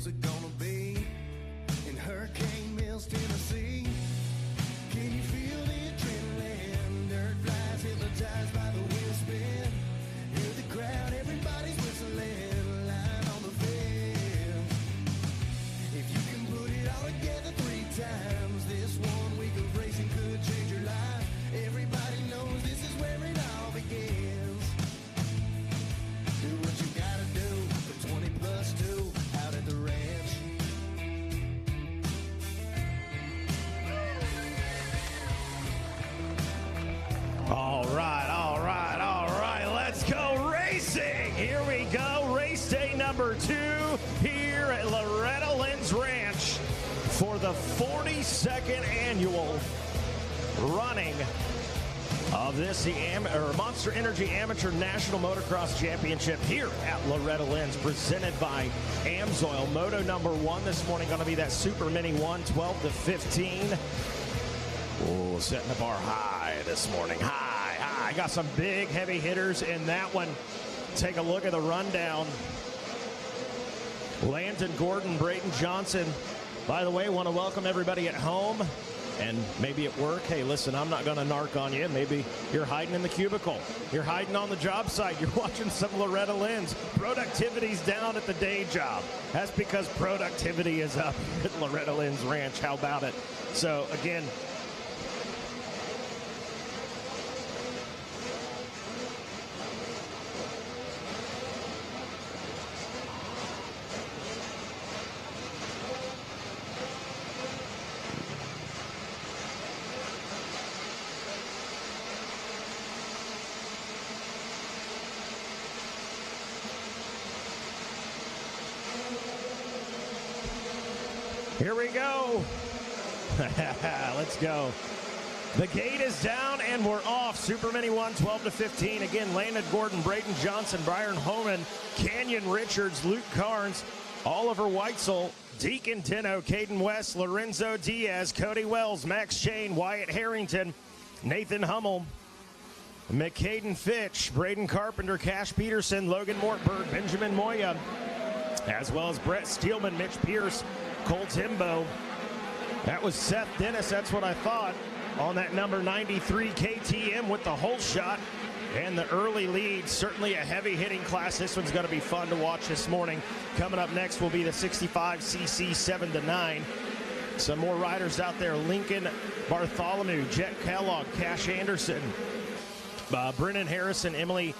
who's it gonna be? In Hurricane Mills, Tennessee. Can you feel the adrenaline? Dirt flies hypnotized by the wheel spin. Hear the crowd, everybody's whistling. Line on the fence. If you can put it all together 3 times, this 1 week of racing could change your life. Everybody knows this is where it all begins. Do what you gotta do for 20 plus 2 out at the ranch. All right. Let's go racing. Here we go. Race day number 2 here at Loretta Lynn's Ranch for the 42nd annual running of this Monster Energy Amateur National Motocross Championship here at Loretta Lynn's, presented by Amsoil. Moto number 1 this morning going to be that Super Mini 1, 12 to 15. Oh, setting the bar high this morning. High. Got some big heavy hitters in that one. Take a look at the rundown. Landon Gordon, Braden Johnson. By the way, want to welcome everybody at home and maybe at work. Hey, listen, I'm not going to narc on you. Maybe you're hiding in the cubicle. You're hiding on the job site. You're watching some Loretta Lynn's. Productivity's down at the day job. That's because productivity is up at Loretta Lynn's Ranch. How about it? So, again, here we go. Let's go. The gate is down and we're off. Super Mini 1, 12 to 15. Again, Landon Gordon, Braden Johnson, Byron Homan, Canyon Richards, Luke Carnes, Oliver Weitzel, Deacon Dino, Caden West, Lorenzo Diaz, Cody Wells, Max Shane, Wyatt Harrington, Nathan Hummel, McCaden Fitch, Braden Carpenter, Cash Peterson, Logan Mortberg, Benjamin Moya, as well as Brett Steelman, Mitch Pierce, Cole Timbo. That was Seth Dennis, that's what I thought, on that number 93 KTM with the whole shot and the early lead. Certainly a heavy-hitting class. This one's going to be fun to watch this morning. Coming up next will be the 65cc 7 to 9. Some more riders out there. Lincoln Bartholomew, Jet Kellogg, Cash Anderson, Brennan Harrison, Emily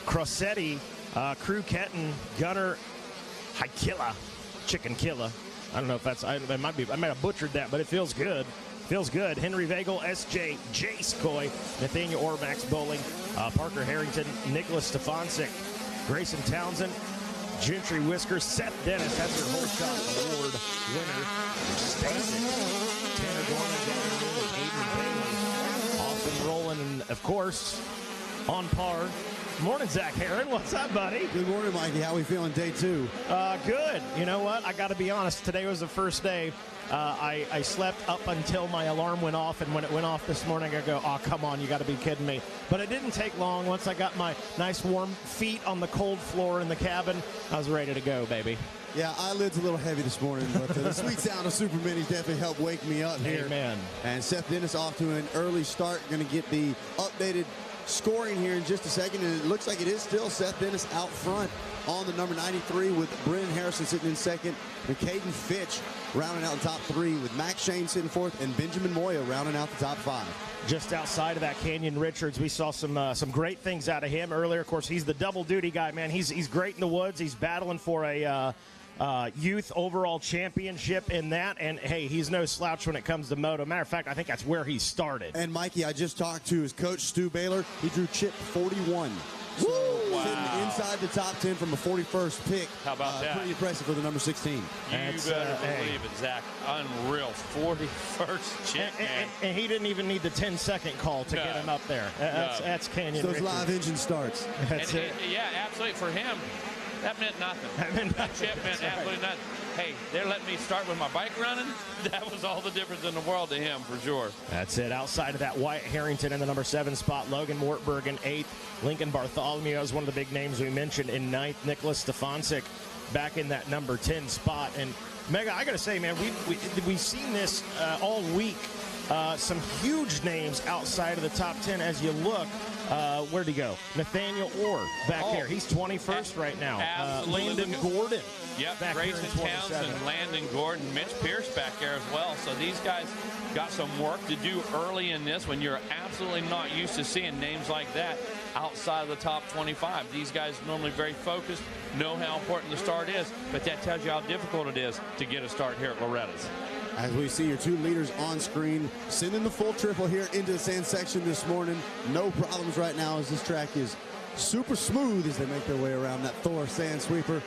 Crossetti, Crew Ketton, Gunnar Haikila, Chicken Killa. I don't know if that's, I might have butchered that, but it feels good. Feels good. Henry Vagel, SJ, Jace Coy, Nathaniel Ormax Bowling, Parker Harrington, Nicholas Stefancic, Grayson Townsend, Gentry Whiskers, Seth Dennis, that's your whole shot award winner. Stasic, Tanner Gorman, Aiden Bailey, Austin Rowland, and of course, on par. Morning, Zach Herron. What's up, buddy? Good morning, Mikey. How are we feeling day 2? Good. You know what? I got to be honest. Today was the first day. I slept up until my alarm went off, and when it went off this morning, I go, oh, come on, you got to be kidding me. But it didn't take long. Once I got my nice warm feet on the cold floor in the cabin, I was ready to go, baby. Yeah, eyelids a little heavy this morning, but the sweet sound of Super Minis definitely helped wake me up here. Amen. And Seth Dennis off to an early start. Going to get the updated scoring here in just a second, and it looks like it is still Seth Dennis out front on the number 93 with Brennan Harrison sitting in second, and Caden Fitch rounding out the top 3 with Max Shane sitting fourth, and Benjamin Moya rounding out the top 5. Just outside of that, Canyon Richards, we saw some great things out of him earlier. Of course, he's the double duty guy, man. He's great in the woods. He's battling for a youth overall championship in that, and hey, he's no slouch when it comes to moto. Matter of fact, I think that's where he started. And Mikey, I just talked to his coach Stu Baylor. He drew chip 41. So sitting inside the top 10 from a 41st pick. How about that? Pretty impressive for the number 16. You better believe it, Zach. Unreal. 41st chip, man. And he didn't even need the 10-second call to get him up there. That's Canyon Those Richards. live engine starts. That's it. Yeah, absolutely. For him, that meant nothing. That chip meant absolutely nothing. Hey, they're letting me start with my bike running. That was all the difference in the world to him, for sure. That's it. Outside of that, Wyatt Harrington in the number 7 spot, Logan Mortberg in 8th, Lincoln Bartholomew is one of the big names we mentioned in 9th, Nicholas Stefancic back in that number 10 spot. And Mega, I got to say, man, we've seen this all week. Some huge names outside of the top 10 as you look. Where'd he go? Nathaniel Orr back here. He's 21st right now. Landon Gordon. Yep, back Grayson here in 27. Townsend, Landon Gordon, Mitch Pierce back there as well. So these guys got some work to do early in this when you're absolutely not used to seeing names like that outside of the top 25. These guys normally very focused, know how important the start is, but that tells you how difficult it is to get a start here at Loretta's. As we see your two leaders on screen, sending the full triple here into the sand section this morning. No problems right now as this track is super smooth as they make their way around that Thor sand sweeper.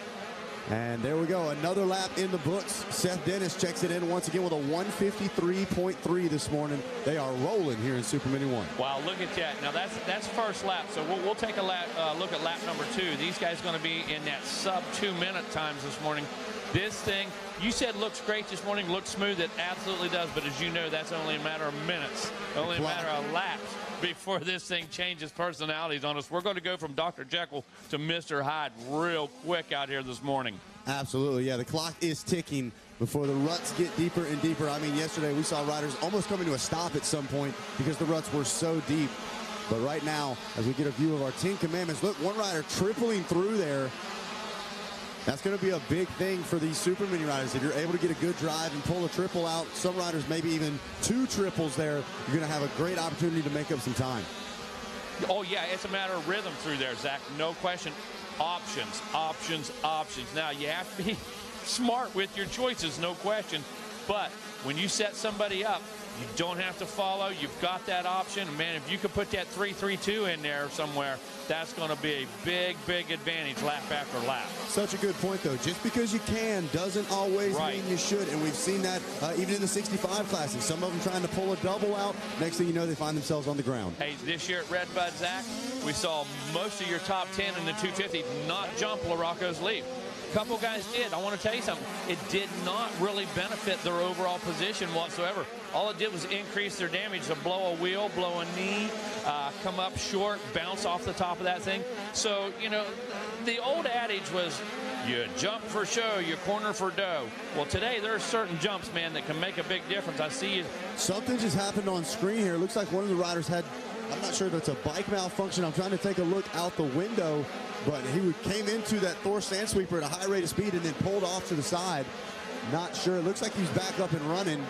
And there we go, another lap in the books. Seth Dennis checks it in once again with a 153.3 this morning. They are rolling here in Super Mini 1. Wow, look at that. Now that's first lap, so we'll take a look at lap number 2. These guys going to be in that sub 2-minute times this morning. This thing, you said looks great this morning, looks smooth. It absolutely does, but as you know, that's only a matter of minutes, only a matter of laps before this thing changes personalities on us. We're going to go from Dr. Jekyll to Mr. Hyde real quick out here this morning. Absolutely, yeah. The clock is ticking before the ruts get deeper and deeper. I mean, yesterday we saw riders almost coming to a stop at some point because the ruts were so deep. But right now, as we get a view of our 10 commandments, look, one rider tripling through there. That's going to be a big thing for these Super Mini riders. If you're able to get a good drive and pull a triple out, some riders maybe even 2 triples there, you're going to have a great opportunity to make up some time. Oh, yeah, it's a matter of rhythm through there, Zach. No question. Options, options, options. Now, you have to be smart with your choices, no question. But when you set somebody up, you don't have to follow. You've got that option. And man, if you could put that 3-3-2 in there somewhere, that's going to be a big, big advantage lap after lap. Such a good point, though. Just because you can doesn't always mean you should. And we've seen that even in the 65 classes. Some of them trying to pull a double out. Next thing you know, they find themselves on the ground. Hey, this year at Redbud, Zach, we saw most of your top 10 in the 250 not jump LaRocco's lead. A couple guys did. I want to tell you something. It did not really benefit their overall position whatsoever. All it did was increase their damage to blow a wheel, blow a knee, come up short, bounce off the top of that thing. So, you know, the old adage was, you jump for show, you corner for dough. Well, today there are certain jumps, man, that can make a big difference. I see you. Something just happened on screen here. It looks like one of the riders had, I'm not sure if it's a bike malfunction. I'm trying to take a look out the window, but he came into that Thor sand sweeper at a high rate of speed and then pulled off to the side. Not sure. It looks like he's back up and running.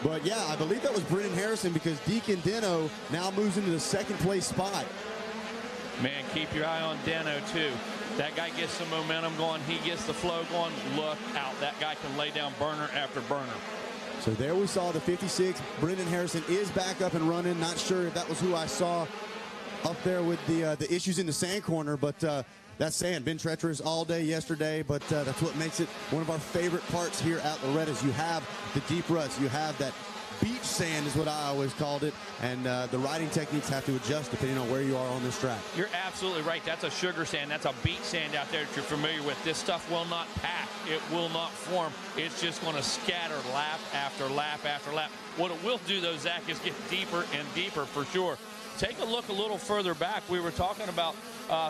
But yeah, I believe that was Brennan Harrison because Deacon Deno now moves into the second place spot. Man, keep your eye on Deno too. That guy gets some momentum going. He gets the flow going. Look out. That guy can lay down burner after burner. So there we saw the 56. Brendan Harrison is back up and running. Not sure if that was who I saw up there with the issues in the sand corner, but that sand been treacherous all day yesterday, but that's what makes it one of our favorite parts here at Loretta's. You have the deep ruts. You have that beach sand is what I always called it, and the riding techniques have to adjust depending on where you are on this track. You're absolutely right. That's a sugar sand. That's a beach sand out there that you're familiar with. This stuff will not pack. It will not form. It's just going to scatter lap after lap after lap. What it will do, though, Zach, is get deeper and deeper for sure. Take a look a little further back. We were talking about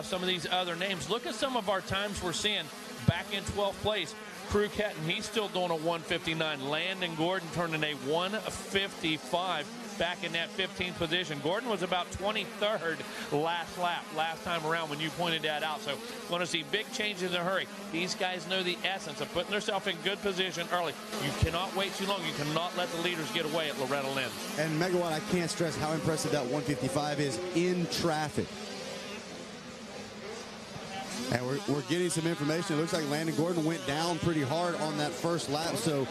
some of these other names. Look at some of our times we're seeing back in 12th place. Crew Ketton, he's still doing a 159. Landon Gordon turning a 155 back in that 15th position. Gordon was about 23rd last lap, last time around when you pointed that out. So want to see big changes in a hurry. These guys know the essence of putting themselves in good position early. You cannot wait too long. You cannot let the leaders get away at Loretta Lynn. And Megawatt, I can't stress how impressive that 155 is in traffic. And we're getting some information. It looks like Landon Gordon went down pretty hard on that first lap. So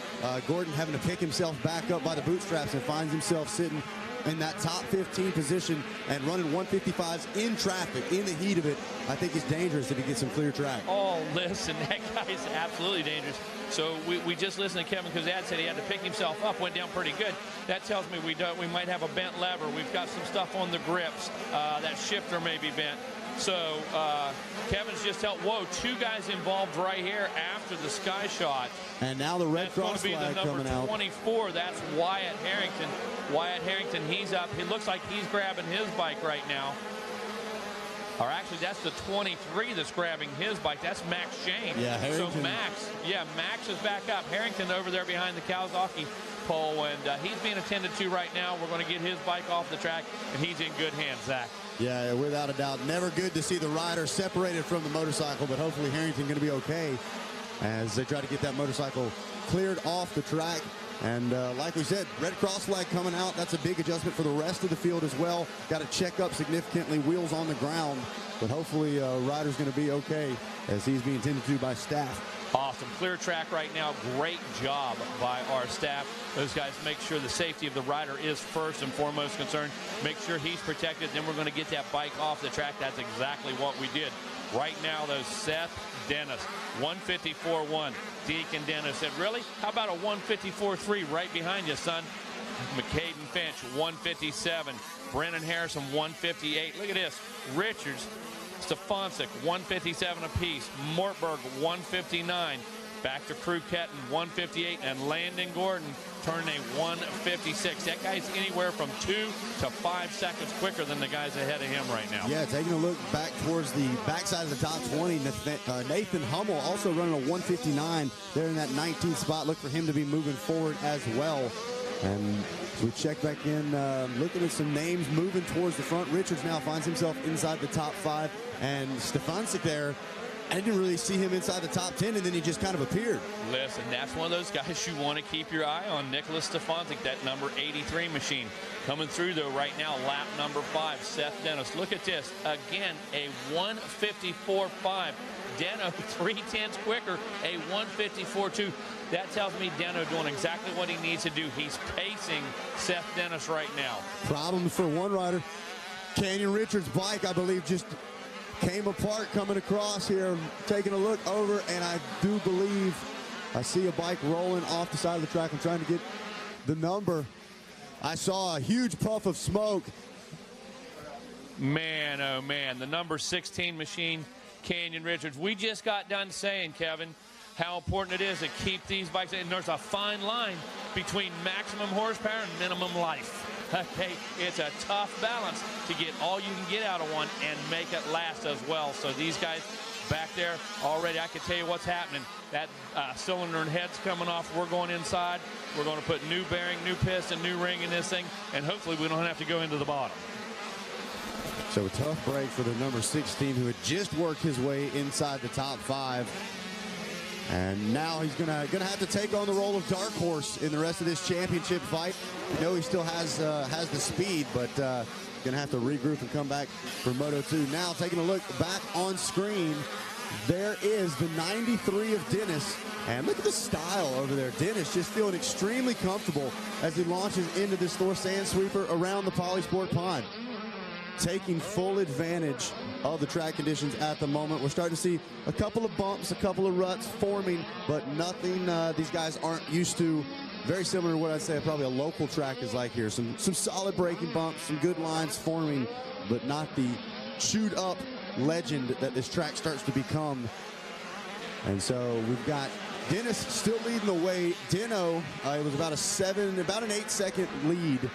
Gordon having to pick himself back up by the bootstraps and finds himself sitting in that top 15 position and running 155s in traffic, in the heat of it. I think it's dangerous if he gets some clear track. Oh, listen, that guy's absolutely dangerous. So we just listened to Kevin Kazad said he had to pick himself up, went down pretty good. That tells me we might have a bent lever. We've got some stuff on the grips. That shifter may be bent. So Kevin's just helped. Whoa, 2 guys involved right here after the sky shot. And now the red cross flag coming out. That's going to be the number 24. That's Wyatt Harrington. Wyatt Harrington, he's up. He looks like he's grabbing his bike right now. or actually that's the 23 that's grabbing his bike. That's Max Shane. Yeah, so Harrington. Max is back up. Harrington over there behind the Kawasaki pole, and he's being attended to right now. We're going to get his bike off the track, and he's in good hands, Zach. Yeah, without a doubt. Never good to see the rider separated from the motorcycle, but hopefully Harrington going to be okay as they try to get that motorcycle cleared off the track. And like we said, red cross flag coming out. That's a big adjustment for the rest of the field as well. Got to check up significantly, wheels on the ground. But hopefully rider's going to be okay as he's being tended to by staff. Awesome. Clear track right now. Great job by our staff. Those guys make sure the safety of the rider is first and foremost concerned. Make sure he's protected. Then we're going to get that bike off the track. That's exactly what we did. Right now, though, Seth Dennis, 154.1. Deacon Dennis said, really? How about a 154.3 right behind you, son? McCaden Finch, 157. Brennan Harrison, 158. Look at this. Richards, Stefancic, 157 apiece. Mortberg, 159. Back to Crew Ketton, 158. And Landon Gordon turning a 156. That guy's anywhere from 2 to 5 seconds quicker than the guys ahead of him right now. Yeah, taking a look back towards the backside of the top 20, Nathan Hummel also running a 159 there in that 19th spot. Look for him to be moving forward as well. And as we check back in, looking at some names moving towards the front. Richards now finds himself inside the top 5. And Stefancic there, I didn't really see him inside the top 10, and then he just kind of appeared. Listen, that's one of those guys you want to keep your eye on. Nicholas Stefancic, that number 83 machine. Coming through, though, right now, lap number 5, Seth Dennis. Look at this. Again, a 154.5. Deno, 3/10 quicker, a 154.2. That tells me Deno doing exactly what he needs to do. He's pacing Seth Dennis right now. Problems for one rider. Canyon Richards' bike, I believe, just came apart coming across here. Taking a look over, and I do believe I see a bike rolling off the side of the track. I'm trying to get the number. I saw a huge puff of smoke. Man, oh man, the number 16 machine, Canyon Richards. We just got done saying, Kevin, how important it is to keep these bikes. And there's a fine line between maximum horsepower and minimum life. Okay, it's a tough balance to get all you can get out of one and make it last as well. So these guys back there already, I can tell you what's happening. That cylinder and head's coming off. We're going inside. We're going to put new bearing, new piston, new ring in this thing, and hopefully we don't have to go into the bottom. So a tough break for the number 16 who had just worked his way inside the top 5. And now he's gonna have to take on the role of dark horse in the rest of this championship fight. I know he still has the speed, but gonna have to regroup and come back for Moto 2. Now taking a look back on screen, there is the 93 of Dennis. And look at the style over there. Dennis just feeling extremely comfortable as he launches into this Thor sand sweeper around the Polysport pond. Taking full advantage of the track conditions at the moment. We're starting to see a couple of bumps, a couple of ruts forming, but nothing these guys aren't used to. Very similar to what I'd say probably a local track is like here. Some solid braking bumps, some good lines forming, but not the chewed up legend that this track starts to become. And so we've got Dennis still leading the way. Deno, it was about an 8-second lead,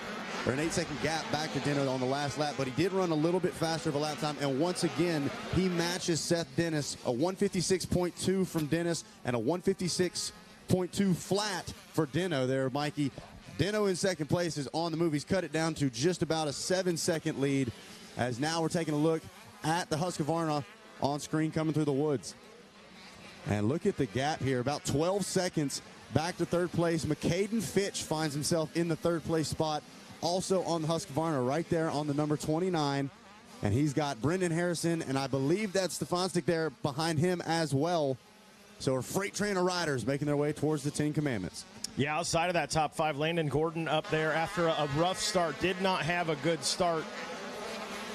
or an 8-second gap back to Deno on the last lap, but he did run a little bit faster of a lap time, and once again, he matches Seth Dennis, a 156.2 from Dennis, and a 156.2 flat for Deno there, Mikey. Deno in second place is on the move. He's cut it down to just about a 7-second lead, as now we're taking a look at the Husqvarna on screen coming through the woods. And look at the gap here, about 12 seconds back to third place. McCaden Fitch finds himself in the third place spot, also on the Husqvarna right there on the number 29. And he's got Brendan Harrison, and I believe that's Stefancic there behind him as well. So our freight train of riders making their way towards the 10 Commandments. Yeah, outside of that top 5, Landon Gordon up there after a rough start. Did not have a good start.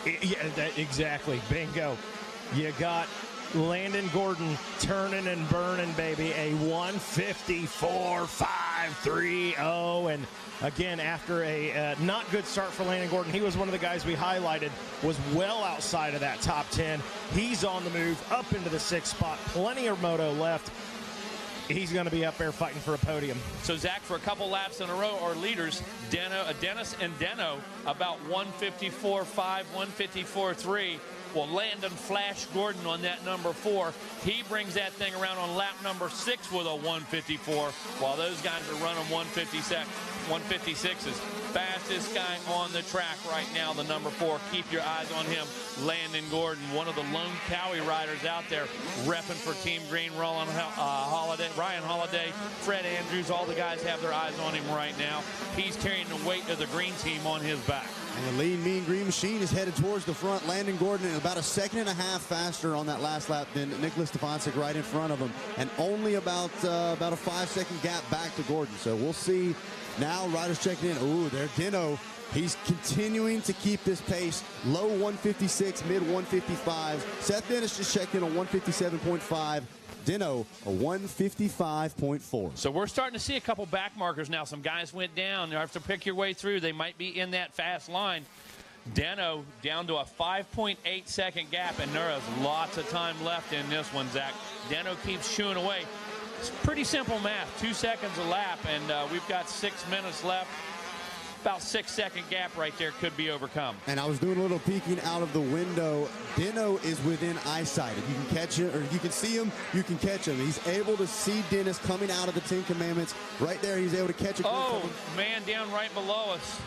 Yeah, exactly. Bingo. You got Landon Gordon turning and burning, baby. A 154.530. And again, after a not good start for Landon Gordon, he was one of the guys we highlighted, was well outside of that top 10. He's on the move up into the 6th spot. Plenty of moto left. He's going to be up there fighting for a podium. So, Zach, for a couple laps in a row, our leaders, Dennis and Deno, about 154.5, 154.3. Well, Landon Flash Gordon on that number 4. He brings that thing around on lap number 6 with a 154, while those guys are running 156s. Fastest guy on the track right now, the number 4. Keep your eyes on him, Landon Gordon, one of the lone Cowie riders out there repping for Team Green. Ryan Holiday, Fred Andrews, all the guys have their eyes on him right now. He's carrying the weight of the green team on his back. And the lean, mean green machine is headed towards the front. Landon Gordon is about a second and a half faster on that last lap than Nicholas Stefancic right in front of him, and only about a 5-second gap back to Gordon. So we'll see. Now riders checking in. Ooh, there Dino. He's continuing to keep this pace. Low 156, mid 155. Seth Dennis just checked in on 157.5. Dino, a 155.4. So we're starting to see a couple back markers now. Some guys went down. You have to pick your way through. They might be in that fast line. Deno down to a 5.8-second gap, and there is lots of time left in this one, Zach. Deno keeps chewing away. It's pretty simple math, 2 seconds a lap, and we've got 6 minutes left. About 6-second gap right there could be overcome. And I was doing a little peeking out of the window. Dino is within eyesight. If you can catch him, or you can see him, you can catch him. He's able to see Dennis coming out of the Ten Commandments. Right there, he's able to catch it. Oh, man down right below us.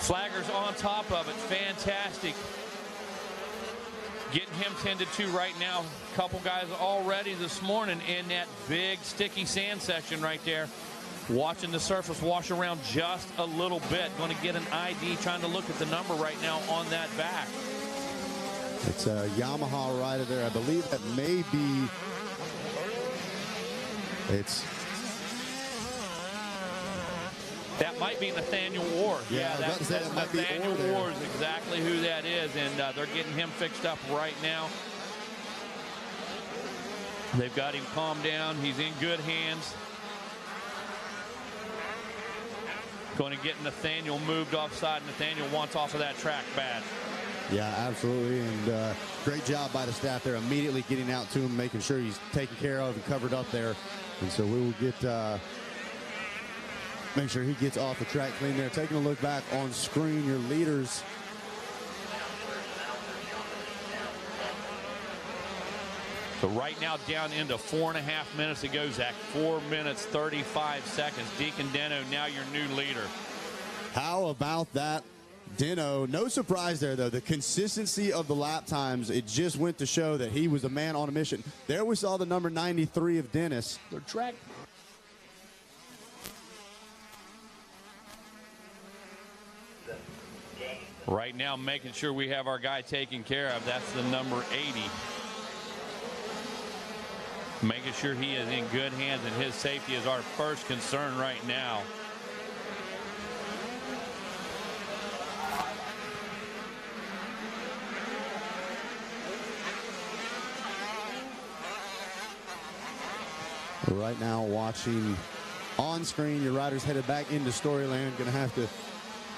Flagger's on top of it. Fantastic. Getting him tended to right now. A couple guys already this morning in that big sticky sand section right there. Watching the surface wash around just a little bit. Going to get an ID, trying to look at the number right now on that back. It's a Yamaha rider there. I believe that may be, that might be Nathaniel Orr. Yeah, that's Nathaniel Orr is exactly who that is, and they're getting him fixed up right now. They've got him calmed down. He's in good hands. Going to get Nathaniel moved offside. Nathaniel wants off of that track bad. Yeah, absolutely, and great job by the staff there, immediately getting out to him, making sure he's taken care of and covered up there. And so we will get, make sure he gets off the track clean there. Taking a look back on screen, your leaders. So right now down into 4.5 minutes to go, Zach. 4 minutes, 35 seconds. Deacon Deno, now your new leader. How about that, Deno? No surprise there, though. The consistency of the lap times, it just went to show that he was a man on a mission. There we saw the number 93 of Dennis. The track. Right now, making sure we have our guy taken care of. That's the number 80. Making sure he is in good hands, and his safety is our first concern right now. Right now, watching on screen, your riders headed back into Storyland. Going to have to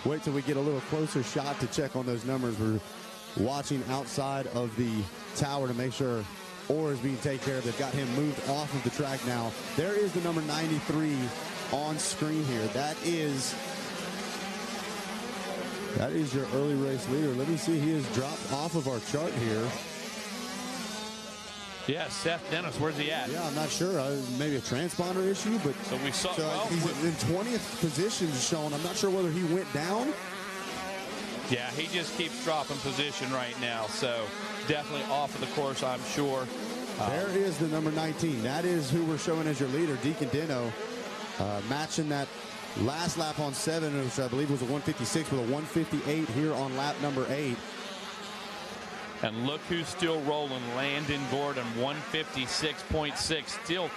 wait till we get a little closer shot to check on those numbers. We're watching outside of the tower to make sure Orr is being taken care of. They've got him moved off of the track now. There is the number 93 on screen here. That is your early race leader. Let me see. He has dropped off of our chart here. Yeah, Seth Dennis, where's he at? Yeah, I'm not sure. Maybe a transponder issue, but so we saw. He's in 20th position shown. I'm not sure whether he went down. Yeah, he just keeps dropping position right now. So definitely off of the course, I'm sure. There is the number 19. That is who we're showing as your leader, Deacon Deno, matching that last lap on 7, which I believe was a 156 with a 158 here on lap number 8. And look who's still rolling. Landon Gordon, 156.6. Still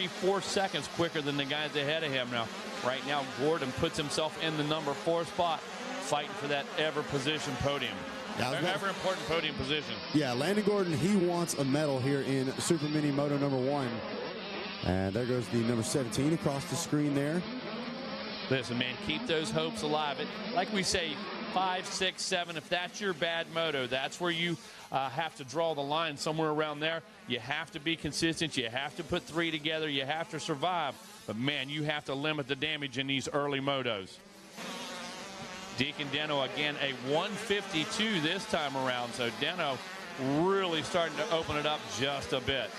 4 seconds quicker than the guys ahead of him. Now, right now, Gordon puts himself in the number 4 spot, fighting for that ever-position podium. Ever-important podium position. Yeah, Landon Gordon, he wants a medal here in Super Mini Moto number 1. And there goes the number 17 across the screen there. Listen, man, keep those hopes alive. Like we say, 5, 6, 7, if that's your bad moto, that's where you have to draw the line somewhere around there. You have to be consistent. You have to put 3 together. You have to survive. But, man, you have to limit the damage in these early motos. Deacon Deno again a 152 this time around. So Deno really starting to open it up just a bit.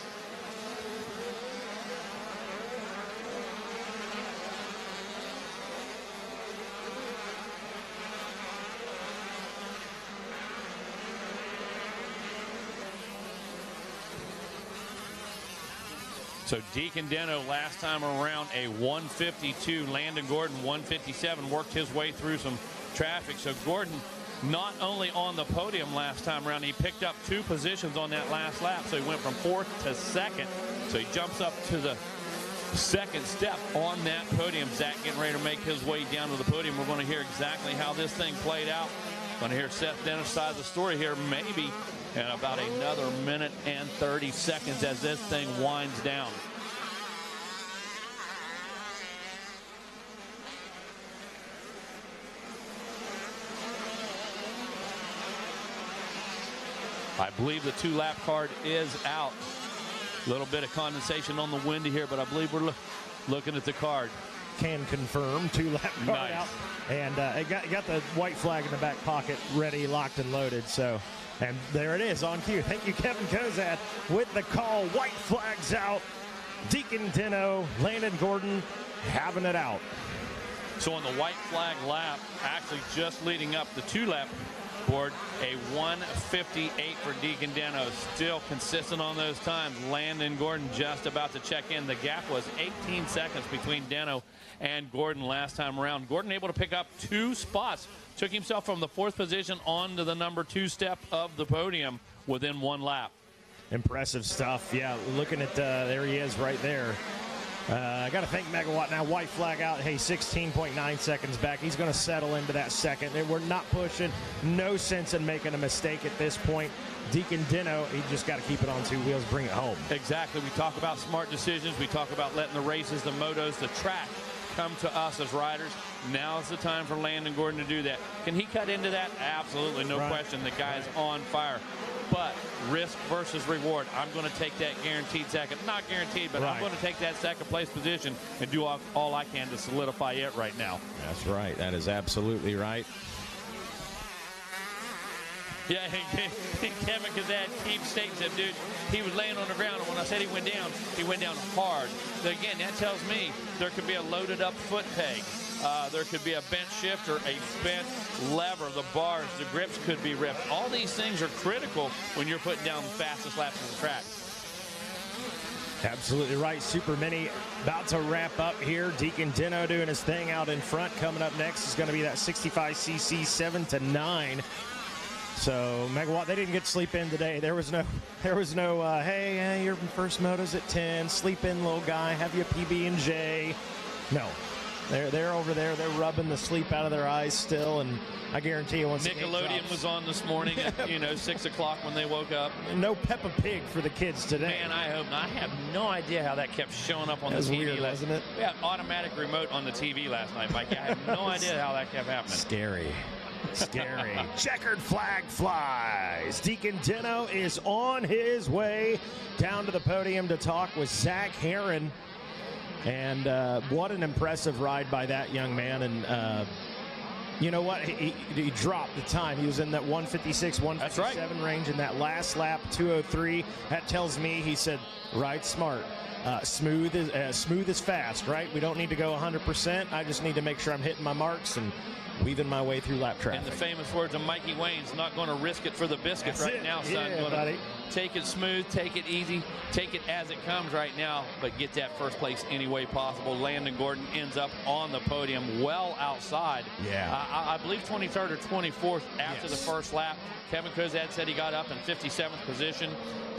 So Deacon Deno last time around a 152. Landon Gordon 157, worked his way through some traffic. So Gordon not only on the podium last time around, he picked up 2 positions on that last lap. So he went from 4th to 2nd. So he jumps up to the 2nd step on that podium. Zach getting ready to make his way down to the podium. We're going to hear exactly how this thing played out. Going to hear Seth Dennis' side of the story here maybe in about another minute and 30 seconds as this thing winds down. I believe the 2-lap card is out. A little bit of condensation on the windy here, but I believe we're looking at the card. Can confirm 2-lap card Nice. out. And it got the white flag in the back pocket ready, locked and loaded. So, and there it is on cue. Thank you, Kevin Kozad, with the call. White flags out. Deacon Deno, Landon Gordon having it out. So on the white flag lap, actually just leading up the 2-lap board, a 158 for Deacon Deno. Still consistent on those times. Landon Gordon just about to check in. The gap was 18 seconds between Deno and Gordon last time around. Gordon able to pick up 2 spots. Took himself from the 4th position onto the number 2 step of the podium within 1 lap. Impressive stuff. Yeah, looking at, there he is right there. I got to thank Megawatt now. White flag out. Hey, 16.9 seconds back. He's going to settle into that second. And we're not pushing. No sense in making a mistake at this point. Deacon Deno, he just got to keep it on 2 wheels, bring it home. Exactly. We talk about smart decisions. We talk about letting the races, the motos, the track come to us as riders. Now is the time for Landon Gordon to do that. Can he cut into that? Absolutely. No question. The guy's on fire. But risk versus reward. I'm going to take that guaranteed second. Not guaranteed, but I'm going to take that 2nd place position and do all I can to solidify it right now. That's right. That is absolutely right. Yeah, Kevin Kazad keeps stating that, dude, he was laying on the ground, and when I said he went down hard. So again, that tells me there could be a loaded up foot peg. There could be a bent shifter, a bent lever, the bars, the grips could be ripped. All these things are critical when you're putting down the fastest laps of the track. Absolutely right. Super Mini about to wrap up here. Deacon Deno doing his thing out in front. Coming up next is going to be that 65cc 7 to 9. So Megawatt, they didn't get sleep in today. There was no hey, your first moto's at 10. Sleep in, little guy. Have your PB&J. No. They're over there. They're rubbing the sleep out of their eyes still, and I guarantee you once Nickelodeon was on this morning at 6 o'clock when they woke up. No Peppa Pig for the kids today. Man, I hope not. I have no idea how that kept showing up on the TV. Weird, wasn't it? We had automatic remote on the TV last night, Mike. I have no idea how that kept happening. Scary. Checkered flag flies. Deacon Deno is on his way down to the podium to talk with Zach Herron. And what an impressive ride by that young man. And you know what? He dropped the time. He was in that 156, 157 range in that last lap, 203. That tells me, he said, ride smart. Smooth is fast, right? We don't need to go 100%. I just need to make sure I'm hitting my marks and weaving my way through lap traffic. In the famous words of Mikey Wayne's, not going to risk it for the biscuit now, son. Yeah, buddy. Take it smooth, take it easy, take it as it comes right now, but get that first place any way possible. Landon Gordon ends up on the podium well outside. Yeah. I believe 23rd or 24th after the first lap. Kevin Kozad said he got up in 57th position,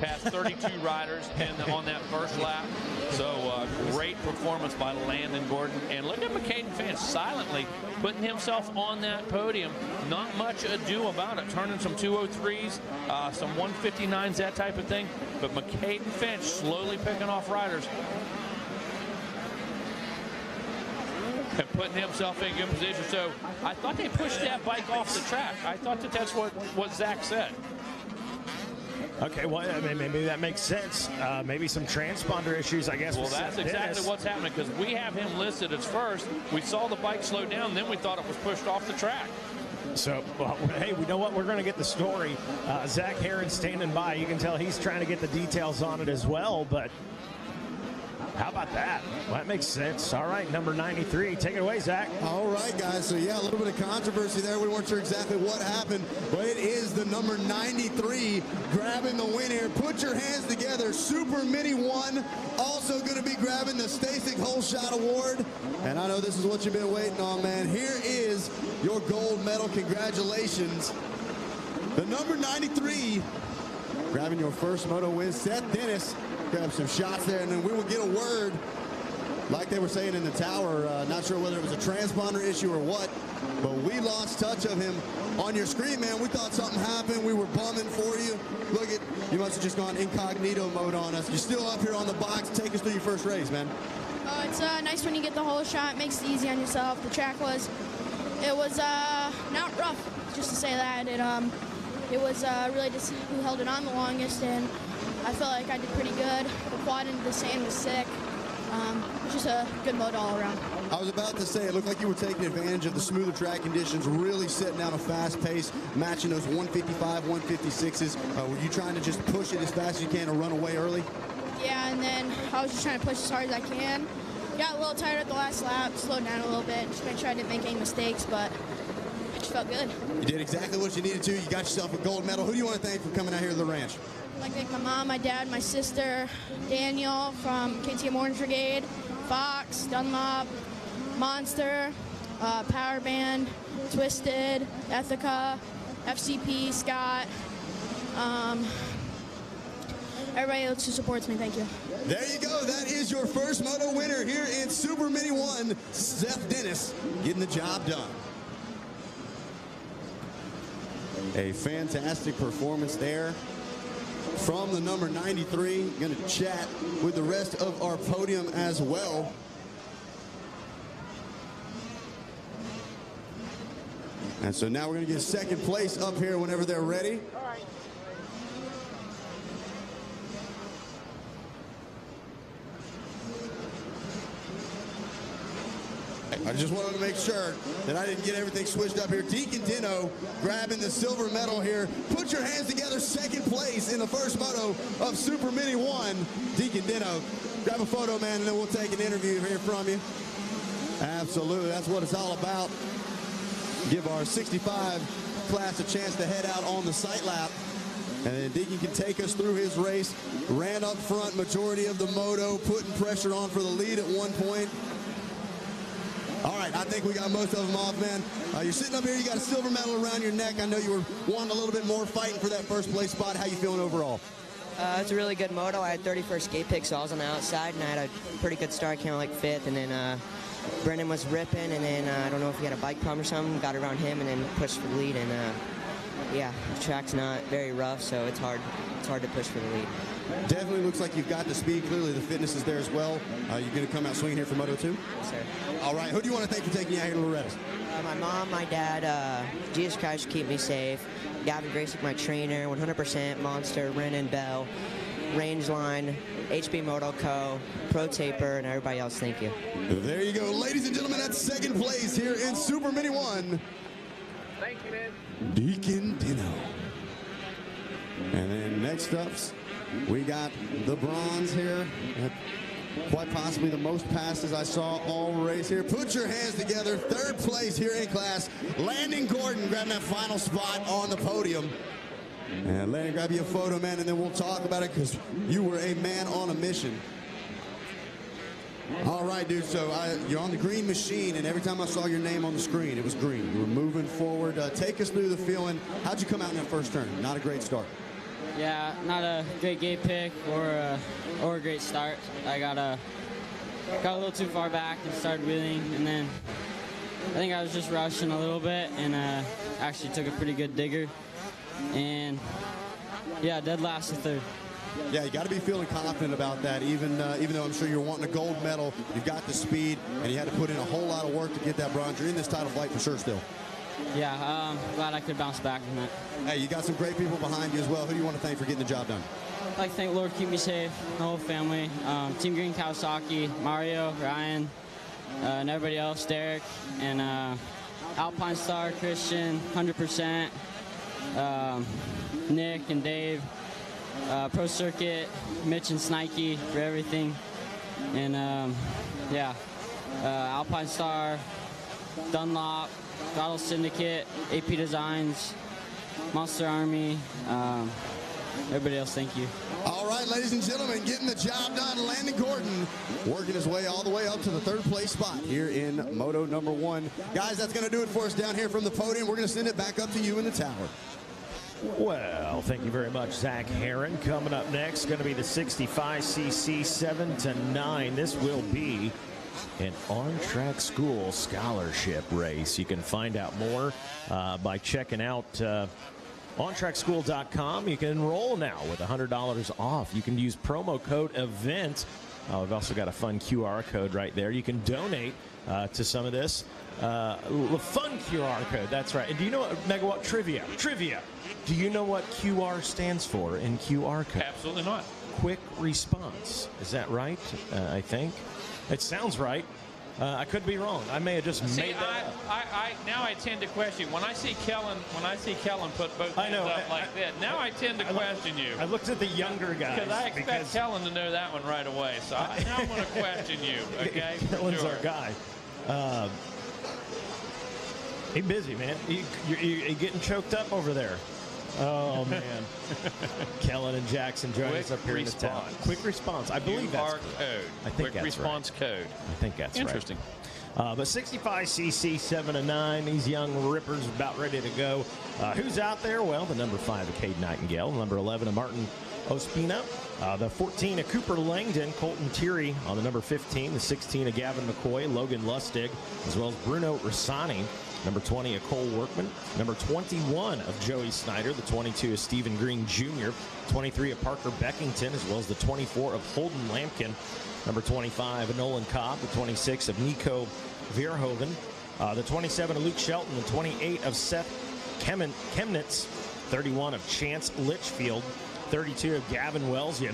past 32 riders on that first lap. So great performance by Landon Gordon. And look at McCaden Finch silently putting himself on that podium. Not much ado about it. Turning some 203s, some 159s, that type of thing. But McCaden Finch slowly picking off riders and putting himself in good position. So I thought they pushed that bike off the track. I thought that's what Zach said. Okay, well, I mean, maybe that makes sense. Maybe some transponder issues, I guess. Well, that's exactly what's happening, because we have him listed as first. We saw the bike slow down, then we thought it was pushed off the track. So, well, hey, we know what? We're going to get the story. Zach Heron standing by. You can tell he's trying to get the details on it as well, but how about that? Well, that makes sense. All right, number 93. Take it away, Zach. All right, guys. So, yeah, a little bit of controversy there. We weren't sure exactly what happened, but it is the number 93 grabbing the win here. Put your hands together. Super Mini 1 also going to be grabbing the Stasic Whole Shot Award. And I know this is what you've been waiting on, man. Here is your gold medal. Congratulations. The number 93 grabbing your first moto win. Seth Dennis. Grab some shots there, and then we will get a word, like they were saying in the tower. Not sure whether it was a transponder issue or what, but we lost touch of him on your screen, man. We thought something happened. We were bumming for you. Look at, you must have just gone incognito mode on us. You're still up here on the box. Take us through your first race, man. It's nice when you get the whole shot. It makes it easy on yourself. The track was not rough, just to say that. It was really to see who held it on the longest, and I felt like I did pretty good. The quad into the sand was sick. Just a good moto all around. I was about to say, it looked like you were taking advantage of the smoother track conditions, really setting down a fast pace, matching those 155, 156s. Were you trying to just push it as fast as you can to run away early? Yeah, and then I was just trying to push as hard as I can. Got a little tired at the last lap, slowed down a little bit, just make sure I didn't make any mistakes, but it just felt good. You did exactly what you needed to. You got yourself a gold medal. Who do you want to thank for coming out here to the ranch? I'd like to thank my mom, my dad, my sister, Daniel from KTM Orange Brigade, Fox, Dunlop, Monster, Power Band, Twisted, Ethica, FCP, Scott, everybody else who supports me, thank you. There you go. That is your first moto winner here in Super Mini 1. Seth Dennis getting the job done. A fantastic performance there from the number 93. Going to chat with the rest of our podium as well. And so now we're going to get second place up here whenever they're ready. I just wanted to make sure that I didn't get everything switched up here. Deacon Dino grabbing the silver medal here. Put your hands together, second place in the first moto of Super Mini 1. Deacon Dino, grab a photo, man, and then we'll take an interview here from you. Absolutely, that's what it's all about. Give our 65 class a chance to head out on the sight lap. And then Deacon can take us through his race. Ran up front majority of the moto, putting pressure on for the lead at one point. All right, I think we got most of them off, man. You're sitting up here, you got a silver medal around your neck. I know you were wanting a little bit more, fighting for that first place spot. How you feeling overall? It's a really good moto. I had 31st gate pick, so I was on the outside, and I had a pretty good start, came out like 5th, and then Brendan was ripping, and then I don't know if he had a bike problem or something, got around him, and then pushed for the lead, and yeah, the track's not very rough, so it's hard to push for the lead. Definitely looks like you've got the speed. Clearly the fitness is there as well. You're going to come out swinging here for Moto 2? Yes, sir. All right, who do you want to thank for taking you out here to Loretta? My mom, my dad, Jesus Christ keep me safe, Gavin Graysick, my trainer, 100%, Monster, Ren and Bell, Rangeline, HB Moto Co., Pro Taper, and everybody else, thank you. There you go. Ladies and gentlemen, that's second place here in Super Mini 1. Thank you, man. Deacon Dino. And then next up, we got the bronze here. Quite possibly the most passes I saw all race here. Put your hands together. Third place here in class. Landon Gordon grabbing that final spot on the podium. And Landon, grab you a photo, man, and then we'll talk about it because you were a man on a mission. All right, dude, so you're on the green machine, and every time I saw your name on the screen, it was green. You were moving forward. Take us through the feeling. How'd you come out in that first turn? Not a great start. Yeah, not a great gate pick or a great start. I got a little too far back and started wheeling, and then I think I was just rushing a little bit, and actually took a pretty good digger, and yeah, dead last to third. Yeah, you got to be feeling confident about that, even though I'm sure you're wanting a gold medal. You've got the speed, and you had to put in a whole lot of work to get that bronze. You're in this title fight for sure still. yeah, glad I could bounce back from that. Hey, you got some great people behind you as well. Who do you want to thank for getting the job done? I'd like to thank Lord keep me safe, the whole family, Team Green Kawasaki, Mario, Ryan, and everybody else, Derek, and Alpine Star, Christian, 100%, Nick and Dave, Pro Circuit, Mitch and Snikey for everything, and yeah, Alpine Star, Dunlop, Throttle Syndicate, AP Designs, Monster Army, everybody else, thank you. All right, ladies and gentlemen, getting the job done, Landon Gordon working his way all the way up to the third place spot here in Moto number 1. Guys, that's going to do it for us down here from the podium. We're going to send it back up to you in the tower. Well, thank you very much, Zach Herron. Coming up next, going to be the 65cc 7 to 9. This will be an on-track school scholarship race. You can find out more by checking out ontrackschool.com. You can enroll now with $100 off. You can use promo code EVENT. We've also got a fun QR code right there. You can donate to some of this. Fun QR code, that's right. And do you know what, Megawatt Trivia? Do you know what QR stands for in QR code? Absolutely not. Quick response. Is that right? I think. It sounds right. I could be wrong. I may have just made that up. Now I tend to question when I see Kellen put both hands up like that. Now I tend to question you. I looked at the younger guys because I expect Kellen to know that one right away. So now I'm going to question you. Okay, Kellen's our guy. He's busy, man. You're getting choked up over there. Oh, man. Kellen and Jackson join us up here in the town. Quick response. I believe that's code. I think Quick that's response right. code. I think that's interesting. Right. But 65cc 7 to 9. These young rippers about ready to go. Who's out there? Well, the number 5 of Cade Nightingale, number 11 of Martin Ospina, the 14 of Cooper Langdon, Colton Thierry on the number 15, the 16 of Gavin McCoy, Logan Lustig, as well as Bruno Rossani. Number 20 of Cole Workman. Number 21 of Joey Snyder. The 22 of Stephen Green Jr. 23 of Parker Beckington, as well as the 24 of Holden Lampkin. Number 25 of Nolan Cobb. The 26 of Nico Verhoeven. The 27 of Luke Shelton. The 28 of Seth Chemnitz. 31 of Chance Litchfield. 32 of Gavin Welsian.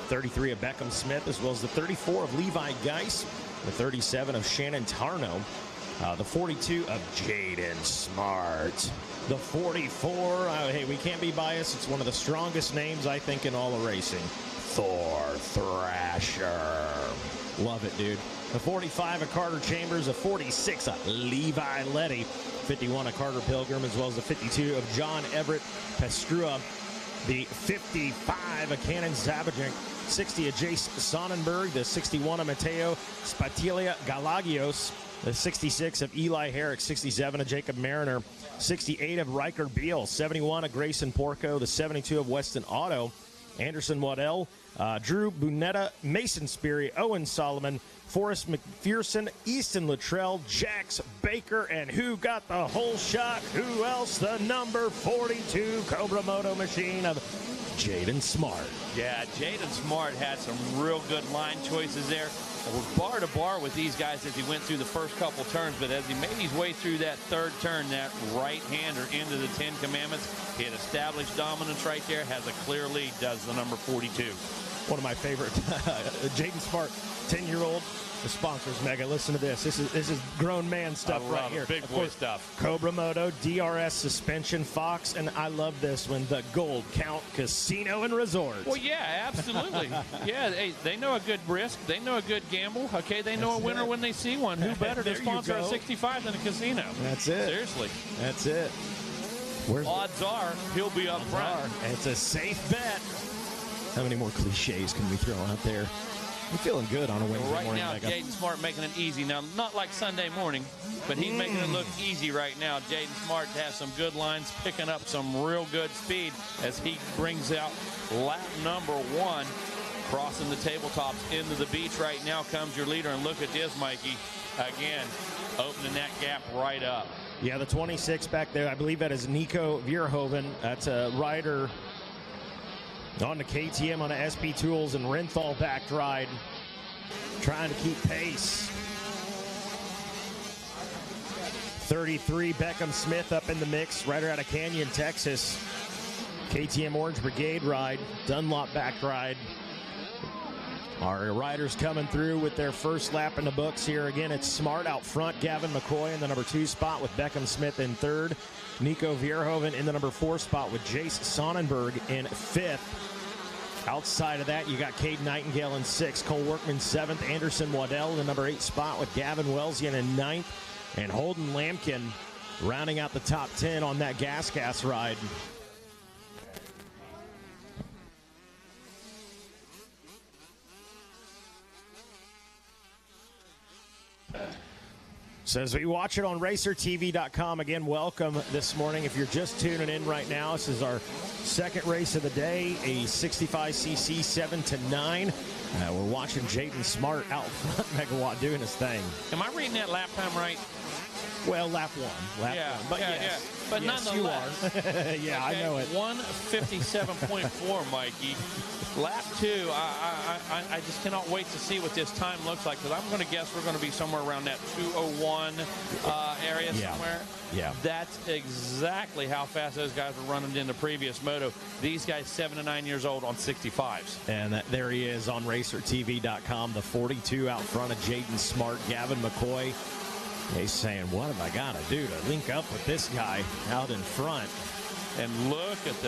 33 of Beckham Smith, as well as the 34 of Levi Geis. The 37 of Shannon Tarno. The 42 of Jaden Smart. The 44, hey, we can't be biased. It's one of the strongest names, I think, in all of racing. Thor Thrasher. Love it, dude. The 45 of Carter Chambers. The 46 of Levi Letty. 51 of Carter Pilgrim, as well as the 52 of John Everett Pestrua. The 55 of Cannon Zabajink. 60 of Jace Sonnenberg. The 61 of Mateo Spatilia Galagios. The 66 of Eli Herrick, 67 of Jacob Mariner, 68 of Riker Beal, 71 of Grayson Porco, the 72 of Weston Otto, Anderson Waddell, Drew Bunetta, Mason Sperry, Owen Solomon, Forrest McPherson, Easton Luttrell, Jax Baker, and who got the whole shot? Who else? The number 42 Cobra Moto machine of Jaden Smart. Yeah, Jaden Smart had some real good line choices there. We're bar to bar with these guys as he went through the first couple turns, but as he made his way through that third turn, that right-hander into the 10 Commandments, he had established dominance right there, has a clear lead, does the number 42. One of my favorite, Jaden Smart, 10-year-old. The sponsors, Mega. Listen to this. This is grown man stuff right here. Big boy stuff. Cobra Moto, DRS suspension, Fox, and I love this one, the Gold Count Casino and Resort. Well, yeah, absolutely. Yeah, hey, they know a good risk. They know a good gamble. Okay, they know a winner when they see one. Who better to sponsor a 65 than a casino? That's it. Seriously. That's it. Odds are he'll be up front. It's a safe bet. How many more cliches can we throw out there? I'm feeling good on a Wednesday morning. Right now, Jaden Smart making it easy. Now, not like Sunday morning, but he's making it look easy right now. Jaden Smart has some good lines, picking up some real good speed as he brings out lap number 1. Crossing the tabletops into the beach right now comes your leader. And look at this, Mikey. Again, opening that gap right up. Yeah, the 26 back there, I believe that is Nico Verhoeven. That's a rider on the KTM on the SP Tools and Renthal backed ride, trying to keep pace. 33, Beckham Smith up in the mix, right out of Canyon, Texas. KTM Orange Brigade ride, Dunlop back ride. Our riders coming through with their first lap in the books here. Again, it's Smart out front, Gavin McCoy in the number 2 spot with Beckham Smith in 3rd. Nico Vierhoven in the number 4 spot with Jace Sonnenberg in 5th. Outside of that, you got Cade Nightingale in 6th, Cole Workman 7th, Anderson Waddell in the number 8 spot with Gavin Welsian in 9th, and Holden Lampkin rounding out the top 10 on that gas ride. So as we watch it on RacerTV.com, again, welcome this morning. If you're just tuning in right now, this is our second race of the day, a 65cc 7 to 9. We're watching Jaden Smart out front, Megawatt doing his thing. Am I reading that lap time right? Well, lap one. But yes. But yes, nonetheless. you are. Yeah, okay, I know it. 1:57.4, Mikey. Lap 2, I just cannot wait to see what this time looks like, because I'm going to guess we're going to be somewhere around that 2:01 area somewhere. Yeah. That's exactly how fast those guys were running in the previous moto. These guys 7 to 9 years old on 65s. And there he is on RacerTV.com, the 42 out front of Jaden Smart, Gavin McCoy. He's saying, what have I got to do to link up with this guy out in front? And look at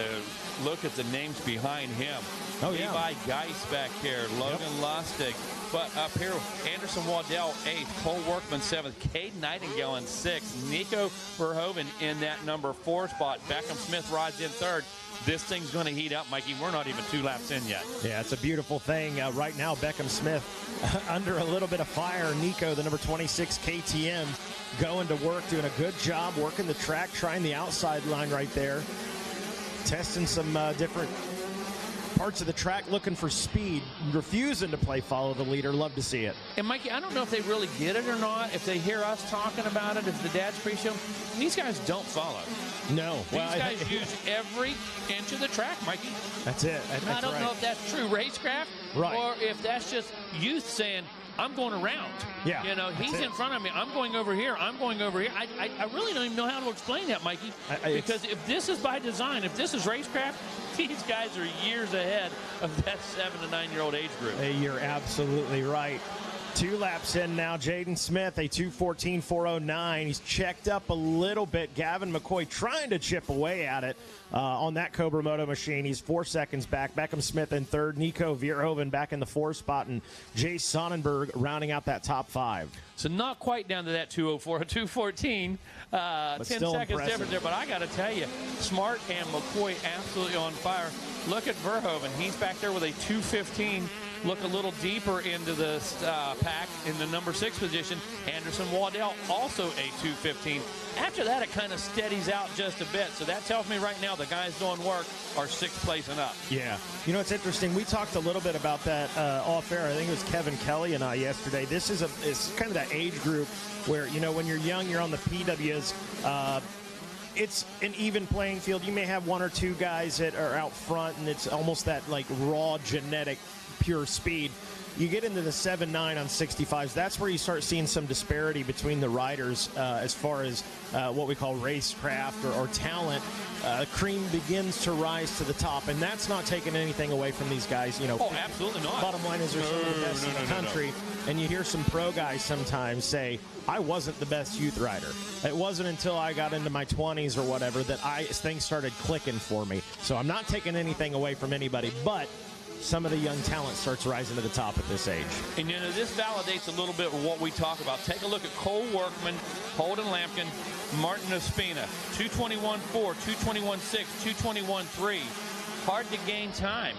the names behind him. Oh, yeah. Levi Geis back here, Logan Lustig. But up here, Anderson Waddell 8th, Cole Workman 7th, Cade Nightingale in 6th, Nico Verhoeven in that number 4 spot. Beckham Smith rides in 3rd. This thing's going to heat up, Mikey. We're not even 2 laps in yet. Yeah, it's a beautiful thing. Right now, Beckham Smith under a little bit of fire. Nico, the number 26 KTM, going to work, doing a good job working the track, trying the outside line right there, testing some different parts of the track, looking for speed, refusing to play follow the leader. Love to see it. And Mikey, I don't know if they really get it or not, if they hear us talking about it, if the dads pre-show. These guys don't follow. No. These guys use every inch of the track, Mikey. That's it. I don't know if that's true racecraft, or if that's just youth saying, I'm going around. Yeah. You know, he's in front of me. I'm going over here. I'm going over here. I really don't even know how to explain that, Mikey. Because if this is by design, if this is racecraft, these guys are years ahead of that 7 to 9 year old age group. You're absolutely right. 2 laps in now, Jaden Smith, a 2:14.409. He's checked up a little bit. Gavin McCoy trying to chip away at it on that Cobra Moto machine. He's 4 seconds back. Beckham Smith in 3rd. Nico Vierhoven back in the 4th spot. And Jace Sonnenberg rounding out that top 5. So not quite down to that 2:04, 2:14. 10 seconds difference there. But I got to tell you, Smart and McCoy absolutely on fire. Look at Verhoeven. He's back there with a 2:15. Look a little deeper into the pack in the number 6 position. Anderson Waddell also a 2:15. After that, it kind of steadies out just a bit. So that tells me right now the guys doing work are 6th place and up. Yeah. You know, it's interesting. We talked a little bit about that off air. I think it was Kevin Kelly and I yesterday. This is it's kind of that age group where, you know, when you're young, you're on the PWs. It's an even playing field. You may have 1 or 2 guys that are out front, and it's almost that, like, raw genetic pure speed. You get into the 7-9 on 65s, that's where you start seeing some disparity between the riders as far as what we call racecraft or talent. Cream begins to rise to the top, and that's not taking anything away from these guys. You know, oh, absolutely not. Bottom line is they're some of the best in the country, and you hear some pro guys sometimes say, I wasn't the best youth rider. It wasn't until I got into my 20s or whatever that things started clicking for me. So I'm not taking anything away from anybody, but some of the young talent starts rising to the top at this age. And, you know, this validates a little bit of what we talk about. Take a look at Cole Workman, Holden Lampkin, Martin Ospina, 2:21.4, 2:21.6, 2:21.3. Hard to gain time.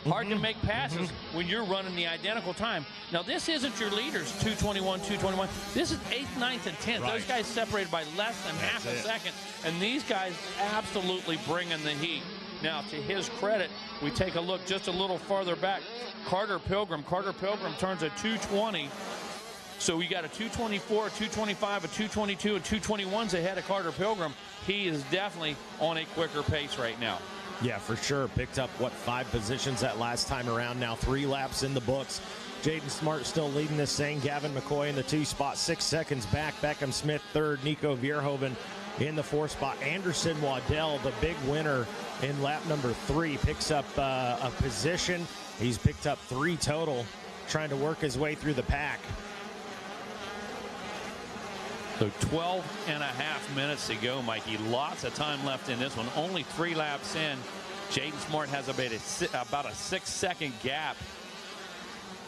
Hard to make passes when you're running the identical time. Now, this isn't your leaders, 2:21, 2:21. This is 8th, 9th, and 10th. Those guys separated by less than half a second. And these guys absolutely bringing the heat. Now, to his credit, we take a look just a little farther back. Carter Pilgrim. Carter Pilgrim turns a 2:20. So we got a 2:24, a 2:25, a 2:22, and 2:21's ahead of Carter Pilgrim. He is definitely on a quicker pace right now. Yeah, for sure. Picked up, 5 positions that last time around. Now 3 laps in the books. Jaden Smart still leading this thing. Gavin McCoy in the 2 spot, 6 seconds back. Beckham Smith third. Nico Vierhoven in the 4 spot. Anderson Waddell, the big winner in lap number 3, picks up a position. He's picked up 3 total, trying to work his way through the pack. So 12 and a half minutes to go, Mikey. Lots of time left in this one. Only 3 laps in. Jaden Smart has about a 6-second gap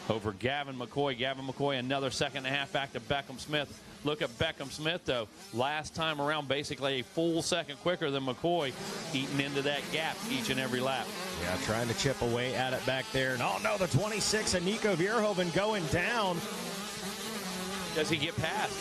over Gavin McCoy. Gavin McCoy another 1.5 back to Beckham Smith. Look at Beckham Smith, though. Last time around, basically a full second quicker than McCoy, eating into that gap each and every lap. Yeah, trying to chip away at it back there. And oh no, the 26 and Nico Vierhoven going down. Does he get past?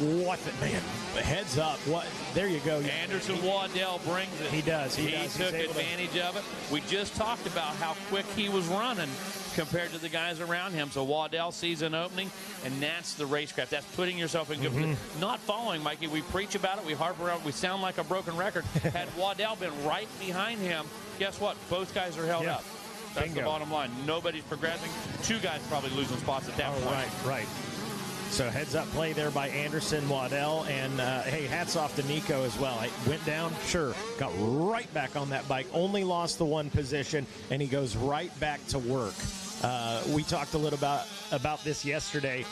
What the man? Heads up. What? There you go. Anderson Waddell brings it. He does. He took advantage of it. We just talked about how quick he was running compared to the guys around him. So Waddell sees an opening, and that's the racecraft. That's putting yourself in good position. Not following, Mikey. We preach about it. We harp around. We sound like a broken record. Had Waddell been right behind him, guess what? Both guys are held up. That's Bingo. the bottom line. Nobody's progressing. 2 guys probably losing spots at that point. Right. So heads up play there by Anderson Waddell, and hey, hats off to Nico as well. I went down, sure, got right back on that bike, only lost the 1 position, and he goes right back to work. We talked a little about this yesterday.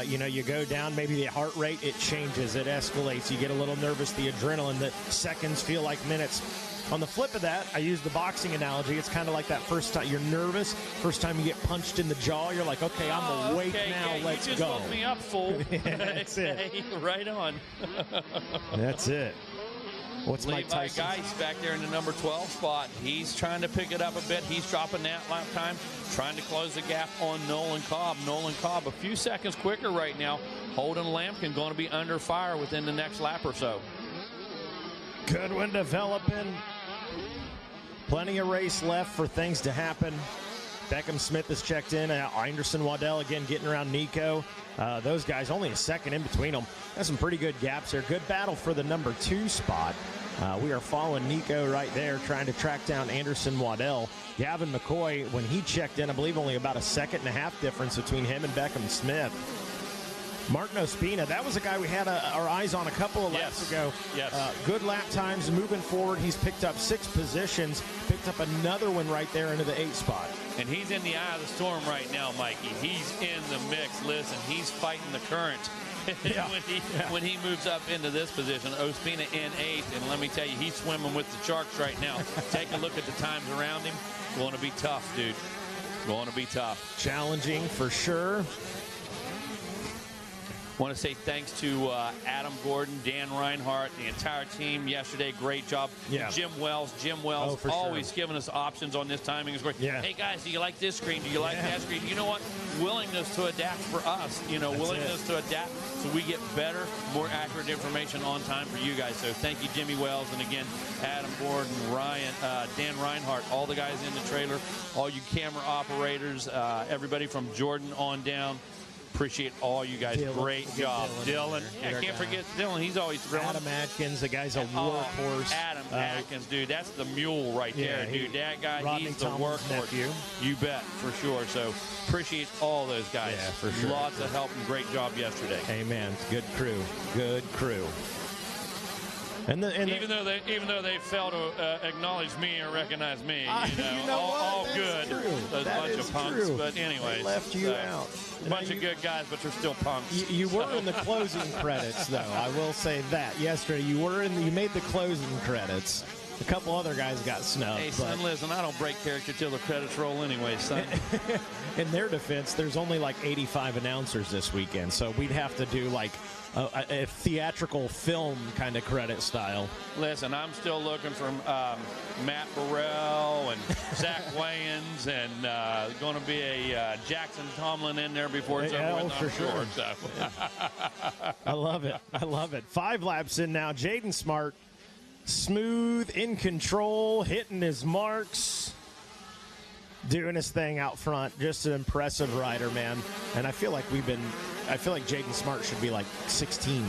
You go down, maybe the heart rate, it changes, it escalates. You get a little nervous, the adrenaline, the seconds feel like minutes. On the flip of that, I use the boxing analogy. It's kind of like that first time you're nervous, first time you get punched in the jaw, you're like, okay, I'm awake now, let's go. You just woke me up, fool. That's it. Right on. That's it. What's Mike Levi Tyson? Geis back there in the number 12 spot. He's trying to pick it up a bit. He's dropping that lap time, trying to close the gap on Nolan Cobb. Nolan Cobb a few seconds quicker right now. Holden Lampkin going to be under fire within the next lap or so. Good one developing. Plenty of race left for things to happen. Beckham Smith is checked in. Anderson Waddell again getting around Nico. Those guys only a second in between them. That's some pretty good gaps there. Good battle for the number 2 spot. We are following Nico right there, trying to track down Anderson Waddell. Gavin McCoy, when he checked in, I believe only about a 1.5 second difference between him and Beckham Smith. Martin Ospina, that was a guy we had our eyes on a couple of laps ago. Yes. Good lap times moving forward. He's picked up 6 positions, picked up another one right there into the 8 spot. And he's in the eye of the storm right now, Mikey. He's in the mix. Listen, he's fighting the current. When he moves up into this position, Ospina in 8th, and let me tell you, he's swimming with the sharks right now. Take a look at the times around him. Going to be tough, dude. Going to be tough. Challenging for sure. Want to say thanks to Adam Gordon, Dan Reinhardt, the entire team yesterday. Great job. Yeah. Jim Wells always giving us options on this timing. Is great. Yeah. Hey, guys, do you like this screen? Do you like that screen? You know what? Willingness to adapt for us. Willingness to adapt so we get better, more accurate information on time for you guys. So thank you, Jimmy Wells. And again, Adam Gordon, Dan Reinhardt, all the guys in the trailer, all you camera operators, everybody from Jordan on down. Appreciate all you guys. Dylan, great job. Dylan. I can't forget Dylan. He's always thrilling. Adam Atkins, the guy's a workhorse. Adam Atkins, dude. That's the mule right there, dude. That guy, Rodney he's the Tomlin's workhorse. nephew. You bet, for sure. So appreciate all those guys. Yeah, for sure. Lots of help and great job yesterday. Amen. Good crew. Good crew. And even though they fail to acknowledge me or recognize me, all good. True. Those That bunch is of punks. true. But anyways, They left you out. Bunch of good guys, but they're still punks. You were in the closing credits, though. I will say that. Yesterday, you made the closing credits. A couple other guys got snubbed. Hey, son, listen, I don't break character till the credits roll anyway, son. In their defense, there's only like 85 announcers this weekend, so we'd have to do like a theatrical film kind of credit style. Listen, I'm still looking for Matt Burrell and Zach Wayans, and going to be a Jackson Tomlin in there before it's over with, for sure. So. I love it. I love it. 5 laps in now. Jaden Smart, smooth, in control, hitting his marks, doing his thing out front. Just an impressive rider, man. And I feel like Jaden Smart should be like 16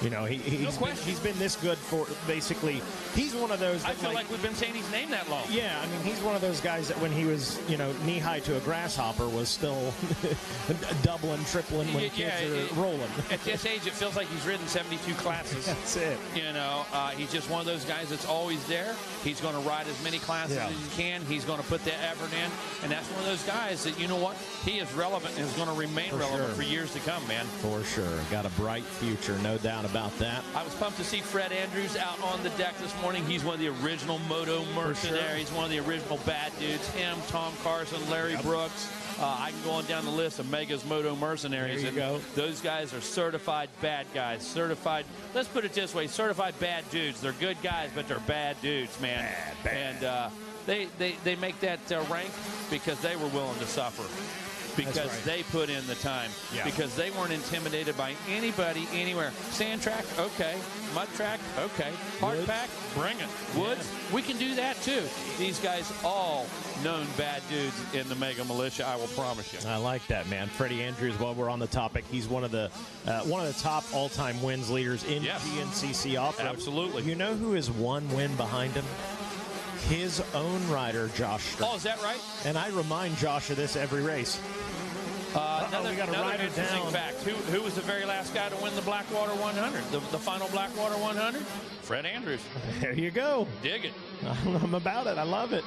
You know, he's been this good for basically. He's one of those. I feel like we've been saying his name that long. Yeah, I mean, he's one of those guys that when he was, knee high to a grasshopper was still doubling, tripling when kids are rolling. At this age, it feels like he's ridden 72 classes. That's it. He's just one of those guys that's always there. He's going to ride as many classes as he can. He's going to put the effort in, and that's one of those guys that, you know what, he is relevant and is going to remain relevant for years to come, man. For sure. Got a bright future, no doubt about that. I was pumped to see Fred Andrews out on the deck this morning. He's one of the original moto mercenaries, one of the original bad dudes. Him, Tom Carson, Larry Brooks. I can go on down the list of Mega's moto mercenaries. There you go. Those guys are certified bad guys. Certified, let's put it this way, certified bad dudes. They're good guys, but they're bad dudes, man. Bad. And they make that rank because they were willing to suffer. Because they put in the time. Yeah. Because they weren't intimidated by anybody, anywhere. Sand track, okay. Mud track, okay. Hard pack, bring it. Woods, we can do that too. These guys all known bad dudes in the Mega Militia, I will promise you. I like that, man. Freddie Andrews, while we're on the topic, he's one of the top all-time wins leaders in GNCC off-road. Absolutely. You know who is one win behind him? His own rider, Josh Strait. Oh, is that right? And I remind Josh of this every race. Another interesting fact. Who was the very last guy to win the Blackwater 100? The final Blackwater 100? Fred Andrews. There you go. Dig it. I'm about it. I love it.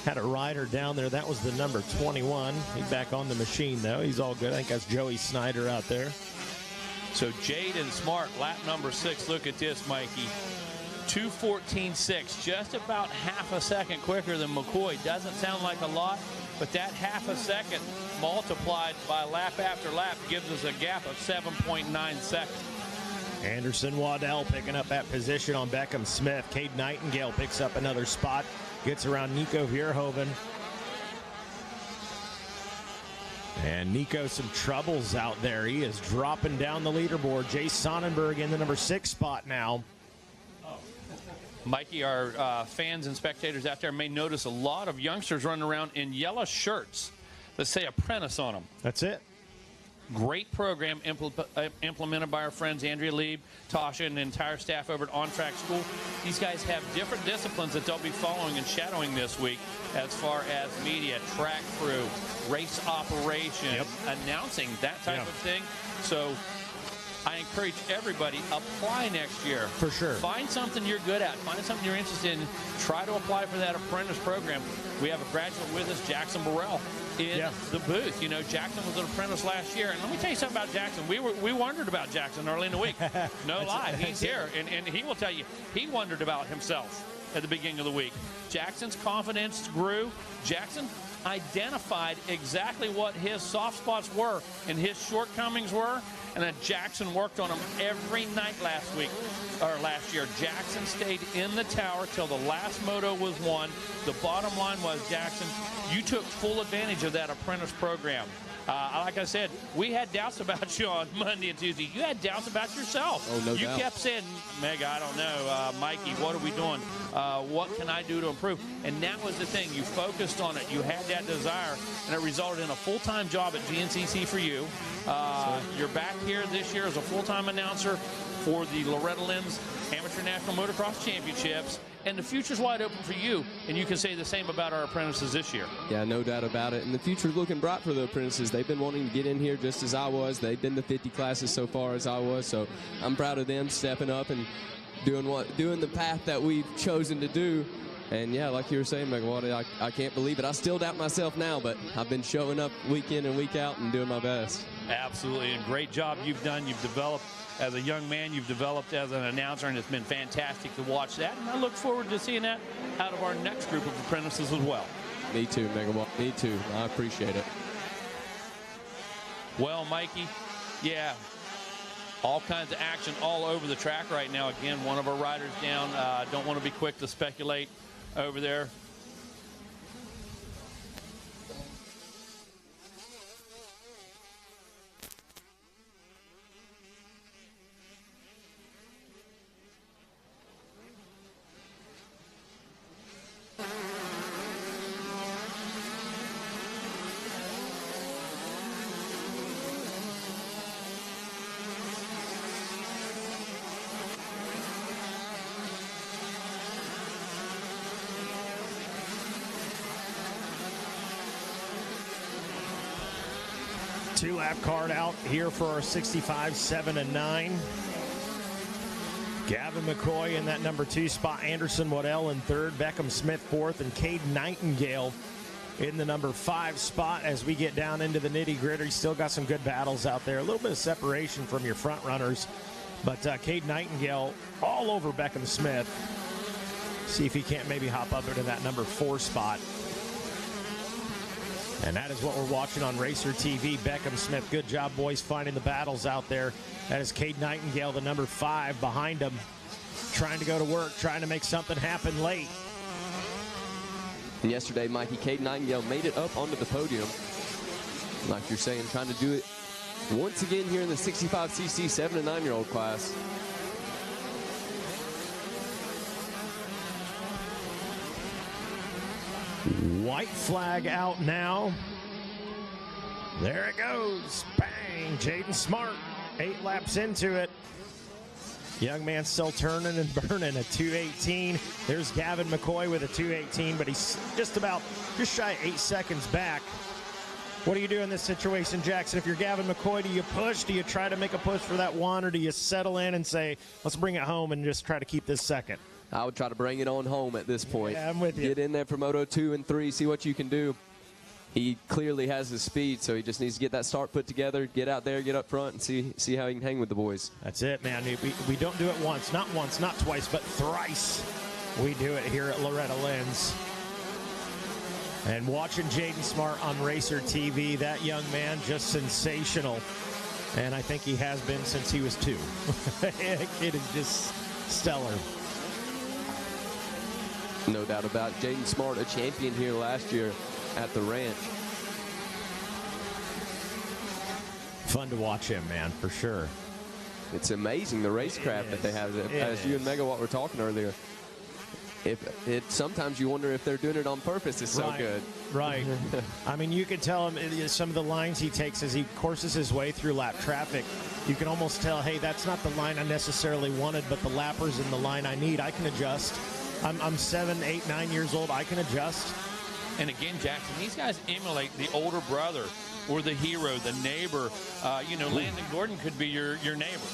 Had a rider down there. That was the number 21. He's back on the machine, though. He's all good. I think that's Joey Snyder out there. So Jaden Smart, lap number 6. Look at this, Mikey. 2:14.6, just about half a second quicker than McCoy. Doesn't sound like a lot, but that half a second multiplied by lap after lap gives us a gap of 7.9 seconds. Anderson Waddell picking up that position on Beckham Smith. Cade Nightingale picks up another spot, gets around Nico Verhoeven. And Nico, some troubles out there. He is dropping down the leaderboard. Jay Sonnenberg in the number 6 spot now. Mikey, our fans and spectators out there may notice a lot of youngsters running around in yellow shirts that say apprentice on them. That's it. Great program implemented by our friends Andrea Lieb, Tasha, and the entire staff over at On Track School. These guys have different disciplines that they'll be following and shadowing this week as far as media, track crew, race operation, announcing, that type of thing. So I encourage everybody, apply next year. For sure. Find something you're good at. Find something you're interested in. Try to apply for that apprentice program. We have a graduate with us, Jackson Burrell, in the booth. You know, Jackson was an apprentice last year. And let me tell you something about Jackson. We wondered about Jackson early in the week. No lie. He's here. And he will tell you, he wondered about himself at the beginning of the week. Jackson's confidence grew. Jackson identified exactly what his soft spots were and his shortcomings were. And then Jackson worked on them every night last year. Jackson stayed in the tower till the last moto was won. The bottom line was, Jackson, you took full advantage of that apprentice program. Like I said, we had doubts about you on Monday and Tuesday. You had doubts about yourself. Oh, no doubt. You kept saying, Meg, I don't know. Mikey, what are we doing? What can I do to improve? And that was the thing. You focused on it. You had that desire, and it resulted in a full-time job at GNCC for you. You're back here this year as a full-time announcer for the Loretta Lynn's Amateur National Motocross Championships. And the future's wide open for you, and you can say the same about our apprentices this year. Yeah, no doubt about it. And the future's looking bright for the apprentices. They've been wanting to get in here just as I was. They've been to 50 classes so far as I was, so I'm proud of them stepping up and doing the path that we've chosen to do. And yeah, like you were saying, Megawati, I can't believe it. I still doubt myself now, but I've been showing up week in and week out and doing my best. Absolutely, and great job you've done. You've developed as a young man, you've developed as an announcer, and it's been fantastic to watch that. And I look forward to seeing that out of our next group of apprentices as well. Me too, Megawati. Me too. I appreciate it. Well, Mikey, yeah, all kinds of action all over the track right now. Again, one of our riders down. Don't want to be quick to speculate over there. 2-lap card out here for our 65, 7, and 9. Gavin McCoy in that number 2 spot. Anderson Waddell in 3rd. Beckham Smith 4th. And Cade Nightingale in the number 5 spot. As we get down into the nitty-gritty, still got some good battles out there. A little bit of separation from your front runners. But Cade Nightingale all over Beckham Smith. See if he can't maybe hop up into that number 4 spot. And that is what we're watching on Racer TV. Beckham Smith, good job, boys, finding the battles out there. That is Cade Nightingale, the number 5 behind him, trying to go to work, trying to make something happen late. And yesterday, Mikey, Cade Nightingale made it up onto the podium. Like you're saying, trying to do it once again here in the 65cc 7 and 9-year-old class. White flag out now. There it goes. Bang. Jaden Smart, 8 laps into it. Young man still turning and burning, a 2:18. There's Gavin McCoy with a 2:18, but he's just shy 8 seconds back. What do you do in this situation, Jackson? If you're Gavin McCoy, do you push? Do you try to make a push for that 1, or do you settle in and say, let's bring it home and just try to keep this second? I would try to bring it on home at this point. Yeah, I'm with you. Get in there for Moto 2 and 3, see what you can do. He clearly has the speed, so he just needs to get that start put together, get out there, get up front, and see how he can hang with the boys. That's it, man. We don't do it once, not twice, but thrice. We do it here at Loretta Lynn's. And watching Jaden Smart on Racer TV, that young man just sensational. And I think he has been since he was 2. That kid is just stellar. No doubt about it. Jaden Smart, a champion here last year at the ranch. Fun to watch him, man, for sure. It's amazing the racecraft that they have. As you and Megawatt were talking earlier, sometimes you wonder if they're doing it on purpose. It's so good. Right. I mean, you can tell him some of the lines he takes as he courses his way through lap traffic. You can almost tell, hey, that's not the line I necessarily wanted, but the lapper's in the line I need. I can adjust. I'm 7, 8, 9 years old. I can adjust. And again, Jackson, these guys emulate the older brother or the hero, the neighbor. Landon Gordon could be your neighbor.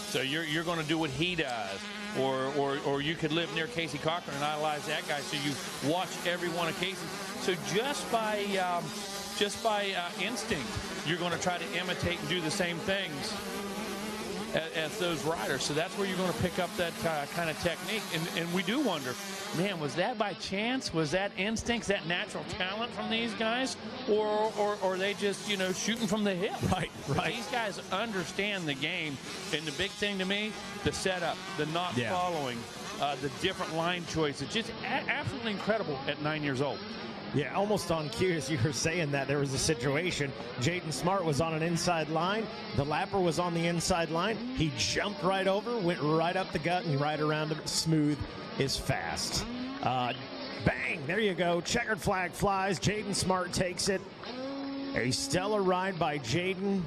So you're going to do what he does. Or you could live near Casey Cochran and idolize that guy, so you watch every one of Casey. So just by instinct, you're going to try to imitate and do the same things as those riders. So that's where you're going to pick up that kind of technique. And we do wonder, man, was that by chance? Was that instinct? Is that natural talent from these guys? Or are they just, shooting from the hip? Right. These guys understand the game. And the big thing to me, the setup, the not following, the different line choices. Just absolutely incredible at 9 years old. Yeah, almost on cue as you were saying that. There was a situation. Jaden Smart was on an inside line. The lapper was on the inside line. He jumped right over, went right up the gut, and right around him. Smooth is fast. Bang! There you go. Checkered flag flies. Jaden Smart takes it. A stellar ride by Jaden.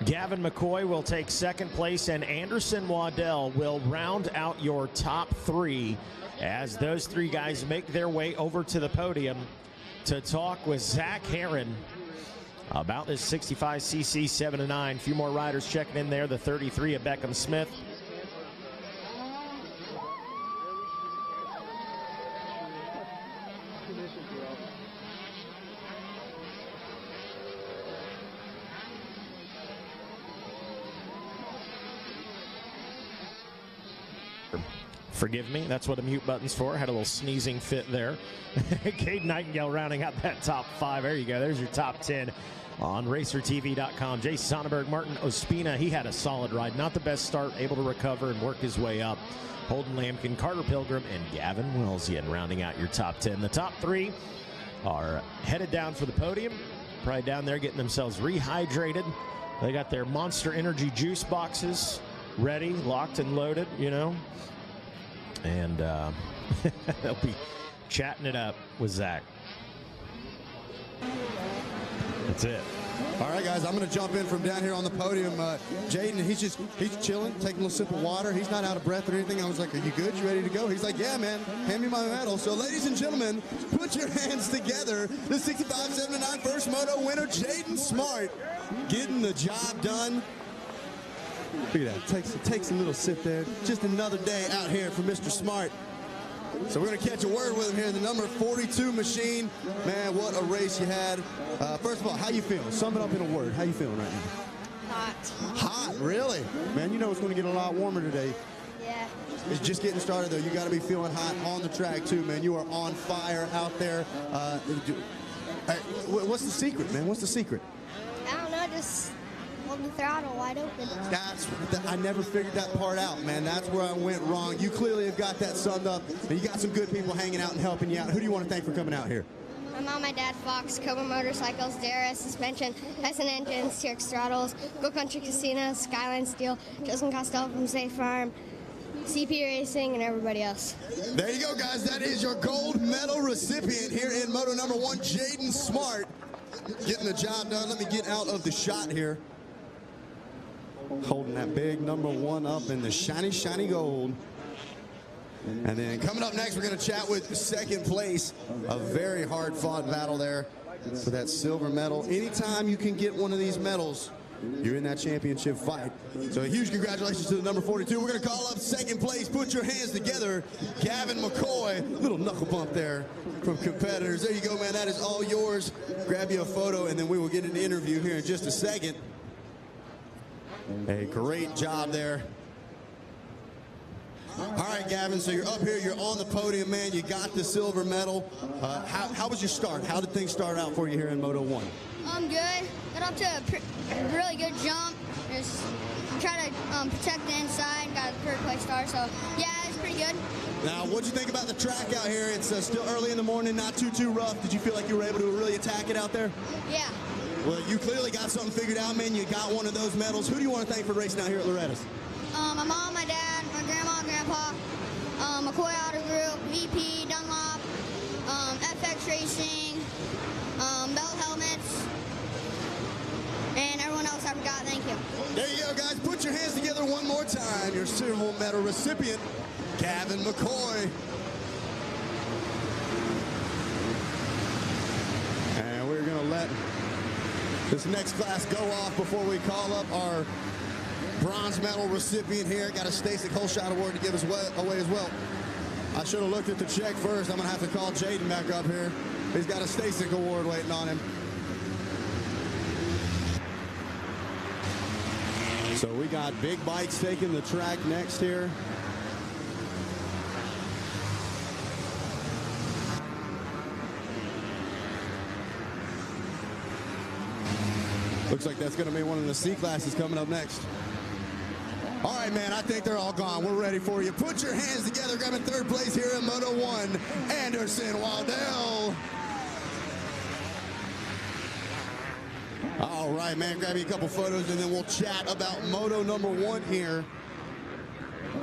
Gavin McCoy will take 2nd place, and Anderson Waddell will round out your top 3 as those 3 guys make their way over to the podium to talk with Zach Herron about this 65cc 7 and 9. A few more riders checking in there. The 33 of Beckham Smith. Forgive me, that's what a mute button's for. Had a little sneezing fit there. Cade Nightingale rounding out that top 5. There you go. There's your top 10 on RacerTV.com. Jay Sonnenberg, Martin Ospina, he had a solid ride. Not the best start, able to recover and work his way up. Holden Lampkin, Carter Pilgrim, and Gavin Welsian rounding out your top 10. The top 3 are headed down for the podium. Probably down there getting themselves rehydrated. They got their Monster Energy juice boxes ready, locked and loaded, And they'll be chatting it up with Zach. That's it. All right, guys, I'm going to jump in from down here on the podium. Jaden, he's chilling, taking a little sip of water. He's not out of breath or anything. I was like, are you good? You ready to go? He's like, yeah, man, hand me my medal. So, ladies and gentlemen, put your hands together. The 65-79 first moto winner, Jaden Smart, getting the job done. Look at that. Takes a little sip there. Just another day out here for Mr. Smart. So we're going to catch a word with him here. The number 42 machine. Man, what a race you had. First of all, how you feeling? Sum it up in a word. How you feeling right now? Hot. Hot, really? Man, you know it's going to get a lot warmer today. Yeah. It's just getting started, though. You got to be feeling hot on the track, too, man. You are on fire out there. What's the secret, man? What's the secret? I don't know, just hold the throttle wide open. I never figured that part out, man. That's where I went wrong. You clearly have got that summed up, and you got some good people hanging out and helping you out. Who do you want to thank for coming out here? My mom, my dad, Fox, Cobra Motorcycles, DRS Suspension, Tyson Engines, TRX Throttles, Go Country Casino, Skyline Steel, Justin Costello from Safe Farm, CP Racing, and everybody else. There you go, guys. That is your gold medal recipient here in Moto number 1, Jaden Smart. Getting the job done. Let me get out of the shot here. Holding that big number 1 up in the shiny, shiny gold. And then coming up next, we're going to chat with second place. A very hard-fought battle there for that silver medal. Anytime you can get one of these medals, you're in that championship fight. So a huge congratulations to the number 42. We're going to call up second place. Put your hands together. Gavin McCoy. Little knuckle bump there from competitors. There you go, man. That is all yours. Grab you a photo, and then we will get an interview here in just a second. A great job there. All right, Gavin, so you're up here, you're on the podium, man. You got the silver medal. How was your start? How did things start out for you here in Moto 1? Good. Got up to a really good jump. Just try to protect the inside. Got a third place start, so yeah, it's pretty good. Now, what'd you think about the track out here? It's still early in the morning, not too rough. Did you feel like you were able to really attack it out there? Yeah. Well, you clearly got something figured out, man. You got one of those medals. Who do you want to thank for racing out here at Loretta's? My mom, my dad, my grandma, grandpa, McCoy Auto Group, VP, Dunlop, FX Racing, Bell Helmets, and everyone else I forgot. Thank you. There you go, guys. Put your hands together one more time. Your silver medal recipient, Gavin McCoy. And we're going to let this next class go off before we call up our bronze medal recipient here. Got a Stasic Holeshot Award to give us away as well. I should have looked at the check first. I'm going to have to call Jaden back up here. He's got a Stasic Award waiting on him. So we got big bikes taking the track next here. Looks like that's going to be one of the C classes coming up next. All right, man, I think they're all gone. We're ready for you. Put your hands together, grabbing third place here in Moto 1, Anderson Waldell. All right, man, grab you a couple photos, and then we'll chat about Moto number 1 here.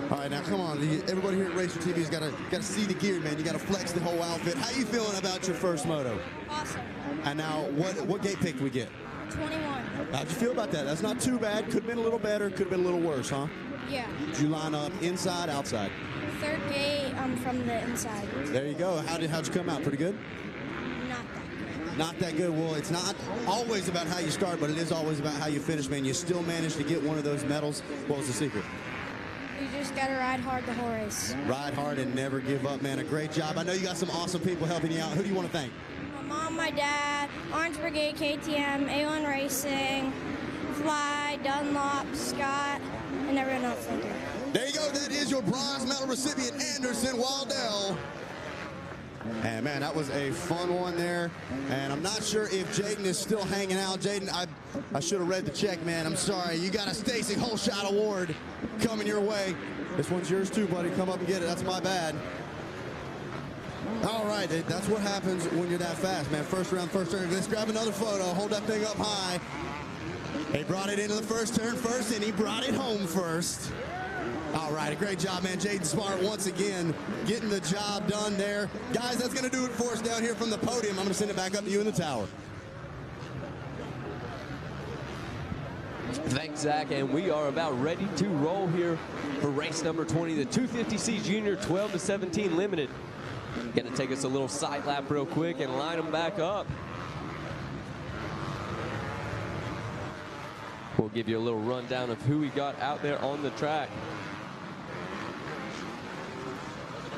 All right, now, come on. Everybody here at Racer TV's got to see the gear, man. You got to flex the whole outfit. How you feeling about your first moto? Awesome. And now, what gate pick did we get? 21. How'd you feel about that? That's not too bad. Could have been a little better. Could have been a little worse, huh? Yeah. Did you line up inside, outside? Third gate from the inside. There you go. How'd you come out? Pretty good? Not that good. Not that good. Well, it's not always about how you start, but it is always about how you finish, man. You still managed to get one of those medals. What was the secret? You just got to ride hard the whole race. Ride hard and never give up, man. A great job. I know you got some awesome people helping you out. Who do you want to thank? My mom, my dad, Orange Brigade, KTM, A1 Racing, Fly, Dunlop, Scott, and everyone else. Thank you. There you go. That is your bronze medal recipient, Anderson Waldell. And, man, that was a fun one there. And I'm not sure if Jaden is still hanging out. Jaden, I should have read the check, man. I'm sorry. You got a Stasic Holeshot Award coming your way. This one's yours, too, buddy. Come up and get it. That's my bad. All right, that's what happens when you're that fast, man. First round, first turn. Let's grab another photo. Hold that thing up high. He brought it into the first turn first, and he brought it home first. All right, a great job, man. Jaden Smart once again getting the job done there. Guys, that's going to do it for us down here from the podium. I'm going to send it back up to you in the tower. Thanks, Zach, and we are about ready to roll here for race number 20, the 250C Junior 12-17 Limited. Gonna take us a little side lap real quick and line them back up. We'll give you a little rundown of who we got out there on the track.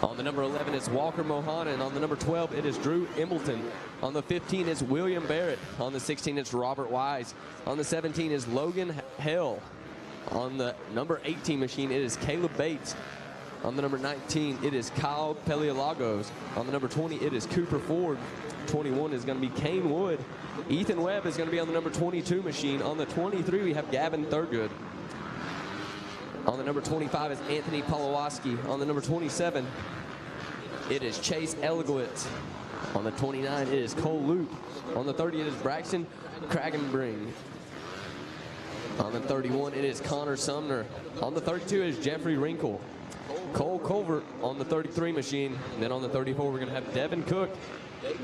On the number 11 is Walker Mohan, and on the number 12 it is Drew Embleton. On the 15 is William Barrett. On the 16 it's Robert Wise. On the 17 is Logan Hell. On the number 18 machine it is Caleb Bates. On the number 19 it is Kyle Pelialagos. On the number 20 it is Cooper Ford. 21 is going to be Kane Wood. Ethan Webb is going to be on the number 22 machine. On the 23 we have Gavin Thurgood. On the number 25 is Anthony Polowaski. On the number 27, it is Chase Elegowitz. On the 29, it is Cole Loop. On the 30, it is Braxton Kragenbring. On the 31, it is Connor Sumner. On the 32 is Jeffrey Wrinkle. Cole Culvert on the 33 machine. And then on the 34, we're going to have Devin Cook.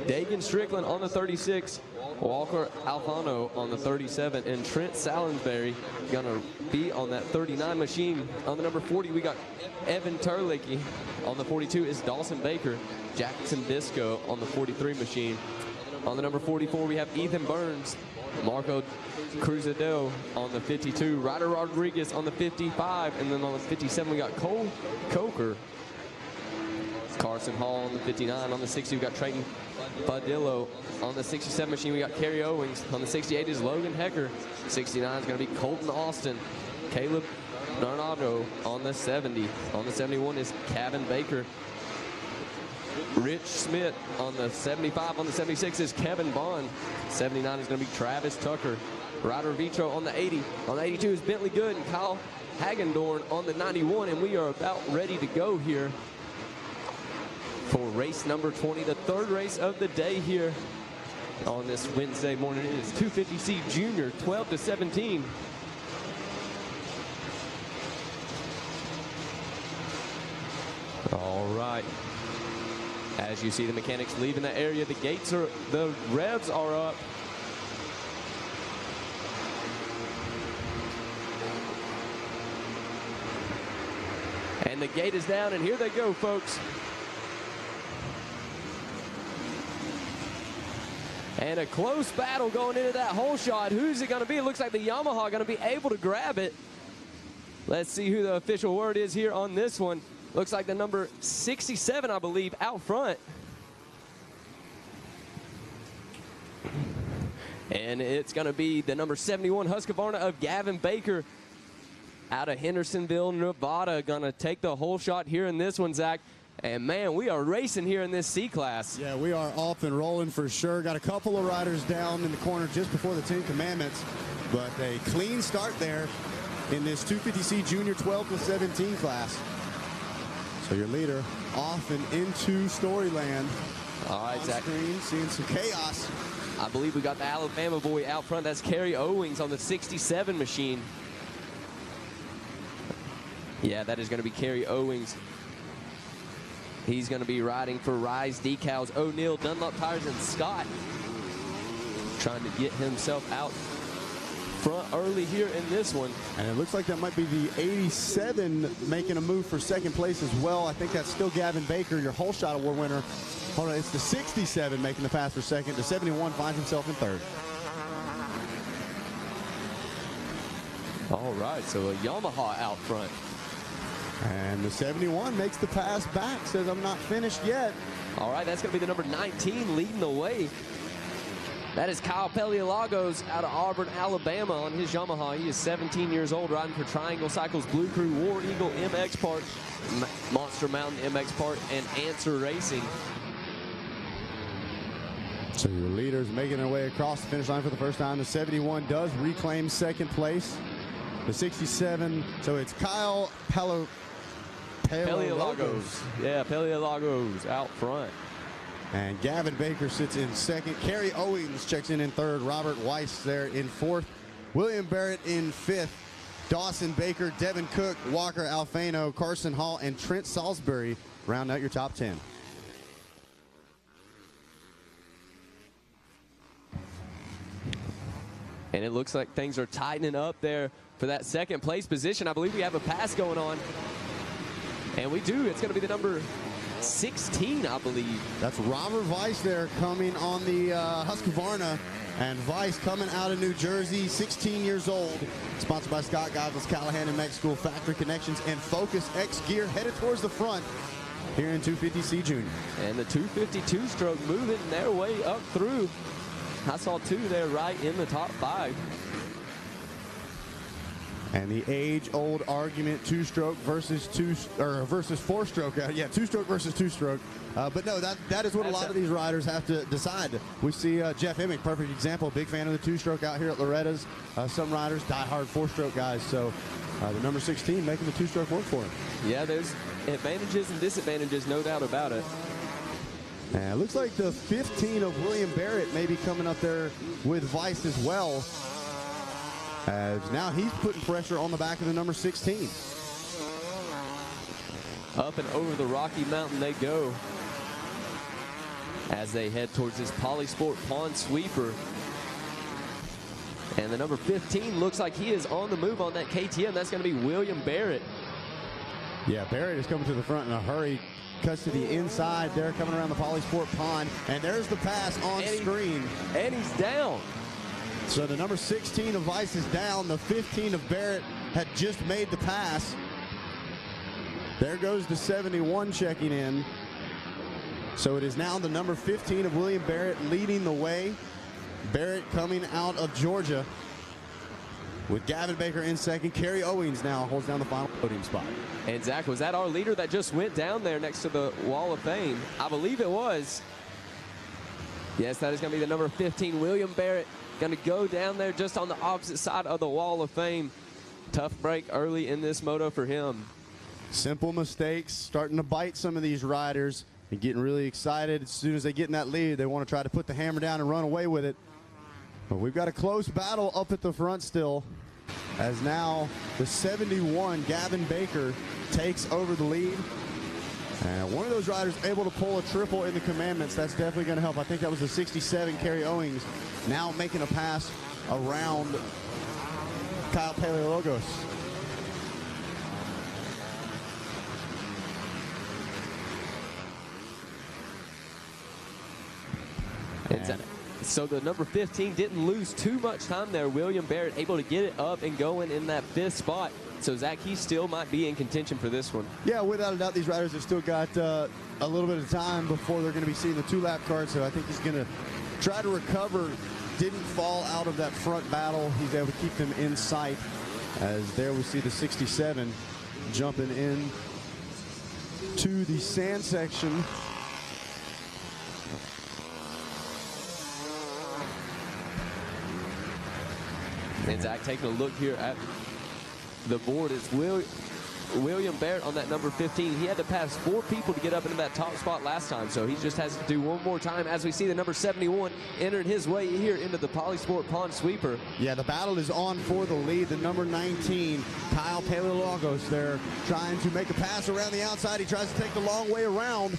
Dagan Strickland on the 36, Walker Alfano on the 37, and Trent Salisbury gonna be on that 39 machine. On the number 40, we got Evan Terlicki. On the 42 is Dawson Baker. Jackson Bisco on the 43 machine. On the number 44, we have Ethan Burns. Marco Cruzadell on the 52. Ryder Rodriguez on the 55, and then on the 57, we got Cole Coker. Carson Hall on the 59. On the 60, we got Trayton Badillo. On the 67 machine, we got Kerry Owings. On the 68 is Logan Hecker. 69 is going to be Colton Austin. Caleb Narnado on the 70. On the 71 is Kevin Baker. Rich Smith on the 75. On the 76 is Kevin Bond. 79 is going to be Travis Tucker. Ryder Vitro on the 80. On the 82 is Bentley Good and Kyle Hagendorn on the 91. And we are about ready to go here for race number 20, the third race of the day here on this Wednesday morning. It is 250C Junior 12-17. All right. As you see the mechanics leaving the area, the revs are up. And the gate is down, and here they go, folks. And a close battle going into that hole shot. Who's it going to be? It looks like the Yamaha going to be able to grab it. Let's see who the official word is here on this one. Looks like the number 67, I believe, out front. And it's going to be the number 71 Husqvarna of Gavin Baker out of Hendersonville, Nevada. Going to take the hole shot here in this one, Zach. And, man, we are racing here in this C-Class. Yeah, we are off and rolling for sure. Got a couple of riders down in the corner just before the 10 Commandments. But a clean start there in this 250C Junior 12-17 class. So your leader off and into Storyland. All right, Zach. Screen, seeing some chaos. I believe we got the Alabama boy out front. That's Kerry Owings on the 67 machine. Yeah, that is going to be Kerry Owings. He's going to be riding for Rise Decals, O'Neill, Dunlop Tires, and Scott. Trying to get himself out front early here in this one. And it looks like that might be the 87 making a move for second place as well. I think that's still Gavin Baker, your Whole Shot Award winner. Hold on, it's the 67 making the pass for second. The 71 finds himself in third. All right, so a Yamaha out front. And the 71 makes the pass back, says I'm not finished yet. All right, that's going to be the number 19 leading the way. That is Kyle Pelialagos out of Auburn, Alabama on his Yamaha. He is 17 years old, riding for Triangle Cycles, Blue Crew, War Eagle MX part, Monster Mountain MX part, and Answer Racing. So your leaders making their way across the finish line for the first time. The 71 does reclaim second place. The 67, so it's Kyle Pelialagos. Yeah, Pelialagos out front. And Gavin Baker sits in second. Kerry Owings checks in third. Robert Weiss there in fourth. William Barrett in fifth. Dawson Baker, Devin Cook, Walker Alfano, Carson Hall, and Trent Salisbury round out your top 10. And it looks like things are tightening up there for that second place position. I believe we have a pass going on. And we do. It's going to be the number 16, I believe. That's Robert Weiss there coming on the Husqvarna. And Weiss coming out of New Jersey, 16 years old. Sponsored by Scott Goggles, Callahan and Meg School, Factory Connections, and Focus X Gear, headed towards the front here in 250C Junior. And the 252 stroke moving their way up through. I saw 2 there right in the top 5. And the age-old argument, two-stroke versus four-stroke. Yeah, two-stroke versus two-stroke. But no, that is what a lot of these riders have to decide. We see Jeff Emick, perfect example, big fan of the two-stroke out here at Loretta's. Some riders, die-hard four-stroke guys. So the number 16 making the two-stroke work for him. Yeah, there's advantages and disadvantages, no doubt about it. And it looks like the 15 of William Barrett may be coming up there with Weiss as well. As now he's putting pressure on the back of the number 16. Up and over the Rocky Mountain they go as they head towards this Polysport Pond Sweeper. And the number 15 looks like he is on the move on that KTM. That's going to be William Barrett. Yeah, Barrett is coming to the front in a hurry. Cuts to the inside there, coming around the Polysport Pond. And there's the pass on screen. And he's down. So the number 16 of Weiss is down. The 15 of Barrett had just made the pass. There goes the 71 checking in. So it is now the number 15 of William Barrett leading the way. Barrett coming out of Georgia with Gavin Baker in second. Kerry Owings now holds down the final podium spot. And Zach, was that our leader that just went down there next to the Wall of Fame? I believe it was. Yes, that is going to be the number 15, William Barrett. Going to go down there just on the opposite side of the Wall of Fame. Tough break early in this moto for him. Simple mistakes starting to bite some of these riders and getting really excited. As soon as they get in that lead, they want to try to put the hammer down and run away with it. But we've got a close battle up at the front still, as now the 71, Gavin Baker, takes over the lead. And one of those riders able to pull a triple in the commandments. That's definitely going to help. I think that was the 67, Kerry Owings, now making a pass around Kyle Paleologos. So the number 15 didn't lose too much time there. William Barrett able to get it up and going in that 5th spot. So Zach, he still might be in contention for this one. Yeah, without a doubt, these riders have still got a little bit of time before they're going to be seeing the 2-lap card. So I think he's going to try to recover. Didn't fall out of that front battle. He's able to keep them in sight. As there we see the 67 jumping in to the sand section. And Zach, taking a look here at the board, is William Barrett on that number 15. He had to pass 4 people to get up into that top spot last time, so he just has to do one more time as we see the number 71 entering his way here into the Polysport Pond Sweeper. Yeah, the battle is on for the lead. The number 19, Kyle Paleologos, there trying to make a pass around the outside. He tries to take the long way around.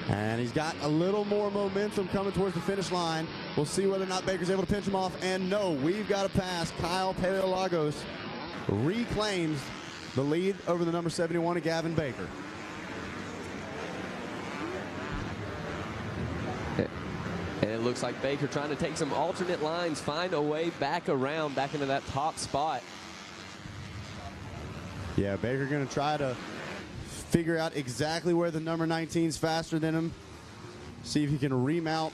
And he's got a little more momentum coming towards the finish line. We'll see whether or not Baker's able to pinch him off. And no, we've got a pass. Kyle Paleologos reclaims the lead over the number 71 of Gavin Baker. And it looks like Baker trying to take some alternate lines, find a way back around, back into that top spot. Yeah, Baker going to try to figure out exactly where the number 19 is faster than him. See if he can remount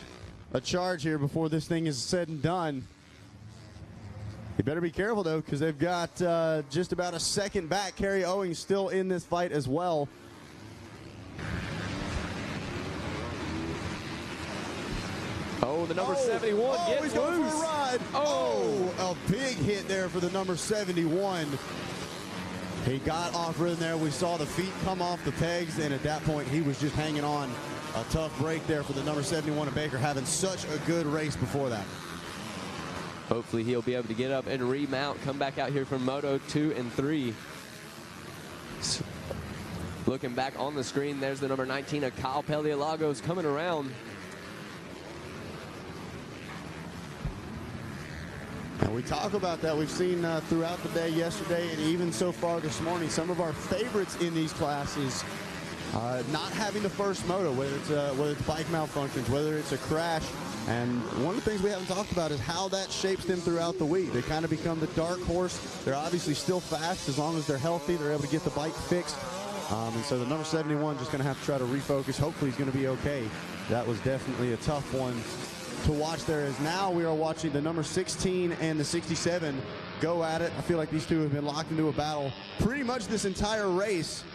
a charge here before this thing is said and done. You better be careful, though, because they've got just about a second back. Kerry Owings still in this fight as well. Oh, the number 71 gets he's going loose. for a ride. Oh, a big hit there for the number 71. He got off rhythm there. We saw the feet come off the pegs, and at that point, he was just hanging on. A tough break there for the number 71 of Baker, having such a good race before that. Hopefully he'll be able to get up and remount, come back out here from Moto 2 and 3. So, looking back on the screen, there's the number 19 of Kyle Paleologos coming around. And we talk about that. We've seen throughout the day yesterday and even so far this morning, some of our favorites in these classes not having the first moto, whether it's bike malfunctions, whether it's a crash. And one of the things we haven't talked about is how that shapes them throughout the week. They kind of become the dark horse. They're obviously still fast. As long as they're healthy, they're able to get the bike fixed. And so the number 71 just going to have to try to refocus. Hopefully he's going to be okay. That was definitely a tough one to watch there. As now we are watching the number 16 and the 67 go at it. I feel like these two have been locked into a battle pretty much this entire race.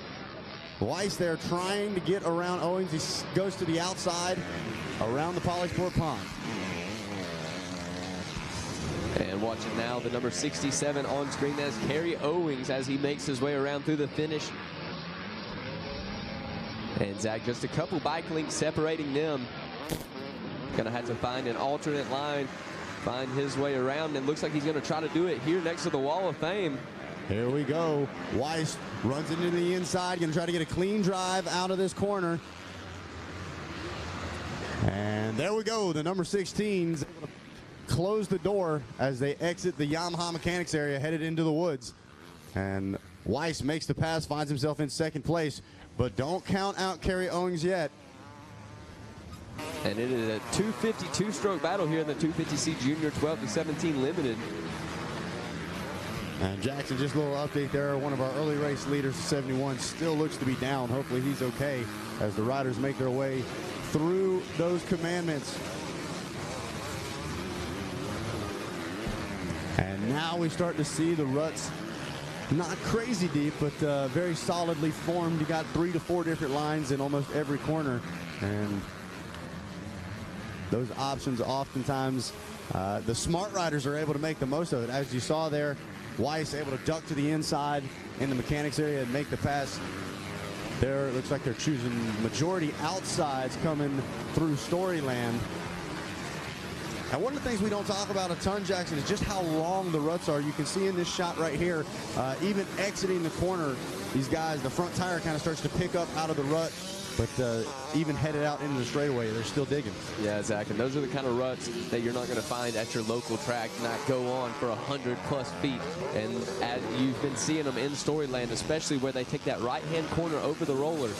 Weiss there trying to get around Owings. He goes to the outside around the Polysport pond. And watching now the number 67 on screen, as Kerry Owings as he makes his way around through the finish. And Zach, just a couple bike links separating them. Gonna have to find an alternate line, find his way around, and looks like he's gonna try to do it here next to the Wall of Fame. Here we go. Weiss runs into the inside, gonna try to get a clean drive out of this corner. And there we go. The number 16's able to close the door as they exit the Yamaha Mechanics area, headed into the woods. And Weiss makes the pass, finds himself in second place, but don't count out Kerry Owings yet. And it is a 252 stroke battle here in the 250C Junior 12 to 17 Limited. And Jackson, just a little update there. One of our early race leaders, 71, still looks to be down. Hopefully he's okay as the riders make their way through those commandments. And now we start to see the ruts, not crazy deep, but very solidly formed. You got 3 to 4 different lines in almost every corner. And those options oftentimes, the smart riders are able to make the most of it. As you saw there, Weiss able to duck to the inside in the mechanics area and make the pass. There, it looks like they're choosing majority outsides coming through Storyland. And one of the things we don't talk about a ton, Jackson, is just how long the ruts are. You can see in this shot right here, even exiting the corner, these guys, the front tire kind of starts to pick up out of the rut. But even headed out into the straightaway, they're still digging. Yeah, Zach, and those are the kind of ruts that you're not going to find at your local track, not go on for 100+ feet. And as you've been seeing them in Storyland, especially where they take that right-hand corner over the roller,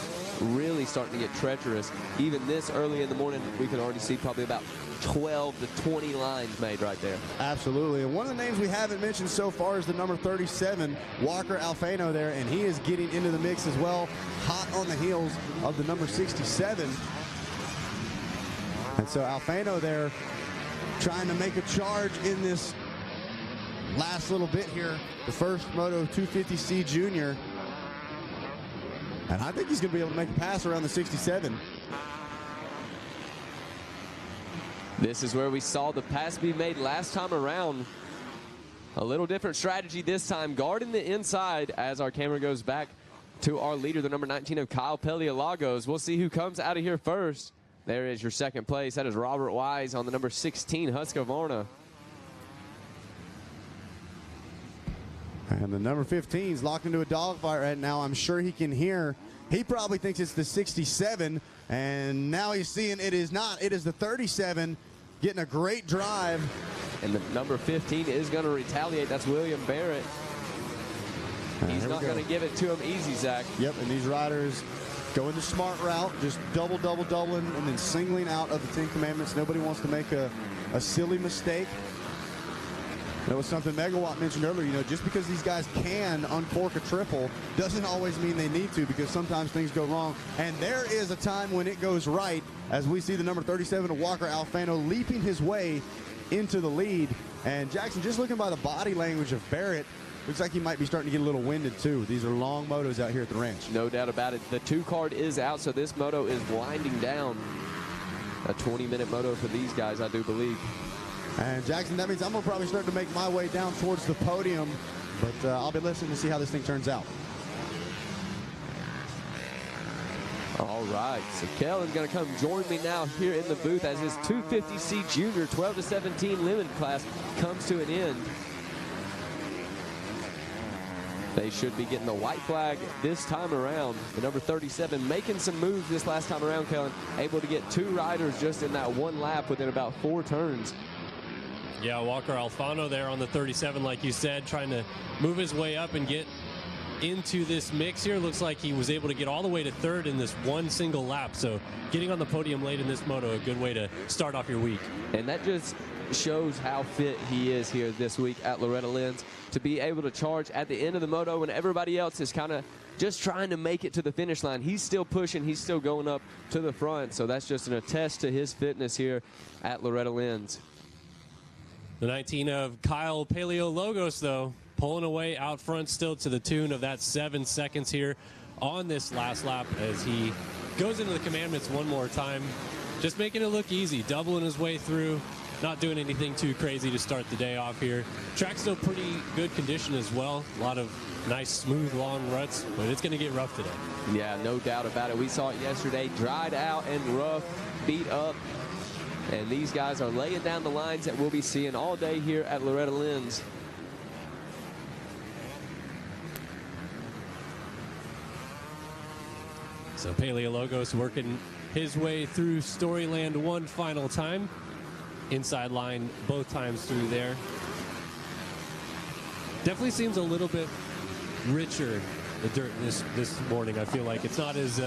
really starting to get treacherous. Even this early in the morning, we can already see probably about 12 to 20 lines made right there. Absolutely. And one of the names we haven't mentioned so far is the number 37, Walker Alfano there, and he is getting into the mix as well, hot on the heels of the number 67. And so Alfano there trying to make a charge in this last little bit here, the first Moto 250C Junior. And I think he's going to be able to make a pass around the 67. This is where we saw the pass be made last time around. A little different strategy this time, guarding the inside as our camera goes back to our leader, the number 19 of Kyle Pelialagos. We'll see who comes out of here first. There is your second place. That is Robert Wise on the number 16 Husqvarna. And the number 15 is locked into a dogfight right now. I'm sure he can hear. He probably thinks it's the 67, and now he's seeing it is not. It is the 37, getting a great drive. And the number 15 is going to retaliate. That's William Barrett. He's not going to give it to him easy, Zach. Yep, and these riders going the smart route, just doubling, and then singling out of the 10 Commandments. Nobody wants to make a silly mistake. That was something Megawatt mentioned earlier. You know, just because these guys can uncork a triple doesn't always mean they need to, because sometimes things go wrong. And there is a time when it goes right, as we see the number 37 of Walker Alfano leaping his way into the lead. And Jackson, just looking by the body language of Barrett, looks like he might be starting to get a little winded too. These are long motos out here at the ranch. No doubt about it. The 2 card is out, so this moto is winding down. A 20-minute moto for these guys, I do believe. And Jackson, that means I'm going to probably start to make my way down towards the podium, but I'll be listening to see how this thing turns out. All right, so Kellen's going to come join me now here in the booth as his 250C Junior 12 to 17 limited class comes to an end. They should be getting the white flag this time around. The number 37 making some moves this last time around, Kellen. Able to get 2 riders just in that 1 lap within about 4 turns. Yeah, Walker Alfano there on the 37, like you said, trying to move his way up and get into this mix here. Looks like he was able to get all the way to third in this one single lap. So getting on the podium late in this moto, a good way to start off your week. And that just shows how fit he is here this week at Loretta Lynn's, to be able to charge at the end of the moto when everybody else is kind of just trying to make it to the finish line. He's still pushing, he's still going up to the front. So that's just an attest to his fitness here at Loretta Lynn's. The 19 of Kyle Paleologos, though, pulling away out front still to the tune of that 7 seconds here on this last lap as he goes into the commandments one more time. Just making it look easy, doubling his way through, not doing anything too crazy to start the day off here. Track's still pretty good condition as well. A lot of nice, smooth, long ruts, but it's going to get rough today. Yeah, no doubt about it. We saw it yesterday, dried out and rough, beat up. And these guys are laying down the lines that we'll be seeing all day here at Loretta Lynn's. So Paleologos working his way through Storyland one final time. Inside line both times through there. Definitely seems a little bit richer, the dirt this morning. I feel like it's not as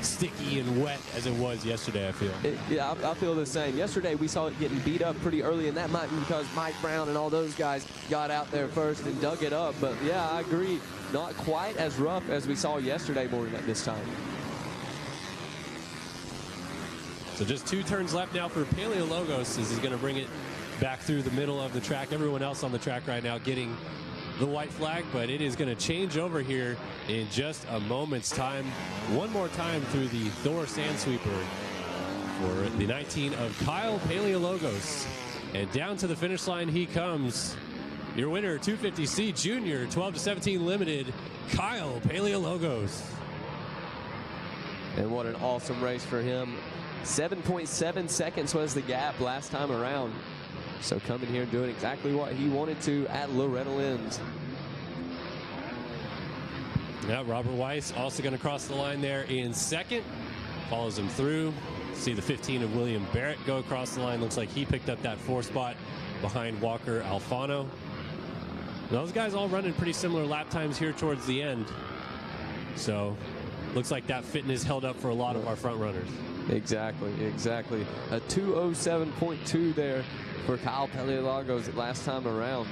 sticky and wet as it was yesterday, I feel. Yeah, I feel the same. Yesterday we saw it getting beat up pretty early, and that might be because Mike Brown and all those guys got out there first and dug it up. But yeah, I agree. Not quite as rough as we saw yesterday morning at this time. So just 2 turns left now for Paleologos as he's going to bring it back through the middle of the track. Everyone else on the track right now getting the white flag, but it is going to change over here in just a moment's time. One more time through the Thor Sand Sweeper for the 19 of Kyle Paleologos. And down to the finish line he comes. Your winner, 250C Junior, 12-17 Limited, Kyle Paleologos. And what an awesome race for him. 7.7 seconds was the gap last time around. So coming here and doing exactly what he wanted to at Loretta Lynn's. Yeah, Robert Weiss also going to cross the line there in second. Follows him through. See the 15 of William Barrett go across the line. Looks like he picked up that 4th spot behind Walker Alfano. Those guys all running pretty similar lap times here towards the end. So looks like that fitness held up for a lot of our front runners. Exactly. A 2:07.2 there for Kyle Paleologos last time around.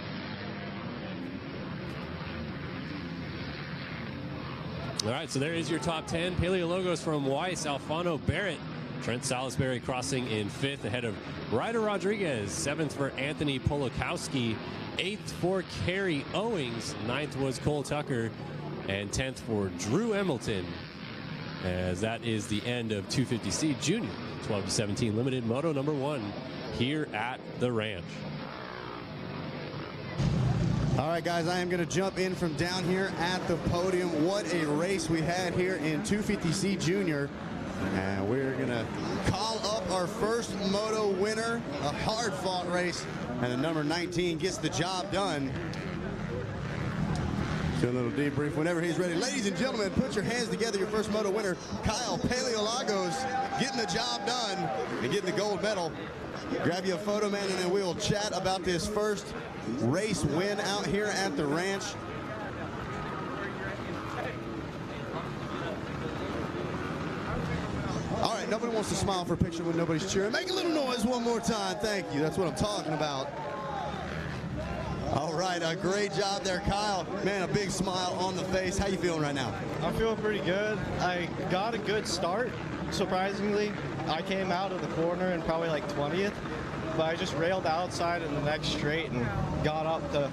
All right, so there is your top 10. Paleologos from Weiss, Alfano, Barrett, Trent Salisbury crossing in 5th ahead of Ryder Rodriguez. 7th for Anthony Polakowski. 8th for Kerry Owings. 9th was Cole Tucker. And 10th for Drew Hamilton. As that is the end of 250C Junior, 12-17 Limited, Moto number 1 here at the ranch. All right, guys, I am going to jump in from down here at the podium. What a race we had here in 250C Junior. And we're going to call up our first moto winner, a hard-fought race, and the number 19 gets the job done. Do a little debrief whenever he's ready. Ladies and gentlemen, put your hands together. Your first moto winner, Kyle Paleologos, getting the job done and getting the gold medal. Grab you a photo, man, and then we'll chat about this first race win out here at the ranch. All right, nobody wants to smile for a picture when nobody's cheering. Make a little noise one more time. Thank you. That's what I'm talking about. All right, a great job there, Kyle. Man, a big smile on the face. How you feeling right now? I'm feeling pretty good. I got a good start, surprisingly. I came out of the corner in probably like 20th, but I just railed outside in the next straight and got up to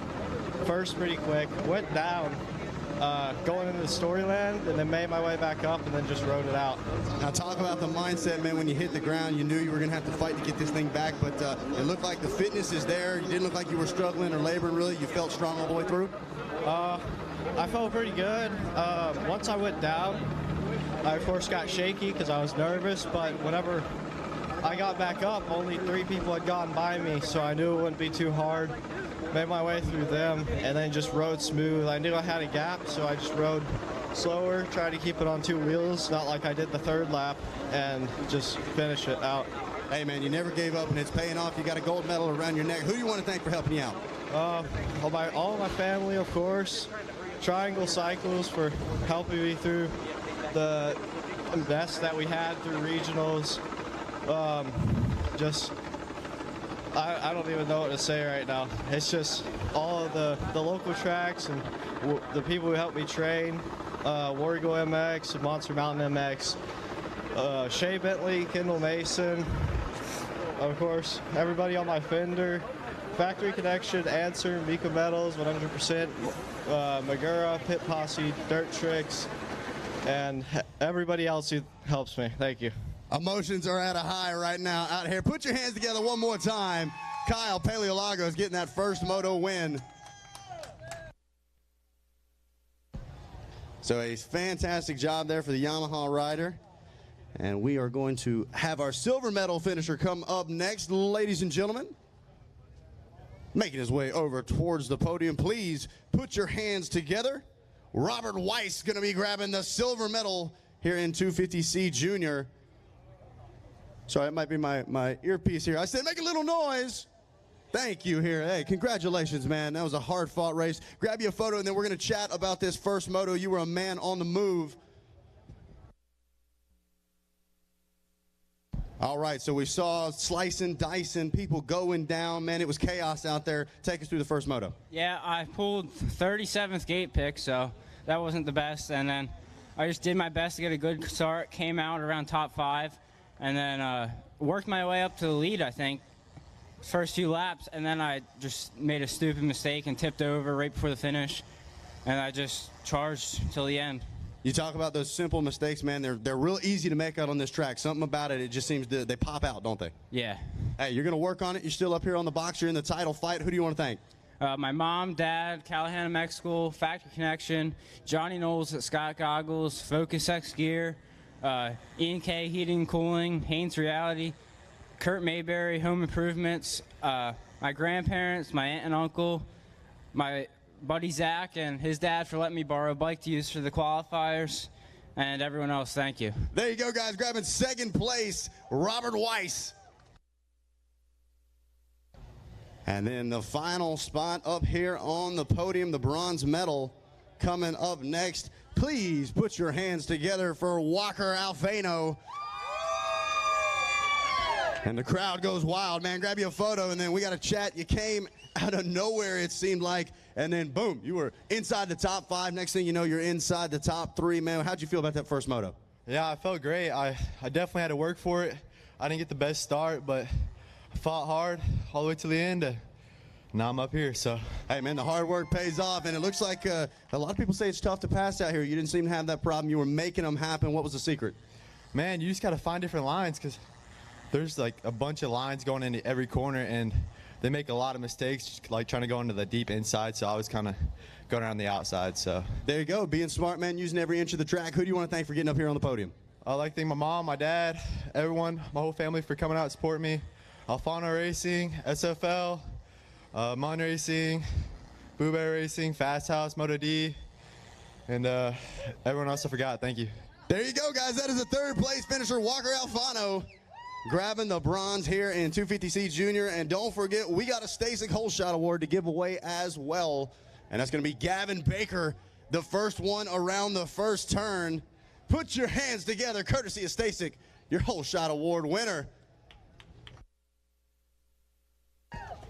first pretty quick. Went down, going into the Storyland, and then made my way back up and then just rode it out. Now talk about the mindset, man. When you hit the ground, you knew you were going to have to fight to get this thing back, but it looked like the fitness is there. You didn't look like you were struggling or laboring, really. You felt strong all the way through? I felt pretty good. Once I went down, I of course got shaky because I was nervous, but whenever I got back up, only 3 people had gone by me, so I knew it wouldn't be too hard. Made my way through them and then just rode smooth. I knew I had a gap, so I just rode slower, tried to keep it on 2 wheels, not like I did the 3rd lap, and just finish it out. Hey, man, you never gave up, and it's paying off. You got a gold medal around your neck. Who do you want to thank for helping you out? All my family, of course. Triangle Cycles for helping me through the mess that we had through regionals. I don't even know what to say right now. It's just all of the local tracks and the people who helped me train. War Eagle MX, Monster Mountain MX, Shea Bentley, Kendall Mason, of course, everybody on my fender, Factory Connection, Answer, Mika Metals, 100%, Magura, Pit Posse, Dirt Tricks, and everybody else who helps me. Thank you. Emotions are at a high right now out here. Put your hands together one more time. Kyle Paleologos getting that first moto win. So a fantastic job there for the Yamaha rider. And we are going to have our silver medal finisher come up next, ladies and gentlemen. Making his way over towards the podium. Please put your hands together. Robert Weiss going to be grabbing the silver medal here in 250C Junior. Sorry, that might be my earpiece here. I said make a little noise. Thank you here. Hey, congratulations, man. That was a hard-fought race. Grab you a photo, and then we're going to chat about this first moto. You were a man on the move. All right, so we saw slicing, dicing, people going down. Man, it was chaos out there. Take us through the first moto. Yeah, I pulled 37th gate pick, so that wasn't the best. And then I just did my best to get a good start, came out around top 5, and then worked my way up to the lead, I think, first few laps. And then I just made a stupid mistake and tipped over right before the finish. And I just charged till the end. You talk about those simple mistakes, man. They're real easy to make out on this track. Something about it just seems they pop out, don't they? Yeah. Hey, you're going to work on it. You're still up here on the box. You're in the title fight. Who do you want to thank? My mom, dad, Callahan MX School, Factory Connection, Johnny Knowles at Scott Goggles, Focus X Gear, Ian K Heating and Cooling, Haynes Reality, Kurt Mayberry Home Improvements, my grandparents, my aunt and uncle, my buddy Zach and his dad for letting me borrow a bike to use for the qualifiers, and everyone else, thank you. There you go, guys. Grabbing second place, Robert Weiss. And then the final spot up here on the podium, the bronze medal coming up next. Please put your hands together for Walker Alfano. And the crowd goes wild, man. Grab you a photo, and then we got to chat. You came out of nowhere, it seemed like, and then, boom, you were inside the top 5. Next thing you know, you're inside the top 3, man. How'd you feel about that first moto? Yeah, I felt great. I definitely had to work for it. I didn't get the best start, but I fought hard all the way to the end. Now I'm up here, so. Hey, man, the hard work pays off, and it looks like a lot of people say it's tough to pass out here. You didn't seem to have that problem. You were making them happen. What was the secret? Man, you just got to find different lines, because there's like a bunch of lines going into every corner, and they make a lot of mistakes, just like trying to go into the deep inside, so I was kind of going around the outside. So there you go, being smart, man, using every inch of the track. Who do you want to thank for getting up here on the podium? I'd like to thank my mom, my dad, everyone, my whole family for coming out and supporting me. Alfano Racing, SFL, Mon Racing, Boo Bear Racing, Fast House, Moto D, and everyone else I forgot. Thank you. There you go, guys. That is the third place finisher, Walker Alfano, grabbing the bronze here in 250C Junior. And don't forget, we got a Stasic Hole Shot Award to give away as well. And that's going to be Gavin Baker, the first one around the first turn. Put your hands together, courtesy of Stasic, your Hole Shot Award winner.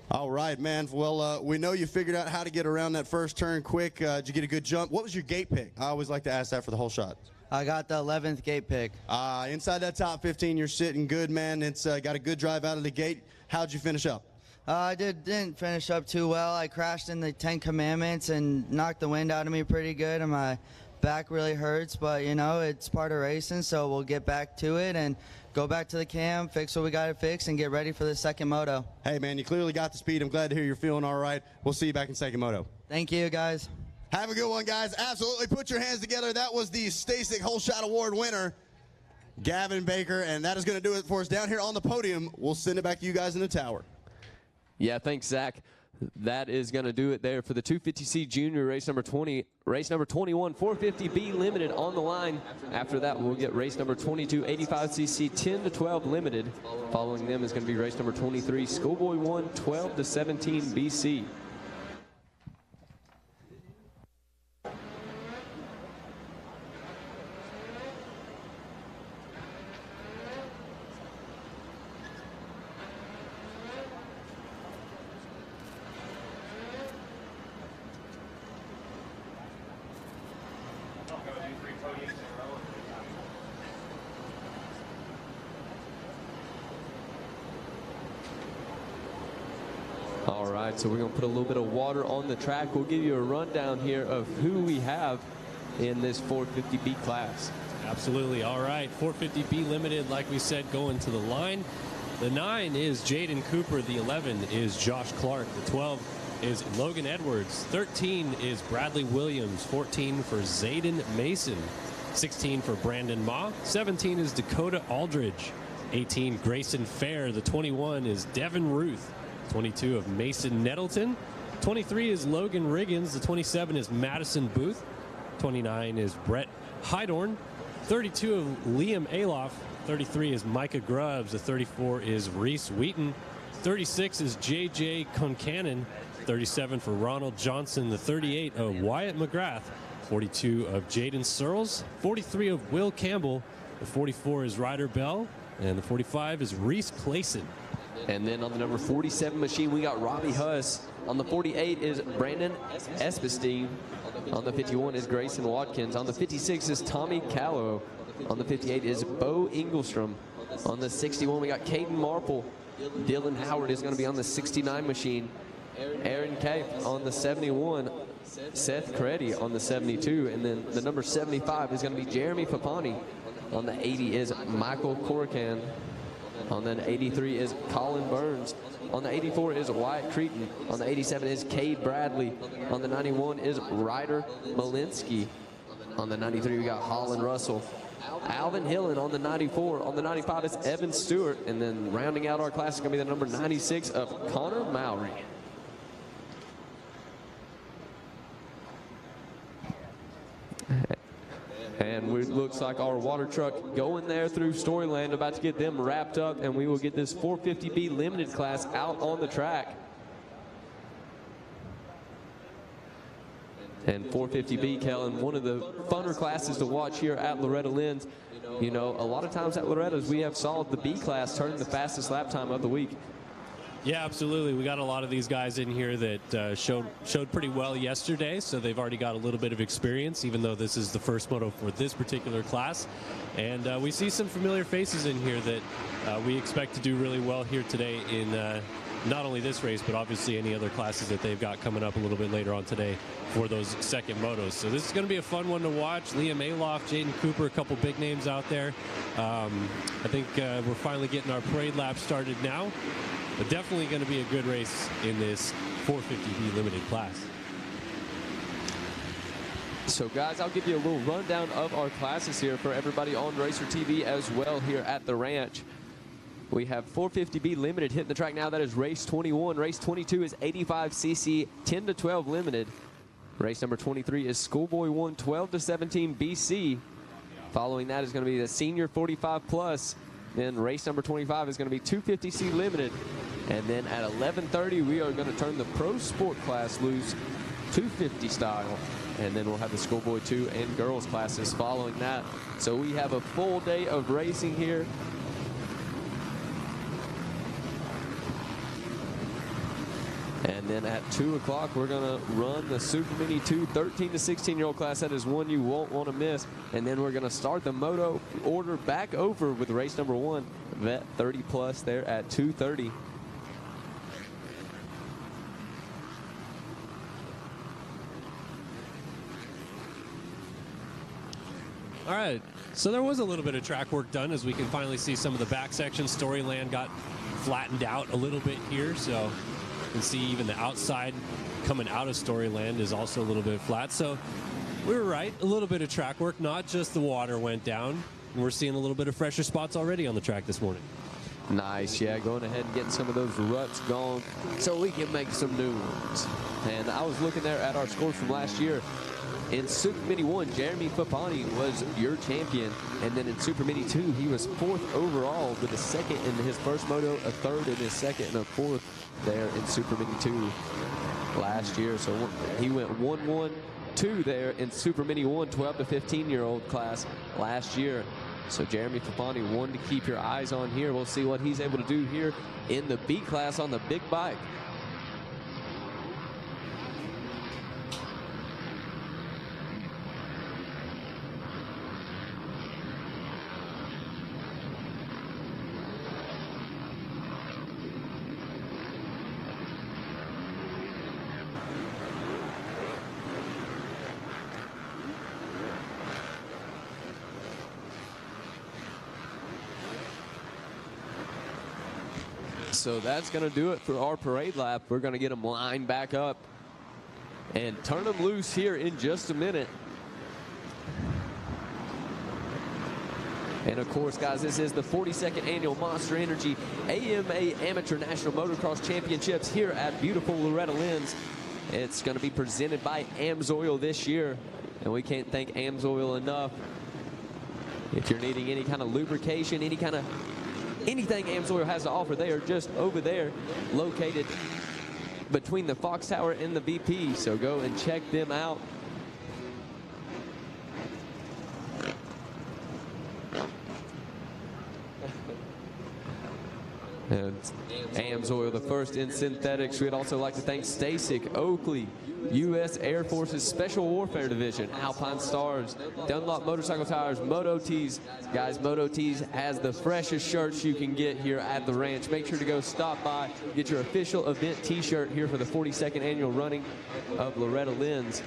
All right, man. Well, we know you figured out how to get around that first turn quick. Did you get a good jump? What was your gate pick? I always like to ask that for the whole shot. I got the 11th gate pick. Inside that top 15, you're sitting good, man. It's got a good drive out of the gate. How'd you finish up? I didn't finish up too well. I crashed in the 10 Commandments and knocked the wind out of me pretty good, and my back really hurts, but, you know, it's part of racing, so we'll get back to it and go back to the cam, fix what we got to fix, and get ready for the second moto. Hey, man, you clearly got the speed. I'm glad to hear you're feeling all right. We'll see you back in second moto. Thank you, guys. Have a good one, guys. Absolutely. Put your hands together. That was the Stasic Hole Shot Award winner, Gavin Baker, and that is going to do it for us down here on the podium. We'll send it back to you guys in the tower. Yeah, thanks, Zach. that is going to do it there for the 250C Junior race number 20. Race number 21, 450B Limited on the line. After that, we'll get race number 22, 85cc 10 to 12 Limited. Following them is going to be race number 23, Schoolboy 1, 12 to 17 BC. All right, so we're going to put a little bit of water on the track. We'll give you a rundown here of who we have in this 450B class. Absolutely. All right, 450B Limited, like we said, going to the line. The 9 is Jaden Cooper. The 11 is Josh Clark. The 12 is Logan Edwards. 13 is Bradley Williams. 14 for Zayden Mason. 16 for Brandon Ma. 17 is Dakota Aldridge. 18, Grayson Fair. The 21 is Devin Ruth. 22 of Mason Nettleton. 23 is Logan Riggins. The 27 is Madison Booth. 29 is Brett Hydorn. 32 of Liam Aloff. 33 is Micah Grubbs. The 34 is Reese Wheaton. 36 is JJ Concannon. 37 for Ronald Johnson. The 38 of Wyatt McGrath. 42 of Jaden Searles. 43 of Will Campbell. The 44 is Ryder Bell. And the 45 is Reese Clayson. And then on the number 47 machine, we got Robbie Huss. On the 48 is Brandon Espestein. On the 51 is Grayson Watkins. On the 56 is Tommy Callow. On the 58 is Bo Engelstrom. On the 61, we got Caden Marple. Dylan Howard is going to be on the 69 machine. Aaron Cape on the 71. Seth Creddy on the 72. And then the number 75 is going to be Jeremy Papani. On the 80 is Michael Corrican. On the 83 is Colin Burns. On the 84 is Wyatt Cretan. On the 87 is Cade Bradley. On the 91 is Ryder Malinsky. On the 93 we got Holland Russell. Alvin Hillen on the 94. On the 95 is Evan Stewart. And then rounding out our class is going to be the number 96 of Connor Mowry. And it looks like our water truck going there through Storyland, about to get them wrapped up, and we will get this 450B Limited class out on the track. And 450B, Kellen, one of the funner classes to watch here at Loretta Lynn's. You know, a lot of times at Loretta's, we have saw the B class turn the fastest lap time of the week. Yeah, absolutely. We got a lot of these guys in here that showed pretty well yesterday, so they've already got a little bit of experience, even though this is the first moto for this particular class. And we see some familiar faces in here that we expect to do really well here today in not only this race, but obviously any other classes that they've got coming up a little bit later on today for those second motos. So this is going to be a fun one to watch. Liam Aloff, Jaden Cooper, a couple big names out there. I think we're finally getting our parade lap started now. But definitely going to be a good race in this 450B Limited class. So guys, I'll give you a little rundown of our classes here for everybody on Racer TV as well here at the ranch. We have 450B Limited hitting the track now. That is race 21. Race 22 is 85cc 10 to 12 Limited. Race number 23 is Schoolboy 1, 12 to 17 BC. Following that is going to be the Senior 45 Plus. Then race number 25 is going to be 250C Limited. And then at 11:30, we are going to turn the Pro Sport class loose, 250 style. And then we'll have the Schoolboy 2 and girls classes following that. So we have a full day of racing here. And then at 2 o'clock, we're going to run the Super Mini 2 13 to 16-year-old class. That is one you won't want to miss. And then we're going to start the moto order back over with race number 1, Vet 30 Plus there at 2:30. All right, so there was a little bit of track work done, as we can finally see some of the back section. Storyland got flattened out a little bit here, so you can see even the outside coming out of Storyland is also a little bit flat. So we were right, a little bit of track work, not just the water went down. We're seeing a little bit of fresher spots already on the track this morning. Nice, yeah, going ahead and getting some of those ruts gone so we can make some new ones. And I was looking there at our scores from last year. In Super Mini 1, Jeremy Fapani was your champion. And then in Super Mini 2, he was 4th overall with a 2nd in his first moto, a 3rd in his 2nd, and a 4th there in Super Mini 2 last year. So he went 1-1-2 there in Super Mini 1, 12 to 15-year-old class last year. So Jeremy Fapani, one to keep your eyes on here. We'll see what he's able to do here in the B class on the big bike. So that's going to do it for our parade lap. We're going to get them lined back up and turn them loose here in just a minute. And of course, guys, this is the 42nd annual Monster Energy AMA Amateur National Motocross Championships here at beautiful Loretta Lynn's. It's going to be presented by AMSOIL this year, and we can't thank AMSOIL enough. If you're needing any kind of lubrication, anything AMSOIL has to offer, they are just over there located between the Fox Tower and the VP. So go and check them out. And AMSOIL, the first in synthetics. We'd also like to thank Stasic, Oakley, U.S. Air Force's Special Warfare Division, Alpine Stars, Dunlop Motorcycle Tires, Moto Tees. Guys, Moto Tees has the freshest shirts you can get here at the ranch. Make sure to go stop by, get your official event t-shirt here for the 42nd annual running of Loretta Lynn's.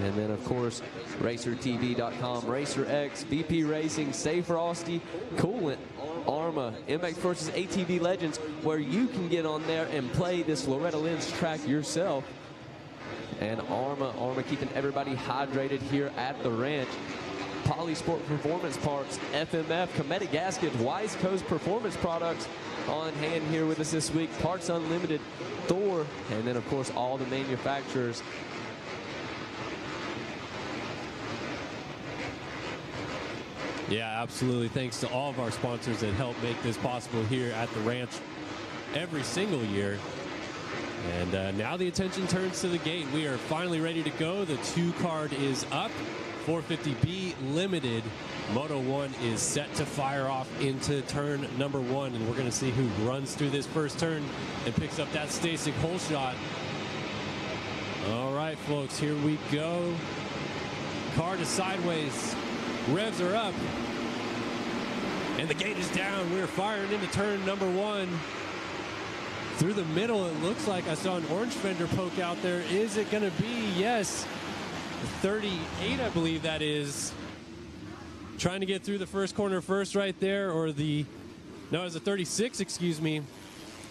And then, of course, RacerTV.com, RacerX, VP Racing, Stay Frosty, Coolant, Arma, MX versus ATV Legends, where you can get on there and play this Loretta Lynn's track yourself. And Arma keeping everybody hydrated here at the ranch. Polysport Performance Parts, FMF, Cometic Gaskets, Wise Coast Performance Products on hand here with us this week. Parts Unlimited, Thor, and then, of course, all the manufacturers. Yeah, absolutely. Thanks to all of our sponsors that help make this possible here at the ranch every single year. And now the attention turns to the gate. We are finally ready to go. The 2 card is up. 450B Limited. Moto 1 is set to fire off into turn number 1. And we're going to see who runs through this first turn and picks up that Stasic hole shot. All right, folks, here we go. Card is sideways. Revs are up. And the gate is down. We're firing into turn number 1. Through the middle, it looks like I saw an orange fender poke out there. Is it going to be? Yes. 38, I believe that is. Trying to get through the first corner first right there, or the, no, it's a 36, excuse me,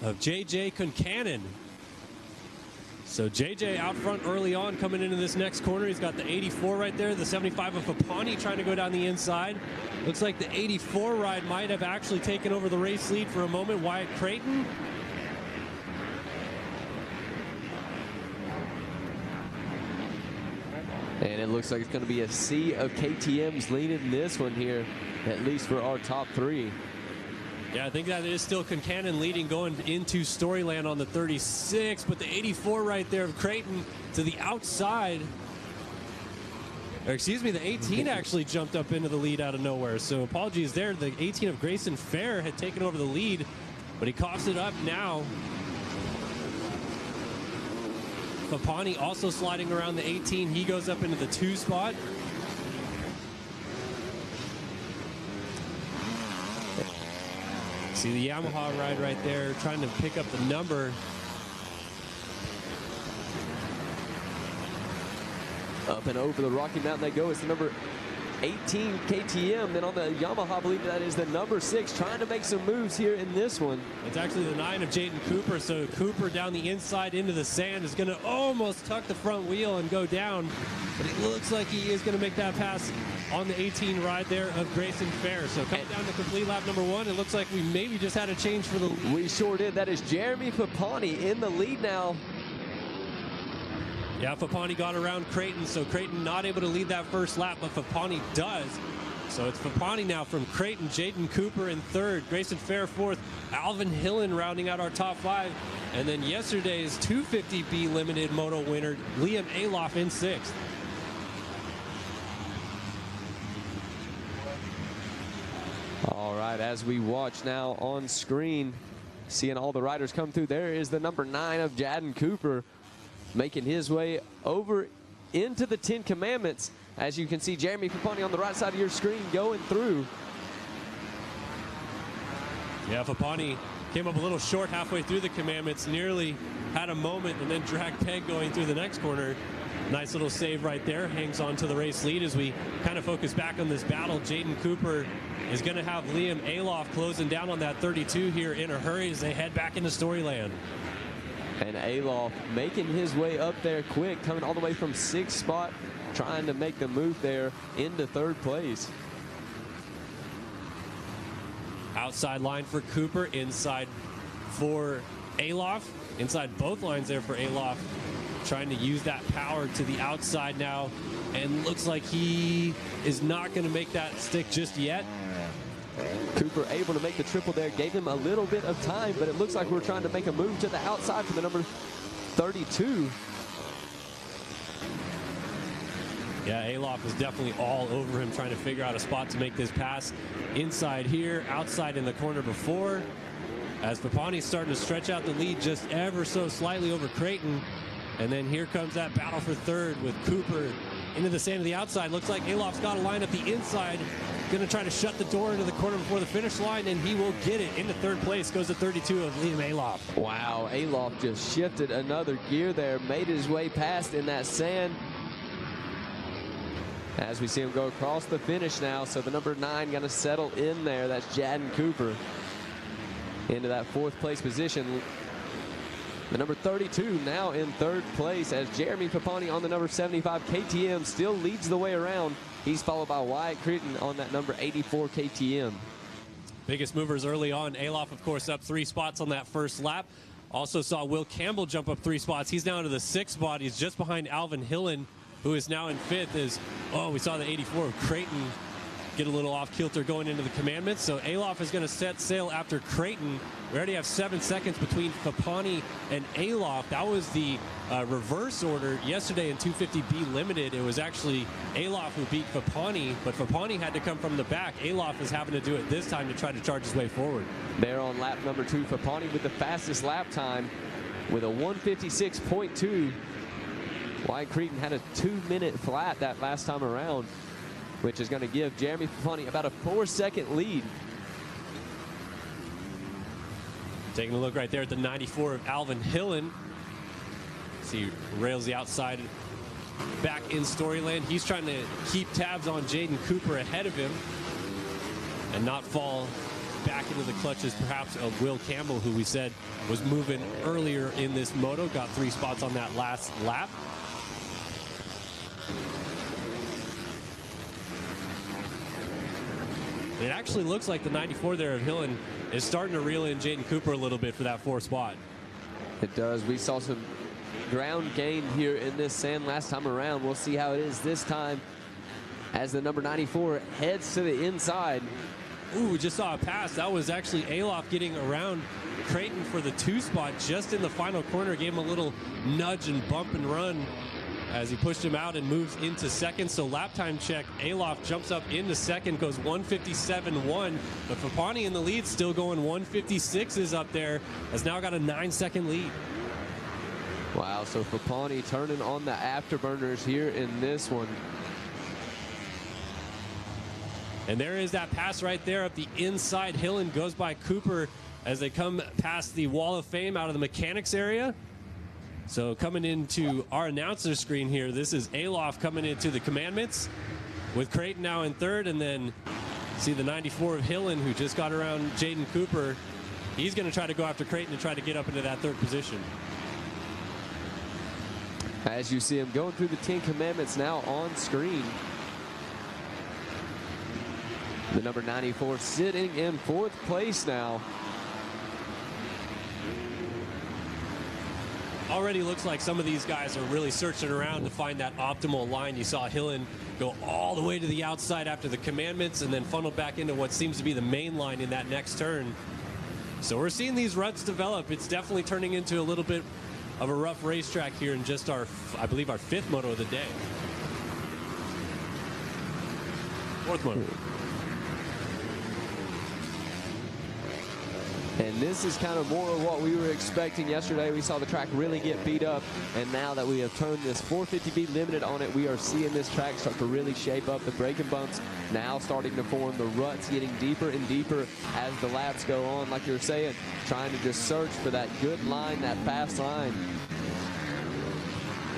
of JJ Concannon. So JJ out front early on, coming into this next corner. He's got the 84 right there, the 75 of Fapani trying to go down the inside. Looks like the 84 ride might have actually taken over the race lead for a moment. Wyatt Creighton. And it looks like it's going to be a sea of KTMs leading this one here, at least for our top 3. Yeah, I think that is still Concannon leading going into Storyland on the 36, but the 84 right there of Creighton to the outside. Or excuse me, the 18 actually jumped up into the lead out of nowhere. So apologies there. The 18 of Grayson Fair had taken over the lead, but he coughs it up now. Fapani also sliding around the 18. He goes up into the 2 spot. See the Yamaha ride right there, trying to pick up the number. Up and over the Rocky Mountain they go. It's the number 18 KTM. Then on the Yamaha, I believe that is the number 6, trying to make some moves here in this one. It's actually the 9 of Jaden Cooper. So Cooper down the inside into the sand is going to almost tuck the front wheel and go down. But it looks like he is going to make that pass on the 18 ride there of Grayson Fair. So coming down to complete lap number 1, it looks like we maybe just had a change for the lead. We sure did. That is Jeremy Papani in the lead now. Yeah, Papani got around Creighton, so Creighton not able to lead that first lap, but Papani does. So it's Papani now from Creighton, Jaden Cooper in 3rd, Grayson Fair 4th, Alvin Hillen rounding out our top 5, and then yesterday's 250B Limited Moto winner, Liam Aloff in 6th. All right, as we watch now on screen, seeing all the riders come through, there is the number 9 of Jaden Cooper, making his way over into the 10 Commandments. As you can see, Jeremy Papani on the right side of your screen going through. Yeah, Papani came up a little short halfway through the Commandments, nearly had a moment and then dragged Peg going through the next corner. Nice little save right there, hangs on to the race lead as we kind of focus back on this battle. Jaden Cooper is going to have Liam Aloff closing down on that 32 here in a hurry as they head back into Storyland. And Aloff making his way up there quick, coming all the way from 6th spot, trying to make the move there into 3rd place. Outside line for Cooper, inside for Aloff. Inside both lines there for Aloff, trying to use that power to the outside now, and looks like he is not going to make that stick just yet. Cooper able to make the triple there, gave him a little bit of time, but it looks like we're trying to make a move to the outside for the number 32. Yeah, Aloff is definitely all over him, trying to figure out a spot to make this pass. Inside here, outside in the corner before, as Papani's starting to stretch out the lead just ever so slightly over Creighton. And then here comes that battle for 3rd with Cooper into the sand to the outside. Looks like Aloff's got a line up the inside. Going to try to shut the door into the corner before the finish line, and he will get it. Into 3rd place goes to 32 of Liam Aloff. Wow, Aloff just shifted another gear there, made his way past in that sand. As we see him go across the finish now, so the number 9 going to settle in there. That's Jaden Cooper into that 4th place position. The number 32 now in 3rd place as Jeremy Papani on the number 75 KTM still leads the way around. He's followed by Wyatt Creighton on that number 84 KTM. Biggest movers early on. Aloff, of course, up 3 spots on that first lap. Also saw Will Campbell jump up 3 spots. He's down to the 6th spot. He's just behind Alvin Hillen, who is now in 5th. We saw the 84 of Creighton get a little off kilter going into the Commandments. So Aloff is going to set sail after Creighton. We already have 7 seconds between Papani and Aloff. That was the reverse order yesterday in 250B Limited. It was actually Aloff who beat Papani, but Papani had to come from the back. Aloff is having to do it this time to try to charge his way forward. There on lap number 2, Papani with the fastest lap time with a 156.2. Wyatt Creighton had a 2-minute flat that last time around, which is going to give Jeremy Papani about a 4-second lead. Taking a look right there at the 94 of Alvin Hillen. See, rails the outside back in Storyland. He's trying to keep tabs on Jaden Cooper ahead of him and not fall back into the clutches perhaps of Will Campbell, who we said was moving earlier in this moto. Got 3 spots on that last lap. It actually looks like the 94 there of Hillen is starting to reel in Jaden Cooper a little bit for that 4th spot. It does. We saw some ground gain here in this sand last time around. We'll see how it is this time as the number 94 heads to the inside. Ooh, we just saw a pass. That was actually Aloff getting around Creighton for the 2 spot just in the final corner. Gave him a little nudge and bump and run as he pushed him out and moves into 2nd. So lap time check, Aloff jumps up into 2nd, goes 157.1. But Papani in the lead, still going 156 up there, has now got a 9-second lead. Wow, so Papani turning on the afterburners here in this one. And there is that pass right there up the inside. Hillen goes by Cooper as they come past the Wall of Fame out of the mechanics area. So coming into our announcer screen here, this is Aloff coming into the Commandments. with Creighton now in third, and then see the 94 of Hillen, who just got around Jaden Cooper. He's going to try to go after Creighton and try to get up into that third position. As you see him going through the 10 commandments now on screen. The number 94 sitting in fourth place now. Already looks like some of these guys are really searching around to find that optimal line. You saw Hillen go all the way to the outside after the commandments and then funnel back into what seems to be the main line in that next turn. So we're seeing these ruts develop. It's definitely turning into a little bit of a rough racetrack here in just our, I believe, our 5th moto of the day. 4th moto. And this is kind of more of what we were expecting yesterday. We saw the track really get beat up, and now that we have turned this 450B limited on it, we are seeing this track start to really shape up. The braking bumps now starting to form, the ruts getting deeper and deeper as the laps go on, like you were saying, trying to just search for that good line, that fast line.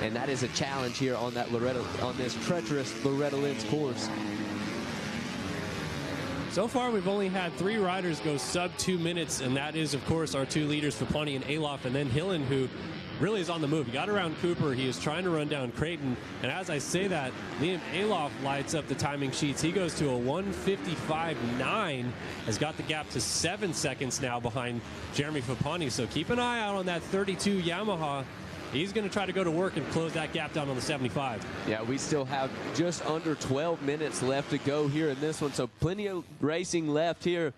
And that is a challenge here on that Loretta, on this treacherous Loretta Lynn's course. So far, we've only had 3 riders go sub 2 minutes, and that is, of course, our 2 leaders, Fapani and Alof, and then Hillen, who really is on the move. He got around Cooper. He is trying to run down Creighton. And as I say that, Liam Alof lights up the timing sheets. He goes to a 1:55.9, has got the gap to 7 seconds now behind Jeremy Fapani. So keep an eye out on that 32 Yamaha. He's going to try to go to work and close that gap down on the 75. Yeah, we still have just under 12 minutes left to go here in this one, so plenty of racing left here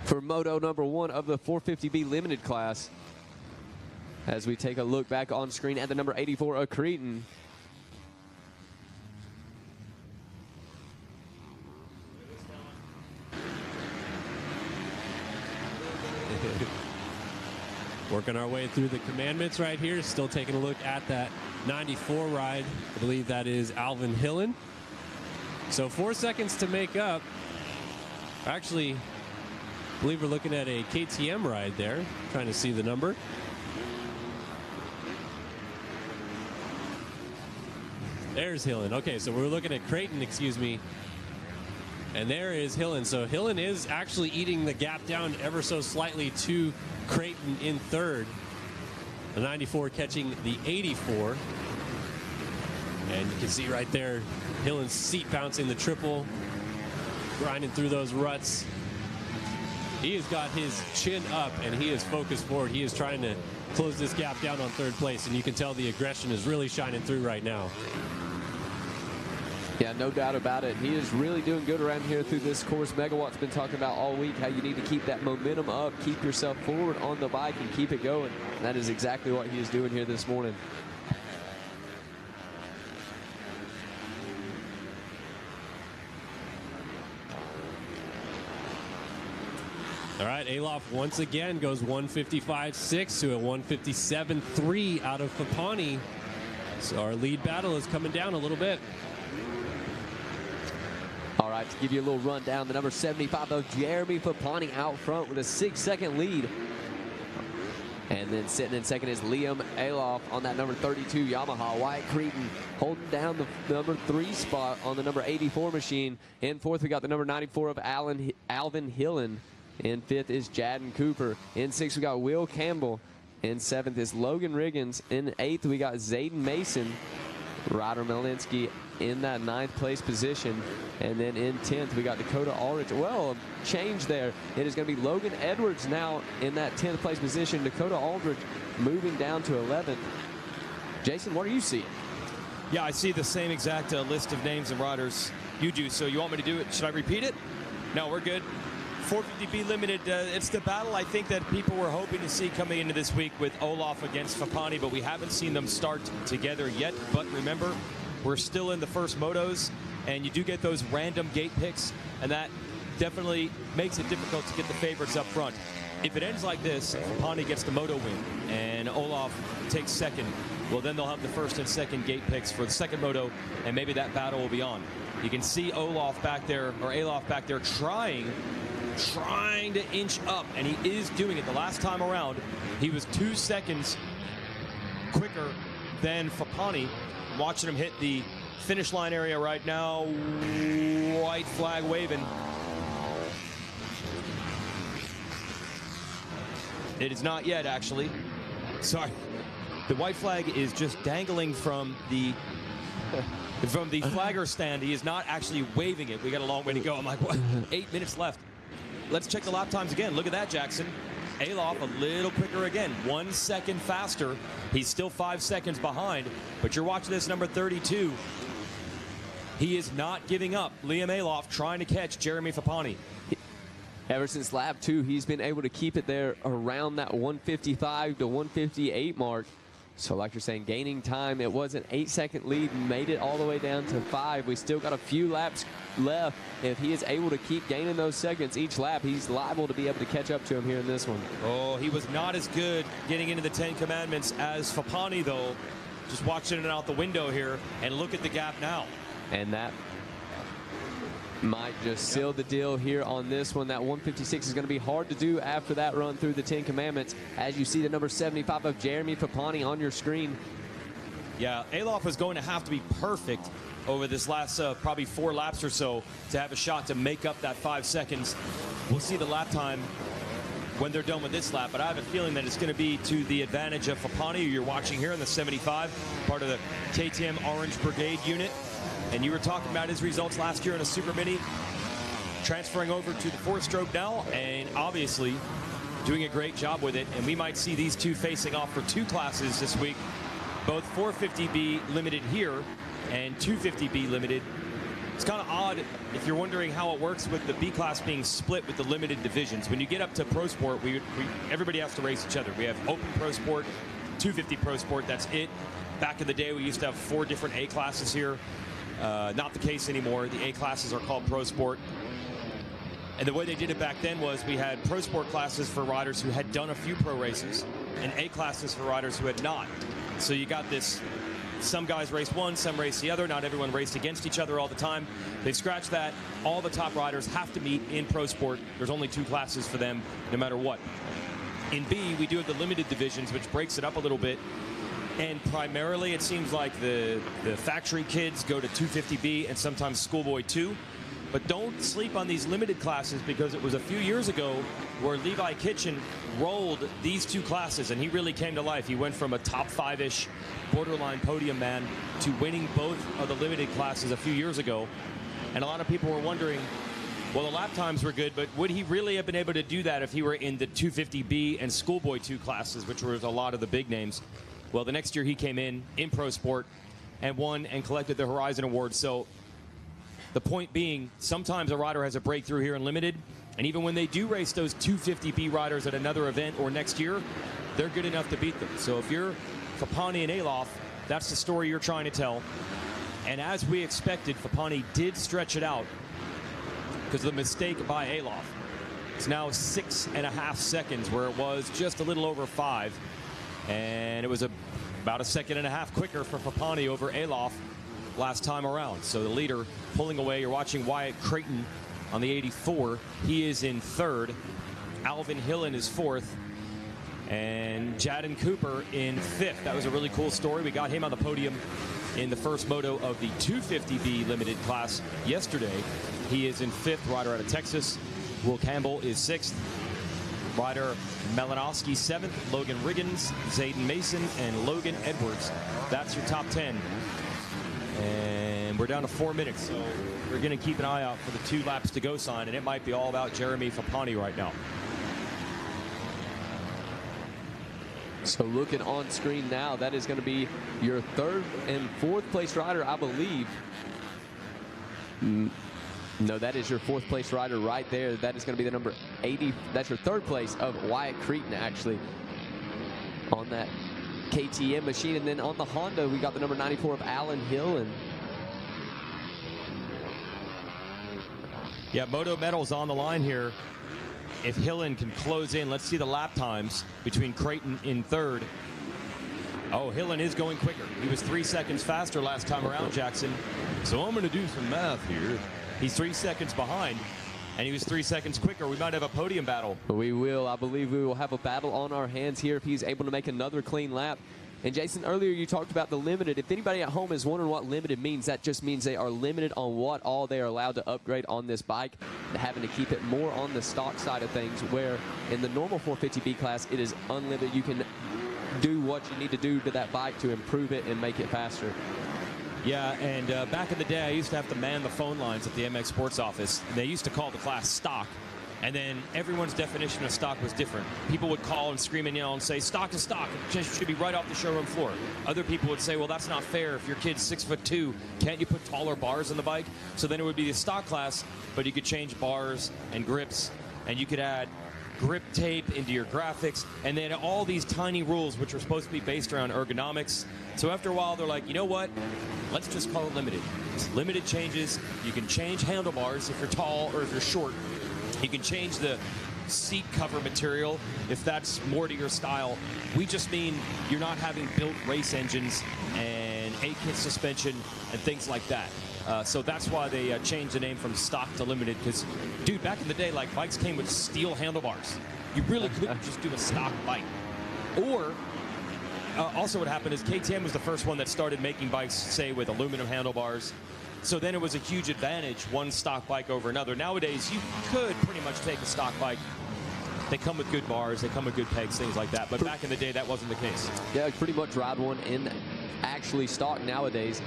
for moto number 1 of the 450B limited class. As we take a look back on screen at the number 84 of Creighton. Working our way through the commandments right here. Still taking a look at that 94 ride. I believe that is Alvin Hillen. So 4 seconds to make up. Actually, I believe we're looking at a KTM ride there. Trying to see the number. There's Hillen. Okay, so we're looking at Creighton, excuse me. And there is Hillen. So Hillen is actually eating the gap down ever so slightly to Creighton in third. The 94 catching the 84. And you can see right there, Hillen's seat bouncing the triple, grinding through those ruts. He has got his chin up and he is focused forward. He is trying to close this gap down on third place, and you can tell the aggression is really shining through right now. Yeah, no doubt about it. He is really doing good around here through this course. Megawatt's been talking about all week how you need to keep that momentum up, keep yourself forward on the bike, and keep it going. And that is exactly what he is doing here this morning. All right, Alof once again goes 155.6 to a 157.3 out of Fapani. So our lead battle is coming down a little bit. All right, to give you a little rundown, the number 75 of Jeremy Fapani out front with a 6-second lead. And then sitting in second is Liam Alof on that number 32 Yamaha. Wyatt Creighton holding down the number 3 spot on the number 84 machine. In fourth, we got the number 94 of Alvin Hillen. In fifth is Jaden Cooper. In sixth, we got Will Campbell. In seventh is Logan Riggins. In eighth, we got Zayden Mason. Ryder Malinsky in that 9th place position. And then in 10th, we got Dakota Aldridge. Well, a change there. It is going to be Logan Edwards now in that 10th place position. Dakota Aldridge moving down to 11th. Jason, what are you seeing? Yeah, I see the same exact list of names and riders you do. So you want me to do it? Should I repeat it? No, we're good. 450B Limited, it's the battle I think that people were hoping to see coming into this week with Olof against Fapani, but we haven't seen them start together yet. But remember, we're still in the first motos, and you do get those random gate picks, and that definitely makes it difficult to get the favorites up front. If it ends like this, Fapani gets the moto win, and Olof takes second, well, then they'll have the first and second gate picks for the second moto, and maybe that battle will be on. You can see Olof back there, or Alof back there, trying to inch up, and he is doing it. The last time around, he was 2 seconds quicker than Fapani. Watching him hit the finish line area right now. White flag waving. It is not yet, actually. Sorry. The white flag is just dangling from the flagger stand. He is not actually waving it. We got a long way to go. I'm like, what? 8 minutes left. Let's check the lap times again. Look at that, Jackson. Alof a little quicker again. 1 second faster. He's still 5 seconds behind. But you're watching this number 32. He is not giving up. Liam Alof trying to catch Jeremy Fapani. Ever since lap 2, he's been able to keep it there around that 155 to 158 mark. So like you're saying, gaining time. It was an 8-second lead, made it all the way down to 5. We still got a few laps left. If he is able to keep gaining those seconds each lap, he's liable to be able to catch up to him here in this one. Oh, he was not as good getting into the 10 Commandments as Fapani, though. Just watching it out the window here, and look at the gap now. And that might just seal the deal here on this one. That 156 is going to be hard to do after that run through the 10 Commandments. As you see the number 75 of Jeremy Fapani on your screen. Yeah, Alof is going to have to be perfect over this last probably 4 laps or so to have a shot to make up that 5 seconds. We'll see the lap time when they're done with this lap, but I have a feeling that it's going to be to the advantage of Fapani, who you're watching here in the 75, part of the KTM Orange Brigade unit. And you were talking about his results last year in a Super Mini, transferring over to the 4-stroke now, and obviously doing a great job with it. And we might see these two facing off for 2 classes this week, both 450B limited here and 250B limited. It's kind of odd if you're wondering how it works with the B class being split with the limited divisions. When you get up to Pro Sport, everybody has to race each other. We have Open Pro Sport, 250 Pro Sport, that's it. Back in the day, we used to have 4 different A classes here. Not the case anymore. The A classes are called Pro Sport. And the way they did it back then was we had Pro Sport classes for riders who had done a few pro races and A classes for riders who had not. So you got this, some guys race one, some race the other. Not everyone raced against each other all the time. They scratched that. All the top riders have to meet in Pro Sport. There's only 2 classes for them no matter what. In B, we do have the limited divisions, which breaks it up a little bit. And primarily, it seems like the factory kids go to 250B and sometimes Schoolboy 2. But don't sleep on these limited classes, because it was a few years ago where Levi Kitchen rolled these 2 classes, and he really came to life. He went from a top 5-ish borderline podium man to winning both of the limited classes a few years ago. And a lot of people were wondering, well, the lap times were good, but would he really have been able to do that if he were in the 250B and Schoolboy 2 classes, which were a lot of the big names? Well, the next year he came in Pro Sport and won and collected the Horizon Award. So the point being, sometimes a rider has a breakthrough here in limited, and even when they do race those 250B riders at another event or next year, they're good enough to beat them. So if you're Fapani and Alof, that's the story you're trying to tell. And as we expected, Fapani did stretch it out because of the mistake by Alof. It's now 6.5 seconds where it was just a little over 5. And it was about 1.5 seconds quicker for Fapani over Alof last time around. So the leader pulling away. You're watching Wyatt Creighton on the 84. He is in 3rd. Alvin Hillen is 4th. And Jadon Cooper in 5th. That was a really cool story. We got him on the podium in the first moto of the 250B limited class yesterday. He is in 5th, rider out of Texas. Will Campbell is 6th. Rider Malinowski 7th, Logan Riggins, Zayden Mason, and Logan Edwards. That's your top 10. And we're down to 4 minutes, so we're going to keep an eye out for the 2 laps to go sign, and it might be all about Jeremy Fapani right now. So looking on screen now, that is going to be your 3rd and 4th place rider, I believe. No, that is your 4th place rider right there. That is going to be the number 80. That's your 3rd place of Wyatt Creighton, actually, on that KTM machine. And then on the Honda, we got the number 94 of Alan Hillen. Yeah, Moto medals on the line here. If Hillen can close in, let's see the lap times between Creighton in 3rd. Oh, Hillen is going quicker. He was 3 seconds faster last time around, Jackson. So I'm going to do some math here. He's 3 seconds behind, and he was 3 seconds quicker. We might have a podium battle. We will. I believe we will have a battle on our hands here if he's able to make another clean lap. And Jason, earlier you talked about the limited. If anybody at home is wondering what limited means, that just means they are limited on what all they are allowed to upgrade on this bike, having to keep it more on the stock side of things, where in the normal 450B class, it is unlimited. You can do what you need to do to that bike to improve it and make it faster. Yeah, and back in the day, I used to have to man the phone lines at the MX Sports office. They used to call the class stock, and then everyone's definition of stock was different. People would call and scream and yell and say, stock is stock. It just should be right off the showroom floor. Other people would say, well, that's not fair. If your kid's 6'2", can't you put taller bars on the bike? So then it would be the stock class, but you could change bars and grips, and you could add grip tape into your graphics, and then all these tiny rules which are supposed to be based around ergonomics. So after a while, they're like, you know what? Let's just call it limited. It's limited changes. You can change handlebars if you're tall or if you're short. You can change the seat cover material if that's more to your style. We just mean you're not having built race engines and A-kit suspension and things like that. So that's why they changed the name from stock to limited, because, dude, back in the day, like, bikes came with steel handlebars. You really couldn't just do a stock bike. Or, also what happened is KTM was the first one that started making bikes, say, with aluminum handlebars. So then it was a huge advantage, one stock bike over another. Nowadays, you could pretty much take a stock bike. They come with good bars, they come with good pegs, things like that. But back in the day, that wasn't the case. Yeah, pretty much ride one in actually stock nowadays.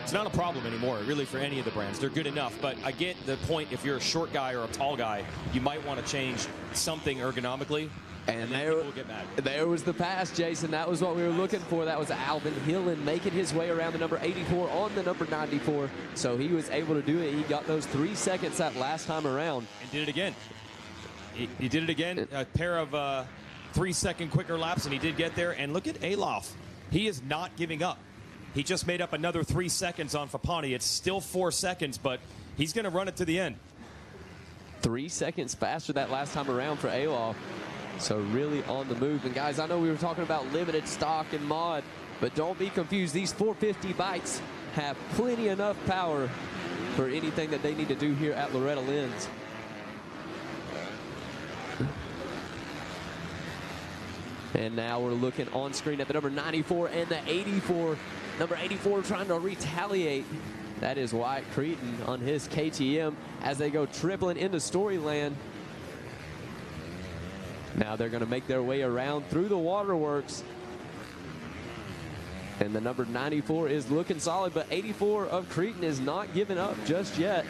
It's not a problem anymore, really, for any of the brands. They're good enough, but I get the point. If you're a short guy or a tall guy, you might want to change something ergonomically, and then people will get mad. There was the pass, Jason. That was what we were looking for. That was Alvin Hillen making his way around the number 84 on the number 94, so he was able to do it. He got those 3 seconds that last time around. And did it again. He did it again, a pair of 3-second quicker laps, and he did get there. And look at Alof. He is not giving up. He just made up another 3 seconds on Fapani. It's still 4 seconds, but he's going to run it to the end. 3 seconds faster that last time around for Alof. So really on the move. And guys, I know we were talking about limited stock and mod, but don't be confused. These 450 bikes have plenty enough power for anything that they need to do here at Loretta Lynn's. And now we're looking on screen at the number 94 and the 84. Number 84 trying to retaliate. That is Wyatt Cretan on his KTM as they go tripling into Storyland. Now they're going to make their way around through the waterworks. And the number 94 is looking solid, but 84 of Cretan is not giving up just yet.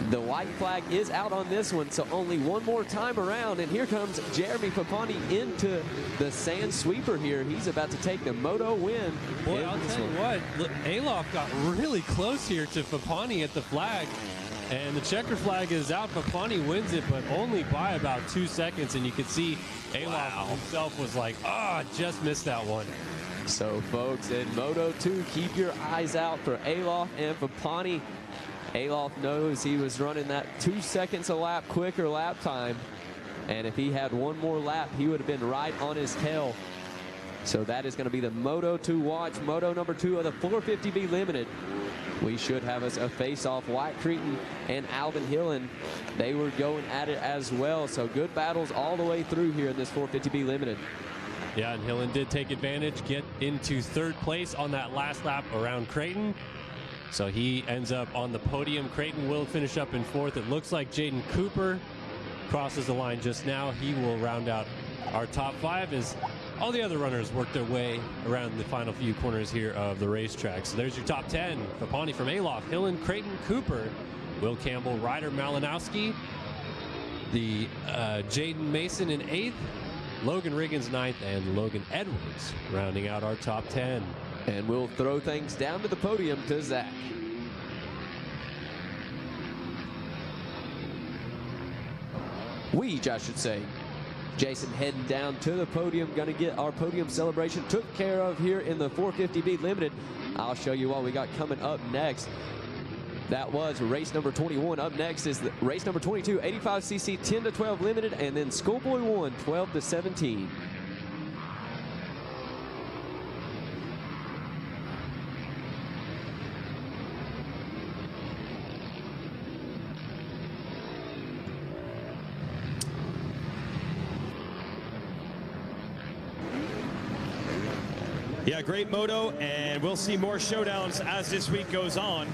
The white flag is out on this one, so only one more time around. And here comes Jeremy Papani into the sand sweeper here. He's about to take the moto win. Boy, I'll tell you what, Alof got really close here to Papani at the flag. And the checker flag is out. Papani wins it, but only by about 2 seconds. And you can see Alof himself was like, just missed that one. So, folks, in Moto 2, keep your eyes out for Alof and Papani. Alof knows he was running that 2 seconds a lap quicker lap time. And if he had one more lap, he would have been right on his tail. So that is going to be the Moto 2 watch. Moto number 2 of the 450B Limited. We should have us a face-off. Wyatt Cretan and Alvin Hillen, they were going at it as well. So good battles all the way through here in this 450B Limited. Yeah, and Hillen did take advantage, get into third place on that last lap around Creighton. So he ends up on the podium. Creighton will finish up in fourth. It looks like Jaden Cooper crosses the line just now. He will round out our top 5 as all the other runners work their way around the final few corners here of the racetrack. So there's your top 10. Papani from Alof, Hillen, Creighton, Cooper, Will Campbell, Ryder Malinowski, the Jaden Mason in 8th, Logan Riggins 9th, and Logan Edwards rounding out our top 10. And we'll throw things down to the podium to Zach. I should say. Jason heading down to the podium, gonna get our podium celebration took care of here in the 450B Limited. I'll show you what we got coming up next. That was race number 21. Up next is the race number 22, 85cc 10 to 12 Limited, and then Schoolboy 1, 12 to 17. Yeah, great moto, and we'll see more showdowns as this week goes on,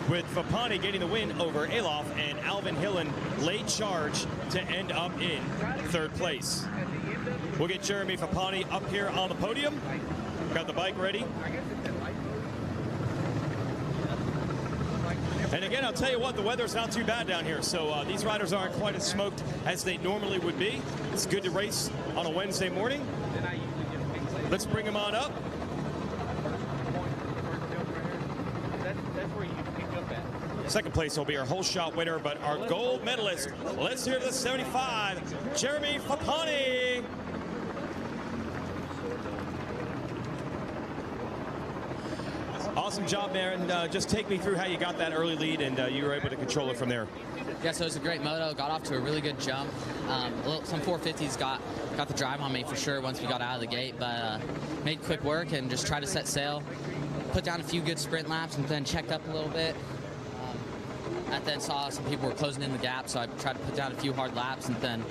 with Fapani getting the win over Alof and Alvin Hillen late charge to end up in third place. We'll get Jeremy Fapani up here on the podium. Got the bike ready. And again, I'll tell you what, the weather's not too bad down here, so these riders aren't quite as smoked as they normally would be. It's good to race on a Wednesday morning. Let's bring them on up. Second place will be our whole shot winner, but our gold medalist, let's hear the 75, Jeremy Fapani. Awesome job there, and just take me through how you got that early lead and you were able to control it from there. Yeah, so it was a great moto. Got off to a really good jump. Some 450s got the drive on me for sure once we got out of the gate, but made quick work and just tried to set sail. Put down a few good sprint laps and then checked up a little bit. I then saw some people were closing in the gap, so I tried to put down a few hard laps, and then,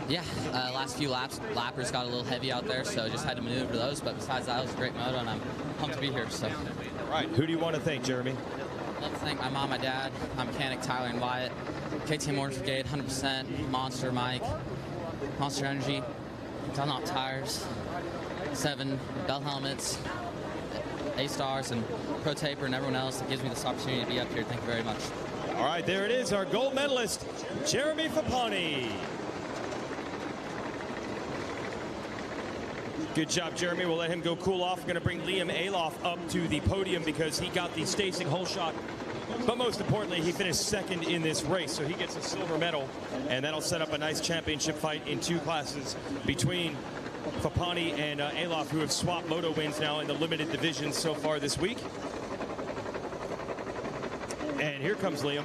yeah, last few laps, lappers got a little heavy out there, so just had to maneuver those. But besides that, it was a great moto, and I'm pumped to be here. So, all right, who do you want to thank, Jeremy? I'd love to thank my mom, my dad, my mechanic Tyler and Wyatt, KTM Orange Brigade, 100%, Monster Mike, Monster Energy, Dunlop tires, 7 Bell helmets, A-Stars, and Pro Taper, and everyone else that gives me this opportunity to be up here. Thank you very much. All right, there it is, our gold medalist, Jeremy Fapani. Good job, Jeremy. We'll let him go cool off. We're going to bring Liam Alof up to the podium because he got the Stacing hole shot. But most importantly, he finished second in this race, so he gets a silver medal, and that'll set up a nice championship fight in 2 classes between Fapani and Alof, who have swapped moto wins now in the limited division so far this week. And here comes Liam.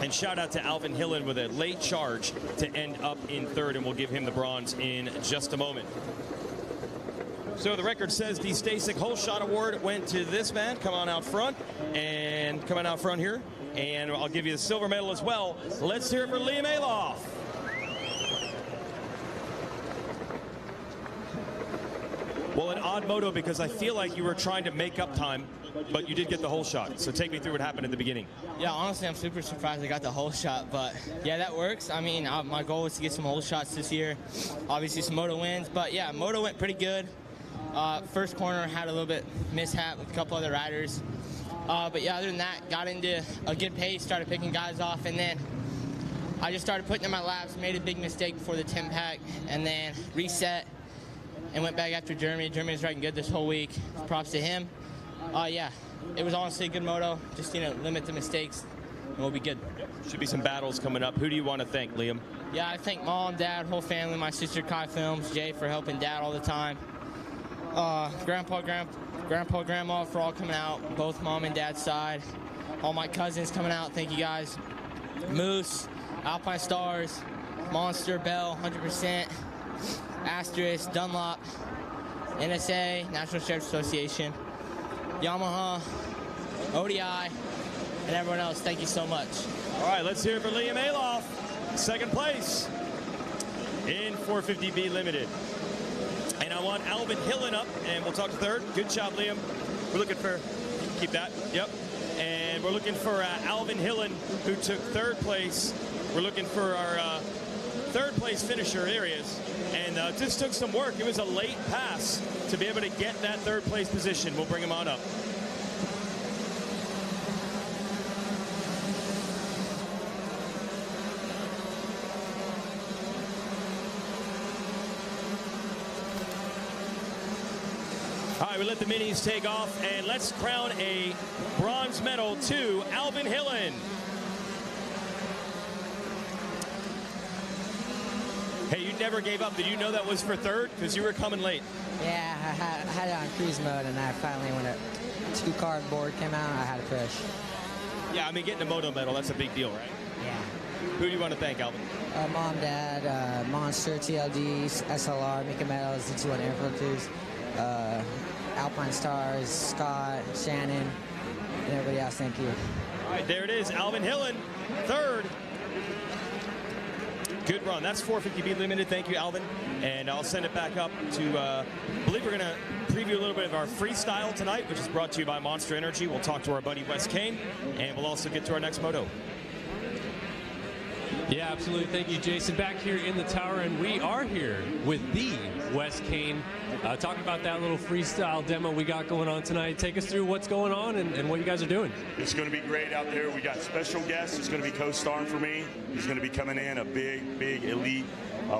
And shout out to Alvin Hillen with a late charge to end up in third, and we'll give him the bronze in just a moment. So the record says the Stasic Hole Shot Award went to this man. Come on out front, and come on out front here. And I'll give you the silver medal as well. Let's hear it for Liam Alof. Well, an odd moto because I feel like you were trying to make up time, but you did get the whole shot. So take me through what happened at the beginning. Yeah, honestly, I'm super surprised I got the whole shot, but yeah, that works. I mean, my goal was to get some whole shots this year. Obviously, some moto wins, but yeah, moto went pretty good. First corner had a little bit mishap with a couple other riders. But yeah, other than that, got into a good pace, started picking guys off, and then I just started putting in my laps, made a big mistake before the 10 pack, and then reset and went back after Jeremy. Jeremy was riding good this whole week. Props to him. Yeah, it was honestly a good moto. Just, limit the mistakes, and we'll be good. Should be some battles coming up. Who do you want to thank, Liam? Yeah, I thank Mom, Dad, whole family, my sister Kai Films, Jay for helping Dad all the time. Grandpa, Grandma for all coming out, both Mom and Dad's side. All my cousins coming out, thank you guys. Moose, Alpine Stars, Monster, Bell, 100%, Asterisk, Dunlop, NSA, National Sheriff's Association, Yamaha, ODI, and everyone else, thank you so much. All right, let's hear it for Liam Alof, second place in 450B Limited. And I want Alvin Hillen up, and we'll talk to third. Good job, Liam. We're looking for, keep that, yep. And we're looking for Alvin Hillen, who took third place. We're looking for our third place finisher. There he is. And just took some work. It was a late pass to be able to get that third place position. We'll bring him on up. All right, we let the minis take off, and let's crown a bronze medal to Alvin Hillen. Hey, you never gave up. Did you know that was for third? Because you were coming late. Yeah, I had it on cruise mode, and I finally, when a 2-car board came out, I had to push. Yeah, I mean, getting a moto medal, that's a big deal, right? Yeah. Who do you want to thank, Alvin? Mom, Dad, Monster, TLD, SLR, Mika Metals, the 2-1 Air Filters, Alpine Stars, Scott, Shannon, and everybody else, thank you. All right, there it is, Alvin Hillen, third. Good run. That's 450B limited. Thank you, Alvin. And I'll send it back up to, I believe we're going to preview a little bit of our freestyle tonight, which is brought to you by Monster Energy. We'll talk to our buddy Wes Kane, and we'll also get to our next moto. Yeah, absolutely. Thank you, Jason. Back here in the tower, and we are here with the Wes Kane, talking about that little freestyle demo we got going on tonight. Take us through what's going on and what you guys are doing. It's going to be great out there. We got special guests. It's going to be co-starring for me. He's going to be coming in, a big elite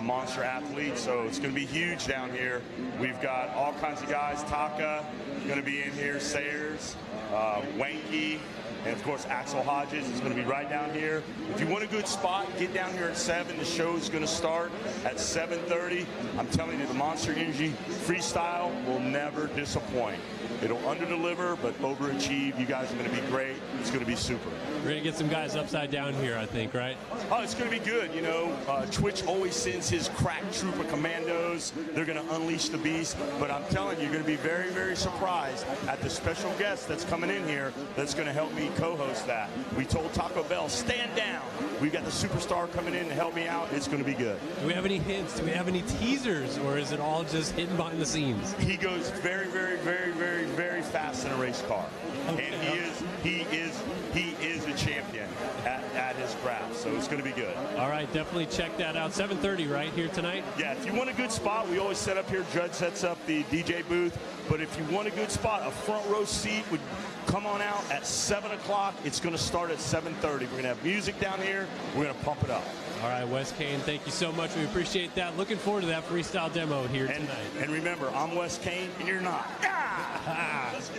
monster athlete. So it's going to be huge down here. We've got all kinds of guys. Taka going to be in here. Sayers, Wanky. And, of course, Axel Hodges is going to be right down here. If you want a good spot, get down here at 7. The show is going to start at 7:30. I'm telling you, the Monster Energy Freestyle will never disappoint. It'll underdeliver, but overachieve. You guys are going to be great. It's going to be super. We're going to get some guys upside down here, I think, right? Oh, it's going to be good. You know, Twitch always sends his crack troop of commandos. They're going to unleash the beast. But I'm telling you, you're going to be very, very surprised at the special guest that's coming in here that's going to help me co-host that. We told Taco Bell, stand down. We've got the superstar coming in to help me out. It's going to be good. Do we have any hints? Do we have any teasers? Or is it all just hidden behind the scenes? He goes very, very, very, very, very fast in a race car. Okay. And he is a champion at his craft, so it's going to be good. All right, definitely check that out. 7:30 right here tonight. Yeah, if you want a good spot, we always set up here. Judd sets up the DJ booth. But if you want a good spot, a front row seat would come on out at 7 o'clock. It's going to start at 7:30. We're going to have music down here. We're going to pump it up. All right, Wes Kane, thank you so much. We appreciate that. Looking forward to that freestyle demo here tonight. And remember, I'm Wes Kane, and you're not.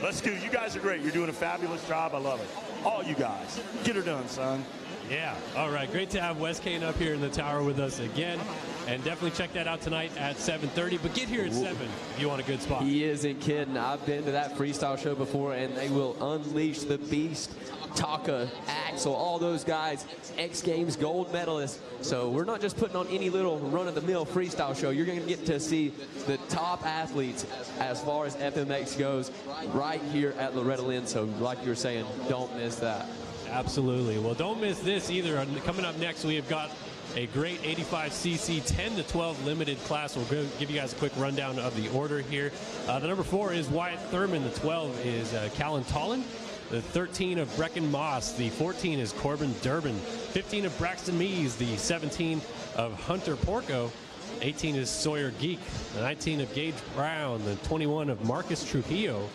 Let's go. You guys are great. You're doing a fabulous job. I love it. All you guys. Get her done, son. Yeah. All right. Great to have Wes Kane up here in the tower with us again. And definitely check that out tonight at 7:30. But get here at 7 if you want a good spot. He isn't kidding. I've been to that freestyle show before, and they will unleash the beast. Taka, Axel, all those guys, X Games gold medalists. So we're not just putting on any little run-of-the-mill freestyle show. You're going to get to see the top athletes as far as FMX goes right here at Loretta Lynn. So like you were saying, don't miss that. Absolutely. Well, don't miss this either. Coming up next, we have got a great 85cc 10 to 12 limited class. We'll go give you guys a quick rundown of the order here. The number 4 is Wyatt Thurman. The 12 is Callan Tollin. The 13 of Brecken Moss. The 14 is Corbin Durbin. 15 of Braxton Mees. The 17 of Hunter Porco. 18 is Sawyer Geek. The 19 of Gage Brown. The 21 of Marcus Trujillo.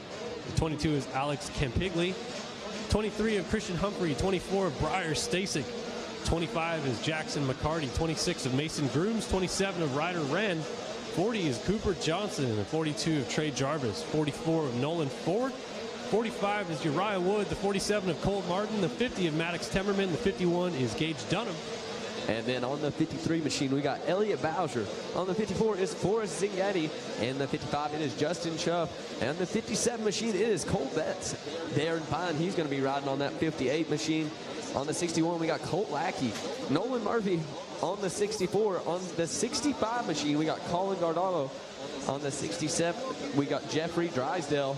The 22 is Alex Campigli. 23 of Christian Humphrey. 24 of Briar Stasik. 25 is Jackson McCarty. 26 of Mason Grooms. 27 of Ryder Wren. 40 is Cooper Johnson. And 42 of Trey Jarvis. 44 of Nolan Ford. 45 is Uriah Wood. The 47 of Colt Martin. The 50 of Maddox Temmerman. The 51 is Gage Dunham. And then on the 53 machine, we got Elliot Bowser. On the 54 is Forrest Zinghetti. And the 55, it is Justin Schuff. And the 57 machine, it is Colt Betts. Darren Pine, he's going to be riding on that 58 machine. On the 61, we got Colt Lackey. Nolan Murphy on the 64. On the 65 machine, we got Colin Gardalo. On the 67, we got Jeffrey Drysdale.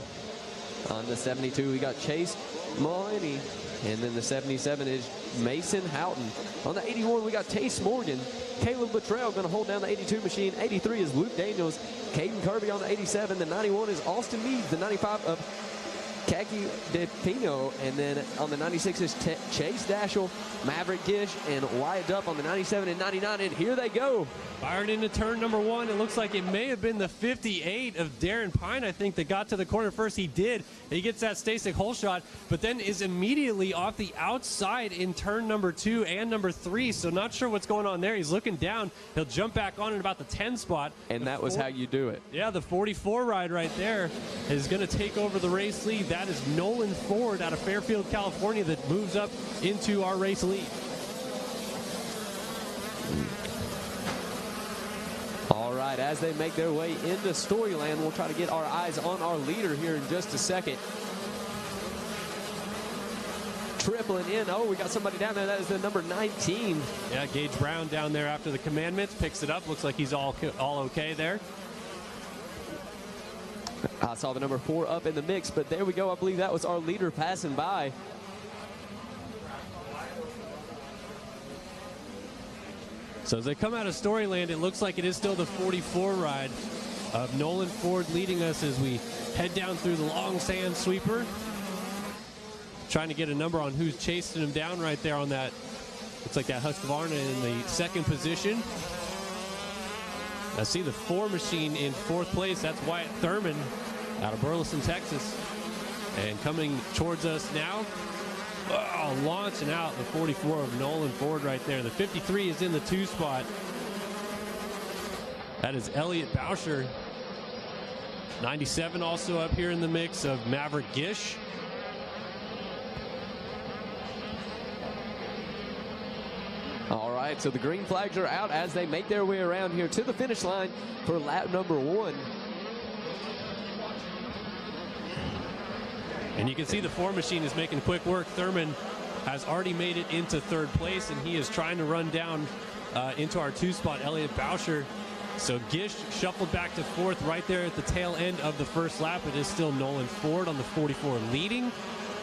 On the 72, we got Chase Mullaney. And then the 77 is Mason Houghton. On the 81, we got Tace Morgan. Caleb Luttrell going to hold down the 82 machine. 83 is Luke Daniels. Caden Kirby on the 87. The 91 is Austin Meade. The 95 of Kaki DePino. And then on the 96 is Chase Dashel, Maverick Gish, and Wyatt Duff on the 97 and 99. And here they go. Fired into turn number 1. It looks like it may have been the 58 of Darren Pine, I think, that got to the corner first. He did. He gets that Stasik hole shot, but then is immediately off the outside in turn number 2 and number 3. So not sure what's going on there. He's looking down. He'll jump back on in about the 10 spot. And that was how you do it. Yeah, the 44 ride right there is going to take over the race lead. That is Nolan Ford out of Fairfield, California, that moves up into our race lead. All right, as they make their way into Storyland, we'll try to get our eyes on our leader here in just a second. Tripling in. Oh, we got somebody down there. That is the number 19. Yeah, Gage Brown down there after the commandments. Picks it up. Looks like he's all okay there. I saw the number 4 up in the mix, but there we go. I believe that was our leader passing by. So as they come out of Storyland, it looks like it is still the 44 ride of Nolan Ford leading us as we head down through the long sand sweeper. Trying to get a number on who's chasing him down right there on that. Looks like that Husqvarna in the second position. I see the 4 machine in 4th place. That's Wyatt Thurman out of Burleson, Texas. And coming towards us now, launching out the 44 of Nolan Ford right there. The 53 is in the 2 spot. That is Elliot Boucher. 97 also up here in the mix of Maverick Gish. All right, so the green flags are out as they make their way around here to the finish line for lap number 1. And you can see the 4 machine is making quick work. Thurman has already made it into 3rd place, and he is trying to run down into our 2 spot, Elliot Boucher. So Gish shuffled back to 4th right there at the tail end of the first lap. It is still Nolan Ford on the 44 leading.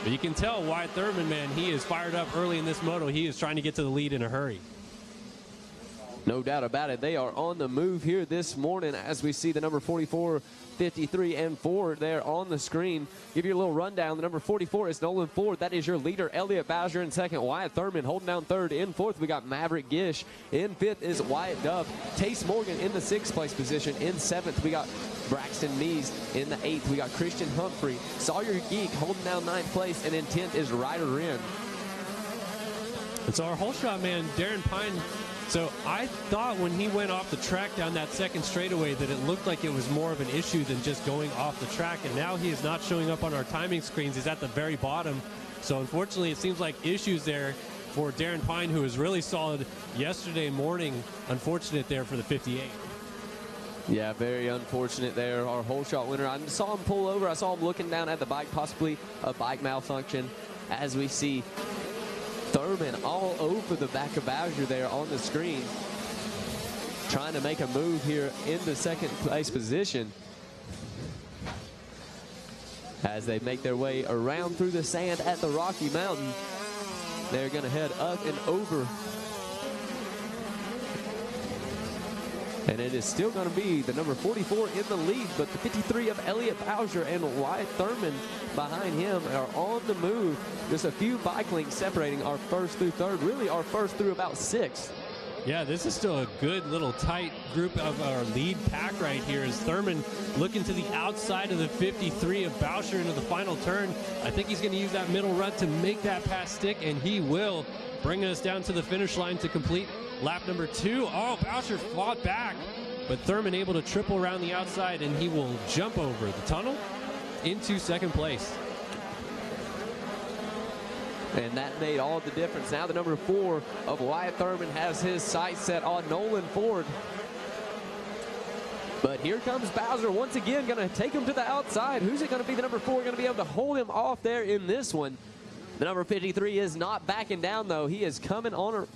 But you can tell Wyatt Thurman, man, he is fired up early in this moto. He is trying to get to the lead in a hurry. No doubt about it. They are on the move here this morning as we see the number 44, 53, and 4 there on the screen. Give you a little rundown. The number 44 is Nolan Ford. That is your leader. Elliot Boucher in 2nd. Wyatt Thurman holding down 3rd. In 4th, we got Maverick Gish. In 5th is Wyatt Dove. Tace Morgan in the 6th place position. In 7th, we got Braxton Mees. In the 8th, we got Christian Humphrey. Sawyer Geek holding down 9th place. And in 10th is Ryder Wren. It's our whole shot man, Darren Pine. So I thought when he went off the track down that second straightaway that it looked like it was more of an issue than just going off the track. And now he is not showing up on our timing screens. He's at the very bottom. So unfortunately, it seems like issues there for Darren Pine, who was really solid yesterday morning. Unfortunate there for the 58. Yeah, very unfortunate there. Our whole shot winner. I saw him pull over. I saw him looking down at the bike, possibly a bike malfunction, as we see Thurman all over the back of Boucher there on the screen, trying to make a move here in the 2nd place position as they make their way around through the sand at the Rocky Mountain. They're going to head up and over, and it is still going to be the number 44 in the lead, but the 53 of Elliot Boucher and Wyatt Thurman behind him are on the move. Just a few bike links separating our 1st through 3rd, really our 1st through about 6th. Yeah, this is still a good little tight group of our lead pack right here as Thurman looking to the outside of the 53 of Boucher into the final turn. I think he's going to use that middle rut to make that pass stick, and he will, bring us down to the finish line to complete lap number 2. Oh, Boucher fought back, but Thurman able to triple around the outside, and he will jump over the tunnel into 2nd place. And that made all the difference. Now the number 4 of Wyatt Thurman has his sights set on Nolan Ford. But here comes Bowser once again, going to take him to the outside. Who's it going to be? The number 4 going to be able to hold him off there in this one. The number 53 is not backing down, though. He is coming on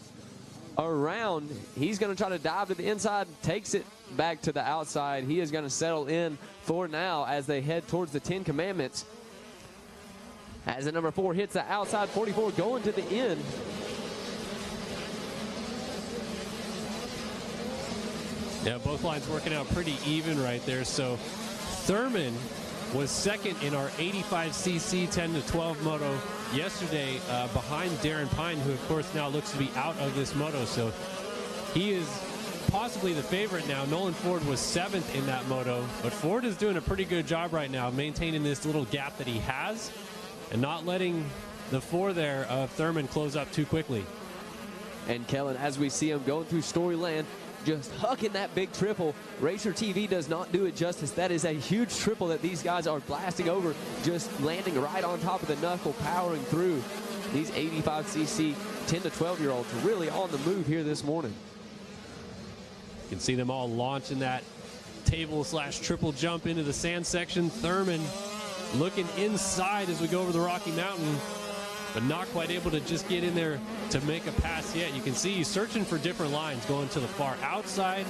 around. He's going to try to dive to the inside, takes it back to the outside. He is going to settle in for now as they head towards the 10 Commandments. As the number 4 hits the outside, 44 going to the end. Yeah, both lines working out pretty even right there. So Thurman was 2nd in our 85cc 10 to 12 moto yesterday behind Darren Pine, who of course now looks to be out of this moto. So he is possibly the favorite now. Nolan Ford was 7th in that moto, but Ford is doing a pretty good job right now maintaining this little gap that he has and not letting the 4 there of Thurman close up too quickly. And Kellen, as we see him going through Storyland, just hucking that big triple. Racer TV does not do it justice. That is a huge triple that these guys are blasting over, just landing right on top of the knuckle, powering through. These 85cc 10 to 12-year-olds really on the move here this morning. You can see them all launching that table/triple jump into the sand section. Thurman looking inside as we go over the Rocky Mountain, but not quite able to just get in there to make a pass yet. You can see he's searching for different lines, going to the far outside,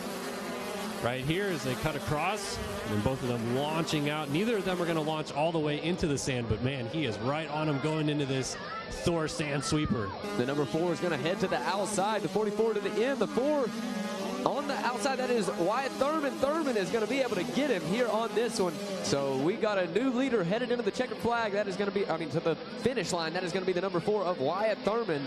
right here as they cut across, and then both of them launching out. Neither of them are going to launch all the way into the sand, but man, he is right on him going into this Thor sand sweeper. The number 4 is going to head to the outside, the 44 to the end, the 4 on the outside. That is Wyatt Thurman. Thurman is going to be able to get him here on this one. So we got a new leader headed into the checkered flag. That is going to be, to the finish line. That is going to be the number 4 of Wyatt Thurman.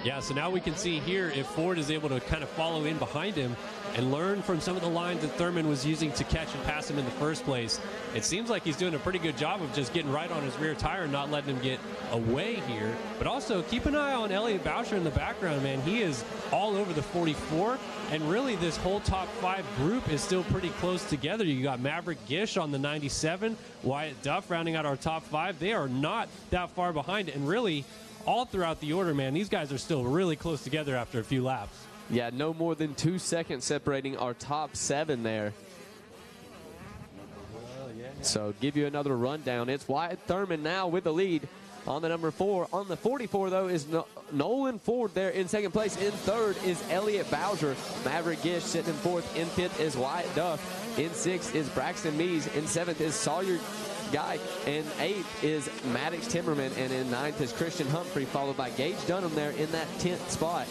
Yeah, so now we can see here if Ford is able to kind of follow in behind him and learn from some of the lines that Thurman was using to catch and pass him in the first place. It seems like he's doing a pretty good job of just getting right on his rear tire and not letting him get away here. But also keep an eye on Elliott Boucher in the background, man. He is all over the 44, and really this whole top 5 group is still pretty close together. You got Maverick Gish on the 97, Wyatt Duff rounding out our top 5. They are not that far behind, and really all throughout the order, man, these guys are still really close together after a few laps. Yeah, no more than 2 seconds separating our top 7 there. So give you another rundown. It's Wyatt Thurman now with the lead on the number 4. On the 44, though, is Nolan Ford there in second place. In third is Elliott Boucher. Maverick Gish sitting in 4th. In 5th is Wyatt Duff. In 6th is Braxton Mees. In 7th is Sawyer Guy. In 8th is Maddox Timmerman. And in 9th is Christian Humphrey, followed by Gage Dunham there in that 10th spot.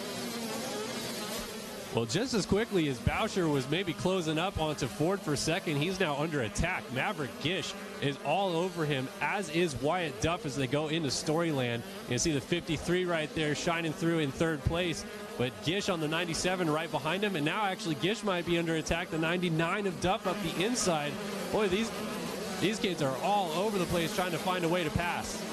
Well, just as quickly as Boucher was maybe closing up onto Ford for second, he's now under attack. Maverick Gish is all over him, as is Wyatt Duff as they go into Storyland. You see the 53 right there shining through in 3rd place, but Gish on the 97 right behind him, and now actually Gish might be under attack. The 99 of Duff up the inside. Boy, these kids are all over the place trying to find a way to pass.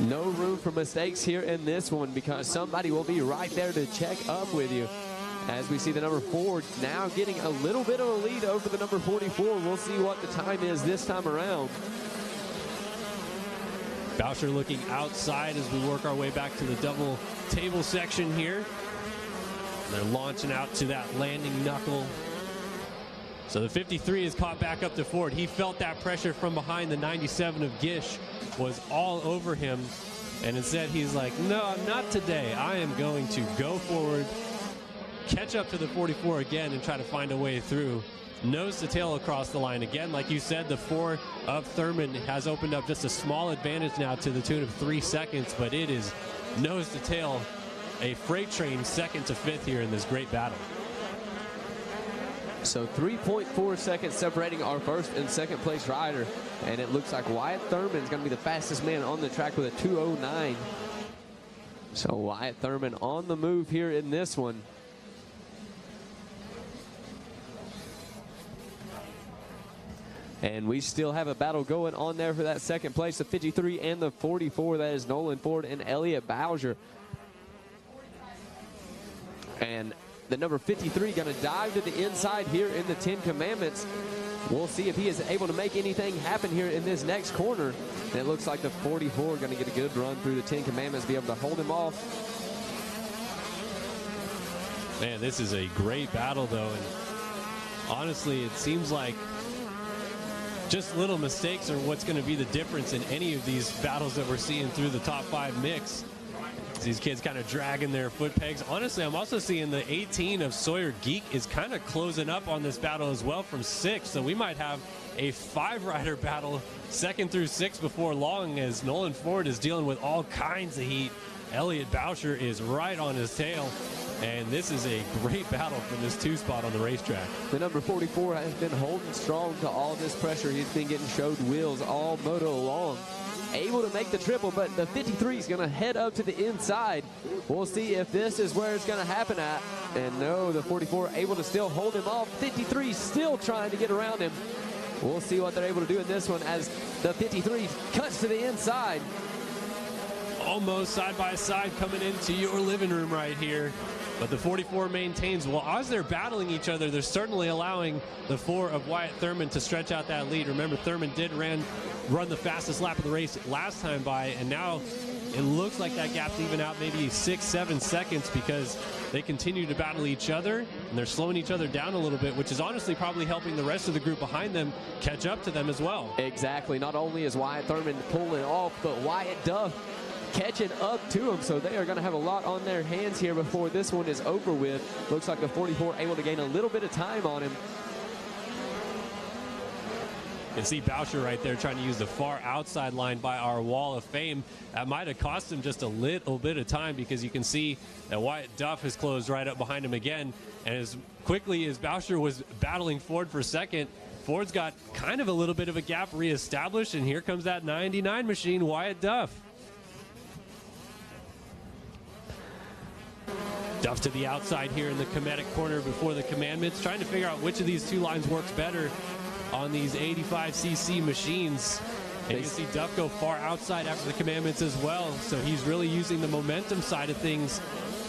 No room for mistakes here in this one because somebody will be right there to check up with you. As we see the number 4 now getting a little bit of a lead over the number 44. We'll see what the time is this time around. Boucher looking outside as we work our way back to the double table section here. They're launching out to that landing knuckle. So the 53 is caught back up to Ford. He felt that pressure from behind. The 97 of Gish was all over him. And instead he's like, no, not today. I am going to go forward, catch up to the 44 again, and try to find a way through. Nose to tail across the line again. Like you said, the 4 of Thurman has opened up just a small advantage now to the tune of 3 seconds, but it is nose to tail, a freight train 2nd to 5th here in this great battle. So 3.4 seconds separating our 1st and 2nd place rider. And it looks like Wyatt Thurman is going to be the fastest man on the track with a 2:09. So Wyatt Thurman on the move here in this one. And we still have a battle going on there for that 2nd place, the 53 and the 44. That is Nolan Ford and Elliott Boucher. And the number 53 going to dive to the inside here in the 10 Commandments. We'll see if he is able to make anything happen here in this next corner. And it looks like the 44 going to get a good run through the 10 Commandments, be able to hold him off. Man, this is a great battle, though. And honestly, it seems like just little mistakes are what's going to be the difference in any of these battles that we're seeing through the top 5 mix. These kids kind of dragging their foot pegs. Honestly, I'm also seeing the 18 of Sawyer Geek is kind of closing up on this battle as well from 6. So we might have a 5-rider battle 2nd through 6 before long, as Nolan Ford is dealing with all kinds of heat. Elliott Boucher is right on his tail. And this is a great battle from this 2 spot on the racetrack. The number 44 has been holding strong to all this pressure. He's been getting showed wheels all moto long. Able to make the triple, but the 53 is going to head up to the inside. We'll see if this is where it's going to happen at. And no, the 44 able to still hold him off. 53 still trying to get around him. We'll see what they're able to do in this one as the 53 cuts to the inside. Almost side by side coming into your living room right here. But the 44 maintains. Well, as they're battling each other, they're certainly allowing the 4 of Wyatt Thurman to stretch out that lead. Remember, Thurman did run the fastest lap of the race last time by, and now it looks like that gap's even out maybe 6-7 seconds because they continue to battle each other, and they're slowing each other down a little bit, which is honestly probably helping the rest of the group behind them catch up to them as well. Exactly. Not only is Wyatt Thurman pulling off, but Wyatt Duff catching up to them, so they are going to have a lot on their hands here before this one is over with. Looks like the 44 able to gain a little bit of time on him. You can see Boucher right there trying to use the far outside line by our wall of fame. That might have cost him just a little bit of time, because you can see that Wyatt Duff has closed right up behind him again. And as quickly as Boucher was battling Ford for second, Ford's got kind of a little bit of a gap reestablished, and here comes that 99 machine, Wyatt Duff. Duff to the outside here in the Cometic corner before the Commandments, trying to figure out which of these two lines works better on these 85cc machines. And you can see Duff go far outside after the Commandments as well. So he's really using the momentum side of things,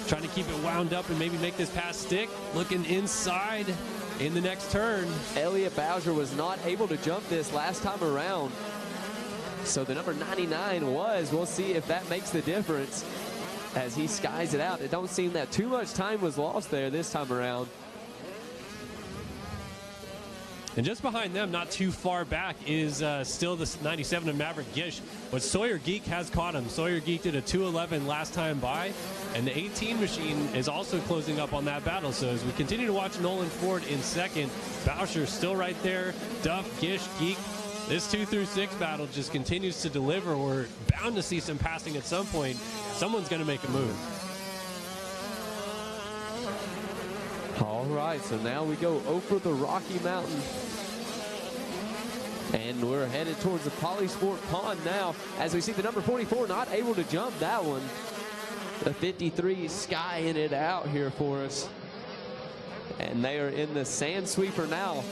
trying to keep it wound up and maybe make this pass stick. Looking inside in the next turn. Elliott Bowser was not able to jump this last time around. So the number 99 was. We'll see if that makes the difference as he skies it out. It don't seem that too much time was lost there this time around. And just behind them, not too far back, is still the 97 of Maverick Gish. But Sawyer Geek has caught him. Sawyer Geek did a 2:11 last time by. And the 18 machine is also closing up on that battle. So as we continue to watch Nolan Ford in second, Boucher still right there. Duff, Gish, Geek. This 2 through 6 battle just continues to deliver. We're bound to see some passing at some point. Someone's going to make a move. All right, so now we go over the Rocky Mountain. And we're headed towards the Polysport Pond now, as we see the number 44 not able to jump that one. The 53 skying it out here for us. And they are in the sand sweeper now.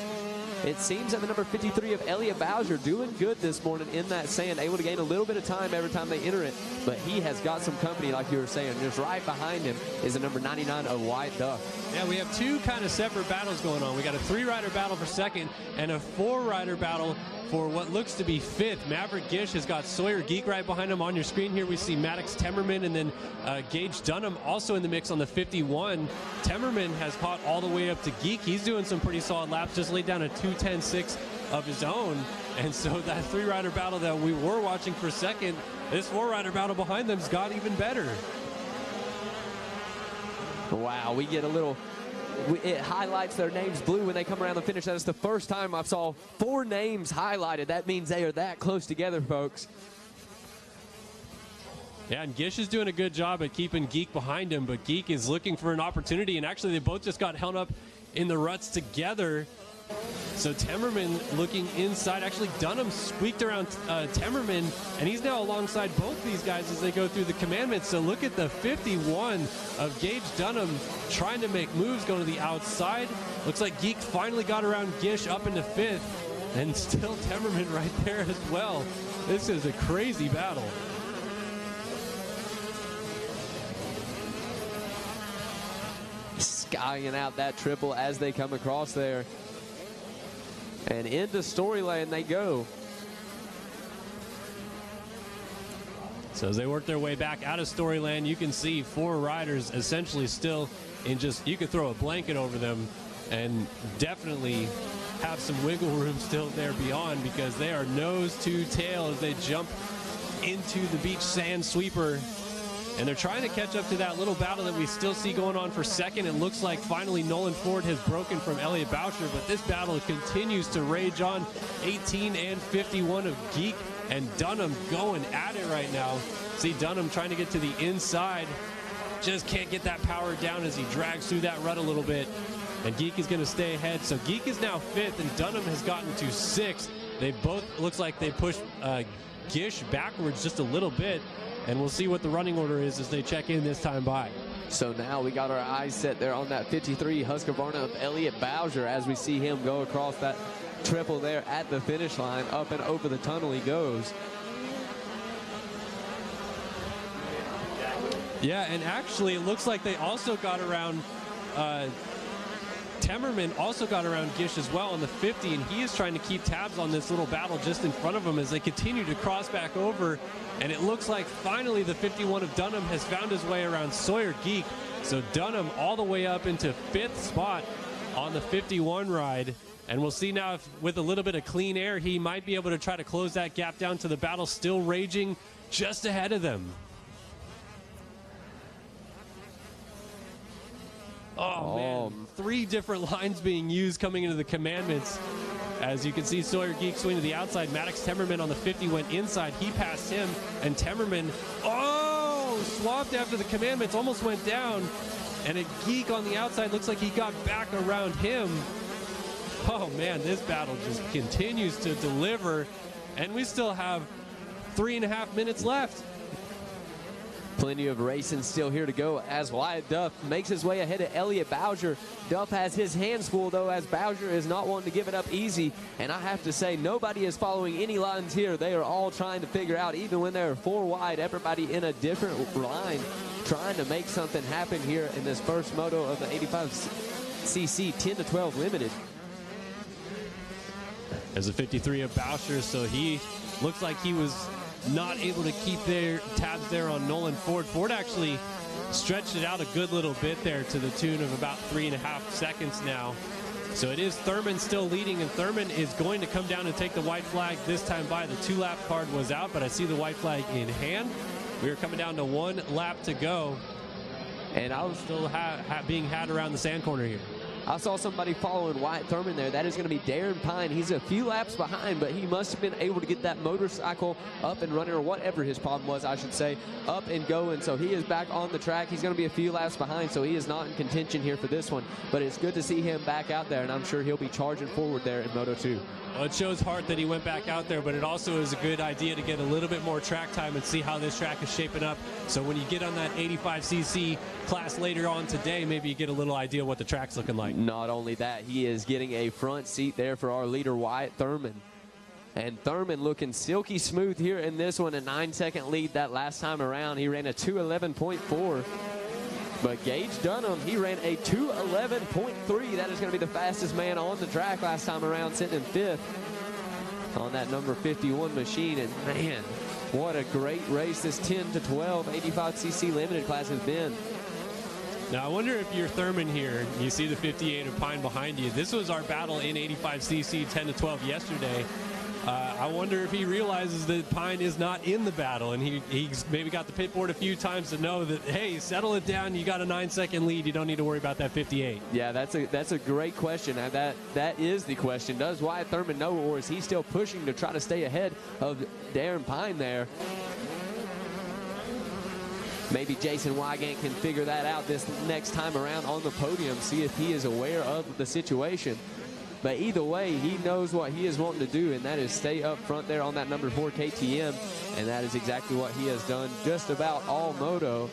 It seems that the number 53 of Elliott Bowser doing good this morning in that sand, able to gain a little bit of time every time they enter it. But he has got some company, like you were saying. Just right behind him is the number 99 of Wyatt Duff. Yeah, we have two kind of separate battles going on. We got a 3-rider battle for second and a 4-rider battle for what looks to be fifth. Maverick Gish has got Sawyer Geek right behind him. On your screen here, we see Maddox Temmerman and then Gage Dunham also in the mix on the 51. Temmerman has caught all the way up to Geek. He's doing some pretty solid laps, just laid down a 2:10.6 of his own. And so that 3-rider battle that we were watching for second, this 4-rider battle behind them's got even better. Wow, we get a little, it highlights their names blue when they come around the finish. That is the first time I've saw 4 names highlighted. That means they are that close together, folks. Yeah, and Gish is doing a good job at keeping Geek behind him, but Geek is looking for an opportunity, and actually they both just got held up in the ruts together. So Temmerman looking inside. Actually, Dunham squeaked around Temmerman, and he's now alongside both these guys as they go through the Commandments. So look at the 51 of Gage Dunham trying to make moves, going to the outside. Looks like Geek finally got around Gish up into 5th, and still Temmerman right there as well. This is a crazy battle. Skying out that triple as they come across there. And into Storyland they go. So as they work their way back out of Storyland, you can see 4 riders essentially still in just, you could throw a blanket over them and definitely have some wiggle room still there beyond, because they are nose to tail as they jump into the beach sand sweeper. And they're trying to catch up to that little battle that we still see going on for second. It looks like finally Nolan Ford has broken from Elliott Boucher, but this battle continues to rage on. 18 and 51 of Geek and Dunham going at it right now. See Dunham trying to get to the inside. Just can't get that power down as he drags through that rut a little bit. And Geek is going to stay ahead. So Geek is now 5th and Dunham has gotten to 6th. They both, looks like they pushed Gish backwards just a little bit. And we'll see what the running order is as they check in this time by. So now we got our eyes set there on that 53 Husqvarna of Elliott Bowser as we see him go across that triple there at the finish line. Up and over the tunnel he goes. Yeah, and actually it looks like they also got around, Temmerman also got around Gish as well on the 50, and he is trying to keep tabs on this little battle just in front of him as they continue to cross back over. And it looks like finally the 51 of Dunham has found his way around Sawyer Geek. So Dunham all the way up into 5th spot on the 51 ride. And we'll see now if with a little bit of clean air, he might be able to try to close that gap down to the battle still raging just ahead of them. Oh, man. 3 different lines being used coming into the commandments. As you can see, Sawyer Geek swing to the outside. Maddox Temmerman on the 50 went inside. He passed him, and Temmerman, swapped after the commandments, almost went down. And a Geek on the outside looks like he got back around him. Oh, man, this battle just continues to deliver. And we still have 3.5 minutes left. Plenty of racing still here to go as Wyatt Duff makes his way ahead of Elliott Bowser. Duff has his hands full, though, as Bowser is not wanting to give it up easy. And I have to say, nobody is following any lines here. They are all trying to figure out, even when they're 4 wide, everybody in a different line, trying to make something happen here in this first moto of the 85cc 10-12 limited. There's a 53 of Bowser, so he looks like he was not able to keep their tabs there on Nolan Ford. Ford actually stretched it out a good little bit there to the tune of about 3.5 seconds now. So it is Thurman still leading, and Thurman is going to come down and take the white flag this time by. The 2-lap card was out, but I see the white flag in hand. We are coming down to 1 lap to go, and I was still being had around the sand corner here. I saw somebody following Wyatt Thurman there. That is going to be Darren Pine. He's a few laps behind, but he must have been able to get that motorcycle up and running, or whatever his problem was, I should say, up and going. So he is back on the track. He's going to be a few laps behind, so he is not in contention here for this one. But it's good to see him back out there, and I'm sure he'll be charging forward there in Moto2. Well, it shows heart that he went back out there, but it also is a good idea to get a little bit more track time and see how this track is shaping up. So when you get on that 85cc class later on today, maybe you get a little idea what the track's looking like. Not only that, he is getting a front seat there for our leader, Wyatt Thurman. And Thurman looking silky smooth here in this one, a 9-second lead that last time around. He ran a 2:11.4. But Gage Dunham, he ran a 2:11.3. That is going to be the fastest man on the track last time around, sitting in 5th on that number 51 machine. And man, what a great race this 10-12 85cc limited class has been. Now, I wonder if you're Thurman here, you see the 58 of Pine behind you. This was our battle in 85cc 10-12 yesterday. I wonder if he realizes that Pine is not in the battle, and he's maybe got the pit board a few times to know that, hey, settle it down. You got a 9-second lead. You don't need to worry about that 58. Yeah, that's a great question. That is the question. Does Wyatt Thurman know, or is he still pushing to try to stay ahead of Darren Pine there? Maybe Jason Wygant can figure that out this next time around on the podium, see if he is aware of the situation. But either way, he knows what he is wanting to do, and that is stay up front there on that number 4 KTM, and that is exactly what he has done just about all moto.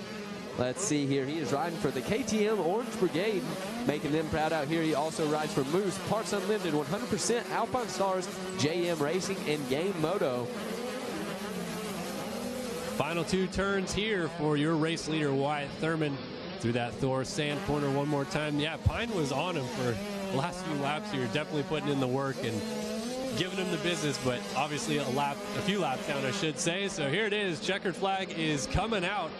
Let's see here. He is riding for the KTM Orange Brigade, making them proud out here. He also rides for Moose, Parts Unlimited, 100% Alpine Stars, JM Racing, and Game Moto. Final 2 turns here for your race leader, Wyatt Thurman, through that Thor sand corner one more time. Yeah, Pine was on him for the last few laps here, definitely putting in the work and giving him the business, but obviously a few laps down, I should say. So here it is. Checkered flag is coming out.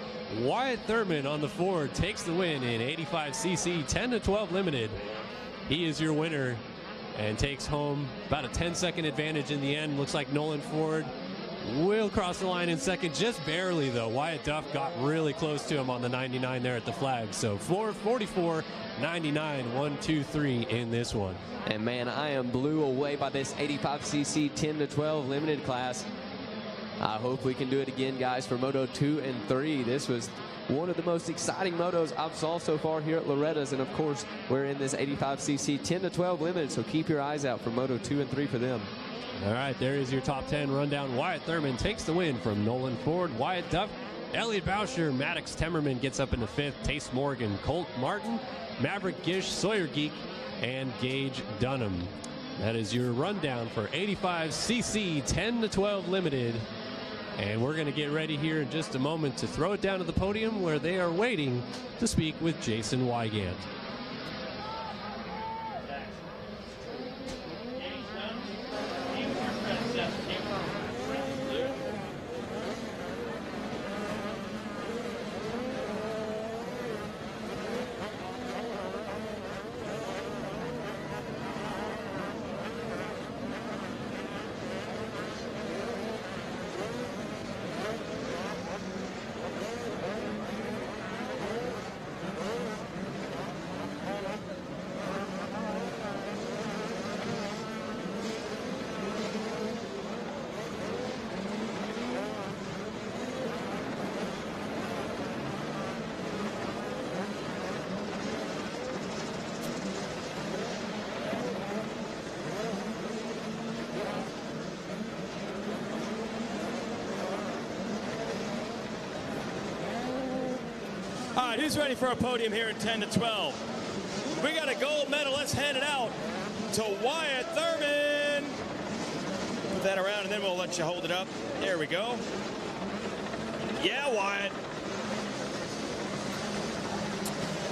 Wyatt Thurman on the Ford takes the win in 85cc 10-12 limited. He is your winner and takes home about a 10-second advantage in the end. Looks like Nolan Ford will cross the line in second, just barely though. Wyatt Duff got really close to him on the 99 there at the flag. So 44, 99, 1, 2, 3 in this one. And man, I am blew away by this 85cc 10-12 limited class. I hope we can do it again, guys, for Moto 2 and 3. This was one of the most exciting motos I've saw so far here at Loretta's, and of course, we're in this 85cc 10-12 limited, so keep your eyes out for Moto 2 and 3 for them. All right, there is your top 10 rundown. Wyatt Thurman takes the win from Nolan Ford. Wyatt Duff, Elliott Bowser, Maddox Temmerman gets up into 5th. Tace Morgan, Colt Martin, Maverick Gish, Sawyer Geek, and Gage Dunham. That is your rundown for 85cc 10-12 limited. And we're going to get ready here in just a moment to throw it down to the podium where they are waiting to speak with Jason Wygant. All right, who's ready for a podium here in 10 to 12? We got a gold medal. Let's hand it out to Wyatt Thurman. Put that around, and then we'll let you hold it up. There we go. Yeah, Wyatt.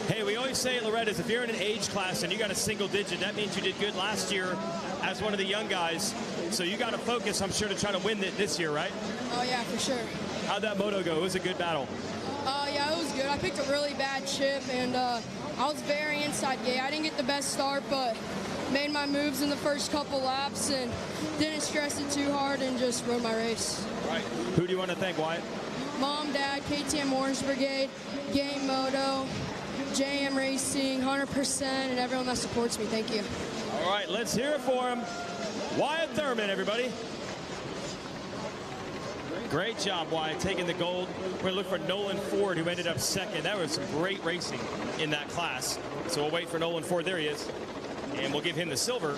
Hey, we always say at Loretta's, if you're in an age class and you got a single digit, that means you did good last year as one of the young guys. So you got to focus, I'm sure, to try to win it this year, right? Oh, yeah, for sure. How'd that moto go? It was a good battle. Yeah, it was good. I picked a really bad chip, and I was very inside gate. I didn't get the best start, but made my moves in the first couple laps and didn't stress it too hard and just rode my race. Right. Who do you want to thank, Wyatt? Mom, Dad, KTM Orange Brigade, Game Moto, JM Racing, 100%, and everyone that supports me. Thank you. All right, let's hear it for him. Wyatt Thurman, everybody. Great job, Wyatt, taking the gold. We're going to look for Nolan Ford, who ended up second. That was some great racing in that class. So we'll wait for Nolan Ford. There he is. And we'll give him the silver.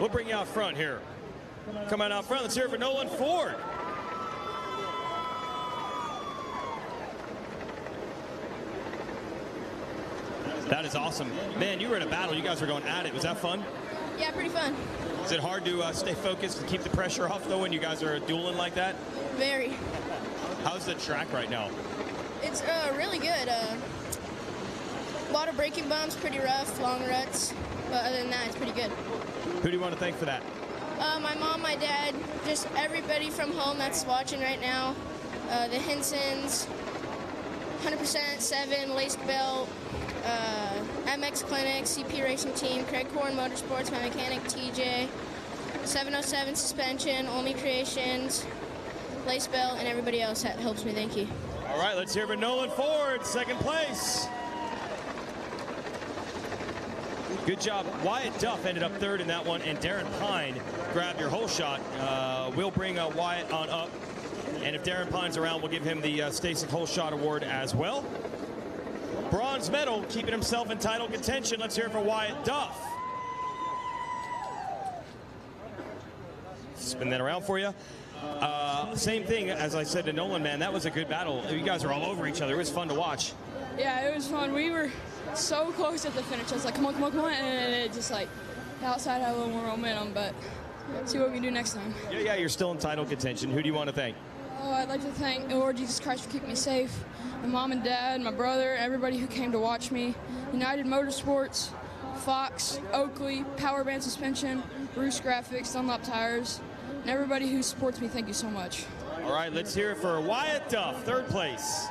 We'll bring you out front here. Come on out front. Let's hear it for Nolan Ford. That is awesome. Man, you were in a battle. You guys were going at it. Was that fun? Yeah, pretty fun. Is it hard to stay focused and keep the pressure off, though, when you guys are dueling like that? Very. How's the track right now? It's really good. A lot of braking bumps, pretty rough, long ruts. But other than that, it's pretty good. Who do you want to thank for that? My mom, my dad, just everybody from home that's watching right now. The Hinsons, 100%, 7, Laced Belt, MX Clinic, CP Racing Team, Craig Corn Motorsports, my mechanic TJ, 707 Suspension, Only Creations, Lace Belt, and everybody else that helps me. Thank you. All right, let's hear for Nolan Ford, second place. Good job. Wyatt Duff ended up third in that one, and Darren Pine grabbed your whole shot. We'll bring Wyatt on up, and if Darren Pine's around, we'll give him the Stasic Whole Shot Award as well. Bronze medal, keeping himself in title contention. Let's hear it for Wyatt Duff. Spin that around for you. Same thing as I said to Nolan, man. That was a good battle. You guys are all over each other. It was fun to watch. Yeah, it was fun. We were so close at the finish. I was like, come on, come on, come on. And it just like, the outside had a little more momentum, but see what we can do next time. Yeah, you're still in title contention. Who do you want to thank? Oh, I'd like to thank the Lord Jesus Christ for keeping me safe. My mom and dad, my brother, everybody who came to watch me. United Motorsports, Fox, Oakley, Power Band Suspension, Bruce Graphics, Dunlop Tires, and everybody who supports me. Thank you so much. All right, let's hear it for Wyatt Duff, third place.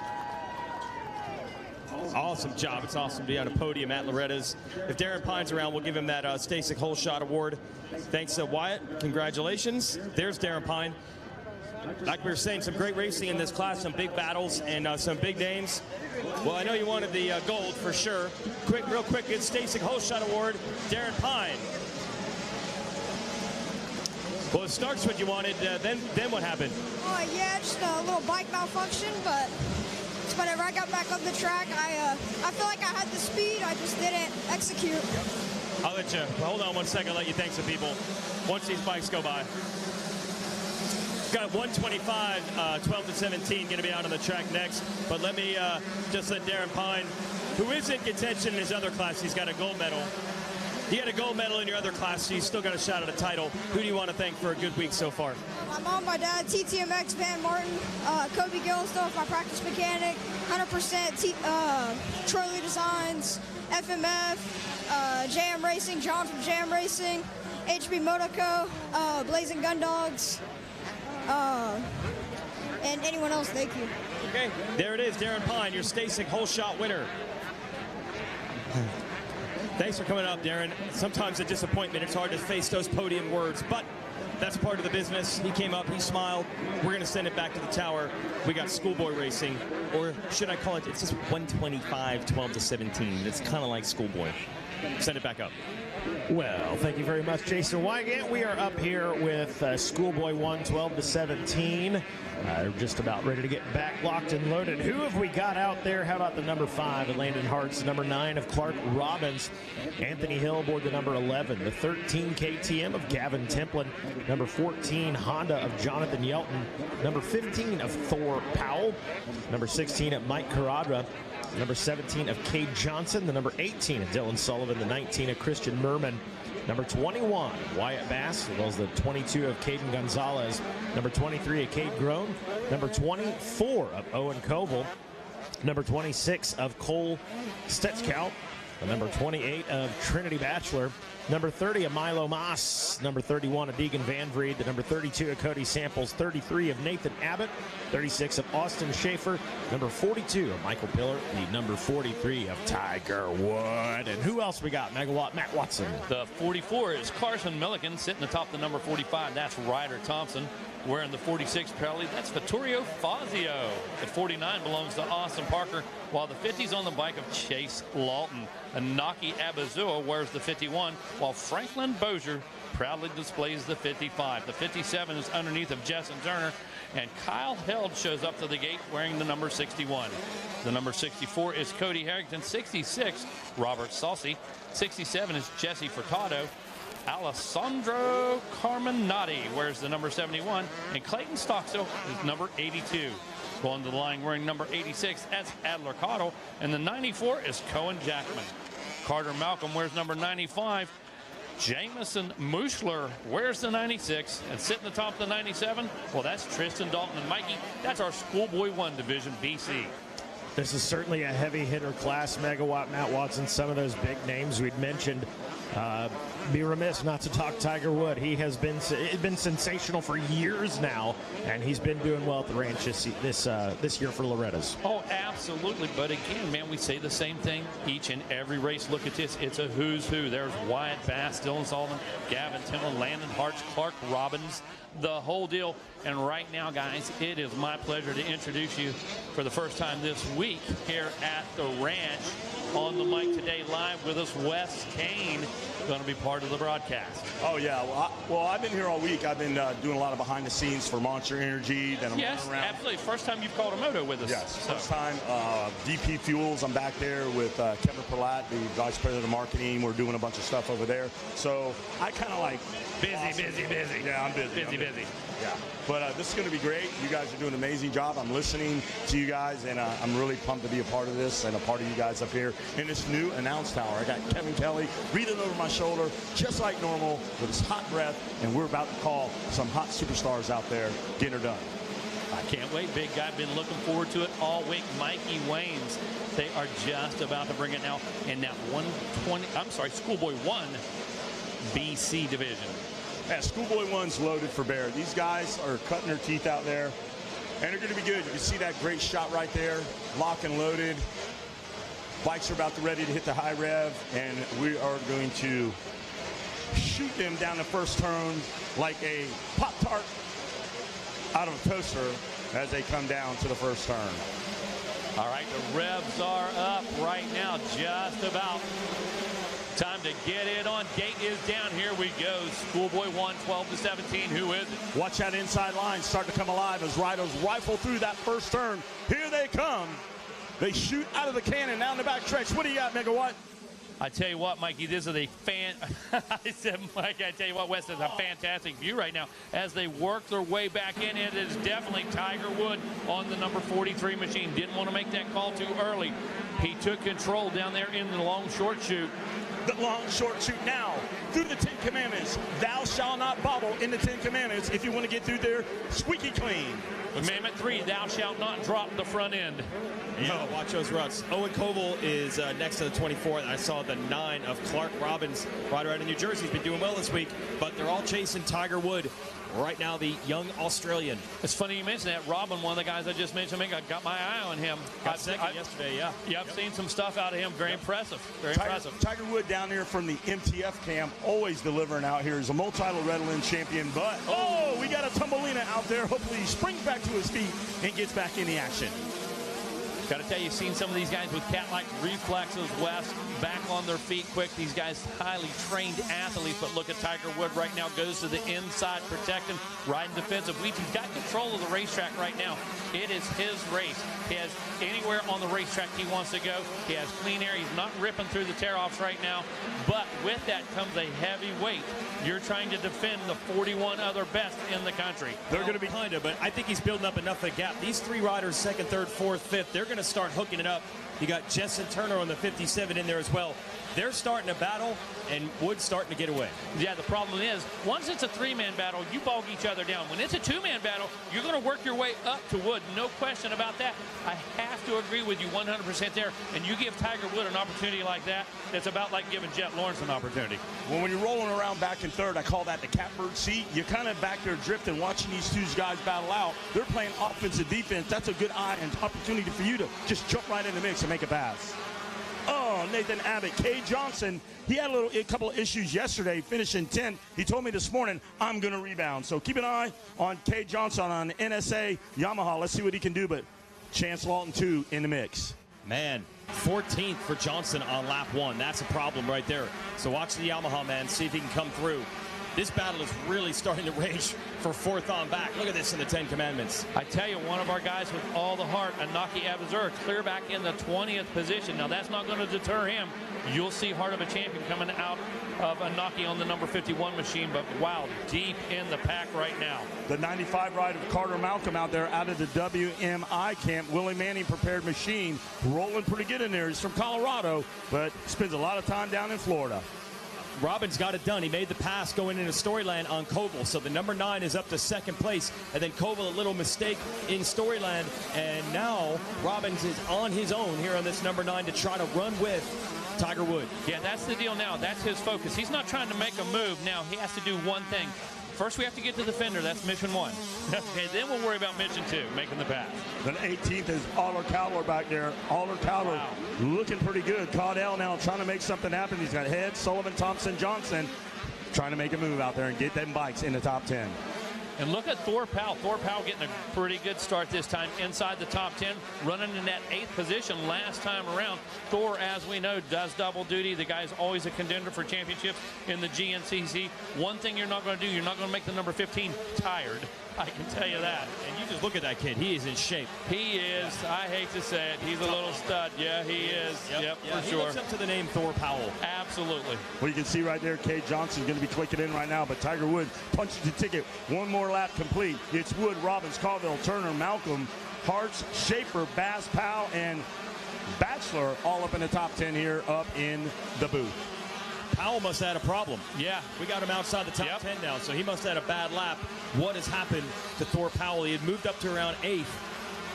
Awesome job. It's awesome to be on a podium at Loretta's. If Darren Pine's around, we'll give him that Stasic Whole Shot Award. Thanks to Wyatt. Congratulations. There's Darren Pine. Like we were saying, some great racing in this class, some big battles, and some big names. Well, I know you wanted the gold for sure. Real quick, it's Stasic Whole Shot Award, Darren Pine. Well, it starts what you wanted. Then what happened? Yeah, just a little bike malfunction, but whenever I got back on the track, I feel like I had the speed, I just didn't execute. I'll let you, hold on 1 second, I'll let you thank some people once these bikes go by. Got 125, 12 to 17, going to be out on the track next. But let me just let Darren Pine, who is in contention in his other class, he's got a gold medal. He had a gold medal in your other class, so you still got a shot at a title. Who do you want to thank for a good week so far? My mom, my dad, TTMX, Van Martin, Kobe Gilstoff, my practice mechanic, 100% Troy Lee Designs, FMF, JM Racing, John from JM Racing, HB Motoco, Blazing Gun Dogs, and anyone else. Thank you. Okay, there it is, Darren Pine, your Stasic Whole Shot winner. Thanks for coming up, Darren. Sometimes a disappointment. It's hard to face those podium words, but That's part of the business. He came up, he smiled. We're going to send it back to the tower. We got schoolboy racing, or should I call it, it's just 125, 12 to 17. It's kind of like schoolboy. Send it back up. Well, thank you very much, Jason Wygant. We are up here with Schoolboy 1, 12 to 17. Just about ready to get back locked and loaded. Who have we got out there? How about the number 5 of Landon Hart's, the number 9 of Clark Robbins, Anthony Hill aboard the number 11, the 13 KTM of Gavin Templin, number 14 Honda of Jonathan Yelton, number 15 of Thor Powell, number 16 of Mike Caradra, number 17 of Cade Johnson, the number 18 of Dylan Sullivan, the 19 of Christian Merman, number 21 Wyatt Bass, as well as the 22 of Caden Gonzalez, number 23 of Cade Groen, number 24 of Owen Koval, number 26 of Cole Stetskow, the number 28 of Trinity Batchelor, number 30 of Milo Moss, number 31 of Deegan Van Vried, the number 32 of Cody Samples, 33 of Nathan Abbott, 36 of Austin Schaefer, number 42 of Michael Pillar, the number 43 of Tiger Wood. And who else we got? Megawatt Matt Watson. The 44 is Carson Milliken sitting atop the number 45. That's Ryder Thompson. Wearing the 46 Pirelli, that's Vittorio Fazio. The 49 belongs to Austin Parker, while the 50's on the bike of Chase Lawton. Anaki Abazua wears the 51, while Franklin Bozier proudly displays the 55. The 57 is underneath of Jessen Turner, and Kyle Held shows up to the gate wearing the number 61. The number 64 is Cody Harrington. 66, Robert Saucy. 67 is Jesse Furtado. Alessandro Carminati wears the number 71, and Clayton Stockstill is number 82. Going to the line wearing number 86, that's Adler Cotto, and the 94 is Cohen Jackman. Carter Malcolm wears number 95. Jamison Muschler wears the 96, and sitting atop the 97, well, that's Tristan Dalton and Mikey. That's our Schoolboy 1 Division BC. This is certainly a heavy hitter class. Megawatt Matt Watson, some of those big names we'd mentioned. Be remiss not to talk Tiger Wood. He has been sensational for years now, and he's been doing well at the ranch this year for Loretta's. Oh, absolutely. But again, man, we say the same thing each and every race. Look at this. It's a who's who. There's Wyatt Bass, Dylan Sullivan, Gavin Timlin, Landon Hartz, Clark Robbins, the whole deal. And right now, guys, it is my pleasure to introduce you for the first time this week here at the ranch. On the mic today, live with us, Wes Kane, going to be part of the broadcast. Oh, yeah. Well, I've been here all week. I've been doing a lot of behind the scenes for Monster Energy. Then I'm yes, around. Absolutely. First time you've called a moto with us. Yes, so. first time. DP Fuels, I'm back there with Kevin Perlat, the Vice President of Marketing. We're doing a bunch of stuff over there. So I kind of like... Busy. Yeah, I'm busy. Busy. Yeah. But this is going to be great. You guys are doing an amazing job. I'm listening to you guys, and I'm really pumped to be a part of this and a part of you guys up here in this new announce tower. I got Kevin Kelly breathing over my shoulder, just like normal, with his hot breath, and we're about to call some hot superstars out there getting her done. I can't wait, big guy. Been looking forward to it all week. Mikey Waynes, they are just about to bring it now in that Schoolboy 1 BC division. Yeah, Schoolboy 1's loaded for bear. These guys are cutting their teeth out there, and they're going to be good. You can see that great shot right there, lock and loaded. Bikes are about to ready to hit the high rev, and we are going to shoot them down the first turn like a Pop-Tart out of a toaster as they come down to the first turn. All right, the revs are up right now, just about. Time to get it on. Gate is down. Here we go. Schoolboy 1, 12 to 17. Who is it? Watch that inside line start to come alive as riders rifle through that first turn. Here they come. They shoot out of the cannon down the back stretch. What do you got, Megawatt? I tell you what, Mikey, this is a I said, Mike, I tell you what, Wes, is a fantastic view right now as they work their way back in. It is definitely Tiger Wood on the number 43 machine. Didn't want to make that call too early. He took control down there in the long short shoot. The long short shoot now through the 10 commandments. Thou shalt not bobble in the 10 commandments if you want to get through there squeaky clean. Commandment 3, thou shalt not drop the front end. Yeah, watch those ruts. Owen Koval is next to the 24. I saw the 9 of Clark Robbins, rider out of New Jersey. He's been doing well this week, but they're all chasing Tiger Wood. right now the young Australian. It's funny you mentioned that. Robin, one of the guys I just mentioned, I got my eye on him. Got second yesterday, yeah. Yeah, I've seen some stuff out of him. Very impressive. Very impressive. Tiger Wood down here from the MTF camp, always delivering out here. He's a multi-Loretta Lynn champion, but we got a Tumbelina out there. Hopefully he springs back to his feet and gets back in the action. Got to tell you, seen some of these guys with cat-like reflexes, Wes, back on their feet quick. These guys, highly trained athletes, but look at Tiger Wood right now, goes to the inside, protecting, riding defensive. He's got control of the racetrack right now. It is his race. He has anywhere on the racetrack he wants to go. He has clean air. He's not ripping through the tear-offs right now, but with that comes a heavy weight. You're trying to defend the 41 other best in the country. They're going to be kind of, but I think he's building up enough of a gap. These three riders, second, third, fourth, fifth, they're going to start hooking it up. You got Justin Turner on the 57 in there as well. They're starting to battle, and Wood's starting to get away. Yeah, the problem is, once it's a three-man battle, you bog each other down. When it's a two-man battle, you're going to work your way up to Wood. No question about that. I have to agree with you 100% there. And you give Tiger Wood an opportunity like that, it's about like giving Jet Lawrence an opportunity. Well, when you're rolling around back in third, I call that the catbird seat. You're kind of back there drifting, watching these two guys battle out. They're playing offensive defense. That's a good eye and opportunity for you to just jump right in the mix and make a pass. Oh, Nathan Abbott. Kay Johnson, he had a couple of issues yesterday, finishing 10th. He told me this morning, I'm going to rebound. So keep an eye on Kay Johnson on NSA Yamaha. Let's see what he can do, but Chance Lawton, too, in the mix. Man, 14th for Johnson on lap 1. That's a problem right there. So watch the Yamaha, man, see if he can come through. This battle is really starting to rage for fourth on back. Look at this in the 10 Commandments. I tell you, one of our guys with all the heart, Anaki Abazur, clear back in the 20th position. Now, that's not going to deter him. You'll see Heart of a Champion coming out of Anaki on the number 51 machine, but wow, deep in the pack right now. The 95 ride of Carter Malcolm out there out of the WMI camp. Willie Manning prepared machine, rolling pretty good in there. He's from Colorado, but spends a lot of time down in Florida. Robbins got it done. He made the pass going into Storyland on Koval. So the number 9 is up to second place. And then Koval, a little mistake in Storyland. And now Robbins is on his own here on this number 9 to try to run with Tiger Wood. Yeah, that's the deal now. That's his focus. He's not trying to make a move. Now he has to do one thing. First, we have to get to the fender. That's mission 1. Okay, then we'll worry about mission 2, making the pass. Then 18th is Aller Cowler back there. Aller Cowler looking pretty good. Caudell now trying to make something happen. He's got Head, Sullivan, Thompson, Johnson trying to make a move out there and get them bikes in the top 10. And look at Thor Powell. Thor Powell getting a pretty good start this time inside the top 10, running in that 8th position last time around. Thor, as we know, does double duty. The guy's always a contender for championships in the GNCC. One thing you're not going to do, you're not going to make the number 15 tired. I can tell you that. And you just look at that kid. He is in shape. He is. I hate to say it. He's a little stud. Yeah, he is. Yep, yeah, for he sure. lives up to the name Thor Powell. Absolutely. Well, you can see right there, Kay Johnson's going to be clicking in right now, but Tiger Wood punches the ticket. One more lap complete. It's Wood, Robbins, Colville, Turner, Malcolm, Hartz, Schaefer, Bass, Powell, and Bachelor all up in the top 10 here up in the booth. Powell must have had a problem. Yeah. We got him outside the top 10 now, so he must have had a bad lap. What has happened to Thor Powell? He had moved up to around 8th.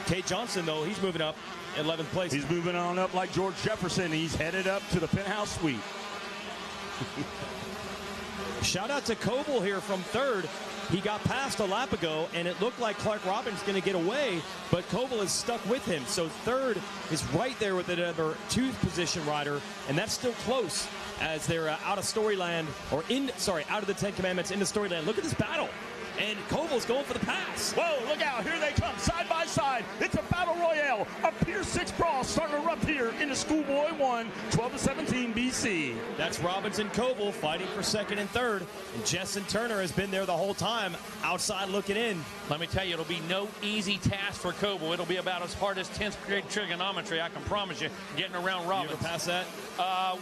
Kay Johnson, though, he's moving up 11th place. He's moving on up like George Jefferson. He's headed up to the penthouse suite. Shout out to Koval here from 3rd. He got past a lap ago, and it looked like Clark Robbins going to get away, but Koval is stuck with him. So 3rd is right there with the number 2 position rider, and that's still close as they're out of Storyland, or out of the 10 Commandments into Storyland. Look at this battle. And Koval's going for the pass. Whoa, look out. Here they come, side by side. It's a battle royale. A Pier 6 brawl starting to erupt here in the Schoolboy 1, 12-17 BC. That's Robbins and Koval fighting for 2nd and 3rd. And Justin Turner has been there the whole time, outside looking in. Let me tell you, it'll be no easy task for Koval. It'll be about as hard as 10th grade trigonometry, I can promise you, getting around Robbins. You ever pass that?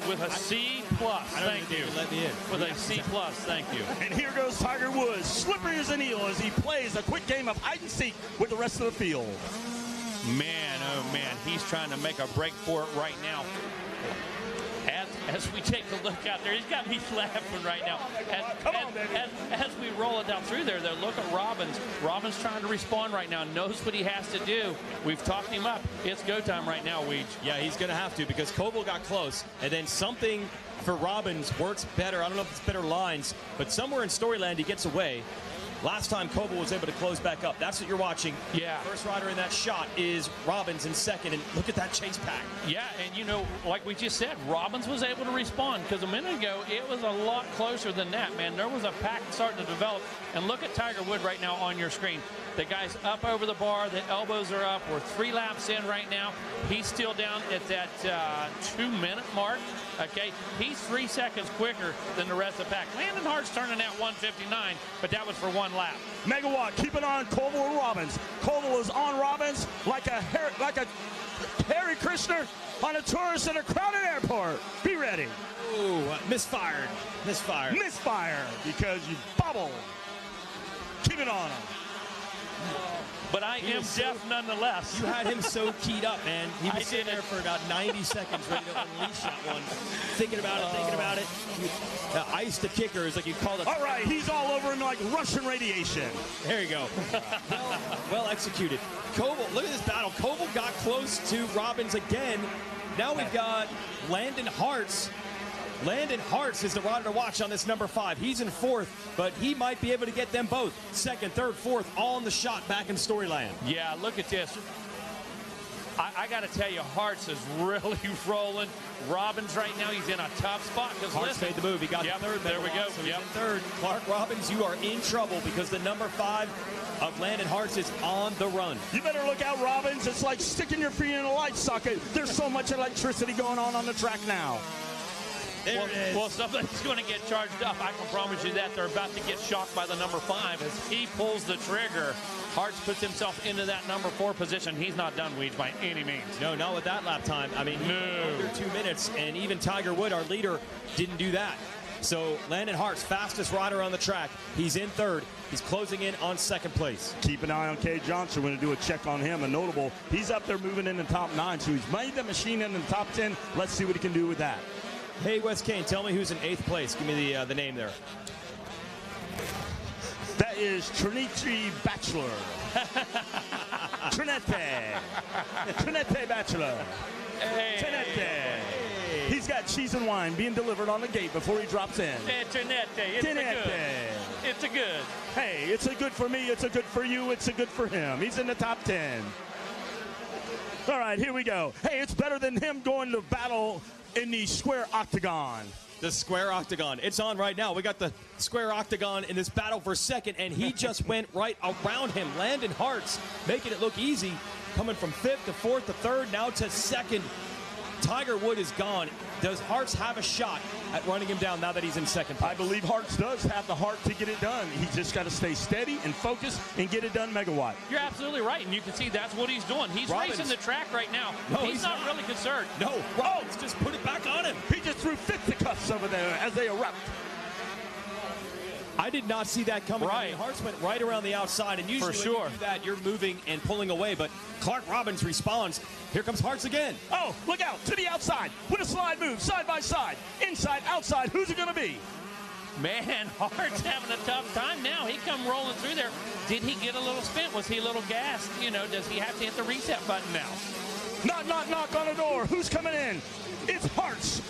With a C+. Thank you. Let me in. With a C+, thank you. And here goes Tiger Woods, slippery as an eel as he plays a quick game of hide and seek with the rest of the field. Man, oh man, he's trying to make a break for it right now. As we take a look out there, he's got me laughing right now. As we roll it down through there, though, look at Robbins. Robbins trying to respond right now, knows what he has to do. We've talked him up. It's go time right now, Weege. Yeah, he's going to have to because Koval got close, and then something for Robbins works better. I don't know if it's better lines, but somewhere in Storyland he gets away. Last time Koval was able to close back up. That's what you're watching. Yeah. First rider in that shot is Robbins in second, and look at that chase pack. Yeah, and you know, like we just said, Robbins was able to respond because a minute ago it was a lot closer than that, man. There was a pack starting to develop, and look at Tiger Wood right now on your screen. The guy's up over the bar, the elbows are up. We're 3 laps in right now. He's still down at that 2-minute mark. Okay, he's 3 seconds quicker than the rest of the pack. Landon Hart's turning at 1:59, but that was for 1 lap. Megawatt, keep an eye on Koval and Robbins. Koval is on Robbins like a Harry Krishner on a tourist in a crowded airport. Be ready. Ooh, misfired. Misfired. Misfire because you bubbled. Keep it on him. But I am deaf nonetheless. You had him so keyed up, man. He was sitting there for about 90 seconds ready to unleash that one. Thinking about it. Ice the kicker is like you call it. All right, he's all over him like Russian radiation. There you go. well executed. Koval, look at this battle. Koval got close to Robbins again. Now we've got Landon Hartz. Landon Hartz is the rider to watch on this number 5. He's in 4th, but he might be able to get them both. 2nd, 3rd, 4th, all in the shot back in Storyland. Yeah, look at this. I got to tell you, Hartz is really rolling. Robbins right now, he's in a tough spot. Hartz made the move. He got the 3rd. There we go. So he's in 3rd. Clark Robbins, you are in trouble because the number 5 of Landon Hartz is on the run. You better look out, Robbins. It's like sticking your feet in a light socket. There's so much electricity going on the track now. Well, somebody's going to get charged up. I can promise you that. They're about to get shocked by the number 5 as he pulls the trigger. Hartz puts himself into that number 4 position. He's not done, Weege, by any means. No, not with that lap time. I mean, under 2 minutes, and even Tiger Wood, our leader, didn't do that. So Landon Hartz, fastest rider on the track. He's in 3rd. He's closing in on 2nd place. Keep an eye on Kay Johnson. We're going to do a check on him. A notable, he's up there moving in the top 9, so he's made the machine in the top 10. Let's see what he can do with that. Hey, Wes Kane, tell me who's in 8th place. Give me the name there. That is Trinity Bachelor. Trinete Bachelor. Hey. Trinete. He's got cheese and wine being delivered on the gate before he drops in. Hey, Trinete. It's a good. Hey, it's a good for me. It's a good for you. It's a good for him. He's in the top 10. All right, here we go. Hey, it's better than him going to battle in the square octagon. The square octagon. It's on right now. We got the square octagon in this battle for 2nd, and he just went right around him. Landon Hartz making it look easy, coming from 5th to 4th to 3rd, now to 2nd. Tiger Wood is gone. Does Hartz have a shot at running him down now that he's in 2nd place? I believe Hartz does have the heart to get it done. He's just got to stay steady and focused and get it done, Megawatt. You're absolutely right, and you can see that's what he's doing. He's Robbins. racing the track right now. No, he's not really concerned. No, Robbins just put it back on him. He just threw fisticuffs over there as they erupt. I did not see that coming. Right. I mean, Hartz went right around the outside, and usually when you do that, you're moving and pulling away, but Clark Robbins responds. Here comes Hartz again. Oh, look out, to the outside, with a slide move, side by side, inside, outside, who's it going to be? Man, Hart's having a tough time now. He come rolling through there. Did he get a little spent? Was he a little gassed? You know, does he have to hit the reset button now? Knock on the door. Who's coming in? It's Hartz.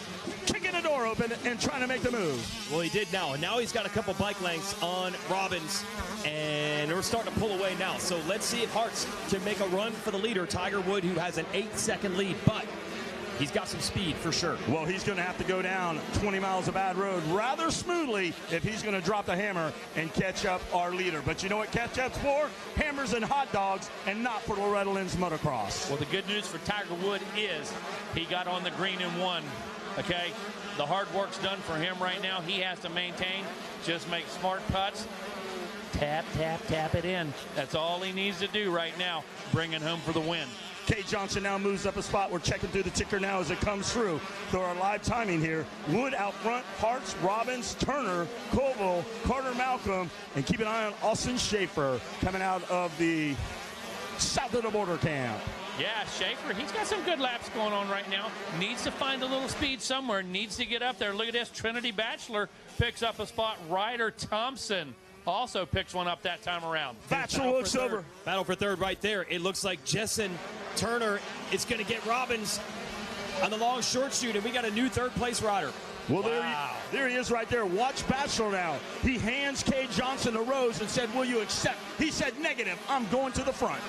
Kicking the door open and trying to make the move. Well, he did now. And now he's got a couple bike lengths on Robbins. And we're starting to pull away now. So let's see if Hartz can make a run for the leader, Tiger Wood, who has an 8-second lead. But he's got some speed for sure. Well, he's going to have to go down 20 miles of bad road rather smoothly if he's going to drop the hammer and catch up our leader. But you know what catch up's for? Hammers and hot dogs, and not for Loretta Lynn's motocross. Well, the good news for Tiger Wood is he got on the green and won. Okay, the hard work's done for him right now. He has to maintain, just make smart putts. Tap, tap, tap it in. That's all he needs to do right now, bringing home for the win. Kay Johnson now moves up a spot. We're checking through the ticker now as it comes through. So our live timing here. Wood out front, Hartz, Robbins, Turner, Koval, Carter Malcolm, and keep an eye on Austin Schaefer coming out of the south of the border camp. Yeah, Schaefer, he's got some good laps going on right now. Needs to find a little speed somewhere. Needs to get up there. Look at this. Trinity Bachelor picks up a spot. Ryder Thompson also picks one up that time around. Bachelor looks over. Battle for 3rd right there. It looks like Jessen Turner is going to get Robbins on the long short shoot, and we got a new 3rd place rider. Well, there he is right there. Watch Bachelor now. He hands Cade Johnson the rose and said, will you accept? He said, negative. I'm going to the front.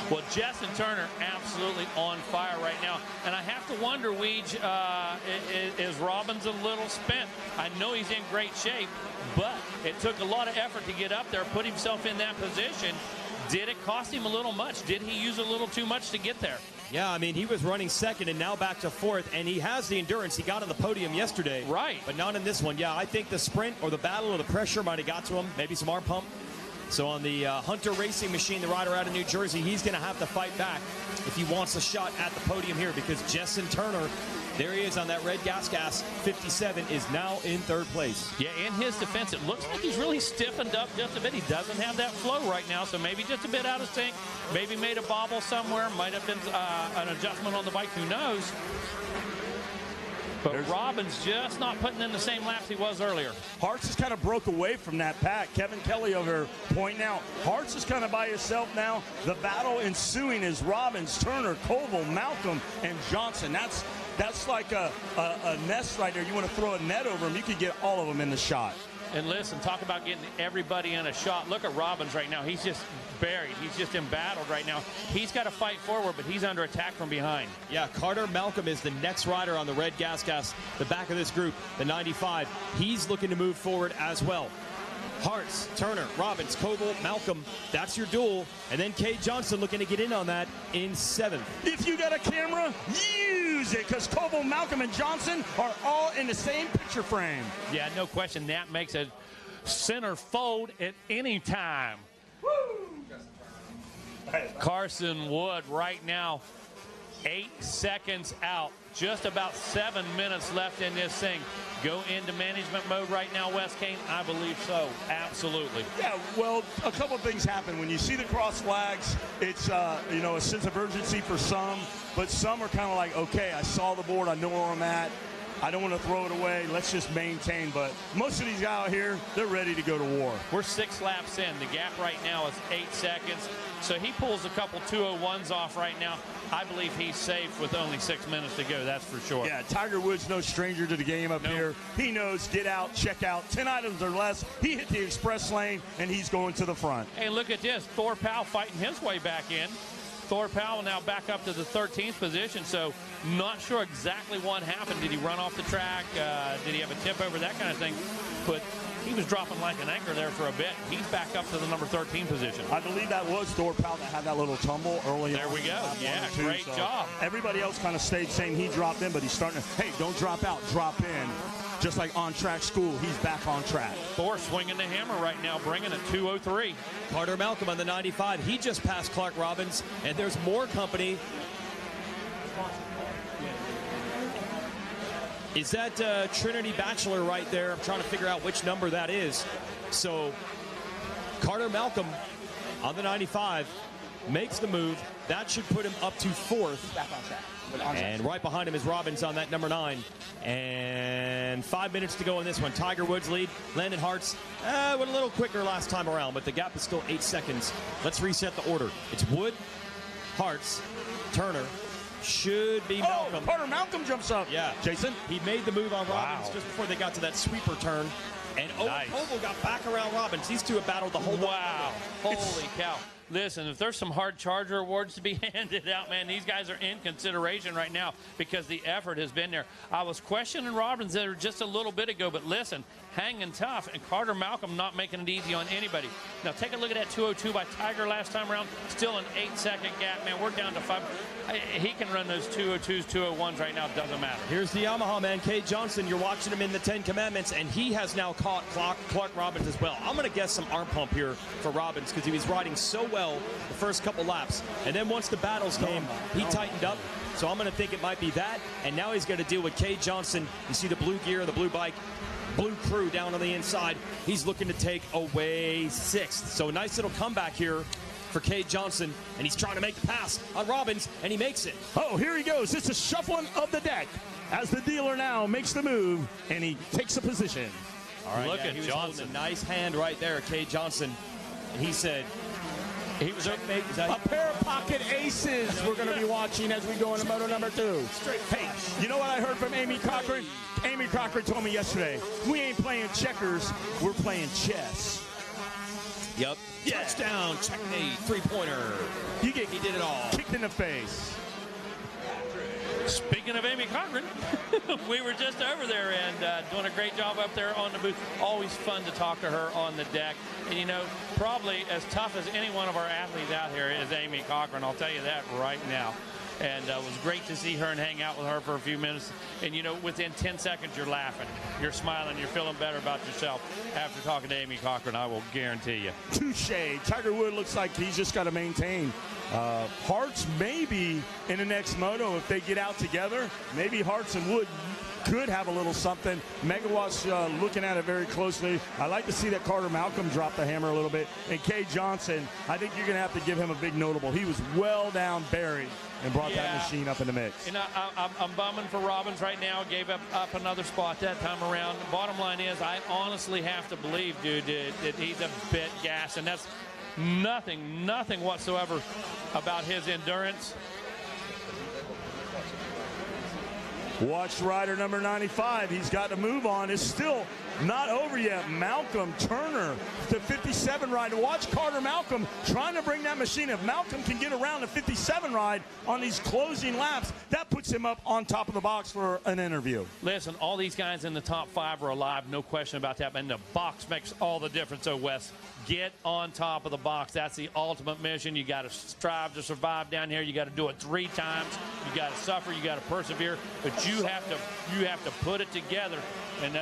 Well, Justin Turner absolutely on fire right now. And I have to wonder, Weege, is Robbins a little spent? I know he's in great shape, but it took a lot of effort to get up there, put himself in that position. Did it cost him a little much? Did he use a little too much to get there? Yeah, I mean, he was running second and now back to fourth, and he has the endurance. He got on the podium yesterday. Right. But not in this one. Yeah, I think the sprint or the battle or the pressure might have got to him. Maybe some arm pump. So on the Hunter Racing Machine, the rider out of New Jersey, he's going to have to fight back if he wants a shot at the podium here, because Justin Turner, there he is on that red gas 57, is now in third place. Yeah, in his defense, it looks like he's really stiffened up just a bit. He doesn't have that flow right now, so maybe just a bit out of sync. Maybe made a bobble somewhere. Might have been an adjustment on the bike. Who knows? But Robbins just not putting in the same laps he was earlier. Hartz has kind of broke away from that pack. Kevin Kelly over here pointing out. Hartz is kind of by himself now. The battle ensuing is Robbins, Turner, Koval, Malcolm, and Johnson. That's like a nest right there. You want to throw a net over them, you could get all of them in the shot. And listen, talk about getting everybody in a shot. Look at Robbins right now. He's just buried. He's just embattled right now. He's got to fight forward, but he's under attack from behind. Yeah, Carter Malcolm is the next rider on the red gas, the back of this group, the 95. He's looking to move forward as well. Hartz, Turner, Robbins, Koval, Malcolm, that's your duel. And then Cade Johnson looking to get in on that in 7th. If you got a camera, use it, because Koval, Malcolm, and Johnson are all in the same picture frame. Yeah, no question. That makes a center fold at any time. Carson Wood right now, 8 seconds out. Just about 7 minutes left in this thing. Go into management mode right now, Wes Kane? I believe so. Absolutely. Yeah, well, a couple of things happen. When you see the cross flags, it's, a sense of urgency for some, but some are kind of like, okay, I saw the board, I know where I'm at. I don't want to throw it away. Let's just maintain. But most of these guys out here, they're ready to go to war. We're 6 laps in. The gap right now is 8 seconds. So he pulls a couple 201s off right now. I believe he's safe with only 6 minutes to go. That's for sure. Yeah, Tiger Woods no stranger to the game up here. He knows get out, check out. 10 items or less. He hit the express lane, and he's going to the front. Hey, look at this. Thor Powell fighting his way back in. Thor Powell now back up to the 13th position, so not sure exactly what happened. Did he run off the track? Did he have a tip over, that kind of thing? But he was dropping like an anchor there for a bit. He's back up to the number 13 position. I believe that was Thor Powell that had that little tumble early on. There we go. Yeah, great job. Everybody else kind of stayed saying he dropped in, but he's starting to, hey, don't drop out, drop in. Just like on track school, he's back on track. Thor swinging the hammer right now, bringing it 203. Carter Malcolm on the 95. He just passed Clark Robbins, and there's more company. Is that Trinity Bachelor right there? I'm trying to figure out which number that is. So Carter Malcolm on the 95 makes the move. That should put him up to 4th. Back on track. And right behind him is Robbins on that number 9. And 5 minutes to go in this one. Tiger Woods lead. Landon Hartz went a little quicker last time around, but the gap is still 8 seconds. Let's reset the order. It's Wood, Hartz, Turner. Should be Malcolm. Carter Malcolm jumps up. Yeah. Jason? He made the move on Robbins just before they got to that sweeper turn. And Koval got back around Robbins. These two have battled the whole way. Wow. Holy cow. Listen, if there's some hard Charger awards to be handed out, man, these guys are in consideration right now because the effort has been there. I was questioning Robbins there just a little bit ago, but listen, hanging tough, and Carter Malcolm not making it easy on anybody. Now, take a look at that 202 by Tiger last time around. Still an 8-second gap, man. We're down to 5. He can run those 202s, 201s right now. It doesn't matter. Here's the Yamaha man, Cade Johnson. You're watching him in the 10 Commandments, and he has now caught Clark Robbins as well. I'm going to guess some arm pump here for Robbins because he was riding so well the first couple laps. And then once the battles came, he tightened up. So I'm going to think it might be that. And now he's going to deal with Cade Johnson. You see the blue gear, the blue bike, blue crew down on the inside. He's looking to take away 6th. So a nice little comeback here for Cade Johnson, and he's trying to make the pass on Robbins, and he makes it. Oh, here he goes. It's a shuffling of the deck as the dealer now makes the move, and he takes a position. All right, look at Johnson. A nice hand right there, Cade Johnson. And he said, He was a pair of pocket aces we're going to be watching as we go into moto number 2. Hey, you know what I heard from Amy Cochran? Amy Cochran told me yesterday, we ain't playing checkers, we're playing chess. Yep. Yeah. Touchdown, checkmate, three-pointer. He did it all. Kicked in the face. Speaking of Amy Cochran, we were just over there and doing a great job up there on the booth. Always fun to talk to her on the deck. And, you know, probably as tough as any one of our athletes out here is Amy Cochran. I'll tell you that right now. And it was great to see her and hang out with her for a few minutes. And, you know, within 10 seconds, you're laughing. You're smiling. You're feeling better about yourself after talking to Amy Cochran, I will guarantee you. Touche. Tiger Wood looks like he's just got to maintain. Hearts maybe in the next moto if they get out together. Maybe Hearts and Wood could have a little something. Megawatt's looking at it very closely. I like to see that Carter Malcolm drop the hammer a little bit. And Kay Johnson, I think you're going to have to give him a big notable. He was well down buried and brought that machine up in the mix. And I'm bumming for Robbins right now. Gave up another spot that time around. The bottom line is I honestly have to believe, dude, that he's a bit gassed. And that's nothing whatsoever about his endurance. Watch rider number 95. He's got to move on. It's still not over yet. Malcolm Turner, the 57 ride. Watch Carter Malcolm trying to bring that machine. If Malcolm can get around the 57 ride on these closing laps, that puts him up on top of the box for an interview. Listen, all these guys in the top 5 are alive. No question about that. And the box makes all the difference, oh, Wes. Get on top of the box. That's the ultimate mission. You got to strive to survive down here. You got to do it 3 times. You got to suffer. You got to persevere. But you have to put it together. And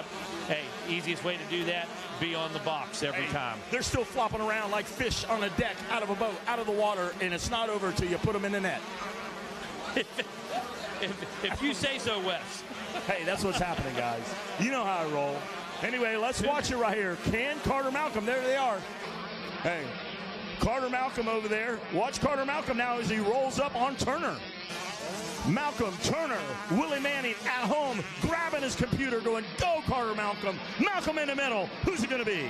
hey, easiest way to do that, be on the box every time. They're still flopping around like fish on a deck, out of a boat, out of the water, and it's not over until you put them in the net. if you say so, Wes. Hey, that's what's happening, guys. You know how I roll. Anyway, let's watch it right here. Can Carter Malcolm, there they are. Hey, Carter Malcolm over there. Watch Carter Malcolm now as he rolls up on Turner. Malcolm, Turner, Willie Manning at home, grabbing his computer, going, go Carter Malcolm. Malcolm in the middle. Who's it going to be?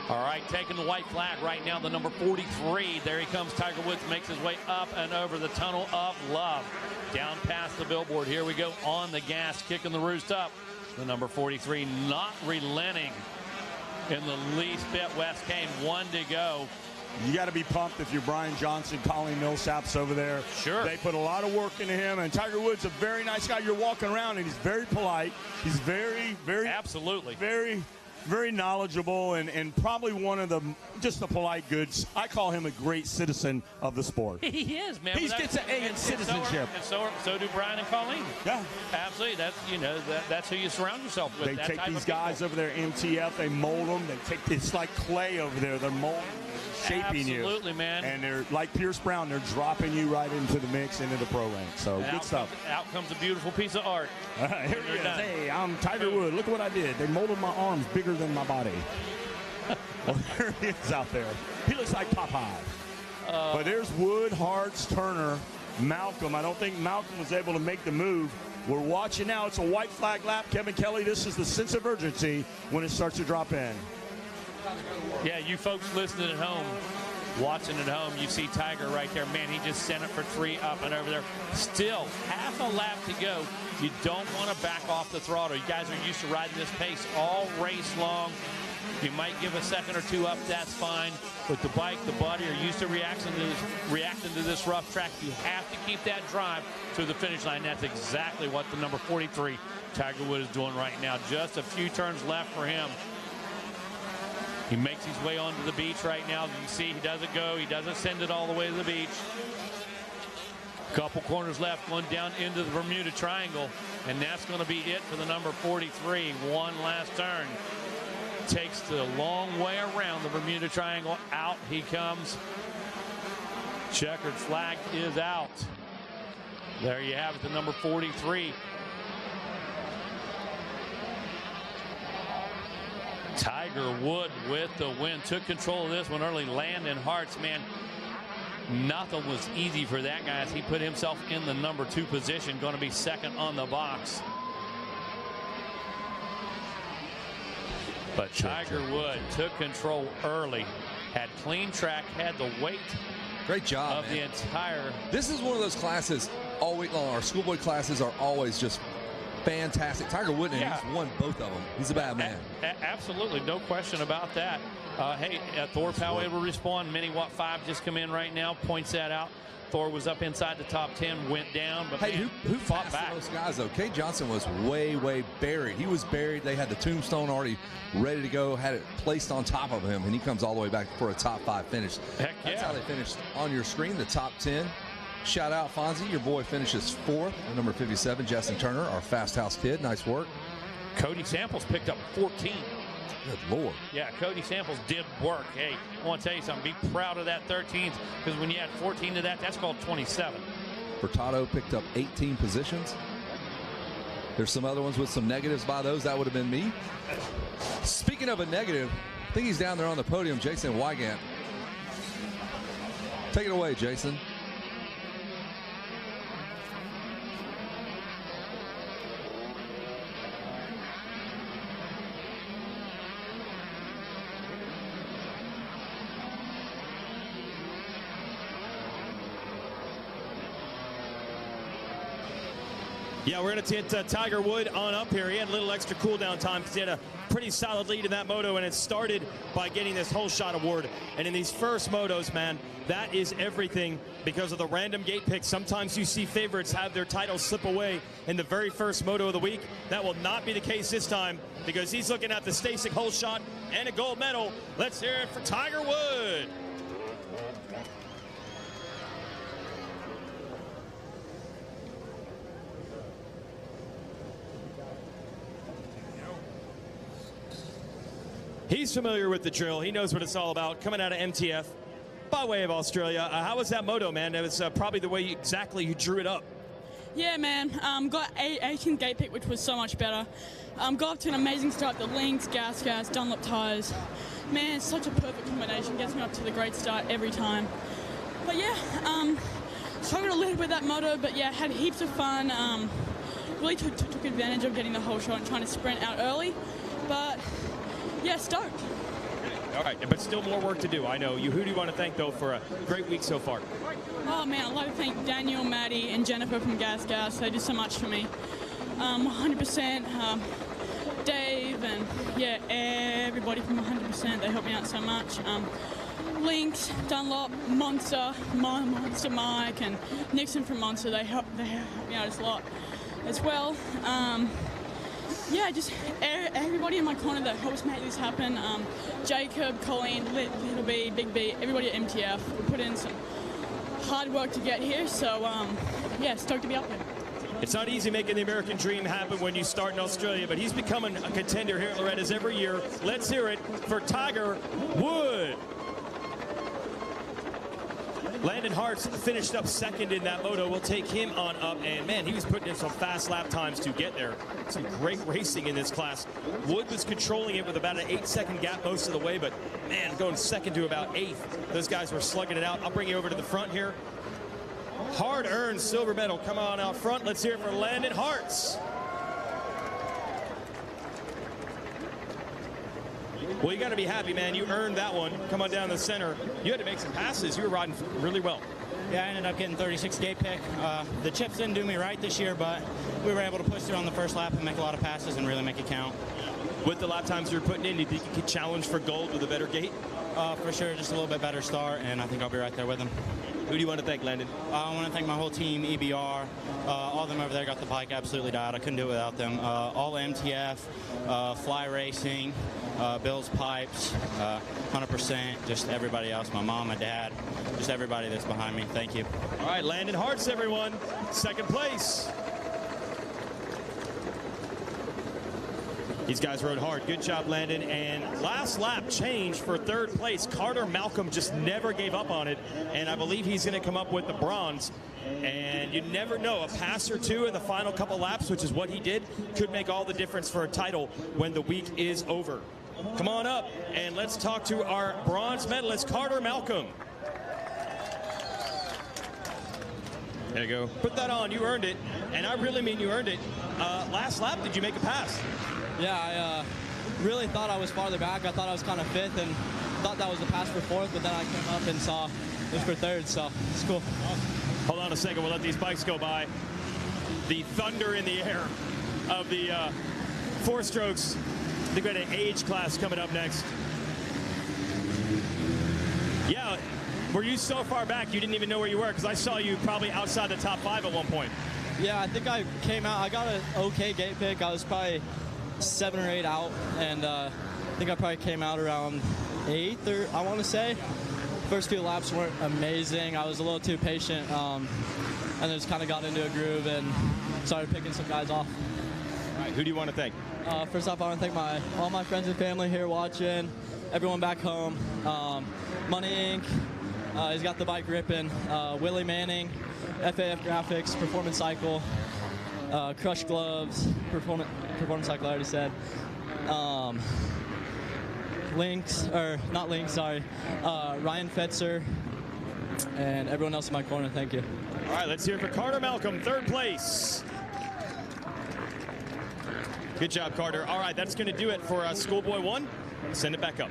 All right, taking the white flag right now, the number 43. There he comes. Tiger Woods makes his way up and over the tunnel of love. Down past the billboard. Here we go on the gas, kicking the roost up. The number 43 not relenting in the least bit. West Kane, 1 to go. You got to be pumped if you're Brian Johnson, Colleen Millsaps over there. Sure. They put a lot of work into him, and Tiger Woods a very nice guy. You're walking around, and he's very polite. He's very absolutely very knowledgeable, and probably one of the just the polite goods. I call him a great citizen of the sport. He is, man. He gets an A in citizenship. So do Brian and Colleen. Yeah, absolutely. That's who you surround yourself with. They take these guys over there, MTF. They mold them. It's like clay over there. They're molding, shaping you. Absolutely, man. And they're like Pierce Brown. They're dropping you right into the mix, into the pro rank. So good stuff. Out comes a beautiful piece of art. Here he is. Hey, I'm Tiger Wood. Look what I did. They molded my arms bigger than my body. Well, there he is out there. He looks like Popeye. But there's Wood, Hartz, Turner, Malcolm. I don't think Malcolm was able to make the move. We're watching now. It's a white flag lap. Kevin Kelly, this is the sense of urgency when it starts to drop in. Yeah, you folks listening at home, watching at home, you see Tiger right there. Man, he just sent it for 3 up and over there. Still, half a lap to go. You don't want to back off the throttle. You guys are used to riding this pace all race long. You might give a second or 2 up, that's fine. But the bike, the body are used to reacting to this rough track. You have to keep that drive to the finish line. That's exactly what the number 43 Tiger Woods is doing right now. Just a few turns left for him. He makes his way onto the beach right now. You can see he doesn't go. He doesn't send it all the way to the beach. Couple corners left, going down into the Bermuda Triangle. And that's going to be it for the number 43. One last turn. Takes the long way around the Bermuda Triangle. Out he comes. Checkered flag is out. There you have it, the number 43. Tiger Wood with the win. Took control of this one early. Landon Hartz, man, nothing was easy for that guy as he put himself in the number 2 position. Going to be second on the box. But Tiger Wood took control early. Had clean track, had the weight. Great job, of the entire. This is one of those classes all week long. Our schoolboy classes are always just fantastic. Tiger Wooden, he's won both of them. He's a bad man. Absolutely, no question about that. Hey, Thor Powell able to respond. Mini Watt 5 just come in right now, points that out. Thor was up inside the top 10, went down, but hey, man, who fought back? Those guys though? Kate Johnson was way buried. He was buried. They had the tombstone already ready to go, had it placed on top of him, and he comes all the way back for a top 5 finish. Heck yeah. That's how they finished on your screen, the top 10. Shout out Fonzie, your boy finishes 4th, number 57, Justin Turner, our Fast House kid. Nice work. Cody Samples picked up 14. Good Lord. Yeah, Cody Samples did work. Hey, I want to tell you something. Be proud of that 13th, because when you add 14 to that, that's called 27. Furtado picked up 18 positions. There's some other ones with some negatives by those. That would have been me. Speaking of a negative, I think he's down there on the podium, Jason Wygant. Take it away, Jason. Yeah, we're going to get Tiger Wood on up here. He had a little extra cool down time because he had a pretty solid lead in that moto, and it started by getting this whole shot award. And in these first motos, man, that is everything because of the random gate picks. Sometimes you see favorites have their titles slip away in the very first moto of the week. That will not be the case this time because he's looking at the Stasic whole shot and a gold medal. Let's hear it for Tiger Wood. He's familiar with the drill. He knows what it's all about. Coming out of MTF by way of Australia. How was that moto, man? It was probably the way exactly you drew it up. Yeah, man. Got 18 gate pick, which was so much better. Got up to an amazing start. The links, gas, Dunlop tires. Man, it's such a perfect combination. Gets me up to the great start every time. But yeah, struggled a little bit that moto, but yeah, had heaps of fun. Really took advantage of getting the whole shot and trying to sprint out early. But yeah, stoked. All right, but still more work to do. I know you. Who do you want to thank, though, for a great week so far? Oh, man, I'd like to thank Daniel, Maddie, and Jennifer from Gas. They did so much for me. 100%. Dave and, yeah, everybody from 100%. They helped me out so much. Lynx, Dunlop, Monster Mike, and Nixon from Monster. They helped me out a lot as well. Yeah, just everybody in my corner that helps make this happen. Jacob, Colleen, Little B, Big B, everybody at MTF. We put in some hard work to get here, so yeah, stoked to be up there. It's not easy making the American dream happen when you start in Australia, but he's becoming a contender here at Loretta's every year. Let's hear it for Tiger Wood. Landon Hart's finished up second in that moto. We'll take him on up, and man, he was putting in some fast lap times to get there. Some great racing in this class. Wood was controlling it with about an 8-second gap most of the way, but man, going second to about 8th. Those guys were slugging it out. I'll bring you over to the front here. Hard-earned silver medal. Come on out front. Let's hear it for Landon Hart's. Well, you got to be happy, man. You earned that one. Come on down the center. You had to make some passes. You were riding really well. Yeah, I ended up getting 36 gate pick. The chips didn't do me right this year, but we were able to push through on the first lap and make a lot of passes and really make it count. With the lap times you're putting in, do you think you could challenge for gold with a better gate? For sure, just a little bit better start, and I think I'll be right there with them. Who do you want to thank, Landon? I want to thank my whole team, EBR. All of them over there got the bike absolutely dialed. I couldn't do it without them. All MTF, Fly Racing, Bill's Pipes, 100%, just everybody else, my mom, my dad, just everybody that's behind me. Thank you. All right, Landon Hart's, everyone. Second place. These guys rode hard. Good job, Landon. And last lap change for third place. Carter Malcolm just never gave up on it. And I believe he's going to come up with the bronze. And you never know. A pass or two in the final couple laps, which is what he did, could make all the difference for a title when the week is over. Come on up and let's talk to our bronze medalist, Carter Malcolm. There you go. Put that on. You earned it. And I really mean you earned it. Last lap, did you make a pass? Yeah, I really thought I was farther back. I thought I was kind of fifth, and thought that was a pass for fourth, but then I came up and saw it was for third, so it's cool. Hold on a second. We'll let these bikes go by. The thunder in the air of the four strokes. I think we had an age class coming up next. Yeah, were you so far back you didn't even know where you were? Because I saw you probably outside the top 5 at one point. Yeah, I think I came out. I got an okay gate pick. I was probably 7 or 8 out, and I think I probably came out around 8th, or I want to say. First few laps weren't amazing. I was a little too patient, and then just kind of got into a groove and started picking some guys off. All right, who do you want to thank? First off, I want to thank all my friends and family here watching, everyone back home. Money Inc., he's got the bike ripping. Willie Manning, FAF Graphics, Performance Cycle, Crush Gloves, Performance Cycle, I already said. Ryan Fetzer, and everyone else in my corner, thank you. All right, let's hear it for Carter Malcolm, 3rd place. Good job, Carter. All right, that's going to do it for Schoolboy 1. Send it back up.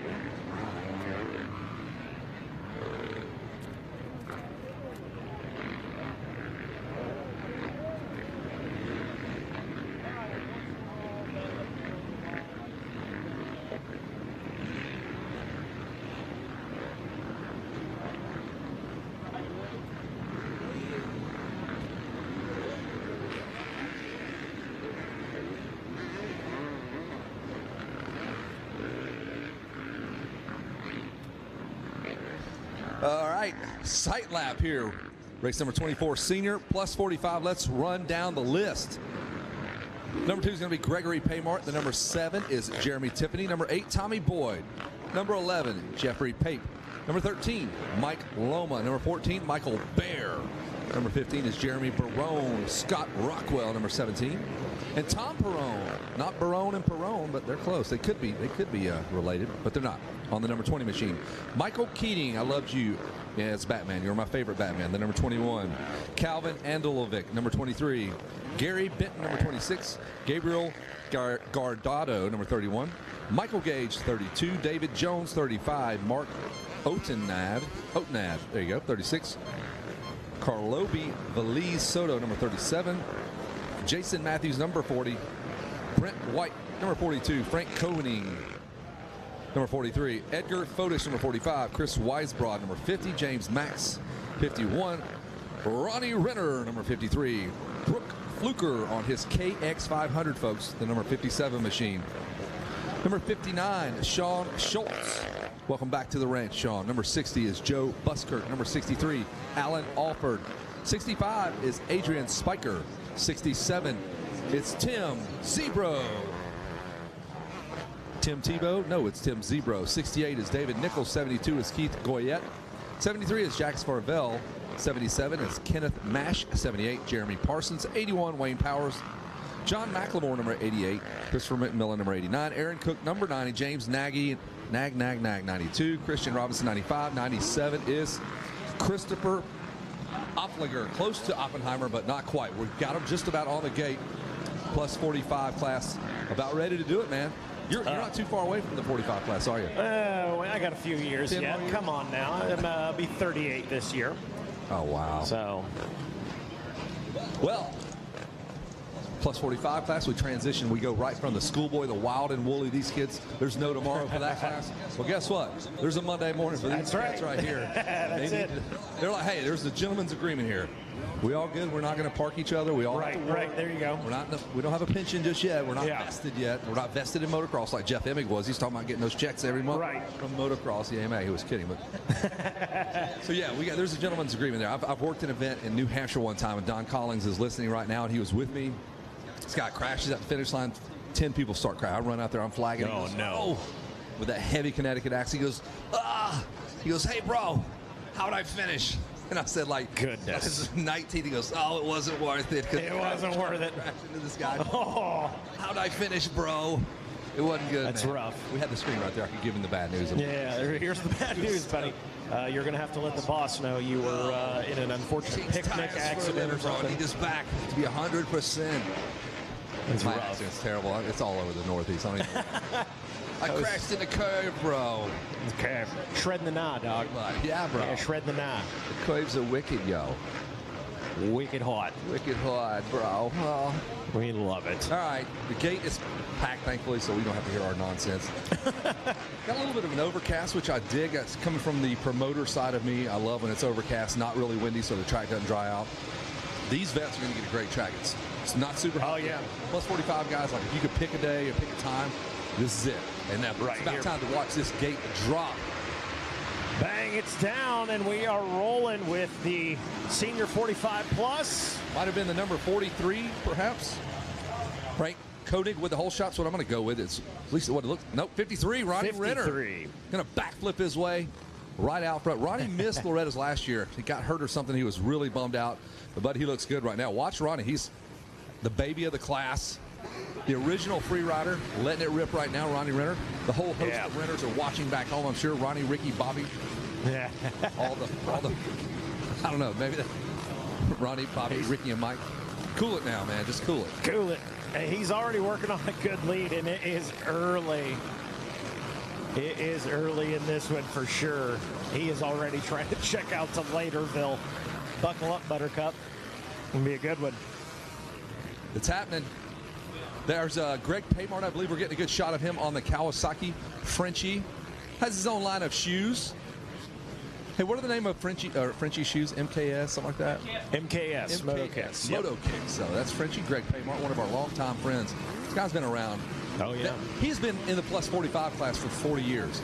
All right, sight lap here. Race number 24, senior, plus 45. Let's run down the list. Number 2 is going to be Gregory Paymart. The number 7 is Jeremy Tiffany. Number 8, Tommy Boyd. Number 11, Jeffrey Pape. Number 13, Mike Loma. Number 14, Michael Bear. Number 15 is Jeremy Barone. Scott Rockwell, number 17. And Tom Perrone. Not Barone and Perrone, but they're close. They could be related, but they're not. On the number 20 machine. Michael Keating, I loved you. Yeah, it's Batman. You're my favorite Batman. The number 21. Calvin Andelovic, number 23. Gary Benton, number 26. Gabriel Gardado, number 31. Michael Gage, 32. David Jones, 35. Mark Otenad, there you go, 36. Carlobi Valiz Soto, number 37. Jason Matthews, number 40. Brent White, number 42. Frank Koenig, number 43. Edgar Fodish, number 45. Chris Weisbrod, number 50. James Max, 51. Ronnie Renner, number 53. Brooke Fluker on his KX500, folks, the number 57 machine. Number 59, Sean Schultz. Welcome back to the ranch, Sean. Number 60 is Joe Buskirk. Number 63, Alan Alford. 65 is Adrian Spiker. 67, it's Tim Zebro. Tim Tebow? No, it's Tim Zebro. 68 is David Nichols. 72 is Keith Goyette. 73 is Jax Farvell. 77 is Kenneth Mash. 78, Jeremy Parsons. 81, Wayne Powers. John McLemore, number 88. Christopher McMillan, number 89. Aaron Cook, number 90. James Nagy, 92. Christian Robinson, 95. 97 is Christopher Oppliger. Close to Oppenheimer, but not quite. We've got him just about on the gate. Plus 45 class. About ready to do it, man. You're not too far away from the 45 class, are you? I got a few years yet. Come on now. I'll be 38 this year. Oh, wow. So, well, plus 45 class, we transition. We go right from the schoolboy, the wild and woolly. These kids, there's no tomorrow for that class. Well, guess what? There's a Monday morning for these kids right here. That's it. They're like, hey, there's a gentleman's agreement here. We all good. We're not going to park each other. We all have to work. Right. There you go. We don't have a pension just yet. We're not vested yet. We're not vested in motocross like Jeff Emig was. He's talking about getting those checks every month from motocross. Yeah, he was kidding, but so yeah, there's a gentleman's agreement there. I've worked an event in New Hampshire one time, and Don Collins is listening right now, and he was with me. This guy crashes at the finish line. 10 people start crashing. I run out there. I'm flagging. Oh no! With that heavy Connecticut accent, he goes, He goes, hey bro, how'd I finish? And I said, like, goodness. This is 19. He goes, oh, it wasn't worth it. It wasn't worth it. Crashed into this guy. Oh, how'd I finish, bro? It wasn't good. That's rough. We had the screen right there. I could give him the bad news. Yeah, here's the bad news, buddy. You're going to have to let the boss know you were in an unfortunate picnic accident or something. I need this back to be 100%. It's My rough. accent's terrible. It's all over the Northeast. I don't even know. I crashed in the curve, bro. Okay. Shredding the nah, dog. Yeah, bro. Yeah, shred the nah. The curves are wicked, yo. Wicked hot. Wicked hot, bro. Oh. We love it. All right. The gate is packed, thankfully, so we don't have to hear our nonsense. Got a little bit of an overcast, which I dig. That's coming from the promoter side of me. I love when it's overcast, not really windy, so the track doesn't dry out. These vets are going to get a great track. It's not super hot. Oh, yeah. Plus 45 guys, like if you could pick a day or pick a time, this is it. And now Right it's about here. time to watch this gate drop. Bang, it's down, and we are rolling with the senior 45 plus. Might have been the number 43, perhaps. Frank Koenig with the whole shot. That's what I'm going to go with. It's at least what it looks. Nope, 53. Ronnie 53. Renner going to backflip his way right out front. Ronnie missed Loretta's last year. He got hurt or something. He was really bummed out. But he looks good right now. Watch Ronnie. He's the baby of the class. The original free rider, letting it rip right now, Ronnie Renner. The whole host of Renners are watching back home, I'm sure. Ronnie, Ricky, Bobby. Yeah. all the I don't know, maybe Ronnie, Bobby, Ricky, and Mike. Cool it now, man. Just cool it. Cool it. And he's already working on a good lead, and it is early. It is early in this one for sure. He is already trying to check out to Laterville. Buckle up, Buttercup. Gonna be a good one. It's happening. There's Greg Paymart. I believe we're getting a good shot of him on the Kawasaki. Frenchie has his own line of shoes. Hey, what are the name of Frenchie shoes? MKS, something like that? MKS. Moto Kicks. Moto Kicks. So that's Frenchie, Greg Paymart, one of our longtime friends. This guy's been around. Oh, yeah. He's been in the plus 45 class for 40 years.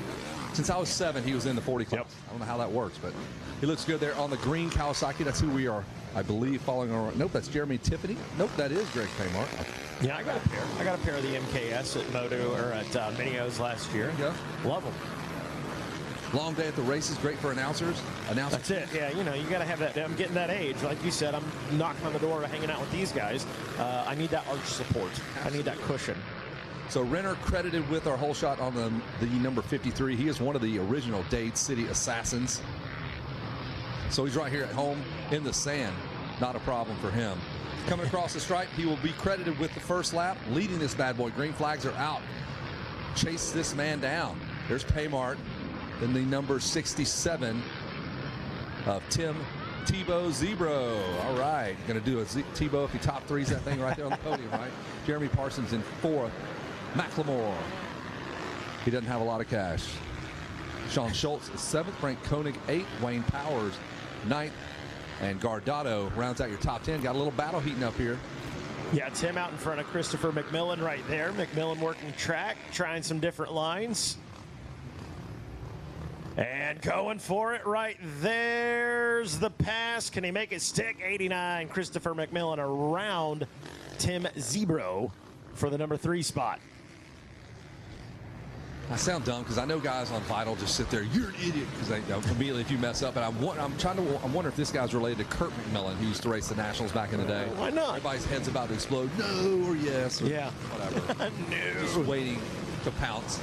Since I was 7, he was in the 40 class. Yep. I don't know how that works, but he looks good there on the green Kawasaki. That's who we are, I believe, following around. Nope, that's Jeremy Tiffany. Nope, that is Greg Paymart. Yeah, I got a pair. I got a pair of the MKS at Moto or at Minios last year. Yeah. Love them. Long day at the races, great for announcers. That's it. Yeah, you know, you got to have that. I'm getting that age. Like you said, I'm knocking on the door, hanging out with these guys. I need that arch support. I need that cushion. So Renner credited with our whole shot on the number 53. He is one of the original Dade City Assassins. So he's right here at home in the sand. Not a problem for him. Coming across the stripe, he will be credited with the first lap, leading this bad boy. Green flags are out. Chase this man down. There's Paymart. Then the number 67 of Tim Tebow Zebro. All right, going to do a Tebow if he top threes that thing right there on the podium, right? Jeremy Parsons in 4th. McLemore. He doesn't have a lot of cash. Sean Schultz is 7th. Frank Koenig 8th. Wayne Powers 9th. And Gardado rounds out your top 10. Got a little battle heating up here. Yeah, Tim out in front of Christopher McMillan right there. McMillan working track, trying some different lines. And going for it right there's the pass. Can he make it stick? 89, Christopher McMillan around Tim Zebro for the number 3 spot. I sound dumb because I know guys on Vital just sit there. You're an idiot because they immediately if you mess up. And I'm wondering if this guy's related to Kurt McMillan, who used to race the Nationals back in the day. Why not? Everybody's head's about to explode. No or yes or yeah, whatever. No. Just waiting to pounce.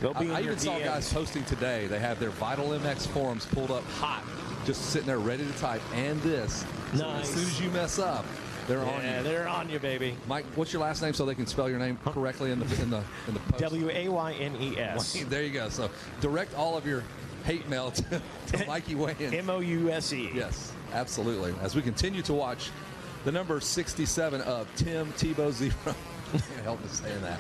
I even saw guys posting today. They have their Vital MX forums pulled up hot, just sitting there ready to type. And this. So nice. as soon as you mess up, they're on you. Yeah, they're on you, baby. Mike, what's your last name so they can spell your name correctly in the post? W-A-Y-N-E-S. There you go. So direct all of your hate mail to Mikey Wayans. M-O-U-S-E. Yes, absolutely. As we continue to watch the number 67 of Tim Tebow Zebro. Can't help me saying that.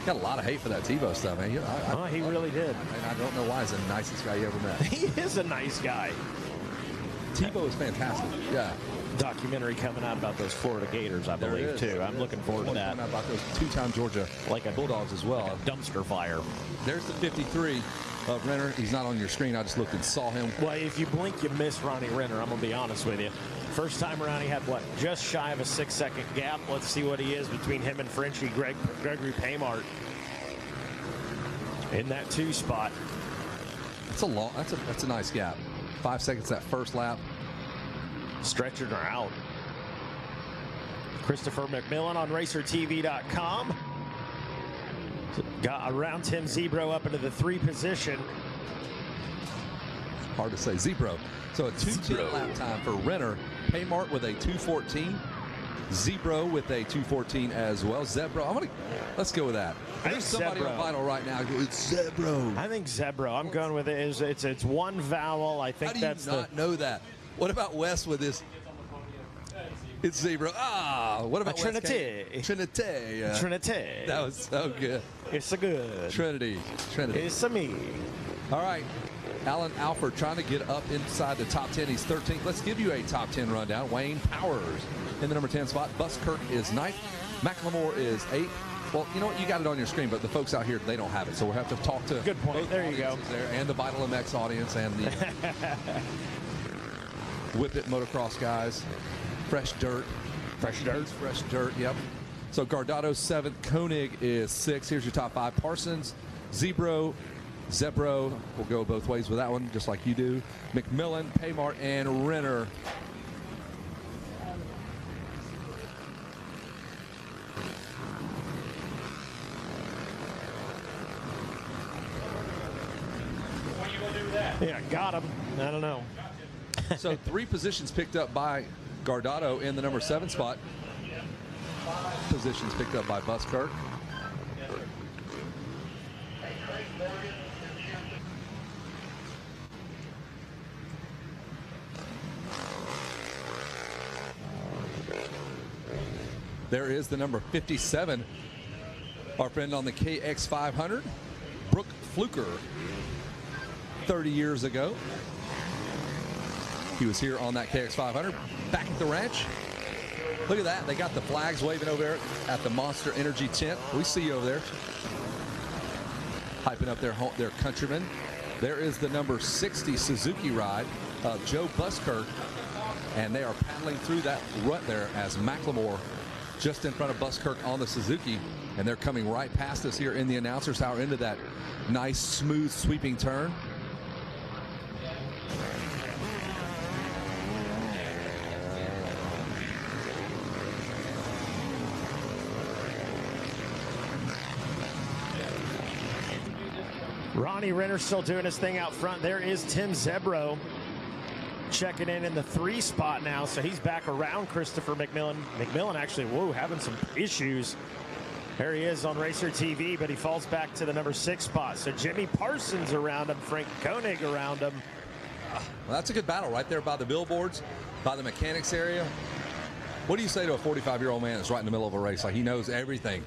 Got a lot of hate for that Tebow stuff, man. He really did. And I don't know why he's the nicest guy you ever met. He is a nice guy. Tebow is fantastic. Yeah. Documentary coming out about those Florida Gators, I believe, too. I'm looking forward to that. About those 2-time Georgia Bulldogs as well. Like a dumpster fire. There's the 53 of Renner. He's not on your screen. I just looked and saw him. Well, if you blink, you miss Ronnie Renner. I'm going to be honest with you. First time around, he had, just shy of a 6-second gap. Let's see what he is between him and Frenchie Gregory Paymart in that 2 spot. That's a nice gap. 5 seconds that first lap. Stretching her out. Christopher McMillan on RacerTV.com. Got around Tim Zebro up into the 3 position. Hard to say. Zebro. So a 2:10 lap time for Renner. Paymart with a 2:14. Zebro with a 2:14 as well. Zebro, let's go with that. There's somebody on vinyl right now. It's Zebro. I think Zebro. I'm going with it. It's one vowel. I think that's not know that. What about Wes with this? It's Zebro. What about Trinity? Trinity. Trinity. That was so good. It's a good. Trinity. It's a me. All right. Alan Alford trying to get up inside the top 10. He's 13th. Let's give you a top 10 rundown. Wayne Powers in the number 10 spot. Buskirk is 9th. Macklemore is 8th. Well, you know what? You got it on your screen, but the folks out here, they don't have it. So we'll have to talk to good point. Both there you go. There, and the Vital MX audience and the Whip It motocross guys. Fresh dirt. Fresh dirt. Fresh dirt, yep. So Guardado 7th. Koenig is 6th. Here's your top 5. Parsons, Zebro, we'll go both ways with that one, just like you do. McMillan, Paymart, and Renner. Yeah, got him. I don't know. So 3 positions picked up by Guardado in the number 7 spot. Positions picked up by Buskirk. There is the number 57, our friend on the KX500, Brooke Fluker. 30 years ago, he was here on that KX500, back at the ranch. Look at that. They got the flags waving over there at the Monster Energy tent. We see you over there. Hyping up their countrymen. There is the number 60 Suzuki ride of Joe Buskirk, and they are paddling through that rut there as Macklemore just in front of Buskirk on the Suzuki, and they're coming right past us here in the announcer's tower into that nice, smooth, sweeping turn. Ronnie Renner still doing his thing out front. There is Tim Zebro checking in the 3 spot now, so he's back around Christopher McMillan. McMillan actually, having some issues. There he is on Racer TV, but he falls back to the number 6 spot. So Jimmy Parsons around him, Frank Koenig around him. Well, that's a good battle right there by the billboards, by the mechanics area. What do you say to a 45-year-old man that's right in the middle of a race? Like, he knows everything.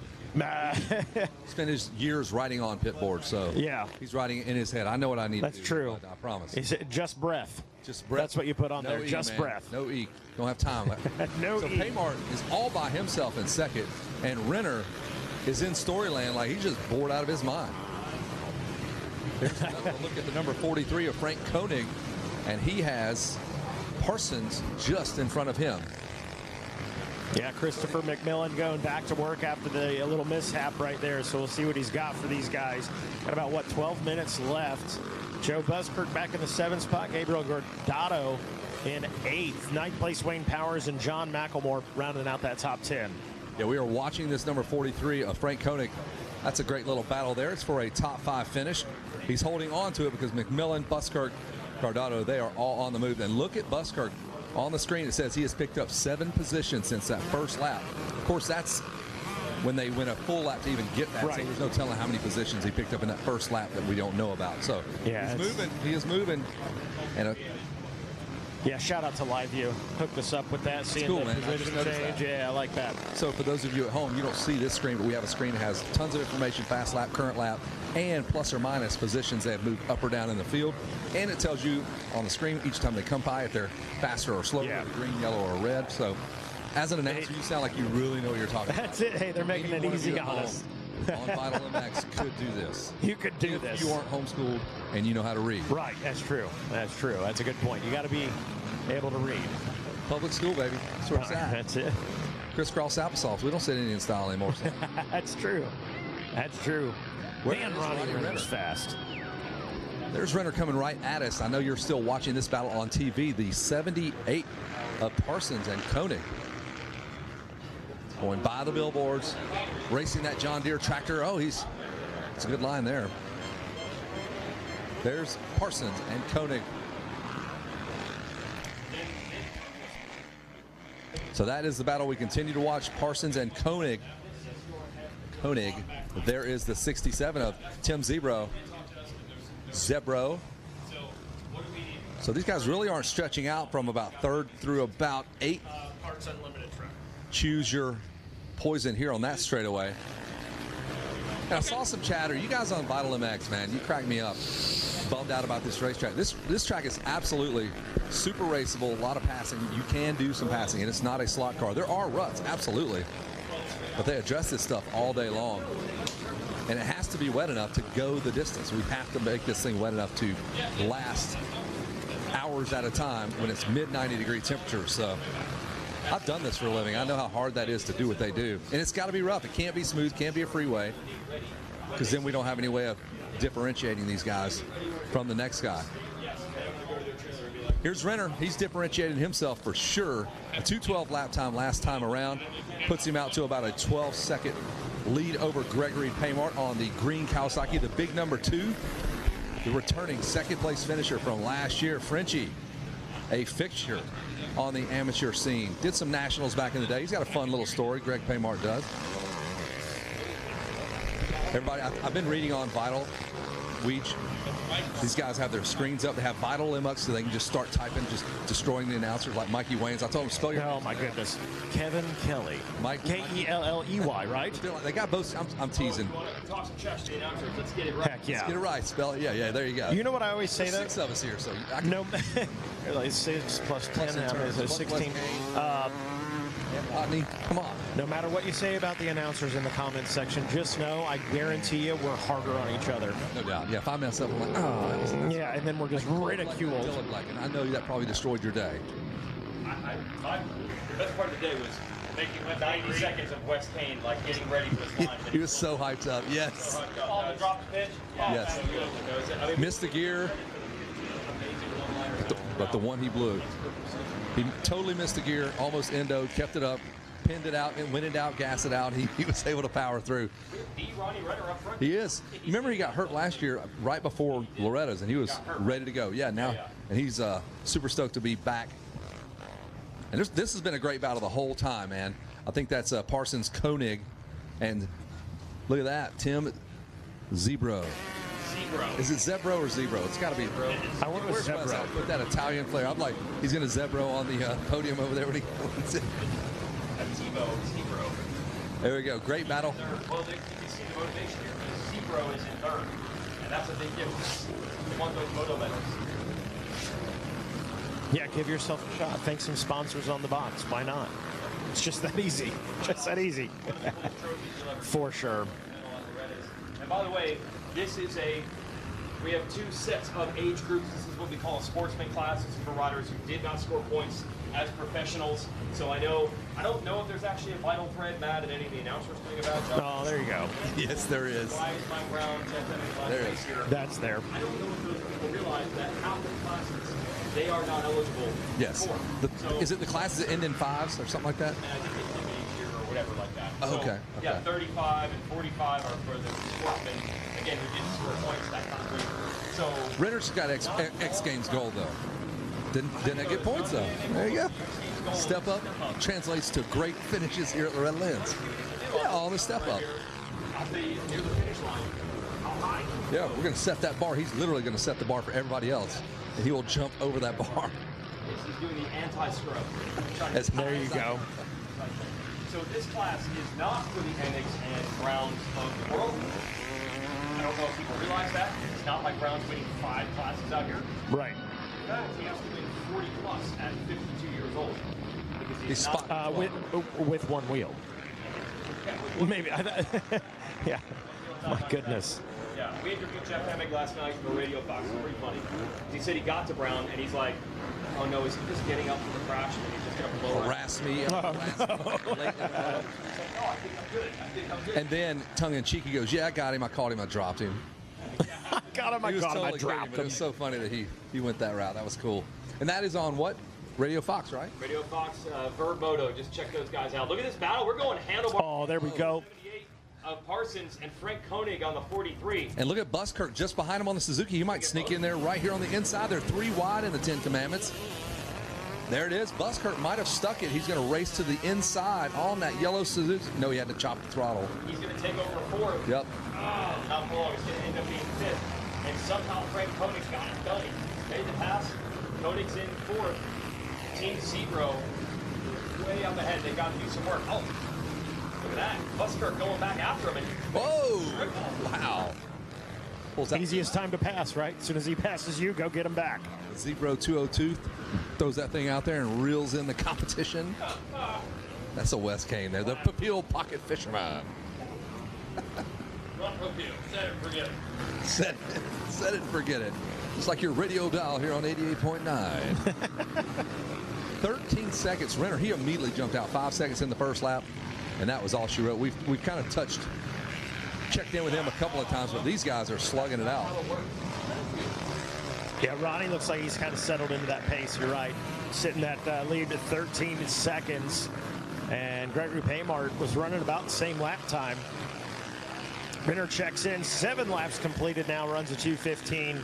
Spent his years riding on pit boards, so yeah, he's riding in his head. I know what I need to do. That's true. I promise. Is it just breath? Just breath. That's what you put on no there. E, just man. breath. No E. Don't have time. No so E. Paymart is all by himself in second, and Renner is in Storyland like he's just bored out of his mind. There's another look at the number 43 of Frank Koenig, and he has Parsons just in front of him. Yeah, Christopher McMillan going back to work after the little mishap right there. So we'll see what he's got for these guys. Got about, 12 minutes left. Joe Buskirk back in the 7th spot. Gabriel Guardado in 8th. 9th place, Wayne Powers and John Macklemore rounding out that top 10. Yeah, we are watching this number 43 of Frank Koenig. That's a great little battle there. It's for a top 5 finish. He's holding on to it because McMillan, Buskirk, Guardado, they are all on the move. And look at Buskirk. On the screen, it says he has picked up 7 positions since that first lap. Of course, that's when they win a full lap to even get that. Right. So there's no telling how many positions he picked up in that first lap that we don't know about. So yeah, he's moving. He is moving. And yeah, shout out to LiveView. Hooked us up with that, seeing cool, the man. position change. Yeah, I like that. So for those of you at home, you don't see this screen, but we have a screen that has tons of information, fast lap, current lap, and plus or minus positions they have moved up or down in the field. And it tells you on the screen each time they come by if they're faster or slower, green, yellow, or red. So as an announcer, you sound like you really know what you're talking about. That's it. Hey, they're making it easy on us. On Vital MX could do this. You could do this. If you aren't homeschooled and you know how to read. Right, that's true. That's true. That's a good point. You got to be able to read. Public school, baby. That's where it's at. That's it. Crisscross applesauce. We don't say Indian style anymore. So. That's true. That's true. Man, Ronnie Renner's fast. There's Renner coming right at us. I know you're still watching this battle on TV. The 78 of Parsons and Koenig. Going by the billboards, racing that John Deere tractor. Oh, it's a good line there. There's Parsons and Koenig. So that is the battle we continue to watch. Parsons and Koenig. There is the 67 of Tim Zebro. So these guys really aren't stretching out from about 3rd through about 8th. Choose your poison here on that straightaway. And I saw some chatter. You guys on Vital MX, man, you cracked me up. Bummed out about this racetrack. This track is absolutely super raceable. A lot of passing. You can do some passing, and it's not a slot car. There are ruts, absolutely. But they address this stuff all day long. And it has to be wet enough to go the distance. We have to make this thing wet enough to last hours at a time when it's mid-90-degree temperatures. So I've done this for a living. I know how hard that is to do what they do. And it's got to be rough. It can't be smooth, can't be a freeway, because then we don't have any way of differentiating these guys from the next guy. Here's Renner. He's differentiated himself for sure. A 2:12 lap time last time around puts him out to about a 12-second lead over Gregory Paymart on the green Kawasaki, the big number 2. The returning second-place finisher from last year, Frenchie, a fixture on the amateur scene. Did some nationals back in the day. He's got a fun little story, Greg Paymart does. Everybody, I've been reading on Vital Weech. These guys have their screens up. They have Vital MX so they can just start typing, just destroying the announcers like Mikey Waynes. I told him, spell your... Oh, my goodness. Kevin Kelly. Kelley, right? They got both. I'm teasing. Let's get it right. Heck yeah. Let's get it right. Spell it. Yeah, there you go. You know what I always say, There's though? 6 of us here, so... No, like 6 plus 10, so 16. Rodney, come on. No matter what you say about the announcers in the comments section, just know I guarantee you we're harder on each other. No doubt. Yeah, if I mess up, I'm like, oh, that was yeah, and then we're just ridiculed. Dylan Black, and I know that probably destroyed your day. The best part of the day was making 90 seconds of Wes Payne, like getting ready for the climb. He was so hyped up. Yes. Drop the pitch. Yes. Missed the gear, but the one he blew. He totally missed the gear, almost endoed, kept it up, pinned it out, and went it out, gas it out. He was able to power through. He is. You remember he got hurt last year right before Loretta's, and he was ready to go. Yeah, now, and he's super stoked to be back. And this has been a great battle the whole time, man. I think that's Parsons Koenig, and look at that, Tim Zebro. Is it Zebro or Zebro? It's got to be. I went with Zebro. Put that Italian flair. I'm like, he's going to Zebro on the podium over there when he wins it. Zebro. There we go. Great battle. Well, you can see the motivation here. Zebro is in 3rd, and that's a big difference. They want those moto medals. Yeah, give yourself a shot. Thank some sponsors on the box. Why not? It's just that easy. Just that easy. For sure. And by the way, we have 2 sets of age groups. This is what we call a sportsman class. This is for riders who did not score points as professionals. So I don't know if there's actually a vital thread, Matt, and any of the announcers doing about it. Oh, there you go. Yes, there is. Why is Mike Brown there is. Here? That's there. I don't know if those people realize that half the classes they are not eligible Yes. Is it the classes that end in 5s or something like that? And I think it's age or whatever like that. Oh, so, okay. Yeah, 35 and 45 are for the sportsmen, again, who didn't score points, that kind of thing. So Renner's got X Games gold, though. Didn't get points, though. There you go. Step up translates to great finishes here at Loretta Lynn's. Yeah, all the step up. Yeah, we're going to set that bar. He's literally going to set the bar for everybody else, and he will jump over that bar. He's doing the anti-scrub. There you go. So this class is not for the NX and Browns of the world. I don't know if people realize that. It's not like Brown's winning 5 classes out here. Right. In fact, he has to win 40 plus at 52 years old. Because He's spot with one wheel. Maybe. Yeah. My goodness. Yeah, we interviewed Jeff Hemming last night for Radio Fox. It was pretty funny. He said he got to Brown and he's like, oh no, is he just getting up for the crash and he's just going to blow harass me? I'm good. And then, tongue-in-cheek, he goes, yeah, I got him. I caught him. I dropped him. I got him. I dropped him. It was so funny that he went that route. That was cool. And that is on what? Radio Fox, right? Radio Fox, Verb Moto. Just check those guys out. Look at this battle. We're going handlebar. Oh, there we go. Of Parsons and Frank Koenig on the 43. And look at Buskirk just behind him on the Suzuki. He might sneak in there right here on the inside. They're 3 wide in the 10 Commandments. There it is. Buskirk might have stuck it. He's going to race to the inside on that yellow Suzuki. No, he had to chop the throttle. He's going to take over fourth. Yep. Not long. He's going to end up being fifth. And somehow Frank Koenig's got it done. Made the pass. Koenig's in fourth. Team Zebro way up ahead. They got to do some work. Oh, look at that. Buskirk going back after him. And whoa! Wow. Easiest time to pass, right? As soon as he passes you, go get him back. Zebro 202 throws that thing out there and reels in the competition. That's a Wes Kane there, the Papil pocket fisherman. Run Papil. Set it and forget it. Set it and forget it. It's like your radio dial here on 88.9. 13 seconds. Renner, he immediately jumped out. 5 seconds in the first lap, and that was all she wrote. We've kind of checked in with him a couple of times, but these guys are slugging it out. Yeah, Ronnie looks like he's kind of settled into that pace. You're right. Sitting that lead at 13 seconds. And Gregory Paymart was running about the same lap time. Renner checks in. 7 laps completed now. Runs a 2:15.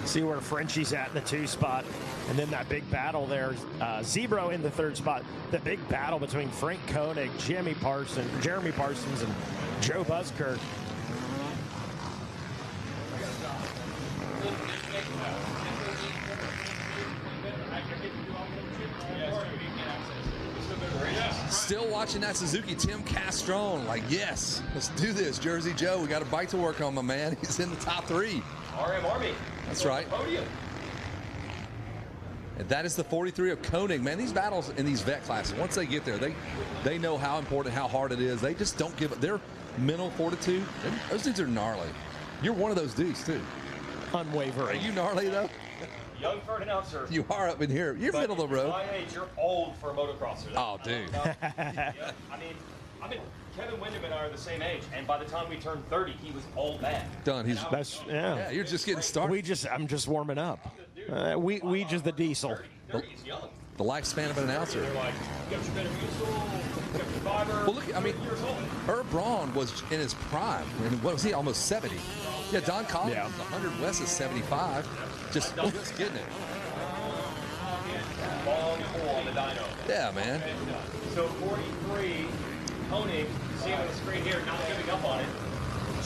See where Frenchie's at in the 2 spot. And then that big battle there. Zebro in the 3rd spot. The big battle between Frank Koenig, Jeremy Parsons, and Joe Buskirk. Still watching that Suzuki, Tim Castrone, like, yes, let's do this, Jersey Joe. We got a bike to work on, my man. He's in the top 3. RM Army. That's right. Podium. And that is the 43 of Koenig. Man, these battles in these vet classes, once they get there, they know how important, how hard it is. They just don't give up. Their mental fortitude, those dudes are gnarly. You're one of those dudes, too. Unwavering. Are you gnarly, though? Young third announcer. You are up in here. You're middle of the road. At my age, you're old for a motocrosser. Oh, dude. Yeah, I mean, Kevin Windham and I are the same age, and by the time we turned 30, he was old man. Done. He's yeah. You're just getting started. I'm just warming up. We just the diesel. The lifespan of an announcer. Well, look, I mean, Herb Braun was in his prime. And what was he? Almost 70. Yeah, Don Collins, 100. West is 75. Just getting it. Long pull on the dyno. Yeah, man. So 43, Koenig, see on the screen here, not giving up on it.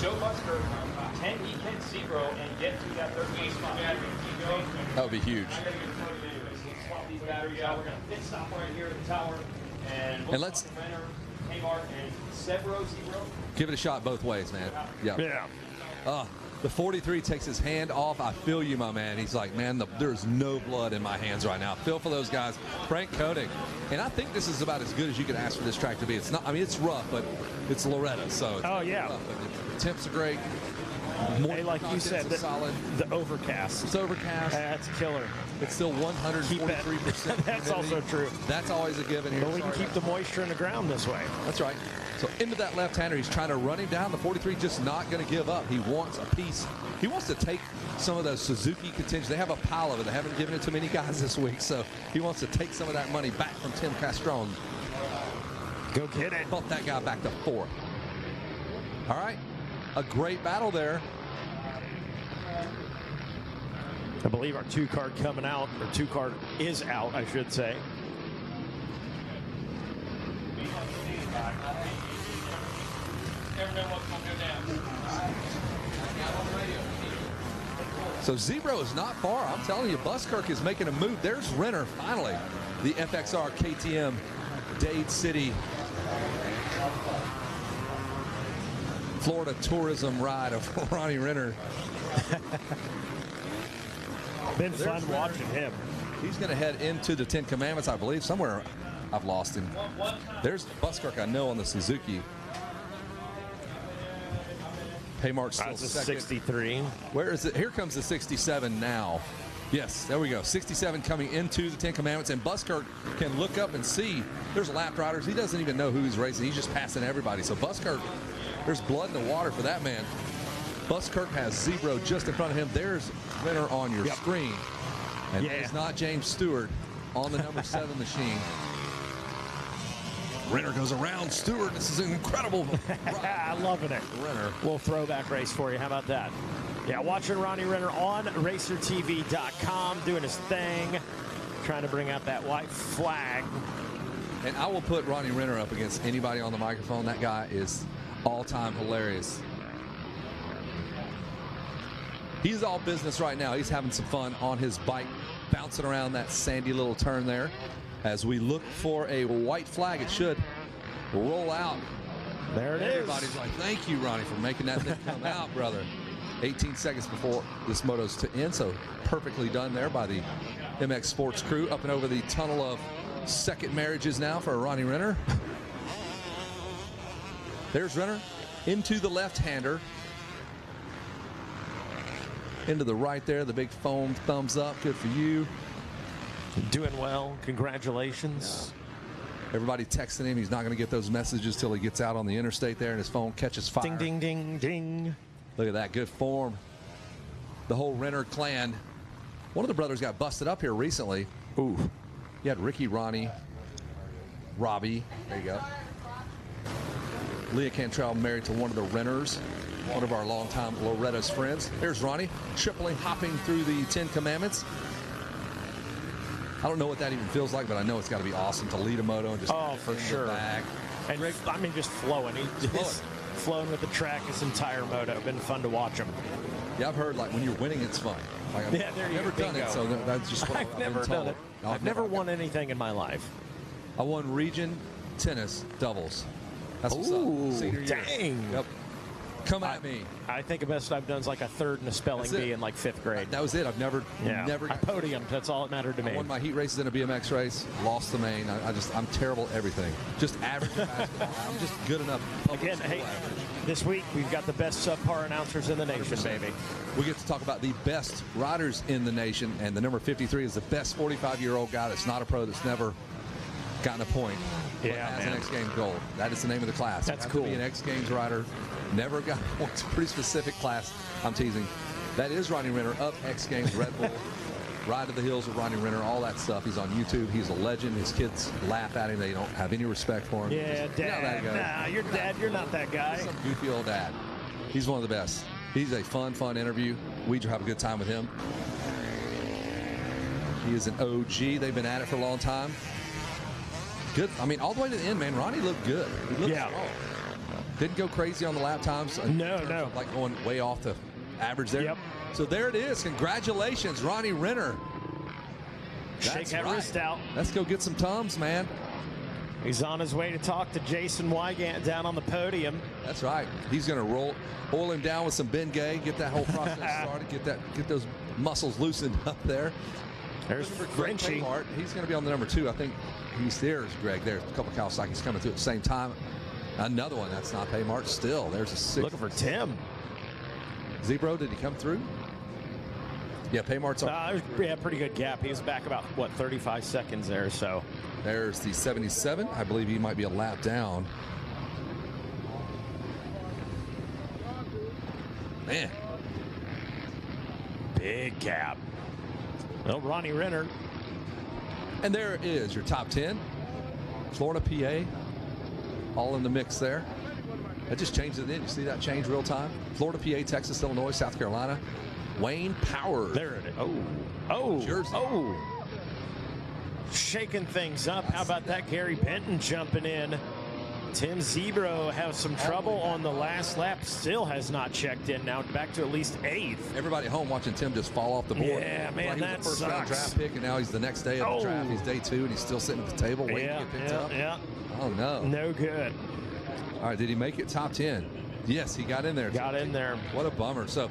Joe Buskirk, can he hit Zebro and get to that 13 spot? That would be huge. Swap these batteries out. We're going to pit stop right here at the tower. And let's Kmart and Zebro. give it a shot both ways, man. Yeah. The 43 takes his hand off. I feel you, my man. He's like, man, there's no blood in my hands right now. Feel for those guys. Frank Koenig. And I think this is about as good as you can ask for this track to be. It's not, I mean, it's rough, but it's Loretta, so it's rough. Temps are great. Hey, like you said, the overcast. It's overcast. That's killer. It's still 143%. That's also true. That's always a given here. But we can keep the moisture in the ground this way. That's right. So into that left-hander, he's trying to run him down. The 43 just not going to give up. He wants a piece. He wants to take some of those Suzuki contingents. They have a pile of it. They haven't given it to many guys this week, so he wants to take some of that money back from Tim Castrone. Go get it. Bump that guy back to 4th. All right. A great battle there. I believe our 2 card coming out, or 2 card is out, I should say. So Zebro is not far. I'm telling you, Buskirk is making a move. There's Renner, finally. The FXR KTM Dade City Florida tourism ride of Ronnie Renner. Been fun watching him. He's going to head into the 10 Commandments, I believe. Somewhere I've lost him. There's Buskirk, I know, on the Suzuki. Paymart's still That's a second. 63. Where is it? Here comes the 67 now. Yes, there we go. 67 coming into the 10 Commandments, and Buskirk can look up and see there's lap riders. He doesn't even know who he's racing. He's just passing everybody. So Buskirk, there's blood in the water for that man. Buskirk has Zebro just in front of him. There's Renner on your screen. And it's not James Stewart on the number 7 machine. Renner goes around Stewart. This is an incredible ride. Loving it. Renner. Little throwback race for you. How about that? Yeah, watching Ronnie Renner on RacerTV.com, doing his thing. trying to bring out that white flag. And I will put Ronnie Renner up against anybody on the microphone. That guy is all-time hilarious. He's all business right now. He's having some fun on his bike, bouncing around that sandy little turn there. As we look for a white flag, it should roll out. There it is. Everybody's like, thank you, Ronnie, for making that thing come out, brother. 18 seconds before this moto's to end, so perfectly done there by the MX Sports crew. Up and over the tunnel of second marriages now for Ronnie Renner. There's Renner into the left-hander. Into the right there, the big foam thumbs up. Good for you. Doing well. Congratulations. Everybody texting him. He's not going to get those messages till he gets out on the interstate there and his phone catches fire. Ding, ding, ding, ding. Look at that. Good form. The whole Renner clan. One of the brothers got busted up here recently. Ooh. You had Ricky, Ronnie, Robbie. There you go. Leah Cantrell married to one of the Renners, one of our longtime Loretta's friends. There's Ronnie, tripling, hopping through the 10 Commandments. I don't know what that even feels like, but I know it's got to be awesome to lead a moto and just for sure. Back. And I mean, just flowing. He's flowing with the track his entire moto. Been fun to watch him. Yeah, I've heard like when you're winning, it's fun. Like, I've never done it, so that's just what I've never done it. I've never won anything in my life. I won region tennis doubles. That's what's up. Senior year. Dang. Yep. Come at me. I think the best I've done is like a third and a spelling bee in like 5th grade. That was it. I've never I podiumed. That's all that mattered to me. I won my heat races in a BMX race, lost the main. I'm terrible at everything. Just average at basketball. I'm just good enough. Again, hey, this week we've got the best subpar announcers in the nation, 100%. baby. We get to talk about the best riders in the nation, and the number 53 is the best 45-year-old guy that's not a pro, that's never gotten a point. Yeah, has man. an X Games gold. That is the name of the class. That's you have cool. To be an X Games rider. Never got one. It's a pretty specific class. I'm teasing. That is Ronnie Renner of X Games Red Bull. Ride to the Hills with Ronnie Renner, all that stuff. He's on YouTube. He's a legend. His kids laugh at him. They don't have any respect for him. Yeah, Dad. Nah, you're Dad. You're not that guy. Some goofy old dad. He's one of the best. He's a fun interview. We have a good time with him. He is an OG. They've been at it for a long time. Good. I mean, all the way to the end, man. Ronnie looked good. He looked strong. Didn't go crazy on the lap times. No. Like going way off the average there. Yep. So there it is. Congratulations, Ronnie Renner. Shake that wrist out. Let's go get some Tums, man. He's on his way to talk to Jason Wygant down on the podium. That's right. He's going to oil him down with some Bengay, get that whole process started, get those muscles loosened up there. There's Frenchie. He's going to be on the number 2. I think there's Greg. There's a couple of Kawasaki's coming through at the same time. Another one that's not Paymart still. There's a 6. Looking for Tim. Zebro, did he come through? Yeah, Paymart's on. Yeah, pretty good gap. He was back about, 35 seconds there or so. There's the 77. I believe he might be a lap down. Man. Big gap. Well, Ronnie Renner. And there is your top 10. Florida, PA, all in the mix there. That just changed it in. You see that change real time? Florida, PA, Texas, Illinois, South Carolina. Wayne Powers. There it is. Oh. Jersey. Oh. Shaking things up. How about that? Gary Benton jumping in. Tim Zebro has some trouble on the last lap. Still has not checked in. Now back to at least 8th. Everybody at home watching Tim just fall off the board. Yeah, man, he was that the first round sucks. draft pick, and now he's the next day of the draft. He's day 2, and he's still sitting at the table waiting to get picked up. Yeah. Oh, no. No good. All right, did he make it top 10? Yes, he got in there. Got in there. What a bummer. So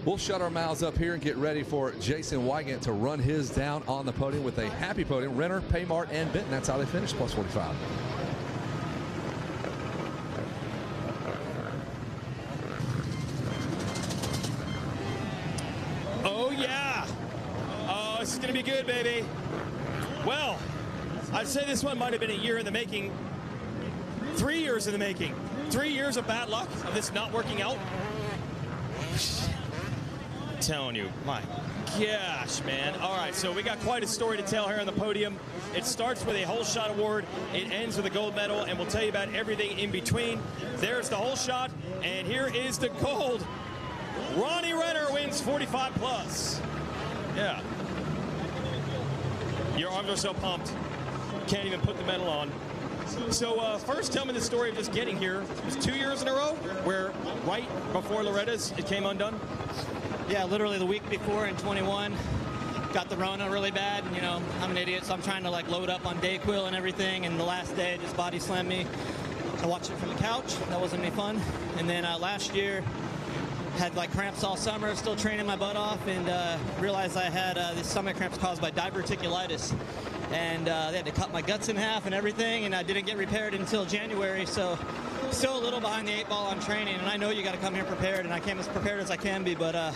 we'll shut our mouths up here and get ready for Jason Wygant to run his down on the podium with a happy podium. Renner, Paymart, and Benton. That's how they finished, plus 45. Oh, yeah. Oh, this is going to be good, baby. Well, I'd say this one might have been a year in the making. 3 years in the making. 3 years of bad luck of this not working out. I'm telling you, my gosh, man. All right, so we got quite a story to tell here on the podium. It starts with a whole shot award. It ends with a gold medal, and we'll tell you about everything in between. There's the whole shot, and here is the gold. Ronnie Renner wins 45 plus. Yeah. Your arms are so pumped. Can't even put the medal on. So first, tell me the story of just getting here. It was 2 years in a row where right before Loretta's, it came undone? Yeah, literally the week before in 21. Got the Rona really bad, and, you know, I'm an idiot, so I'm trying to like load up on Dayquil and everything, and the last day just body slammed me. I watched it from the couch. That wasn't any fun. And then last year, had like cramps all summer, still training my butt off, and realized I had these stomach cramps caused by diverticulitis. And they had to cut my guts in half and everything, and I didn't get repaired until January, so still a little behind the 8 ball on training. And I know you got to come here prepared, and I came as prepared as I can be, but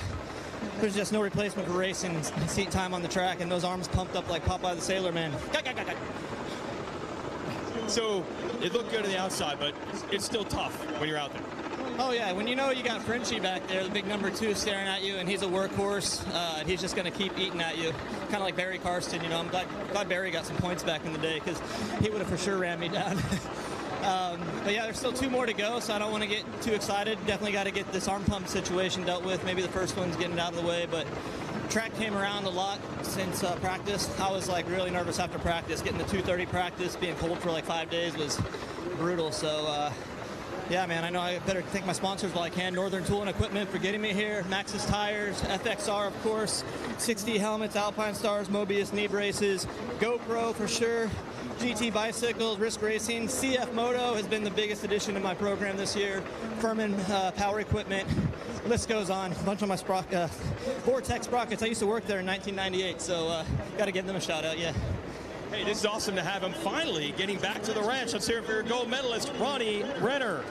there's just no replacement for racing seat time on the track, and those arms pumped up like Popeye the Sailor Man. So it looked good on the outside, but it's still tough when you're out there. Oh yeah, when you know you got Frenchie back there, the big number 2 staring at you, and he's a workhorse, and he's just going to keep eating at you. Kind of like Barry Karsten, you know. I'm glad Barry got some points back in the day, because he would have for sure ran me down. But yeah, there's still 2 more to go, so I don't want to get too excited. Definitely got to get this arm pump situation dealt with. Maybe the first one's getting it out of the way, but track came around a lot since practice. I was like really nervous after practice. Getting the 2:30 practice, being cold for like 5 days was brutal. So yeah, man, I know I better thank my sponsors while I can. Northern Tool and Equipment for getting me here. Maxxis Tires, FXR, of course, 6D helmets, Alpine Stars, Mobius knee braces, GoPro for sure, GT Bicycles, Risk Racing. CF Moto has been the biggest addition to my program this year. Furman Power Equipment. List goes on. A bunch of my Vortex sprockets. I used to work there in 1998, so got to give them a shout out, yeah. Hey, this is awesome to have him finally getting back to the ranch. Let's hear it for your gold medalist, Ronnie Renner.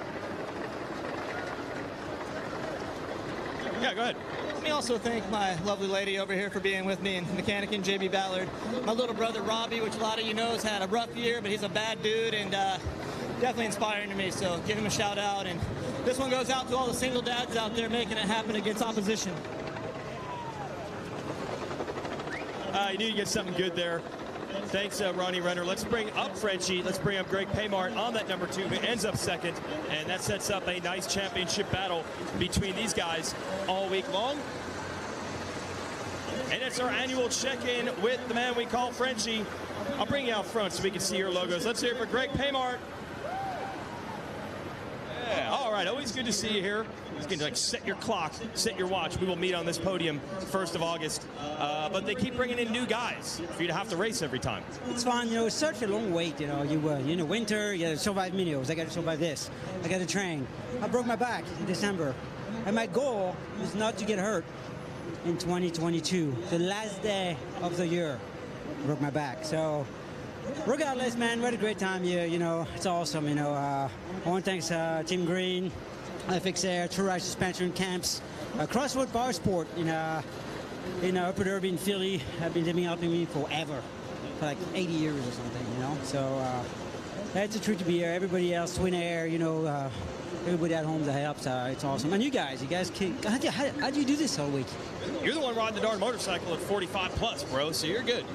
Yeah, go ahead. Let me also thank my lovely lady over here for being with me, and mechanic and JB Ballard. My little brother Robbie, which a lot of you know, has had a rough year, but he's a bad dude and definitely inspiring to me, so give him a shout out. And this one goes out to all the single dads out there making it happen against opposition. You knew you'd get something good there. Thanks, Ronnie Renner. Let's bring up Frenchie. Let's bring up Greg Paymart on that number 2, who ends up second. And that sets up a nice championship battle between these guys all week long. And it's our annual check-in with the man we call Frenchie. I'll bring you out front so we can see your logos. Let's hear it for Greg Paymart. Yeah, all right, always good to see you here. You can like set your clock, set your watch. We will meet on this podium 1st of August. But they keep bringing in new guys for you to have to race every time. It's fun, you know, it's such a long wait, you know. You in the winter, you got to survive Minios. I got to survive this. I got to train. I broke my back in December. And my goal is not to get hurt in 2022, the last day of the year. I broke my back. So regardless, man, we had a great time here. You know, it's awesome. You know, I want to thank Team Green, FX Air, True Ride Suspension Camps, Crossroad Power Sport in Upper Derby in Philly. Have been helping me forever, for like 80 years or something. You know, so it's a treat to be here. Everybody else, Twin Air, you know, everybody at home that helps. It's awesome. And you guys how do you do this all week? You're the one riding the darn motorcycle at 45 plus, bro, so you're good.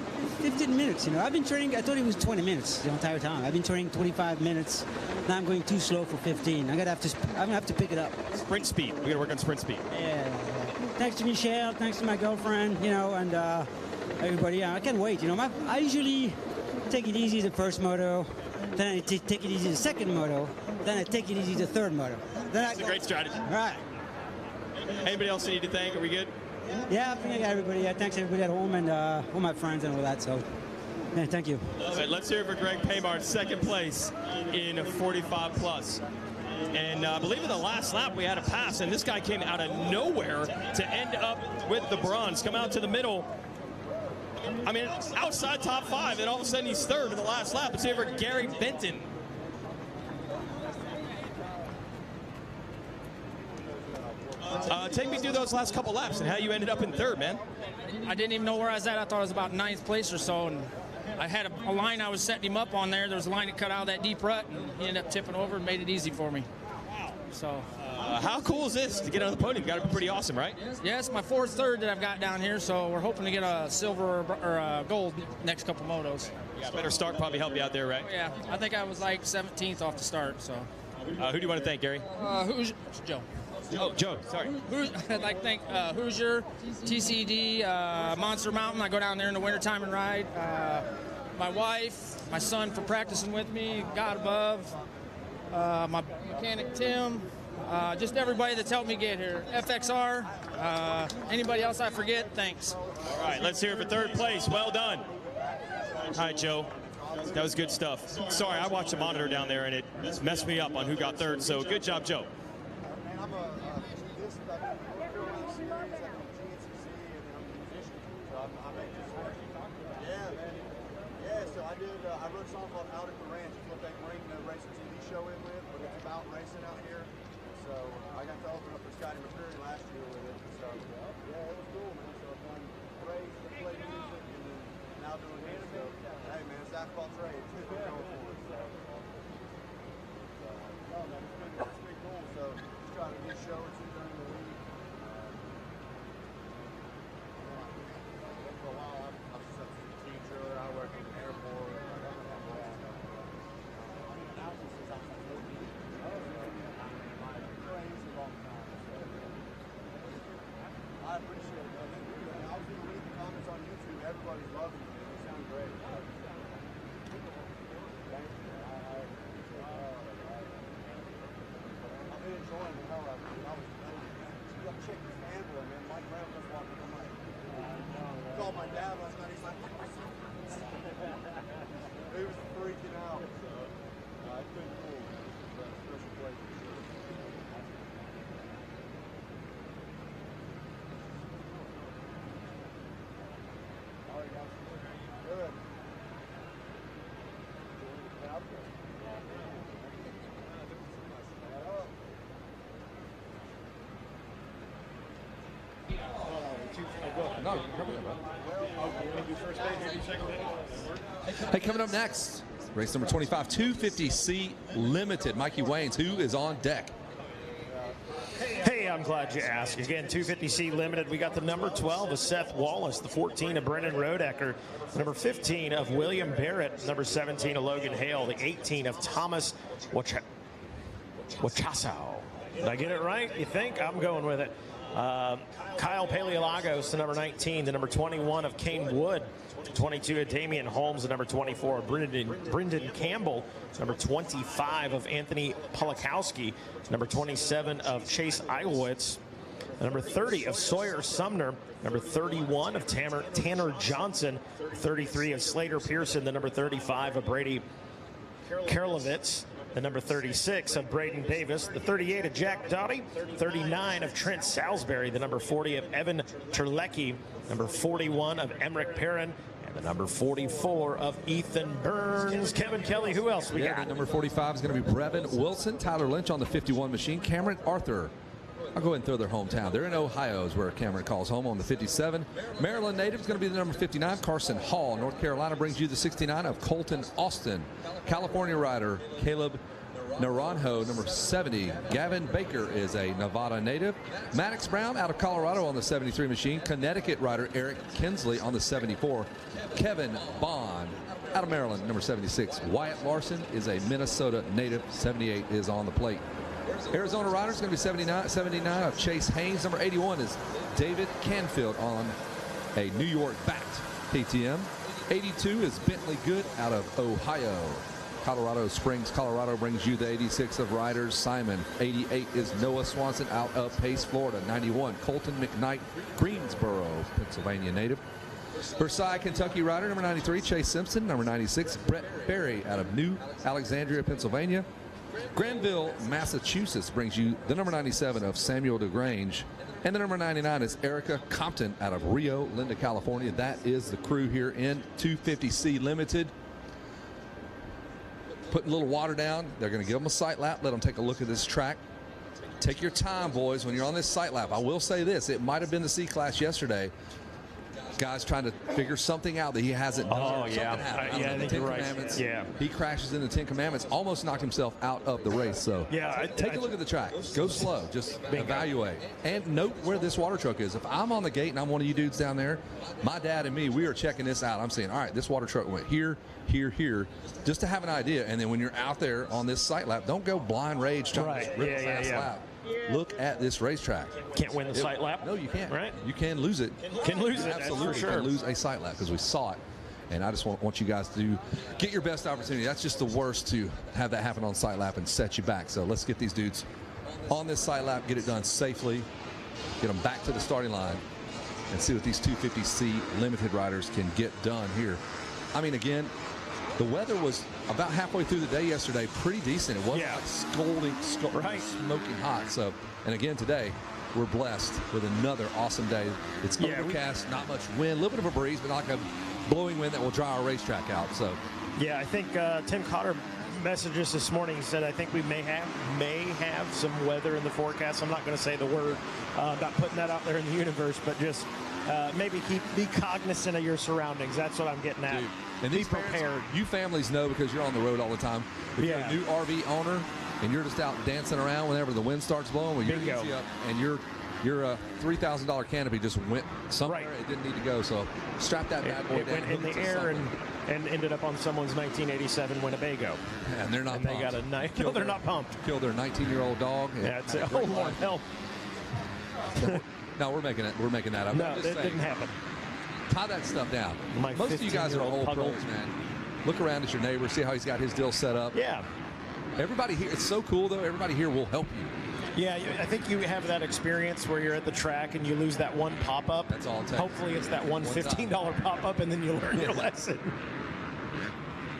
15 minutes, you know. I've been training, I thought it was 20 minutes the entire time. I've been training 25 minutes. Now I'm going too slow for 15. I'm gonna have to pick it up. Sprint speed. We gotta work on sprint speed. Yeah. Thanks to Michelle, thanks to my girlfriend, you know, and everybody. Yeah, I can't wait. You know, I usually take it easy the first moto, then I take it easy the second moto, then I take it easy the third moto. That's a great strategy. All right. Anybody else you need to thank? Are we good? Yeah, I think I got everybody. Yeah, thanks everybody at home and all my friends and all that. So, yeah, thank you. Love it. Let's hear it for Greg Paymart, second place in 45 plus. And I believe in the last lap we had a pass, and this guy came out of nowhere to end up with the bronze. Come out to the middle. I mean, outside top 5, and all of a sudden he's third in the last lap. Let's hear it for Gary Benton. Take me through those last couple laps and how you ended up in third, man. I didn't even know where I was at. I thought I was about 9th place or so, and I had a line I was setting him up on there. There was a line that cut out of that deep rut, and he ended up tipping over and made it easy for me. Wow. So. How cool is this to get on the podium? Got to be pretty awesome, right? Yeah, it's my 4th third that I've got down here, so we're hoping to get a silver or a gold next couple motos. Yeah, better start probably help you out there, right? Yeah, I think I was like 17th off the start, so. Who do you want to thank, Gary? Who's Joe? Oh, Joe, sorry. I'd like to thank Hoosier, TCD, Monster Mountain. I go down there in the wintertime and ride. My wife, my son for practicing with me, God above, my mechanic Tim, just everybody that's helped me get here. FXR, anybody else I forget, thanks. All right, let's hear it for third place. Well done. All right, Joe. That was good stuff. Sorry, I watched the monitor down there, and it messed me up on who got third, so good job, Joe. I wrote a song called Out at the Ranch. It's what they bring the racing TV show in with, but it's about racing out here. So I got to open up for Scotty McCreary last year with it. So yeah, it was cool, man. So I've done race, play music, and then now doing this. So hey, man, it's asphalt trade. It's going for it. So no, man, it's been cool. So just trying to get show or two during the week. For a while, I was just a teacher. I worked in the airport. I appreciate it. I was going to read the comments on YouTube. Everybody's loving it. They sound great. Thank you. I've been enjoying the hell out of it. I was checking this ambulance, man. My grandma was walking. I'm like, called my dad last night. He's like, he was freaking out. So, it's been cool. It's a special place. Hey, coming up next, race number 25, 250C Limited. Mikey Waynes, who is on deck? Hey, I'm glad you asked. Again, 250C Limited. We got the number 12 of Seth Wallace, the 14 of Brendan Rodecker, number 15 of William Barrett, number 17 of Logan Hale, the 18 of Thomas Wachasow. Did I get it right? You think? I'm going with it. Kyle Paleolagos, the number 19, the number 21 of Kane Wood, 22 of Damian Holmes, the number 24 of Brendan Campbell, number 25 of Anthony Polakowski, number 27 of Chase Eilowitz, number 30 of Sawyer Sumner, number 31 of Tanner Johnson, 33 of Slater Pearson, the number 35 of Brady Karlovitz, the number 36 of Braden Davis, the 38 of Jack Doughty, 39 of Trent Salisbury, the number 40 of Evan Terlecki, number 41 of Emmerich Perrin, and the number 44 of Ethan Burns. Kevin Kelly, who else we got? Number 45 is going to be Brevin Wilson. Tyler Lynch on the 51 machine. Cameron Arthur. I'll go ahead and throw their hometown. They're in Ohio is where Cameron calls home on the 57. Maryland native is going to be the number 59. Carson Hall. North Carolina brings you the 69 of Colton Austin. California rider Caleb Naranjo, number 70. Gavin Baker is a Nevada native. Maddox Brown out of Colorado on the 73 machine. Connecticut rider Eric Kinsley on the 74. Kevin Bond out of Maryland, number 76. Wyatt Larson is a Minnesota native. 78 is on the plate. Arizona rider is going to be 79 of Chase Haynes. Number 81 is David Canfield on a New York-backed KTM. 82 is Bentley Good out of Ohio. Colorado Springs, Colorado brings you the 86 of Riders Simon. 88 is Noah Swanson out of Pace, Florida. 91, Colton McKnight, Greensboro, Pennsylvania native. Versailles, Kentucky rider, number 93, Chase Simpson. Number 96, Brett Berry out of New Alexandria, Pennsylvania. Granville, Massachusetts brings you the number 97 of Samuel DeGrange. And the number 99 is Erica Compton out of Rio Linda, California. That is the crew here in 250C Limited. Putting a little water down. They're going to give them a sight lap. Let them take a look at this track. Take your time, boys, when you're on this sight lap. I will say this. It might have been the C-Class yesterday. Guy's trying to figure something out that he hasn't done. Oh, yeah. I think you're right. Yeah. He crashes into the 10 Commandments, almost knocked himself out of the race. So yeah, take a look at the track. Go slow. Just evaluate. And note where this water truck is. If I'm on the gate and I'm one of you dudes down there, my dad and me, we are checking this out. I'm saying, all right, this water truck went here, here, here, just to have an idea. And then when you're out there on this sight lap, don't go blind rage trying to rip a fast lap. look at this racetrack. Can't win the sight lap. No, you can't. Right? You can lose it. Can lose it. Absolutely. That's for sure. Can lose a sight lap because we saw it. And I just want you guys to get your best opportunity. That's just the worst, to have that happen on sight lap and set you back. So let's get these dudes on this sight lap, get it done safely, get them back to the starting line, and see what these 250C limited riders can get done here. I mean, again, the weather was about halfway through the day yesterday pretty decent. It wasn't like scalding, smoking hot. So, and again today, we're blessed with another awesome day. It's overcast, not much wind, a little bit of a breeze, but not like a blowing wind that will dry our racetrack out. So, yeah, I think Tim Cotter messaged us this morning. He said, I think we may have some weather in the forecast. I'm not going to say the word about putting that out there in the universe, but just maybe be cognizant of your surroundings. That's what I'm getting at. Dude, and be these prepared. Parents, you families know, because you're on the road all the time. If you're a new RV owner and you're just out dancing around whenever the wind starts blowing, well, you're easy up, and your $3,000 canopy just went somewhere it didn't need to go. So strap that bad boy down. It went in the air and ended up on someone's 1987 Winnebago. Yeah, and they're not pumped. They got a knife. No, they're not pumped. Killed their 19-year-old dog. Yeah, that's it. Oh, Lord, help. No, we're making that up. No, that didn't happen. Tie that stuff down. Most of you guys are old pros, man. Look around at your neighbor, see how he's got his deal set up. Yeah. Everybody here, it's so cool, though. Everybody here will help you. Yeah, I think you have that experience where you're at the track and you lose that one pop-up. That's all it takes. Hopefully it's that one $15 pop-up, and then you learn your lesson.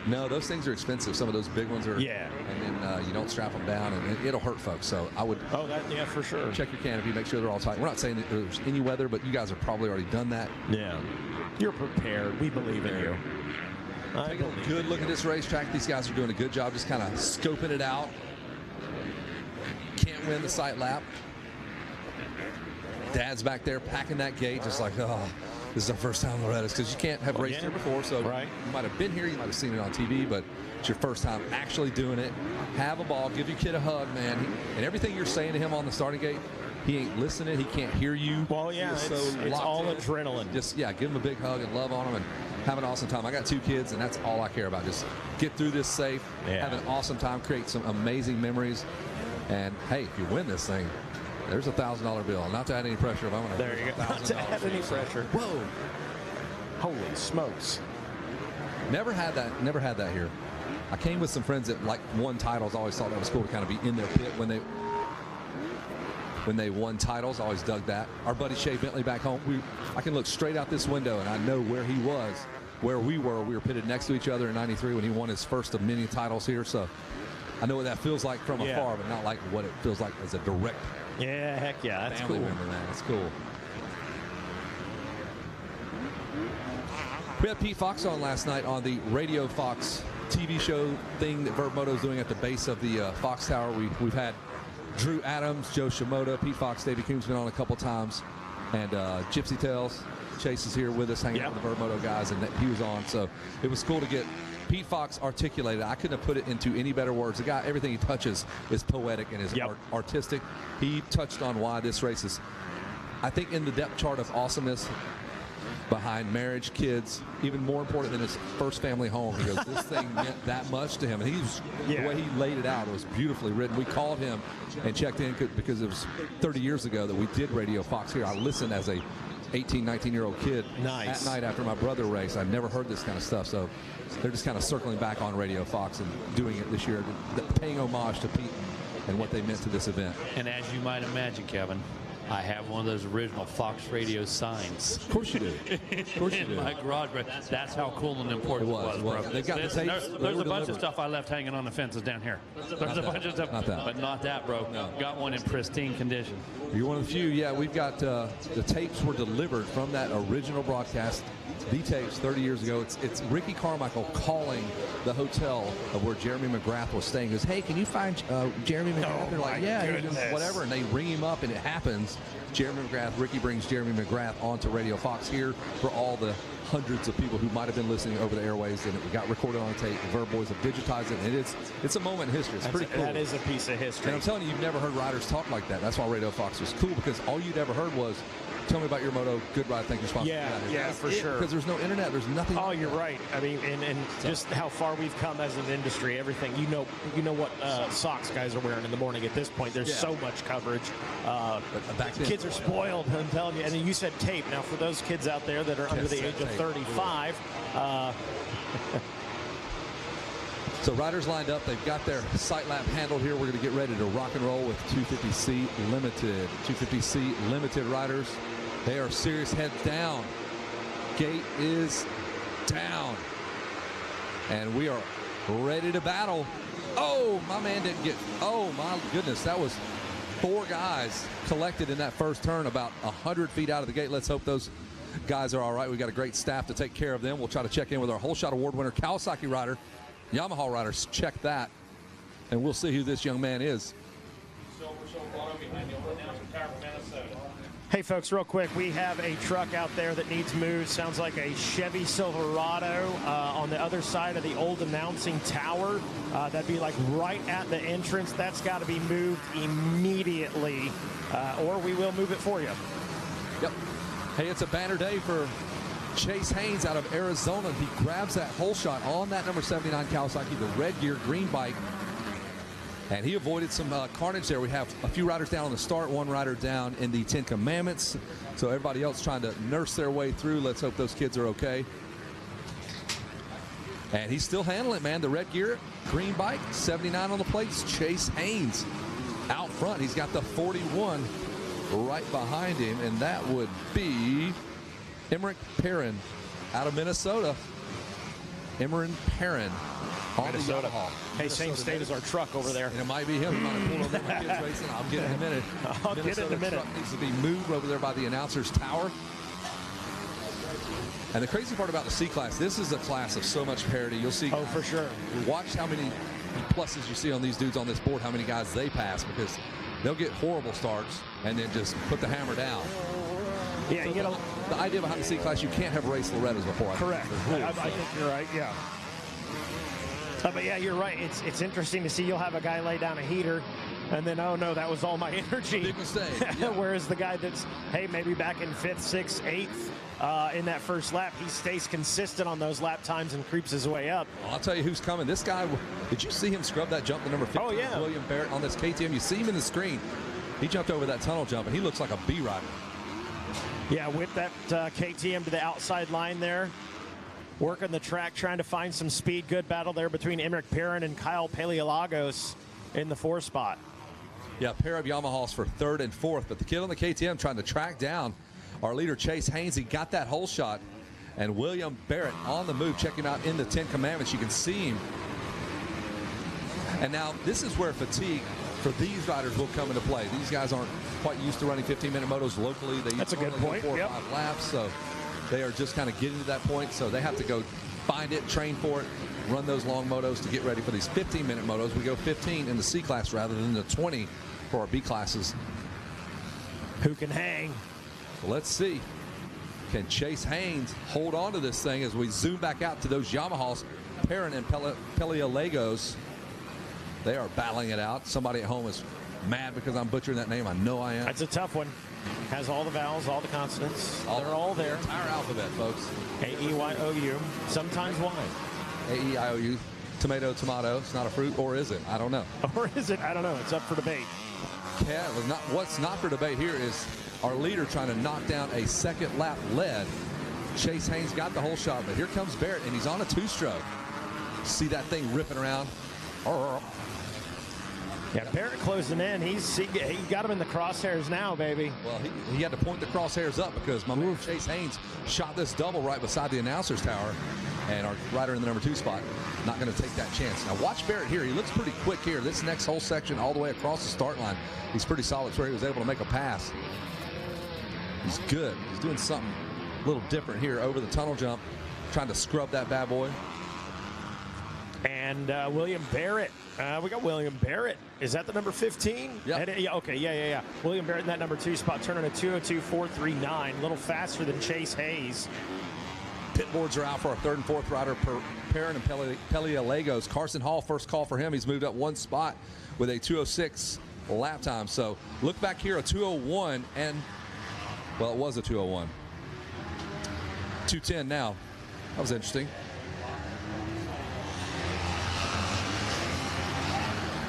No, those things are expensive. Some of those big ones are. Yeah. And then you don't strap them down, and it'll hurt folks. So I would. Oh, yeah, for sure. Check your canopy, make sure they're all tight. We're not saying that there's any weather, but you guys have probably already done that. Yeah. You're prepared. We believe in you. Take a good look at this racetrack. These guys are doing a good job just kind of scoping it out. Can't win the sight lap. Dad's back there packing that gate, just like, oh, this is our first time in Loretta's, because you can't have raced here before. So you might have been here, you might have seen it on TV, but it's your first time actually doing it. Have a ball, give your kid a hug, man. And everything you're saying to him on the starting gate, he ain't listening. He can't hear you. Well, yeah, it's all adrenaline. Just, give him a big hug and love on him and have an awesome time. I got 2 kids, and that's all I care about. Just get through this safe, have an awesome time, create some amazing memories. And, hey, if you win this thing, there's a $1,000 bill. Not to add any pressure, if I'm going to. There you go. Not to add any pressure. Whoa. Holy smokes. Never had that here. I came with some friends that won titles. I always thought that was cool to kind of be in their pit when they won titles. I always dug that. Our buddy Shea Bentley back home, I can look straight out this window and I know where he was, where we were. We were pitted next to each other in '93 when he won his first of many titles here. So I know what that feels like from afar, but not like what it feels like as a direct heck yeah, that's family cool. member, man. It's cool. We had Pete Fox on last night on the Radio Fox TV show thing that Verb Moto is doing at the base of the Fox Tower. We've had Drew Adams, Joe Shimoda, Pete Fox, Davey Coombs been on a couple times, and Gypsy Tales. Chase is here with us, hanging out with the Verb Moto guys, and he was on. So it was cool to get Pete Fox articulated. I couldn't have put it into any better words. The guy, everything he touches is poetic and is artistic. He touched on why this race is, I think, in the depth chart of awesomeness behind marriage, kids, even more important than his first family home. He goes, this thing meant that much to him. And the way he laid it out, it was beautifully written. We called him and checked in because it was 30 years ago that we did Radio Fox here. I listened as a 18, 19-year-old kid at night after my brother raced. I've never heard this kind of stuff. So they're just kind of circling back on Radio Fox and doing it this year, paying homage to Pete and what they meant to this event. And as you might imagine, Kevin, I have one of those original Fox Radio signs. Of course you do. Of course you do. In my garage, but that's how cool and important it was, bro. They've got the tapes. There's a bunch of stuff I left hanging on the fences down here. There's a bunch of stuff, but not that, bro. No. Got one in pristine condition. You're one of the few. Yeah, we've got the tapes were delivered from that original broadcast. The tapes 30 years ago. It's Ricky Carmichael calling the hotel of where Jeremy McGrath was staying. He goes, hey, can you find Jeremy McGrath? They're like, yeah, whatever. And they ring him up, and it happens. Jeremy McGrath, Ricky brings Jeremy McGrath onto Radio Fox here for all the hundreds of people who might have been listening over the airways, and it got recorded on tape. The Verb Boys have digitized it, and it's a moment in history. It's pretty cool. That is a piece of history. And I'm telling you, you've never heard riders talk like that. That's why Radio Fox was cool, because all you'd ever heard was Tell me about your moto. Good ride. Thank you, sponsor. Yeah, for sure. Because there's no internet. There's nothing. Oh, you're right. I mean, and just how far we've come as an industry. Everything. You know what socks guys are wearing in the morning at this point. There's so much coverage. Kids are spoiled. I'm telling you. And then you said tape. Now, for those kids out there that are under the age of 35. So riders lined up. They've got their sight lap handled here. We're going to get ready to rock and roll with 250C Limited. 250C Limited riders. They are serious. Head down. Gate is down. And we are ready to battle. Oh, my man didn't get. Oh, my goodness. That was 4 guys collected in that first turn about 100 feet out of the gate. Let's hope those guys are all right. We've got a great staff to take care of them. We'll try to check in with our Whole Shot Award winner, Kawasaki rider. Yamaha riders, check that, and we'll see who this young man is. Hey, folks, real quick, we have a truck out there that needs moved. Sounds like a Chevy Silverado on the other side of the old announcing tower. That'd be like right at the entrance. That's got to be moved immediately, or we will move it for you. Yep. Hey, it's a banner day for Chase Haynes out of Arizona. He grabs that hole shot on that number 79 Kawasaki, the red gear green bike. And he avoided some carnage there. We have a few riders down on the start, 1 rider down in the 10 Commandments. So everybody else trying to nurse their way through. Let's hope those kids are okay. And he's still handling it, man. The red gear, green bike, 79 on the plates. Chase Haynes out front. He's got the 41 right behind him, and that would be Emmerich Perrin out of Minnesota. Emmerich Perrin on Minnesota. the Yamaha. Hey, same state as our truck over there. And it might be him. He might have pulled over there with kids racing. I'll get it in a minute. I'll get it in a minute. Truck needs to be moved over there by the announcer's tower. And the crazy part about the C-Class, this is a class of so much parity. You'll see. Oh, for sure. Watch how many pluses you see on these dudes on this board, how many guys they pass, because they'll get horrible starts and then just put the hammer down. Yeah, you know, the idea behind the C-Class, you can't have raced Lorettas before. Correct. I think you're right, yeah. But yeah, you're right. It's interesting to see. You'll have a guy lay down a heater, and then, oh no, that was all my energy. Big mistake. Yeah. Whereas the guy that's, hey, maybe back in 5th, 6th, 8th in that first lap, he stays consistent on those lap times and creeps his way up. Well, I'll tell you who's coming. This guy, did you see him scrub that jump to number 15? Oh, yeah. William Barrett on this KTM. You see him in the screen. He jumped over that tunnel jump, and he looks like a B rider. Yeah, with that KTM to the outside line there. Working the track, trying to find some speed. Good battle there between Emmerich Perrin and Kyle Paleologos in the 4 spot. Yeah, a pair of Yamahas for 3rd and 4th, but the kid on the KTM trying to track down our leader, Chase Haynes. He got that hole shot, and William Barrett on the move. Check him out in the 10 Commandments. You can see him. And now this is where fatigue for these riders will come into play. These guys aren't quite used to running 15-minute motos locally. That's a good point. 4 or 5 laps, so they are just kind of getting to that point. So they have to go find it, train for it, run those long motos to get ready for these 15-minute motos. We go 15 in the C class rather than the 20 for our B classes. Who can hang? So let's see. Can Chase Haynes hold on to this thing as we zoom back out to those Yamahas? Perrin and Paleologos. They are battling it out. Somebody at home is mad because I'm butchering that name. I know I am. That's a tough one. Has all the vowels, all the consonants. They're all there. The entire alphabet, folks. A-E-Y-O-U. Sometimes Y. A-E-I-O-U. Tomato, tomato. It's not a fruit, or is it? I don't know. Or is it? I don't know. It's up for debate. Yeah, what's not for debate here is our leader trying to knock down a 2nd lap lead. Chase Haynes got the whole shot, but here comes Barrett, and he's on a 2-stroke. See that thing ripping around? Yeah, Barrett closing in. He got him in the crosshairs now, baby. Well, he had to point the crosshairs up because my man Chase Haynes shot this double right beside the announcer's tower, and our rider in the number 2 spot not going to take that chance. Now watch Barrett here. He looks pretty quick here. This next whole section all the way across the start line, he's pretty solid. It's where he was able to make a pass. He's good. He's doing something a little different here over the tunnel jump, trying to scrub that bad boy. And William Barrett. We got William Barrett. Is that the number 15? Yep. Yeah. Okay. Yeah. William Barrett in that number 2 spot, turning a 2:02.439. A little faster than Chase Hayes. Pit boards are out for our 3rd and 4th rider, Perrin and Paleologos. Carson Hall, first call for him. He's moved up 1 spot with a 2:06 lap time. So look back here, a 2:01, and Well, it was a 2:01. 2:10 now. That was interesting.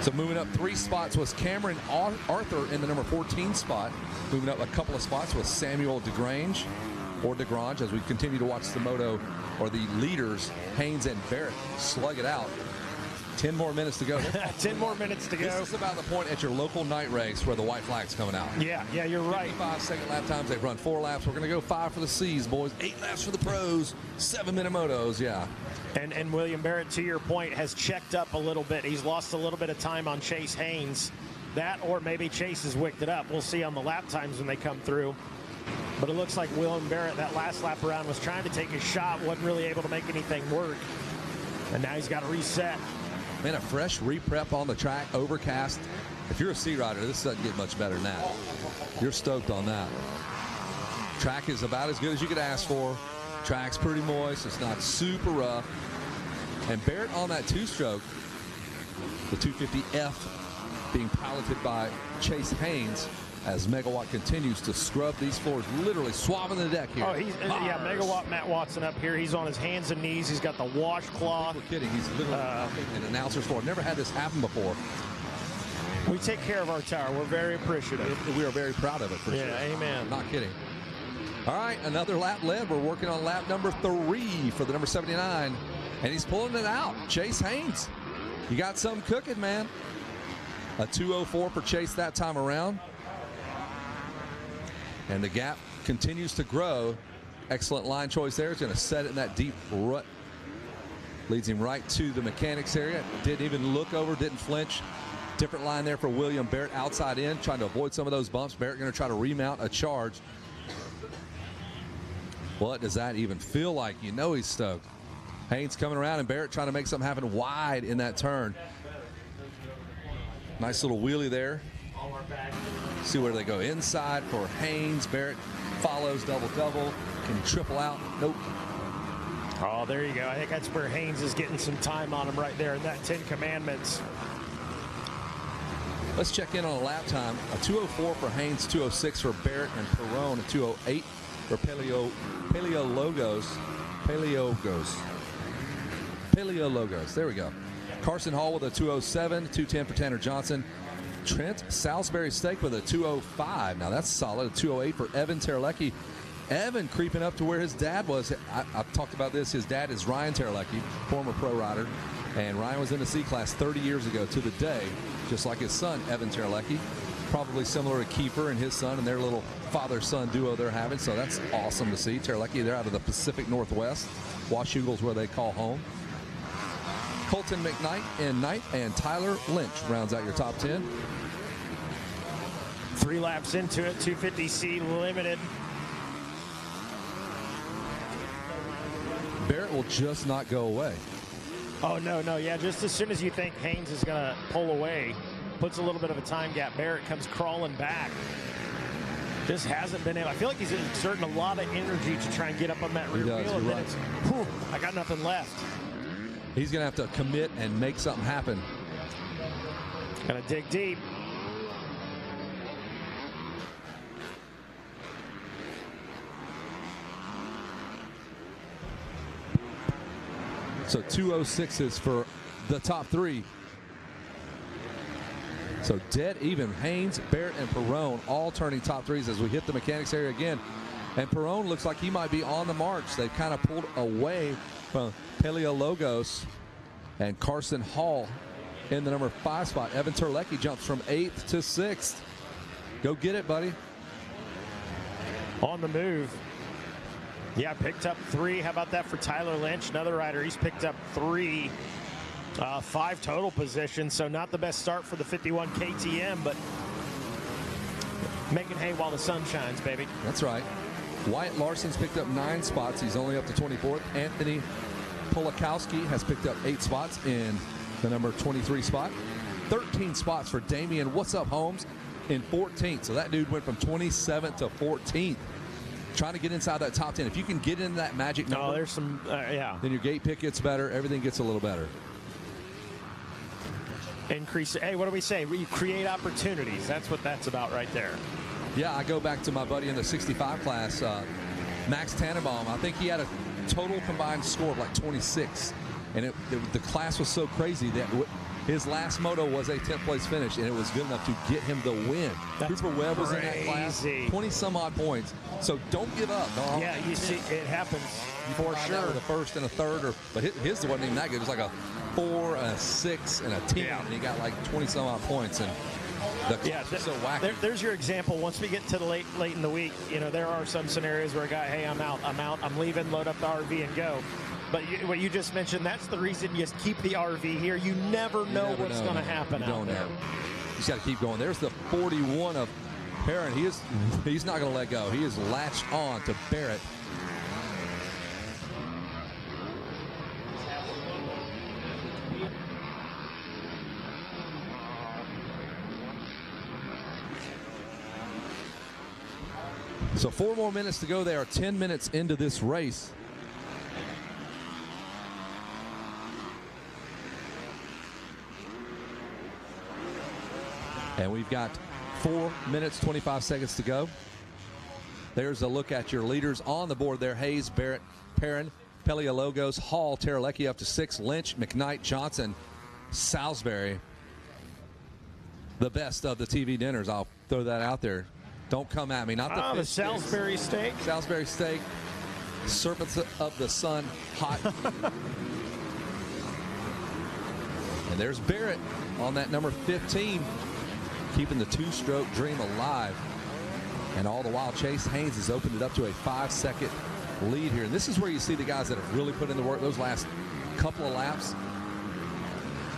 So moving up 3 spots was Cameron Arthur in the number 14 spot. Moving up a couple of spots was Samuel DeGrange, or DeGrange, as we continue to watch the moto, or the leaders, Haynes and Barrett, slug it out. 10 more minutes to go. 10 more minutes to go. This is about the point at your local night race where the white flag's coming out. Yeah, you're right. 55-second lap times. They've run 4 laps. We're going to go 5 for the C's, boys. 8 laps for the pros. 7-minute motos, yeah. And William Barrett, to your point, has checked up a little bit. He's lost a little bit of time on Chase Haynes. That, or maybe Chase has wicked it up. We'll see on the lap times when they come through. But it looks like William Barrett, that last lap around, was trying to take a shot, wasn't really able to make anything work. And now he's got to reset. Man, a fresh re-prep on the track, overcast. If you're a C rider, this doesn't get much better than that. You're stoked on that. Track is about as good as you could ask for. Track's pretty moist. It's not super rough. And Barrett on that 2-stroke, the 250F being piloted by Chase Haynes, as Megawatt continues to scrub these floors, literally swabbing the deck here. Oh, yeah, Megawatt Matt Watson up here. He's on his hands and knees. He's got the washcloth. We're kidding. He's literally an announcer's floor. Never had this happen before. We take care of our tower. We're very appreciative. We are very proud of it, for sure. Yeah, amen. Not kidding. All right, another lap led. We're working on lap number 3 for the number 79, and he's pulling it out. Chase Haynes, you got something cooking, man. A 2:04 for Chase that time around. And the gap continues to grow. Excellent line choice there. He's going to set it in that deep rut. Leads him right to the mechanics area. Didn't even look over, didn't flinch. Different line there for William Barrett, outside in, trying to avoid some of those bumps. Barrett going to try to remount a charge. What does that even feel like? You know he's stoked. Haynes coming around, and Barrett trying to make something happen wide in that turn. Nice little wheelie there. See where they go. Inside for Haynes. Barrett follows double-double. Can triple out. Nope. Oh, there you go. I think that's where Haynes is getting some time on him right there in that 10 Commandments. Let's check in on a lap time. A 2:04 for Haynes, 2:06 for Barrett, and Perrone, a 2:08 for Paleologos. There we go. Carson Hall with a 2:07, 2:10 for Tanner Johnson. Trent Salisbury Stake with a 2:05. Now that's solid. A 2:08 for Evan Terlecki. Evan creeping up to where his dad was. I've talked about this. His dad is Ryan Terlecki, former pro rider. And Ryan was in the C class 30 years ago to the day, just like his son, Evan Terlecki. Probably similar to Kiefer and his son and their little father-son duo they're having. So that's awesome to see. Terlecki, they're out of the Pacific Northwest. Washougal's where they call home. Colton McKnight and Tyler Lynch rounds out your top 10. 3 laps into it, 250C limited. Barrett will just not go away. Oh, no. Yeah, just as soon as you think Haynes is going to pull away, puts a little bit of a time gap, Barrett comes crawling back. Just hasn't been able. I feel like he's exerting a lot of energy to try and get up on that rear wheel. And then it's, whew, I got nothing left. He's going to have to commit and make something happen. Got to dig deep. So 2:06s for the top 3. So dead even. Haynes, Barrett, and Perrone all turning top 3s as we hit the mechanics area again. And Perrone looks like he might be on the march. They've kind of pulled away from Paleologos and Carson Hall in the number 5 spot. Evan Terlecki jumps from 8th to 6th. Go get it, buddy. On the move. Yeah, picked up 3. How about that for Tyler Lynch? Another rider. He's picked up 3. 5 total positions, so not the best start for the 51 KTM, but making hay while the sun shines, baby. That's right. Wyatt Larson's picked up 9 spots. He's only up to 24th. Anthony Polakowski has picked up 8 spots in the number 23 spot. 13 spots for Damian What's Up Holmes in 14th. So that dude went from 27th to 14th. Trying to get inside that top 10. If you can get into that magic number, there's some, yeah. Then your gate pick gets better. Everything gets a little better. Increase. Hey, what do we say? We create opportunities. That's what that's about right there. Yeah, I go back to my buddy in the 65 class, Max Tannenbaum. I think he had a total combined score of like 26. And the class was so crazy that his last moto was a 10th place finish, and it was good enough to get him the win. Cooper Webb was in that class, 20-some-odd points. So don't give up. No, yeah, you see, it happens for sure. With a first and a third, but his wasn't even that good. It was like a 4, a 6, and a 10, and he got like 20-some-odd points. And the class was so wacky. There's your example. Once we get to the late in the week, there are some scenarios where a guy, hey, I'm out, I'm leaving, load up the RV and go. But what you just mentioned, that's the reason you just keep the RV here. You never know what's going to happen out there. You just got to keep going. There's the 41 of Perrin. He's not going to let go. He is latched on to Barrett. So 4 more minutes to go. They are 10 minutes into this race. And we've got 4 minutes, 25 seconds to go. There's a look at your leaders on the board there. Hayes, Barrett, Perrin, Paleologos, Hall, Taralecki up to 6, Lynch, McKnight, Johnson, Salisbury. The best of the TV dinners. I'll throw that out there. Don't come at me. Not the Salisbury steak. Salisbury steak. Serpents of the Sun, hot. And there's Barrett on that number 15. Keeping the 2-stroke dream alive. And all the while, Chase Haynes has opened it up to a 5-second lead here. And this is where you see the guys that have really put in the work those last couple of laps.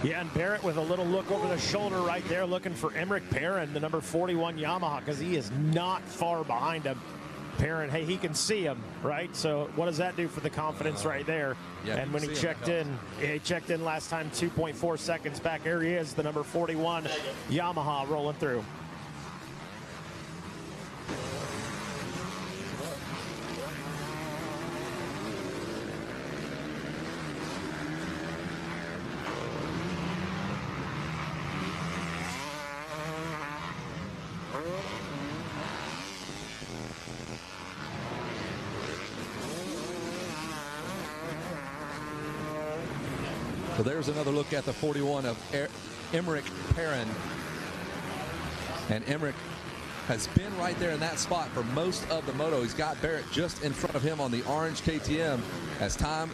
Yeah, and Barrett with a little look over the shoulder right there, looking for Emmerich Perrin, the number 41 Yamaha, because he is not far behind him. Perrin, hey, he can see him, right? So what does that do for the confidence right there? Yeah, and when he checked in last time, 2.4 seconds back. There he is, the number 41 Yamaha rolling through. So there's another look at the 41 of Emmerich Perrin. And Emmerich has been right there in that spot for most of the moto. He's got Barrett just in front of him on the orange KTM as time,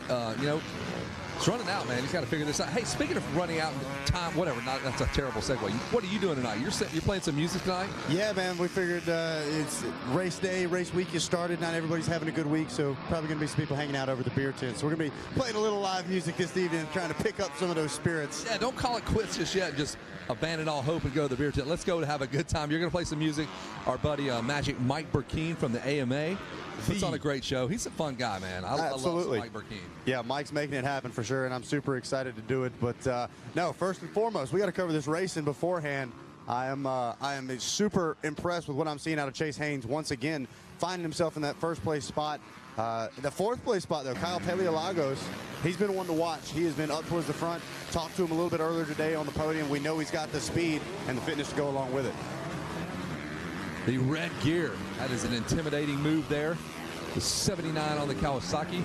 it's running out, man. He's got to figure this out. Hey, speaking of running out, time, whatever, that's a terrible segue. What are you doing tonight? You're playing some music tonight? Yeah, man. We figured it's race day, race week is started. Not everybody's having a good week, so probably going to be some people hanging out over the beer tent. So we're going to be playing a little live music this evening, trying to pick up some of those spirits. Yeah, don't call it quits just yet. Just abandon all hope and go to the beer tent. Let's go to have a good time. You're going to play some music. Our buddy Magic Mike Burkeen from the AMA puts on a great show. He's a fun guy, man. I love Mike Burkeen. Yeah, Mike's making it happen for sure, and I'm super excited to do it. But no, first and foremost, we got to cover this racing beforehand. I am super impressed with what I'm seeing out of Chase Haynes once again, finding himself in that first place spot. The fourth place spot, though, Kyle Paleologos, he's been one to watch. He has been up towards the front. Talked to him a little bit earlier today on the podium. We know he's got the speed and the fitness to go along with it. The red gear, that is an intimidating move there. The 79 on the Kawasaki.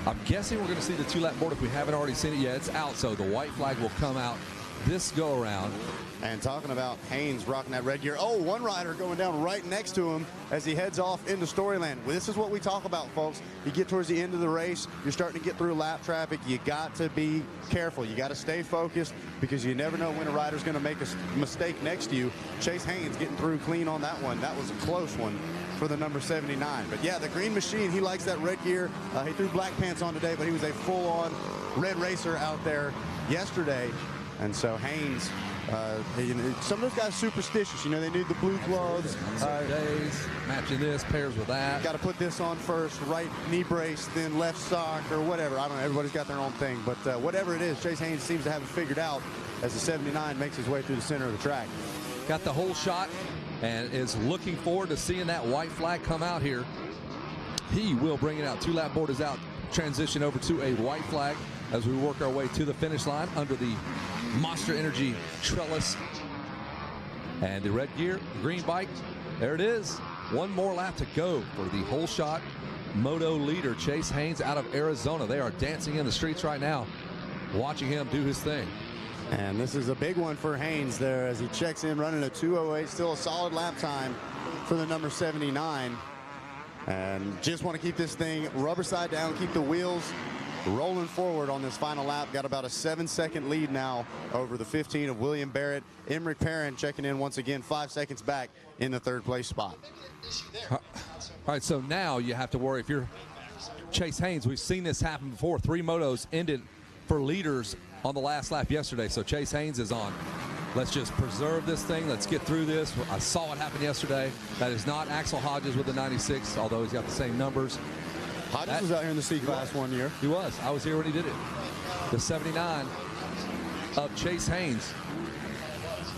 I'm guessing we're going to see the 2-lap board if we haven't already seen it yet. It's out, so the white flag will come out this go-around. And talking about Haynes rocking that red gear. Oh, one rider going down right next to him as he heads off into Storyland. Well, this is what we talk about, folks. You get towards the end of the race, you're starting to get through lap traffic. You got to be careful. You got to stay focused because you never know when a rider's going to make a mistake next to you. Chase Haynes getting through clean on that one. That was a close one for the number 79. But yeah, the green machine, he likes that red gear. He threw black pants on today, but he was a full-on red racer out there yesterday. And so Haynes, some of those guys superstitious. You know, they need the blue gloves. Days, matching this, pairs with that. Got to put this on first, right knee brace, then left sock or whatever. I don't know. Everybody's got their own thing. But whatever it is, Chase Haynes seems to have it figured out as the 79 makes his way through the center of the track. Got the whole shot and is looking forward to seeing that white flag come out here. He will bring it out. 2-lap board is out. Transition over to a white flag as we work our way to the finish line under the Monster Energy trellis And the red gear, the green bike, there it is. One more lap to go for the whole shot moto leader, Chase Haynes out of Arizona. They are dancing in the streets right now, watching him do his thing. And this is a big one for Haynes there as he checks in running a 2:08, still a solid lap time for the number 79. And just want to keep this thing rubber side down, keep the wheels rolling forward on this final lap. Got about a 7-second lead now over the 15 of William Barrett. Emmerich Perrin checking in once again, 5 seconds back in the 3rd place spot. All right, so now you have to worry if you're Chase Haynes. We've seen this happen before. 3 motos ended for leaders on the last lap yesterday. So Chase Haynes is on. Let's just preserve this thing. Let's get through this. I saw what happened yesterday. That is not Axel Hodges with the 96, although he's got the same numbers. Hodges was out here in the C-Class one year. He was. I was here when he did it. The 79 of Chase Haynes.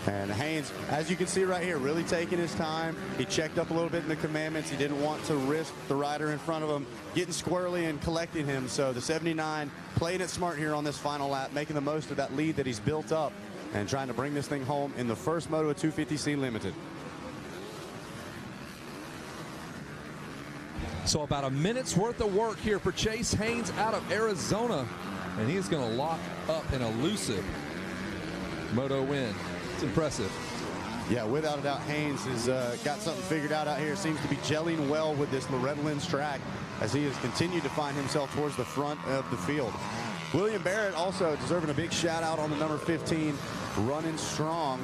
And Haynes, as you can see right here, really taking his time. He checked up a little bit in the commandments. He didn't want to risk the rider in front of him getting squirrely and collecting him. So the 79 playing it smart here on this final lap, making the most of that lead that he's built up and trying to bring this thing home in the first moto of 250C Limited. So about a minute's worth of work here for Chase Haynes out of Arizona. And he's going to lock up an elusive moto win. It's impressive. Yeah, without a doubt, Haynes has got something figured out here. Seems to be gelling well with this Loretta Lynn's track as he has continued to find himself towards the front of the field. William Barrett also deserving a big shout out on the number 15, running strong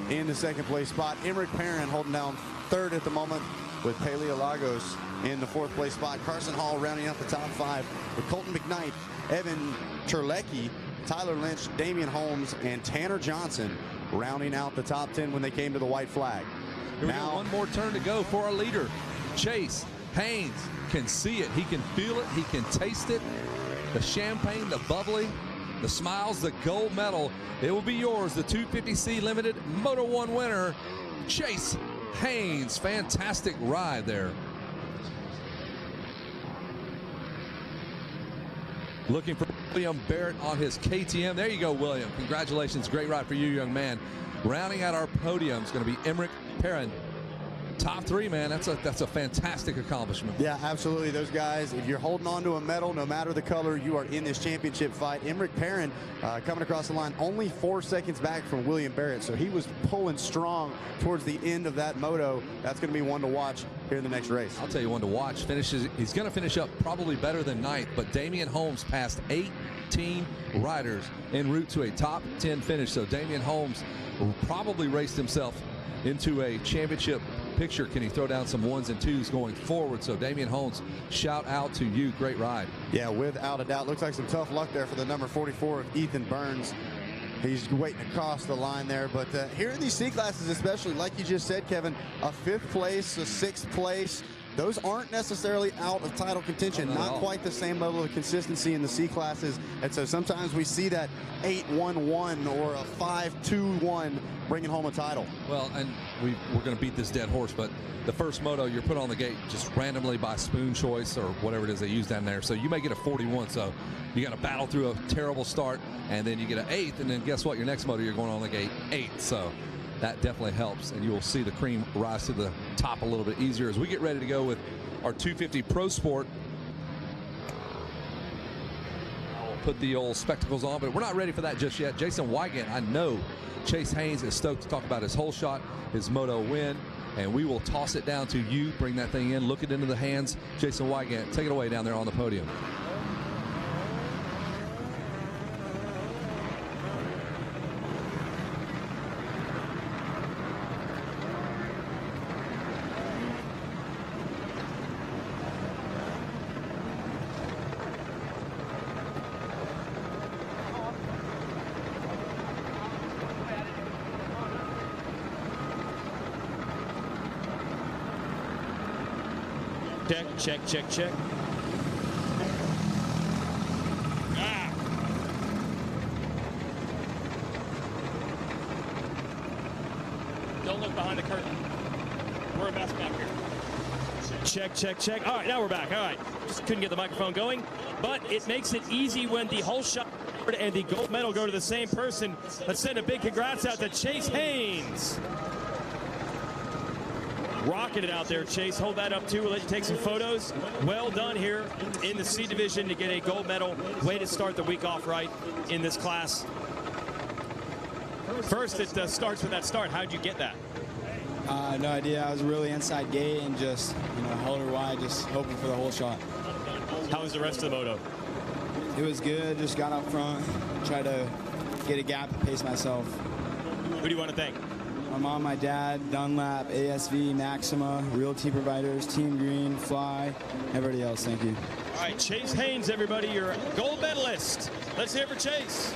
in the 2nd place spot. Emmerich Perrin holding down 3rd at the moment with Paleo Lagos in the 4th place spot. Carson Hall rounding out the top 5 with Colton McKnight, Evan Terlecki, Tyler Lynch, Damian Holmes, and Tanner Johnson rounding out the top 10 when they came to the white flag. Here we go, one more turn to go for our leader. Chase Haynes can see it, he can feel it, he can taste it. The champagne, the bubbly, the smiles, the gold medal. It will be yours, the 250C Limited Moto 1 winner, Chase Haynes. Fantastic ride there. Looking for William Barrett on his KTM. There you go, William. Congratulations. Great ride for you, young man. Rounding out our podium is going to be Emmerich Perrin. Top 3, man. That's a fantastic accomplishment. Yeah, absolutely. Those guys, if you're holding on to a medal, no matter the color, you are in this championship fight. Emmerich Perrin coming across the line only 4 seconds back from William Barrett, so he was pulling strong towards the end of that moto. That's going to be one to watch here in the next race. I'll tell you one to watch. He's going to finish up probably better than 9th, but Damian Holmes passed 18 riders en route to a top 10 finish. So Damian Holmes probably raced himself into a championship picture. Can he throw down some 1s and 2s going forward? So Damian Holmes, shout out to you. Great ride. Yeah, without a doubt. Looks like some tough luck there for the number 44 of Ethan Burns. He's waiting across the line there. But here in these C classes, especially, like you just said, Kevin, a 5th place, a 6th place, those aren't necessarily out of title contention. Not quite the same level of consistency in the C classes. And so sometimes we see that 8-1-1 or a 5-2-1 bringing home a title. Well, and we're going to beat this dead horse, but the first moto you're put on the gate just randomly by spoon choice or whatever it is they use down there. So you may get a 41. So you got to battle through a terrible start, and then you get an 8th, and then guess what? Your next moto you're going on the gate 8th. So that definitely helps, and you will see the cream rise to the top a little bit easier as we get ready to go with our 250 Pro Sport. I'll put the old spectacles on, but we're not ready for that just yet. Jason Wygant, I know Chase Haynes is stoked to talk about his whole shot, his moto win, and we will toss it down to you. Bring that thing in, look it into the hands. Jason Wygant, take it away down there on the podium. Check. Don't look behind the curtain. We're a mess back here. Check. All right, now we're back. All right, just couldn't get the microphone going, but it makes it easy when the whole shot And the gold medal go to the same person. Let's send a big congrats out to Chase Haynes. Rocking it out there, Chase. Hold that up, too. We'll let you take some photos. Well done here in the C division to get a gold medal. Way to start the week off right in this class. First, it starts with that start. How'd you get that? No idea. I was really inside gate and just, held her wide, just hoping for the whole shot. How was the rest of the moto? It was good. Just got up front, tried to get a gap and pace myself. Who do you want to thank? My mom, my dad, Dunlap, ASV, Maxima, Realty Providers, Team Green, Fly, everybody else. Thank you. All right, Chase Haynes, everybody, your gold medalist. Let's hear it for Chase.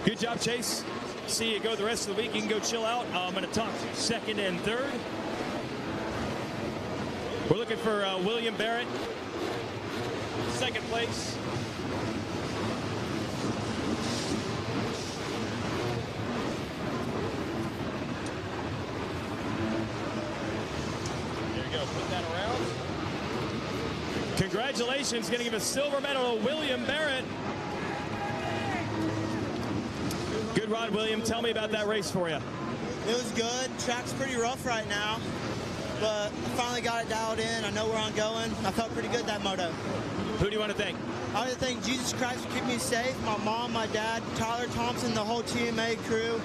Good job, Chase. See you go the rest of the week. You can go chill out. I'm going to talk second and third. We're looking for William Barrett, second place. There you go. Put that around. Congratulations. Going to give a silver medal to William Barrett. Good rod, William. Tell me about that race for you. It was good. Track's pretty rough right now, but I finally got it dialed in. I know where I'm going. I felt pretty good that moto. Who do you want to thank? I want to thank Jesus Christ for keeping me safe, my mom, my dad, Tyler Thompson, the whole TMA crew,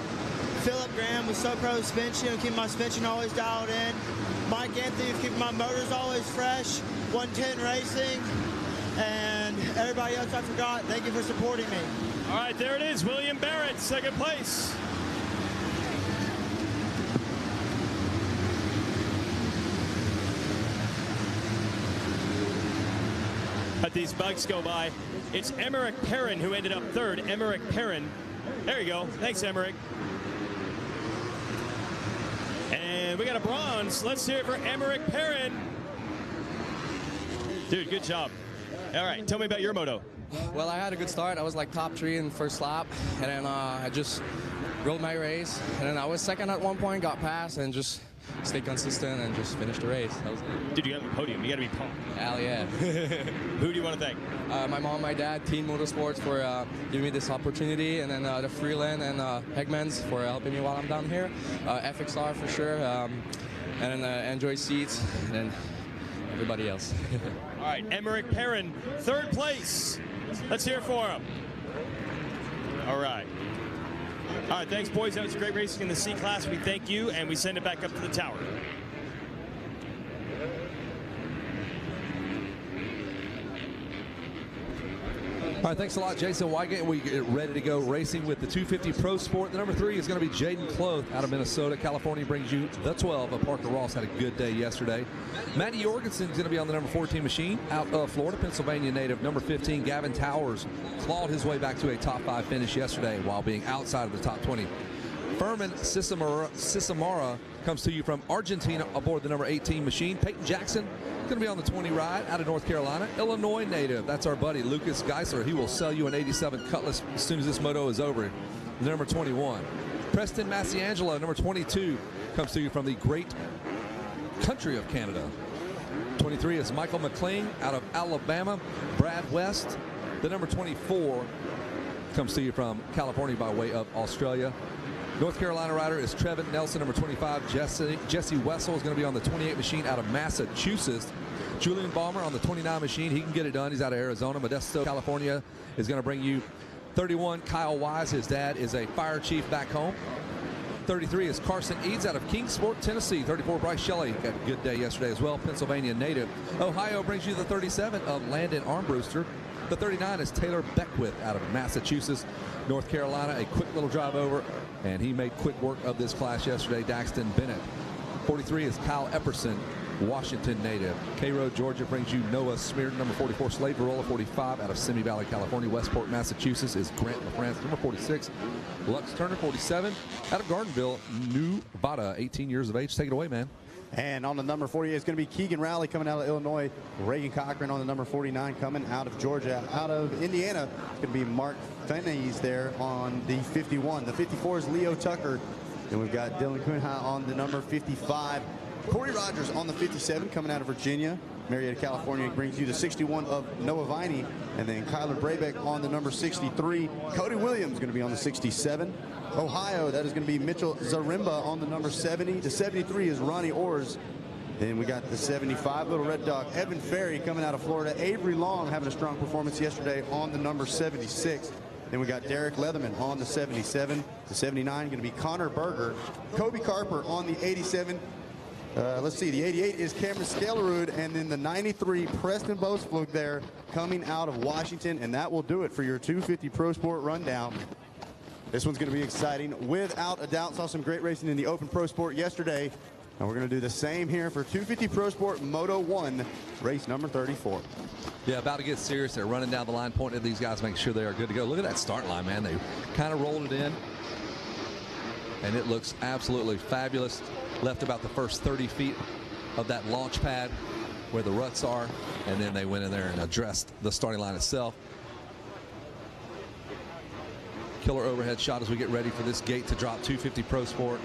Philip Graham with SoPro suspension, keeping my suspension always dialed in, Mike Anthony for keeping my motors always fresh, 110 Racing, and everybody else I forgot. Thank you for supporting me. All right, there it is. William Barrett, second place. Let these bikes go by. It's Emmerich Perrin who ended up third. Emmerich Perrin. There you go. Thanks, Emmerich. And we got a bronze. Let's hear it for Emmerich Perrin. Dude, good job. All right, tell me about your moto. Well, I had a good start. I was like top 3 in the first lap, and then I just rode my race, and then I was second at one point, got past, and just stayed consistent and just finished the race. That was good. Dude, you got the podium. You got to be pumped. Hell yeah. Who do you want to thank? My mom, my dad, Team Motorsports for giving me this opportunity, and then the Freeland and Hegmans for helping me while I'm down here. FXR for sure, and then Android Seats, and then everybody else. All right, Emmerich Perrin, third place. Let's hear it for him. All right. All right, thanks, boys. That was great racing in the C class. We thank you, and we send it back up to the tower. All right, thanks a lot, Jason Wygant. We get ready to go racing with the 250 Pro Sport. The number 3 is going to be Jaden Cloth out of Minnesota. California brings you the 12. Parker Ross had a good day yesterday. Matty Jorgensen is going to be on the number 14 machine out of Florida. Pennsylvania native. Number 15, Gavin Towers, clawed his way back to a top 5 finish yesterday while being outside of the top 20. Furman Sisamara comes to you from Argentina aboard the number 18 machine. Peyton Jackson going to be on the 20 ride out of North Carolina. Illinois native, that's our buddy Lucas Geisler. He will sell you an 87 Cutlass as soon as this moto is over. The number 21. Preston Massiangelo, number 22, comes to you from the great country of Canada. 23 is Michael McLean out of Alabama. Brad West, the number 24, comes to you from California by way of Australia. North Carolina rider is Trevin Nelson, number 25. Jesse Wessel is going to be on the 28 machine out of Massachusetts. Julian Balmer on the 29 machine. He can get it done. He's out of Arizona. Modesto, California is going to bring you 31. Kyle Wise, his dad, is a fire chief back home. 33 is Carson Eads out of Kingsport, Tennessee. 34, Bryce Shelley, got a good day yesterday as well. Pennsylvania native. Ohio brings you the 37 of Landon Armbruster. The 39 is Taylor Beckwith out of Massachusetts. North Carolina, a quick little drive over, and he made quick work of this class yesterday. Daxton Bennett. 43 is Kyle Epperson, Washington native. Cairo, Georgia brings you Noah Smearton. Number 44, Slade Varola. 45 out of Simi Valley, California. Westport, Massachusetts is Grant LaFrance. Number 46, Lux Turner. 47 out of Gardenville, Nevada. 18 years of age. Take it away, man. And on the number 48 is going to be Keegan Rowley coming out of Illinois. Reagan Cochran on the number 49 coming out of Georgia. Out of Indiana, it's going to be Mark Fennes there on the 51. The 54 is Leo Tucker. And we've got Dylan Kunha on the number 55. Corey Rogers on the 57 coming out of Virginia. Marietta, California brings you the 61 of Noah Viney. And then Kyler Brabeck on the number 63. Cody Williams going to be on the 67. Ohio, that is going to be Mitchell Zarimba on the number 70. The 73 is Ronnie Orrs. Then we got the 75, Little Red Dog, Evan Ferry coming out of Florida. Avery Long having a strong performance yesterday on the number 76. Then we got Derek Leatherman on the 77. The 79 going to be Connor Berger. Kobe Carper on the 87. Let's see, the 88 is Cameron Scalerud, and then the 93, Preston Bosflug there coming out of Washington, and that will do it for your 250 Pro Sport rundown. This one's going to be exciting, without a doubt. Saw some great racing in the Open Pro Sport yesterday, and we're going to do the same here for 250 Pro Sport Moto 1, race number 34. Yeah, about to get serious. They're running down the line, pointing at these guys, making sure they are good to go. Look at that start line, man. They kind of rolled it in, and it looks absolutely fabulous. Left about the first 30 feet of that launch pad where the ruts are, and then they went in there and addressed the starting line itself. Killer overhead shot as we get ready for this gate to drop 250 Pro Sport.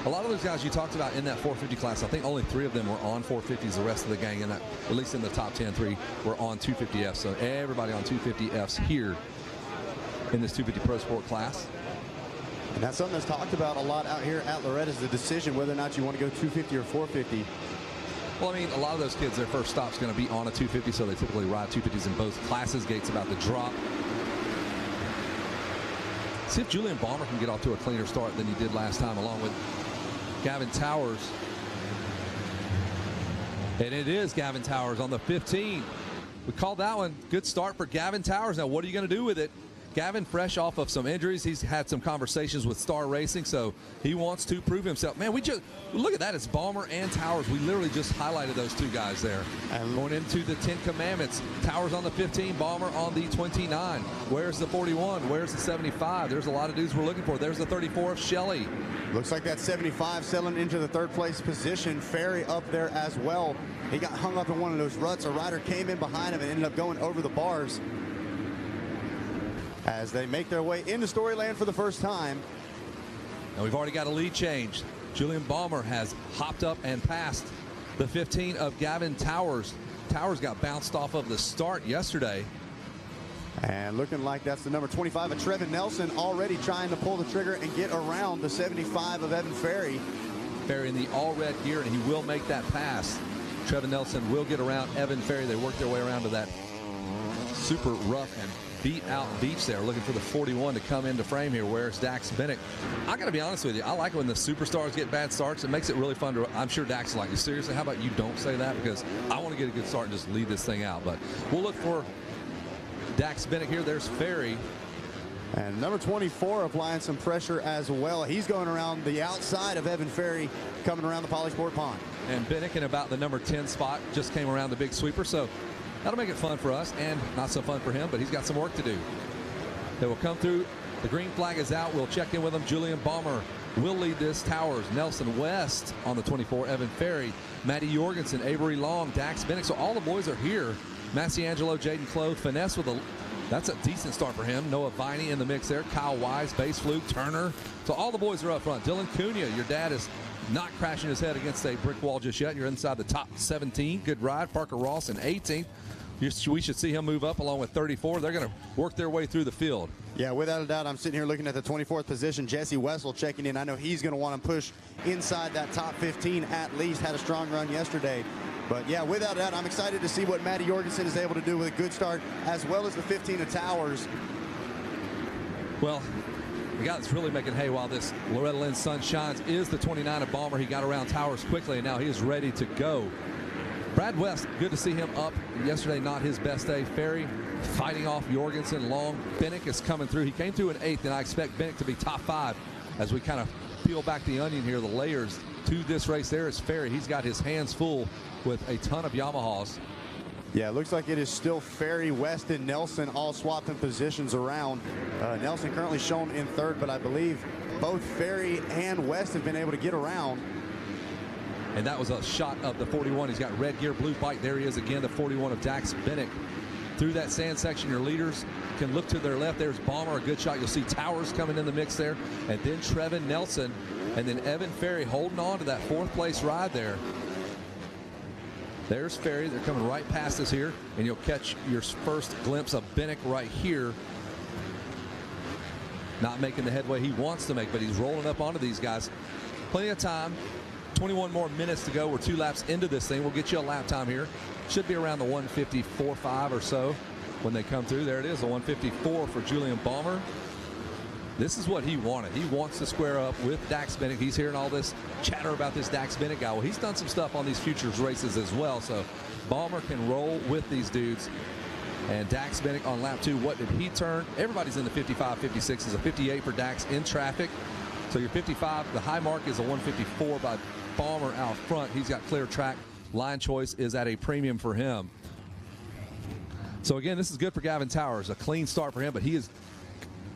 A lot of those guys you talked about in that 450 class, I think only 3 of them were on 450s. The rest of the gang, at least in the top 10, 3 were on 250Fs. So everybody on 250Fs here in this 250 Pro Sport class. And that's something that's talked about a lot out here at Loretta, is the decision whether or not you want to go 250 or 450. Well, I mean, a lot of those kids, their first stop's going to be on a 250, so they typically ride 250s in both classes. Gate's about to drop. See if Julian Balmer can get off to a cleaner start than he did last time, along with Gavin Towers. And it is Gavin Towers on the 15. We called that one. Good start for Gavin Towers. Now, what are you going to do with it? Gavin, fresh off of some injuries, he's had some conversations with Star Racing, so he wants to prove himself. Man, we just look at that. It's Balmer and Towers. We literally just highlighted those 2 guys there. And going into the 10 Commandments, Towers on the 15, Balmer on the 29. Where's the 41? Where's the 75? There's a lot of dudes we're looking for. There's the 34 of Shelley. Looks like that 75 settling into the 3rd place position. Ferry up there as well. He got hung up in one of those ruts. A rider came in behind him and ended up going over the bars. As they make their way into Storyland for the first time. And we've already got a lead change. Julian Balmer has hopped up and passed the 15 of Gavin Towers. Towers got bounced off of the start yesterday. And looking like that's the number 25 of Trevin Nelson, already trying to pull the trigger and get around the 75 of Evan Ferry. Ferry in the all-red gear, and he will make that pass. Trevin Nelson will get around Evan Ferry. They work their way around to that super rough and beat out beach there, looking for the 41 to come into frame here. Where's Dax Bennett? I got to be honest with you, I like when the superstars get bad starts. It makes it really fun to, I'm sure Dax is like, seriously, how about you don't say that? Because I want to get a good start and just lead this thing out. But we'll look for Dax Bennett here. There's Ferry. And number 24 applying some pressure as well. He's going around the outside of Evan Ferry, coming around the Polysport Pond. And Bennett in about the number 10 spot, just came around the big sweeper. So that'll make it fun for us, and not so fun for him, but he's got some work to do. They will come through. The green flag is out. We'll check in with him. Julian Balmer will lead this. Towers, Nelson West on the 24, Evan Ferry, Matty Jorgensen, Avery Long, Dax Bennett. So all the boys are here. Massiangelo, Jaden Clove, Finesse with that's a decent start for him. Noah Viney in the mix there. Kyle Wise, Base Fluke, Turner. So all the boys are up front. Dylan Cunha, your dad is not crashing his head against a brick wall just yet. You're inside the top 17. Good ride. Parker Ross in 18th. We should see him move up along with 34. They're going to work their way through the field. Yeah, without a doubt, I'm sitting here looking at the 24th position. Jesse Wessel checking in. I know he's going to want to push inside that top 15 at least. Had a strong run yesterday. But yeah, without a doubt, I'm excited to see what Matty Jorgensen is able to do with a good start, as well as the 15 of Towers. Well, the guy that's really making hay while this Loretta Lynn sun shines is the 29 of Balmer. He got around Towers quickly, and now he is ready to go. Brad West, good to see him up. Yesterday, not his best day. Ferry fighting off Jorgensen. Long. Bennick is coming through. He came through in 8th, and I expect Bennick to be top 5 as we kind of peel back the onion here, the layers to this race. There is Ferry. He's got his hands full with a ton of Yamahas. Yeah, it looks like it is still Ferry, West, and Nelson all swapping positions around. Nelson currently shown in 3rd, but I believe both Ferry and West have been able to get around. And that was a shot of the 41. He's got red gear, blue bike. There he is again, the 41 of Dax Bennett. Through that sand section, your leaders can look to their left. There's Balmer, a good shot. You'll see Towers coming in the mix there. And then Trevin Nelson. And then Evan Ferry holding on to that 4th place ride there. There's Ferry. They're coming right past us here, and you'll catch your first glimpse of Bennick right here. Not making the headway he wants to make, but he's rolling up onto these guys. Plenty of time. 21 more minutes to go. We're 2 laps into this thing. We'll get you a lap time here. Should be around the 154.5 or so when they come through. There it is, a 154 for Julian Balmer. This is what he wanted. He wants to square up with Dax Bennick. He's hearing all this chatter about this Dax Bennick guy. Well, he's done some stuff on these futures races as well, so Balmer can roll with these dudes. And Dax Bennick on lap 2, what did he turn? Everybody's in the 55, 56. Is a 58 for Dax in traffic. So your 55, the high mark is a 154 by Balmer out front. He's got clear track. Line choice is at a premium for him. So again, this is good for Gavin Towers. A clean start for him, but he is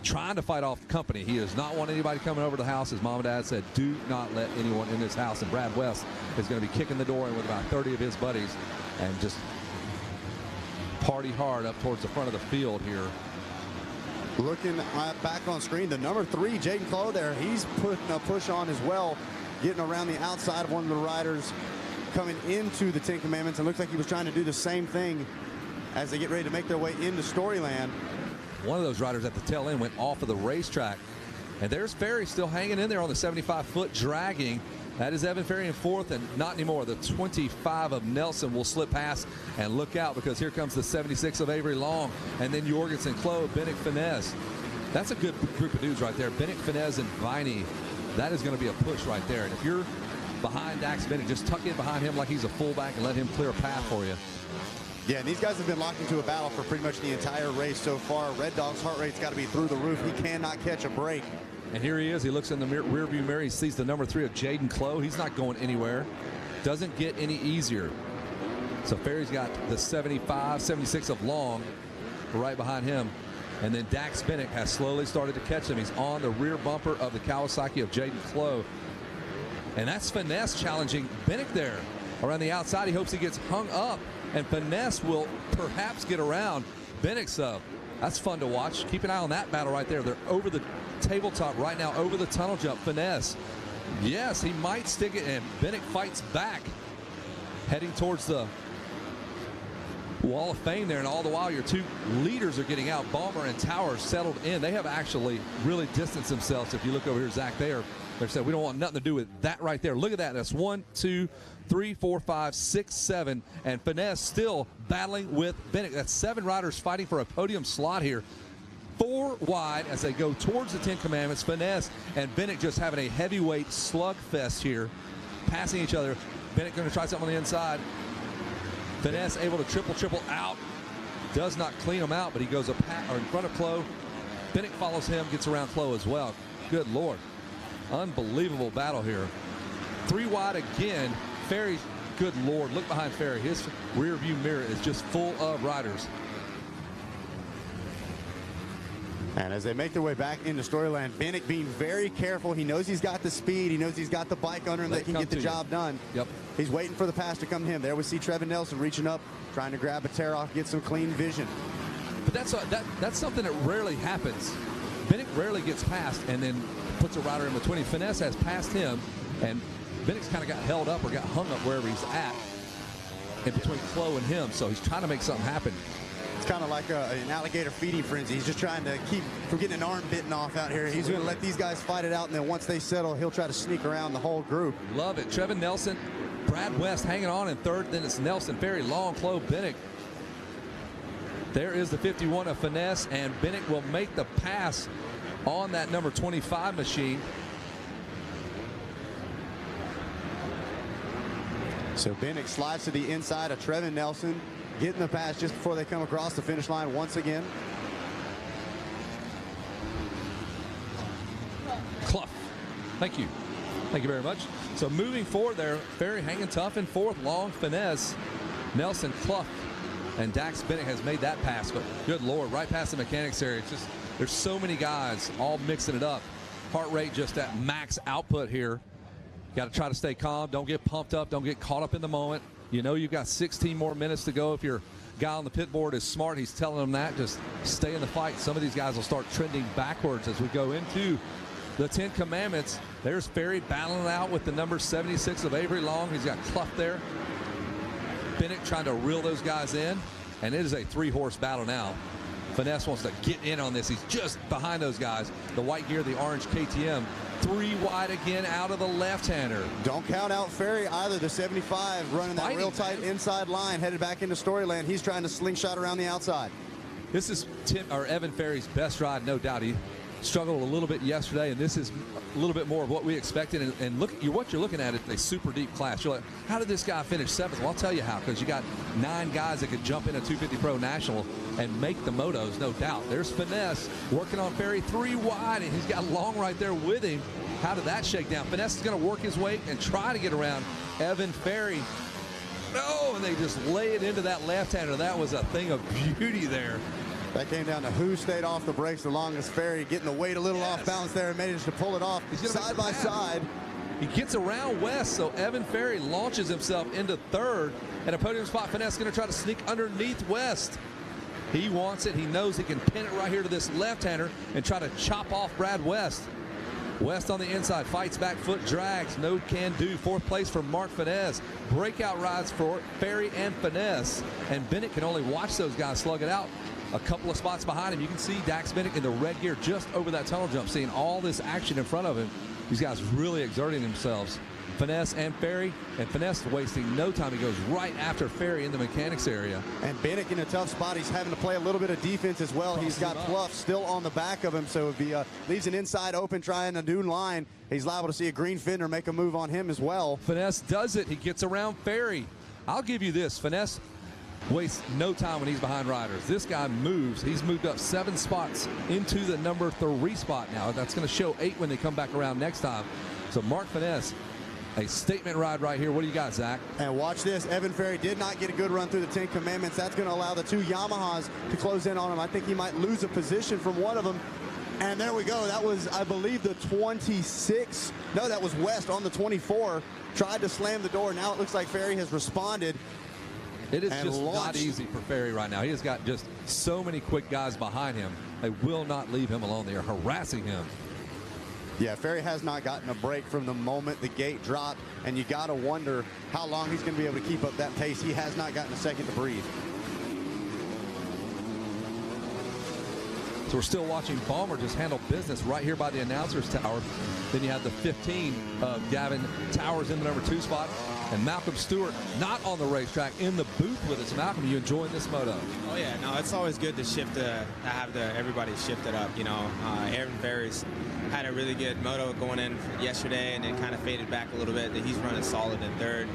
trying to fight off the company. He does not want anybody coming over to the house. His mom and dad said, do not let anyone in this house. And Brad West is going to be kicking the door in with about 30 of his buddies and just party hard up towards the front of the field here. Looking back on screen, the number 3, Jaden Clow there, he's putting a push on as well, getting around the outside of one of the riders coming into the Ten Commandments. It looks like he was trying to do the same thing as they get ready to make their way into Storyland. One of those riders at the tail end went off of the racetrack. And there's Ferry still hanging in there on the 75-foot dragging. That is Evan Ferry in 4th, and not anymore. The 25 of Nelson will slip past, and look out because here comes the 76 of Avery Long, and then Jorgensen, Clove, Bennick, Finesse. That's a good group of dudes right there. Bennick, Finesse, and Viney. That is going to be a push right there. And if you're behind Dax Bennick, just tuck in behind him like he's a fullback and let him clear a path for you. Yeah, and these guys have been locked into a battle for pretty much the entire race so far. Red Dog's heart rate's got to be through the roof. He cannot catch a break. And here he is. He looks in the rear view mirror. He sees the number 3 of Jaden Clow. He's not going anywhere. Doesn't get any easier. So Ferry's got the 75, 76 of Long right behind him. And then Dax Bennick has slowly started to catch him. He's on the rear bumper of the Kawasaki of Jaden Clow. And that's Finesse challenging Bennick there around the outside. He hopes he gets hung up, and Finesse will perhaps get around Bennick's up. That's fun to watch. Keep an eye on that battle right there. They're over the tabletop right now, over the tunnel jump. Finesse, yes, he might stick it, and Bennick fights back, heading towards the Wall of Fame there, and all the while your 2 leaders are getting out. Balmer and Towers settled in. They have actually really distanced themselves. If you look over here, Zach, they're saying we don't want nothing to do with that right there. Look at that. That's 1, 2, 3, 4, 5, 6, 7, and Finesse still battling with Bennick. That's 7 riders fighting for a podium slot here. 4 wide as they go towards the Ten Commandments. Finesse and Bennick just having a heavyweight slugfest here, passing each other. Bennick going to try something on the inside. Finesse able to triple out. Does not clean him out, but he goes in front of Clow. Bennick follows him, gets around Clow as well. Good Lord. Unbelievable battle here. 3 wide again. Ferry, good Lord, look behind Ferry. His rear view mirror is just full of riders. And as they make their way back into Storyland, Bennick being very careful. He knows he's got the speed. He knows he's got the bike under him that can get the job done. Yep. He's waiting for the pass to come to him. There we see Trevin Nelson reaching up, trying to grab a tear off, get some clean vision. But that's something that rarely happens. Bennick rarely gets past and then puts a rider in between. Finesse has passed him, and Bennick's kind of got held up or got hung up wherever he's at in between Clow and him. So he's trying to make something happen. It's kind of like an alligator feeding frenzy. He's just trying to keep from getting an arm bitten off out here. He's going to let these guys fight it out, and then once they settle, he'll try to sneak around the whole group. Love it. Trevin Nelson, Brad West hanging on in 3rd. Then it's Nelson, Ferry, Long, Clow, Bennick. There is the 51 of Finesse, and Bennick will make the pass on that number 25 machine. So Bennick slides to the inside of Trevin Nelson, getting the pass just before they come across the finish line once again. Clough. Thank you. Thank you very much. So moving forward there, Ferry hanging tough in 4th, Long, Finesse, Nelson, Clough, and Dax Bennick has made that pass, but good Lord, right past the mechanics area. It's just, there's so many guys all mixing it up. Heart rate just at max output here. Got to try to stay calm. Don't get pumped up. Don't get caught up in the moment. You know you've got 16 more minutes to go. If your guy on the pit board is smart, he's telling them that. Just stay in the fight. Some of these guys will start trending backwards as we go into the 10 Commandments. There's Ferry battling out with the number 76 of Avery Long. He's got Clough there. Bennett trying to reel those guys in, and it is a 3-horse battle now. Finesse wants to get in on this. He's just behind those guys. The white gear, the orange KTM. 3 wide again out of the left-hander. Don't count out Ferry either. The 75 running that real tight inside line, headed back into Storyland. He's trying to slingshot around the outside. This is Evan Ferry's best ride, no doubt. He struggled a little bit yesterday, and this is a little bit more of what we expected. And look, what you're looking at is a super deep class. You're like, how did this guy finish 7th? Well, I'll tell you how, because you got 9 guys that could jump in a 250 Pro National and make the motos, no doubt. There's Finesse working on Ferry 3 wide, and he's got Long right there with him. How did that shake down? Finesse is going to work his way and try to get around Evan Ferry. No, and they just lay it into that left-hander. That was a thing of beauty there. That came down to who stayed off the brakes the longest. Ferry getting the weight a little off balance there and managed to pull it off side by side. He gets around West, so Evan Ferry launches himself into 3rd, and a podium spot. Finesse going to try to sneak underneath West. He wants it. He knows he can pin it right here to this left-hander and try to chop off Brad West. West on the inside, fights back, foot drags, no can do. 4th place for Mark Finesse. Breakout rides for Ferry and Finesse, and Bennett can only watch those guys slug it out. A couple of spots behind him, you can see Dax Bennett in the red gear just over that tunnel jump, seeing all this action in front of him. These guys really exerting themselves. Finesse and Ferry, and Finesse wasting no time. He goes right after Ferry in the mechanics area. And Bennett in a tough spot. He's having to play a little bit of defense as well. He's got Pluff still on the back of him, so if he leaves an inside open trying a new line, he's liable to see a green fender make a move on him as well. Finesse does it. He gets around Ferry. I'll give you this. Finesse wastes no time when he's behind riders. This guy moves. He's moved up 7 spots into the number 3 spot now. That's going to show 8 when they come back around next time. So Mark Finesse, a statement ride right here. What do you got, Zach? And watch this. Evan Ferry did not get a good run through the 10 Commandments. That's going to allow the 2 Yamahas to close in on him. I think he might lose a position from one of them. And there we go. That was, I believe, the 26. No, that was West on the 24. Tried to slam the door. Now it looks like Ferry has responded. It is just not easy for Ferry right now. He has got just so many quick guys behind him. They will not leave him alone. They are harassing him. Yeah, Ferry has not gotten a break from the moment the gate dropped, and you got to wonder how long he's going to be able to keep up that pace. He has not gotten a second to breathe. So we're still watching Balmer just handle business right here by the announcer's tower. Then you have the 15 of Gavin Towers in the number 2 spot. And Malcolm Stewart not on the racetrack, in the booth with us. Malcolm, you enjoying this moto? Oh yeah, no, it's always good to have everybody shift it up. You know, Evan Ferry's had a really good moto going in yesterday, and it kind of faded back a little bit. He's running solid in 3rd.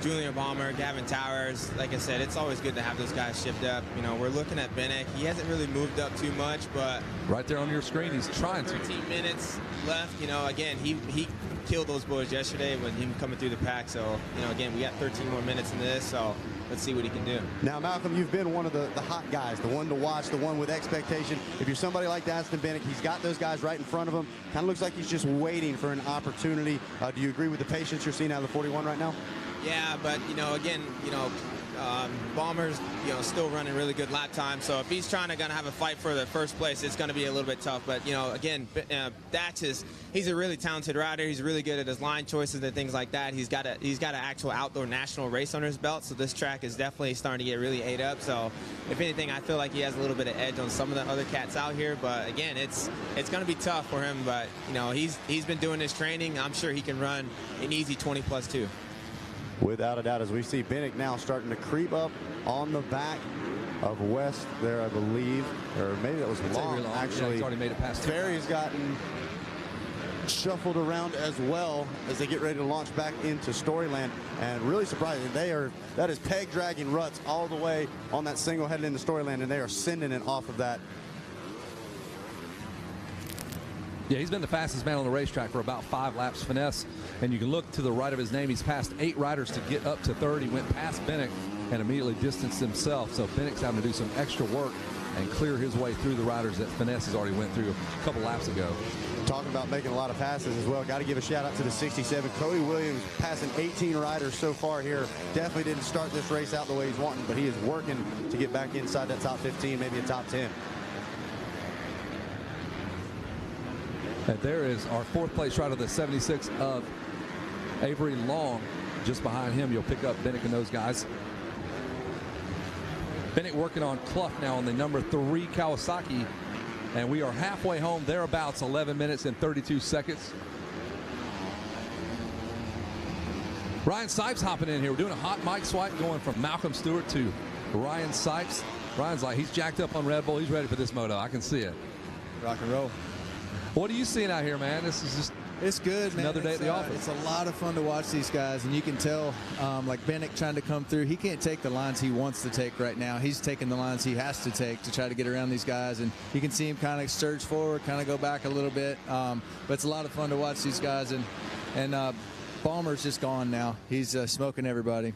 Julian Balmer, Gavin Towers, like I said, it's always good to have those guys shift up. You know, we're looking at Bennett. He hasn't really moved up too much, but right there on your screen, he's trying to. 13 minutes left. You know, again, he killed those boys yesterday with him coming through the pack. So, you know, again, we got 13 more minutes in this, so let's see what he can do. Now, Malcolm, you've been one of the hot guys, the one to watch, the one with expectation. If you're somebody like Daston Bennett, he's got those guys right in front of him. Kind of looks like he's just waiting for an opportunity. Do you agree with the patience you're seeing out of the 41 right now? Yeah, but, you know, again, you know, Balmer's, you know, still running really good lap time. So if he's trying to have a fight for the 1st place, it's going to be a little bit tough. But, you know, again, he's a really talented rider. He's really good at his line choices and things like that. He's got an actual outdoor national race under his belt. So this track is definitely starting to get really ate up. So if anything, I feel like he has a little bit of edge on some of the other cats out here. But again, it's going to be tough for him. But, you know, he's been doing his training. I'm sure he can run an easy 20+2. Without a doubt, as we see Bennett now starting to creep up on the back of West there, I believe. Or maybe that was Long, actually. Yeah, he's already made it past. Ferry's gotten shuffled around as well as they get ready to launch back into Storyland. And really surprising, that is peg dragging ruts all the way on that single headed into Storyland, and they are sending it off of that. Yeah, he's been the fastest man on the racetrack for about 5 laps. Finesse, and you can look to the right of his name. He's passed 8 riders to get up to 3rd. He went past Bennett and immediately distanced himself. So Bennett's having to do some extra work and clear his way through the riders that Finesse has already went through a couple laps ago. Talking about making a lot of passes as well. Got to give a shout out to the 67. Cody Williams passing 18 riders so far here. Definitely didn't start this race out the way he's wanting, but he is working to get back inside that top 15, maybe a top 10. And there is our 4th place rider, the 76 of Avery Long. just behind him, you'll pick up Bennett and those guys. Bennett working on Clough now on the number 3 Kawasaki. And we are halfway home, thereabouts, 11 minutes and 32 seconds. Ryan Sipes hopping in here. We're doing a hot mic swipe going from Malcolm Stewart to Ryan Sipes. Ryan's like, he's jacked up on Red Bull. He's ready for this moto. I can see it. Rock and roll. What are you seeing out here, man? This is just it's good, man. Another day at the office. It's a lot of fun to watch these guys, and you can tell, like Bennett trying to come through. He can't take the lines he wants to take right now. He's taking the lines he has to take to try to get around these guys, and you can see him kind of surge forward, kind of go back a little bit. But it's a lot of fun to watch these guys, and Ballmer's just gone now. He's smoking everybody.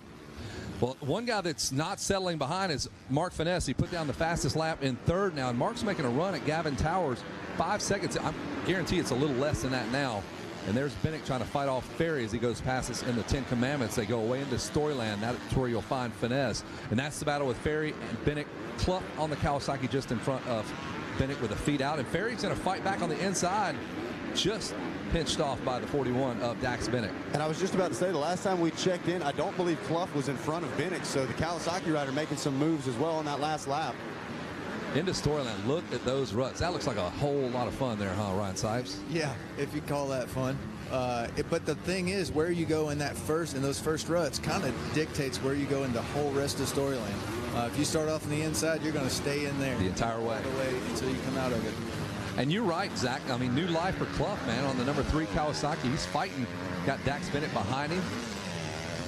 Well, one guy that's not settling behind is Mark Finesse. He put down the fastest lap in 3rd now, and Mark's making a run at Gavin Towers. 5 seconds. I guarantee it's a little less than that now. And there's Bennett trying to fight off Ferry as he goes past us in the 10 Commandments. They go away into Storyland. That's where you'll find Finesse. And that's the battle with Ferry and Bennett. Clough on the Kawasaki just in front of Bennett with a feet out. And Ferry's going to fight back on the inside. Just pinched off by the 41 of Dax Bennett. And I was just about to say, the last time we checked in, I don't believe Clough was in front of Bennett. So the Kawasaki rider making some moves as well on that last lap. Into Storyland. Look at those ruts. That looks like a whole lot of fun there, huh, Ryan Sipes? Yeah, if you call that fun. But the thing is, where you go in those first ruts kind of dictates where you go in the whole rest of Storyland. If you start off on the inside, you're going to stay in there the entire way. All the way until you come out of it. And you're right, Zach. I mean, new life for Clough, man, on the number 3 Kawasaki. He's fighting. Got Dax Bennett behind him.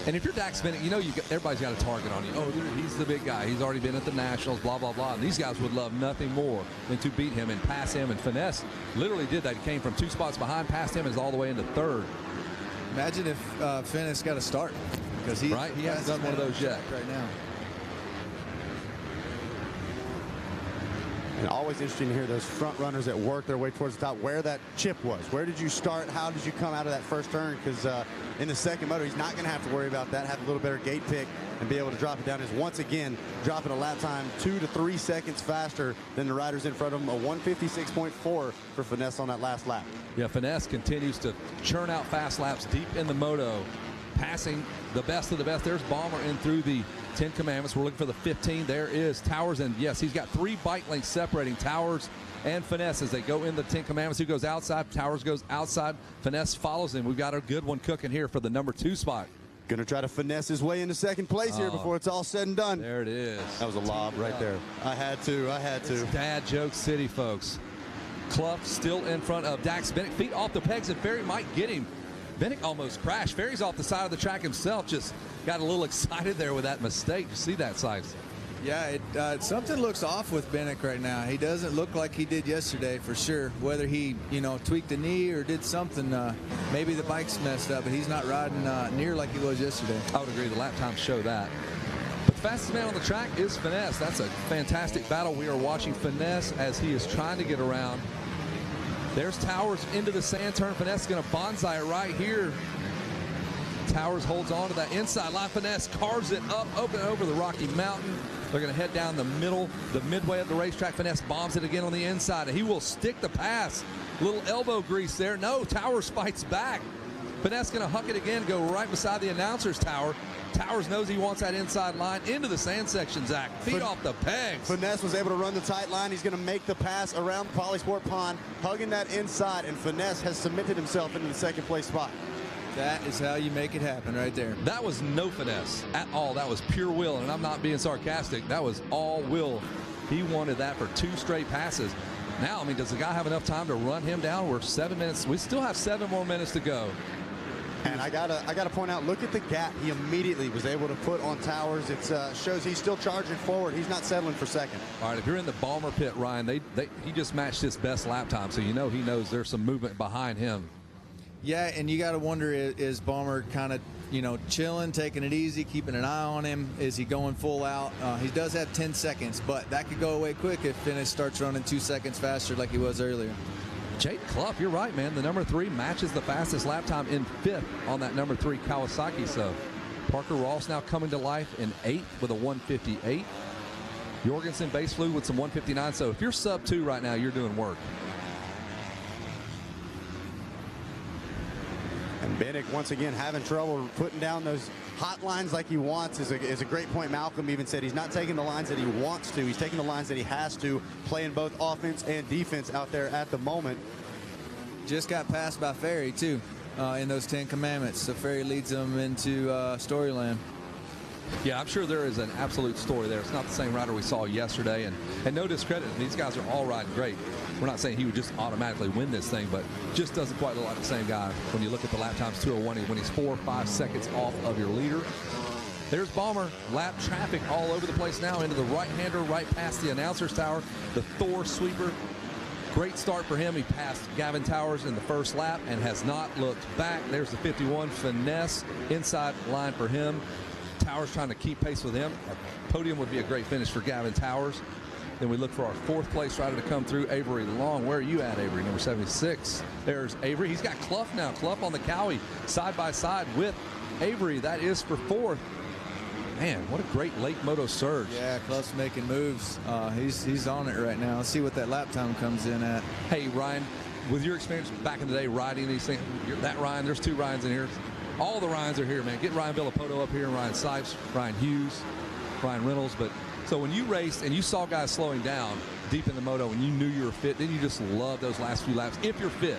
And if you're Dax Bennett, you know everybody's got a target on you. Oh, dude, he's the big guy. He's already been at the Nationals, blah, blah, blah. And these guys would love nothing more than to beat him and pass him. And Finesse literally did that. He came from 2 spots behind, passed him, and is all the way into 3rd. Imagine if Finesse got a start. Because he hasn't done one of those yet. Right now. And always interesting to hear those front runners that work their way towards the top, where that chip was. Where did you start? How did you come out of that first turn? Because in the second moto, he's not going to have to worry about that, have a little better gate pick and be able to drop it down. Is once again dropping a lap time 2 to 3 seconds faster than the riders in front of him. A 156.4 for Finesse on that last lap. Yeah, Finesse continues to churn out fast laps deep in the moto, passing the best of the best. There's Ballmer in through the 10 Commandments. We're looking for the 15. There is Towers, and yes, he's got 3 bike lengths separating Towers and Finesse as they go in the 10 Commandments. Who goes outside? Towers goes outside. Finesse follows him. We've got a good one cooking here for the number 2 spot. Going to try to finesse his way into second place here before it's all said and done. There it is. That was a lob right there. I had to. It's Dad Joke City, folks. Clough still in front of Dax Bennett. Feet off the pegs, and Ferry might get him. Bennett almost crashed. Ferry's off the side of the track himself. Just got a little excited there with that mistake. You see that, Sipes? Yeah, something looks off with Bennett right now. He doesn't look like he did yesterday for sure. Whether he, tweaked a knee or did something, maybe the bike's messed up, but he's not riding near like he was yesterday. I would agree. The lap times show that. But the fastest man on the track is Finesse. That's a fantastic battle. We are watching Finesse as he is trying to get around. There's Towers into the sand turn. Finesse is going to bonsai it right here. Towers holds on to that inside line. Finesse carves it up, open over the Rocky Mountain. They're going to head down the middle, the midway of the racetrack. Finesse bombs it again on the inside, and he will stick the pass. Little elbow grease there. No, Towers fights back. Finesse going to huck it again, go right beside the announcer's tower. Towers knows he wants that inside line into the sand section, Zach. Feet off the pegs. Finesse was able to run the tight line. He's going to make the pass around the Polysport Pond, hugging that inside, and Finesse has cemented himself into the second place spot. That is how you make it happen right there. That was no finesse at all. That was pure will, and I'm not being sarcastic. That was all will. He wanted that for 2 straight passes. Now, I mean, does the guy have enough time to run him down? We're 7 minutes. We still have 7 more minutes to go. And I gotta point out, look at the gap he immediately was able to put on Towers. It shows he's still charging forward. He's not settling for second. All right, if you're in the Ballmer pit, Ryan, he just matched his best lap time, so he knows there's some movement behind him. Yeah, and you got to wonder, is Ballmer kind of, chilling, taking it easy, keeping an eye on him? Is he going full out? He does have 10 seconds, but that could go away quick if Finesse starts running 2 seconds faster like he was earlier. Jake Clough, you're right, man. The number 3 matches the fastest lap time in 5th on that number 3 Kawasaki. So Parker Ross now coming to life in 8th with a 158. Jorgensen base flew with some 159. So if you're sub 2 right now, you're doing work. And Bennick, once again, having trouble putting down those hot lines like he wants is a great point. Malcolm even said he's not taking the lines that he wants to. He's taking the lines that he has to, playing both offense and defense out there at the moment. Just got passed by Ferry, too, in those 10 Commandments. So Ferry leads them into Storyland. Yeah, I'm sure there is an absolute story there. It's not the same rider we saw yesterday. And no discredit, these guys are all riding great. We're not saying he would just automatically win this thing, but just doesn't quite look like the same guy when you look at the lap times 2:01 when he's 4 or 5 seconds off of your leader. There's Balmer. Lap traffic all over the place now into the right-hander right past the announcer's tower. The Thor sweeper. Great start for him. He passed Gavin Towers in the first lap and has not looked back. There's the 51 Finesse inside line for him. Towers trying to keep pace with him. A podium would be a great finish for Gavin Towers. Then we look for our 4th place rider to come through, Avery Long. Where are you at, Avery? Number 76. There's Avery. He's got Clough now. Clough on the Cowie, side by side with Avery. That is for 4th. Man, what a great late moto surge. Yeah, Clough's making moves. He's on it right now. Let's see what that lap time comes in at. Hey, Ryan, with your experience back in the day riding these things, that Ryan, there's 2 Ryans in here. All the Ryans are here, man. Get Ryan Villapoto up here, and Ryan Sipes, Ryan Hughes, Ryan Reynolds. But so when you raced and you saw guys slowing down deep in the moto and you knew you were fit, then you just love those last few laps if you're fit.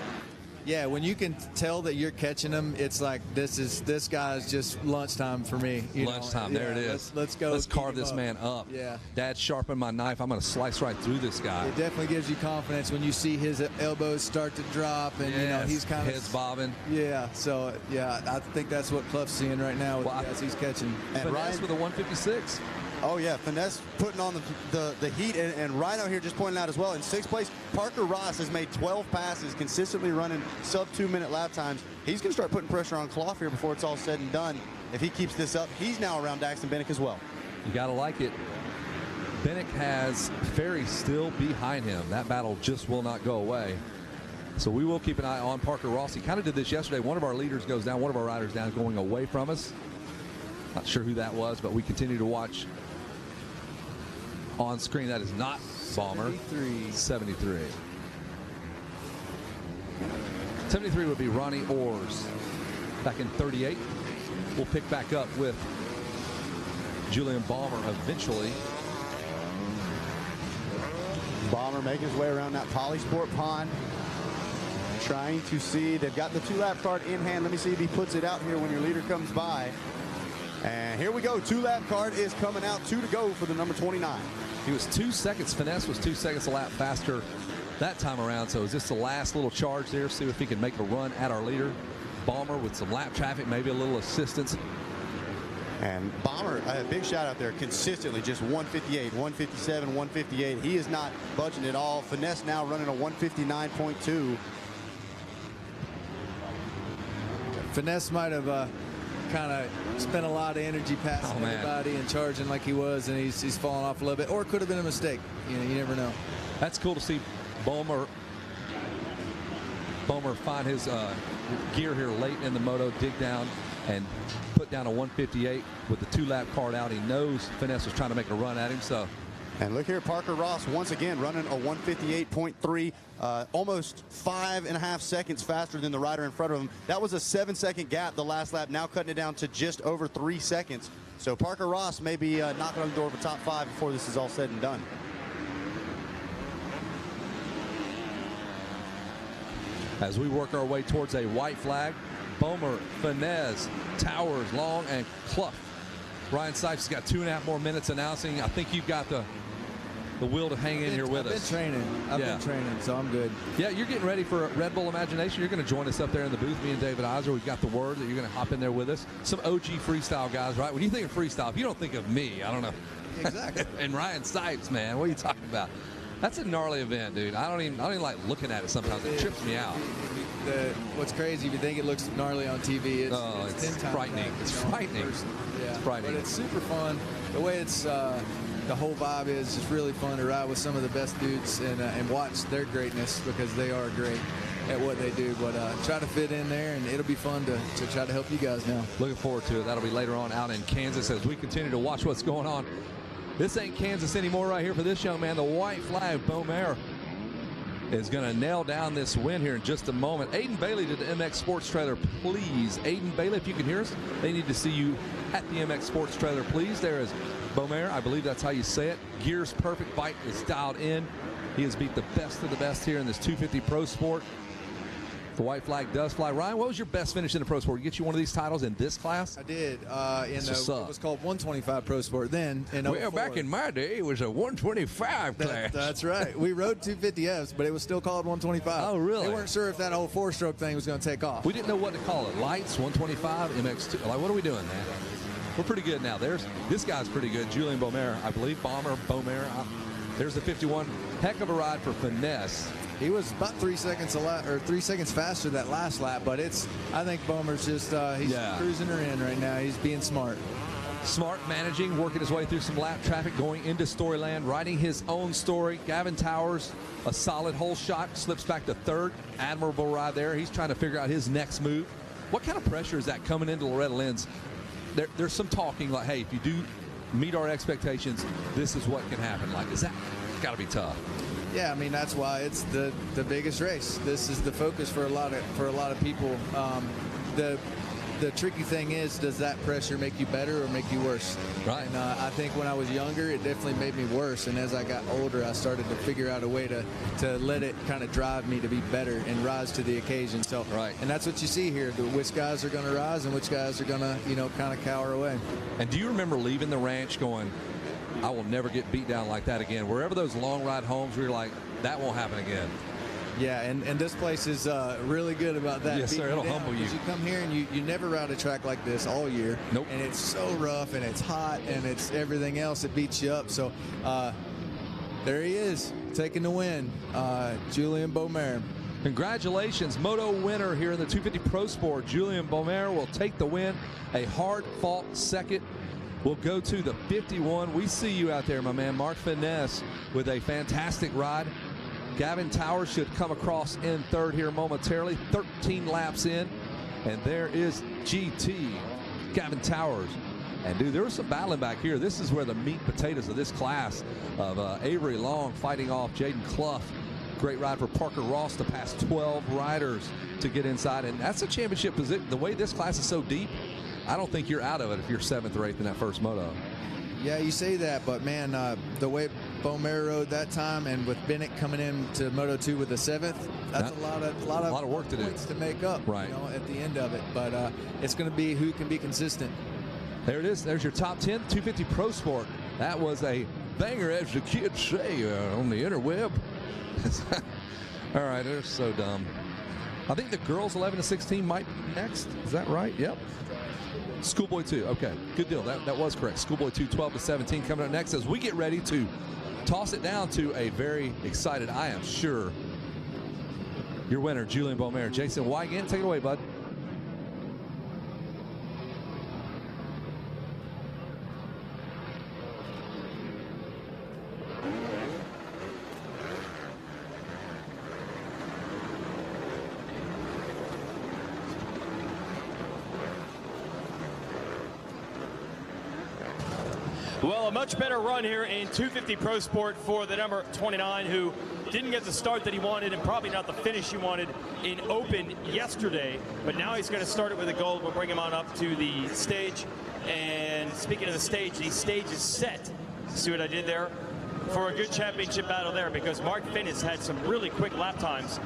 Yeah, when you can tell that you're catching them, it's like this guy's just lunchtime for me. Lunchtime, there it is. Let's go. Let's carve this man up. Yeah. Dad sharpened my knife. I'm going to slice right through this guy. It definitely gives you confidence when you see his elbows start to drop and he's kind of heads bobbing. Yeah. So yeah, I think that's what Clough's seeing right now with the guys he's catching. And Ryan with a 156. Oh, yeah, Finesse putting on the heat, and Rhino here just pointing out as well. In 6th place, Parker Ross has made 12 passes, consistently running sub-2-minute lap times. He's going to start putting pressure on Clough here before it's all said and done. If he keeps this up, he's now around Daxton Bennick as well. You got to like it. Bennick has Ferry still behind him. That battle just will not go away. So we will keep an eye on Parker Ross. He kind of did this yesterday. One of our leaders goes down, one of our riders down, going away from us. Not sure who that was, but we continue to watch on screen. That is not Balmer. 73. 73 would be Ronnie Orrs back in 38. We'll pick back up with Julian Balmer eventually. Balmer making his way around that Polysport pond, trying to see. They've got the 2-lap card in hand. Let me see if he puts it out here when your leader comes by. And here we go. 2-lap card is coming out. 2 to go for the number 29. He was 2 seconds. Finesse was 2 seconds a lap faster that time around. So is this the last little charge there? See if he can make a run at our leader. Balmer with some lap traffic, maybe a little assistance. And Balmer, a big shout out there, consistently just 158, 157, 158. He is not budging at all. Finesse now running a 159.2. Finesse might have kind of spent a lot of energy passing everybody and charging like he was, and he's fallen off a little bit, or it could have been a mistake. You never know. That's cool to see Balmer find his gear here late in the moto, dig down and put down a 158 with the 2-lap card out. He knows Finesse was trying to make a run at him. So, and look here, Parker Ross once again running a 158.3, almost 5.5 seconds faster than the rider in front of him. That was a 7-second gap the last lap, now cutting it down to just over 3 seconds. So Parker Ross may be knocking on the door of a top 5 before this is all said and done. As we work our way towards a white flag, Balmer, Finesse, Towers, Long, and Clough. Ryan Sipes has got 2.5 more minutes announcing. I think you've got the will to hang in here with us. I've been training, so I'm good. Yeah, you're getting ready for Red Bull Imagination. You're going to join us up there in the booth, me and David Iser. We've got the word that you're going to hop in there with us. Some OG freestyle guys, right? When you think of freestyle, if you don't think of me, I don't know. Exactly. And Ryan Sipes, man, what are you talking about? That's a gnarly event, dude. I don't even like looking at it sometimes. It trips me out. What's crazy, if you think it looks gnarly on TV, it's frightening. It's frightening. Yeah, it's frightening. But it's super fun. The way it's the whole vibe is just really fun to ride with some of the best dudes and watch their greatness, because they are great at what they do. But try to fit in there, and it'll be fun to try to help you guys now. Looking forward to it. That'll be later on out in Kansas as we continue to watch what's going on. This ain't Kansas anymore right here for this young man. The white flag, Beaumare. is going to nail down this win here in just a moment. Aiden Bailey to the MX Sports Trailer, please. Aiden Bailey, if you can hear us, they need to see you at the MX Sports Trailer, please. There is Beaumare, I believe that's how you say it. Gears perfect, bite is dialed in. He has beat the best of the best here in this 250 Pro Sport. The white flag does fly. Ryan, what was your best finish in the Pro Sport? You get you one of these titles in this class? I did. In what was called 125 Pro Sport. Then in well, back in my day, it was a 125 class. That's right. We rode 250Fs, but it was still called 125. Oh, really? They weren't sure if that whole four-stroke thing was going to take off. We didn't know what to call it. Lights, 125, MX2. Like, what are we doing, man? We're pretty good now. This guy's pretty good. Julian Beaumare, I believe. Beaumare. There's the 51. Heck of a ride for Finesse. He was about 3 seconds 3 seconds faster that last lap, but I think Beaumare's just he's cruising her in right now. He's being smart. Smart, managing, working his way through some lap traffic, going into Storyland, writing his own story. Gavin Towers, a solid hole shot, slips back to third. Admirable ride there. He's trying to figure out his next move. What kind of pressure is that coming into Loretta Lynn's? There's some talking like, hey, if you do meet our expectations, this is what can happen. Like, is that got to be tough? Yeah, I mean, that's why it's the biggest race. This is the focus for a lot of people. The tricky thing is, does that pressure make you better or make you worse? Right. And I think when I was younger, it definitely made me worse. And as I got older, I started to figure out a way to let it kind of drive me to be better and rise to the occasion. So, right. And that's what you see here: which guys are going to rise and which guys are going to, kind of cower away. And do you remember leaving the ranch going, I will never get beat down like that again? Wherever those long ride homes, we were like, that won't happen again. Yeah, and this place is really good about that. Yes, sir. It'll humble you. You come here and you never ride a track like this all year. Nope. And it's so rough and it's hot and it's everything else that beats you up. So there he is, taking the win, Julian Beaumare. Congratulations, Moto winner here in the 250 Pro Sport. Julian Beaumare will take the win. A hard-fought second will go to the 51. We see you out there, my man. Mark Finesse with a fantastic ride. Gavin Towers should come across in third here momentarily. 13 laps in. And there is GT, Gavin Towers. And, dude, there was some battling back here. This is where the meat and potatoes of this class of Avery Long fighting off Jaden Clough. Great ride for Parker Ross to pass 12 riders to get inside. And that's a championship position. The way this class is so deep, I don't think you're out of it if you're 7th or 8th in that first moto. Yeah, you say that, but man, the way Beaumare rode that time, and with Bennett coming in to Moto 2 with the 7th, that's a lot of work to do to make up, right? At the end of it. But it's going to be who can be consistent. There it is. There's your top 10 250 Pro Sport. That was a banger, as the kids say on the interweb. All right, they're so dumb. I think the girls 11 to 16 might be next. Is that right? Yep. Schoolboy 2. Okay, good deal. That was correct. Schoolboy 2, 12 to 17 coming up next as we get ready to toss it down to a very excited, I am sure, your winner, Julian Beaumare. Jason Wygant, take it away, bud. Well, a much better run here in 250 Pro Sport for the number 29, who didn't get the start that he wanted and probably not the finish he wanted in Open yesterday. But now he's going to start it with a gold. We'll bring him on up to the stage. And speaking of the stage is set. See what I did there? For a good championship battle there, because Mark Finnis had some really quick lap times,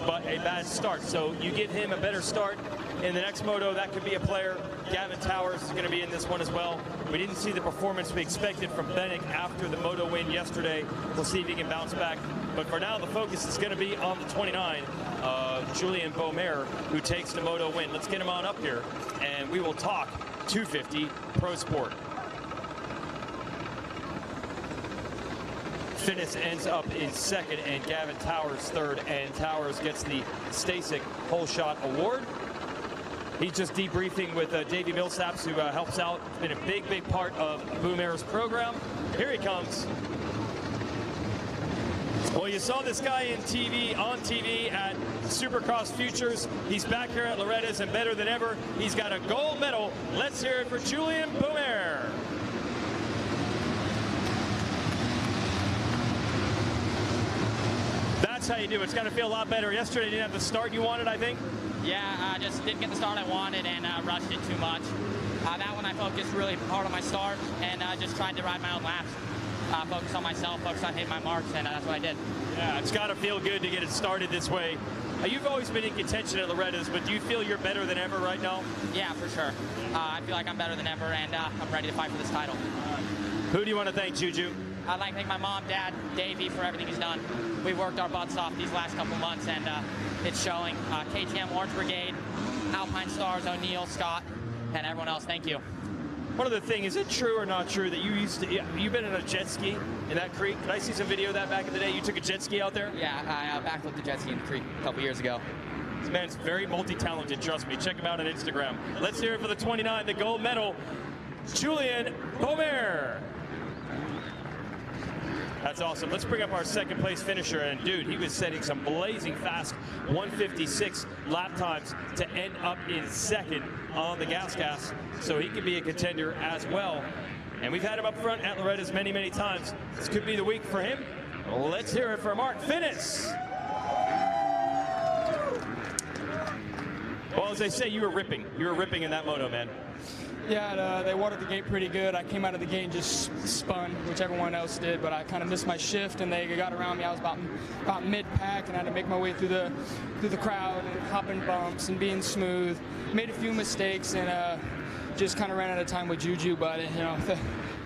but a bad start. So you give him a better start in the next moto, that could be a player. Gavin Towers is going to be in this one as well. We didn't see the performance we expected from Bennett after the moto win yesterday. We'll see if he can bounce back. But for now, the focus is going to be on the 29, Julian Beaumare, who takes the moto win. Let's get him on up here, and we will talk 250 Pro Sport. Finnis ends up in second, and Gavin Towers third, and Towers gets the Stasic Hole Shot Award. He's just debriefing with Davey Millsaps, who helps out. It's been a big, big part of Beaumare's program. Here he comes. Well, you saw this guy on TV at Supercross Futures. He's back here at Loretta's and better than ever. He's got a gold medal. Let's hear it for Julian Beaumare. That's how you do it. It's got to feel a lot better. Yesterday you didn't have the start you wanted, I think. Yeah, I just didn't get the start I wanted and rushed it too much. That one I focused really hard on my start and just tried to ride my own laps. Focus on myself, focus on hitting my marks, and that's what I did. Yeah, it's got to feel good to get it started this way. You've always been in contention at Loretta's, but do you feel you're better than ever right now? Yeah, for sure. I feel like I'm better than ever, and I'm ready to fight for this title. Who do you want to thank, Juju? I'd like to thank my mom, dad, Davey for everything he's done. We've worked our butts off these last couple months, and it's showing. KTM, Orange Brigade, Alpine Stars, O'Neill, Scott, and everyone else, thank you. One other thing, is it true or not true that you've been in a jet ski in that creek? Did I see some video of that back in the day? You took a jet ski out there? Yeah, I backflipped the jet ski in the creek a couple years ago. This man's very multi-talented, trust me. Check him out on Instagram. Let's hear it for the 29, the gold medal, Julian Bomer. That's awesome. Let's bring up our second place finisher. And dude, he was setting some blazing fast 156 lap times to end up in second on the gas. So he could be a contender as well. And we've had him up front at Loretta's many, many times. This could be the week for him. Let's hear it for Mark Finnis. Well, as they say, you were ripping. You were ripping in that moto, man. Yeah, they watered the gate pretty good. I came out of the gate and just spun, which everyone else did, but I kind of missed my shift, and they got around me. I was about mid-pack, and I had to make my way through the crowd and hopping bumps and being smooth. Made a few mistakes and just kind of ran out of time with Juju. But you know,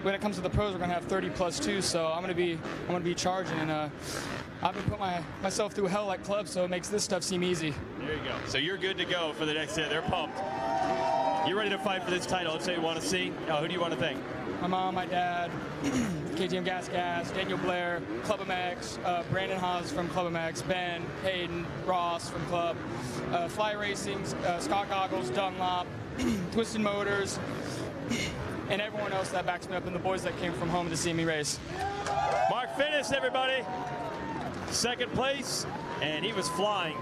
when it comes to the pros, we're gonna have 30+2, so I'm gonna be charging. And I've been putting myself through hell like clubs, so it makes this stuff seem easy. There you go. So you're good to go for the next day. They're pumped. You're ready to fight for this title. That's what you want to see. Who do you want to thank? My mom, my dad, KTM Gas, Daniel Blair, Club MX, Brandon Haas from Club MX, Ben, Hayden, Ross from Club, Fly Racing, Scott Goggles, Dunlop, Twisted Motors, and everyone else that backs me up, and the boys that came from home to see me race. Mark Finnis, everybody. Second place, and he was flying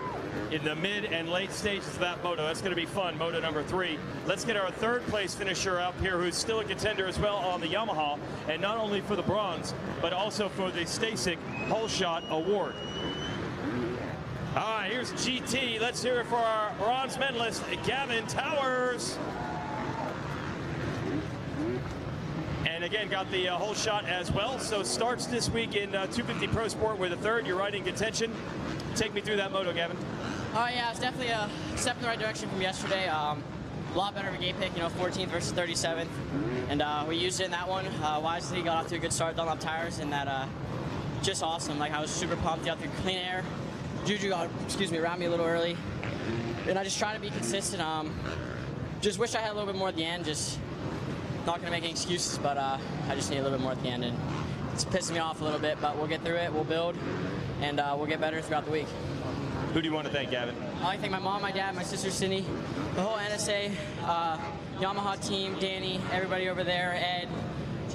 in the mid and late stages of that moto. That's going to be fun, moto number 3. Let's get our third place finisher up here, who's still a contender as well on the Yamaha, and not only for the bronze, but also for the Stasic Hole Shot Award. All right, here's GT. Let's hear it for our bronze medalist, Gavin Towers. And again, got the whole shot as well. So starts this week in 250 Pro Sport with a third. You're right in contention. Take me through that moto, Gavin. Oh yeah, it's definitely a step in the right direction from yesterday. A lot better of a gate pick, 14th versus 37th. And we used it in that one wisely, got off to a good start, Dunlop tires, and that just awesome. Like, I was super pumped out through clean air. Juju got, around me a little early. And I just try to be consistent. Just wish I had a little bit more at the end. Just not gonna make any excuses, but I just need a little bit more at the end, and it's pissing me off a little bit, but we'll get through it, we'll build, and we'll get better throughout the week. Who do you want to thank, Gavin? I like to thank my mom, my dad, my sister Cindy, the whole NSA, Yamaha team, Danny, everybody over there, Ed,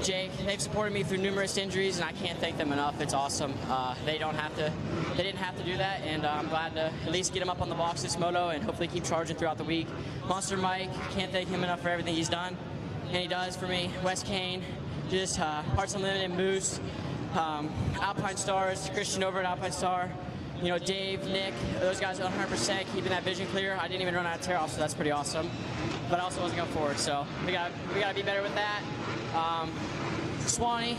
Jake. They've supported me through numerous injuries, and I can't thank them enough. It's awesome. They didn't have to do that, and I'm glad to at least get him up on the box this moto and hopefully keep charging throughout the week. Monster Mike, can't thank him enough for everything he's done. And he does for me. Wes Kane, just Parts Unlimited, Moose, Alpine Stars, Christian over at Alpine Star, Dave, Nick, those guys are 100% keeping that vision clear. I didn't even run out of tear off, so that's pretty awesome. But I also wasn't going forward, so we gotta be better with that. Swanee,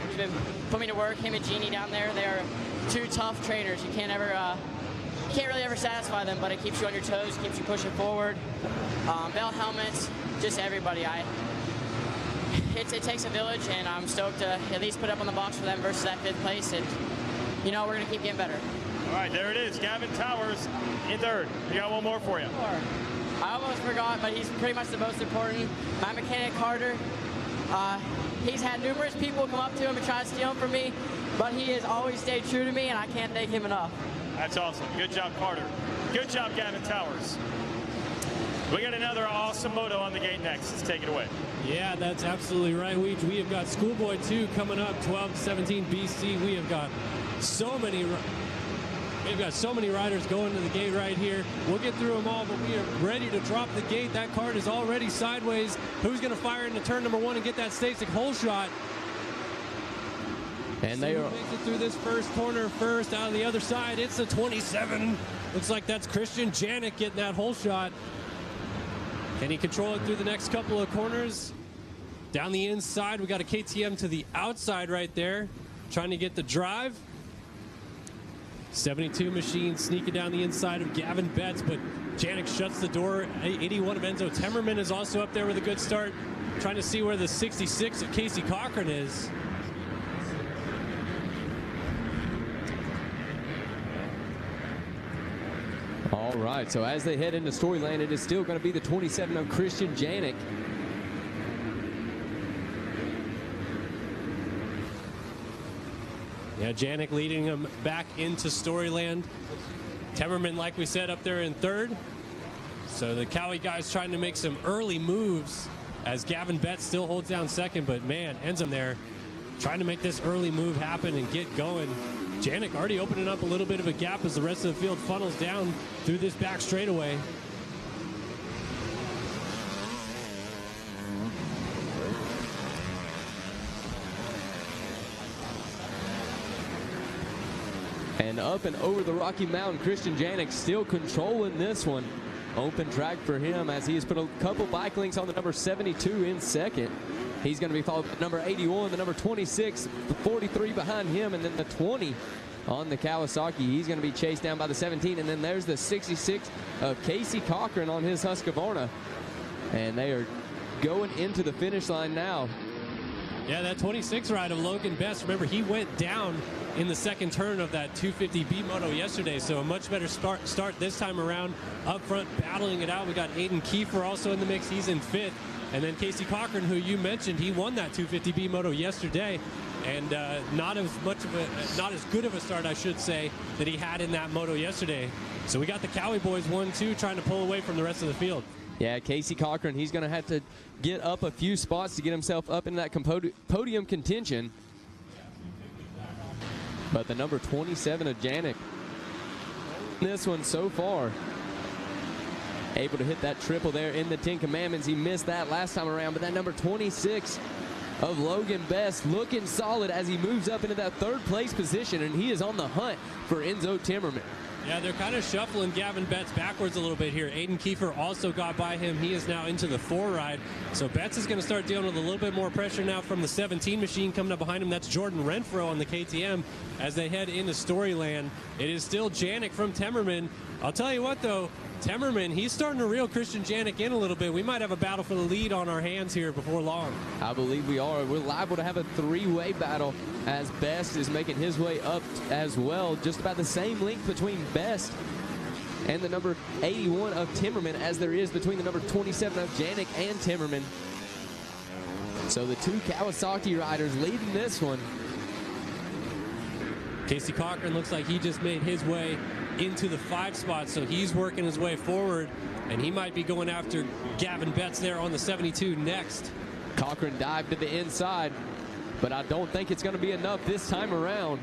he's been putting me to work. Him and Jeannie down there, they are two tough trainers. You can't really ever satisfy them, but it keeps you on your toes, keeps you pushing forward. Bell helmets, just everybody. It takes a village, and I'm stoked to at least put up on the box for them versus that 5th place, and we're going to keep getting better. All right, there it is. Gavin Towers in third. We got one more for you. I almost forgot, but he's pretty much the most important. My mechanic, Carter, he's had numerous people come up to him and try to steal him from me, but he has always stayed true to me, and I can't thank him enough. That's awesome. Good job, Carter. Good job, Gavin Towers. We got another awesome moto on the gate next. Let's take it away. Yeah, that's absolutely right. We have got Schoolboy 2 coming up, 12-17 BC. We have got so many riders going to the gate right here. We'll get through them all, but we are ready to drop the gate. That cart is already sideways. Who's going to fire into turn number 1 and get that Stasic hole shot? And they are makes it through this first corner first. Out of the other side, it's a 27. Looks like that's Christian Janik getting that hole shot. Can he control it through the next couple of corners? Down the inside, we got a KTM to the outside right there, trying to get the drive. 72 machine sneaking down the inside of Gavin Betts, but Janik shuts the door. 81 of Enzo Temmerman is also up there with a good start. Trying to see where the 66 of Casey Cochran is. All right, so as they head into Storyland, it is still going to be the 27 of Christian Janik. Yeah, Janik leading him back into Storyland. Temmerman, like we said, up there in third. So the Cowie guys trying to make some early moves as Gavin Betts still holds down second, but man, Enzo there trying to make this early move happen and get going. Janik already opening up a little bit of a gap as the rest of the field funnels down through this back straightaway. And up and over the Rocky Mountain, Christian Janik still controlling this one. Open track for him as he has put a couple bike links on the number 72 in second. He's going to be followed by number 81, the number 26, the 43 behind him, and then the 20 on the Kawasaki. He's going to be chased down by the 17, and then there's the 66 of Casey Cochran on his Husqvarna. And they are going into the finish line now. Yeah, that 26 ride of Logan Best, remember, he went down in the second turn of that 250B moto yesterday, so a much better start this time around. Up front, battling it out. We got Aiden Kiefer also in the mix. He's in fifth. And then Casey Cochran, who you mentioned, he won that 250B moto yesterday, and not as good of a start, I should say, that he had in that moto yesterday. So we got the Cowie boys 1-2 trying to pull away from the rest of the field. Yeah, Casey Cochran, he's going to have to get up a few spots to get himself up into that podium contention. But the number 27 of Janik, this one so far, able to hit that triple there in the 10 Commandments. He missed that last time around, but that number 26 of Logan Best looking solid as he moves up into that third place position, and he is on the hunt for Enzo Timmerman. Yeah, they're kind of shuffling Gavin Betts backwards a little bit here. Aiden Kiefer also got by him. He is now into the 4 ride. So Betts is going to start dealing with a little bit more pressure now from the 17 machine coming up behind him. That's Jordan Renfro on the KTM as they head into Storyland. It is still Janik from Temmerman. I'll tell you what, though, Temmerman, he's starting to reel Christian Janik in a little bit. We might have a battle for the lead on our hands here before long. I believe we are. We're liable to have a 3-way battle as Best is making his way up as well. Just about the same length between Best and the number 81 of Timmerman as there is between the number 27 of Janik and Timmerman. So the two Kawasaki riders leading this one. Casey Cochran looks like he just made his way into the 5 spot, so he's working his way forward, and he might be going after Gavin Betts there on the 72 next. Cochran dived to the inside, but I don't think it's going to be enough this time around.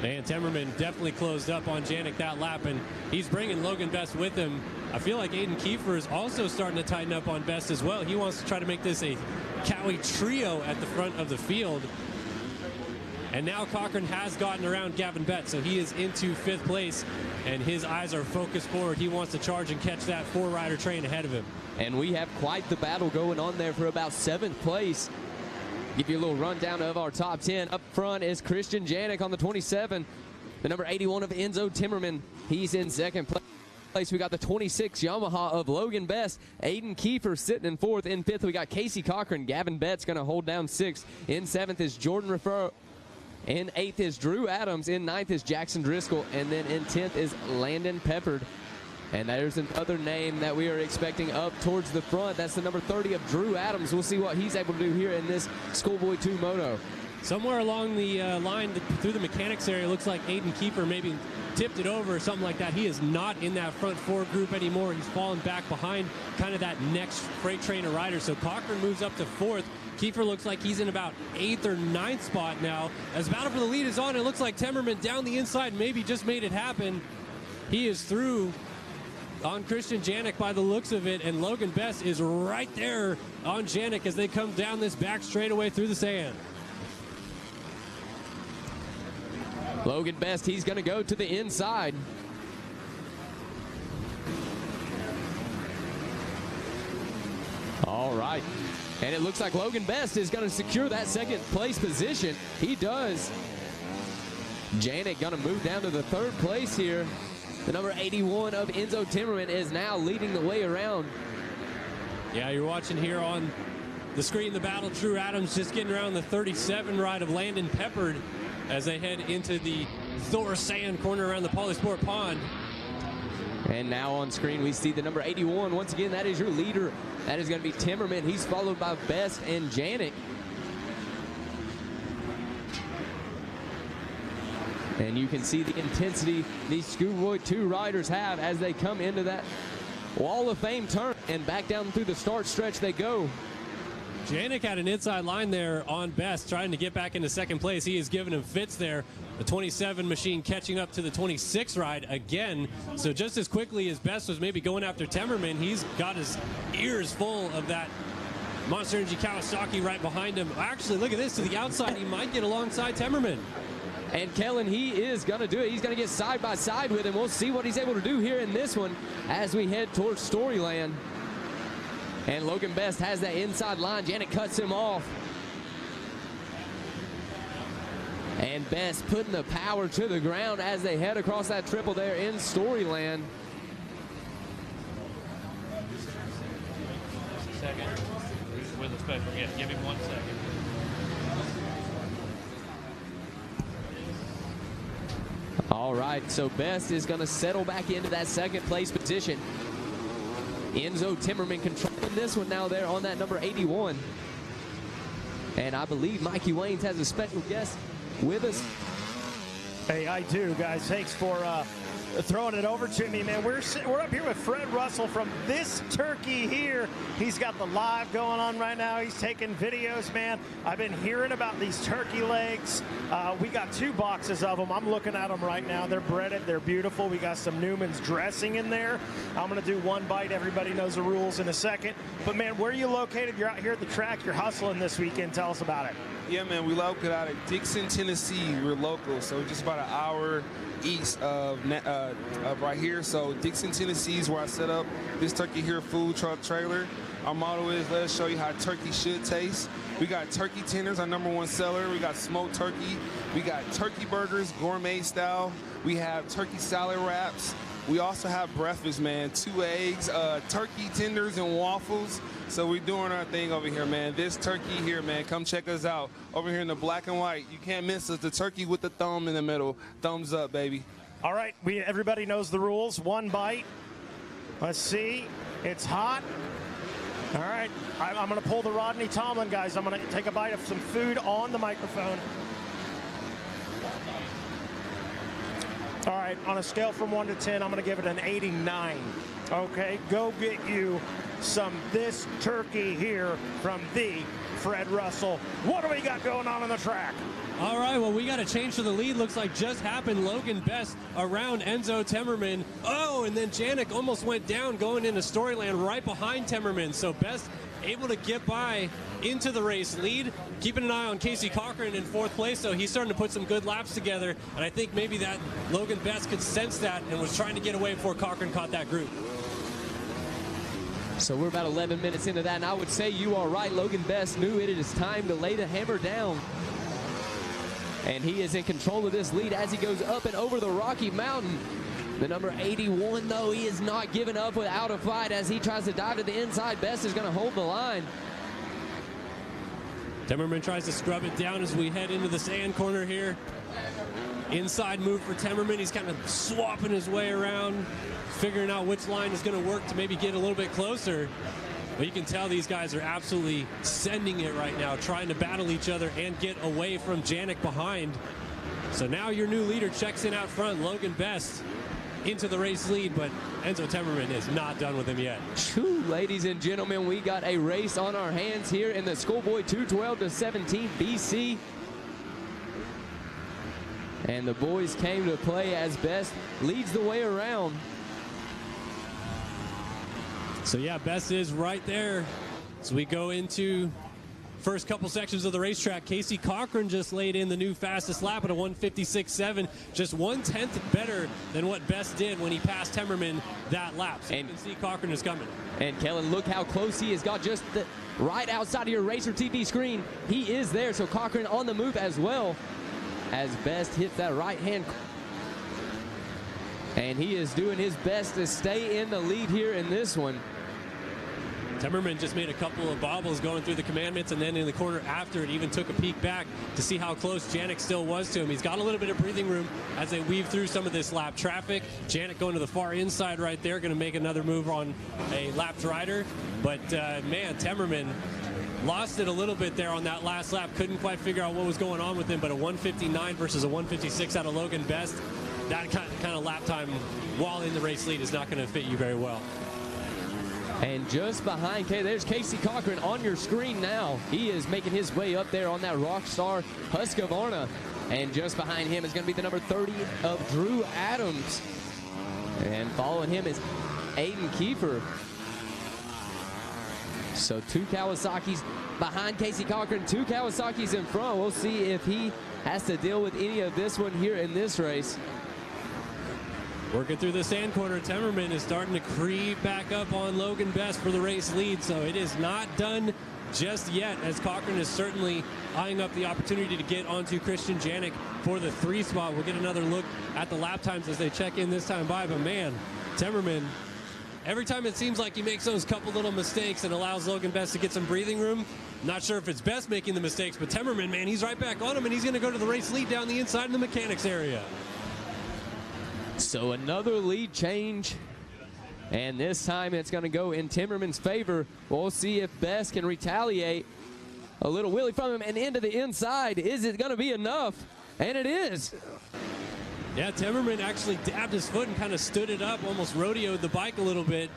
Man, Temmerman definitely closed up on Janik that lap, and he's bringing Logan Best with him. I feel like Aiden Kiefer is also starting to tighten up on Best as well. He wants to try to make this a Cowie trio at the front of the field. And now Cochran has gotten around Gavin Betts, so he is into 5th place, and his eyes are focused forward. He wants to charge and catch that 4-rider train ahead of him. And we have quite the battle going on there for about 7th place. Give you a little rundown of our top 10. Up front is Christian Janik on the 27. The number 81 of Enzo Timmerman, he's in 2nd place. We got the 26 Yamaha of Logan Best. Aiden Kiefer sitting in 4th. In 5th, we got Casey Cochran. Gavin Betts going to hold down 6th. In 7th is Jordan Referro. In 8th is Drew Adams. In 9th is Jackson Driscoll. And then in 10th is Landon Peppard. And there's another name that we are expecting up towards the front. That's the number 30 of Drew Adams. We'll see what he's able to do here in this Schoolboy 2 moto. Somewhere along the line through the mechanics area, looks like Aiden Kiefer maybe tipped it over or something like that. He is not in that front 4 group anymore. He's fallen back behind kind of that next freight train of riders. So Cochran moves up to 4th. Kiefer looks like he's in about 8th or 9th spot now. As battle for the lead is on, it looks like Temmerman down the inside maybe just made it happen. He is through on Christian Janik by the looks of it, and Logan Best is right there on Janik as they come down this back straightaway through the sand. Logan Best, he's going to go to the inside. All right. And it looks like Logan Best is going to secure that second place position. He does. Janik going to move down to the third place here. The number 81 of Enzo Timmerman is now leading the way around. Yeah, you're watching here on the screen the battle. Drew Adams just getting around the 37 ride of Landon Peppard as they head into the Thor Sand corner around the Polysport Pond. And now on screen we see the number 81. Once again, that is your leader. That is going to be Timmerman. He's followed by Best and Janik. And you can see the intensity these Schoolboy 2 riders have as they come into that Wall of Fame turn, and back down through the start stretch they go. Janik had an inside line there on Best, trying to get back into second place. He is giving him fits there. The 27 machine catching up to the 26 ride again. So just as quickly as Best was maybe going after Temmerman, he's got his ears full of that Monster Energy Kawasaki right behind him. Actually, look at this, to the outside. He might get alongside Temmerman. And Kellen, he is going to do it. He's going to get side by side with him. We'll see what he's able to do here in this one as we head towards Storyland. And Logan Best has that inside line. Janik cuts him off. And Best putting the power to the ground as they head across that triple there in Storyland. Just a second. With a special gift. Give him 1 second. All right, so Best is going to settle back into that second place position. Enzo Timmerman controlling this one now there on that number 81. And I believe Mikey Waynes has a special guest with us. Hey, I do, guys. Thanks for throwing it over to me, man. We're up here with Fred Russell from This Turkey here. He's got the live going on right now. He's taking videos, man. I've been hearing about these turkey legs. We got 2 boxes of them. I'm looking at them right now. They're breaded. They're beautiful. We got some Newman's dressing in there. I'm going to do 1 bite. Everybody knows the rules in a second. But, man, where are you located? You're out here at the track. You're hustling this weekend. Tell us about it. Yeah, man, we located out of Dixon, Tennessee. We're local, so just about an hour east of right here. So Dixon, Tennessee is where I set up This Turkey Here food truck trailer. Our motto is, let us show you how turkey should taste. We got turkey tenders, our #1 seller. We got smoked turkey. We got turkey burgers, gourmet style. We have turkey salad wraps. We also have breakfast, man. 2 eggs, turkey tenders and waffles. So we're doing our thing over here, man. This Turkey Here, man. Come check us out over here in the black and white. You can't miss us. The turkey with the thumb in the middle. Thumbs up, baby. All right, everybody knows the rules. 1 bite. Let's see. It's hot. All right, I'm going to pull the Rodney Tomlin, guys. I'm going to take a bite of some food on the microphone. All right, on a scale from 1 to 10, I'm going to give it an 89. Okay, go get you some This Turkey Here from the Fred Russell. What do we got going on the track? All right, well, we got a change to the lead. Looks like just happened. Logan Best around Enzo Timmerman. Oh, and then Janik almost went down going into Storyland right behind Timmerman. So Best able to get by into the race lead. Keeping an eye on Casey Cochran in 4th place, so he's starting to put some good laps together. And I think maybe that Logan Best could sense that and was trying to get away before Cochran caught that group. So we're about 11 minutes into that, and I would say you are right. Logan Best knew it is time to lay the hammer down. And he is in control of this lead as he goes up and over the Rocky Mountain. The number 81, though, he is not giving up without a fight as he tries to dive to the inside. Best is going to hold the line. Timmerman tries to scrub it down as we head into the sand corner here. Inside move for Timmerman. He's kind of swapping his way around, figuring out which line is going to work to maybe get a little bit closer. But you can tell these guys are absolutely sending it right now, trying to battle each other and get away from Janik behind. So now your new leader checks in out front, Logan Best, into the race lead, but Enzo Timmerman is not done with him yet. Whew, ladies and gentlemen, we got a race on our hands here in the Schoolboy 212 to 17 BC. And the boys came to play as Best leads the way around. So yeah, Best is right there. So we go into first couple sections of the racetrack. Casey Cochran just laid in the new fastest lap at a 1:56.7, just 1/10 better than what Best did when he passed Temmerman that lap. So you can see Cochran is coming. And Kellen, look how close he has got, just right outside of your Racer TV screen. He is there, so Cochran on the move as well as Best hits that right hand. And he is doing his best to stay in the lead here in this one. Temmerman just made a couple of bobbles going through the commandments, and then in the corner after it even took a peek back to see how close Janik still was to him. He's got a little bit of breathing room as they weave through some of this lap traffic. Janik going to the far inside right there, going to make another move on a lapped rider. But man, Temmerman lost it a little bit there on that last lap. Couldn't quite figure out what was going on with him, but a 1:59 versus a 1:56 out of Logan Best. That kind of lap time while in the race lead is not going to fit you very well. And just behind there's Casey Cochran on your screen now. He is making his way up there on that Rockstar Husqvarna. And just behind him is going to be the number 30 of Drew Adams. And following him is Aiden Kiefer. So 2 Kawasaki's behind Casey Cochran, 2 Kawasaki's in front. We'll see if he has to deal with any of this one here in this race. Working through the sand corner, Temmerman is starting to creep back up on Logan Best for the race lead, so it is not done just yet, as Cochran is certainly eyeing up the opportunity to get onto Christian Janik for the 3 spot. We'll get another look at the lap times as they check in this time by, but man, Temmerman, every time it seems like he makes those couple little mistakes and allows Logan Best to get some breathing room. Not sure if it's Best making the mistakes, but Temmerman, man, he's right back on him, and he's going to go to the race lead down the inside in the mechanics area. So another lead change, and this time it's going to go in Temmerman's favor. We'll see if Best can retaliate. A little wheelie from him and into the inside. Is it going to be enough? And it is. Yeah, Temmerman actually dabbed his foot and kind of stood it up, almost rodeoed the bike a little bit.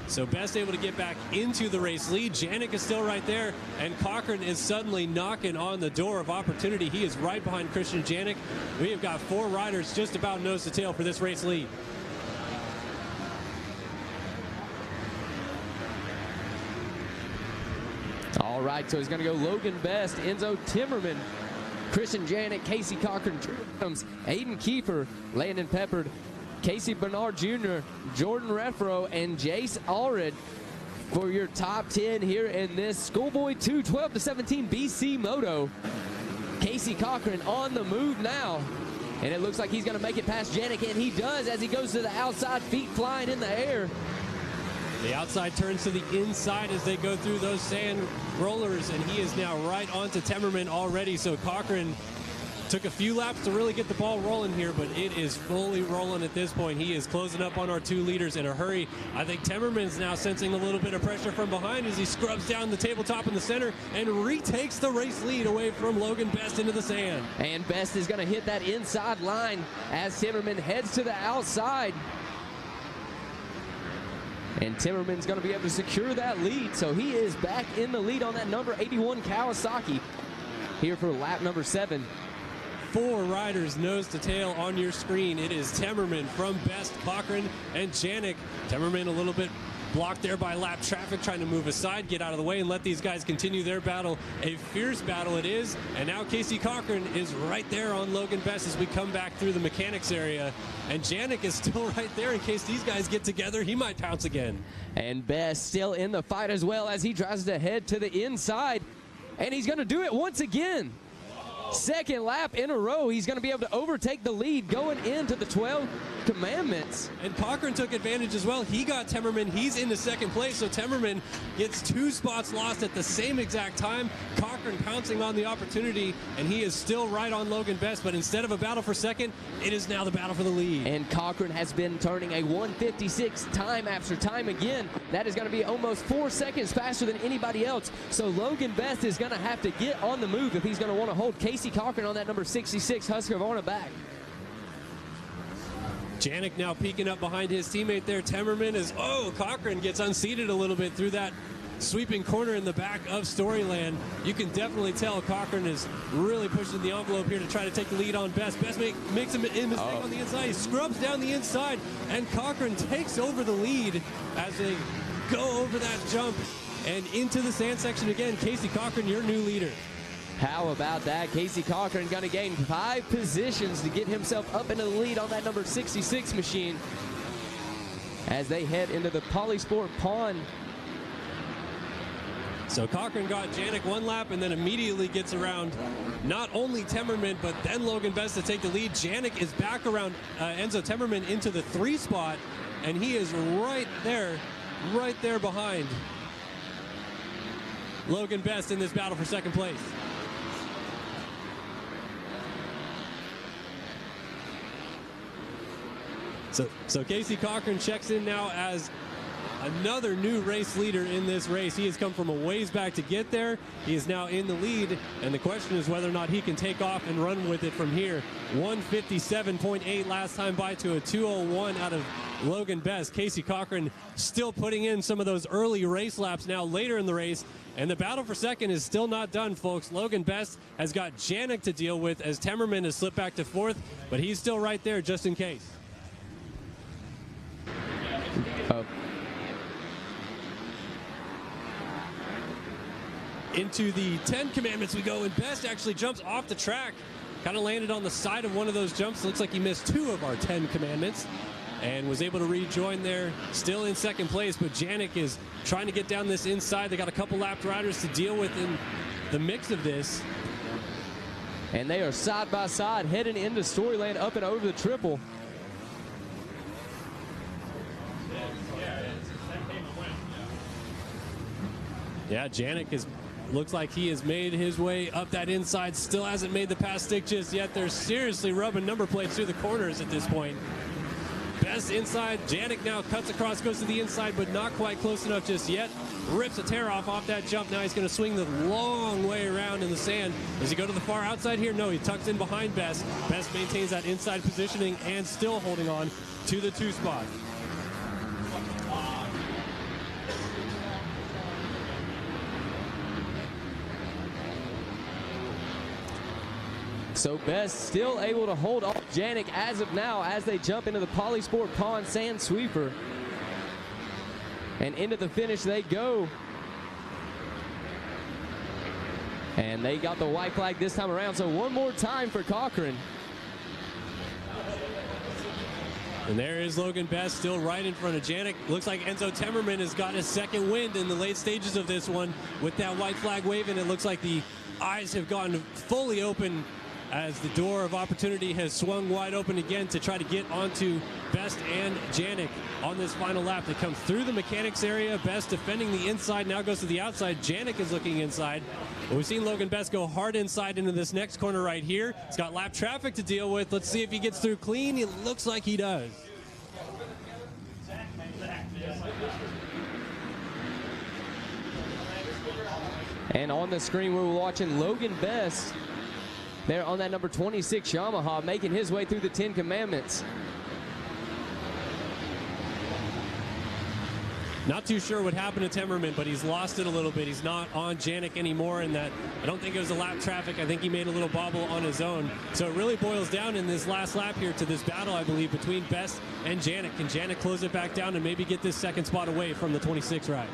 So Best able to get back into the race lead. Janik is still right there, and Cochran is suddenly knocking on the door of opportunity. He is right behind Christian Janik. We have got 4 riders just about nose to tail for this race lead. All right, so he's going to go Logan Best, Enzo Temmerman, Christian Janik, Casey Cochran, Aiden Kiefer, Landon Peppard, Casey Bernard Jr., Jordan Refro, and Jace Allred for your top 10 here in this Schoolboy 2 12-17 BC Moto. Casey Cochran on the move now, and it looks like he's going to make it past Janik, and he does as he goes to the outside, feet flying in the air. The outside turns to the inside as they go through those sand rollers, and he is now right onto Temmerman already. So Cochran took a few laps to really get the ball rolling here, but it is fully rolling at this point. He is closing up on our 2 leaders in a hurry. I think Temmerman's now sensing a little bit of pressure from behind as he scrubs down the tabletop in the center and retakes the race lead away from Logan Best into the sand. And Best is going to hit that inside line as Temmerman heads to the outside. And Temmerman's going to be able to secure that lead, so he is back in the lead on that number 81 Kawasaki here for lap number 7. 4 riders nose to tail on your screen. It is Temmerman from Best, Cochran, and Janik. Temmerman a little bit blocked there by lap traffic, trying to move aside, get out of the way, and let these guys continue their battle. A fierce battle it is, and now Casey Cochran is right there on Logan Best as we come back through the mechanics area. And Janik is still right there in case these guys get together. He might pounce again. And Best still in the fight as well as he tries to head to the inside, and he's going to do it once again. Second lap in a row, he's going to be able to overtake the lead going into the 12 commandments. And Cochran took advantage as well. He got Temmerman. He's into second place, so Temmerman gets 2 spots lost at the same exact time. Cochran pouncing on the opportunity, and he is still right on Logan Best, but instead of a battle for second, it is now the battle for the lead. And Cochran has been turning a 1:56 time after time again. That is going to be almost 4 seconds faster than anybody else. So Logan Best is going to have to get on the move if he's going to want to hold Casey Cochran on that number 66 Husqvarna back. Janik now peeking up behind his teammate there. Temmerman is, Cochran gets unseated a little bit through that sweeping corner in the back of Storyland. You can definitely tell Cochran is really pushing the envelope here to try to take the lead on Best. Best makes a mistake on the inside. He scrubs down the inside, and Cochran takes over the lead as they go over that jump and into the sand section again. Casey Cochran, your new leader. How about that? Casey Cochran going to gain 5 positions to get himself up into the lead on that number 66 machine as they head into the Polysport Pond. So Cochran got Janik 1 lap and then immediately gets around not only Temmerman, but then Logan Best to take the lead. Janik is back around Enzo Temmerman into the 3 spot, and he is right there behind Logan Best in this battle for second place. So Casey Cochran checks in now as another new race leader in this race. He has come from a ways back to get there. He is now in the lead, and the question is whether or not he can take off and run with it from here. 157.8 last time by to a 201 out of Logan Best. Casey Cochran still putting in some of those early race laps now later in the race, and the battle for second is still not done, folks. Logan Best has got Janik to deal with as Temmerman has slipped back to 4th, but he's still right there just in case. Into the 10 commandments we go, and Best actually jumps off the track. Kind of landed on the side of one of those jumps. Looks like he missed 2 of our 10 commandments and was able to rejoin there, still in second place. But Janik is trying to get down this inside. They got a couple lapped riders to deal with in the mix of this. And they are side by side heading into Storyland up and over the triple. Yeah, Janik looks like he has made his way up that inside. Still hasn't made the pass stick just yet. They're seriously rubbing number plates through the corners at this point. Best inside. Janik now cuts across, goes to the inside, but not quite close enough just yet. Rips a tear off that jump. Now he's going to swing the long way around in the sand. Does he go to the far outside here? No, he tucks in behind Best. Best maintains that inside positioning and still holding on to the 2 spot. So Best still able to hold off Janik as of now as they jump into the Polysport Pond Sand Sweeper. And into the finish they go. And they got the white flag this time around, so one more time for Cochran. And there is Logan Best still right in front of Janik. Looks like Enzo Temmerman has got his second wind in the late stages of this one with that white flag waving. It looks like the eyes have gone fully open as the door of opportunity has swung wide open again to try to get onto Best and Janik on this final lap. They come through the mechanics area. Best defending the inside, now goes to the outside. Janik is looking inside. But we've seen Logan Best go hard inside into this next corner right here. He's got lap traffic to deal with. Let's see if he gets through clean. It looks like he does. And on the screen we're watching Logan Best there on that number 26 Yamaha making his way through the 10 commandments. Not too sure what happened to Temmerman, but he's lost it a little bit. He's not on Janik anymore, and that I don't think it was a lap traffic. I think he made a little bobble on his own. So it really boils down in this last lap here to this battle, I believe, between Best and Janik. Can Janik close it back down and maybe get this second spot away from the 26 ride?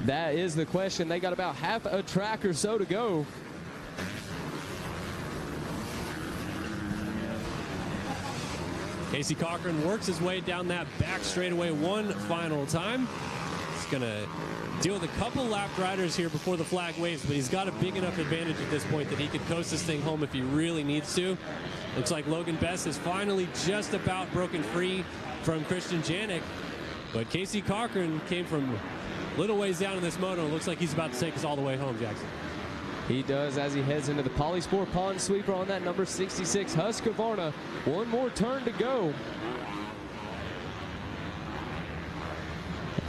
That is the question. They got about half a track or so to go. Casey Cochran works his way down that back straightaway one final time. He's going to deal with a couple lap riders here before the flag waves, but he's got a big enough advantage at this point that he could coast this thing home if he really needs to. Looks like Logan Best is finally just about broken free from Christian Janik, but Casey Cochran came from a little ways down in this moto. It looks like he's about to take us all the way home, Jackson. He does as he heads into the Polysport Pond Sweeper on that number 66 Husqvarna. One more turn to go.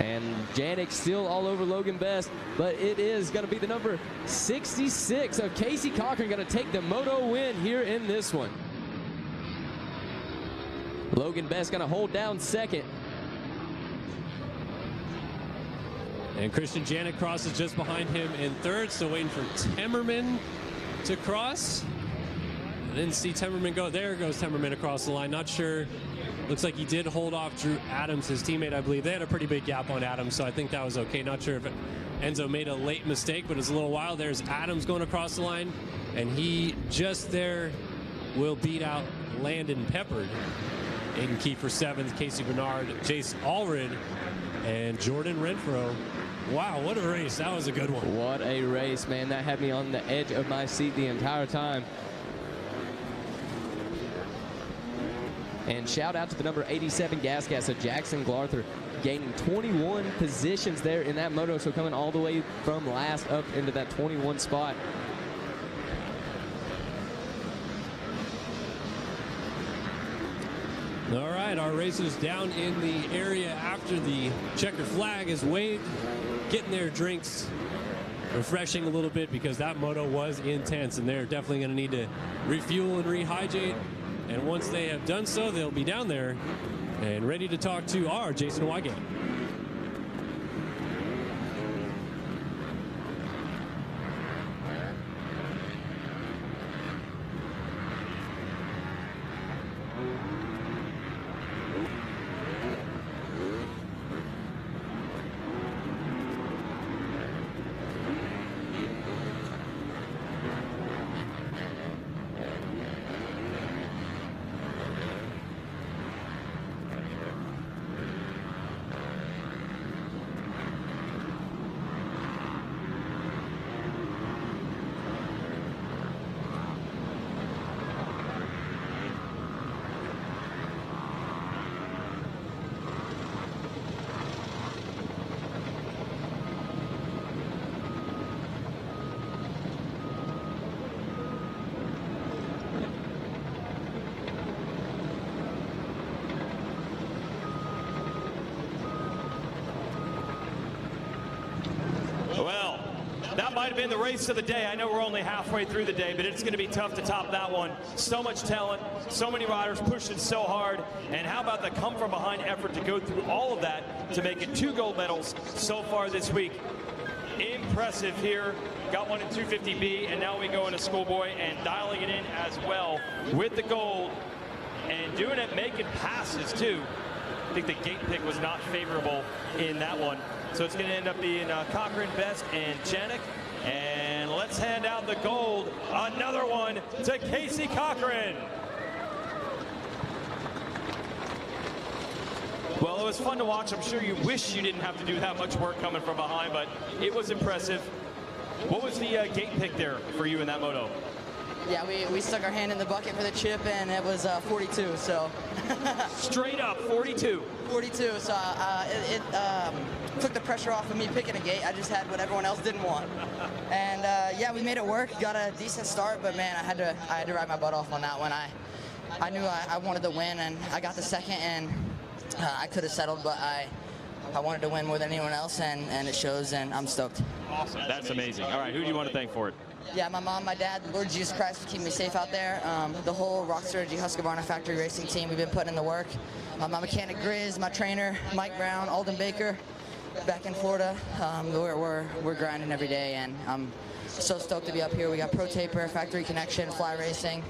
And Janik still all over Logan Best, but it is going to be the number 66 of Casey Cochran going to take the moto win here in this one. Logan Best going to hold down second. And Christian Janik crosses just behind him in third, still waiting for Temmerman to cross. I didn't see Temmerman go. There goes Temmerman across the line. Not sure. Looks like he did hold off Drew Adams, his teammate, I believe. They had a pretty big gap on Adams, so I think that was okay. Not sure if Enzo made a late mistake, but it was a little while. There's Adams going across the line, and he just there will beat out Landon Peppard. Aiden Kiefer 7th, Casey Bernard, Jace Allred, and Jordan Renfro. Wow, what a race. That was a good one. What a race, man. That had me on the edge of my seat the entire time. And shout out to the number 87 gas gas of Jackson Glarther, gaining 21 positions there in that moto, so coming all the way from last up into that 21 spot. All right, our racers down in the area after the checkered flag is waved, getting their drinks, refreshing a little bit because that moto was intense, and they're definitely going to need to refuel and rehydrate. And once they have done so, they'll be down there and ready to talk to our Jason Wygate. Well, that might have been the race of the day. I know we're only halfway through the day, but it's going to be tough to top that one. So much talent, so many riders pushing so hard, and how about the come-from-behind effort to go through all of that to make it 2 gold medals so far this week. Impressive here. Got one in 250B, and now we go into schoolboy and dialing it in as well with the gold and doing it, making passes too. I think the gate pick was not favorable in that one. So it's going to end up being Cochran, Best, and Janik. And let's hand out the gold. Another one to Casey Cochran. Well, it was fun to watch. I'm sure you wish you didn't have to do that much work coming from behind, but it was impressive. What was the gate pick there for you in that moto? Yeah, we stuck our hand in the bucket for the chip, and it was 42, so. Straight up, 42. 42, so it took the pressure off of me picking a gate. I just had what everyone else didn't want. And yeah, we made it work, got a decent start, but man, I had to ride my butt off on that one. I knew I wanted to win, and I got the second, and I could have settled, but I wanted to win more than anyone else, and it shows, and I'm stoked. Awesome. That's amazing. All right, who do you want to thank for it? Yeah, my mom, my dad, Lord Jesus Christ for keeping me safe out there. The whole Rockstar G Husqvarna factory racing team, we've been putting in the work. My mechanic Grizz, my trainer Mike Brown, Alden Baker, back in Florida. We're grinding every day, and I'm so stoked to be up here. We got Pro Taper, Factory Connection, Fly Racing,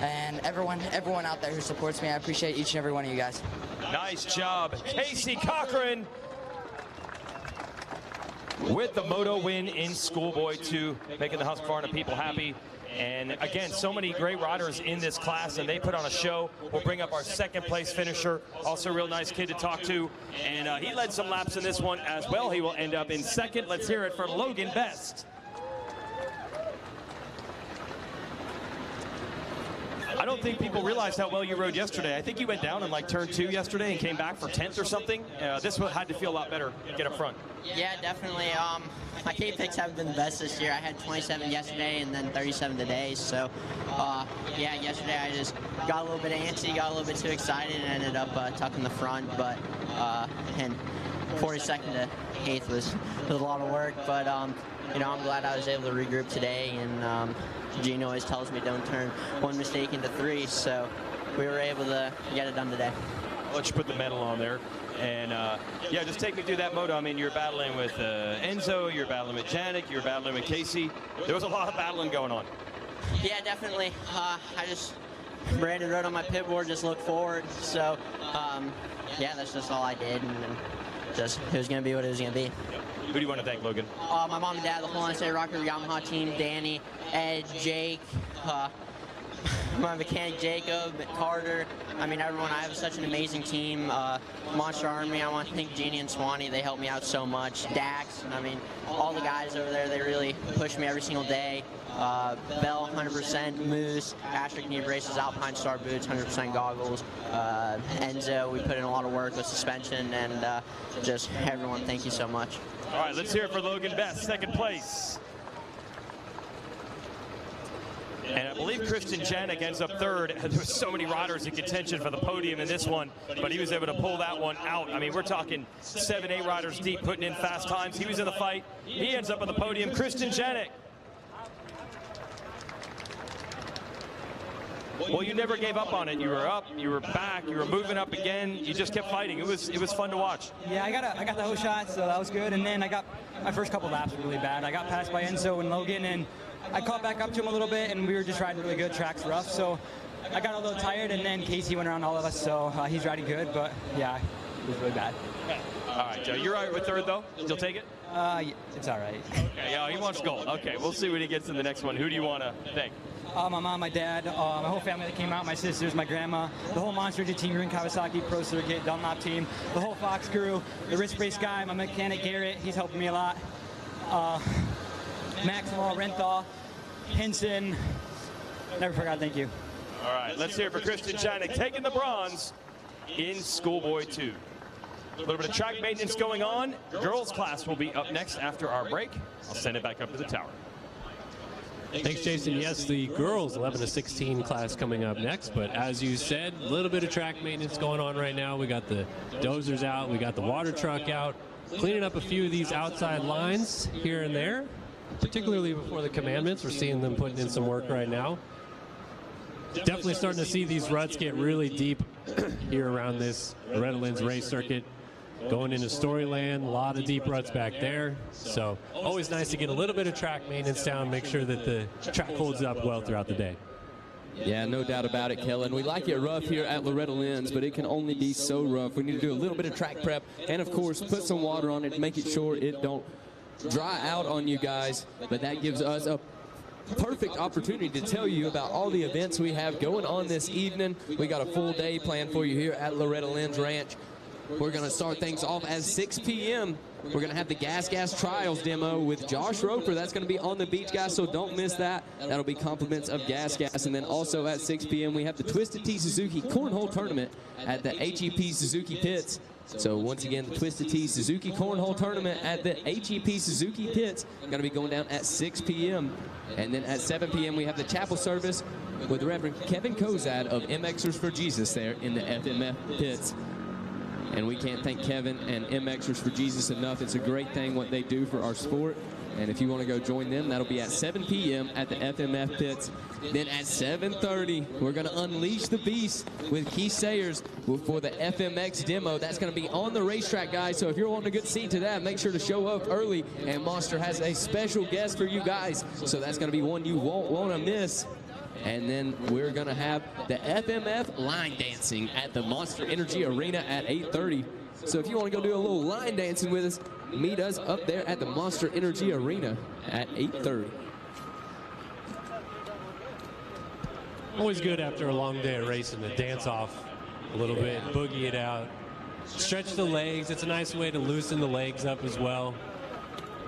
and everyone out there who supports me. I appreciate each and every one of you guys. Nice job, Casey Cochran, with the moto win in Schoolboy 2, making the Husqvarna people happy. And again, so many great riders in this class, and they put on a show. We'll bring up our second place finisher, also a real nice kid to talk to. And he led some laps in this one as well. He will end up in second. Let's hear it for Logan Best. I don't think people realized how well you rode yesterday. I think you went down in like turn 2 yesterday and came back for 10th or something. This one had to feel a lot better to get up front. Yeah, definitely. My gate picks haven't been the best this year. I had 27 yesterday and then 37 today. So, yeah, yesterday I just got a little bit antsy, got a little bit too excited, and ended up tucking the front. But and 42nd to 8th was a lot of work. But you know, I'm glad I was able to regroup today. And Gene always tells me don't turn one mistake into 3. So we were able to get it done today. I'll let you put the medal on there. And yeah, just take me through that moto. I mean, you're battling with Enzo, you're battling with Janik, you're battling with Casey. There was a lot of battling going on. Yeah, definitely. I just, Brandon wrote on my pit board, just look forward. So, yeah, that's just all I did. And just, it was going to be what it was going to be. Who do you want to thank, Logan? My mom and dad, the whole NSA Rocker Yamaha team, Danny, Ed, Jake, my mechanic Jacob, Carter. I mean, everyone. I have such an amazing team. Monster Army, I want to thank Jeannie and Swanee. They helped me out so much. Dax, I mean, all the guys over there, they really push me every single day. Bell, 100%, Moose, Asher Knee Braces, Alpine Star Boots, 100% goggles. Enzo, we put in a lot of work with suspension, and just everyone, thank you so much. All right, let's hear it for Logan Best, second place. And I believe Christian Janik ends up third. There were so many riders in contention for the podium in this one, but he was able to pull that one out. I mean, we're talking 7, 8 riders deep putting in fast times. He was in the fight. He ends up on the podium. Christian Janik. Well, you never gave up on it. You were up, you were back, you were moving up again. You just kept fighting. It was fun to watch. Yeah, I got the whole shot, so that was good. And then I got my first couple laps were really bad. I got passed by Enzo and Logan, and I caught back up to him a little bit, and we were just riding really good. Track's rough, so I got a little tired. And then Casey went around all of us, so he's riding good. But yeah, it was really bad. All right, Joe, you're all right with third though? You'll take it? Yeah, it's all right. Okay, yeah, he wants gold. Okay, we'll see when he gets in the next one. Who do you want to thank? My mom, my dad, my whole family that came out, my sisters, my grandma, the whole Monster Energy team, Green Kawasaki, Pro Circuit, Dunlop team, the whole Fox crew, the wrist brace guy, my mechanic Garrett, he's helping me a lot. Maximal, Renthal, Hinson, never forgot, thank you. All right, let's hear it for Christian Janik taking the bronze in Schoolboy 2. A little bit of track maintenance going on. Girls class will be up next after our break. I'll send it back up to the tower. Thanks, Jason. Yes, the girls 11 to 16 class coming up next, but as you said, a little bit of track maintenance going on right now. We got the dozers out, we got the water truck out, cleaning up a few of these outside lines here and there, particularly before the commandments. We're seeing them putting in some work right now. Definitely starting to see these ruts get really deep here around this Loretta Lynn's race circuit. Going into Storyland, a lot of deep ruts back there. So always nice to get a little bit of track maintenance down, make sure that the track holds up well throughout the day. Yeah, no doubt about it, Kellen. We like it rough here at Loretta Lynn's, but it can only be so rough. We need to do a little bit of track prep and, of course, put some water on it to make it sure it don't dry out on you guys. But that gives us a perfect opportunity to tell you about all the events we have going on this evening. We got a full day planned for you here at Loretta Lynn's Ranch. We're going to start things off at 6 p.m. We're going to have the Gas Trials demo with Josh Roper. That's going to be on the beach, guys, so don't miss that. That'll be compliments of Gas. And then also at 6 p.m. we have the Twisted Tea Suzuki Cornhole Tournament at the HEP Suzuki Pits. So once again, the Twisted Tea Suzuki Cornhole Tournament at the HEP Suzuki Pits going to be going down at 6 p.m. And then at 7 p.m. we have the chapel service with Reverend Kevin Kozad of MXers for Jesus there in the FMF Pits. And we can't thank Kevin and MXers for Jesus enough. It's a great thing what they do for our sport. And if you want to go join them, that'll be at 7 p.m. at the FMF Pits. Then at 7:30, we're going to unleash the beast with Keith Sayers for the FMX demo. That's going to be on the racetrack, guys. So if you're wanting a good seat to that, make sure to show up early. And Monster has a special guest for you guys. So that's going to be one you won't want to miss. And then we're going to have the FMF line dancing at the Monster Energy Arena at 8:30. So if you want to go do a little line dancing with us, meet us up there at the Monster Energy Arena at 8:30. Always good after a long day of racing to dance off a little bit, boogie it out, stretch the legs. It's a nice way to loosen the legs up as well.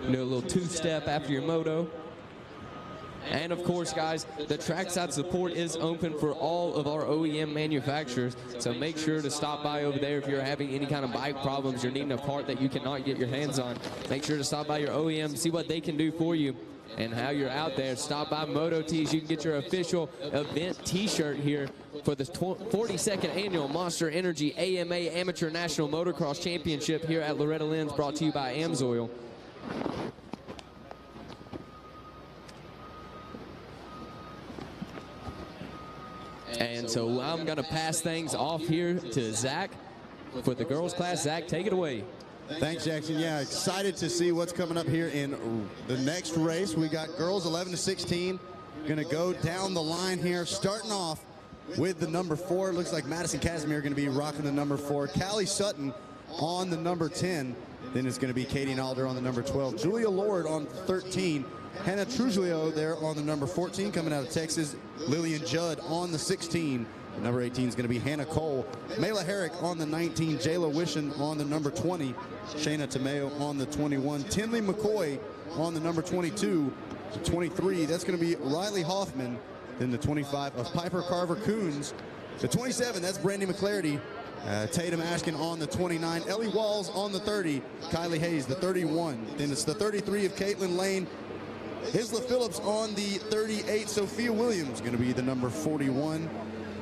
Do a little two-step after your moto. And of course, guys, the trackside support is open for all of our OEM manufacturers. So make sure to stop by over there if you're having any kind of bike problems, you're needing a part that you cannot get your hands on. Make sure to stop by your OEM, see what they can do for you. And how you're out there, stop by Moto Tees. You can get your official event t-shirt here for the 42nd annual Monster Energy AMA Amateur National Motocross Championship here at Loretta Lynn's, brought to you by Amsoil. And so I'm going to pass things off here to Zach for the girls class. Zach, take it away. Thanks, Jackson. Yeah, excited to see what's coming up here in the next race. We got girls 11 to 16. going to go down the line here, starting off with the number 4. Looks like Madison Casimir going to be rocking the number 4. Callie Sutton on the number 10. Then it's going to be Katie Nalder on the number 12. Julia Lord on 13. Hannah Trujillo there on the number 14 coming out of Texas. Lillian Judd on the 16. The number 18 is going to be Hannah Cole. Mayla Herrick on the 19. Jayla Wishon on the number 20. Shayna Tomeo on the 21. Tinley McCoy on the number 22. The 23, that's going to be Riley Hoffman. Then the 25 of Piper Carver-Coons. The 27, that's Brandy McClarty. Tatum Ashkin on the 29. Ellie Walls on the 30. Kylie Hayes, the 31. Then it's the 33 of Caitlin Lane. Isla Phillips on the 38. Sophia Williams going to be the number 41.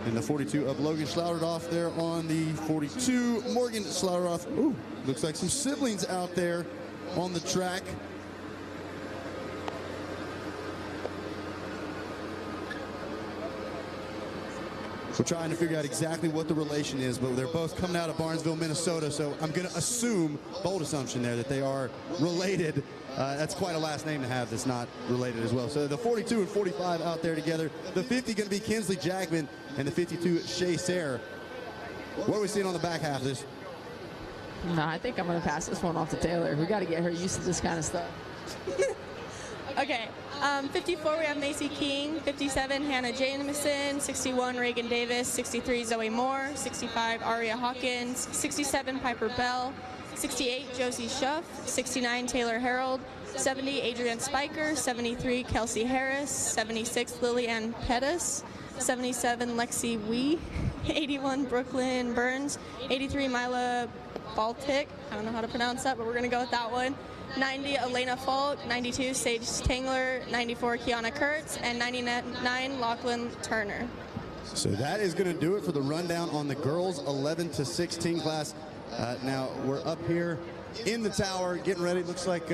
And the 42 of Logan Schlauderdoff there on the 42. Morgan Schlauderdoff. Ooh, looks like some siblings out there on the track. We're trying to figure out exactly what the relation is, but they're both coming out of Barnesville, Minnesota, so I'm going to assume, bold assumption there, that they are related. That's quite a last name to have that's not related as well. So the 42 and 45 out there together. The 50 going to be Kinsley Jackman, and the 52, Shay Sayre. What are we seeing on the back half of this? No, I think I'm going to pass this one off to Taylor. We got to get her used to this kind of stuff. Okay, 54 we have Macy King, 57 Hannah Jamison, 61 Reagan Davis, 63 Zoe Moore, 65 Aria Hawkins, 67 Piper Bell, 68 Josie Schuff, 69 Taylor Harold, 70 Adrienne Spiker, 73 Kelsey Harris, 76 Lillianne Pettis, 77 Lexi Wee, 81 Brooklyn Burns, 83 Mila Baltic, I don't know how to pronounce that, but we're going to go with that one. 90 Elena Falk, 92 Sage Tangler, 94 Kiana Kurtz, and 99 Lachlan Turner. So that is going to do it for the rundown on the girls 11 to 16 class. Now we're up here in the tower getting ready. Looks like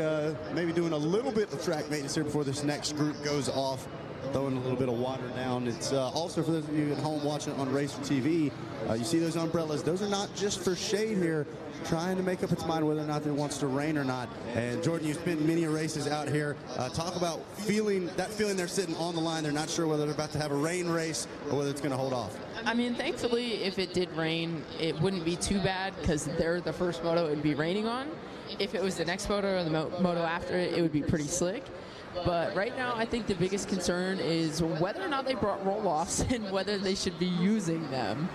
maybe doing a little bit of track maintenance here before this next group goes off, throwing a little bit of water down. It's also for those of you at home watching it on Racer TV, you see those umbrellas. Those are not just for shade here, trying to make up its mind whether or not it wants to rain or not. And Jordan, you've spent many races out here. Talk about feeling they're sitting on the line. They're not sure whether they're about to have a rain race or whether it's going to hold off. I mean, thankfully, if it did rain, it wouldn't be too bad because they're the first moto it would be raining on. If it was the next moto or the moto after it, it would be pretty slick. But right now, I think the biggest concern is whether or not they brought roll-offs and whether they should be using them.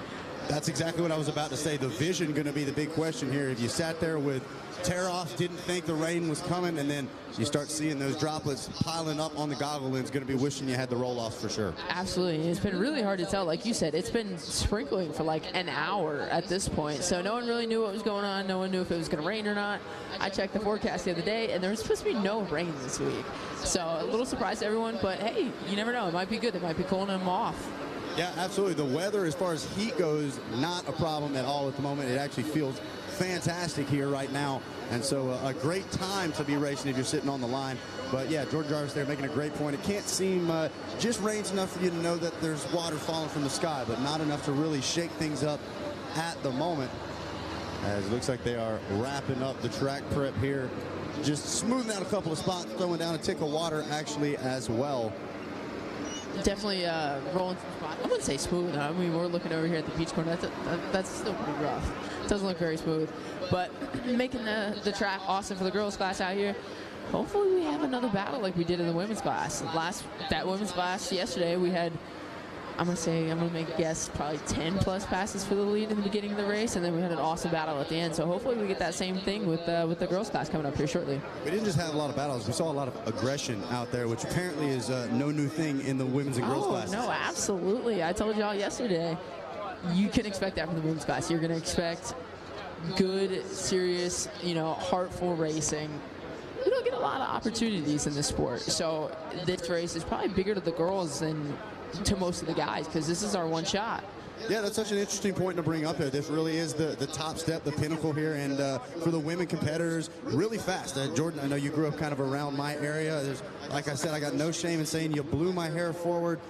That's exactly what I was about to say. The vision going to be the big question here. If you sat there with tear-offs, didn't think the rain was coming, and then you start seeing those droplets piling up on the goggle lens, going to be wishing you had the roll-offs for sure. Absolutely. It's been really hard to tell. Like you said, it's been sprinkling for like an hour at this point. So no one really knew what was going on. No one knew if it was going to rain or not. I checked the forecast the other day, and there was supposed to be no rain this week. So a little surprise to everyone, but hey, you never know. It might be good. They might be cooling them off. Yeah, absolutely. The weather, as far as heat goes, not a problem at all at the moment. It actually feels fantastic here right now. And so a great time to be racing if you're sitting on the line. But yeah, George Jarvis there making a great point. It can't seem just rains enough for you to know that there's water falling from the sky, but not enough to really shake things up at the moment. As it looks like they are wrapping up the track prep here. Just smoothing out a couple of spots, throwing down a tick of water actually as well. Definitely rolling some spots. I wouldn't say smooth. I mean, we're looking over here at the beach corner. That's still pretty rough. It doesn't look very smooth. But making the track awesome for the girls class out here. Hopefully we have another battle like we did in the women's class. That women's class yesterday, we had, I'm going to make a guess, probably 10 plus passes for the lead in the beginning of the race, and then we had an awesome battle at the end. So hopefully we get that same thing with the girls class coming up here shortly. We didn't just have a lot of battles, we saw a lot of aggression out there, which apparently is no new thing in the women's and girls classes. No, absolutely. I told y'all yesterday, you can expect that from the women's class. You're going to expect good, serious, heartful racing. You don't get a lot of opportunities in this sport. So this race is probably bigger to the girls than to most of the guys because this is our one shot. Yeah, that's such an interesting point to bring up here. This really is the top step, the pinnacle here, and for the women competitors, really fast. Jordan, I know you grew up kind of around my area. Like I said, I got no shame in saying you blew my hair forward.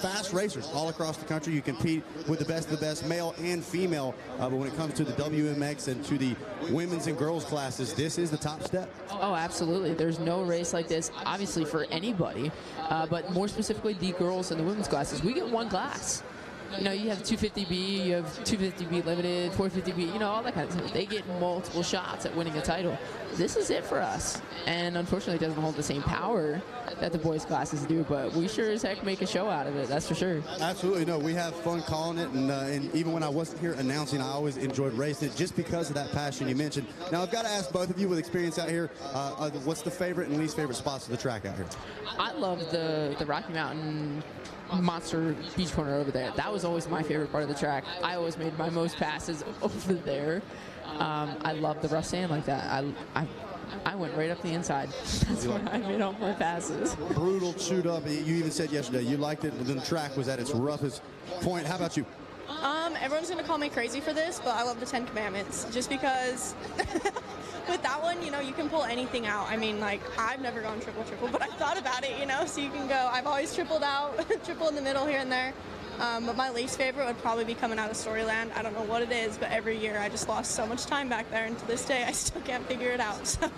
Fast racers all across the country. You compete with the best, male and female. But when it comes to the WMX and to the women's and girls classes, this is the top step. Oh, absolutely. There's no race like this, obviously, for anybody, but more specifically the girls and the women's classes. We get one class. You know, you have 250B, you have 250B limited, 450B, you know, all that kind of stuff. They get multiple shots at winning a title. This is it for us. And unfortunately, it doesn't hold the same power that the boys' classes do, but we sure as heck make a show out of it, that's for sure. Absolutely. No, we have fun calling it, and even when I wasn't here announcing, I always enjoyed racing it just because of that passion you mentioned. Now, I've got to ask both of you with experience out here, what's the favorite and least favorite spots of the track out here? I love the Rocky Mountain Monster Beach Corner over there. That was always my favorite part of the track. I always made my most passes over there. I love the rough sand like that. I went right up the inside. That's where I made all my passes. Brutal, chewed up. You even said yesterday you liked it when the track was at its roughest point. How about you? Everyone's going to call me crazy for this, but I love the 10 Commandments just because with that one, you know, you can pull anything out. I mean, like, I've never gone triple, but I thought about it, you know, so you can go. I've always tripled out, triple in the middle here and there. But my least favorite would probably be coming out of Storyland. I don't know what it is, but every year I just lost so much time back there, and to this day I still can't figure it out. So.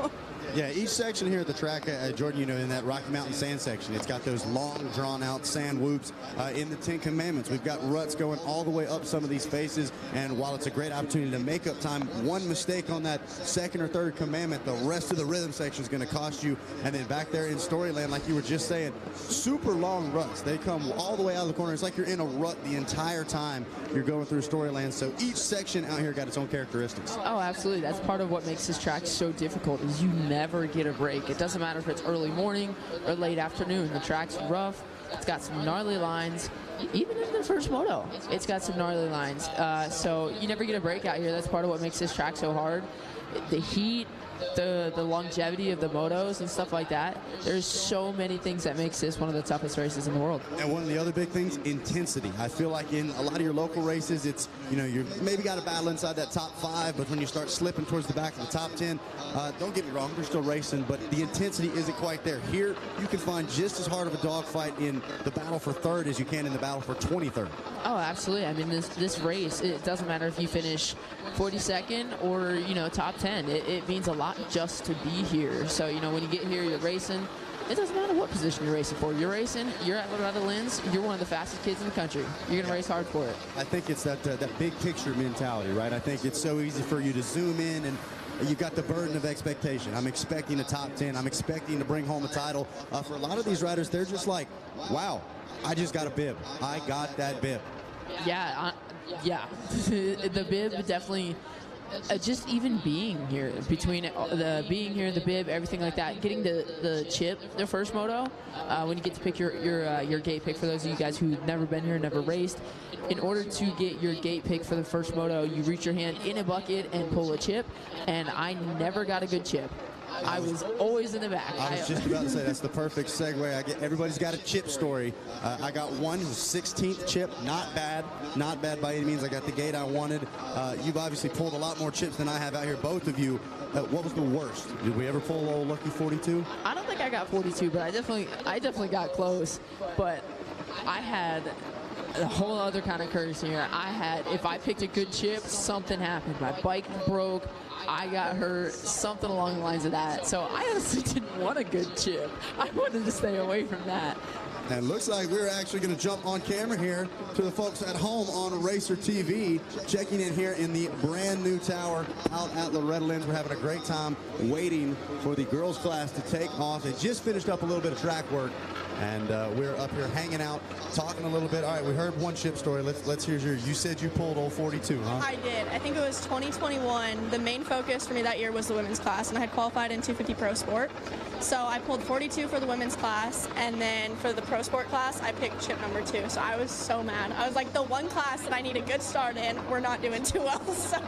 Yeah, each section here at the track, Jordan, you know, in that Rocky Mountain sand section, it's got those long, drawn-out sand whoops. In the 10 Commandments, we've got ruts going all the way up some of these faces, and while it's a great opportunity to make up time, one mistake on that second or third commandment, the rest of the rhythm section is going to cost you. And then back there in Storyland, like you were just saying, super long ruts. They come all the way out of the corner. It's like you're in a rut the entire time you're going through Storyland. So each section out here got its own characteristics. Oh, absolutely. That's part of what makes this track so difficult is you never get a break. It doesn't matter if it's early morning or late afternoon. The track's rough. It's got some gnarly lines. Even in the first moto, it's got some gnarly lines. So you never get a break out here. That's part of what makes this track so hard. The heat, the longevity of the motos and stuff like that. There's so many things that makes this one of the toughest races in the world. And one of the other big things, intensity. I feel like in a lot of your local races, it's, you know, you maybe got a battle inside that top 5, but when you start slipping towards the back of the top 10, don't get me wrong, they're still racing, but the intensity isn't quite there. Here, you can find just as hard of a dogfight in the battle for third as you can in the battle for 23rd. Oh, absolutely. I mean, this race, it doesn't matter if you finish 42nd or, you know, top 10. It means a lot just to be here. So, you know, when you get here, you're racing. It doesn't matter what position you're racing for. You're racing, you're at Loretta Lynn's, you're one of the fastest kids in the country. You're going to race hard for it. I think it's that big picture mentality, right? I think it's so easy for you to zoom in and you've got the burden of expectation. I'm expecting a top 10. I'm expecting to bring home a title. For a lot of these riders, they're just like, wow, I just got a bib. I got that bib. Yeah, yeah. The bib definitely... just even being here, between the being here, the bib, everything like that, getting the chip, the first moto, when you get to pick your gate pick, for those of you guys who've never been here, never raced, in order to get your gate pick for the first moto, you reach your hand in a bucket and pull a chip, and I never got a good chip. I was always in the back. I was just about to say, that's the perfect segue. Everybody's got a chip story. I got one, 16th chip, not bad by any means. I got the gate I wanted. You've obviously pulled a lot more chips than I have out here, both of you. What was the worst? Did we ever pull old Lucky 42? I don't think I got 42, but I definitely got close. But I had a whole other kind of curse here. If I picked a good chip, something happened. My bike broke. I got hurt, something along the lines of that. So I honestly didn't want a good chip. I wanted to stay away from that. And looks like we're actually going to jump on camera here to the folks at home on Racer TV, checking in here in the brand new tower out at Loretta Lynn's. We're having a great time waiting for the girls class to take off. They just finished up a little bit of track work, and we're up here hanging out, talking a little bit. All right, we heard one chip story. Let's hear yours. You said you pulled old 42, huh? I did. I think it was 2021. The main focus for me that year was the women's class, and I had qualified in 250 Pro Sport. So I pulled 42 for the women's class, and then for the Pro Sport class, I picked chip number 2. So I was so mad. I was like, the one class that I need a good start in, we're not doing too well. So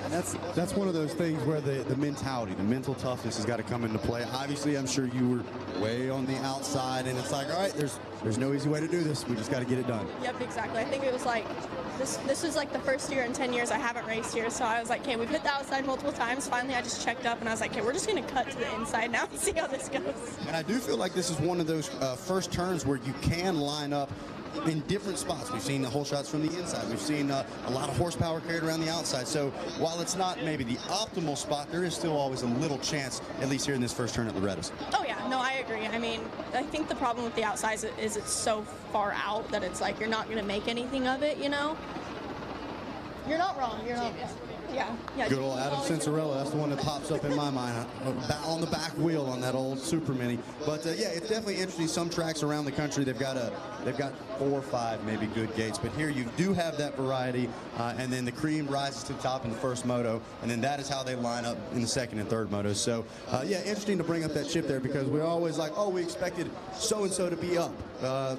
And that's one of those things where the mentality, the mental toughness has got to come into play. Obviously, I'm sure you were way on the outside, and it's like, all right, there's no easy way to do this. We just got to get it done. Yep, exactly. I think it was like, this was like the first year in 10 years I haven't raced here, so I was like, okay, we've hit the outside multiple times. Finally, I just checked up, and I was like, okay, we're just going to cut to the inside now and see how this goes. And I do feel like this is one of those first turns where you can line up in different spots. We've seen the whole shots from the inside. We've seen a lot of horsepower carried around the outside. So while it's not maybe the optimal spot, there is still always a little chance, at least here in this first turn at Loretta's. Oh, yeah. No, I agree. I mean, I think the problem with the outside is it's so far out that it's like you're not going to make anything of it, you know? You're not wrong. You're not wrong. Yeah. Good old Adam Cincerella. That's the one that pops up in my mind on the back wheel on that old Super Mini. But yeah, it's definitely interesting. Some tracks around the country they've got 4 or 5 maybe good gates, but here you do have that variety. And then the cream rises to the top in the first moto, and then that is how they line up in the second and third motos. So yeah, interesting to bring up that chip there because we're always like, oh, we expected so and so to be up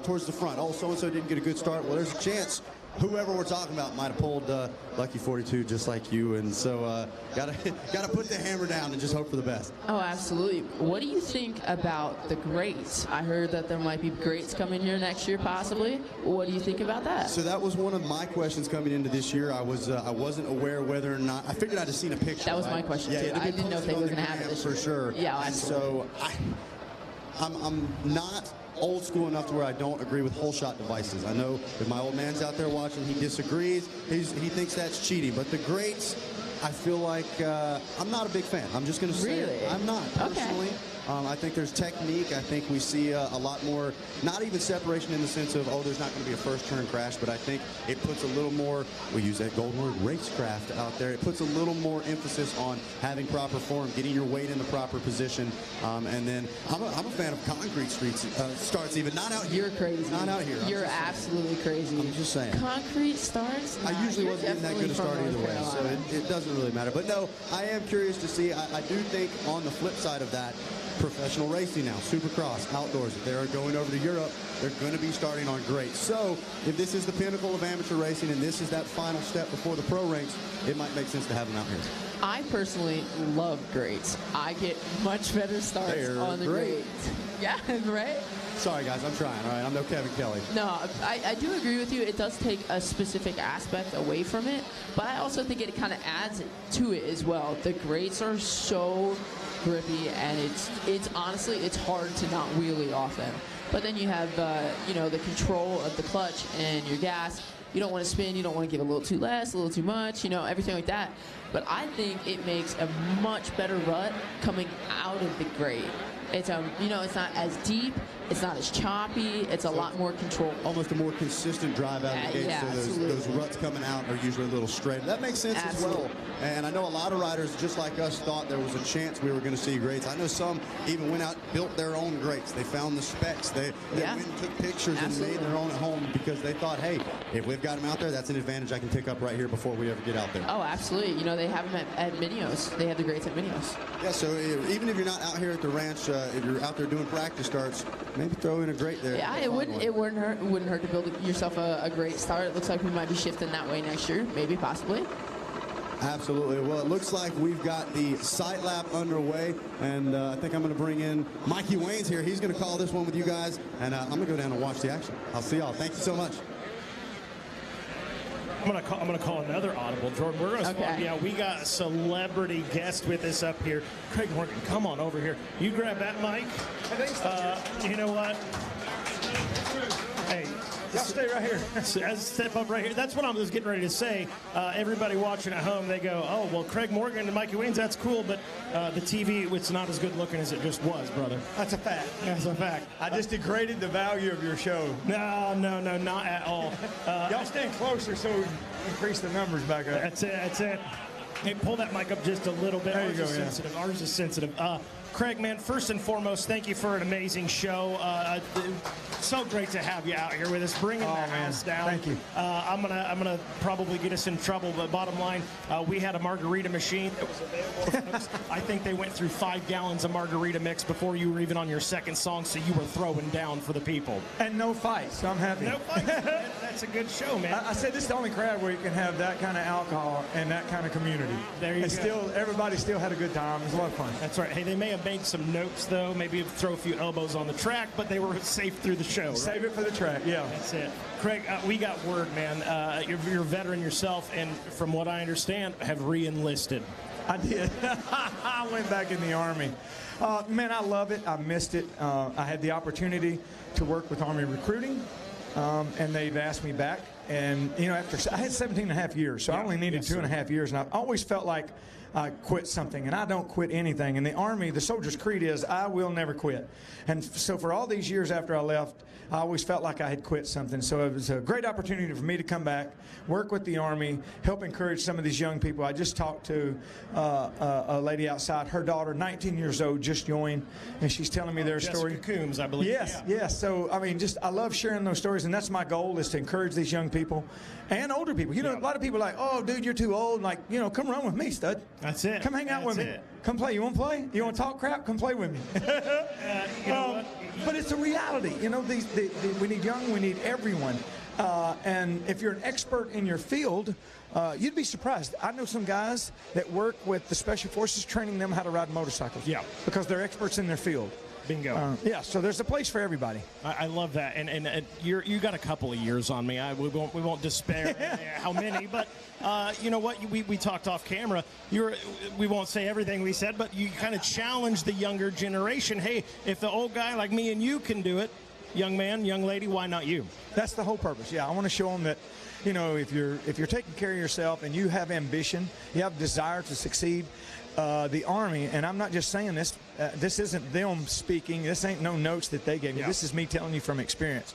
towards the front. Oh, so and so didn't get a good start. Well, there's a chance whoever we're talking about might have pulled Lucky 42 just like you, and so gotta put the hammer down and just hope for the best. Oh, absolutely. What do you think about the greats? I heard that there might be greats coming here next year, possibly. What do you think about that? So that was one of my questions coming into this year. I wasn't aware whether or not I figured I'd have seen a picture. That was my question too. I didn't know if they were going to have it this for sure. Yeah, and so I'm not old school enough to where I don't agree with whole shot devices. I know if my old man's out there watching, he disagrees. He thinks that's cheating. But the greats, I feel like I'm not a big fan. I'm just going to say it. I'm not personally. I think there's technique. I think we see a lot more, not even separation in the sense of, oh, there's not going to be a first turn crash, but I think it puts a little more, we use that golden word, racecraft out there. It puts a little more emphasis on having proper form, getting your weight in the proper position. And then I'm a fan of concrete starts even, not out here. You're crazy. Not out here. You're absolutely crazy. I'm just saying. Concrete starts? I usually wasn't even that good a start either way, so it doesn't really matter. But no, I am curious to see. I do think on the flip side of that, professional racing now, Supercross, outdoors. If they're going over to Europe, they're going to be starting on great. So if this is the pinnacle of amateur racing and this is that final step before the pro ranks, it might make sense to have them out here. I personally love greats. I get much better starts on the greats. Yeah, right? Sorry, guys, I'm trying. All right, I'm no Kevin Kelly. No, I do agree with you. It does take a specific aspect away from it, but I also think it kind of adds to it as well. The greats are so grippy, and it's honestly, it's hard to not wheelie off them. But then you have, the control of the clutch and your gas. You don't want to spin. You don't want to give a little too less, a little too much, everything like that. But I think it makes a much better rut coming out of the grate. It's it's not as deep, it's not as choppy, it's a lot more control. Almost a more consistent drive out of the gate, so those ruts coming out are usually a little straight. That makes sense as well. And I know a lot of riders, just like us, thought there was a chance we were going to see grates. I know some even went out, built their own grates. They found the specs. They went and took pictures and made their own at home because they thought, hey, if we've got them out there, that's an advantage I can pick up right here before we ever get out there. Oh, absolutely. They have them at Minios. They have the grates at Minios. Yeah, so even if you're not out here at the ranch, if you're out there doing practice starts, maybe throw in a grate there. Yeah, it wouldn't hurt to build yourself a great start. It looks like we might be shifting that way next year, maybe, possibly. Absolutely. Well, it looks like we've got the sight lap underway, and I think I'm going to bring in Mikey Waynes here. He's going to call this one with you guys, and I'm going to go down and watch the action. I'll see y'all. Thank you so much. I'm gonna call another audible, Jordan. We're gonna swap. Yeah, we got a celebrity guest with us up here. Craig Morgan, come on over here. You grab that mic. You know what? Hey, stay right here. Step up right here. That's what I was getting ready to say. Everybody watching at home, they go, "Oh, well, Craig Morgan and Mikey Waynes, that's cool," but the TV, it's not as good looking as it just was, brother. That's a fact. That's a fact. I just degraded the value of your show. No, not at all. Y'all stand closer so we increase the numbers back up. That's it. Hey, pull that mic up just a little bit. There you go, Ours is sensitive. Craig, man, first and foremost, thank you for an amazing show. So great to have you out here with us, bringing the ass down. Thank you. I'm gonna probably get us in trouble, but bottom line, we had a margarita machine that was available. I think they went through 5 gallons of margarita mix before you were even on your second song, so you were throwing down for the people. And no fights, so I'm happy. No fights, man. That's a good show, man. I said this is the only crowd where you can have that kind of alcohol and that kind of community. There you go. Everybody still had a good time. It was a lot of fun. That's right. Hey, they may have made some notes, though, maybe throw a few elbows on the track, but they were safe through the show. Right? Save it for the track, yeah. That's it. Craig, we got word, man. You're a veteran yourself, and from what I understand, have re-enlisted. I did. I went back in the Army. Man, I love it. I missed it. I had the opportunity to work with Army recruiting, and they've asked me back. And, you know, I had 17 and a half years, so I only needed 2.5 years, and I've always felt like I quit something, and I don't quit anything. In the Army, the soldier's creed is, I will never quit. And so for all these years after I left, I always felt like I had quit something. So it was a great opportunity for me to come back, work with the Army, help encourage some of these young people. I just talked to a lady outside. Her daughter, 19 years old, just joined, and she's telling me their story. Jessica Coombs, I believe. Yes. So, I mean, I love sharing those stories, and that's my goal, is to encourage these young people and older people. You know, a lot of people are like, oh, dude, you're too old. Like, you know, come run with me, stud. That's it. Come hang out with me. Come play. You want to play? You want to talk crap? Come play with me. You know what? But it's a reality. You know, we need young, we need everyone. And if you're an expert in your field, you'd be surprised. I know some guys that work with the Special Forces training them how to ride motorcycles. Yeah. Because they're experts in their field. Bingo. Yeah, so there's a place for everybody. I love that, and you got a couple of years on me. We won't despair how many, but you know what? We talked off camera. We won't say everything we said, but you kind of challenged the younger generation. Hey, if the old guy like me and you can do it, young man, young lady, why not you? That's the whole purpose. Yeah, I want to show them that, you know, if you're taking care of yourself and you have ambition, you have desire to succeed. The Army, and I'm not just saying this, this isn't them speaking, this ain't no notes that they gave me, this is me telling you from experience.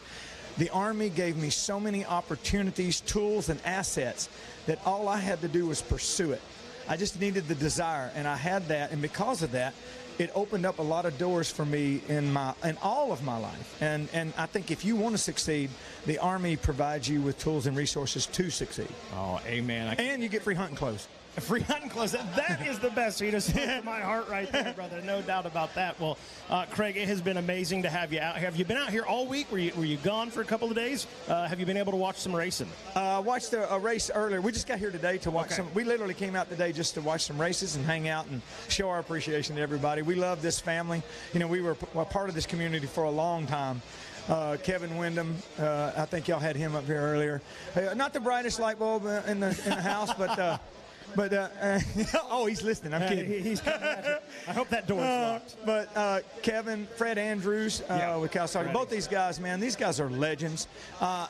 The Army gave me so many opportunities, tools, and assets that all I had to do was pursue it. I just needed the desire, and I had that, and because of that, it opened up a lot of doors for me in all of my life. And I think if you want to succeed, the Army provides you with tools and resources to succeed. Oh, amen. And you get free hunting clothes. Free hunting clothes. That is the best. You just spoke to my heart right there, brother. No doubt about that. Well, Craig, it has been amazing to have you out. Have you been out here all week? Were you gone for a couple of days? Have you been able to watch some racing? Watched a race earlier. We just got here today to watch some. We literally came out today just to watch some races and hang out and show our appreciation to everybody. We love this family. You know, we were a part of this community for a long time. Kevin Wyndham, I think y'all had him up here earlier. Not the brightest light bulb in the house, but. Oh, he's listening. I'm kidding. He's coming at you. I hope that door's locked. But Kevin, Fred Andrews with Kawasaki, both these guys, man, these guys are legends.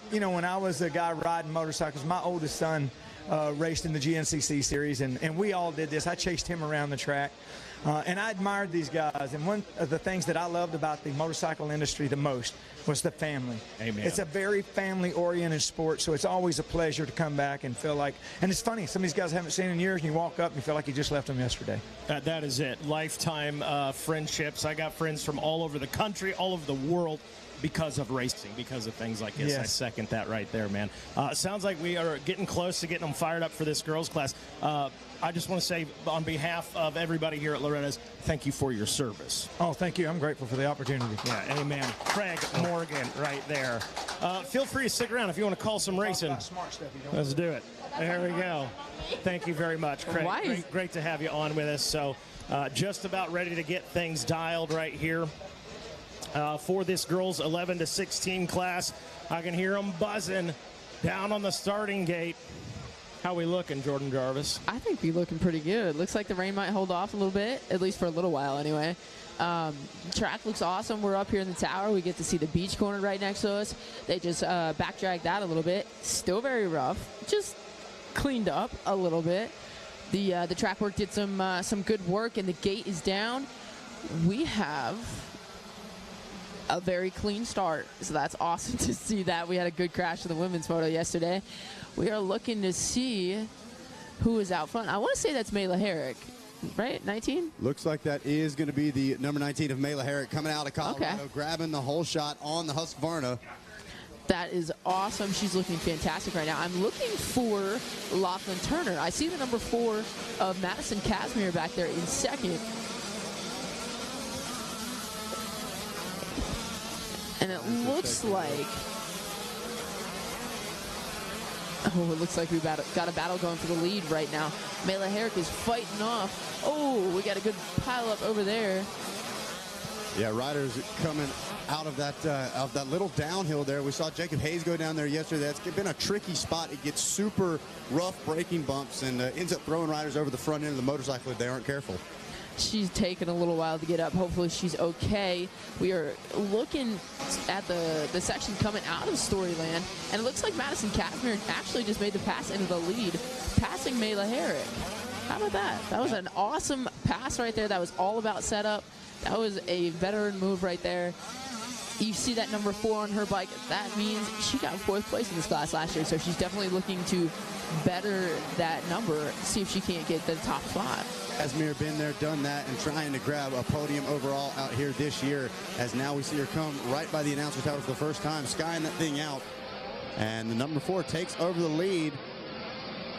You know, when I was a guy riding motorcycles, my oldest son raced in the GNCC series, and we all did this. I chased him around the track. And I admired these guys. And one of the things that I loved about the motorcycle industry the most was the family. Amen. It's a very family-oriented sport, so it's always a pleasure to come back and feel like, and it's funny, some of these guys I haven't seen in years, and you walk up and you feel like you just left them yesterday. That is it. Lifetime friendships. I got friends from all over the country, all over the world, because of racing, because of things like this. Yes. I second that right there, man. Sounds like we are getting close to getting them fired up for this girls' class. I just want to say, on behalf of everybody here at Loretta's, thank you for your service. Oh, thank you. I'm grateful for the opportunity. Yeah, amen. Craig Morgan right there. Feel free to stick around if you want to call some racing. Smart stuff. Let's do it. There we go. Thank you very much, Craig. Great to have you on with us. So just about ready to get things dialed right here. For this girls 11 to 16 class. I can hear them buzzing down on the starting gate. How we looking, Jordan Jarvis? I think we're looking pretty good. Looks like the rain might hold off a little bit, at least for a little while anyway. Track looks awesome. We're up here in the tower. We get to see the beach corner right next to us. They just backdragged that a little bit. Still very rough. Just cleaned up a little bit. The track work did some good work, and the gate is down. We have a very clean start, so that's awesome to see that. We had a good crash in the women's moto yesterday. We are looking to see who is out front. I want to say that's Mayla Herrick. right? 19? Looks like that is going to be the number 19 of Mela Herrick coming out of Colorado, grabbing the whole shot on the Husqvarna. That is awesome. She's looking fantastic right now. I'm looking for Lachlan Turner. I see the number 4 of Madison Casimir back there in second. And it looks like... Oh, it looks like we got a battle going for the lead right now. Mela Herrick is fighting off. Oh, we got a good pile up over there. Yeah, riders coming out of that little downhill there. We saw Jacob Hayes go down there yesterday. That's been a tricky spot. It gets super rough braking bumps and ends up throwing riders over the front end of the motorcycle if they aren't careful. She's taken a little while to get up. Hopefully she's okay. We are looking at the section coming out of Storyland, and it looks like Madison Casimir actually just made the pass into the lead, passing Mela Herrick. How about that? That was an awesome pass right there. That was all about setup. That was a veteran move right there. You see that number 4 on her bike. That means she got 4th place in this class last year, so she's definitely looking to better that number, see if she can't get the top spot. Casimir been there, done that, and trying to grab a podium overall out here this year, as now we see her come right by the announcer tower for the first time, skying that thing out. And the number 4 takes over the lead.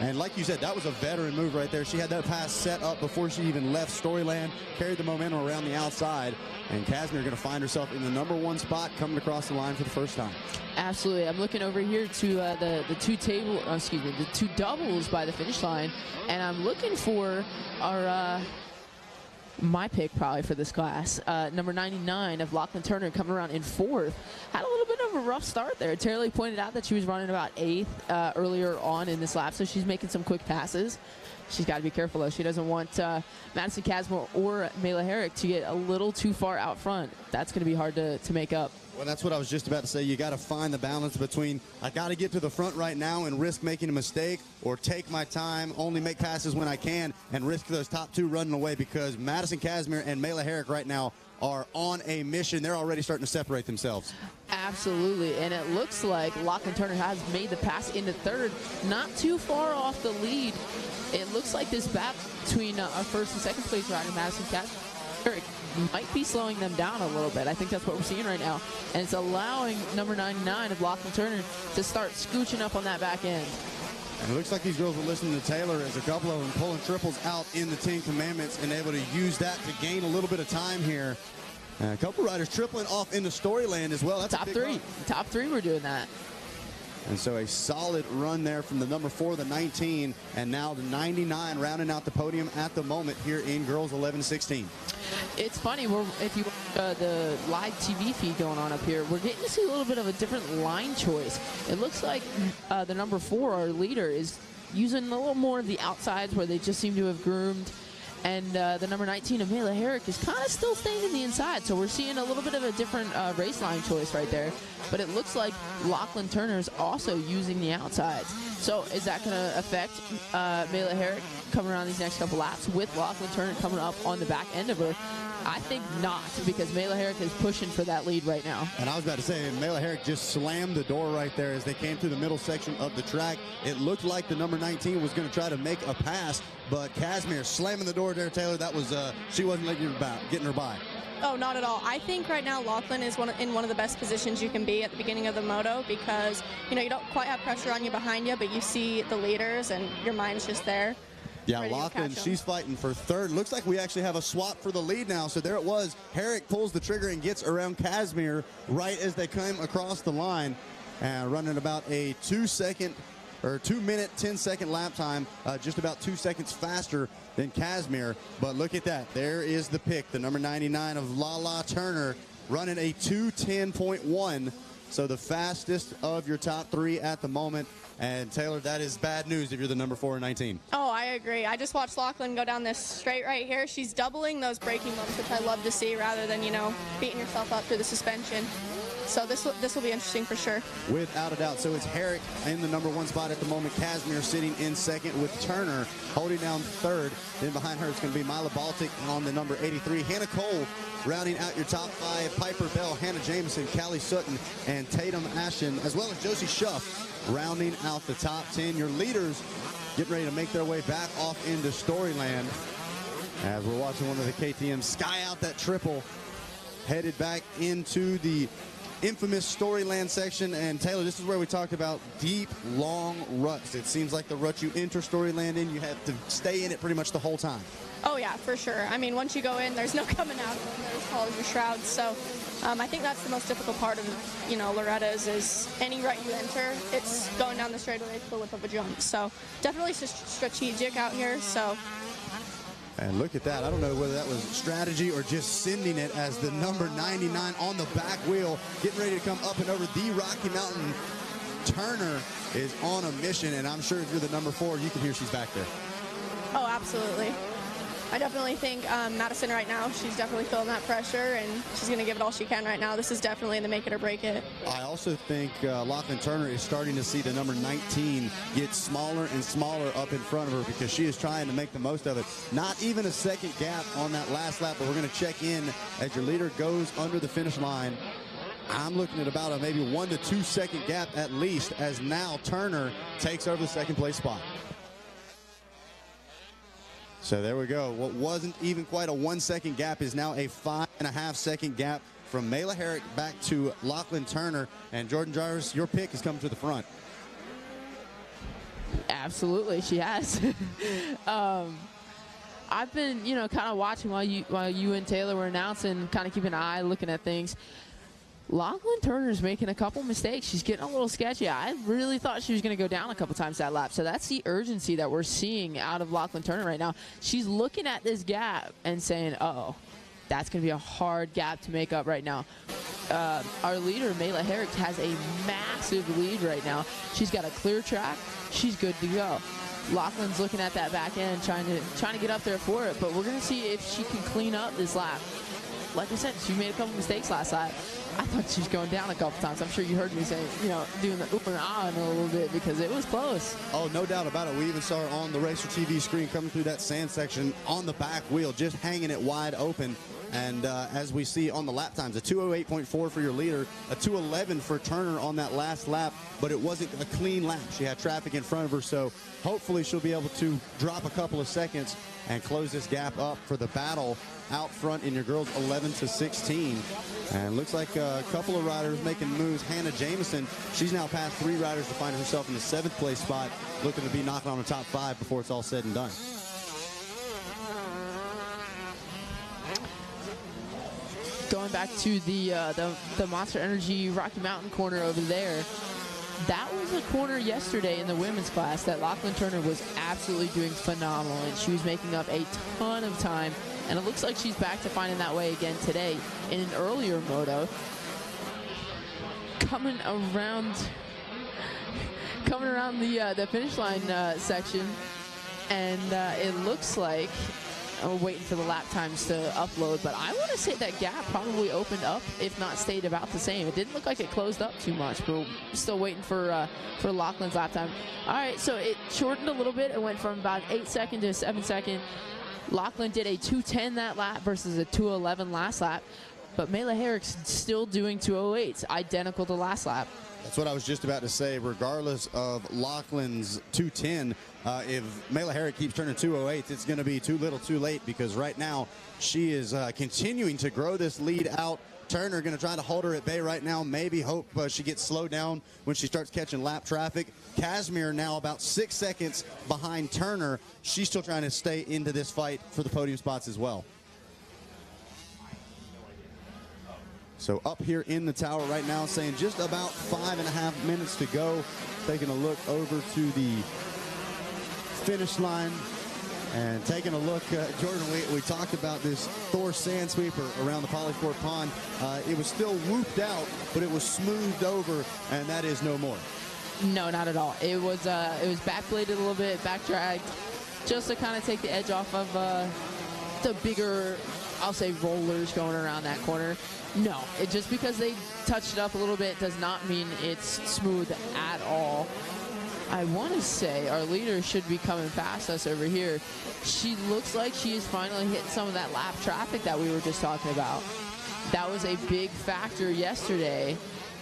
And like you said, that was a veteran move right there. She had that pass set up before she even left Storyland, carried the momentum around the outside, and Casimir going to find herself in the number 1 spot coming across the line for the first time. Absolutely. I'm looking over here to the two doubles by the finish line, and I'm looking for our my pick probably for this class, number 99 of Lachlan Turner, coming around in 4th. Had a little bit of a rough start there. Terry pointed out that she was running about 8th earlier on in this lap, so she's making some quick passes. She's got to be careful, though. She doesn't want Madison Casimir or Mela Herrick to get a little too far out front. That's going to be hard to make up. Well, that's what I was just about to say. You got to find the balance between I got to get to the front right now and risk making a mistake, or take my time, only make passes when I can, and risk those top 2 running away, because Madison Casimir and Mela Herrick right now are on a mission. They're already starting to separate themselves. Absolutely, and it looks like Lachlan Turner has made the pass into 3rd, not too far off the lead. It looks like this battle between our 1st and 2nd place rider, Madison Casimir, might be slowing them down a little bit. I think that's what we're seeing right now, and it's allowing number 99 of Lachlan Turner to start scooching up on that back end. And it looks like these girls were listening to Taylor, as a couple of them pulling triples out in the 10 Commandments and able to use that to gain a little bit of time here. And a couple riders tripling off into Storyland as well. That's top 3. Top 3 were doing that. And so a solid run there from the number 4, the 19, and now the 99 rounding out the podium at the moment here in girls 11-16. It's funny, if you watch the live TV feed going on up here, we're getting to see a little bit of a different line choice. It looks like the number 4, our leader, is using a little more of the outsides where they just seem to have groomed. And the number 19 of Mela Herrick is kind of still staying in the inside. So we're seeing a little bit of a different race line choice right there. But it looks like Lachlan Turner's also using the outsides. So is that going to affect Mela Herrick coming around these next couple laps with Lachlan Turner coming up on the back end of her? I think not, because Mela Herrick is pushing for that lead right now. And I was about to say, Mela Herrick just slammed the door right there as they came through the middle section of the track. It looked like the number 19 was going to try to make a pass, but Casimir slamming the door there, Taylor. That was, she wasn't letting getting her by. Oh, not at all. I think right now Lachlan is in one of the best positions you can be at the beginning of the moto, because, you don't quite have pressure on you behind you, but you see the leaders and your mind's just there. Yeah, Lachlan, she's fighting for 3rd. Looks like we actually have a swap for the lead now. So there it was. Herrick pulls the trigger and gets around Casimir right as they come across the line, running about a 2 minute, 10-second lap time, just about 2 seconds faster than Casimir. But look at that. There is the pick, the number 99 of Lala Turner, running a 2:10.1. So the fastest of your top 3 at the moment. And Taylor, that is bad news if you're the number 4 and 19. Oh, I agree. I just watched Lachlan go down this straight right here. She's doubling those braking bumps, which I love to see, rather than, beating yourself up through the suspension. So this will be interesting for sure. Without a doubt. So it's Herrick in the number 1 spot at the moment. Casimir sitting in 2nd with Turner holding down 3rd. Then behind her it's going to be Mila Baltic on the number 83. Hannah Cole rounding out your top 5. Piper Bell, Hannah Jameson, Callie Sutton, and Tatum Ashton, as well as Josie Schuff, rounding out the top 10. Your leaders getting ready to make their way back off into Storyland. As we're watching one of the KTM sky out that triple, headed back into the infamous Storyland section. And Taylor, this is where we talked about deep, long ruts. It seems like the rut you enter Storyland in, you have to stay in it pretty much the whole time. Oh yeah, for sure. I mean, once you go in, there's no coming out. They're as tall as your shrouds. So I think that's the most difficult part of, Loretta's is any rut you enter, it's going down the straightaway to the lip of a jump. So definitely strategic out here. So. And look at that. I don't know whether that was strategy or just sending it as the number 99 on the back wheel, getting ready to come up and over the Rocky Mountain. Turner is on a mission, and I'm sure if you're the number 4, you can hear she's back there. Oh, absolutely. I definitely think Madison right now, she's definitely feeling that pressure, and she's going to give it all she can right now. This is definitely the make it or break it. I also think Lachlan Turner is starting to see the number 19 get smaller and smaller up in front of her because she is trying to make the most of it. Not even a second gap on that last lap, but we're going to check in as your leader goes under the finish line. I'm looking at about a maybe 1 to 2 second gap at least, as now Turner takes over the second place spot. So there we go. What wasn't even quite a 1 second gap is now a 5.5 second gap from Mela Herrick back to Lachlan Turner. And Jordan Jarvis, your pick has come to the front. Absolutely, she has. I've been, kind of watching while you and Taylor were announcing, kind of keeping an eye, looking at things. Lachlan Turner's making a couple mistakes. She's getting a little sketchy. I really thought she was going to go down a couple times that lap. So that's the urgency that we're seeing out of Lachlan Turner right now. She's looking at this gap and saying, uh-oh, that's going to be a hard gap to make up right now. Our leader, Mela Herrick, has a massive lead right now. She's got a clear track. She's good to go. Lachlan's looking at that back end, trying to get up there for it. But we're going to see if she can clean up this lap. Like I said, she made a couple mistakes last lap. I thought she was going down a couple times. I'm sure you heard me say, doing the oop and ah a little bit because it was close. Oh, no doubt about it. We even saw her on the Racer TV screen coming through that sand section on the back wheel, just hanging it wide open. And as we see on the lap times, a 2:08.4 for your leader, a 2:11 for Turner on that last lap, but it wasn't a clean lap. She had traffic in front of her, so hopefully she'll be able to drop a couple of seconds and close this gap up for the battle out front in your girls 11 to 16. And looks like a couple of riders making moves. Hannah Jameson, she's now passed 3 riders to find herself in the 7th place spot, looking to be knocking on the top 5 before it's all said and done. Going back to the Monster Energy Rocky Mountain corner over there, that was a corner yesterday in the women's class that Lachlan Turner was absolutely doing phenomenal, and she was making up a ton of time. And it looks like she's back to finding that way again today in an earlier moto. Coming around the finish line section, and it looks like we're waiting for the lap times to upload, but I want to say that gap probably opened up, if not stayed about the same. It didn't look like it closed up too much, but we're still waiting for Lachlan's lap time. All right, so it shortened a little bit. It went from about 8 second to 7 second. Lachlan did a 2:10 that lap versus a 2:11 last lap, but Mela Herrick's still doing 2:08s, identical to last lap. That's what I was just about to say. Regardless of Lachlan's 2:10, if Mela Herrick keeps turning 2:08, it's going to be too little too late, because right now she is continuing to grow this lead out. Turner going to try to hold her at bay right now. Maybe hope she gets slowed down when she starts catching lap traffic. Casimir now about 6 seconds behind Turner. She's still trying to stay into this fight for the podium spots as well. So up here in the tower right now, saying just about 5.5 minutes to go. Taking a look over to the finish line. And taking a look, Jordan, we talked about this Thor sand sweeper around the Polysport Pond. It was still whooped out, but it was smoothed over, and that is no more. No, not at all. It was backbladed a little bit, back dragged, just to kind of take the edge off of the bigger, I'll say, rollers going around that corner. No, it just because they touched it up a little bit does not mean it's smooth at all. I want to say our leader should be coming past us over here. She looks like she is finally hitting some of that lap traffic that we were just talking about. That was a big factor yesterday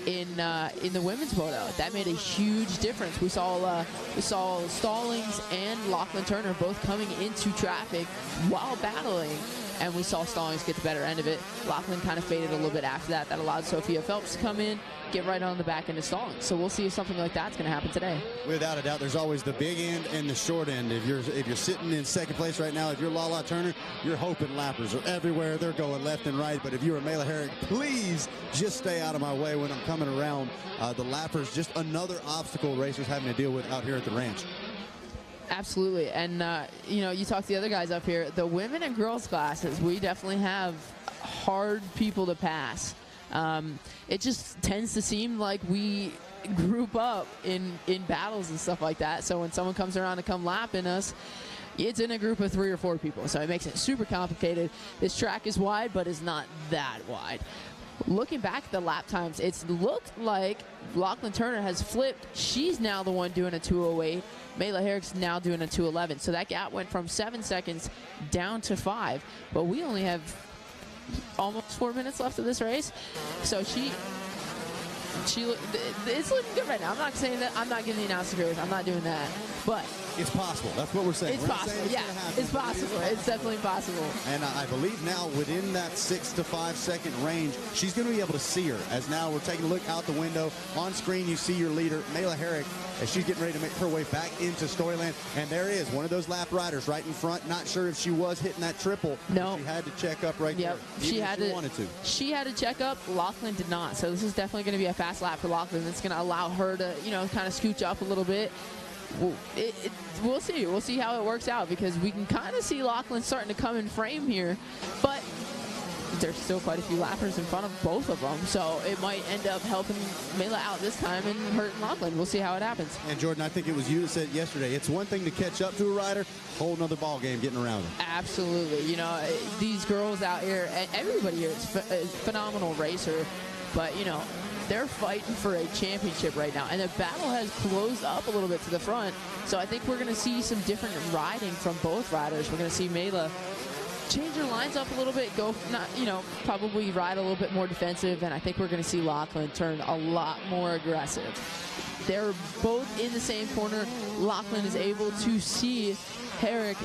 in the women's moto. That made a huge difference. We saw Stallings and Lachlan Turner both coming into traffic while battling, and we saw Stallings get the better end of it. Lachlan kind of faded a little bit after that. That allowed Sophia Phelps to come in, get right on the back end of Stallings. So we'll see if something like that's going to happen today. Without a doubt, there's always the big end and the short end. If you're sitting in second place right now, if you're Lala Turner, you're hoping lappers are everywhere. They're going left and right. But if you're Mela Herrick, please just stay out of my way when I'm coming around. The lappers, just another obstacle racers having to deal with out here at the ranch. Absolutely. And, you talk to the other guys up here. The women and girls classes, we definitely have hard people to pass. It just tends to seem like we group up in battles and stuff like that. So when someone comes around to come lapping us, it's in a group of 3 or 4 people. So it makes it super complicated. This track is wide, but it's not that wide. Looking back at the lap times, it's looked like Lachlan Turner has flipped. She's now the one doing a 2:08. Mela Herrick's now doing a 2:11. So that gap went from 7 seconds down to 5. But we only have almost 4 minutes left of this race. So it's looking good right now. I'm not saying that. I'm not giving the announcer figures. I'm not doing that. But it's possible. That's what we're saying. It's possible. Yeah, it's possible. It's definitely possible. And I believe now within that 6 to 5 second range, she's going to be able to see her. As now we're taking a look out the window. On screen, you see your leader, Mela Herrick, as she's getting ready to make her way back into Storyland. And there is one of those lap riders right in front. Not sure if she was hitting that triple. No. She had to check up right there. She wanted to. She had to check up. Lachlan did not. So this is definitely going to be a fast lap for Lachlan. It's going to allow her to, kind of scooch up a little bit. We'll see. We'll see how it works out, because we can kind of see Lachlan starting to come in frame here, but there's still quite a few lappers in front of both of them, so it might end up helping Mela out this time and hurting Lachlan. We'll see how it happens. And Jordan, I think it was you that said yesterday, it's one thing to catch up to a rider, whole nother ball game getting around her. Absolutely. These girls out here, and everybody here is a phenomenal racer, but they're fighting for a championship right now, and the battle has closed up a little bit to the front. So I think we're going to see some different riding from both riders. We're going to see Mela change her lines up a little bit, probably ride a little bit more defensive, and I think we're going to see Lachlan turn a lot more aggressive. They're both in the same corner. Lachlan is able to see Herrick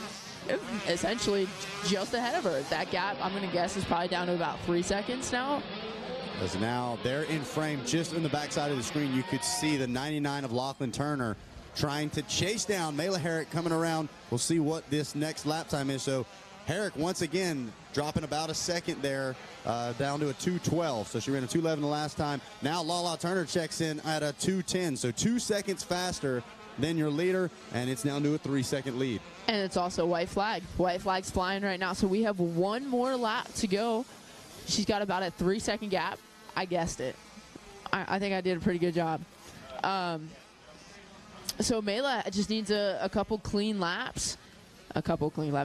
essentially just ahead of her. That gap, I'm going to guess, is probably down to about 3 seconds now. As now they're in frame just in the backside of the screen. You could see the 99 of Lachlan Turner trying to chase down Mela Herrick coming around. We'll see what this next lap time is. So Herrick once again dropping about a second there, down to a 2:12. So she ran a 2:11 the last time. Now Lala Turner checks in at a 2:10. So 2 seconds faster than your leader, and it's now to a 3-second lead. And it's also white flag. White flag's flying right now. So we have one more lap to go. She's got about a 3-second gap. I guessed it. I think I did a pretty good job. So Mela just needs a couple clean laps.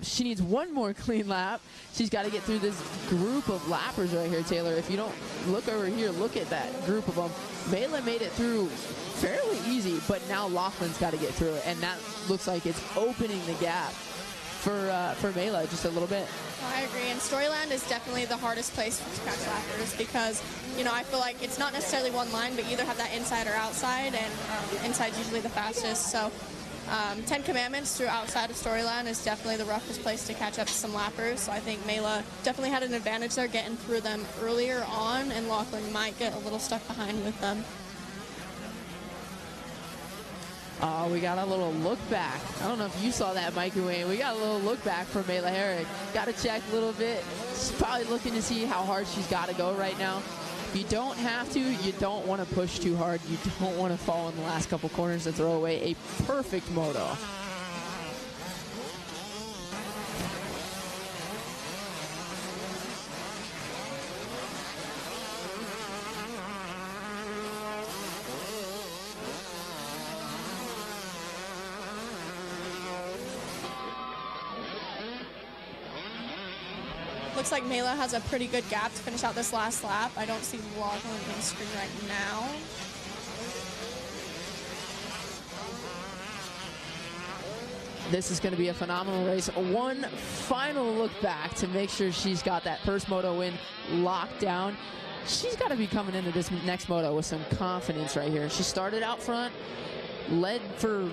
She needs one more clean lap. She's got to get through this group of lappers right here, Taylor. If you don't look over here, look at that group of them. Mela made it through fairly easy, but now Lachlan's got to get through it, and that looks like it's opening the gap for Mela just a little bit. I agree, and Storyland is definitely the hardest place to catch lappers because, I feel like it's not necessarily one line, but you either have that inside or outside, and inside's usually the fastest. So 10 Commandments through outside of Storyland is definitely the roughest place to catch up to some lappers. So I think Mela definitely had an advantage there getting through them earlier on, and Lachlan might get a little stuck behind with them. Oh, we got a little look back. I don't know if you saw that, Mikey Wayne. We got a little look back from Mela Herrick. Got to check a little bit. She's probably looking to see how hard she's got to go right now. You don't have to. You don't want to push too hard. You don't want to fall in the last couple corners and throw away a perfect moto. Looks like Mela has a pretty good gap to finish out this last lap. I don't see Lachlan on the screen right now. This is going to be a phenomenal race. One final look back to make sure she's got that first moto win locked down. she's got to be coming into this next moto with some confidence right here. She started out front, led for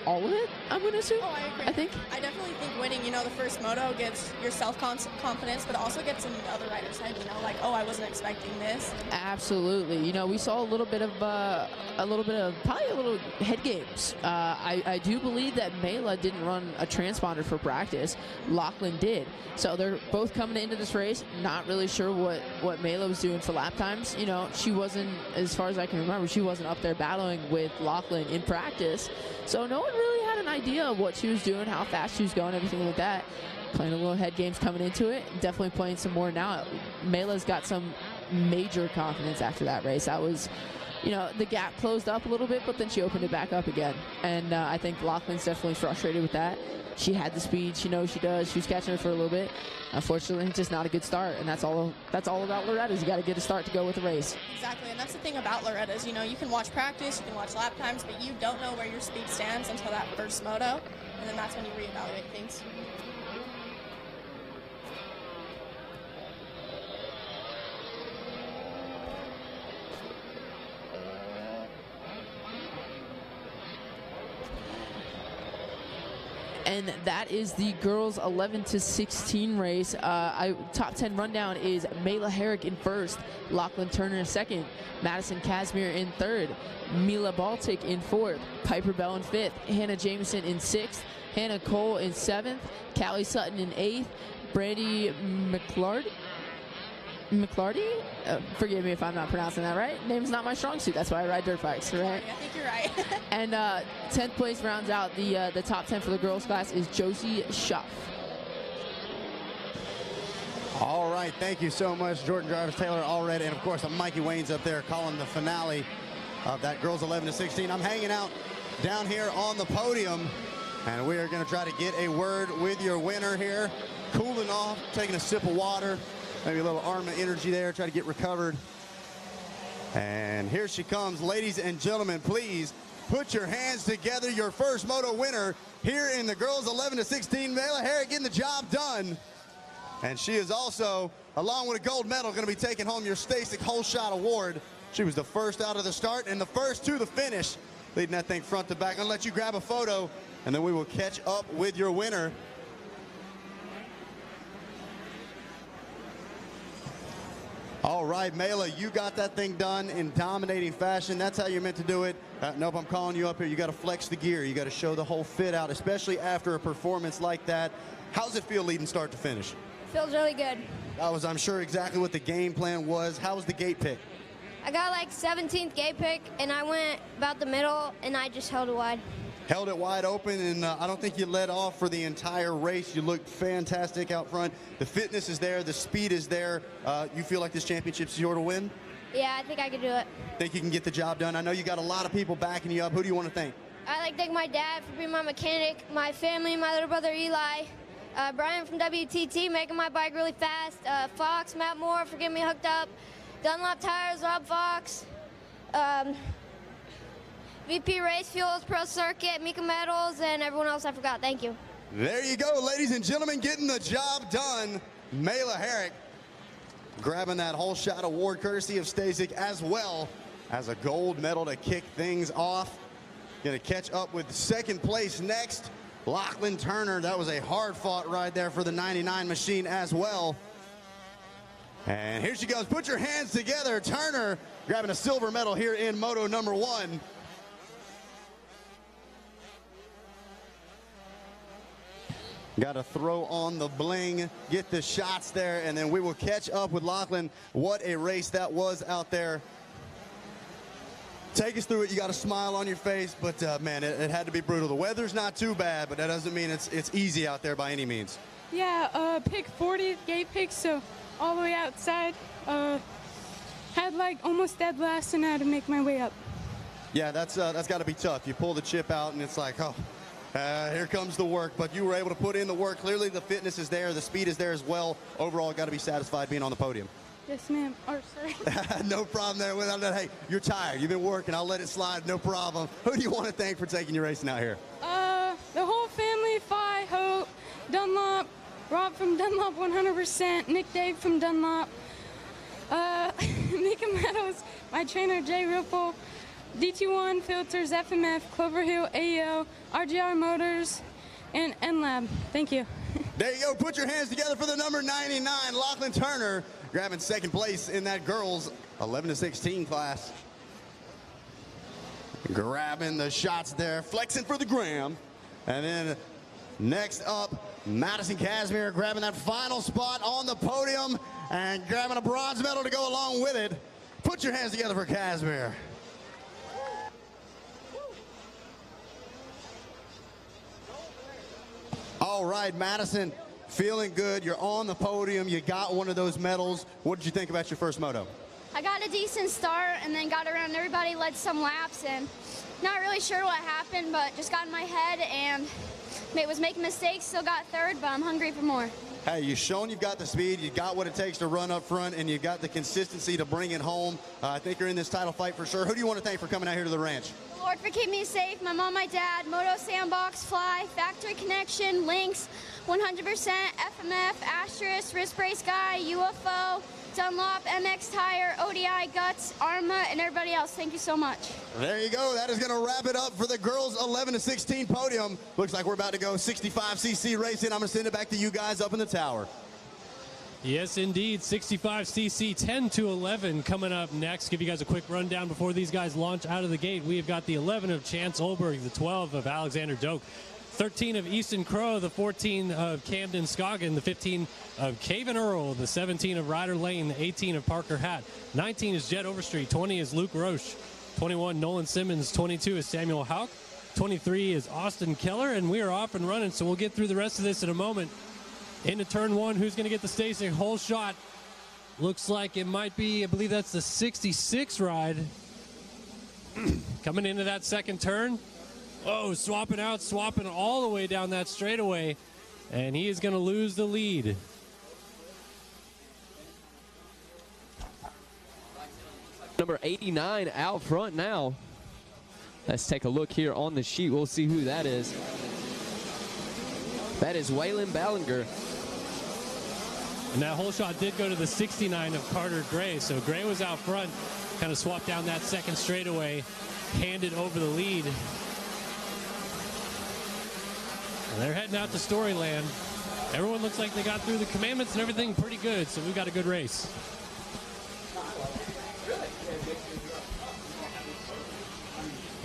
all of it, I'm going to assume. Oh, I agree. I think. I definitely think winning, the first moto gives your self-confidence, but also gets in the other riders' head, like, oh, I wasn't expecting this. Absolutely. We saw a little bit of probably a little head games. I do believe that Mela didn't run a transponder for practice. Lachlan did. So they're both coming into this race, not really sure what Mela was doing for lap times. She wasn't, as far as I can remember, she wasn't up there battling with Lachlan in practice. So no one really had an idea of what she was doing, how fast she was going, everything like that. Playing a little head games coming into it. Definitely playing some more now. Mela's got some major confidence after that race. That was, the gap closed up a little bit, but then she opened it back up again. And I think Lachlan's definitely frustrated with that. She had the speed. She knows she does. She was catching her for a little bit. Unfortunately, just not a good start. And that's all about Loretta's. You got to get a start to go with the race. Exactly, and that's the thing about Loretta's. You can watch practice, you can watch lap times, but you don't know where your speed stands until that first moto, and then that's when you reevaluate things. And that is the girls 11 to 16 race. Top 10 rundown is Mela Herrick in first, Lachlan Turner in second, Madison Casimir in third, Mila Baltic in fourth, Piper Bell in fifth, Hannah Jameson in sixth, Hannah Cole in seventh, Callie Sutton in eighth, Brandy McClarty? Forgive me if I'm not pronouncing that right. Name's not my strong suit. That's why I ride dirt bikes, right? I think you're right. And 10th place rounds out the top 10 for the girls class is Josie Schuff. All right, thank you so much, Jordan Jarvis, Taylor Allred, and of course Mikey Wayne's up there calling the finale of that girls 11 to 16. I'm hanging out down here on the podium, and we are going to try to get a word with your winner here. Cooling off, taking a sip of water. Maybe a little Arma energy there, try to get recovered. And here she comes. Ladies and gentlemen, please put your hands together. Your first moto winner here in the girls 11 to 16. Mela Herrick getting the job done. And she is also, along with a gold medal, going to be taking home your Stasic Whole Shot Award. She was the first out of the start and the first to the finish, leading that thing front to back. I'm going to let you grab a photo, and then we will catch up with your winner. All right, Mela, you got that thing done in dominating fashion. That's how you're meant to do it. Nope, I'm calling you up here. You got to flex the gear. You got to show the whole fit out, especially after a performance like that. How's it feel leading start to finish? Feels really good. That was, I'm sure, exactly what the game plan was. How was the gate pick? I got like 17th gate pick, and I went about the middle, and I just held it wide. Held it wide open, and I don't think you let off for the entire race. You looked fantastic out front. The fitness is there. The speed is there. You feel like this championship's yours to win? Yeah, I think I could do it. Think you can get the job done? I know you got a lot of people backing you up. Who do you want to thank? I'd like to thank my dad for being my mechanic, my family, my little brother Eli, Brian from WTT making my bike really fast, Fox, Matt Moore for getting me hooked up, Dunlop Tires, Rob Fox, VP Race Fuels, Pro Circuit, Mika Metals, and everyone else I forgot. Thank you. There you go, ladies and gentlemen, getting the job done. Mela Herrick grabbing that whole shot award courtesy of Stasic, as well as a gold medal to kick things off. Going to catch up with second place next, Lachlan Turner. That was a hard-fought ride there for the 99 machine as well. And here she goes. Put your hands together. Turner grabbing a silver medal here in Moto number 1. Got to throw on the bling, get the shots there, and then we will catch up with Lachlan. What a race that was out there. Take us through it. You got a smile on your face, but man, it had to be brutal. The weather's not too bad, but that doesn't mean it's easy out there by any means. Yeah, pick 40 gate picks, so all the way outside. Had like almost dead last, and I had to make my way up. Yeah, that's got to be tough. You pull the chip out, and it's like, oh. Here comes the work, but you were able to put in the work. Clearly the fitness is there, the speed is there as well. Overall, got to be satisfied being on the podium. Yes, ma'am. Or, sorry. No problem there. Without that, hey, you're tired. You've been working. I'll let it slide. No problem. Who do you want to thank for taking your racing out here? The whole family, Phi, Hope, Dunlop, Rob from Dunlop 100%, Nick Dave from Dunlop, making medals, my trainer Jay Ripple, DT1 Filters, FMF, Clover Hill, AEO, RGR Motors, and NLab. Thank you. There you go. Put your hands together for the number 99, Lachlan Turner, grabbing second place in that girls 11 to 16 class. Grabbing the shots there, flexing for the gram. And then next up, Madison Casimir grabbing that final spot on the podium and grabbing a bronze medal to go along with it. Put your hands together for Casimir. All right, Madison, feeling good. You're on the podium. You got one of those medals. What did you think about your first moto? I got a decent start and then got around everybody, led some laps, and not really sure what happened, but just got in my head and was making mistakes, still got third, but I'm hungry for more. Hey, you've shown you've got the speed, you've got what it takes to run up front, and you've got the consistency to bring it home. I think you're in this title fight for sure. Who do you want to thank for coming out here to the ranch? Lord for keeping me safe, my mom, my dad, Moto Sandbox, Fly, Factory Connection, Lynx, 100%, FMF, Asterisk, Wrist Brace Guy, UFO, Dunlop, MX Tire, ODI, Guts, Arma, and everybody else. Thank you so much. There you go. That is going to wrap it up for the girls 11 to 16 podium. Looks like we're about to go 65cc racing. I'm going to send it back to you guys up in the tower. Yes, indeed. 65cc 10 to 11 coming up next. Give you guys a quick rundown before these guys launch out of the gate. We have got the 11 of Chance Olberg, the 12 of Alexander Doak, 13 of Easton Crow, the 14 of Camden Scoggin, the 15 of Caven Earl, the 17 of Ryder Lane, the 18 of Parker Hatt, 19 is Jed Overstreet, 20 is Luke Roche, 21 Nolan Simmons, 22 is Samuel Hauk, 23 is Austin Keller, and we are off and running, so we'll get through the rest of this in a moment. Into turn one, who's going to get the station? Whole shot. Looks like it might be, I believe that's the 66 ride. Coming into that second turn. Oh, swapping out, swapping all the way down that straightaway. And he is going to lose the lead. Number 89 out front now. Let's take a look here on the sheet. We'll see who that is. That is Waylon Ballinger. And that whole shot did go to the 69 of Carter Gray. So Gray was out front, kind of swapped down that second straightaway, handed over the lead. And they're heading out to Storyland. Everyone looks like they got through the commandments and everything pretty good, so we've got a good race.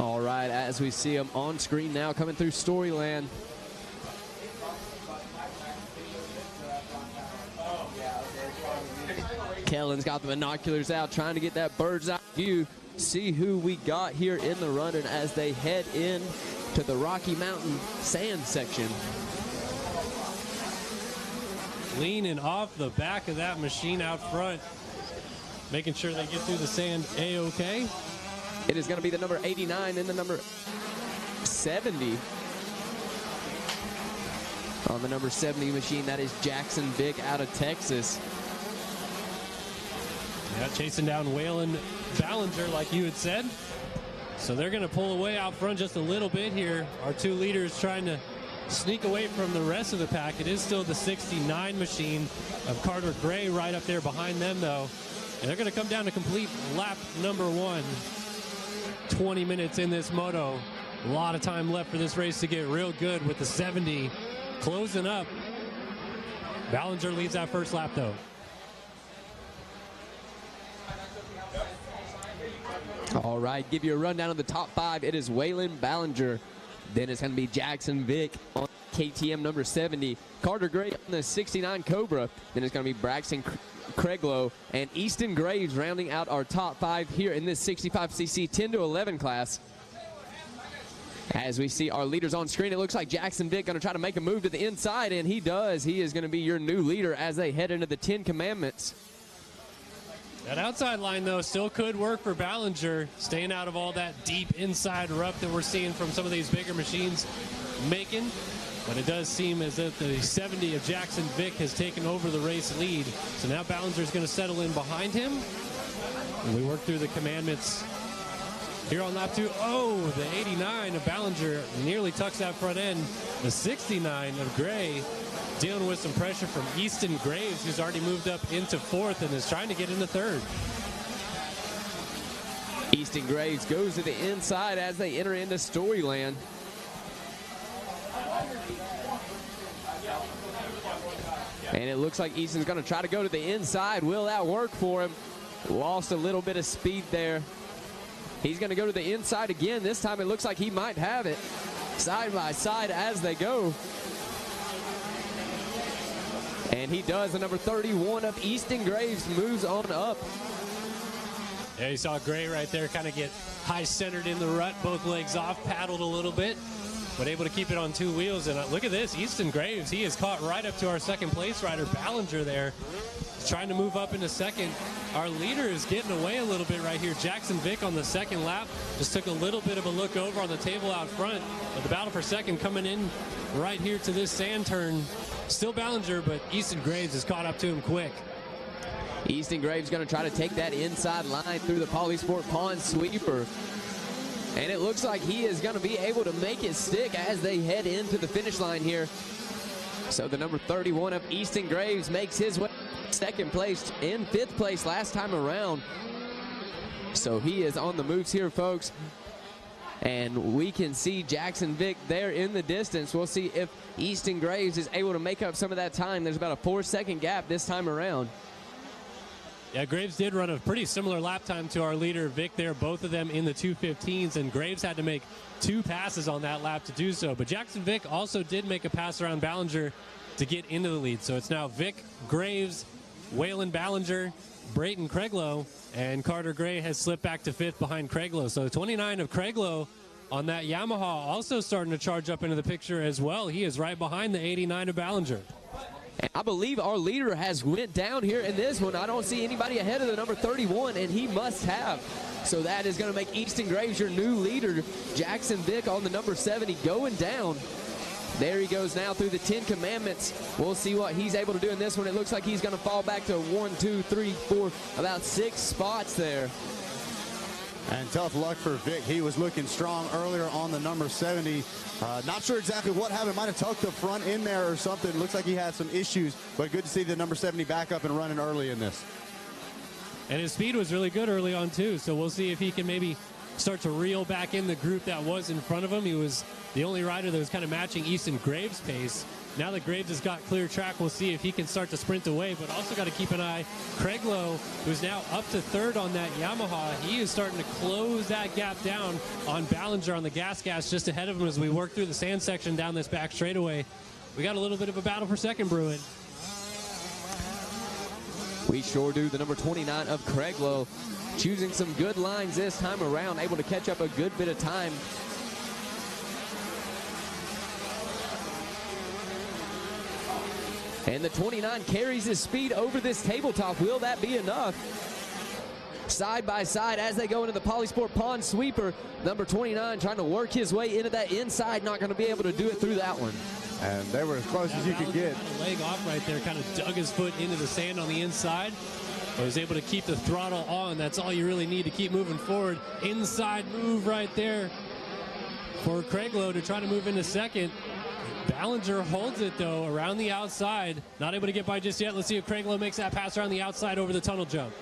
All right, as we see them on screen now coming through Storyland. Kellen's got the binoculars out, trying to get that bird's eye view, see who we got here in the run, and as they head in to the Rocky Mountain sand section. Leaning off the back of that machine out front, making sure they get through the sand A-OK. It is going to be the number 89 and the number 70. On the number 70 machine, that is Jackson Vick out of Texas. Yeah, chasing down Waylon Ballinger, like you had said. So they're going to pull away out front just a little bit here. Our two leaders trying to sneak away from the rest of the pack. It is still the 69 machine of Carter Gray right up there behind them, though. And they're going to come down to complete lap number one. 20 minutes in this moto. A lot of time left for this race to get real good with the 70 closing up. Ballinger leads that first lap, though. All right, give you a rundown of the top five. It is Waylon Ballinger. Then it's going to be Jackson Vick on KTM number 70. Carter Gray on the 69 Cobra. Then it's going to be Braxton Craiglow and Easton Graves rounding out our top five here in this 65cc 10 to 11 class. As we see our leaders on screen, it looks like Jackson Vick going to try to make a move to the inside, and he does. He is going to be your new leader as they head into the 10 Commandments. That outside line, though, still could work for Ballinger, staying out of all that deep inside rough that we're seeing from some of these bigger machines making. But it does seem as if the 70 of Jackson Vick has taken over the race lead. So now Ballinger's going to settle in behind him. And we work through the commandments here on lap two. Oh, the 89 of Ballinger nearly tucks that front end. The 69 of Gray dealing with some pressure from Easton Graves, who's already moved up into fourth and is trying to get into third. Easton Graves goes to the inside as they enter into Storyland. And it looks like Easton's going to try to go to the inside. Will that work for him? Lost a little bit of speed there. He's going to go to the inside again. This time it looks like he might have it. Side by side as they go. And he does. The number 31 of Easton Graves moves on up. Yeah, you saw Gray right there kind of get high centered in the rut, both legs off, paddled a little bit, but able to keep it on 2 wheels. And look at this, Easton Graves, he is caught right up to our second place rider, Ballinger there. He's trying to move up into second. Our leader is getting away a little bit right here. Jackson Vick on the second lap just took a little bit of a look over on the table out front, but the battle for second coming in right here to this sand turn. Still Ballinger, but Easton Graves has caught up to him quick. Easton Graves going to try to take that inside line through the Polysport Pond sweeper. And it looks like he is going to be able to make it stick as they head into the finish line here. So the number 31 of Easton Graves makes his way second place in 5th place last time around. So he is on the moves here, folks. And we can see Jackson Vick there in the distance. We'll see if Easton Graves is able to make up some of that time. There's about a 4-second gap this time around. Yeah, Graves did run a pretty similar lap time to our leader, Vic, there, both of them in the 2:15s, and Graves had to make 2 passes on that lap to do so. But Jackson Vick also did make a pass around Ballinger to get into the lead. So it's now Vic, Graves, Waylon Ballinger, Brayton Craiglow, and Carter Gray has slipped back to 5th behind Craiglow. So 29 of Craiglow on that Yamaha also starting to charge up into the picture as well. He is right behind the 89 of Ballinger. And I believe our leader has went down here in this one. I don't see anybody ahead of the number 31, and he must have. So that is going to make Easton Graves your new leader. Jackson Vick on the number 70 going down. There he goes now through the 10 commandments. We'll see what he's able to do in this one. It looks like he's going to fall back to 1, 2, 3, 4, about 6 spots there. And tough luck for Vic. He was looking strong earlier on the number 70. Not sure exactly what happened. Might have tucked the front in there or something. Looks like he had some issues, but good to see the number 70 back up and running early in this. And his speed was really good early on, too. So we'll see if he can maybe start to reel back in the group that was in front of him. He was the only rider that was kind of matching Easton Graves' pace. Now that Graves has got clear track, we'll see if he can start to sprint away, but also got to keep an eye. Craiglow, who's now up to 3rd on that Yamaha, he is starting to close that gap down on Ballinger on the gas just ahead of him as we work through the sand section down this back straightaway. We got a little bit of a battle for second brewing. We sure do. The number 29 of Craiglow choosing some good lines this time around, able to catch up a good bit of time. And the 29 carries his speed over this tabletop. Will that be enough? Side by side as they go into the Polysport Pond sweeper. Number 29 trying to work his way into that inside. Not going to be able to do it through that one. And they were as close as you could get. Leg off right there, kind of dug his foot into the sand on the inside. But was able to keep the throttle on. That's all you really need to keep moving forward. Inside move right there for Craiglow to try to move into second. Ballinger holds it, though, around the outside. Not able to get by just yet. Let's see if Craiglow makes that pass around the outside over the tunnel jump.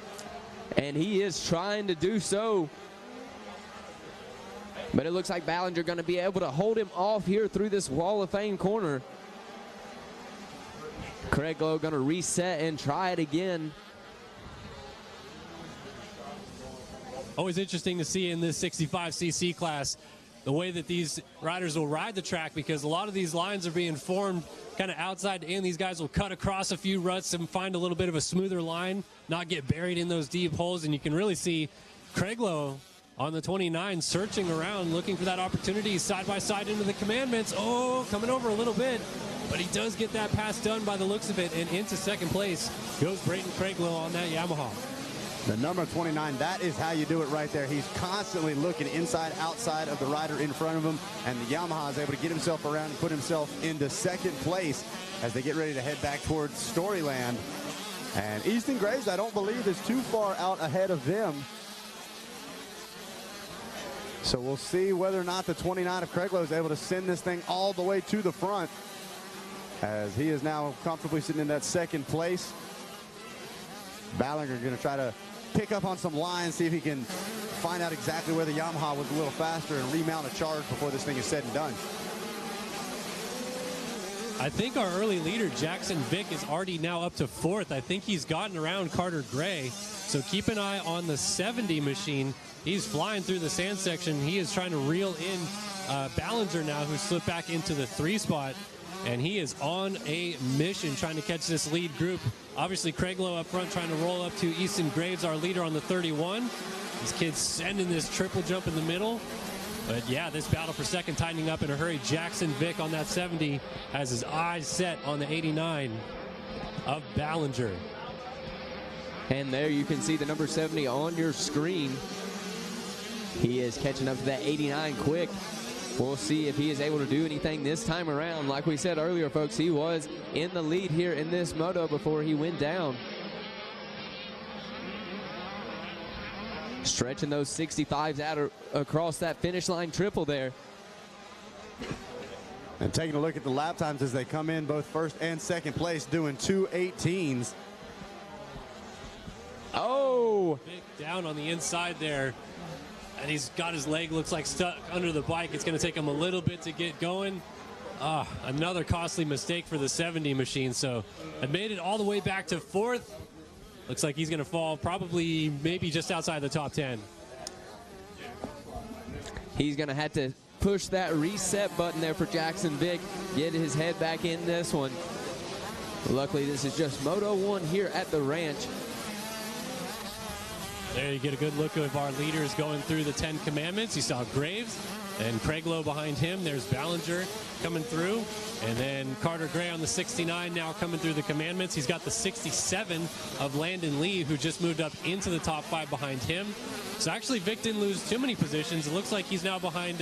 And he is trying to do so. But it looks like Ballinger going to be able to hold him off here through this Wall of Fame corner. Craiglow going to reset and try it again. Always interesting to see in this 65cc class the way that these riders will ride the track, because a lot of these lines are being formed kind of outside in. These guys will cut across a few ruts and find a little bit of a smoother line, not get buried in those deep holes. And you can really see Craiglow on the 29 searching around, looking for that opportunity side by side into the commandments. Oh, coming over a little bit, but he does get that pass done by the looks of it, and into second place goes Brayton Craiglow on that Yamaha. The number 29, that is how you do it right there. He's constantly looking inside, outside of the rider in front of him, and the Yamaha is able to get himself around and put himself into second place as they get ready to head back towards Storyland. And Easton Graves, I don't believe, is too far out ahead of them. So we'll see whether or not the 29 of Craiglow is able to send this thing all the way to the front, as he is now comfortably sitting in that second place. Ballinger going to try to pick up on some lines, see if he can find out exactly where the Yamaha was a little faster and remount a charge before this thing is said and done. I think our early leader, Jackson Vick, is already now up to 4th. I think he's gotten around Carter Gray. So keep an eye on the 70 machine. He's flying through the sand section. He is trying to reel in Ballinger now, who slipped back into the 3 spot. And he is on a mission trying to catch this lead group. Obviously, Craig Lowe up front trying to roll up to Easton Graves, our leader, on the 31. This kid's sending this triple jump in the middle. But yeah, this battle for second tightening up in a hurry. Jackson Vick on that 70 has his eyes set on the 89 of Ballinger. And there you can see the number 70 on your screen. He is catching up to that 89 quick. We'll see if he is able to do anything this time around. Like we said earlier, folks, he was in the lead here in this moto before he went down. Stretching those 65s out across that finish line triple there. And taking a look at the lap times as they come in, both first and second place, doing 2:18s. Oh! Down on the inside there. And he's got his leg, looks like, stuck under the bike. It's going to take him a little bit to get going. Another costly mistake for the 70 machine. So I made it all the way back to 4th. Looks like he's going to fall probably maybe just outside the top 10. He's going to have to push that reset button there for Jackson Vick, get his head back in this one. Luckily, this is just Moto 1 here at the ranch. There you get a good look of our leaders going through the 10 commandments. You saw Graves and Craig Lowe behind him. There's Ballinger coming through. And then Carter Gray on the 69 now coming through the commandments. He's got the 67 of Landon Lee, who just moved up into the top 5 behind him. So actually Vic didn't lose too many positions. It looks like he's now behind,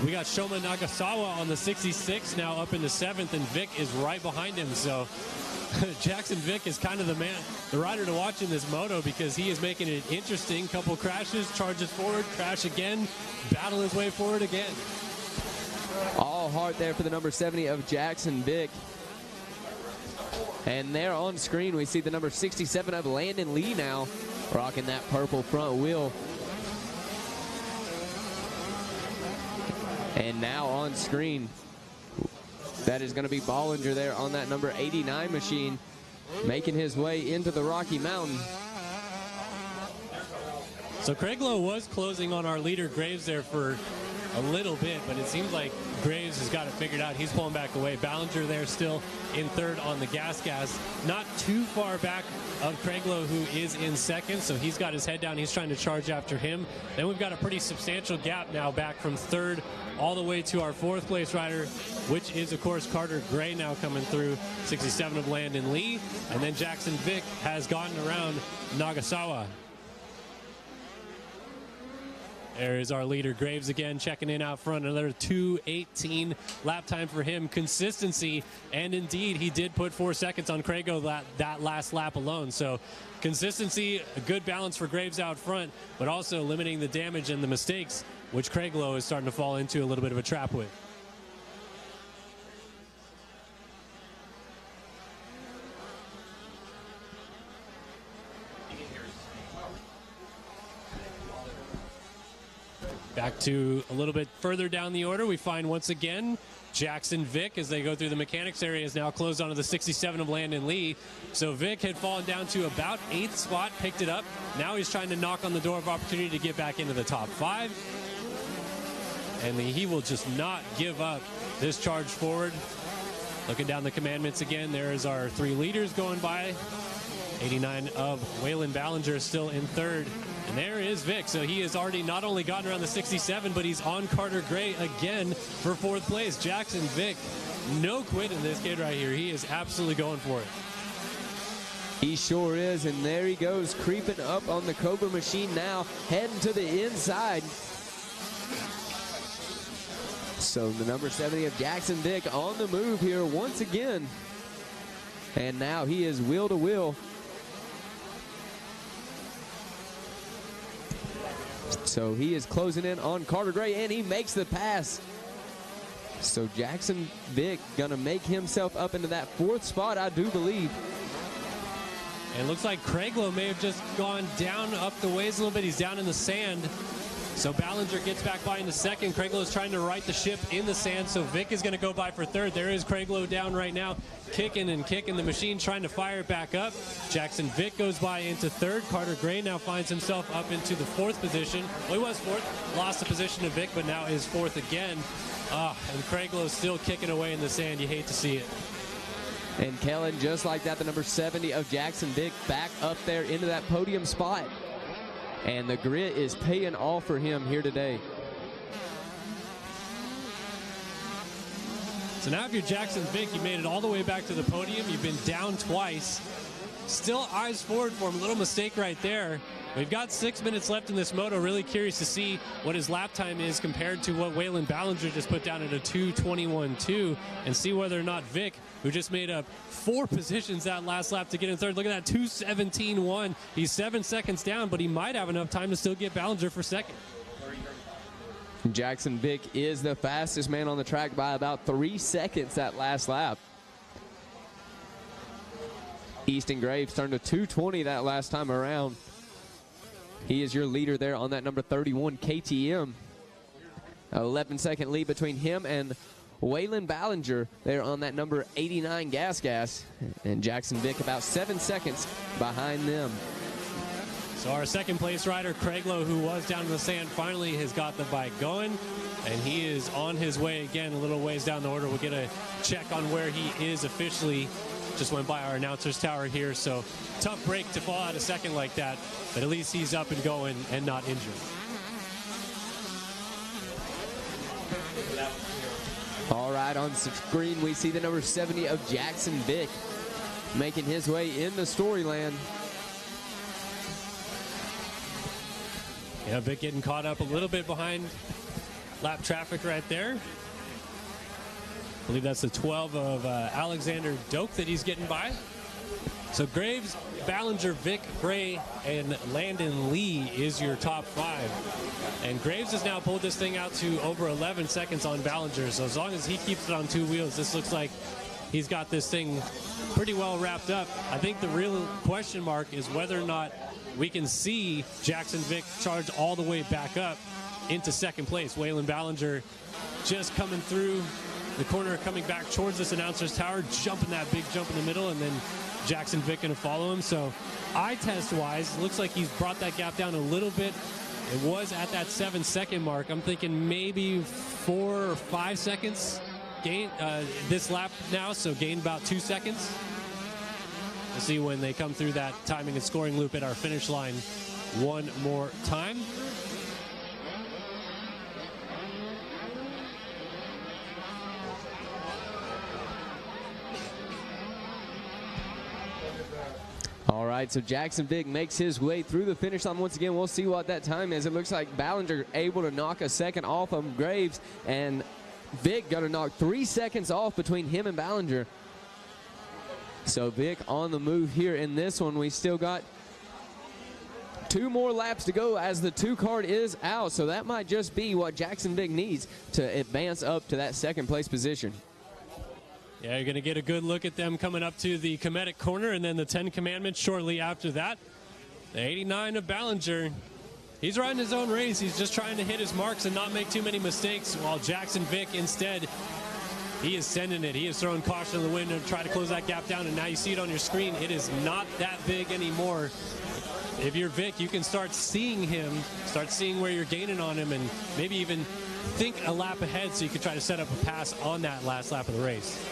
we got Shoma Nagasawa on the 66 now up into 7th, and Vic is right behind him. So Jackson Vick is kind of the rider to watch in this moto, because he is making it interesting. Couple crashes, charges forward, crash again, battle his way forward again. All hard there for the number 70 of Jackson Vick. And there on screen we see the number 67 of Landon Lee now rocking that purple front wheel. And now on screen, that is going to be Ballinger there on that number 89 machine, making his way into the Rocky Mountain. So Craig Lowe was closing on our leader Graves there for a little bit, but it seems like Graves has got it figured out. He's pulling back away. Ballinger there still in 3rd on the gas. Not too far back of Craig Lowe, who is in 2nd, so he's got his head down. He's trying to charge after him. Then we've got a pretty substantial gap now back from 3rd all the way to our 4th place rider, which is, of course, Carter Gray now coming through, 67 of Landon Lee. And then Jackson Vick has gotten around Nagasawa. There is our leader, Graves, again, checking in out front. Another 2:18 lap time for him. Consistency, and indeed, he did put 4 seconds on Craig that last lap alone. So consistency, a good balance for Graves out front, but also limiting the damage and the mistakes, which Craig Lowe is starting to fall into a little bit of a trap with. Back to a little bit further down the order, we find once again Jackson Vick, as they go through the mechanics area, is now closed onto the 67 of Landon Lee. So Vick had fallen down to about 8th spot, picked it up. Now he's trying to knock on the door of opportunity to get back into the top 5. And he will just not give up this charge forward. Looking down the commandments again, there is our 3 leaders going by. 89 of Waylon Ballinger still in 3rd. And there is Vick. So he has already not only gotten around the 67, but he's on Carter Gray again for 4th place. Jackson Vick, no quit in this kid right here. He is absolutely going for it. He sure is, and there he goes, creeping up on the Cobra machine now, heading to the inside. So the number 70 of Jackson Vick on the move here once again. And now he is wheel to wheel. So he is closing in on Carter Gray, and he makes the pass. So Jackson Vick gonna make himself up into that 4th spot, I do believe. And it looks like Craiglow may have just gone down up the ways a little bit. He's down in the sand. So Ballinger gets back by in the second. Craiglow is trying to right the ship in the sand. So Vic is going to go by for third. There is Craiglow down right now, kicking and kicking. The machine trying to fire it back up. Jackson Vic goes by into third. Carter Gray now finds himself up into the fourth position. Well, he was fourth, lost the position to Vic, but now is fourth again. And Craiglow is still kicking away in the sand. You hate to see it. And Kellen, just like that, the number 70 of Jackson Vic back up there into that podium spot. And the grit is paying off for him here today. So now if you're Jackson Vic, you made it all the way back to the podium. You've been down twice. Still eyes forward for him. A little mistake right there. We've got 6 minutes left in this moto. Really curious to see what his lap time is compared to what Waylon Ballinger just put down at a 2:21.2, and see whether or not Vic, who just made up 4 positions that last lap to get in third. Look at that, 2:17.1. He's 7 seconds down, but he might have enough time to still get Ballinger for second. Jackson Vic is the fastest man on the track by about 3 seconds that last lap. Easton Graves turned to 2:20 that last time around. He is your leader there on that number 31 KTM. 11-second lead between him and Waylon Ballinger there on that number 89 Gas. And Jackson Vic about 7 seconds behind them. So our second place rider, Craiglow, who was down in the sand, finally has got the bike going. And he is on his way again a little ways down the order. We'll get a check on where he is officially. Just went by our announcer's tower here, so tough break to fall out a second like that, but at least he's up and going and not injured. All right, on screen we see the number 70 of Jackson Vic making his way into Storyland. Yeah, Vic getting caught up a little bit behind lap traffic right there. I believe that's the 12 of Alexander Doak that he's getting by. So Graves, Ballinger, Vic, Gray, and Landon Lee is your top 5. And Graves has now pulled this thing out to over 11 seconds on Ballinger. So as long as he keeps it on 2 wheels, this looks like he's got this thing pretty well wrapped up. I think the real question mark is whether or not we can see Jackson Vic charge all the way back up into second place. Waylon Ballinger just coming through the corner, coming back towards this announcer's tower, jumping that big jump in the middle, and then Jackson Vic going to follow him. So eye test wise, looks like he's brought that gap down a little bit. It was at that 7-second mark. I'm thinking maybe 4 or 5 seconds gain this lap now, so gain about 2 seconds. We'll see when they come through that timing and scoring loop at our finish line one more time. All right, so Jackson Vic makes his way through the finish line once again. We'll see what that time is. It looks like Ballinger able to knock a second off of Graves, and Vic going to knock 3 seconds off between him and Ballinger. So Vic on the move here in this one. We still got 2 more laps to go as the 2 card is out. So that might just be what Jackson Vic needs to advance up to that second place position. Yeah, you're going to get a good look at them coming up to the Cometic corner, and then the 10 Commandments shortly after that. The 89 of Ballinger, he's riding his own race. He's just trying to hit his marks and not make too many mistakes, while Jackson Vic instead, he is sending it. He is throwing caution to the wind to try to close that gap down, and now you see it on your screen. It is not that big anymore. If you're Vic, you can start seeing him, start seeing where you're gaining on him, and maybe even think a lap ahead so you can try to set up a pass on that last lap of the race.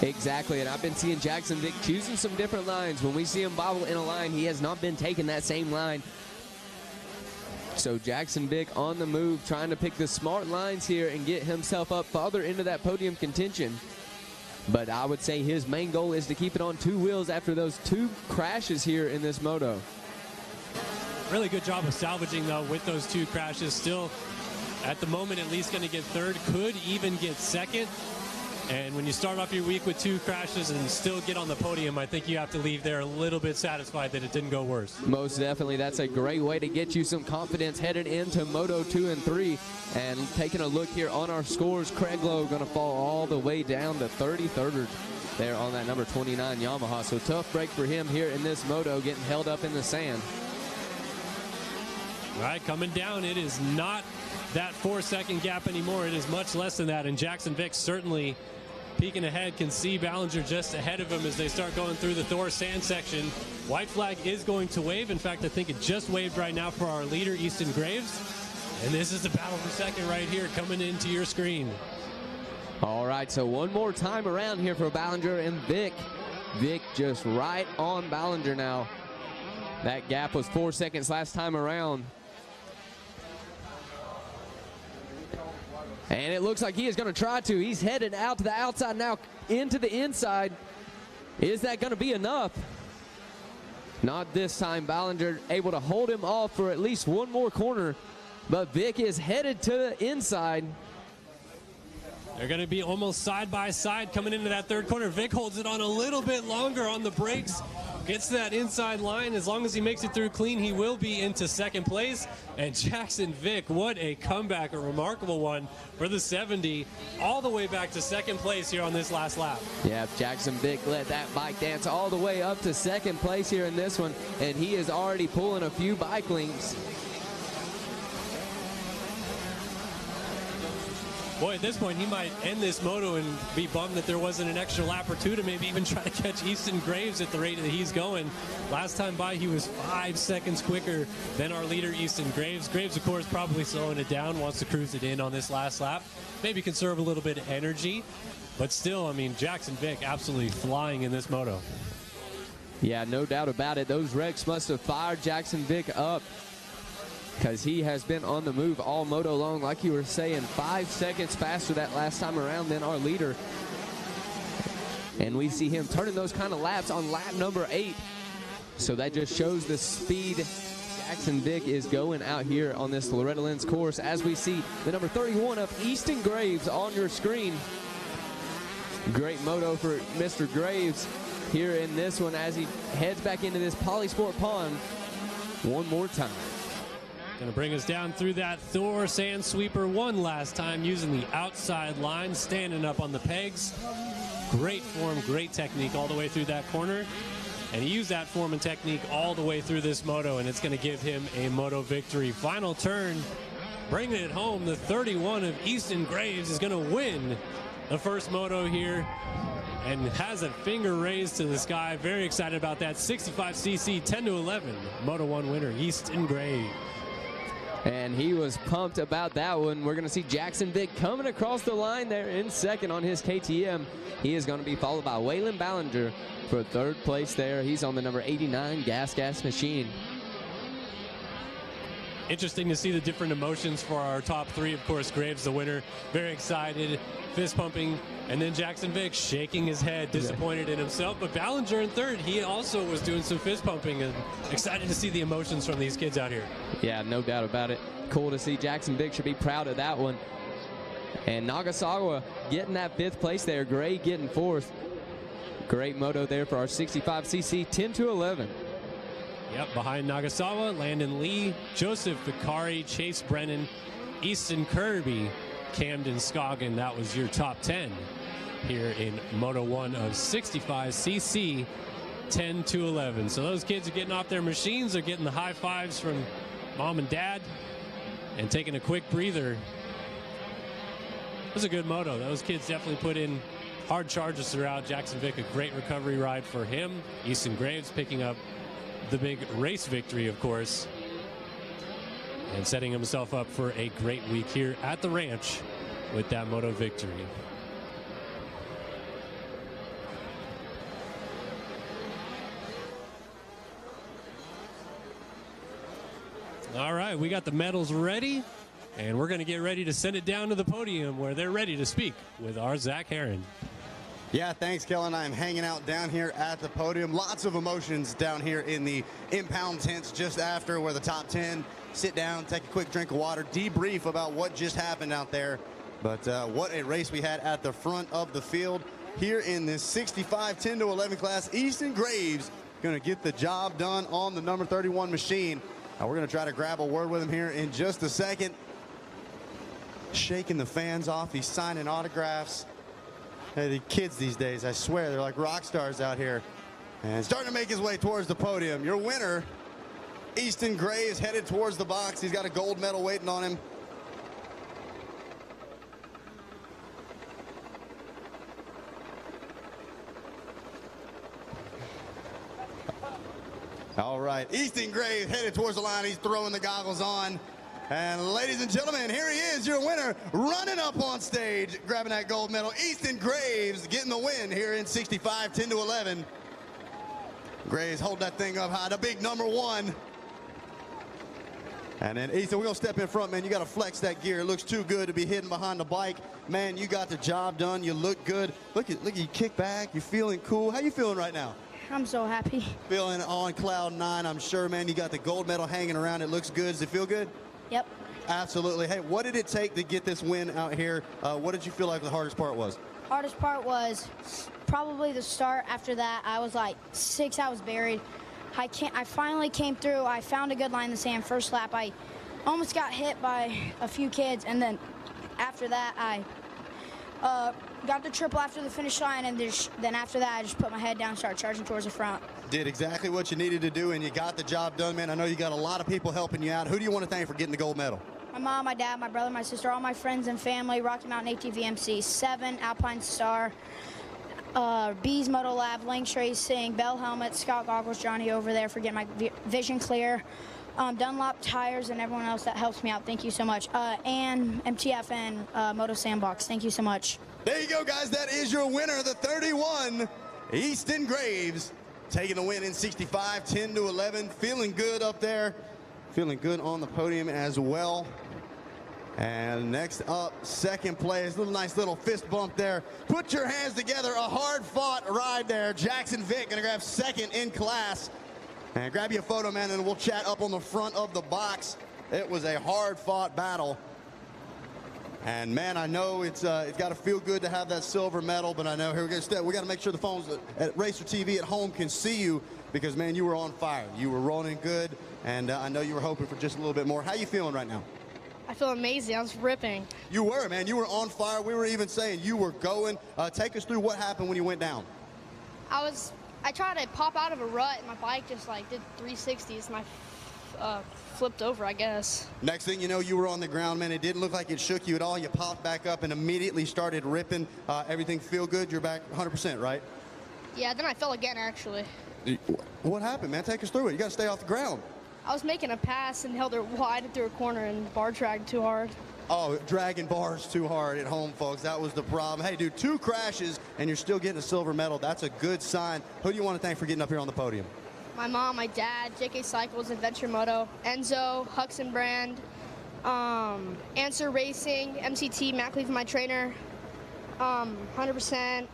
Exactly, and I've been seeing Jackson Vic choosing some different lines. When we see him bobble in a line, he has not been taking that same line. So Jackson Vic on the move, trying to pick the smart lines here and get himself up farther into that podium contention. But I would say his main goal is to keep it on 2 wheels after those 2 crashes here in this moto. Really good job of salvaging, though, with those 2 crashes. Still, at the moment, at least going to get third, could even get second. And when you start off your week with 2 crashes and still get on the podium, I think you have to leave there a little bit satisfied that it didn't go worse. Most definitely. That's a great way to get you some confidence headed into Moto 2 and 3. And taking a look here on our scores, Craiglow going to fall all the way down to 33rd. there on that number 29 Yamaha. So tough break for him here in this moto, getting held up in the sand. All right, coming down, it is not that 4-second gap anymore. It is much less than that, and Jackson Vick certainly peeking ahead, can see Ballinger just ahead of him as they start going through the Thor sand section. White flag is going to wave. In fact, I think it just waved right now for our leader, Easton Graves. And this is the battle for second right here coming into your screen. All right, so one more time around here for Ballinger and Vick. Vick just right on Ballinger now. That gap was 4 seconds last time around. And it looks like he is going to try to. He's headed out to the outside now, into the inside. Is that going to be enough? Not this time. Ballinger able to hold him off for at least one more corner. But Vick is headed to the inside. They're going to be almost side by side coming into that third corner. Vick holds it on a little bit longer on the brakes. Gets to that inside line. As long as he makes it through clean, he will be into second place. And Jackson Vick, what a comeback, a remarkable one for the 70, all the way back to second place here on this last lap. Yeah, Jackson Vick let that bike dance all the way up to second place here in this one, and he is already pulling a few bike links. Boy, at this point, he might end this moto and be bummed that there wasn't an extra lap or two to maybe even try to catch Easton Graves at the rate that he's going. Last time by, he was 5 seconds quicker than our leader, Easton Graves. Graves, of course, probably slowing it down, wants to cruise it in on this last lap. Maybe conserve a little bit of energy. But still, I mean, Jackson Vick absolutely flying in this moto. Yeah, no doubt about it. Those wrecks must have fired Jackson Vick up, because he has been on the move all moto long. Like you were saying, 5 seconds faster that last time around than our leader. And we see him turning those kind of laps on lap number 8. So that just shows the speed Jackson Vick is going out here on this Loretta Lynn's course. As we see the number 31 of Easton Graves on your screen. Great moto for Mr. Graves here in this one as he heads back into this Polysport pond one more time. Going to bring us down through that Thor sand sweeper one last time, using the outside line, standing up on the pegs. Great form, great technique all the way through that corner. And he used that form and technique all the way through this moto, and it's going to give him a moto victory. Final turn, bringing it home. The 31 of Easton Graves is going to win the first moto here and has a finger raised to the sky. Very excited about that. 65cc 10-11 Moto 1 winner, Easton Graves. And he was pumped about that one. We're going to see Jackson Vick coming across the line there in second on his KTM. He is going to be followed by Waylon Ballinger for third place there. He's on the number 89 Gas machine. Interesting to see the different emotions for our top three. Of course, Graves, the winner, very excited, fist pumping, and then Jackson Vick shaking his head, disappointed in himself. But Ballinger in third, he also was doing some fist pumping, and excited to see the emotions from these kids out here. Yeah, no doubt about it. Cool to see. Jackson Vick should be proud of that one. And Nagasawa getting that 5th place there. Gray getting 4th. Great moto there for our 65cc 10-11. Yep, behind Nagasawa, Landon Lee, Joseph Vicari, Chase Brennan, Easton Kirby, Camden Scoggin. That was your top 10 here in Moto 1 of 65cc 10-11. So those kids are getting off their machines. They're getting the high fives from mom and dad and taking a quick breather. It was a good moto. Those kids definitely put in hard charges throughout. Jackson Vick, a great recovery ride for him. Easton Graves picking up the big race victory, of course, and setting himself up for a great week here at the ranch with that moto victory. All right, we got the medals ready, and we're going to get ready to send it down to the podium where they're ready to speak with our Zach Herron. Yeah, thanks, Kellen. I'm hanging out down here at the podium. Lots of emotions down here in the impound tents just after, where the top 10 sit down, take a quick drink of water, debrief about what just happened out there. But what a race we had at the front of the field here in this 65 10-11 class. Easton Graves going to get the job done on the number 31 machine. Now we're going to try to grab a word with him here in just a second. Shaking the fans off. He's signing autographs. Hey, the kids these days, I swear, they're like rock stars out here. And starting to make his way towards the podium. Your winner, Easton Gray, is headed towards the box. He's got a gold medal waiting on him. All right, Easton Gray headed towards the line. He's throwing the goggles on. And ladies and gentlemen, here he is, your winner, running up on stage, grabbing that gold medal. Easton Graves getting the win here in 65, 10-11. Graves holding that thing up high, the big number 1. And then Easton, we're gonna step in front, man. You gotta flex that gear. It looks too good to be hidden behind the bike. Man, you got the job done. You look good. Look at you kick back. You're feeling cool. How you feeling right now? I'm so happy. Feeling on cloud 9, I'm sure, man. You got the gold medal hanging around. It looks good. Does it feel good? Yep. Absolutely. Hey, what did it take to get this win out here? What did you feel like the hardest part was? Hardest part was probably the start. After that, I was like 6 hours buried. I finally came through. I found a good line in the sand. First lap, I almost got hit by a few kids, and then after that, I got the triple after the finish line, and then after that, I just put my head down and started charging towards the front. Did exactly what you needed to do, and you got the job done, man. I know you got a lot of people helping you out. Who do you want to thank for getting the gold medal? My mom, my dad, my brother, my sister, all my friends and family, Rocky Mountain ATV MC, 7, Alpine Star, Bees Moto Lab, Lynx Racing, Bell Helmet, Scott Goggles, Johnny over there for getting my vision clear, Dunlop Tires, and everyone else that helps me out. Thank you so much. And MTF and Moto Sandbox. Thank you so much. There you go, guys. That is your winner, the 31, Easton Graves, taking the win in 65, 10-11. Feeling good up there. Feeling good on the podium as well. And next up, second place, nice little fist bump there. Put your hands together, a hard-fought ride there. Jackson Vick gonna grab second in class. And grab you a photo, man, and we'll chat up on the front of the box. It was a hard-fought battle. And man, I know it's got to feel good to have that silver medal, but I know here we got to make sure the phones at Racer TV at home can see you, because man, you were on fire. You were rolling good, and I know you were hoping for just a little bit more. How you feeling right now? I feel amazing. I was ripping. You were, man. You were on fire. We were even saying you were going. Take us through what happened when you went down. I tried to pop out of a rut, and my bike just like did 360s, and I flipped over, I guess. Next thing you know, you were on the ground, man. It didn't look like it shook you at all. You popped back up and immediately started ripping. Everything feel good? You're back 100%, right? Yeah, then I fell again, actually. What happened, man? Take us through it. You got to stay off the ground. I was making a pass and held her wide through a corner and bar dragged too hard. Oh, dragging bars too hard at home, folks. That was the problem. Hey, dude, 2 crashes and you're still getting a silver medal. That's a good sign. Who do you want to thank for getting up here on the podium? My mom, my dad, JK Cycles, Adventure Moto, Enzo, Huxon Brand, Answer Racing, MCT, Matt Cleave, my trainer, 100%.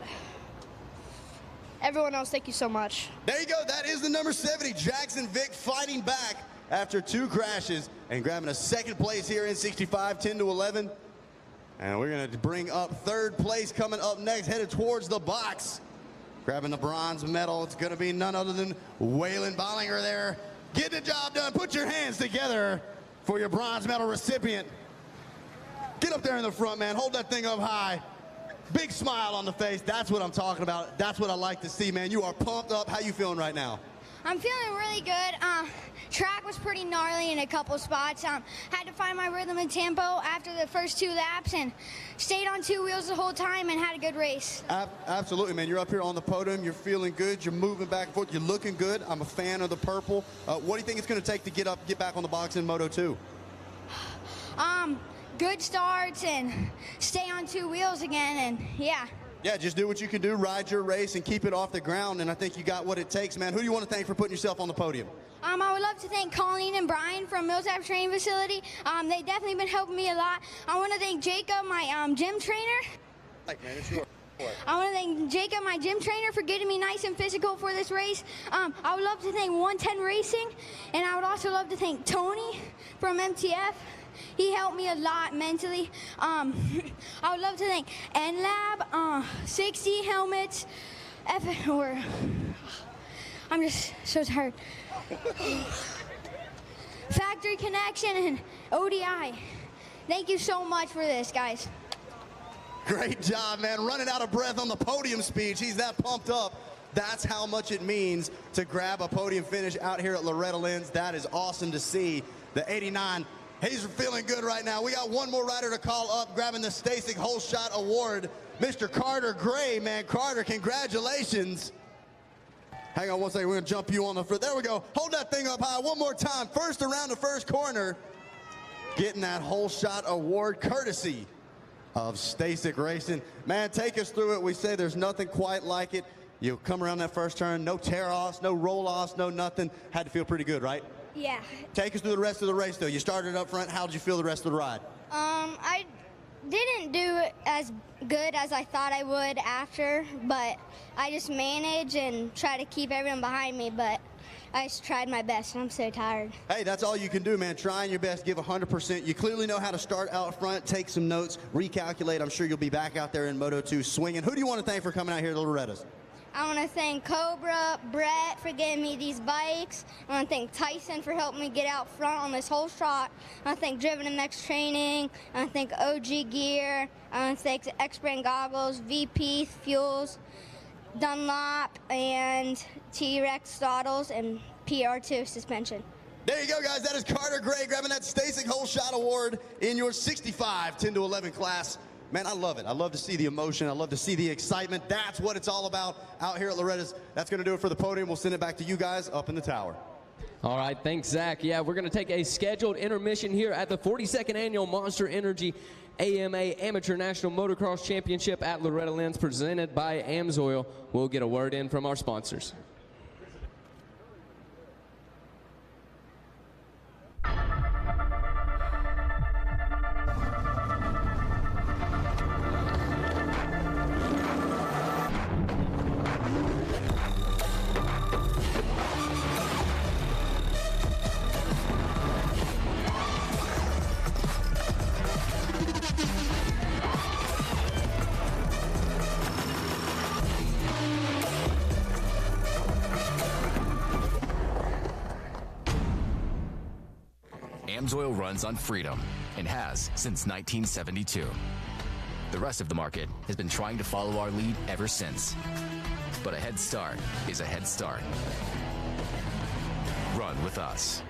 Everyone else, thank you so much. There you go. That is the number 70, Jackson Vick, fighting back after 2 crashes and grabbing a second place here in 65, 10-11. And we're going to bring up third place coming up next, headed towards the box. Grabbing the bronze medal, it's going to be none other than Waylon Bollinger there. Get the job done. Put your hands together for your bronze medal recipient. Get up there in the front, man. Hold that thing up high. Big smile on the face. That's what I'm talking about. That's what I like to see, man. You are pumped up. How you feeling right now? I'm feeling really good. Track was pretty gnarly in a couple spots. Had to find my rhythm and tempo after the first 2 laps and stayed on 2 wheels the whole time and had a good race. Absolutely, man. You're up here on the podium. You're feeling good. You're moving back and forth. You're looking good. I'm a fan of the purple. What do you think it's going to take to get back on the box in Moto 2? Good starts and stay on 2 wheels again, and yeah. Yeah, just do what you can do, ride your race, and keep it off the ground, and I think you got what it takes, man. Who do you want to thank for putting yourself on the podium? I would love to thank Colleen and Brian from Millsap Training Facility. They definitely been helping me a lot. I want to thank Jacob, my gym trainer. I want to thank Jacob, my gym trainer, for getting me nice and physical for this race. I would love to thank 110 Racing, and I would also love to thank Tony from MTF. He helped me a lot mentally. I would love to thank NLab, 60 helmets, I'm just so tired. Factory Connection and ODI. Thank you so much for this, guys. Great job, man. Running out of breath on the podium speech. He's that pumped up. That's how much it means to grab a podium finish out here at Loretta Lynn's. That is awesome to see. The 89, he's feeling good right now. We got one more rider to call up, grabbing the Stasek Whole Shot Award. Mr. Carter Gray, man. Carter, congratulations. Hang on one second, we're gonna jump you on the front. There we go. Hold that thing up high one more time. First around the first corner. Getting that Whole Shot Award courtesy of Stasek Racing. Man, take us through it. We say there's nothing quite like it. You come around that first turn, no tear-offs, no roll-offs, no nothing. Had to feel pretty good, right? Yeah. Take us through the rest of the race, though. You started up front. How did you feel the rest of the ride? I didn't do as good as I thought I would after, but I just managed and try to keep everyone behind me, but I just tried my best, and I'm so tired. Hey, that's all you can do, man. Trying your best, give 100%. You clearly know how to start out front, take some notes, recalculate. I'm sure you'll be back out there in Moto 2 swinging. Who do you want to thank for coming out here to Loretta's? I want to thank Cobra, Brett for getting me these bikes. I want to thank Tyson for helping me get out front on this whole shot. I want to thank Driven MX Training. I want to thank OG Gear. I want to thank X-Brand Goggles, VP Fuels, Dunlop, and T-Rex Throttles, and PR2 suspension. There you go, guys. That is Carter Gray grabbing that Stasek Whole Shot Award in your 65 10-11 class. Man, I love it. I love to see the emotion. I love to see the excitement. That's what it's all about out here at Loretta's. That's going to do it for the podium. We'll send it back to you guys up in the tower. All right, thanks, Zach. Yeah, we're going to take a scheduled intermission here at the 42nd Annual Monster Energy AMA Amateur National Motocross Championship at Loretta Lynn's, presented by AMSOIL. We'll get a word in from our sponsors. AMSOIL runs on freedom and has since 1972. The rest of the market has been trying to follow our lead ever since. But a head start is a head start. Run with us.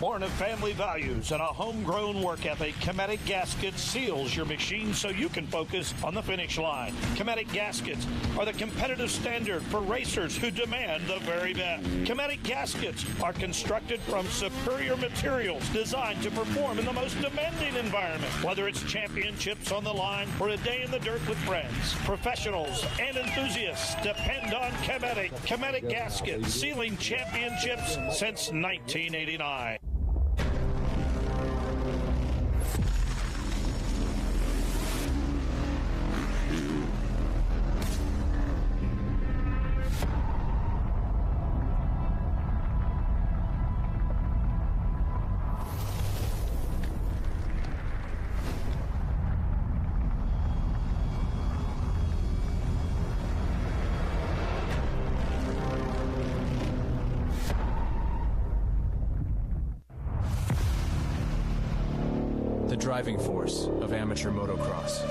Born of family values and a homegrown work ethic, Cometic Gaskets seals your machine so you can focus on the finish line. Cometic Gaskets are the competitive standard for racers who demand the very best. Cometic Gaskets are constructed from superior materials designed to perform in the most demanding environment, whether it's championships on the line or a day in the dirt with friends. Professionals and enthusiasts depend on Cometic. Cometic Gaskets, sealing championships since 1989. Driving force of amateur motocross.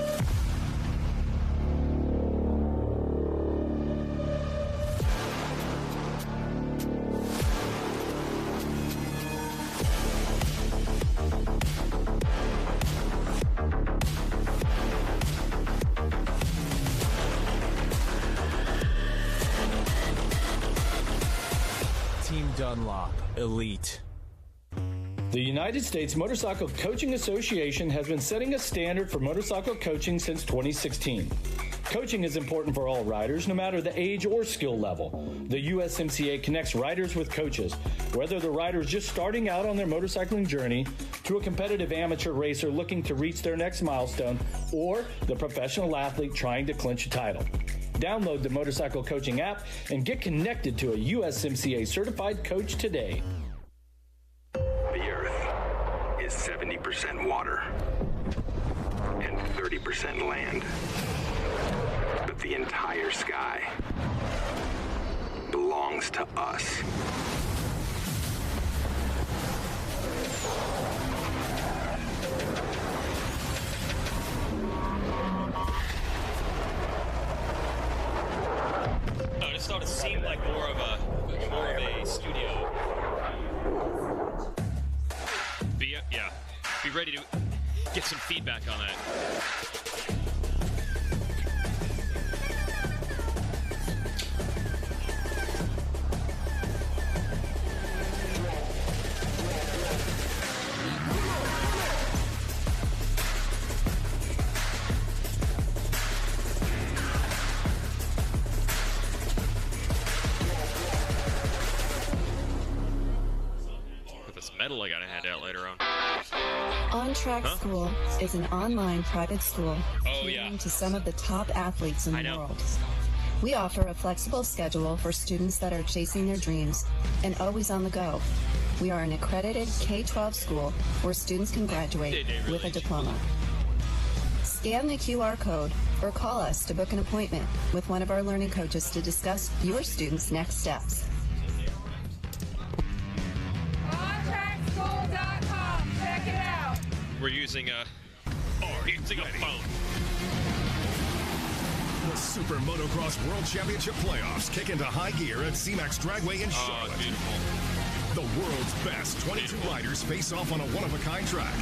Team Dunlop, elite. The United States Motorcycle Coaching Association has been setting a standard for motorcycle coaching since 2016. Coaching is important for all riders, no matter the age or skill level. The USMCA connects riders with coaches, whether the rider is just starting out on their motorcycling journey, to a competitive amateur racer looking to reach their next milestone, or the professional athlete trying to clinch a title. Download the Motorcycle Coaching app and get connected to a USMCA certified coach today. The Earth is 70% water and 30% land. But the entire sky belongs to us. I just thought it seemed like more of a studio. Be ready to get some feedback on that. Medal I gotta hand out later on. On Track School is an online private school catering to some of the top athletes in the world. We offer a flexible schedule for students that are chasing their dreams and always on the go. We are an accredited K-12 school where students can graduate with a diploma. Scan the QR code or call us to book an appointment with one of our learning coaches to discuss your students' next steps. We're using a phone. The Super Motocross World Championship playoffs kick into high gear at C-Max Dragway in Charlotte. The world's best 22 riders face off on a one-of-a-kind track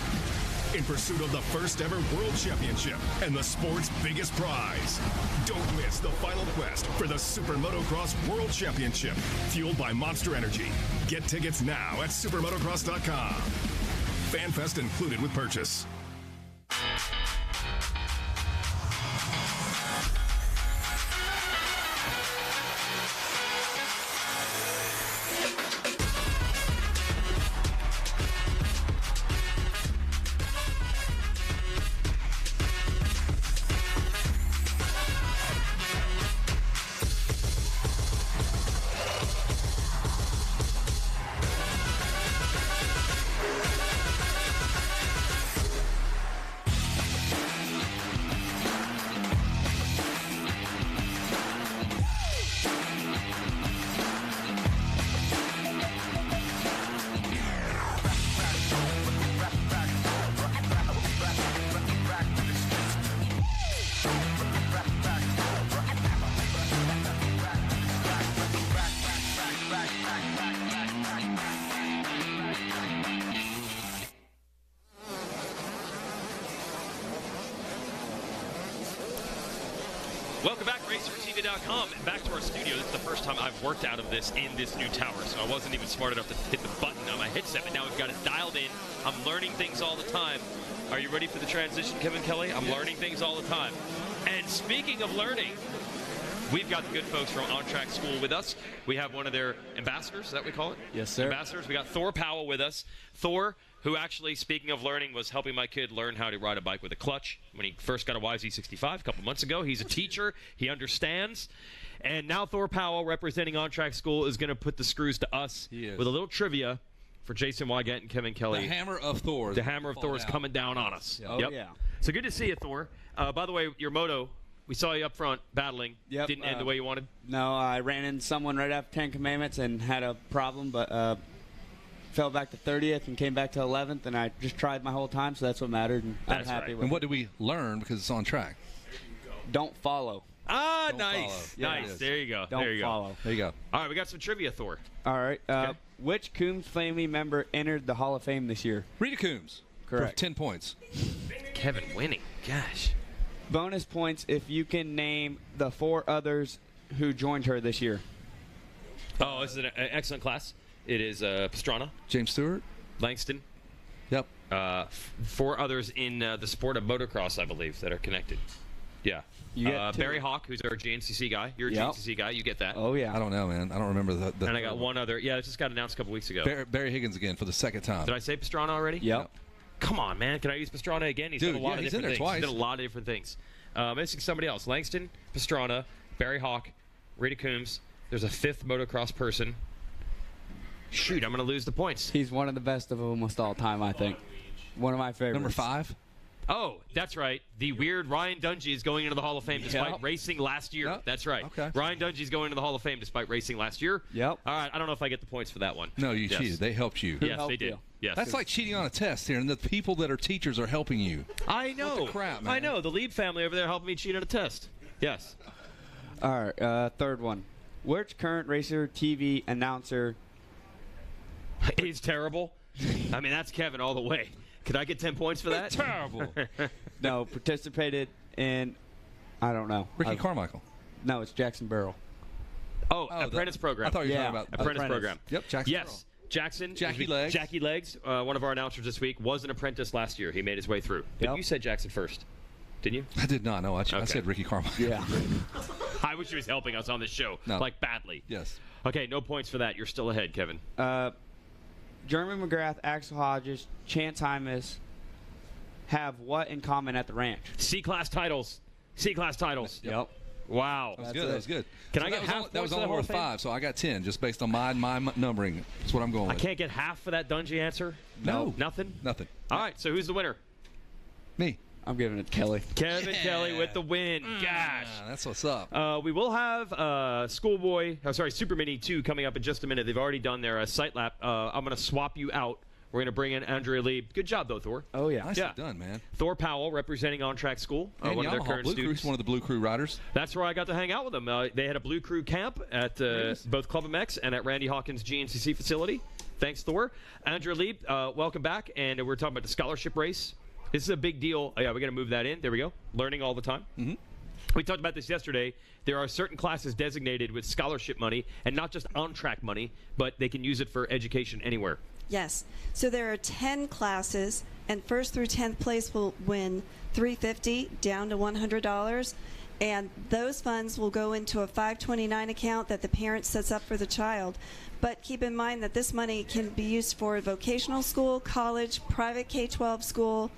in pursuit of the first ever World Championship and the sport's biggest prize. Don't miss the final quest for the Super Motocross World Championship, fueled by Monster Energy. Get tickets now at supermotocross.com. FanFest included with purchase. Welcome back, RacerTV.com, and back to our studio. This is the first time I've worked out of this in this new tower, so I wasn't even smart enough to hit the button on my headset, but now we've got it dialed in. I'm learning things all the time. Are you ready for the transition, Kevin Kelly? I'm learning things all the time. And speaking of learning, we've got the good folks from On Track School with us. We have one of their ambassadors, is that what we call it? Yes, sir. Ambassadors. We got Thor Powell with us. Thor, who actually, speaking of learning, was helping my kid learn how to ride a bike with a clutch when he first got a YZ65 a couple months ago. He's a teacher. He understands. And now Thor Powell, representing On Track School, is going to put the screws to us with a little trivia for Jason Wygant and Kevin Kelly. The hammer of Thor. The hammer of Thor is coming down on us. Oh, yeah. So good to see you, Thor. By the way, your moto, we saw you up front battling. Yep, Didn't end the way you wanted? No, I ran into someone right after 10 Commandments and had a problem, but fell back to 30th and came back to 11th, and I just tried my whole time, so that's what mattered, and I'm happy with it. And what did we learn because it's on track? Don't follow. Ah, Don't nice. follow. Yeah, Nice. There you go. Don't there you follow. go. There you go. All right, we got some trivia, Thor. All right. Which Coombs family member entered the Hall of Fame this year? Rita Coombs. Correct. For 10 points. Kevin winning. Gosh. Bonus points if you can name the 4 others who joined her this year. Oh, this is an excellent class. It is Pastrana, James Stewart, Langston. Yep. 4 others in the sport of motocross, I believe, that are connected. Yeah. You get 2. Barry Hawk, who's our GNCC guy. You're a GNCC guy. You get that. Oh, yeah. I don't know, man. I don't remember the And I got one other. Yeah, it just got announced a couple weeks ago. Barry Higgins again for the second time. Did I say Pastrana already? Yep. Come on, man. Can I use Pastrana again? He's done a lot of different things. Twice. He's done a lot of different things. Missing somebody else. Langston, Pastrana, Barry Hawk, Rita Coombs. There's a 5th motocross person. Shoot, I'm going to lose the points. He's one of the best of almost all time, I think. One of my favorites. Number 5? Oh, that's right. The weird Ryan Dungey is going into the Hall of Fame despite racing last year. Yep. That's right. Okay. Ryan Dungey's going into the Hall of Fame despite racing last year. Yep. All right, I don't know if I get the points for that one. No, you cheated. They helped you. Yes, they did. Yes. That's like cheating on a test here, and the people that are teachers are helping you. I know. What the crap, man? I know. The Lieb family over there helping me cheat on a test. Yes. All right, third one. Which current racer, TV, announcer? He's terrible. I mean, that's Kevin all the way. Could I get 10 points for that? Terrible. No, participated in, I don't know. Ricky Carmichael. No, it's Jackson Burrell. Oh, Apprentice Program. I thought you were talking about Apprentice Program. Yep, Jackson Yes. Burrell. Jackson. Jackie Legs. Jackie Legs, one of our announcers this week, was an apprentice last year. He made his way through. But you said Jackson first, didn't you? I did not. No, I said Ricky Carmichael. Yeah. I wish he was helping us on this show, like badly. Yes. Okay, no points for that. You're still ahead, Kevin. Jeremy McGrath, Axel Hodges, Chance Hymas have what in common at the ranch? C-class titles. C-class titles. Yep. Wow. That was good. That was good. Can I get half? That was only worth 5, so I got 10 just based on my numbering. That's what I'm going with. I can't get half for that Dungey answer? No. Nothing? Nothing. All right, so who's the winner? Me. I'm giving it to Kelly. Kevin Kelly with the win. Gosh. That's what's up. We will have Super Mini 2 coming up in just a minute. They've already done their sight lap. I'm going to swap you out. We're going to bring in Andrea Lieb. Good job, though, Thor. Oh, yeah. Nicely done, man. Thor Powell, representing On Track School, And one of their Yamaha, current Blue students. Crew's one of the Blue Crew riders. That's where I got to hang out with them. They had a Blue Crew camp at both Club MX and at Randy Hawkins' GNCC facility. Thanks, Thor. Andrea Lieb, welcome back. And we're talking about the scholarship race. This is a big deal. Oh, yeah, we're going to move that in. There we go. Learning all the time. Mm-hmm. We talked about this yesterday. There are certain classes designated with scholarship money, and not just on-track money, but they can use it for education anywhere. Yes. So there are 10 classes, and first through 10th place will win $350 down to $100. And those funds will go into a 529 account that the parent sets up for the child. But keep in mind that this money can be used for vocational school, college, private K-12 school,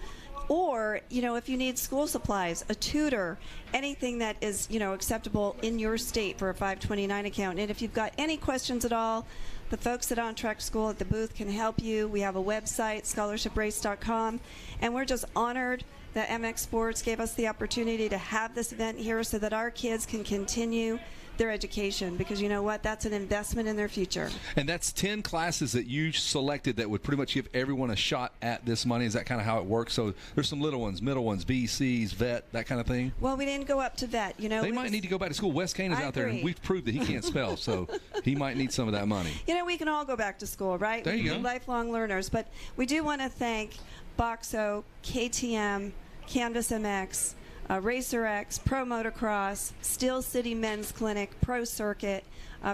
or, if you need school supplies, a tutor, anything that is, acceptable in your state for a 529 account. And if you've got any questions at all, the folks at On Track School at the booth can help you. We have a website, scholarshiprace.com, and we're just honored that MX Sports gave us the opportunity to have this event here so that our kids can continue their education, because you know what? That's an investment in their future. And that's 10 classes that you selected that would pretty much give everyone a shot at this money. Is that kind of how it works? So there's some little ones, middle ones, BCs, vet, that kind of thing? Well, we didn't go up to vet. They might need to go back to school. Wes Kane is out there, and we've proved that he can't spell, so he might need some of that money. We can all go back to school, right? There you go. Lifelong learners. But we do want to thank Boxo, KTM, Canvas MX, Racer X, Pro Motocross, Steel City Men's Clinic, Pro Circuit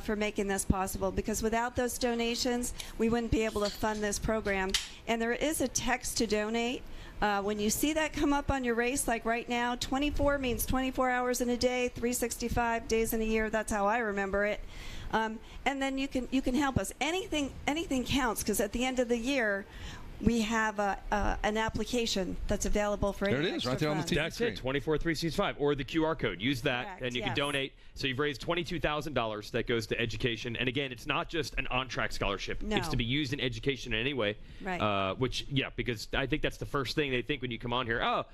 for making this possible, because without those donations, we wouldn't be able to fund this program. And there is a text to donate. When you see that come up on your race, like right now, 24 means 24 hours in a day, 365 days in a year. That's how I remember it. And then you can help us. Anything counts, because at the end of the year, we have an application that's available for any There it is, right there on the TV That's screen. it, 24365, or the QR code. Use that, Correct, and you can yes. donate. So you've raised $22,000 that goes to education. And again, it's not just an on-track scholarship. No. It's to be used in education in any way. Right. Because I think that's the first thing they think when you come on here. Oh,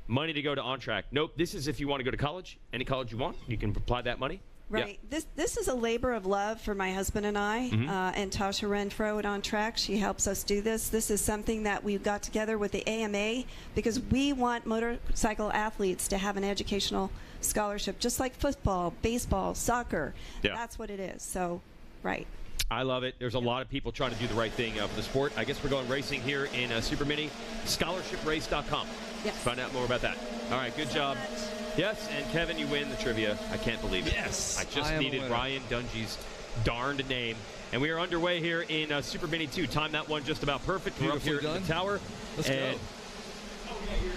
money to go to on-track. Nope, this is if you want to go to college, any college you want, you can apply that money. Right. Yeah. This is a labor of love for my husband and I, Mhm. and Tasha Renfro at On Track. She helps us do this. This is something that we got together with the AMA because we want motorcycle athletes to have an educational scholarship, just like football, baseball, soccer. Yeah. That's what it is. So, right. I love it. There's a lot of people trying to do the right thing for the sport. I guess we're going racing here in Super Mini. Scholarshiprace.com. Yes. Find out more about that. All right, good job. Yes, and Kevin, you win the trivia. I can't believe it. Yes. I just I am a needed winner. Ryan Dungey's darned name. And we are underway here in Super Mini 2. Time that one just about perfect. We're up here in the tower. Let's go.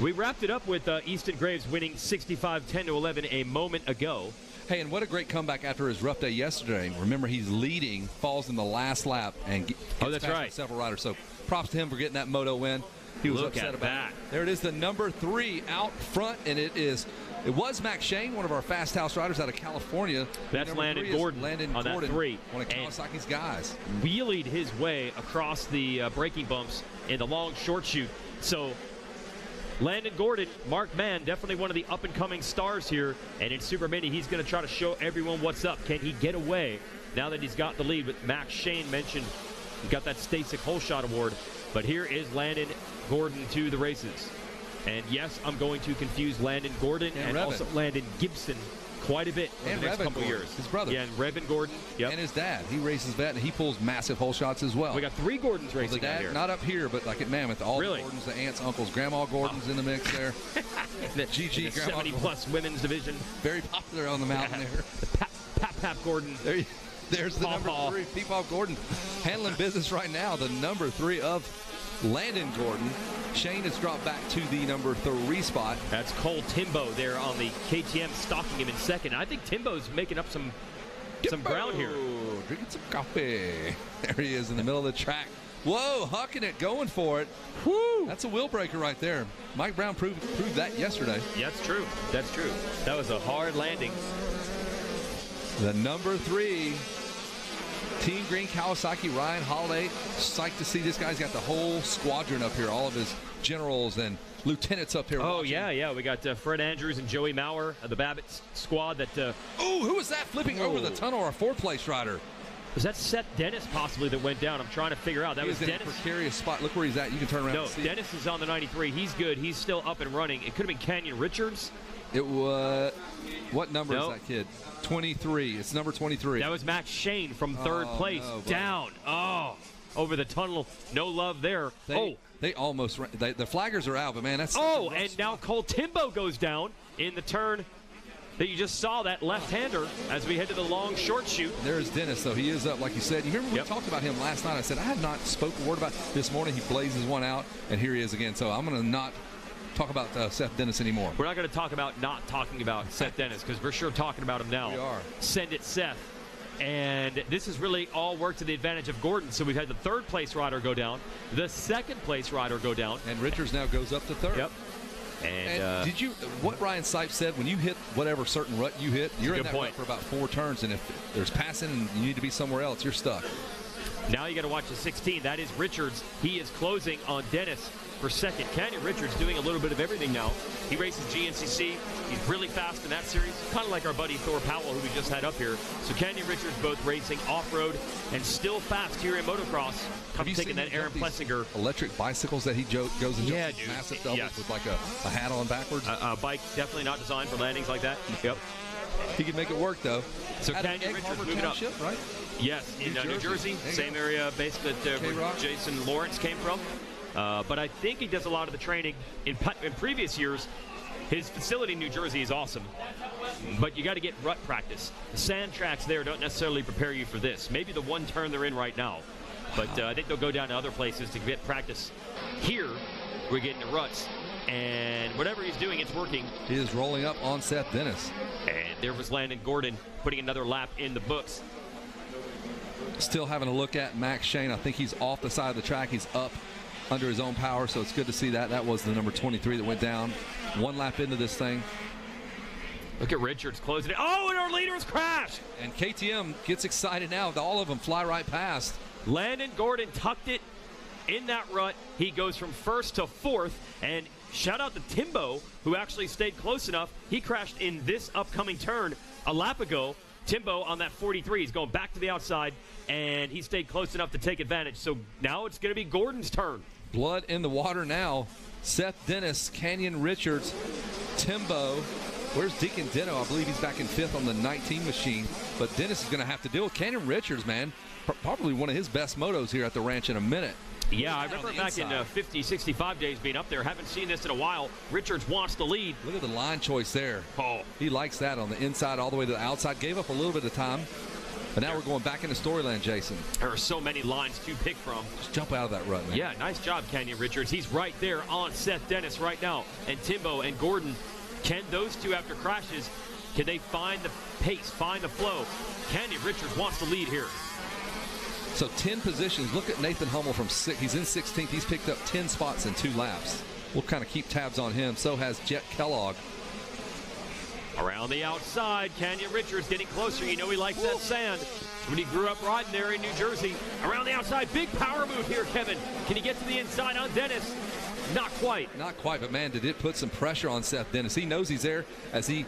We wrapped it up with Easton Graves winning 65-10-11 a moment ago. Hey, and what a great comeback after his rough day yesterday. Remember, he's leading, falls in the last lap, and gets that's past right. several riders. So props to him for getting that moto win. He was Look upset at about that. it. There it is, the number 3 out front, and it was Max Shane, one of our fast house riders out of California. That's Landon Gordon on that 3. One of Kawasaki's guys. Wheelied his way across the braking bumps in the long short shoot. So Landon Gordon, Mark Mann, definitely one of the up-and-coming stars here. And in Super Mini, he's going to try to show everyone what's up. Can he get away now that he's got the lead? With Max Shane mentioned, he got that Stasic Whole Shot Award. But here is Landon Gordon to the races. And yes, I'm going to confuse Landon Gordon and also Landon Gibson quite a bit in the next couple years. His brother. Yeah, and Revin Gordon. Yep. And his dad. He races vet, and he pulls massive hole shots as well. We got 3 Gordons racing the dad, out here. Not up here, but like at Mammoth. All Really? the Gordons, the aunts, uncles, Grandma Gordon's in the mix there. The GG Grandma 70-plus women's division. Very popular on the mountain there. The Pap Gordon. There's the number 3, Peepaw Gordon. Handling business right now, the number 3 of Landon Gordon. Shane has dropped back to the number 3 spot. That's Cole Timbo there on the KTM, stalking him in second. I think Timbo's making up some ground here. Drinking some coffee. There he is in the middle of the track. Whoa, hucking it, going for it. Woo! That's a wheel breaker right there. Mike Brown proved that yesterday. Yeah, that's true. That's true. That was a hard landing. The number 3, Team Green Kawasaki, Ryan Holiday. Psyched to see this guy's got the whole squadron up here, all of his generals and lieutenants up here. Oh, watching. yeah. We got Fred Andrews and Joey Maurer of the Babbitt squad. That. Oh, who was that flipping over the tunnel? Our 4th-place rider. Was that Seth Dennis possibly that went down? I'm trying to figure out. That was Dennis. In a precarious spot. Look where he's at. You can turn around. No, and see Dennis is on the 93. He's good. He's still up and running. It could have been Canyon Richards. It was. What number is that kid? 23. It's number 23. That was Max Shane from 3rd place. No, down. Oh, over the tunnel. No love there. They almost. The flaggers are out, but man, that's. Oh, and now Cole Timbo goes down in the turn that you just saw, that left-hander, as we head to the long short shoot. There's Dennis, though. He is up, like you said. You remember we talked about him last night. I said I had not spoken a word about this morning. He blazes one out, and here he is again. So I'm going to not talk about Seth Dennis anymore. We're not going to talk about not talking about Seth Dennis, because we're sure talking about him now. We are. Send it, Seth. And this has really all worked to the advantage of Gordon. So we've had the 3rd-place rider go down, the 2nd-place rider go down. And Richards now goes up to 3rd. Yep. And did you, what Ryan Sipes said, when you hit whatever certain rut you hit, you're in that rut for about 4 turns, and if there's passing and you need to be somewhere else, you're stuck. Now you got to watch the 16. That is Richards. He is closing on Dennis for 2nd. Canyon Richards doing a little bit of everything now. He races GNCC. He's really fast in that series, kind of like our buddy Thor Powell, who we just had up here. So Canyon Richards both racing off-road and still fast here in motocross. Have you taking seen that Aaron Plessinger electric bicycles that he goes and jumps dude. massive doubles with like a hat on backwards? A bike definitely not designed for landings like that. Yep. He can make it work, though. So Canyon Richards moving up. Right? Yes, in New Jersey. Same area basically that where Jason Lawrence came from. But I think he does a lot of the training in previous years. His facility in New Jersey is awesome, but you got to get rut practice. The sand tracks there don't necessarily prepare you for this. Maybe the one turn they're in right now, but I think they'll go down to other places to get practice. Here, we're getting the ruts, and whatever he's doing, it's working. He is rolling up on Seth Dennis. And there was Landon Gordon putting another lap in the books. Still having a look at Max Shane. I think he's off the side of the track. He's up under his own power, so it's good to see that. That was the number 23 that went down. 1 lap into this thing. Look at Richards closing it. Oh, and our leaders crashed. And KTM gets excited now. All of them fly right past. Landon Gordon tucked it in that rut. He goes from 1st to 4th. And shout out to Timbo, who actually stayed close enough. He crashed in this upcoming turn a lap ago. Timbo on that 43. He's going back to the outside, and he stayed close enough to take advantage. So now it's going to be Gordon's turn. Blood in the water now. Seth Dennis, Canyon Richards, Timbo. Where's Deacon Deno? I believe he's back in 5th on the 19 machine. But Dennis is going to have to deal with Canyon Richards, man. Probably one of his best motos here at the ranch in a minute. Yeah, I remember back in 50, 65 days being up there. Haven't seen this in a while. Richards wants the lead. Look at the line choice there. Oh. He likes that on the inside all the way to the outside. Gave up a little bit of time. But now we're going back into Storyland, Jason. There are so many lines to pick from. Just jump out of that rut, man. Yeah, nice job, Kenyon Richards. He's right there on Seth Dennis right now. And Timbo and Gordon, can those two, after crashes, can they find the pace, find the flow? Kenyon Richards wants the lead here. So 10 positions. Look at Nathan Hummel from 6th. He's in 16th. He's picked up 10 spots in 2 laps. We'll kind of keep tabs on him. So has Jet Kellogg. Around the outside, Kenyon Richards getting closer. You know he likes that sand. When he grew up riding there in New Jersey. Around the outside, big power move here, Kevin. Can he get to the inside on Dennis? Not quite. Not quite, but man, did it put some pressure on Seth Dennis. He knows he's there as he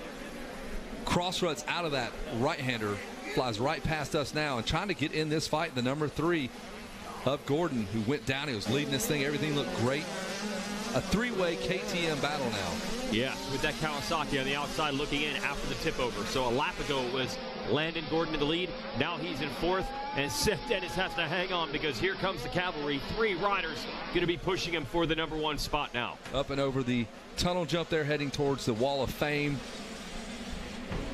cross-ruts out of that right-hander, flies right past us now and trying to get in this fight. The number 3 of Gordon, who went down. He was leading this thing. Everything looked great. A 3-way KTM battle now. Yeah, with that Kawasaki on the outside looking in after the tip over. So a lap ago it was Landon Gordon in the lead. Now he's in 4th, and Seth Dennis has to hang on because here comes the cavalry. 3 riders going to be pushing him for the number 1 spot now. Up and over the tunnel jump there, heading towards the Wall of Fame.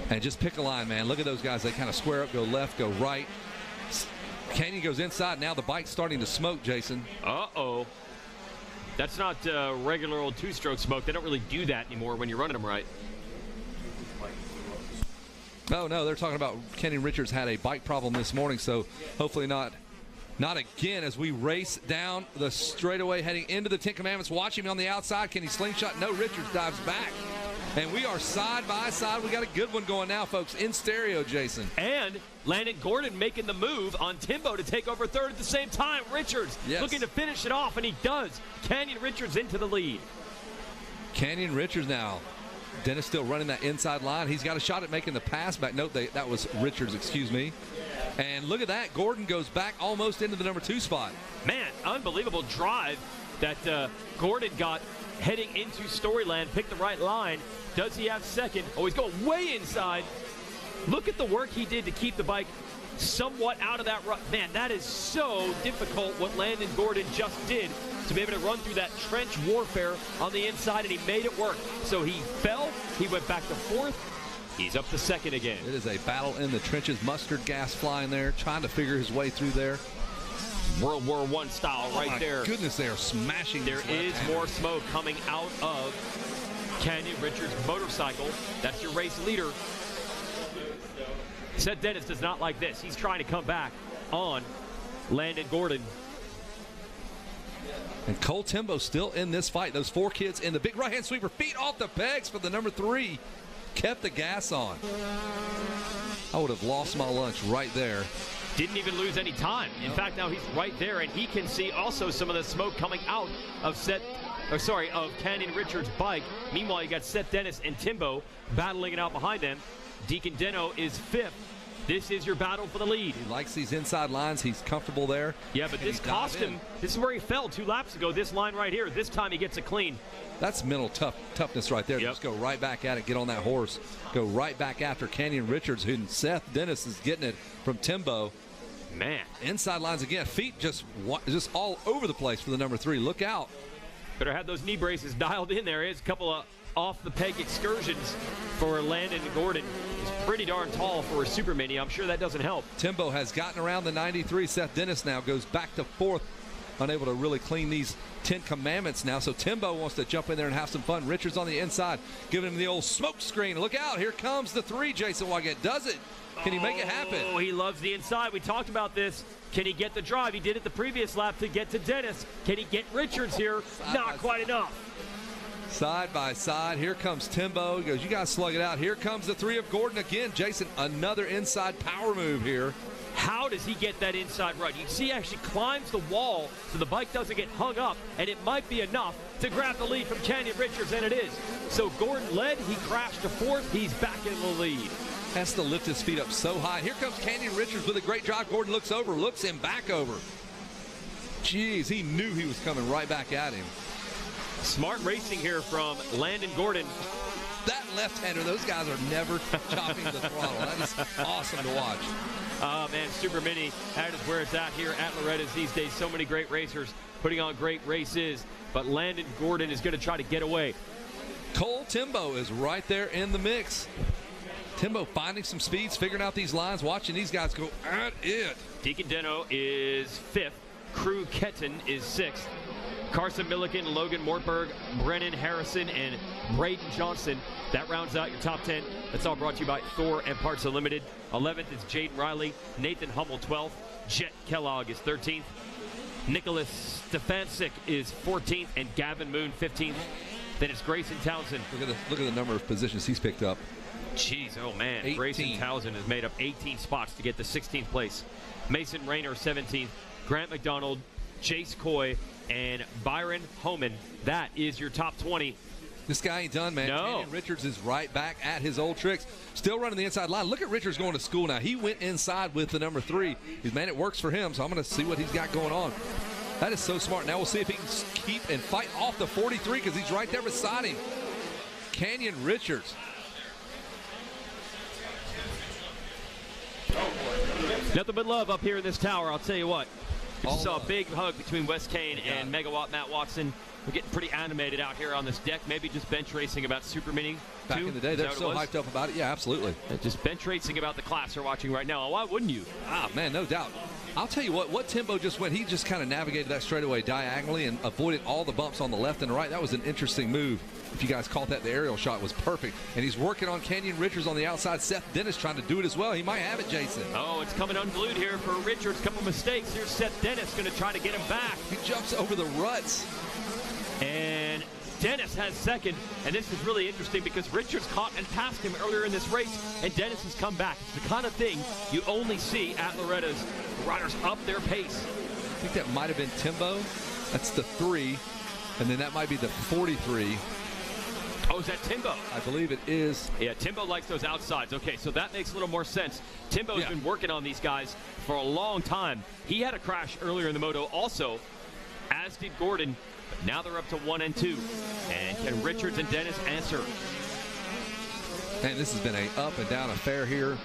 And just pick a line, man. Look at those guys. They kind of square up, go left, go right. Canyon goes inside. Now the bike's starting to smoke, Jason. Uh-oh. That's not regular old 2-stroke smoke. They don't really do that anymore when you're running them right. Oh, no, they're talking about Kenyon Richards had a bike problem this morning, so hopefully not again as we race down the straightaway heading into the 10 Commandments. Watch him on the outside. Can he slingshot? No, Richards dives back. And we are side by side. We got a good one going now, folks, in stereo, Jason. And Landon Gordon making the move on Timbo to take over 3rd at the same time. Richards looking to finish it off, and he does. Kenyon Richards into the lead. Kenyon Richards now. Dennis still running that inside line. He's got a shot at making the pass back. Note that was Richards, excuse me. And look at that. Gordon goes back almost into the number 2 spot. Man, unbelievable drive that Gordon got heading into Storyland. Picked the right line. Does he have 2nd? Oh, he's going way inside. Look at the work he did to keep the bike somewhat out of that rut. Man, that is so difficult what Landon Gordon just did to be able to run through that trench warfare on the inside, and he made it work. So he fell. He went back to 4th. He's up to 2nd again. It is a battle in the trenches. Mustard gas flying there, trying to figure his way through there. World War I style right there. Oh, my goodness, they are smashing. There is more smoke coming out of Kenyon Richards' motorcycle. That's your race leader. Seth Dennis does not like this. He's trying to come back on Landon Gordon. And Cole Timbo still in this fight. Those 4 kids in the big right-hand sweeper. Feet off the pegs for the number 3. Kept the gas on. I would have lost my lunch right there. Didn't even lose any time. In fact, now he's right there, and he can see also some of the smoke coming out of Kenyon Richards' bike. Meanwhile, you got Seth Dennis and Timbo battling it out behind them. Deacon Deno is 5th. This is your battle for the lead. He likes these inside lines. He's comfortable there. Yeah, but this cost him. This is where he fell 2 laps ago. This line right here. This time he gets it clean. That's mental toughness right there. Just go right back at it, get on that horse, go right back after Kenyon Richards, who Seth Dennis is getting it from Timbo. Man. Inside lines again. Feet just all over the place for the number 3. Look out. Better have those knee braces dialed in there. It's a couple of off-the-peg excursions for Landon Gordon. He's pretty darn tall for a super mini. I'm sure that doesn't help. Timbo has gotten around the 93. Seth Dennis now goes back to 4th, unable to really clean these 10 Commandments now. So Timbo wants to jump in there and have some fun. Richards on the inside, giving him the old smoke screen. Look out, here comes the 3, Jason Wygant. Does it? Can he make it happen? Oh, he loves the inside. We talked about this. Can he get the drive? He did it the previous lap to get to Dennis. Can he get Richards here? Not quite enough. Side by side, here comes Timbo. He goes, you guys slug it out. Here comes the 3 of Gordon again. Jason, another inside power move here. How does he get that inside run? You see he actually climbs the wall so the bike doesn't get hung up, and it might be enough to grab the lead from Kenyon Richards, and it is. So Gordon led, he crashed to 4th, he's back in the lead. Has to lift his feet up so high. Here comes Kenyon Richards with a great drive. Gordon looks over, looks him back over. Jeez, he knew he was coming right back at him. Smart racing here from Landon Gordon. That left-hander, those guys are never chopping the throttle. That is awesome to watch. Oh, man, Super Mini, that is where it's at here at Loretta's these days. So many great racers putting on great races, but Landon Gordon is going to try to get away. Cole Timbo is right there in the mix. Timbo finding some speeds, figuring out these lines, watching these guys go at it. Deacon Deno is 5th. Crew Ketton is 6th. Carson Milliken, Logan Mortberg, Brennan Harrison, and Braden Johnson. That rounds out your top 10. That's all brought to you by Thor and Parts Unlimited. 11th is Jaden Riley. Nathan Hummel, 12th. Jet Kellogg is 13th. Nicholas Stefancic is 14th, and Gavin Moon, 15th. Then it's Grayson Townsend. Look at the number of positions he's picked up. Jeez, oh man. 18. Grayson Townsend has made up 18 spots to get the 16th place. Mason Rayner, 17th. Grant McDonald, Chase Coy, and Byron Homan. That is your top 20. This guy ain't done, man. No. Kenyon Richards is right back at his old tricks. Still running the inside line. Look at Richards going to school now. He went inside with the number 3. Man, it works for him, so I'm going to see what he's got going on. That is so smart. Now we'll see if he can keep and fight off the 43 because he's right there beside him. Kenyon Richards. Nothing but love up here in this tower, I'll tell you what. We just saw a big hug between Wes Kane and Megawatt Matt Watson. We're getting pretty animated out here on this deck. Maybe just bench racing about Super Mini. Back in the day, they're so hyped up about it. Yeah, absolutely. Just bench racing about the class they're watching right now. Why wouldn't you? Ah, man, no doubt. I'll tell you what Timbo just went, he just kind of navigated that straightaway diagonally and avoided all the bumps on the left and the right. That was an interesting move. If you guys caught that, the aerial shot was perfect. And he's working on Kenyon Richards on the outside. Seth Dennis trying to do it as well. He might have it, Jason. Oh, it's coming unglued here for Richards. Couple mistakes. Here's Seth Dennis going to try to get him back. He jumps over the ruts. And Dennis has second, and this is really interesting because Richards caught and passed him earlier in this race, and Dennis has come back. It's the kind of thing you only see at Loretta's. The riders up their pace. I think that might have been Timbo. That's the 3, and then that might be the 43. Oh, is that Timbo? I believe it is. Yeah, Timbo likes those outsides. Okay, so that makes a little more sense. Timbo's been working on these guys for a long time. He had a crash earlier in the moto also, as did Gordon. But now they're up to 1 and 2. And can Richards and Dennis answer? Man, this has been an up and down affair here.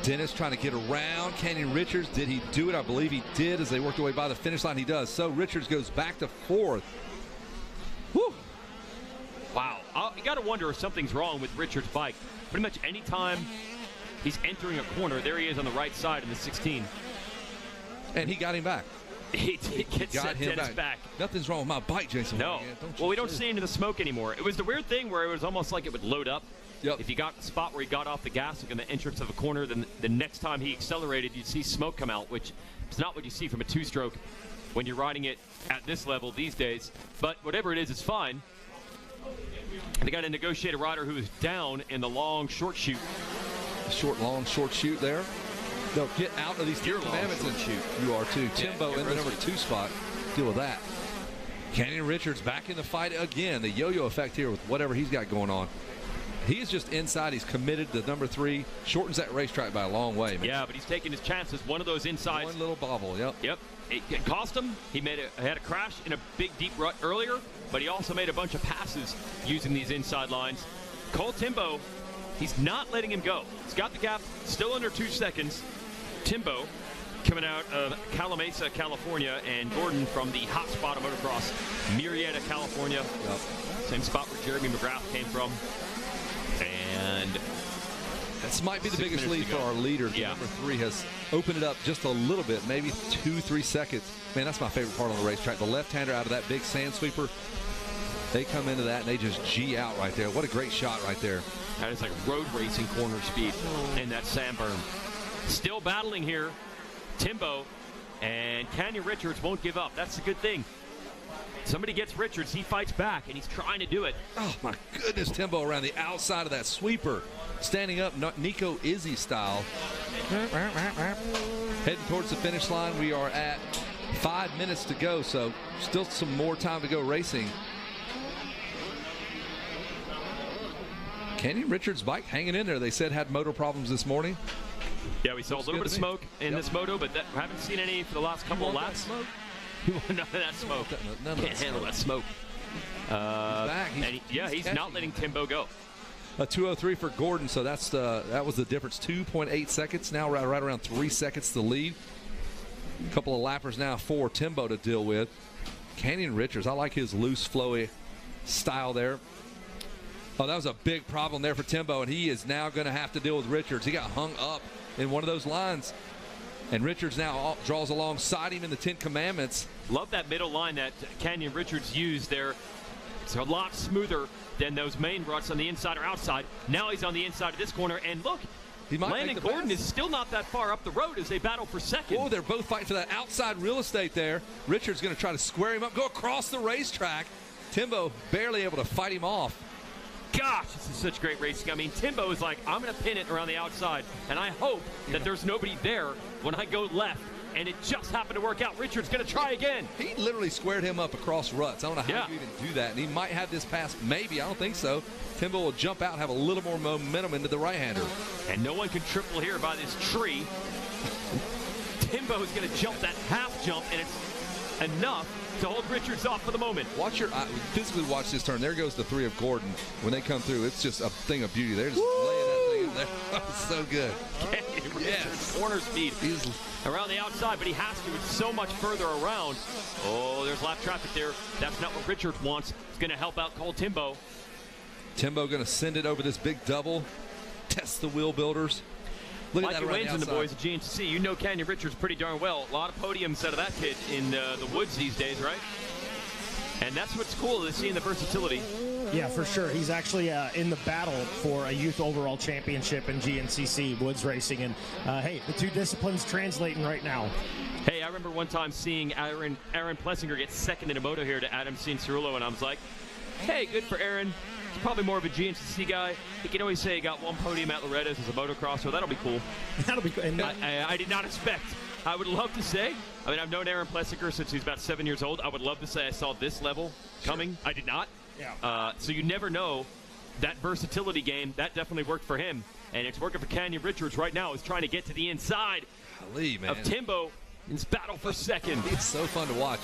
Dennis trying to get around Kenyon Richards. Did he do it? I believe he did as they worked their way by the finish line. He does. So Richards goes back to 4th. Whew. Wow. You got to wonder if something's wrong with Richards' bike. Pretty much any time he's entering a corner, there he is on the right side in the 16. And he got him back. He did get Dennis back. Nothing's wrong with my bike, Jason. No. Well, we don't see into the smoke anymore. It was the weird thing where it was almost like it would load up. Yep. If you got the spot where he got off the gas like in the entrance of a corner, then the next time he accelerated, you'd see smoke come out, which is not what you see from a 2-stroke when you're riding it at this level these days. But whatever it is, it's fine. They got to negotiate a rider who is down in the long short shoot. Long short shoot there. They'll get out of these Ten Commandments and shoot. You are too. Timbo in the number 2 spot. Deal with that. Kenyon Richards back in the fight again. The yo-yo effect here with whatever he's got going on. He is just inside. He's committed to number 3. Shortens that racetrack by a long way, man. Yeah, but he's taking his chances. One of those insides. One little bobble, yep. Yep. It cost him. He had a crash in a big, deep rut earlier, but he also made a bunch of passes using these inside lines. Cole Timbo, he's not letting him go. He's got the gap still under 2 seconds. Timbo coming out of Calamasa, California, and Gordon from the hot spot of motocross, Murrieta, California. Yep. Same spot where Jeremy McGrath came from. And this might be the biggest lead for our leader. Yeah. Number 3 has opened it up just a little bit, maybe 2-3 seconds. Man, that's my favorite part on the racetrack. The left-hander out of that big sand sweeper, they come into that and they just G out right there. What a great shot right there. That is like road racing corner speed in that sand berm. Still battling here, Timbo, and Kenyon Richards won't give up. That's the good thing. Somebody gets Richards, he fights back, and he's trying to do it. Oh, my goodness, Timbo around the outside of that sweeper. Standing up, Nico Izzy style. Heading towards the finish line. We are at 5 minutes to go, so still some more time to go racing. Kenyon Richards' bike hanging in there. They said had motor problems this morning. Yeah, we saw a little bit of smoke in this moto, but we haven't seen any for the last couple of laps. None of that smoke. Can't handle that smoke. He's back. He's not letting Timbo go. A 2:03 for Gordon, so that was the difference. 2.8 seconds now, right around 3 seconds to lead. A couple of lappers now for Timbo to deal with. Kenyon Richards, I like his loose, flowy style there. Oh, that was a big problem there for Timbo, and he is now going to have to deal with Richards. He got hung up in one of those lines, and Richards now draws alongside him in the 10 Commandments. Love that middle line that Canyon Richards used there. It's a lot smoother than those main ruts on the inside or outside. Now he's on the inside of this corner, and look, Landon Gordon is still not that far up the road as they battle for second. Oh, they're both fighting for that outside real estate there. Richards going to try to square him up, go across the racetrack. Timbo barely able to fight him off. Gosh, this is such great racing. I mean, Timbo is like, I'm going to pin it around the outside, and I hope that there's nobody there when I go left. And it just happened to work out. Richards going to try again. He literally squared him up across ruts. I don't know how you even do that. And he might have this pass. Maybe. I don't think so. Timbo will jump out and have a little more momentum into the right-hander. And no one can triple here by this tree. Timbo is going to jump that half jump, and it's enough to hold Richards off for the moment. Physically watch this turn. There goes the 3 of Gordon. When they come through, it's just a thing of beauty. They're just laying that thing in there. So good. Yes. Corner speed. He's around the outside, but he has to. It's so much further around. Oh, there's lap traffic there. That's not what Richards wants. It's going to help out Cole Timbo. Timbo going to send it over this big double. Test the wheel builders. Look at that Mikey Waynes and the outside. boys at GNCC. You know Canyon Richards pretty darn well. A lot of podiums out of that kid in the woods these days, right? And that's what's cool to see in the versatility. Yeah, for sure. He's actually in the battle for a youth overall championship in GNCC woods racing. And, hey, the two disciplines translating right now. Hey, I remember one time seeing Aaron Plessinger get second in a moto here to Adam Cianciarulo, and I was like, hey, good for Aaron. He's probably more of a GNCC guy. He can always say he got one podium at Loretta's as a motocross, so that'll be cool. That'll be cool. I did not expect. I would love to say, I mean, I've known Aaron Plessinger since he's about 7 years old. I would love to say I saw this level coming. I did not. Yeah. So you never know. That versatility game, that definitely worked for him. And it's working for Canyon Richards right now. He's trying to get to the inside of Timbo in his battle for second. It's so fun to watch.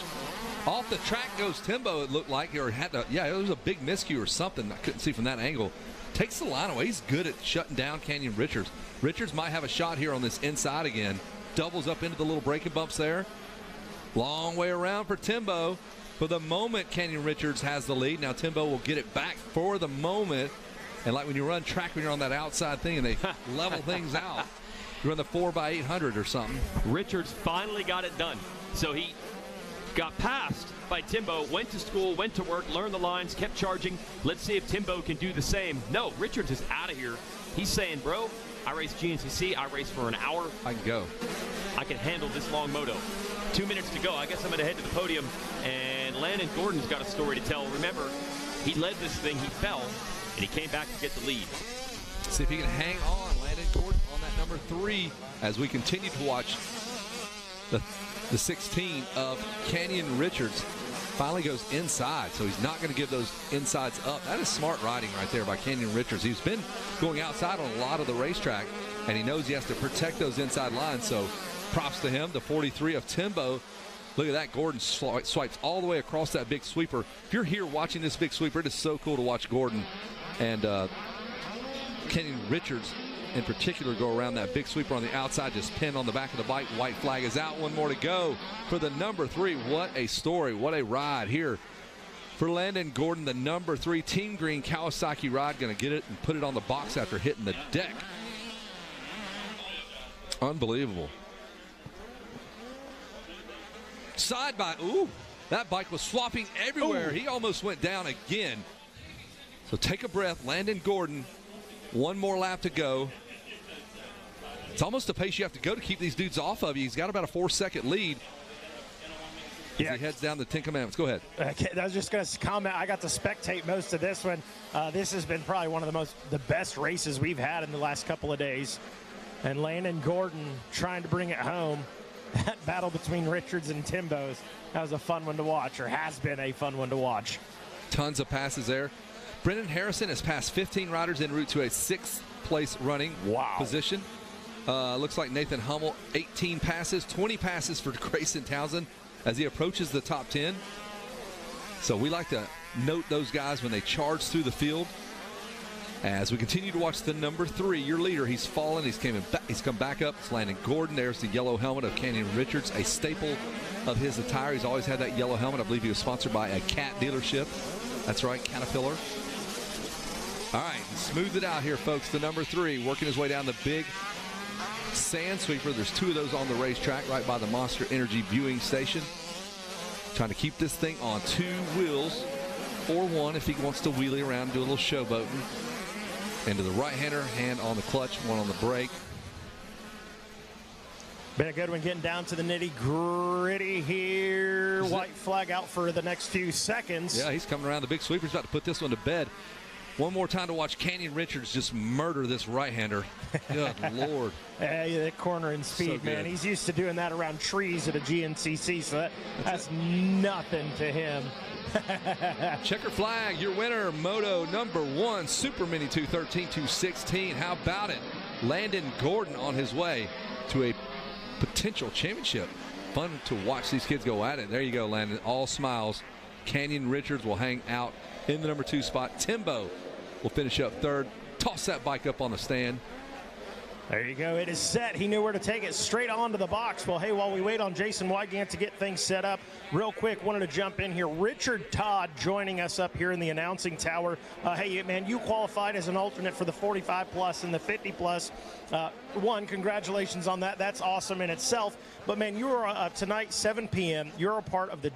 Off the track goes Timbo, it looked like. Or had to, yeah, it was a big miscue or something. I couldn't see from that angle. Takes the line away. He's good at shutting down Canyon Richards. Richards might have a shot here on this inside again. Doubles up into the little braking bumps there. Long way around for Timbo. For the moment, Canyon Richards has the lead. Now Timbo will get it back for the moment. And like when you run track, when you're on that outside thing and they level things out, you run the 4x800 or something. Richards finally got it done. So he got passed by Timbo, went to school, went to work, learned the lines, kept charging. Let's see if Timbo can do the same. No, Richards is out of here. He's saying, bro, I race GNCC, I race for an hour. I can go. I can handle this long moto. 2 minutes to go. I guess I'm going to head to the podium. And Landon Gordon's got a story to tell. Remember, he led this thing, he fell, and he came back to get the lead. See if he can hang on, Landon Gordon, on that number 3 as we continue to watch the 16 of Canyon Richards. Finally goes inside, so he's not going to give those insides up. That is smart riding right there by Canyon Richards. He's been going outside on a lot of the racetrack, and he knows he has to protect those inside lines, so props to him. The 43 of Timbo. Look at that. Gordon swipes all the way across that big sweeper. If you're here watching this big sweeper, it is so cool to watch Gordon and Canyon Richards in particular go around that big sweeper on the outside, just pin on the back of the bike. White flag is out. One more to go for the number 3. What a story. What a ride here for Landon Gordon, the number 3 Team Green Kawasaki ride. Going to get it and put it on the box after hitting the deck. Unbelievable. Side by, ooh, that bike was swapping everywhere. He almost went down again. So take a breath, Landon Gordon. One more lap to go. It's almost the pace you have to go to keep these dudes off of you. He's got about a 4-second lead as he heads down the 10 Commandments. Go ahead. I was just going to comment. I got to spectate most of this one. This has been probably one of the best races we've had in the last couple of days. And Landon Gordon trying to bring it home. That battle between Richards and Timbo's, that was a fun one to watch, or has been a fun one to watch. Tons of passes there. Brendan Harrison has passed 15 riders en route to a 6th place running position. Looks like Nathan Hummel, 18 passes, 20 passes for Grayson Townsend as he approaches the top 10. So we like to note those guys when they charge through the field. As we continue to watch the number 3, your leader, he's fallen, he's come back up. It's Landon Gordon. There's the yellow helmet of Canyon Richards, a staple of his attire. He's always had that yellow helmet. I believe he was sponsored by a cat dealership. That's right, Caterpillar. All right, smooth it out here, folks. The number 3 working his way down the big sand sweeper. There's 2 of those on the racetrack right by the Monster Energy viewing station. Trying to keep this thing on 2 wheels, or 1 if he wants to wheelie around and do a little showboating. Into the right-hander, hand on the clutch, 1 on the brake. Been a good one getting down to the nitty-gritty here. White flag out for the next few seconds. Yeah, he's coming around the big sweeper. He's about to put this one to bed. One more time to watch Canyon Richards just murder this right-hander. Good Lord. Yeah, that cornering speed, So man. good. He's used to doing that around trees at a GNCC, so that's nothing to him. Checker flag, your winner, Moto number 1, Super Mini 213-216. How about it? Landon Gordon on his way to a potential championship. Fun to watch these kids go at it. There you go, Landon. All smiles. Canyon Richards will hang out in the number 2 spot. Timbo will finish up 3rd. Toss that bike up on the stand. There you go. It is set. He knew where to take it, straight onto the box. Well, hey, while we wait on Jason Wygant to get things set up, real quick, wanted to jump in here. Richard Todd joining us up here in the announcing tower. Hey, man, you qualified as an alternate for the 45-plus and the 50-plus. One, congratulations on that. That's awesome in itself. But, man, you are tonight, 7 p.m. You're a part of the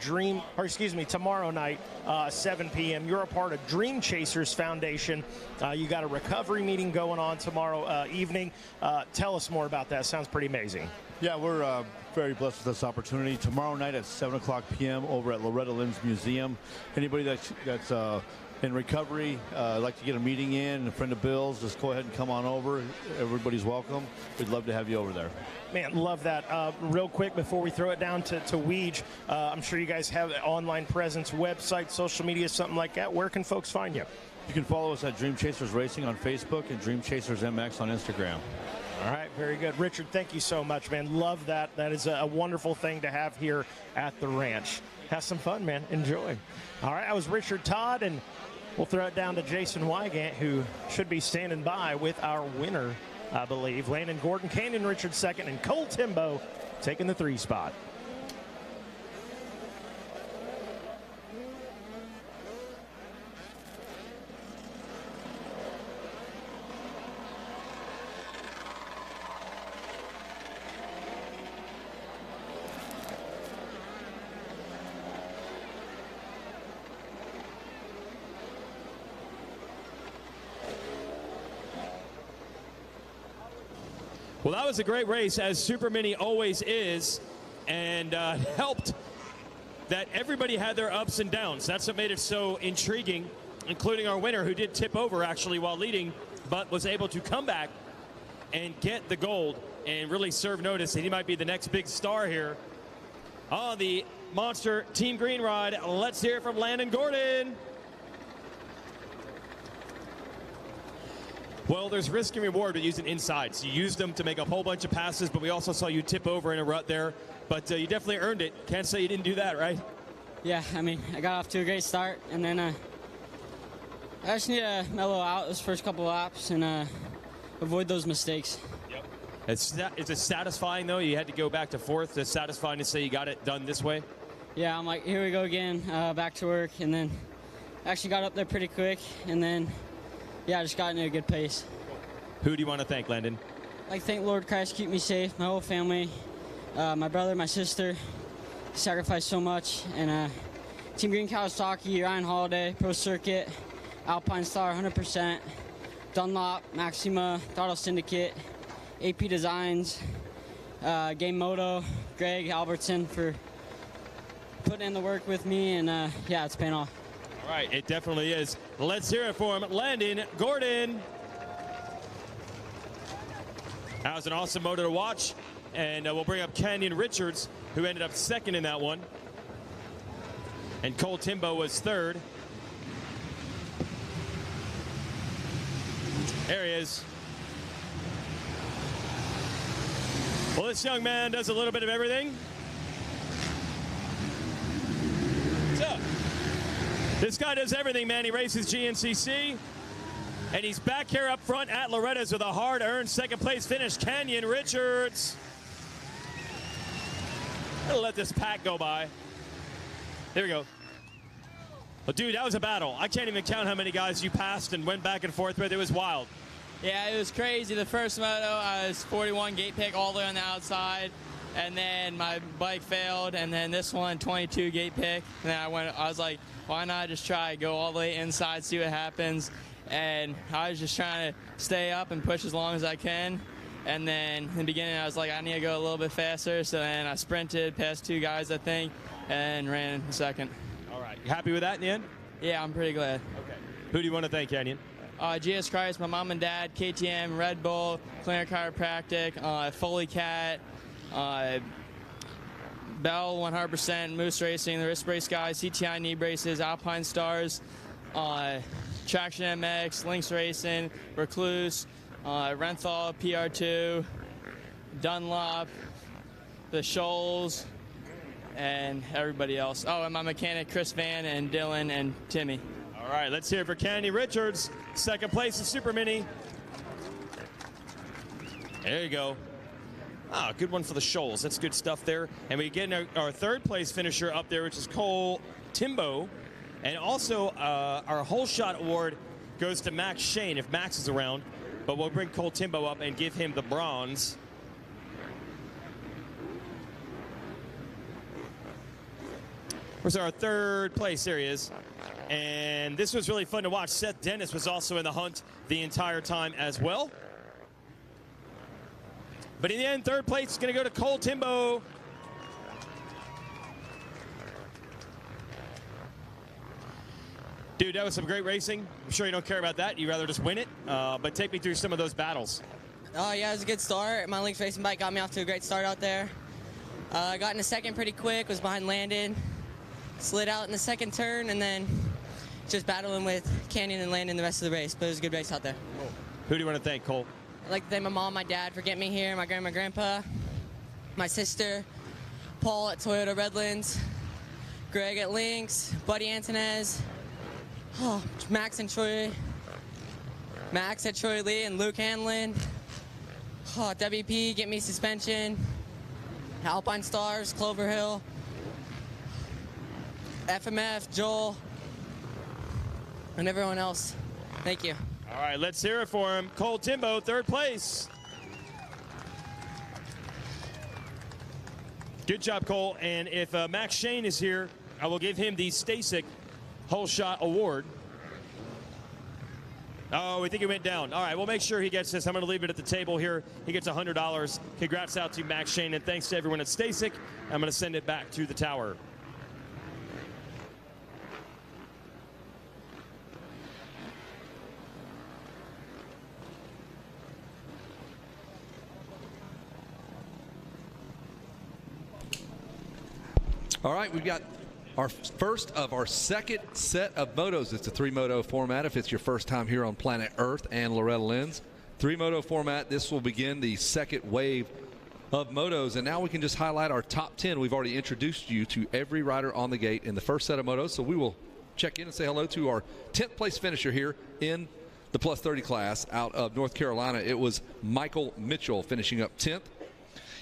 tomorrow night, 7 p.m. You're a part of Dream Chasers Foundation. You got a recovery meeting going on tomorrow evening. Tell us more about that. Sounds pretty amazing. Yeah, we're very blessed with this opportunity. Tomorrow night at 7 o'clock p.m. over at Loretta Lynn's Museum. Anybody that's in recovery, like to get a meeting in, a friend of Bill's, just go ahead and come on over. Everybody's welcome. We'd love to have you over there. Man, love that. Real quick, before we throw it down to Weege, I'm sure you guys have an online presence, website, social media, something like that. Where can folks find you? You can follow us at Dream Chasers Racing on Facebook and Dream Chasers MX on Instagram. All right, very good. Richard, thank you so much, man. Love that. That is a wonderful thing to have here at the ranch. Have some fun, man. Enjoy. All right, I was Richard Todd, and we'll throw it down to Jason Wygant, who should be standing by with our winner, I believe. Landon Gordon, Canyon Richards second, and Cole Timbo taking the 3 spot. Well, that was a great race, as Super Mini always is, and helped that everybody had their ups and downs. That's what made it so intriguing, including our winner, who did tip over actually while leading, but was able to come back and get the gold and really serve notice that he might be the next big star here on the Monster Team Green ride. Let's hear it from Landon Gordon. Well, there's risk and reward with using insides. You used them to make a whole bunch of passes, but we also saw you tip over in a rut there. But you definitely earned it. Can't say you didn't do that, right? Yeah, I mean, I got off to a great start, and then I just need to mellow out those first couple laps and avoid those mistakes. Yep. Is it satisfying, though? You had to go back to 4th. It's satisfying to say you got it done this way? Yeah, I'm like, here we go again, back to work, and then actually got up there pretty quick, and then yeah, I just got in a good pace. Who do you want to thank, Landon? I'd like to thank Lord Christ, keep me safe, my whole family, my brother, my sister, sacrificed so much, and Team Green Kawasaki, Ryan Holiday, Pro Circuit, Alpine Star 100%, Dunlop, Maxima, Throttle Syndicate, AP Designs, Game Moto, Greg Albertson for putting in the work with me, and yeah, it's paying off. All right, it definitely is. Let's hear it for him, Landon Gordon. That was an awesome moto to watch, and we'll bring up Canyon Richards, who ended up 2nd in that one. And Cole Timbo was 3rd. There he is. Well, this young man does a little bit of everything. So, this guy does everything, man. He races GNCC, and he's back here up front at Loretta's with a hard-earned 2nd place finish. Canyon Richards. I'll let this pack go by. There we go. Well, dude, that was a battle. I can't even count how many guys you passed and went back and forth with. It was wild. Yeah, it was crazy. The first moto, I was 41 gate pick all the way on the outside, and then my bike failed, and then this one, 22 gate pick. And then I was like, why not just try, go all the way inside, see what happens. And I was just trying to stay up and push as long as I can. And then in the beginning, I was like, I need to go a little bit faster. So then I sprinted past 2 guys, I think, and ran second. All right. You happy with that in the end? Yeah, I'm pretty glad. Okay. Who do you want to thank, Canyon? Jesus Christ, my mom and dad, KTM, Red Bull, Clear Chiropractic, Foley Cat, Bell 100%, Moose Racing, the wrist brace guys, CTI knee braces, Alpine Stars, Traction MX, Lynx Racing, Recluse, Renthal, PR2, Dunlop, the Shoals, and everybody else. Oh, and my mechanic, Chris Van, and Dylan, and Timmy. All right, let's hear it for Kenny Richards. Second place in Super Mini. There you go. Ah, good one for the Shoals. That's good stuff there. And we get our third place finisher up there, which is Cole Timbo. And also, our whole shot award goes to Max Shane if Max is around. But we'll bring Cole Timbo up and give him the bronze. Where's our third place? There he is. And this was really fun to watch. Seth Dennis was also in the hunt the entire time as well. But in the end, third place is going to go to Cole Timbo. Dude, that was some great racing. I'm sure you don't care about that. You'd rather just win it. But take me through some of those battles. Oh, yeah, it was a good start. My Lynx racing bike got me off to a great start out there. I got in the second pretty quick, was behind Landon. Slid out in the second turn, and then just battling with Canyon and Landon the rest of the race. But it was a good race out there. Who do you want to thank, Cole? I'd like to thank my mom, my dad for getting me here, my grandma, grandpa, my sister, Paul at Toyota Redlands, Greg at Lynx, Buddy Antonez, Max and Troy, Max at Troy Lee, and Luke Hanlon, WP, get me suspension, Alpine Stars, Clover Hill, FMF, Joel, and everyone else. Thank you. All right, let's hear it for him. Cole Timbo, third place. Good job, Cole. And if Max Shane is here, I will give him the Stasic Whole Shot Award. Oh, we think he went down. All right, we'll make sure he gets this. I'm going to leave it at the table here. He gets $100. Congrats out to Max Shane, and thanks to everyone at Stasic. I'm going to send it back to the tower. All right, we've got our first of our second set of motos. It's a 3-moto format if it's your first time here on planet Earth and Loretta Lynn's. 3-moto format. This will begin the second wave of motos. And now we can just highlight our top 10. We've already introduced you to every rider on the gate in the first set of motos. So we will check in and say hello to our 10th place finisher here in the plus 30 class out of North Carolina. It was Michael Mitchell finishing up 10th.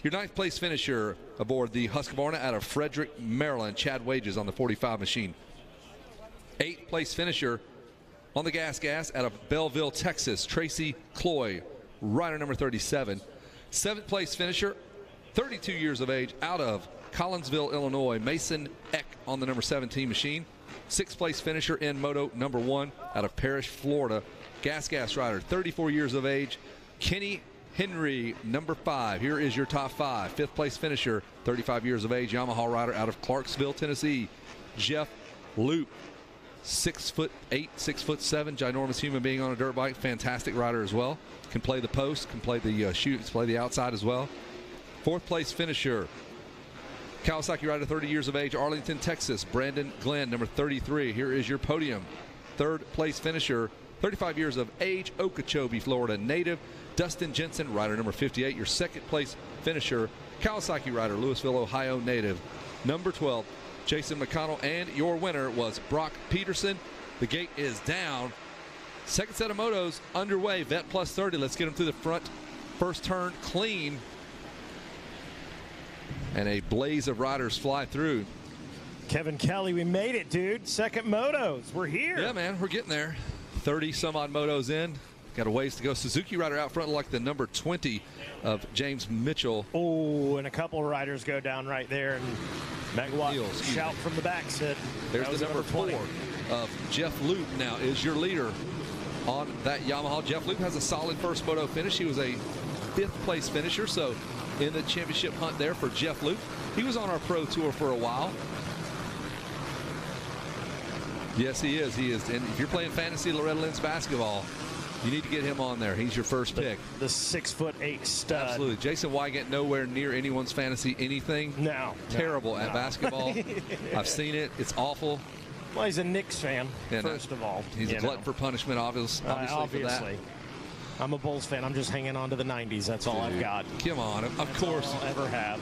Your 9th place finisher aboard the Husqvarna out of Frederick, Maryland, Chad Wages on the 45 machine. 8th place finisher on the gas out of Belleville, Texas, Tracy Cloy, rider number 37. 7th place finisher, 32 years of age, out of Collinsville, Illinois, Mason Eck on the number 17 machine. 6th place finisher in moto number 1 out of Parrish, Florida, gas rider, 34 years of age, Kenny Henry, number 5. Here is your top 5. 5th place finisher, 35 years of age, Yamaha rider out of Clarksville, Tennessee, Jeff Loop. 6'8", 6'7", ginormous human being on a dirt bike. Fantastic rider as well. Can play the post, can play the chutes, play the outside as well. 4th place finisher, Kawasaki rider, 30 years of age, Arlington, Texas, Brandon Glenn, number 33. Here is your podium. 3rd place finisher, 35 years of age, Okeechobee, Florida native, Dustin Jensen, rider number 58. Your 2nd place finisher, Kawasaki rider, Louisville, Ohio native, number 12, Jason McConnell. And your winner was Brock Peterson. The gate is down. Second set of motos underway. Vet plus 30. Let's get them through the front. First turn clean. And a blaze of riders fly through. Kevin Kelly, we made it, dude. Second motos. We're here. Yeah, man, we're getting there. 30-some-odd motos in. Got a ways to go. Suzuki rider out front like the number 20 of James Mitchell. Oh, and a couple of riders go down right there. And Megawatt shout from the back said, there's the number 4 of Jeff Loop now is your leader on that Yamaha. Jeff Loop has a solid first moto finish. He was a 5th place finisher, so in the championship hunt there for Jeff Loop. He was on our pro tour for a while. Yes, he is. He is. And if you're playing fantasy Loretta Lynn's basketball, you need to get him on there. He's your first pick. The 6'8" stud. Absolutely. Jason Wygant nowhere near anyone's fantasy anything. No. Terrible at basketball. I've seen it. It's awful. Well, he's a Knicks fan, first of all. He's a glutton for punishment, obviously. For that. I'm a Bulls fan. I'm just hanging on to the 90s. That's all I've got. Come on. Of course. All I'll ever have.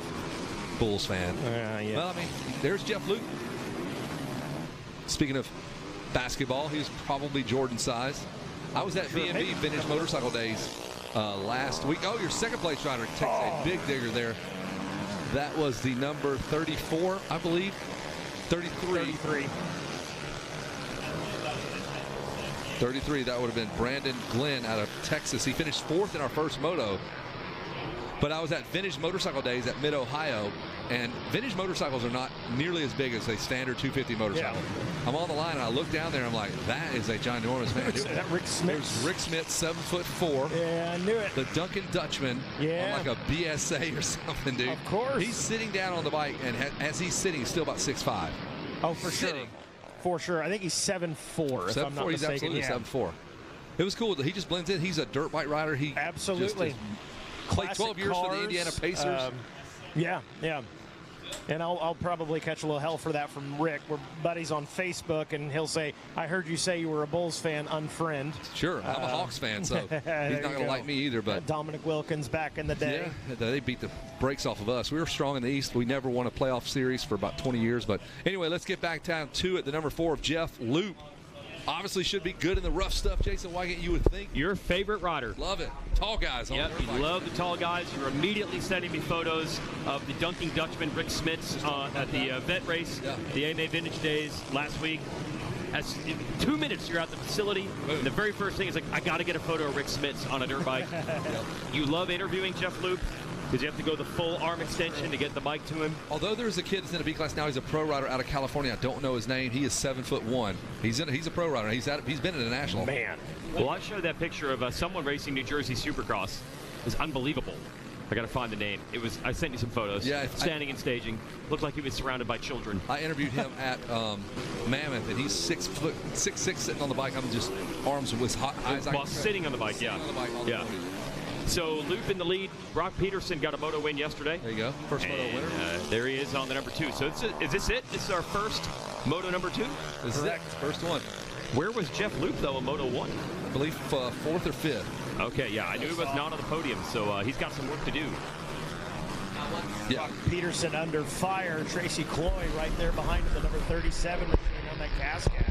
Bulls fan. Yeah. Well, I mean, there's Jeff Luke. Speaking of basketball, he's probably Jordan size. I was at VMB Vintage Motorcycle Days last week. Oh, your second place rider takes a big digger there. That was the number 34, I believe. 33. 33, that would have been Brandon Glenn out of Texas. He finished 4th in our first moto. But I was at Vintage Motorcycle Days at Mid-Ohio, and vintage motorcycles are not nearly as big as a standard 250 motorcycle. Yeah. I'm on the line, and I look down there, and I'm like, that is a ginormous man. Is that Rick Smith? There's Rick Smith, 7'4". Yeah, I knew it. The Duncan Dutchman on like a BSA or something, dude. Of course. He's sitting down on the bike, and as he's sitting, he's still about 6'5". Oh, for sure. For sure. I think he's 7'4", if I'm not mistaken. He's absolutely 7'4". It was cool. He just blends in. He's a dirt bike rider. He absolutely. Played 12 years for the Indiana Pacers. Yeah. And I'll probably catch a little hell for that from Rick. We're buddies on Facebook, and he'll say, I heard you say you were a Bulls fan, unfriend. Sure, I'm a Hawks fan, so he's not going to like me either. But Dominic Wilkins back in the day. Yeah, they beat the brakes off of us. We were strong in the East. We never won a playoff series for about 20 years. But anyway, let's get back down to it. The number 4 of Jeff Loop. Obviously should be good in the rough stuff. Jason Wygant, you would think. Your favorite rider. Love it. Tall guys. Yep, you love the tall guys. You're immediately sending me photos of the Dunking Dutchman, Rick Smits, at the vet race, the AMA Vintage Days last week. As in 2 minutes, you're at the facility, and the very first thing is like, I got to get a photo of Rick Smits on a dirt bike. You love interviewing Jeff Loop, because you have to go the full arm extension to get the mic to him. Although there's a kid that's in a B class now, he's a pro rider out of California. I don't know his name. He is 7'1". He's a pro rider. He's been in a national. Man. Well, I showed that picture of someone racing New Jersey Supercross. It was unbelievable. I got to find the name. I sent you some photos. Yeah, standing and staging. Looked like he was surrounded by children. I interviewed him at Mammoth, and he's 6'6", sitting on the bike. I'm just arms with hot eyes. While sitting on the bike, yeah. So Loop in the lead. Brock Peterson got a moto win yesterday. There you go. First moto winner. There he is on the number 2. So is this it? This is our first moto number 2? This is it. First one. Where was Jeff Loop, though, in moto 1? I believe 4th or 5th. Okay, yeah. I knew he was not on the podium, so he's got some work to do. Yeah. Brock Peterson under fire. Tracy Cloy right there behind him, the number 37 machine on that casket.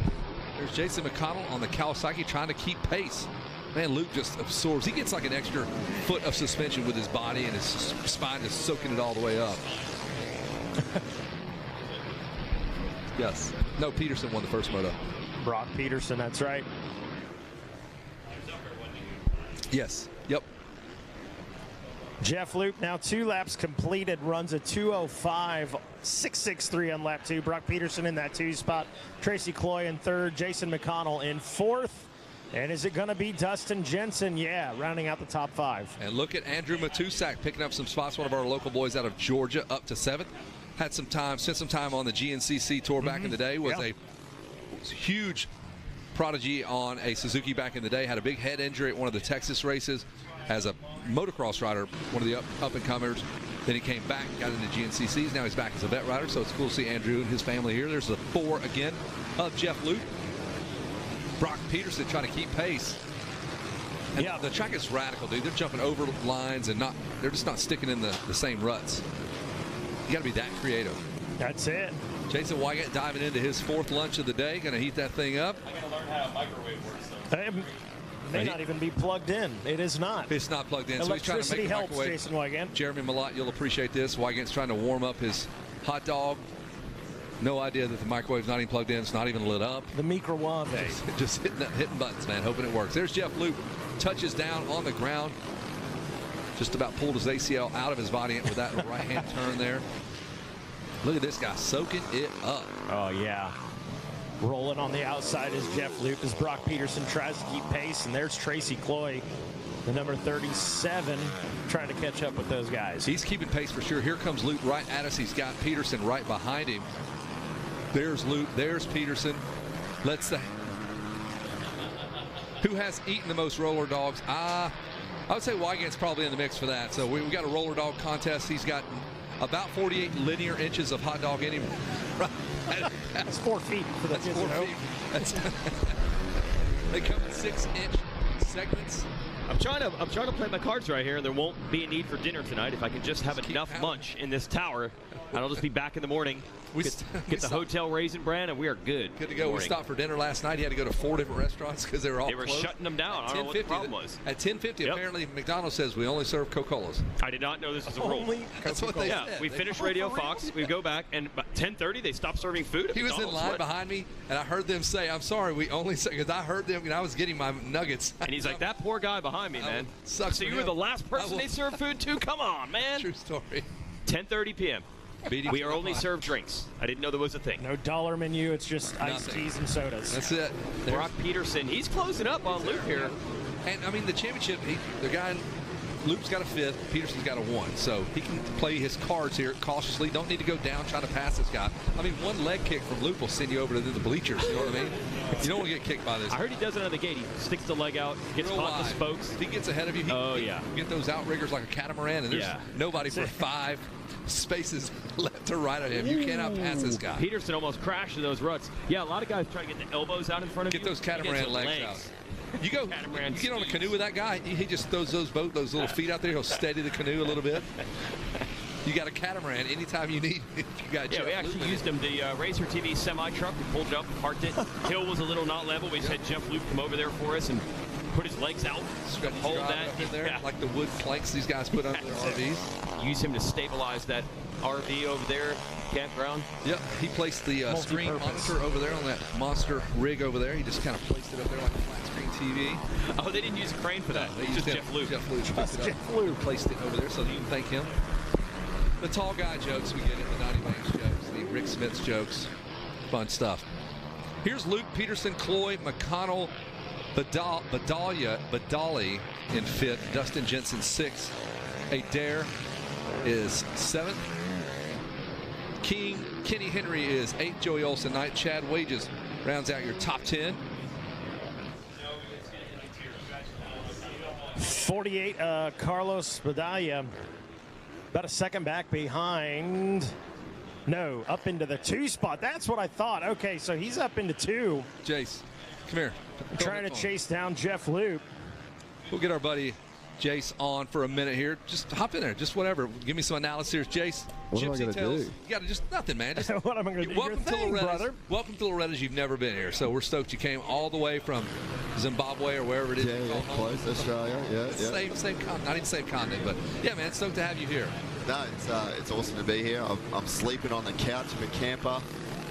There's Jason McConnell on the Kawasaki trying to keep pace. Man, Luke just absorbs. He gets like an extra foot of suspension with his body, and his spine is soaking it all the way up. Yes. No, Peterson won the first moto. Brock Peterson, that's right. Yes. Yep. Jeff Loop now 2 laps completed, runs a 2:05, 6:63 on lap 2. Brock Peterson in that 2 spot. Tracy Cloy in 3rd. Jason McConnell in 4th. And is it going to be Dustin Jensen? Yeah, rounding out the top 5. And look at Andrew Matusak picking up some spots. One of our local boys out of Georgia, up to 7th. Had some time, spent some time on the GNCC tour back in the day. Was a huge prodigy on a Suzuki back in the day. Had a big head injury at one of the Texas races as a motocross rider, one of the up-and-comers. Then he came back, got into GNCCs. Now he's back as a vet rider, so it's cool to see Andrew and his family here. There's the 4 again of Jeff Loop. Brock Peterson trying to keep pace. And the track is radical, dude. They're jumping over lines and they're just not sticking in the same ruts. You got to be that creative. That's it. Jason Wygant diving into his 4th lunch of the day. Going to heat that thing up. I got to learn how a microwave works, though. May not even be plugged in. It is not. It's not plugged in. Electricity so he's trying to make helps, microwave. Jason Wygant. Jeremy Malott, you'll appreciate this. Wygant's trying to warm up his hot dog. No idea that the microwave's not even plugged in. It's not even lit up. The microwave. Just hitting buttons, man, hoping it works. There's Jeff Loop. Touches down on the ground. Just about pulled his ACL out of his body with that right-hand turn there. Look at this guy soaking it up. Oh, yeah. Rolling on the outside is Jeff Loop as Brock Peterson tries to keep pace. And there's Tracy Cloy, the number 37, trying to catch up with those guys. He's keeping pace for sure. Here comes Loop right at us. He's got Peterson right behind him. There's Loop. There's Peterson. Who has eaten the most roller dogs? I would say Wygant's probably in the mix for that. So we've got a roller dog contest. He's got about 48 linear inches of hot dog in him. That's 4 feet for the kids. 4 feet. They come in 6-inch segments. I'm trying to play my cards right here, and there won't be a need for dinner tonight if I can just have enough lunch in this tower, and I'll just be back in the morning. Get the hotel Raisin Bran, and we are good. Good to go. We stopped for dinner last night. He had to go to 4 different restaurants because they were all closed. Shutting them down. I don't know what the problem was. At 10:50, apparently McDonald's says we only serve Coca-Colas. I did not know this was a rule. That's what they said. We finished Radio Fox. We go back, and about 10:30 they stopped serving food at He was McDonald's. in line behind me, and I heard them say, "I'm sorry, we only say," because I heard them, and I was getting my nuggets. And he's like, "That poor guy behind me, man." Sucks So for you were him. the last person they served food to? Come on, man. True story. 10:30 p.m. We are only served drinks. I didn't know there was a thing. No dollar menu. It's just iced teas and sodas. That's it. Brock Peterson, he's closing up on Luke here. And, I mean, the championship, the guy, Luke's got a 5th, Peterson's got a 1. So he can play his cards here cautiously. Don't need to go down trying to pass this guy. I mean, one leg kick from Luke will send you over to the bleachers. You know what I mean? You don't want to get kicked by this. I heard he does it out of the gate. He sticks the leg out, gets caught in the spokes. If he gets ahead of you, he can get those outriggers like a catamaran, and there's nobody for 5 spaces left to right of him. You cannot pass this guy. Peterson almost crashed in those ruts. Yeah, a lot of guys try to get the elbows out in front of you. Get those catamaran legs out. You get on a canoe with that guy, he just throws those little feet out there. He'll steady the canoe a little bit. You got a catamaran anytime you need. You got we actually used him. The Razor TV semi-truck, we pulled it up, parked it. Hill was a little not level. We just had Jeff Luke come over there for us and put his legs out, hold that in there, like the wood planks these guys put under their RVs. Use him to stabilize that RV over there, campground. Yep, he placed the screen monitor over there on that monster rig over there. He just kind of placed it up there like a flat screen TV. Oh, they didn't use a crane for that. No, Just Jeff Luke. Jeff Luke placed it over there, so you can thank him. The tall guy jokes, we get it. The Donnie Banks jokes, the Rick Smith's jokes. Fun stuff. Here's Luke Peterson, Cloy, McConnell, Badali in 5th. Dustin Jensen 6th. Adair is 7th. Kenny Henry is 8th. Joey Olsen 9th. Chad Wages rounds out your top 10. 48, Carlos Badalla. About a second back behind. No, up into the 2 spot. That's what I thought. Okay, so he's up into 2. Jace, come here. Trying to chase down Jeff Loop. We'll get our buddy Jace on for a minute here. Just hop in there. Just whatever. Give me some analysis here. Jace, what am I Gypsy gonna Tales. do? You got to just nothing, man. Just, what am I going to do? Welcome to Loretta's. Welcome to Loretta's. You've never been here, so we're stoked you came all the way from Zimbabwe or wherever it is. Yeah, close, Australia. Same continent, not even same continent, but yeah, man, stoked to have you here. No, it's awesome to be here. I'm sleeping on the couch of a camper,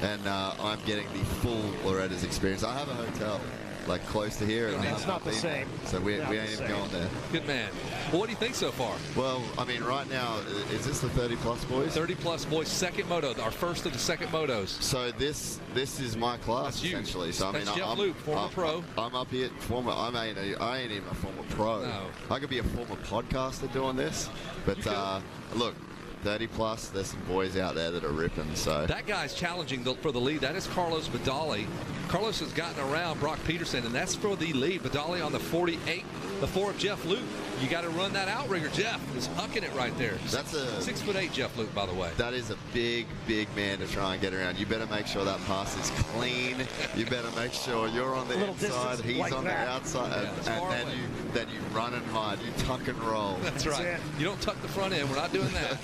and I'm getting the full Loretta's experience. I have a hotel like close to here, and it's not the same. So we ain't even going there. Good man. Well, what do you think so far? Well, I mean, right now, is this the 30-plus boys? 30-plus boys, second moto, our first of the second motos. So this is my class essentially. So I mean, Jeff Luke, former pro. I'm up here, I ain't even a former pro. No. I could be a former podcaster doing this, but look. 30-plus, there's some boys out there that are ripping. So that guy's challenging for the lead. That is Carlos Badali. Carlos has gotten around Brock Peterson, and that's for the lead. Badali on the 48, the 4 of Jeff Luke. You got to run that outrigger. Jeff is hucking it right there. That's a 6'8" Jeff Luke, by the way. That is a big man to try and get around. You better make sure that pass is clean. You better make sure you're on the inside, he's like on the outside, and then you run and hide. You tuck and roll. That's right. You don't tuck the front end. We're not doing that.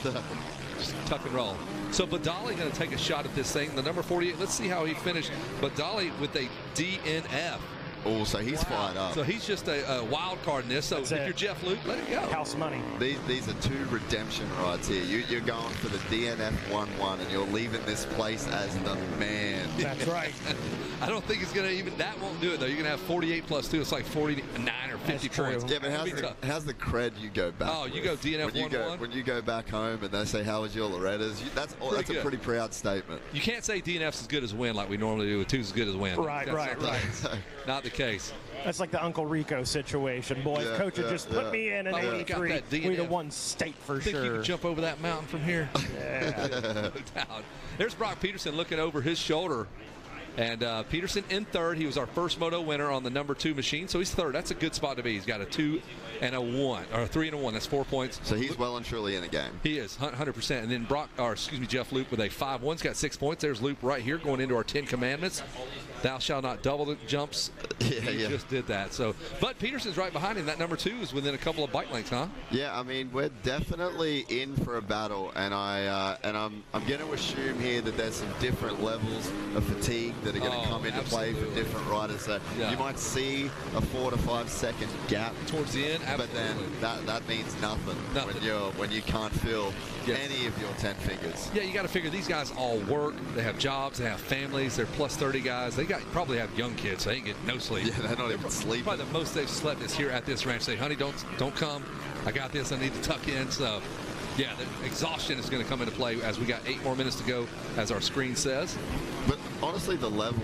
Just tuck and roll. So Badali going to take a shot at this thing. The number 48. Let's see how he finished. Badali with a DNF. Also, he's fired up. So he's just a wild card in this. So if you're Jeff Luke, let it go. House money. These are 2 redemption rides here. You're going for the DNF 1-1, and you're leaving this place as the man. That's right. I don't think it's going to even, that won't do it, though. You're going to have 48 plus 2. It's like 49 or 50 points. Yeah, but how's the cred you go back? Oh, you go DNF 1-1? When you go back home and they say, how was your Loretta's? That's a pretty proud statement. You can't say DNF's as good as win like we normally do with 2's as good as win. Right. Not the case. That's like the Uncle Rico situation, boys. Yeah, Coach had just put me in 83. We'd have won state for sure. Think you can jump over that mountain from here? Yeah. No doubt. There's Brock Peterson looking over his shoulder. And Peterson in third. He was our first moto winner on the number 2 machine, so he's third. That's a good spot to be. He's got a 2 and a 1, or a 3 and a 1. That's 4 points. So he's well and truly in the game. He is 100%. And then Jeff Loop with a 5-1's got 6 points. There's Loop right here going into our 10 commandments. Thou shalt not double the jumps. He just did that. So, but Peterson's right behind him. That number 2 is within a couple of bike lengths, huh? Yeah, I mean, we're definitely in for a battle, and I'm going to assume here that there's some different levels of fatigue that are going to come into play for different riders. So you might see a 4 to 5 second gap towards the end, but then that means nothing. when you can't fill any of your 10 figures. Yeah, you got to figure these guys all work. They have jobs. They have families. They're plus 30 guys. They probably have young kids. So they ain't getting no sleep. Yeah, they're not even sleeping. Probably the most they've slept is here at this ranch. Say, honey, don't come. I got this. I need to tuck in. So, yeah, the exhaustion is going to come into play as we got 8 more minutes to go, as our screen says. But honestly, the level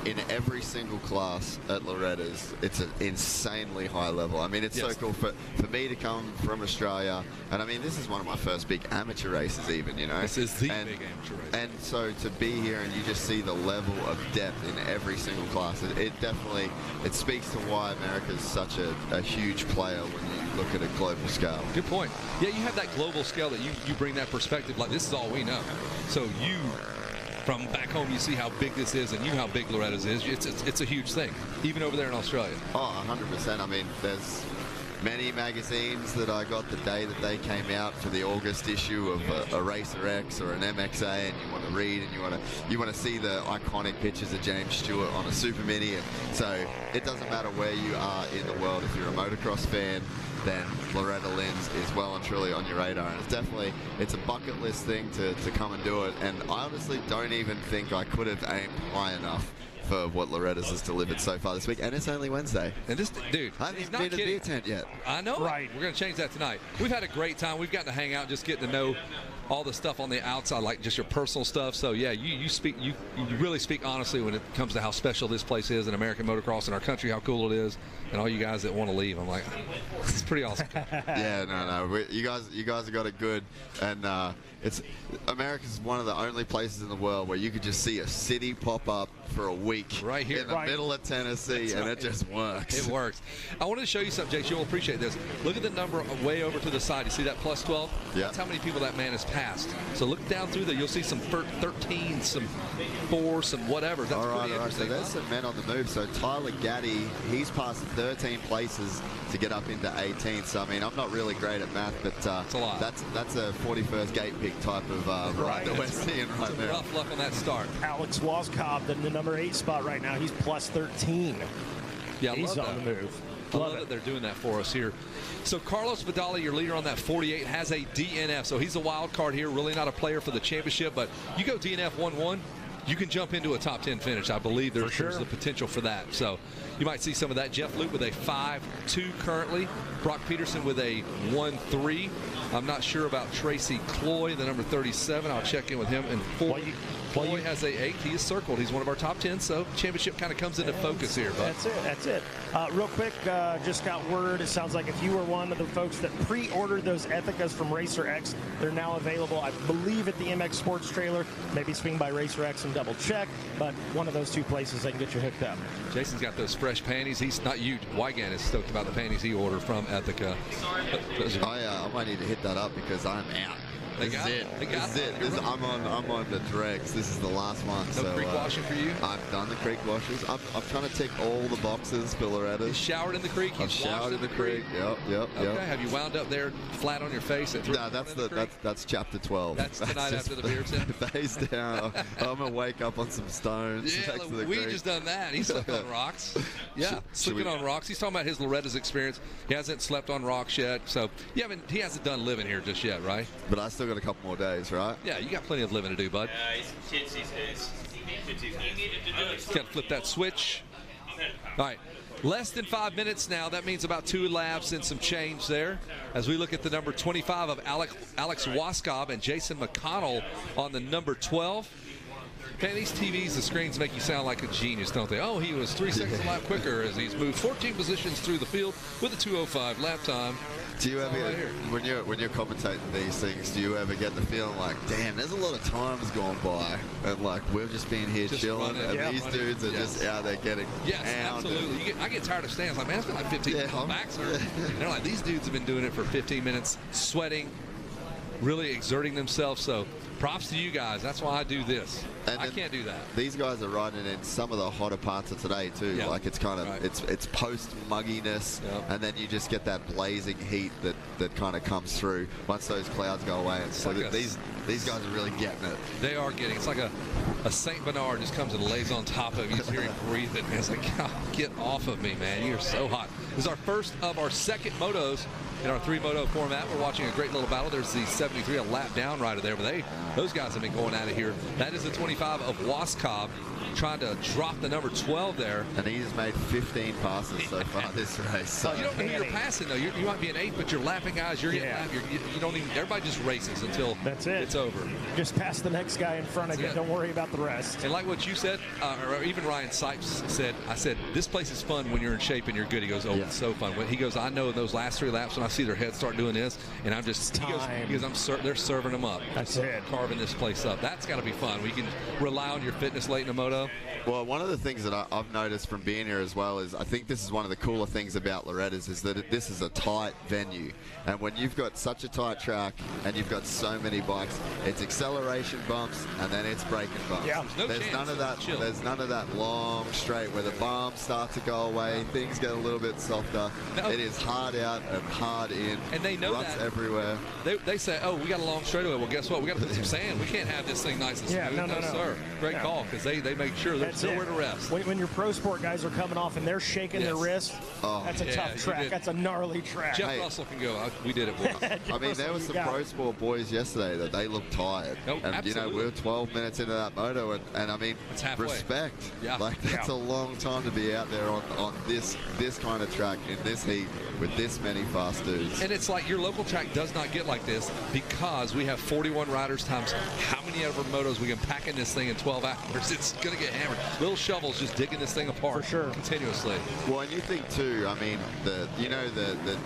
in every single class at Loretta's, it's an insanely high level. I mean, it's so cool for me to come from Australia. And I mean, this is one of my first big amateur races even, you know. This is the big amateur race. And so to be here and you just see the level of depth in every single class, it definitely, it speaks to why America is such a huge player when you look at a global scale. Good point. Yeah, you have that global scale that you bring that perspective, like this is all we know. So you, from back home, you see how big this is and how big Loretta's is. It's a huge thing, even over there in Australia. Oh, 100%. I mean, there's many magazines that I got the day that they came out for the August issue of a Racer X or an MXA, and you want to read and you want to see the iconic pictures of James Stewart on a Super Mini. And so it doesn't matter where you are in the world. If you're a motocross fan, then Loretta Lynn's is well and truly on your radar. And it's a bucket list thing to come and do it. And I honestly don't even think I could have aimed high enough for what Loretta's has delivered so far this week, and it's only Wednesday. And this dude, I haven't even been to the beer tent yet. I know. Right. We're going to change that tonight. We've had a great time. We've gotten to hang out, just getting to know all the stuff on the outside, like just your personal stuff. So yeah, you really speak honestly when it comes to how special this place is in American motocross and our country, how cool it is, and all you guys that want to leave. I'm like, it's pretty awesome. Yeah, no, you guys have got it good, and America's one of the only places in the world where you could just see a city pop up for a week right here in the middle of Tennessee. That's and it just works. It works. I wanted to show you something, Jake. You'll appreciate this. Look at the number way over to the side. You see that plus 12? Yeah. That's how many people that man has passed. So look down through there. You'll see some 13, some 4, some whatever. That's all right. interesting. So there's some men on the move. So Tyler Gaddy, he's passed 13 places to get up into 18. So I mean, I'm not really great at math, but that's a lot. That's a 41st gate pick type of ride that we're seeing right now. Rough luck on that start. Alex Woskob in the number 8 spot right now. He's plus 13. Yeah, he's on the move. I love that they're doing that for us here. So Carlos Vidal, your leader on that 48, has a DNF. So he's a wild card here, really not a player for the championship. But you go DNF 1-1, you can jump into a top 10 finish. I believe there's the potential for that. So you might see some of that. Jeff Luke with a 5-2 currently. Brock Peterson with a 1-3. I'm not sure about Tracy Cloy, the number 37. I'll check in with him. And Cloy has a 8. He is circled. He's one of our top 10. So championship kind of comes into focus here. But That's it. Real quick, just got word. It sounds like if you were one of the folks that pre-ordered those Ethicas from Racer X, they're now available, I believe, at the MX Sports Trailer. Maybe swing by Racer X and double check. But one of those 2 places, they can get you hooked up. Jason's got those fresh panties. He's not you. Wygan is stoked about the panties he ordered from Ethica. I might need to hit that up because I'm out. They got it. I'm on the dregs. This is the last one. No creek washing for you? I've done the creek washes. I'm trying to tick all the boxes for Loretta. You showered in the creek? I've showered in the creek. Yep. Okay. Have you wound up there flat on your face? No, that's chapter 12. That's tonight after the beer tip. Face down. I'm gonna wake up on some stones. Yeah, next to the we creek. just done that. He slept on rocks. Yeah, sleeping on rocks. He's talking about his Loretta's experience. He hasn't slept on rocks yet, so he hasn't done living here just yet, right? But I still got a couple more days, right? Yeah, you got plenty of living to do, bud. He's Got to flip that switch. All right. Less than 5 minutes now. That means about 2 laps and some change there. As we look at the number 25 of Alex Waskob and Jason McConnell on the number 12. Man, these TVs, the screens make you sound like a genius, don't they? Oh, he was 3 seconds a lap quicker as he's moved 14 positions through the field with a 2:05 lap time. Do you ever, when you're commentating these things, do you ever get the feeling like, damn, there's a lot of times gone by, and like we're just being here chilling, and these dudes are just out there getting pounded. Absolutely. I get tired of stands. Like, man, it's been like 15 minutes. My back's hurt. And they're like, these dudes have been doing it for 15 minutes, sweating, really exerting themselves. So props to you guys. That's why I do this. And I can't do that. These guys are riding in some of the hotter parts of today too. Yep. Like it's kind of it's post mugginess, and then you just get that blazing heat that kind of comes through once those clouds go away. And so like these guys are really getting it. They are getting. It's like a Saint Bernard just comes and lays on top of you. You just hear him breathing. It's like, God, get off of me, man. You're so hot. This is our first of our second motos in our 3-moto format. We're watching a great little battle. There's the 73, a lap down rider there, but those guys have been going out of here. That is the 25 of Waskob trying to drop the number 12 there. And he's made 15 passes so far this race. So. You don't know who you're passing, though. You might be an 8, but you're lapping guys. You're getting lapped. You don't even. Everybody just races until it's over. Just pass the next guy in front of you. Don't worry about the rest. And like what you said, or even Ryan Sipes said, I said, this place is fun when you're in shape and you're good. He goes, it's so fun. He goes, I know in those last 3 laps when I see their heads start doing this, and I'm just, he goes, they're serving them up. That's it. Carving this place up. That's got to be fun. We can rely on your fitness late in the moto. Well, one of the things that I've noticed from being here as well is I think this is one of the cooler things about Loretta's is that this is a tight venue. And when you've got such a tight track and you've got so many bikes, it's acceleration bumps and then it's braking bumps. Yeah. There's none of that. There's none of that long straight where the bumps start to go away. Things get a little bit softer. No. It is hard out and hard in. And they know ruts that. everywhere. They say, oh, we got a long straightaway. Well, guess what? We got to put some sand. We can't have this thing nice and smooth. No, sir. Great call because they make sure there's nowhere to rest. When your pro sport guys are coming off and they're shaking their wrist, that's a tough track. That's a gnarly track. Jeff Russell can go. We did it, boys. I mean, there were some pro sport boys yesterday that they looked tired. And, absolutely. we were 12 minutes into that moto, and I mean, respect. Yeah. Like, that's a long time to be out there on this kind of track in this heat with this many fast dudes. And it's like your local track does not get like this because we have 41 riders times how many of our motos we can pack in this thing in 12 hours. It's going to get hammered. Little shovels just digging this thing apart continuously. Well, and you think too, I mean, the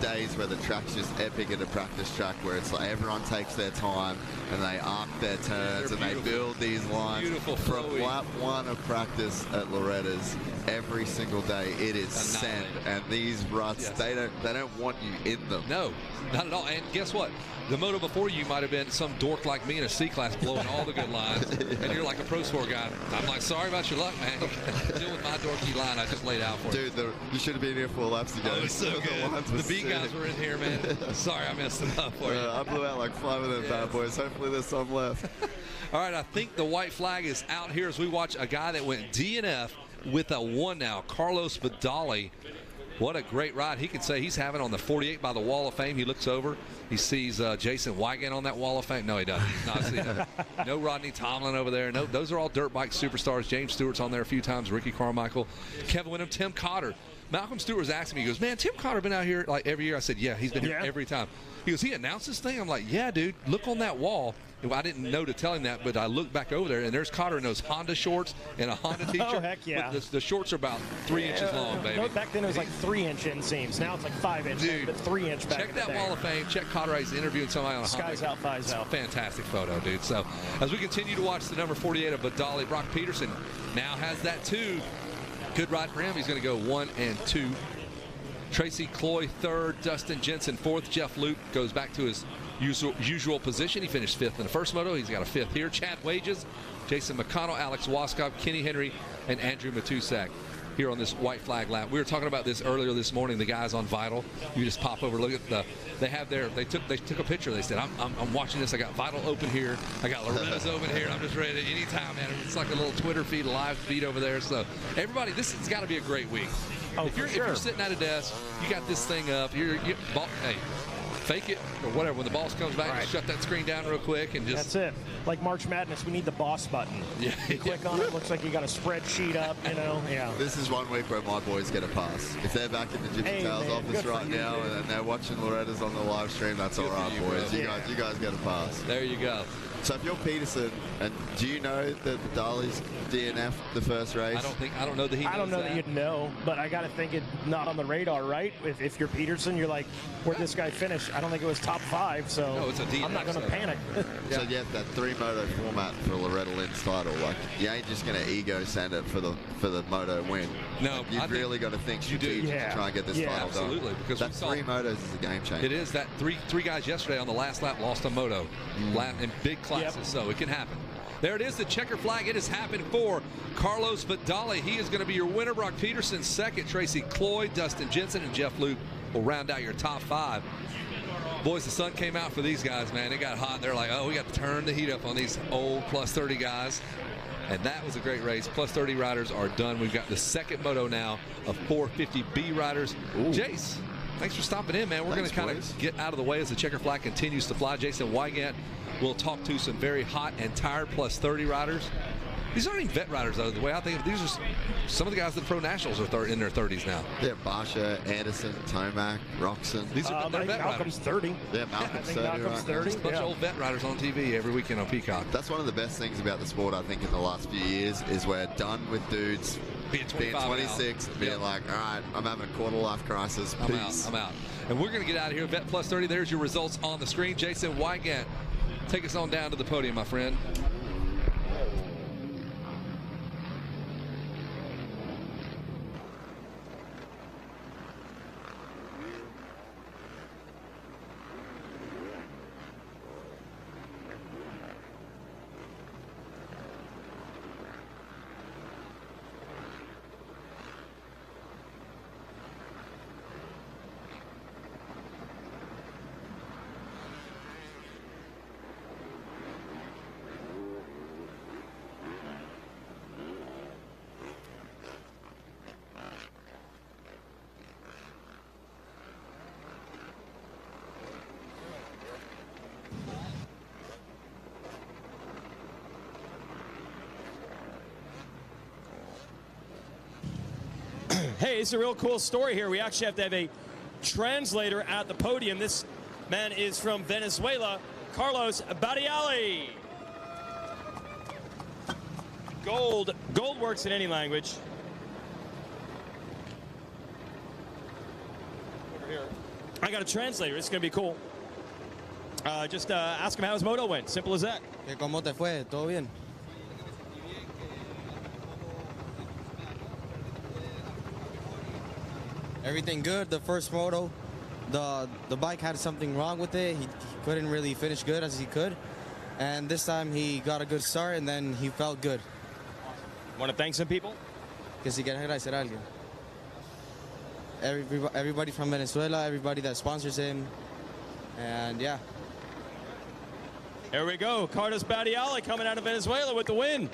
days where the track's just epic at a practice track where it's like everyone takes their time and they arc their turns and they build these lines. From lap 1 of practice at Loretta's, every single day it is sand, and these ruts, they don't want you in them. No, not at all. And guess what? The moto before you might have been some dork like me in a C-class blowing all the good lines, and you're like a pro sport guy. I'm like, sorry about your luck, man. Deal with my dorky line I just laid out for you. Dude, you should have been here 4 laps ago. Oh, it's so good. The B guys were in here, man. Sorry I messed them up for you. I blew out like 5 of them bad boys. Hopefully there's some left. All right, I think the white flag is out here as we watch a guy that went DNF with a 1 now, Carlos Vidali. What a great ride he can say he's having on the 48 by the Wall of Fame. He looks over. He sees Jason Wygant on that Wall of Fame. No, he doesn't. He's not. No Rodney Tomlin over there. No, those are all dirt bike superstars. James Stewart's on there a few times. Ricky Carmichael, Kevin Windham, Tim Cotter. Malcolm Stewart was asking me, he goes, man, Tim Cotter been out here like every year? I said, yeah, he's been here every time. He goes, he announced this thing? I'm like, yeah, dude, look on that wall. I didn't know to tell him that, but I looked back over there, and there's Cotter in those Honda shorts and a Honda t-shirt. Oh, heck yeah. But the shorts are about 3 inches long, baby. Back then it was like 3-inch inseams. Now it's like 5-inch, dude, but 3-inch back check that Wall of Fame. Check Cotter Ice interviewing somebody on a Honda. Skies out, thighs out. Fantastic photo, dude. So as we continue to watch the number 48 of Vidali, Brock Peterson now has that 2. Good ride for him. He's going to go 1 and 2. Tracy Cloy 3rd, Dustin Jensen 4th. Jeff Luke goes back to his usual position. He finished 5th in the first moto. He's got a 5th here. Chad Wages, Jason McConnell, Alex Waskop, Kenny Henry, and Andrew Matusak here on this white flag lap. We were talking about this earlier this morning. The guys on Vital, you just pop over, look at they took a picture. They said, I'm watching this. I got Vital open here. I got Loretta's open here. I'm just ready to anytime, man. It's like a little Twitter feed, a live feed over there. So everybody, this has got to be a great week. If you're sitting at a desk, you got this thing up. Hey, fake it or whatever. When the boss comes back, just shut that screen down real quick and just. That's it. Like March Madness, we need the boss button. Yeah. You click on it, looks like you got a spreadsheet up, you know. Yeah. This is one week where my boys get a pass. If they're back in the Jimmy Tails office right now and they're watching Loretta's on the live stream, that's all right, boys. You guys get a pass. There you go. So if you're Peterson, and do you know that Dali's DNF the first race? I don't know that he knows. I don't know that you'd know, but I got to think it's not on the radar, right? If you're Peterson, you're like, where'd this guy finish? I don't think it was top 5, so no, it's a DNF, I'm not going to panic. So yeah, that 3-moto format for Loretta Lynn's title, like you ain't just going to ego send it for the moto win. No, you've really got to think strategic to try and get this title absolutely, done. Because that 3 motos is a game changer. It is. That three guys yesterday on the last lap lost a moto lap in big classes, so it can happen. There it is, the checker flag. It has happened for Carlos Vidali. He is going to be your winner. Brock Peterson second. Tracy Cloyd, Dustin Jensen, and Jeff Luke will round out your top 5. Boys, the sun came out for these guys, man. It got hot. They're like, oh, we got to turn the heat up on these old plus 30 guys. And that was a great race. Plus 30 riders are done. We've got the second moto now of 450B riders. Jace, thanks for stopping in, man. We're going to kind of get out of the way as the checker flag continues to fly. Jason Wygant will talk to some very hot and tired plus 30 riders. These aren't even vet riders, though. The way I think of it, these are some of the guys that Pro Nationals are in their 30s now. Yeah, Basha, Anderson, Tomac, Roxon. These are vet Malcolm's riders. 30. Yeah, Malcolm's 30. Malcolm's 30. There's a bunch of old vet riders on TV every weekend on Peacock. That's one of the best things about the sport, I think, in the last few years, is we're done with dudes being 26 and being like, all right, I'm having a quarter-life crisis. Peace. I'm out. And we're going to get out of here. Vet plus 30, there's your results on the screen. Jason Wygant, take us on down to the podium, my friend. Hey, it's a real cool story here. We actually have to have a translator at the podium. This man is from Venezuela, Carlos Badiali. Gold works in any language. Over here. I got a translator. It's going to be cool. Just ask him how his moto went. Simple as that. ¿Cómo te fue? ¿Todo bien? Everything good. The first moto, the bike had something wrong with it. He couldn't really finish good as he could. And this time he got a good start and then he felt good. Want to thank some people? Que si quieres agradecer a alguien. Everybody from Venezuela, everybody that sponsors him. And yeah. There we go. Carlos Badiali coming out of Venezuela with the win.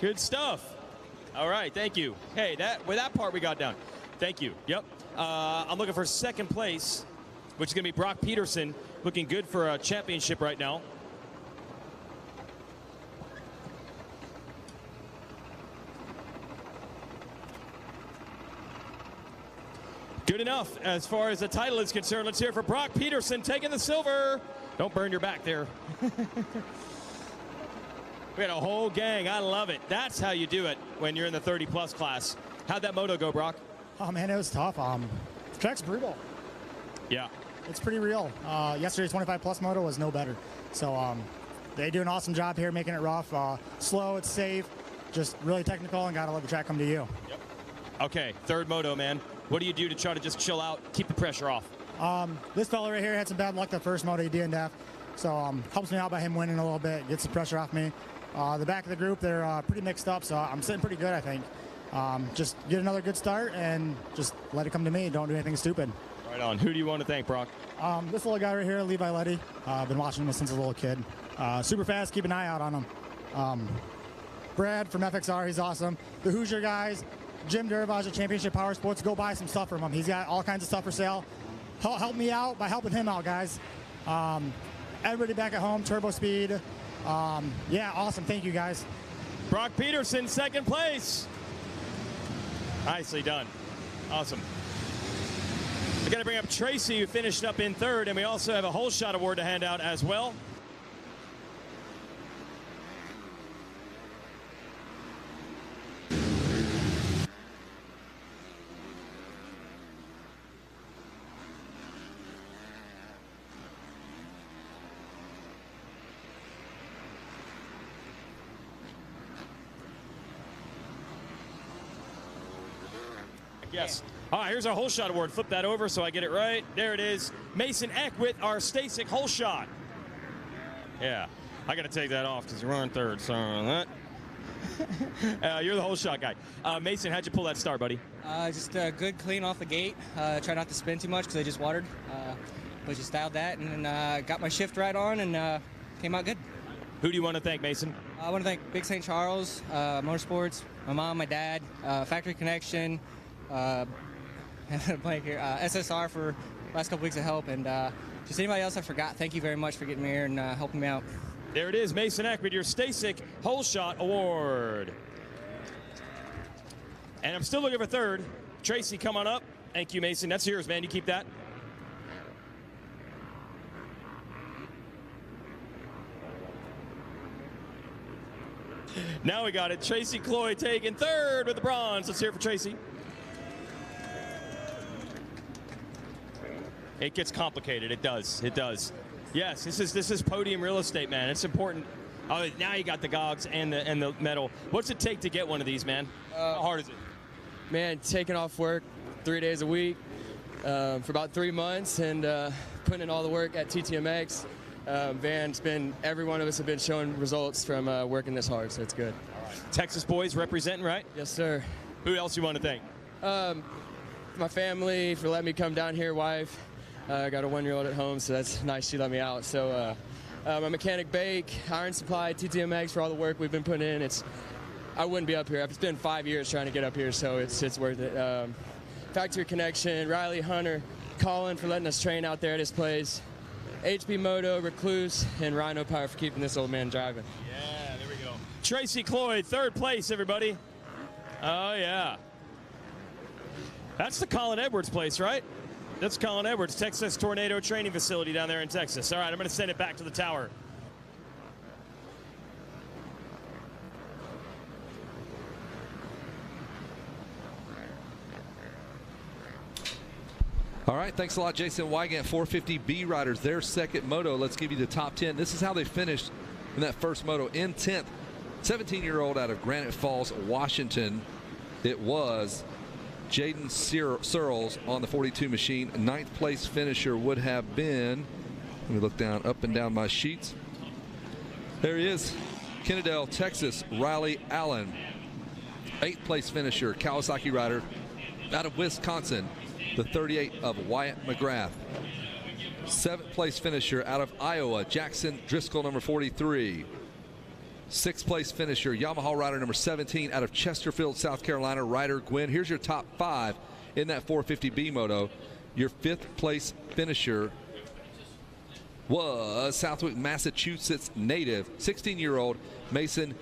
Good stuff. All right, thank you. Hey, that part we got down. Thank you. Yep. I'm looking for second place, which is going to be Brock Peterson, looking good for a championship right now. Good enough as far as the title is concerned. Let's hear it for Brock Peterson taking the silver. Don't burn your back there. We had a whole gang. I love it. That's how you do it when you're in the 30-plus class. How'd that moto go, Brock? Oh, man, it was tough. The track's brutal. Yeah. It's pretty real. Yesterday's 25-plus moto was no better. So they do an awesome job here making it rough. Slow, it's safe, just really technical, and got to let the track come to you. Yep. Okay, third moto, man. What do you do to try to just chill out, keep the pressure off? This fella right here had some bad luck the first moto he DNF'd, so helps me out by him winning a little bit, gets the pressure off me. The back of the group, they're pretty mixed up, so I'm sitting pretty good, I think. Just get another good start and just let it come to me. Don't do anything stupid. Right on. Who do you want to thank, Brock? This little guy right here, Levi Letty. I've been watching him since a little kid. Super fast, keep an eye out on him. Brad from FXR, he's awesome. The Hoosier guys, Jim Durvage at Championship Power Sports, go buy some stuff from him. He's got all kinds of stuff for sale. Help me out by helping him out, guys. Everybody back at home, Turbo Speed. Yeah, awesome. Thank you, guys. Brock Peterson, second place. Nicely done. Awesome. I got to bring up Tracy, who finished up in third, and we also have a whole shot award to hand out as well. Yes. All right, here's our whole shot award. Flip that over so I get it right. There it is. Mason Eck with our Stasic whole shot. Yeah, I got to take that off because you're on third. Sorry on that. You're the whole shot guy. Mason, how'd you pull that start, buddy? Just good, clean off the gate. Try not to spin too much because I just watered. But just dialed that and then got my shift right on and came out good. Who do you want to thank, Mason? I want to thank Big St. Charles, Motorsports, my mom, my dad, Factory Connection, blank here, SSR for last couple weeks of help, and just anybody else I forgot. Thank you very much for getting me here and helping me out. There it is, Mason Eck with your Stasic Whole Shot Award. And I'm still looking for third. Tracy, come on up. Thank you, Mason. That's yours, man. You keep that. Now we got it. Tracy Cloyd taking third with the bronze. Let's hear it for Tracy. It gets complicated. It does. It does. Yes, this is podium real estate, man. It's important. Oh, now you got the gogs and the medal. What's it take to get one of these, man? How hard is it? Man, taking off work 3 days a week for about 3 months and putting in all the work at TTMX. Every one of us have been showing results from working this hard, so it's good. All right. Texas boys representing, right? Yes, sir. Who else you want to thank? My family for letting me come down here, wife. I got a 1-year-old at home, so that's nice she let me out. So my mechanic Bake, Iron Supply, TTMX for all the work we've been putting in. I wouldn't be up here. It's been 5 years trying to get up here, so it's worth it. Factory Connection, Riley, Hunter, Colin for letting us train out there at his place. HP Moto, Recluse, and Rhino Power for keeping this old man driving. Yeah, there we go. Tracy Cloyd, third place, everybody. Oh, yeah. That's the Colin Edwards place, right? That's Colin Edwards, Texas Tornado Training Facility down there in Texas. All right, I'm going to send it back to the tower. All right, thanks a lot, Jason Wygant. 450B riders, their second moto. Let's give you the top 10. This is how they finished in that first moto. In 10th, 17-year-old out of Granite Falls, Washington. It was Jaden Searles on the 42 machine. 9th place finisher would have been, let me look down, up and down my sheets. There he is, Kennedale, Texas, Riley Allen. 8th place finisher, Kawasaki rider out of Wisconsin, the 38 of Wyatt McGrath. 7th place finisher out of Iowa, Jackson Driscoll, number 43. 6th place finisher, Yamaha rider number 17 out of Chesterfield, South Carolina, Ryder Gwynn. Here's your top 5 in that 450B moto. Your 5th place finisher was Southwick, Massachusetts native, 16-year-old Mason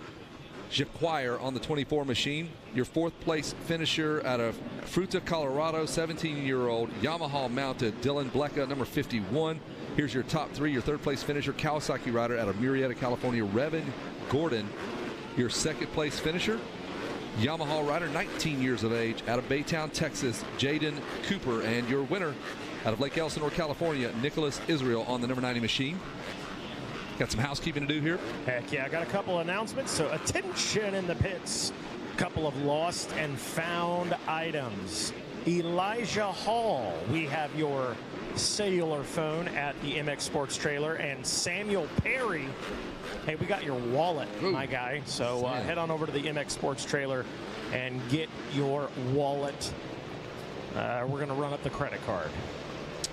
Jaquire on the 24 machine. Your 4th place finisher out of Fruta, Colorado, 17-year-old Yamaha mounted Dylan Blecka, number 51. Here's your top 3. Your 3rd place finisher, Kawasaki rider out of Murrieta, California, Revin Gordon. Your 2nd place finisher, Yamaha rider, 19 years of age, out of Baytown, Texas, Jaden Cooper. And your winner out of Lake Elsinore, California, Nicholas Israel on the number 90 machine. Got some housekeeping to do here. Heck yeah, I got a couple announcements, so attention in the pits. Couple of lost and found items. Elijah Hall, we have your cellular phone at the MX Sports Trailer. And Samuel Perry, hey, we got your wallet, my guy. So head on over to the MX Sports Trailer and get your wallet. We're going to run up the credit card.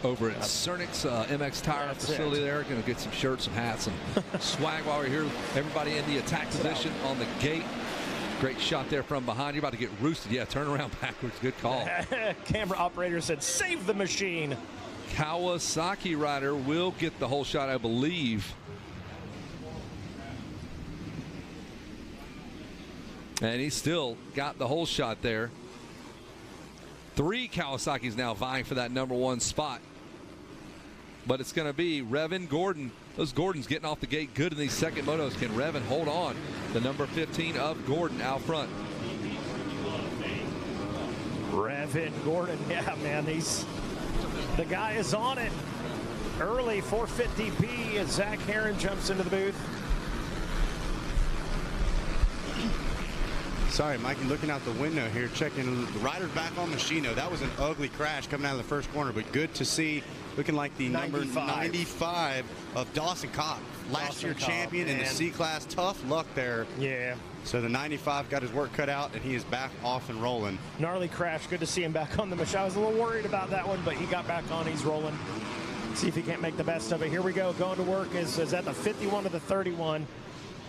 Over at Cernix MX Tire facility there. Going to get some shirts, some hats, and swag while we're here. Everybody in the attack position on the gate. Great shot there from behind. You're about to get roosted. Yeah, turn around backwards. Good call. Camera operator said, save the machine. Kawasaki rider will get the whole shot, I believe. And he still got the whole shot there. 3 Kawasaki's now vying for that #1 spot. But it's going to be Revin Gordon. Those Gordons getting off the gate good in these second motos. Can Revin hold on? The number 15 of Gordon out front. Revin Gordon, yeah, man, the guy is on it. Early 450B as Zach Herron jumps into the booth. Sorry, Mikey, looking out the window here, checking the riders back on Machino. That was an ugly crash coming out of the first corner, but good to see. Looking like the number 95 of Dawson Cobb. Last year champion in the C-Class. Tough luck there. Yeah. So the 95 got his work cut out, and he is back off and rolling. Gnarly crash. Good to see him back on the machine. I was a little worried about that one, but he got back on. He's rolling. See if he can't make the best of it. Here we go. Going to work is that the 51 or the 31?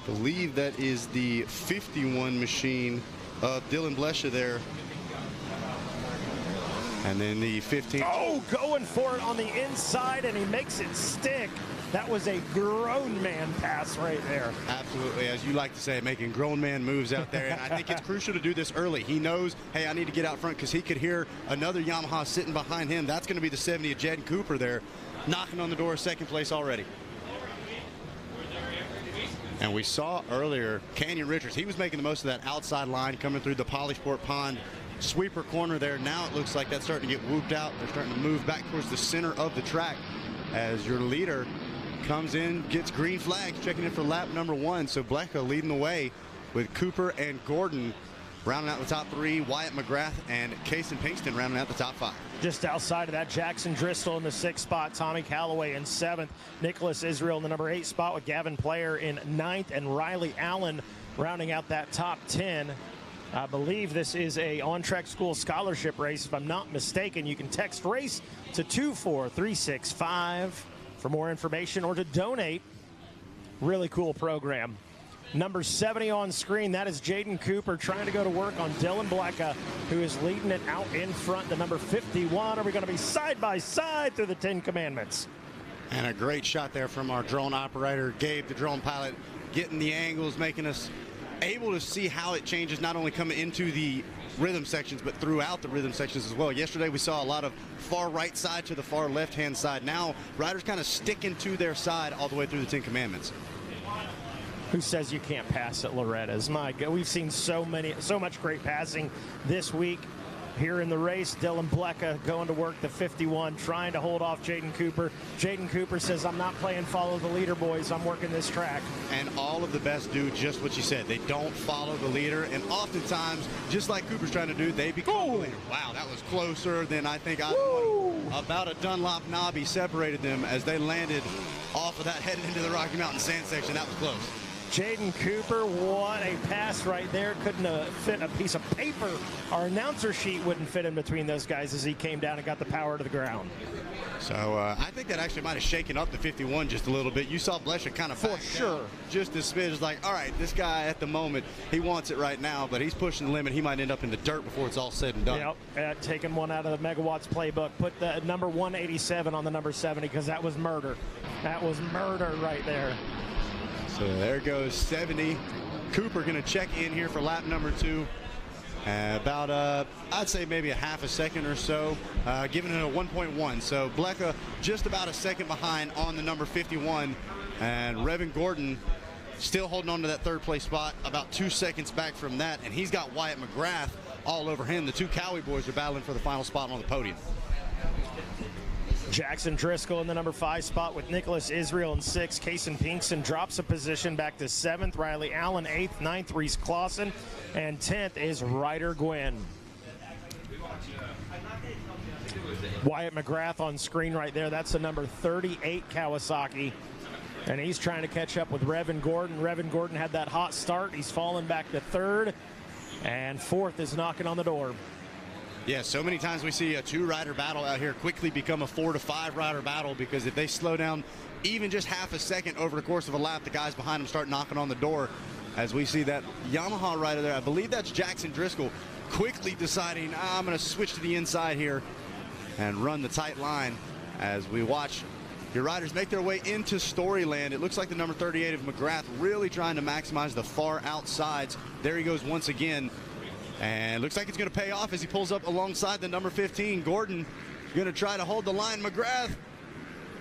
Believe that is the 51 machine of Dylan Blesha there. And then the 15. Oh, going for it on the inside, and he makes it stick. That was a grown man pass right there. Absolutely, as you like to say, making grown man moves out there. And I think it's crucial to do this early. He knows, hey, I need to get out front, because he could hear another Yamaha sitting behind him. That's going to be the 70 of Jed Cooper there, knocking on the door of second place already. And we saw earlier Canyon Richards. He was making the most of that outside line coming through the Polysport Pond sweeper corner there. Now it looks like that's starting to get whooped out. They're starting to move back towards the center of the track as your leader comes in, gets green flags, checking in for lap #1. So Blecha leading the way with Cooper and Gordon rounding out the top 3. Wyatt McGrath and Kaysen Pinkston rounding out the top 5. Just outside of that, Jackson Driscoll in the 6th spot, Tommy Calloway in 7th, Nicholas Israel in the number 8 spot with Gavin Player in 9th, and Riley Allen rounding out that top 10. I believe this is a on-track school scholarship race. If I'm not mistaken, you can text RACE to 24365 for more information or to donate. Really cool program. Number 70 on screen, that is Jaden Cooper trying to go to work on Dylan Blecha, who is leading it out in front. The number 51, are we going to be side by side through the 10 Commandments? And a great shot there from our drone operator, Gabe, the drone pilot, getting the angles, making us able to see how it changes, not only coming into the rhythm sections, but throughout the rhythm sections as well. Yesterday we saw a lot of far right side to the far left hand side. Now riders kind of sticking to their side all the way through the 10 Commandments. Who says you can't pass at Loretta's? My God, we've seen so much great passing this week here in the race. Dylan Blecha going to work the 51, trying to hold off Jaden Cooper. Jaden Cooper says, I'm not playing follow the leader, boys. I'm working this track. And all of the best do just what you said. They don't follow the leader, and oftentimes, just like Cooper's trying to do, they become the leader. Wow, that was closer than I think I wanted. About a Dunlop knobby separated them as they landed off of that headed into the Rocky Mountain sand section. That was close. Jaden Cooper, what a pass right there. Couldn't have fit a piece of paper. Our announcer sheet wouldn't fit in between those guys as he came down and got the power to the ground. So I think that actually might have shaken up the 51 just a little bit. You saw Blesha kind of for sure. Just a smidge. It's like, all right, this guy at the moment, he wants it right now, but he's pushing the limit. He might end up in the dirt before it's all said and done. Yep, taking one out of the Megawatts playbook. Put the number 187 on the number 70 because that was murder. That was murder right there. So there goes 70. Cooper going to check in here for lap #2. About, I'd say maybe a half a second or so, giving it a 1.1. So Blecha just about a second behind on the number 51. And Revin Gordon still holding on to that 3rd place spot, about 2 seconds back from that. And he's got Wyatt McGrath all over him. The 2 Cowie boys are battling for the final spot on the podium. Jackson Driscoll in the number 5 spot with Nicholas Israel in 6th. Kaysen Pinkston drops a position back to 7th. Riley Allen 8th. 9th, Reese Clausen. And 10th is Ryder Gwynn. Wyatt McGrath on screen right there. That's the number 38 Kawasaki. And he's trying to catch up with Revin Gordon. Revin Gordon had that hot start. He's fallen back to third. And fourth is knocking on the door. Yeah, so many times we see a 2-rider battle out here quickly become a 4 to 5 rider battle, because if they slow down even just half a second over the course of a lap, the guys behind them start knocking on the door. As we see that Yamaha rider there, I believe that's Jackson Driscoll, quickly deciding, I'm going to switch to the inside here and run the tight line. As we watch your riders make their way into Storyland, it looks like the number 38 of McGrath really trying to maximize the far outsides. There he goes once again. And looks like it's going to pay off as he pulls up alongside the number 15. Gordon going to try to hold the line. McGrath,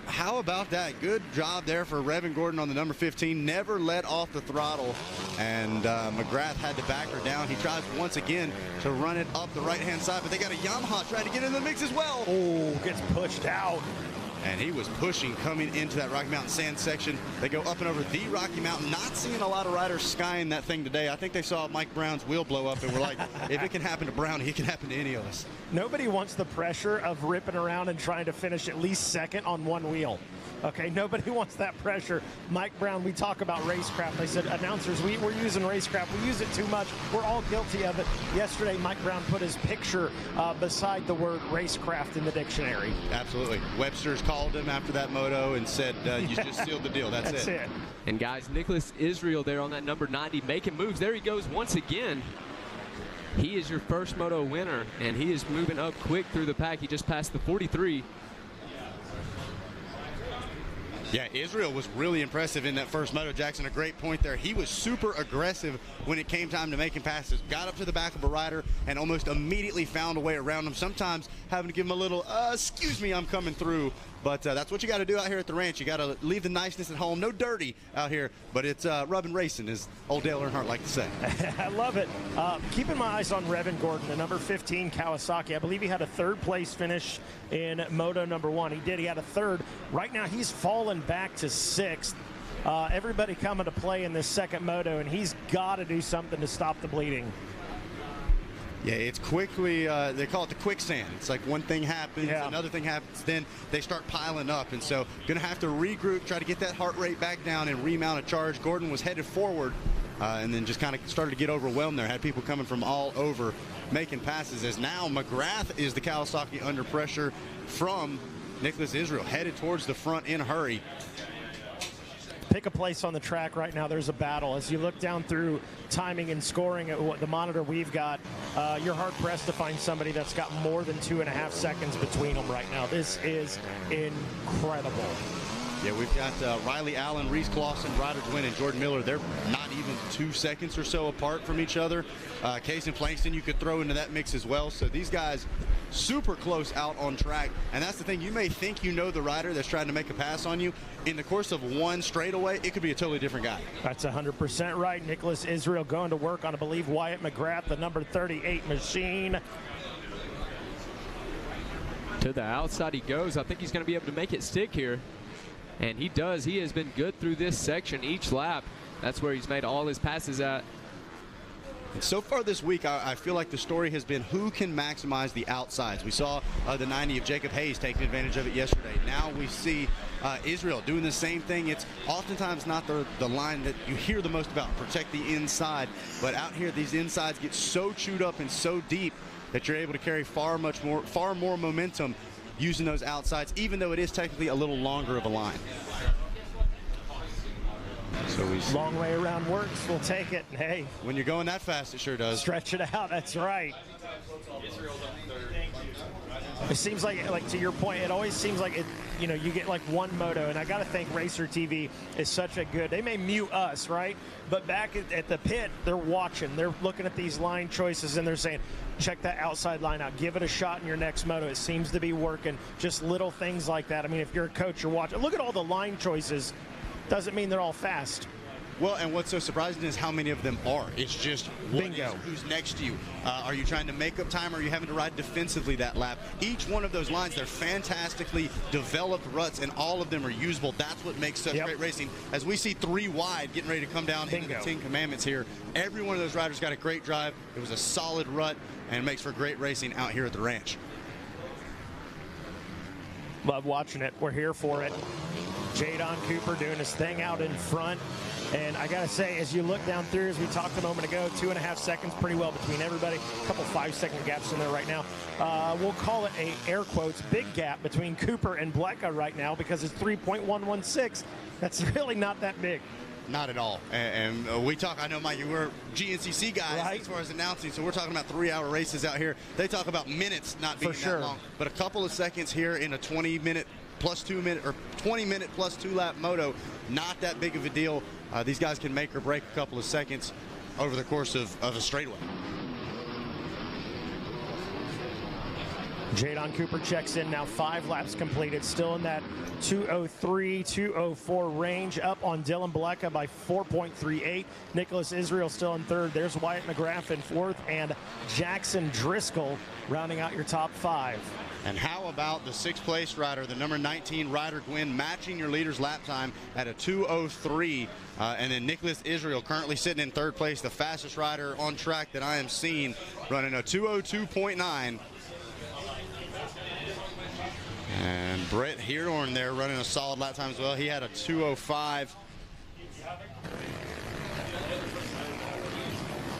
how about that? Good job there for Revin Gordon on the number 15. Never let off the throttle. And McGrath had to back her down. He tries once again to run it up the right-hand side, but they got a Yamaha trying to get in the mix as well. Oh, gets pushed out. And he was pushing coming into that Rocky Mountain sand section. They go up and over the Rocky Mountain. Not seeing a lot of riders skying that thing today. I think they saw Mike Brown's wheel blow up and were like, if it can happen to Brown, it can happen to any of us. Nobody wants the pressure of ripping around and trying to finish at least second on one wheel. Okay, nobody wants that pressure. Mike Brown, we talk about racecraft. I said, announcers, we're using racecraft. We use it too much. We're all guilty of it. Yesterday, Mike Brown put his picture beside the word racecraft in the dictionary. Absolutely. Webster's called him after that moto and said, you just sealed the deal. That's it. And guys, Nicholas Israel there on that number 90 making moves. There he goes once again. He is your first moto winner, and he is moving up quick through the pack. He just passed the 43. Yeah, Israel was really impressive in that first moto. Jackson, a great point there. He was super aggressive when it came time to making passes. Got up to the back of a rider and almost immediately found a way around him. Sometimes having to give him a little, excuse me, I'm coming through. But that's what you got to do out here at the ranch. You got to leave the niceness at home. No dirty out here, but it's rubbing racing, as old Dale Earnhardt like to say. I love it. Keeping my eyes on Revin Gordon, the number 15 Kawasaki. I believe he had a third-place finish in Moto number 1. He did. He had a third. Right now, he's fallen back to 6th. Everybody coming to play in this second moto, and he's got to do something to stop the bleeding. Yeah, it's quickly, they call it the quicksand. It's like one thing happens, another thing happens, then they start piling up. And so going to have to regroup, try to get that heart rate back down and remount a charge. Gordon was headed forward and then just kind of started to get overwhelmed there. Had people coming from all over making passes, as now McGrath is the Kawasaki under pressure from Nicholas Israel, headed towards the front in a hurry. Pick a place on the track right now. There's a battle. As you look down through timing and scoring at what the monitor we've got, you're hard-pressed to find somebody that's got more than 2.5 seconds between them right now. This is incredible. Yeah, we've got Riley Allen, Reese Clausen, Ryder Gwynn, and Jordan Miller. They're not even 2 seconds or so apart from each other. Case and Plankston you could throw into that mix as well. So these guys super close out on track. And that's the thing. You may think you know the rider that's trying to make a pass on you. In the course of one straightaway, it could be a totally different guy. That's 100% right. Nicholas Israel going to work on, I believe, Wyatt McGrath, the number 38 machine. To the outside he goes. I think he's going to be able to make it stick here. And he does. He has been good through this section each lap. That's where he's made all his passes at. And so far this week, I feel like the story has been who can maximize the outsides. We saw the 90 of Jacob Hayes taking advantage of it yesterday. Now we see Israel doing the same thing. It's oftentimes not the line that you hear the most about, protect the inside. But out here, these insides get so chewed up and so deep that you're able to carry far more momentum using those outsides, even though it is technically a little longer of a line. So long way around works. We'll take it. Hey, when you're going that fast, it sure does. Stretch it out. That's right. It seems like to your point, it always seems like it. You know, you get like one moto, and I got to think Racer TV is such a good. They may mute us, right? But back at the pit, they're watching. They're looking at these line choices, and they're saying, check that outside line out. Give it a shot in your next moto. It seems to be working. Just little things like that. I mean, if you're a coach, you're watching. Look at all the line choices. Doesn't mean they're all fast. Well, and what's so surprising is how many of them are. It's just Bingo. Who's next to you. Are you trying to make up time, or are you having to ride defensively that lap? Each one of those lines, they're fantastically developed ruts, and all of them are usable. That's what makes such great racing. As we see 3 wide getting ready to come down into the 10 Commandments here, every one of those riders got a great drive. It was a solid rut, and makes for great racing out here at the ranch. Love watching it. We're here for it. Jadon Cooper doing his thing out in front. And I got to say, as you look down through, as we talked a moment ago, 2.5 seconds pretty well between everybody. A couple 5-second gaps in there right now. We'll call it a, air quotes, big gap between Cooper and Blecka right now because it's 3.116. That's really not that big. Not at all. And we talk, I know, Mike, we're GNCC guys as far as announcing, so we're talking about 3-hour races out here. They talk about minutes not being that long. But a couple of seconds here in a 20-minute plus 2 minute, or 20-minute plus 2-lap moto, not that big of a deal. These guys can make or break a couple of seconds over the course of a straightaway. Jadon Cooper checks in now, 5 laps completed, still in that 2:03, 2:04 range, up on Dylan Blecka by 4.38. Nicholas Israel still in 3rd. There's Wyatt McGrath in 4th, and Jackson Driscoll rounding out your top 5. And how about the 6th place rider, the number 19 Ryder Gwynn, matching your leader's lap time at a 2:03. And then Nicholas Israel currently sitting in 3rd place, the fastest rider on track that I am seeing, running a 2:02.9. And Brett Heerdorn there running a solid lap time as well. He had a 2:05.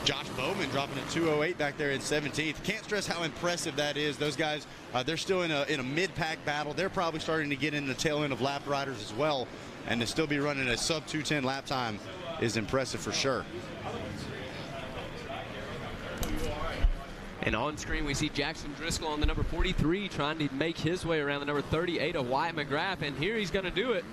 Josh Bowman dropping a 2:08 back there in 17th. Can't stress how impressive that is. Those guys, they're still in a mid-pack battle. They're probably starting to get in the tail end of lap riders as well. And to still be running a sub-2:10 lap time is impressive for sure. And on screen, we see Jackson Driscoll on the number 43 trying to make his way around the number 38 of Wyatt McGrath. And here he's going to do it.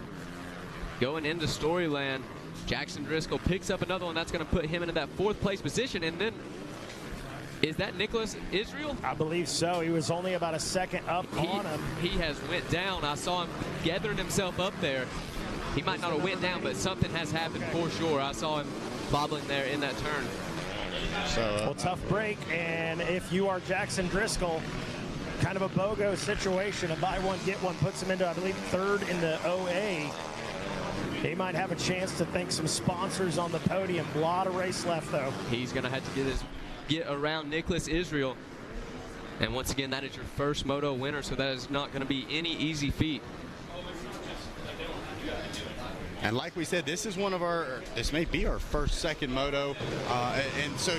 Going into Storyland, Jackson Driscoll picks up another one. That's going to put him into that 4th place position. And then, is that Nicholas Israel? I believe so. He was only about a second up on him. He has went down. I saw him gathering himself up there. He might not have went down, but something has happened for sure. I saw him bobbling there in that turn. Well, tough break, and if you are Jackson Driscoll, kind of a BOGO situation, a buy one, get one, puts him into, I believe, 3rd in the OA. He might have a chance to thank some sponsors on the podium. A lot of race left, though. He's going to have to get around Nicholas Israel. And once again, that is your first moto winner, so that is not going to be any easy feat. And like we said, this is this may be our second moto, and so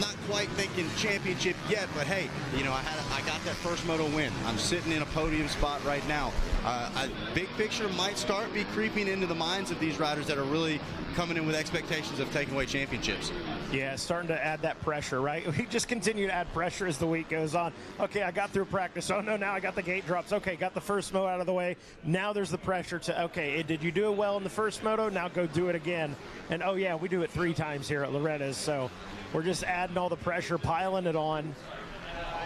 not quite thinking championship yet, but hey, you know, I got that first moto win. I'm sitting in a podium spot right now. Big picture might start be creeping into the minds of these riders that are really coming in with expectations of taking away championships. Yeah, starting to add that pressure, right? We just continue to add pressure as the week goes on. Okay, I got through practice. Oh, no, now I got the gate drops. Okay, got the first moto out of the way. Now there's the pressure to, okay, did you do it well in the first moto? Now go do it again. And, oh, yeah, we do it 3 times here at Loretta's. So we're just adding all the pressure, piling it on.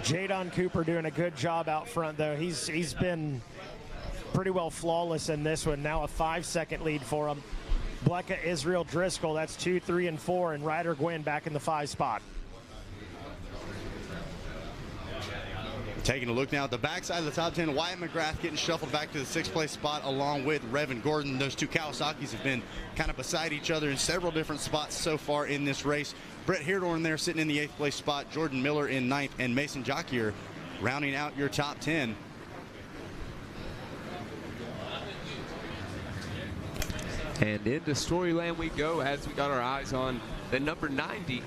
Jadon Cooper doing a good job out front, though. He's been pretty well flawless in this one. Now a 5-second lead for him. Blecka, Israel, Driscoll, that's 2, 3, and 4, and Ryder Gwynn back in the 5 spot. Taking a look now at the backside of the top 10, Wyatt McGrath getting shuffled back to the 6th place spot along with Revan Gordon. Those 2 Kawasaki's have been kind of beside each other in several different spots so far in this race. Brett Heerdorn there sitting in the 8th place spot, Jordan Miller in 9th, and Mason Jockier rounding out your top 10. And into Storyland we go as we got our eyes on the number 90.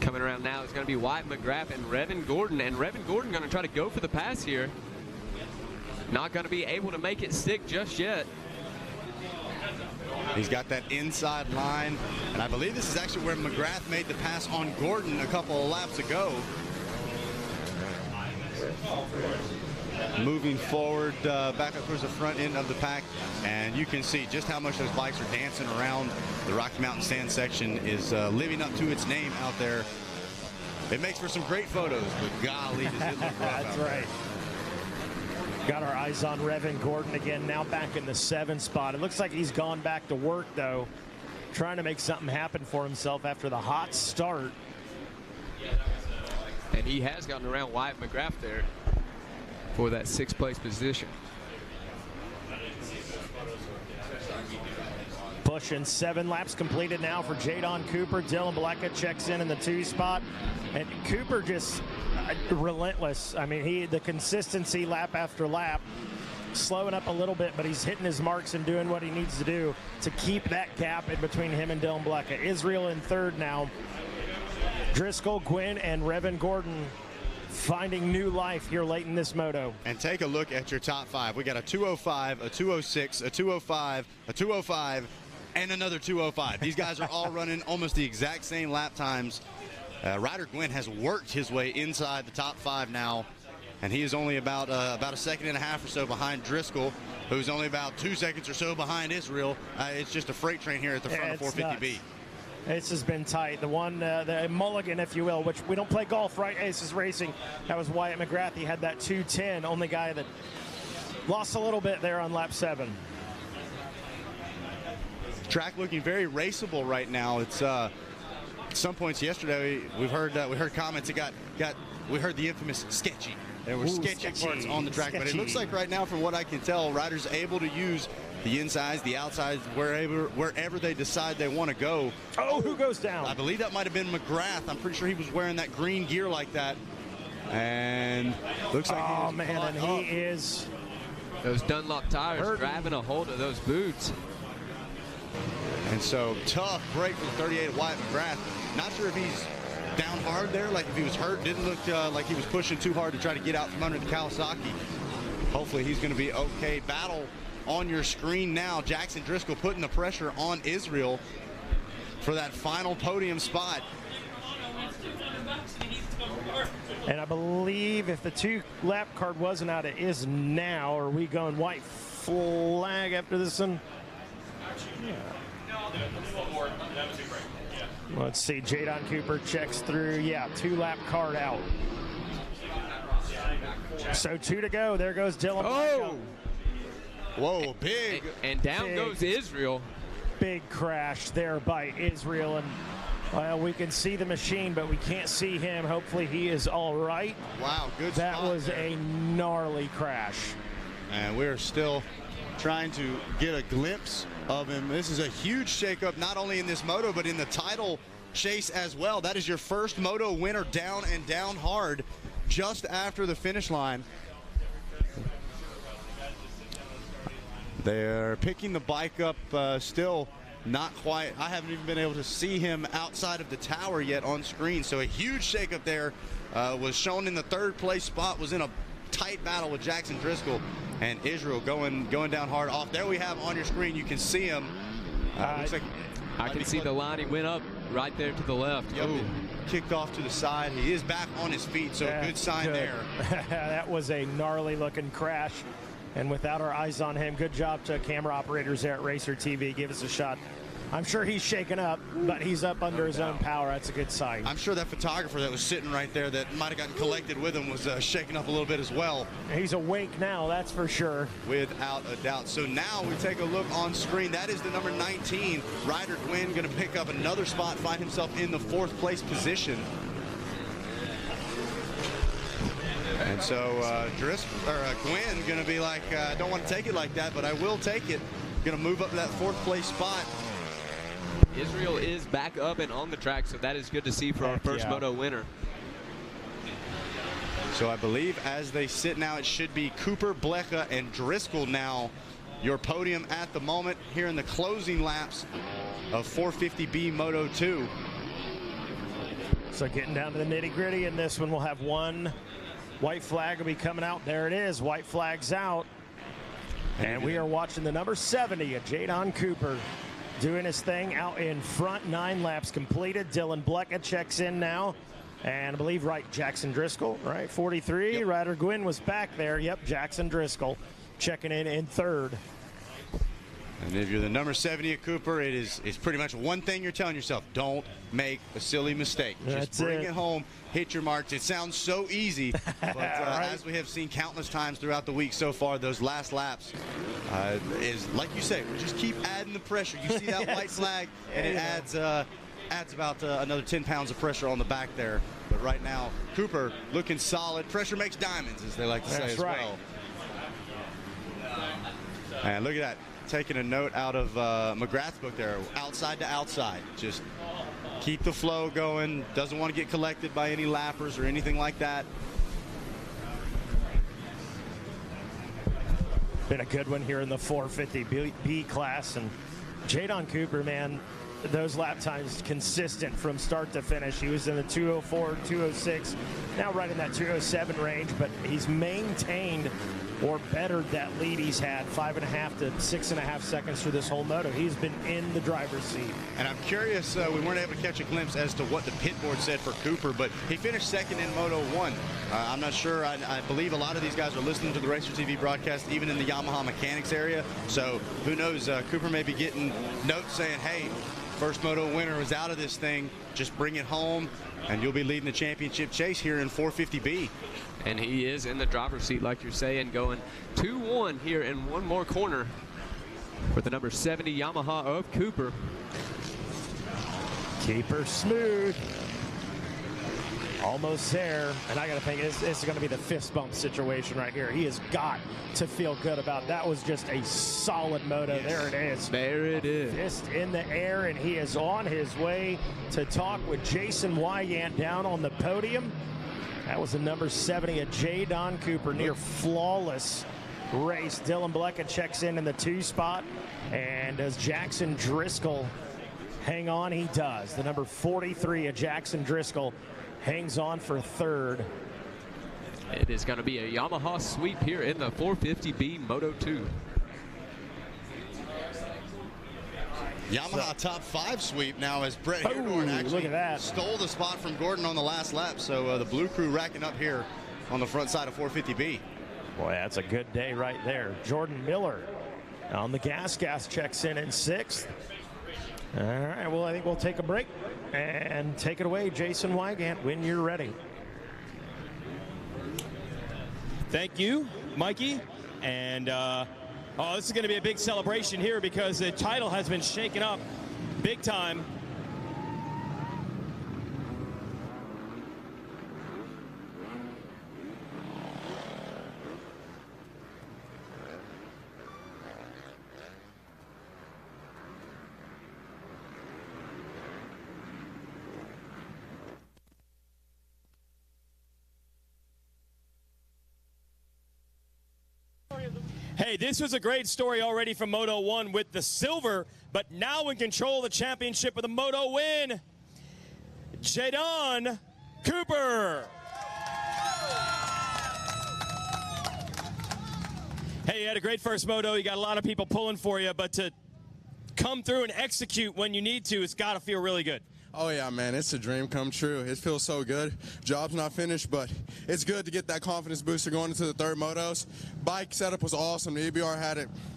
Coming around now is going to be Wyatt McGrath and Revan Gordon. And Revan Gordon going to try to go for the pass here. Not going to be able to make it stick just yet. He's got that inside line. And I believe this is actually where McGrath made the pass on Gordon a couple of laps ago. Moving forward back up towards the front end of the pack, and you can see just how much those bikes are dancing around. The Rocky Mountain Sand section is living up to its name out there. It makes for some great photos, but golly, does it look rough. That's right. Got our eyes on Revin Gordon again, now back in the 7 spot. It looks like he's gone back to work, though, trying to make something happen for himself after the hot start. And he has gotten around Wyatt McGrath there for that 6th place position. Pushing 7 laps completed now for Jadon Cooper. Dylan Blecka checks in the 2 spot. And Cooper just relentless. I mean, the consistency lap after lap, slowing up a little bit, but he's hitting his marks and doing what he needs to do to keep that gap in between him and Dylan Blecka. Israel in 3rd now. Driscoll, Gwynn, and Revin Gordon finding new life here late in this moto. And take a look at your top 5. We got a 205, a 206, a 205, a 205, and another 205. These guys are all running almost the exact same lap times. Ryder Gwynn has worked his way inside the top 5 now, and he is only about a 1.5 seconds or so behind Driscoll, who's only about 2 seconds or so behind Israel. It's just a freight train here at the front of 450B. This has been tight. The one, the mulligan, if you will, which we don't play golf, right? Aces Racing. That was Wyatt McGrath. He had that 210. Only guy that lost a little bit there on lap 7. Track looking very raceable right now. It's at some points yesterday we heard comments. We heard the infamous sketchy. There were sketchy parts on the track, but it looks like right now, from what I can tell, riders able to use the insides, the outsides, wherever they decide they want to go. Oh, who goes down? I believe that might have been McGrath. I'm pretty sure he was wearing that green gear like that. And looks like he is. Those Dunlop tires grabbing a hold of those boots. And so tough break for the 38 Wyatt McGrath. Not sure if he's down hard there, like if he was hurt. Didn't look like he was pushing too hard to try to get out from under the Kawasaki. Hopefully he's going to be okay. Battle on your screen now. Jackson Driscoll putting the pressure on Israel for that final podium spot. And I believe if the 2-lap card wasn't out, it is now. Are we going white flag after this one? Yeah. Let's see. Jadon Cooper checks through. Yeah, 2-lap card out. So 2 to go. There goes Dylan. Oh! Whoa, big. And down goes Israel. Big crash there by Israel. And, well, we can see the machine, but we can't see him. Hopefully he is all right. Wow, good That spot was there. a gnarly crash. And we're still trying to get a glimpse of him. This is a huge shakeup, not only in this moto, but in the title chase as well. That is your first moto winner down and down hard just after the finish line. They're picking the bike up, still not quite. I haven't even been able to see him outside of the tower yet on screen. So a huge shakeup there. Was shown in the 3rd place spot, was in a tight battle with Jackson Driscoll, and Israel going down hard off. There we have on your screen. You can see him. Looks like I can see the line. He went up right there to the left. Yep, kicked off to the side. He is back on his feet, so a good sign there. That was a gnarly looking crash. And without our eyes on him, good job to camera operators there at Racer TV. Give us a shot. I'm sure he's shaken up, but he's up under his own power. That's a good sign. I'm sure that photographer that was sitting right there that might have gotten collected with him was shaken up a little bit as well. He's awake now, that's for sure. Without a doubt. So now we take a look on screen. That is the number 19. Ryder Gwynn going to pick up another spot, find himself in the 4th place position. And so Gwynn going to be like, I don't want to take it like that, but I will take it. Going to move up to that 4th place spot. Israel is back up and on the track, so that is good to see for our first moto winner. So I believe as they sit now, it should be Cooper, Blecka, and Driscoll now your podium at the moment here in the closing laps of 450B Moto 2. So getting down to the nitty-gritty in this one, we'll have one white flag will be coming out. There it is. White flag's out. And we are watching the number 70 of Jadon Cooper doing his thing out in front. 9 laps completed. Dylan Blecka checks in now. And I believe, right, Jackson Driscoll, right? 43. Yep. Ryder Gwynn was back there. Yep, Jackson Driscoll checking in 3rd. And if you're the number 70 at Cooper, it's pretty much one thing you're telling yourself: don't make a silly mistake. Just bring it home, hit your marks. It sounds so easy, but as we have seen countless times throughout the week so far, those last laps is, like you say, we just keep adding the pressure. You see that white flag, and it adds about another 10 pounds of pressure on the back there. But right now, Cooper looking solid. Pressure makes diamonds, as they like to say as well. And look at that. Taking a note out of McGrath's book there, outside to outside. Just keep the flow going. Doesn't want to get collected by any lappers or anything like that. Been a good one here in the 450B class. And Jadon Cooper, man, those lap times consistent from start to finish. He was in the 204, 206, now right in that 207 range, but he's maintained or bettered that lead he's had, 5.5 to 6.5 seconds through this whole moto. He's been in the driver's seat. And I'm curious, we weren't able to catch a glimpse as to what the pit board said for Cooper, but he finished second in Moto 1. I'm not sure. I believe a lot of these guys are listening to the Racer TV broadcast, even in the Yamaha mechanics area. So who knows? Cooper may be getting notes saying, hey, first Moto winner was out of this thing. Just bring it home, and you'll be leading the championship chase here in 450B. And he is in the driver's seat, like you're saying, going 2-1 here in one more corner for the number 70 Yamaha of Cooper. Keep her smooth. Almost there. And I got to think this is going to be the fist bump situation right here. He has got to feel good about that. Was just a solid moto. Yes. There it is. There it is. Fist in the air, and he is on his way to talk with Jason Wygant down on the podium. That was the number 70 of Jadon Cooper. Near flawless race. Dylan Blecka checks in the 2 spot. And does Jackson Driscoll hang on? He does. The number 43 of Jackson Driscoll hangs on for 3rd. It is going to be a Yamaha sweep here in the 450B Moto 2. Yamaha top 5 sweep now as Brett Hagedorn actually stole the spot from Gordon on the last lap. So the Blue Crew racking up here on the front side of 450B. Boy, that's a good day right there. Jordan Miller on the gas checks in 6th. All right, well, I think we'll take a break and take it away, Jason Wygant, when you're ready. Thank you, Mikey. And this is going to be a big celebration here because the title has been shaken up big time. Hey, this was a great story already from Moto 1 with the silver, but now in control of the championship with a Moto win, Jadon Cooper. Hey, you had a great first Moto. You got a lot of people pulling for you, but to come through and execute when you need to, it's got to feel really good. Oh, yeah, man, it's a dream come true. It feels so good. Job's not finished, but it's good to get that confidence booster going into the 3rd motos. Bike setup was awesome. The EBR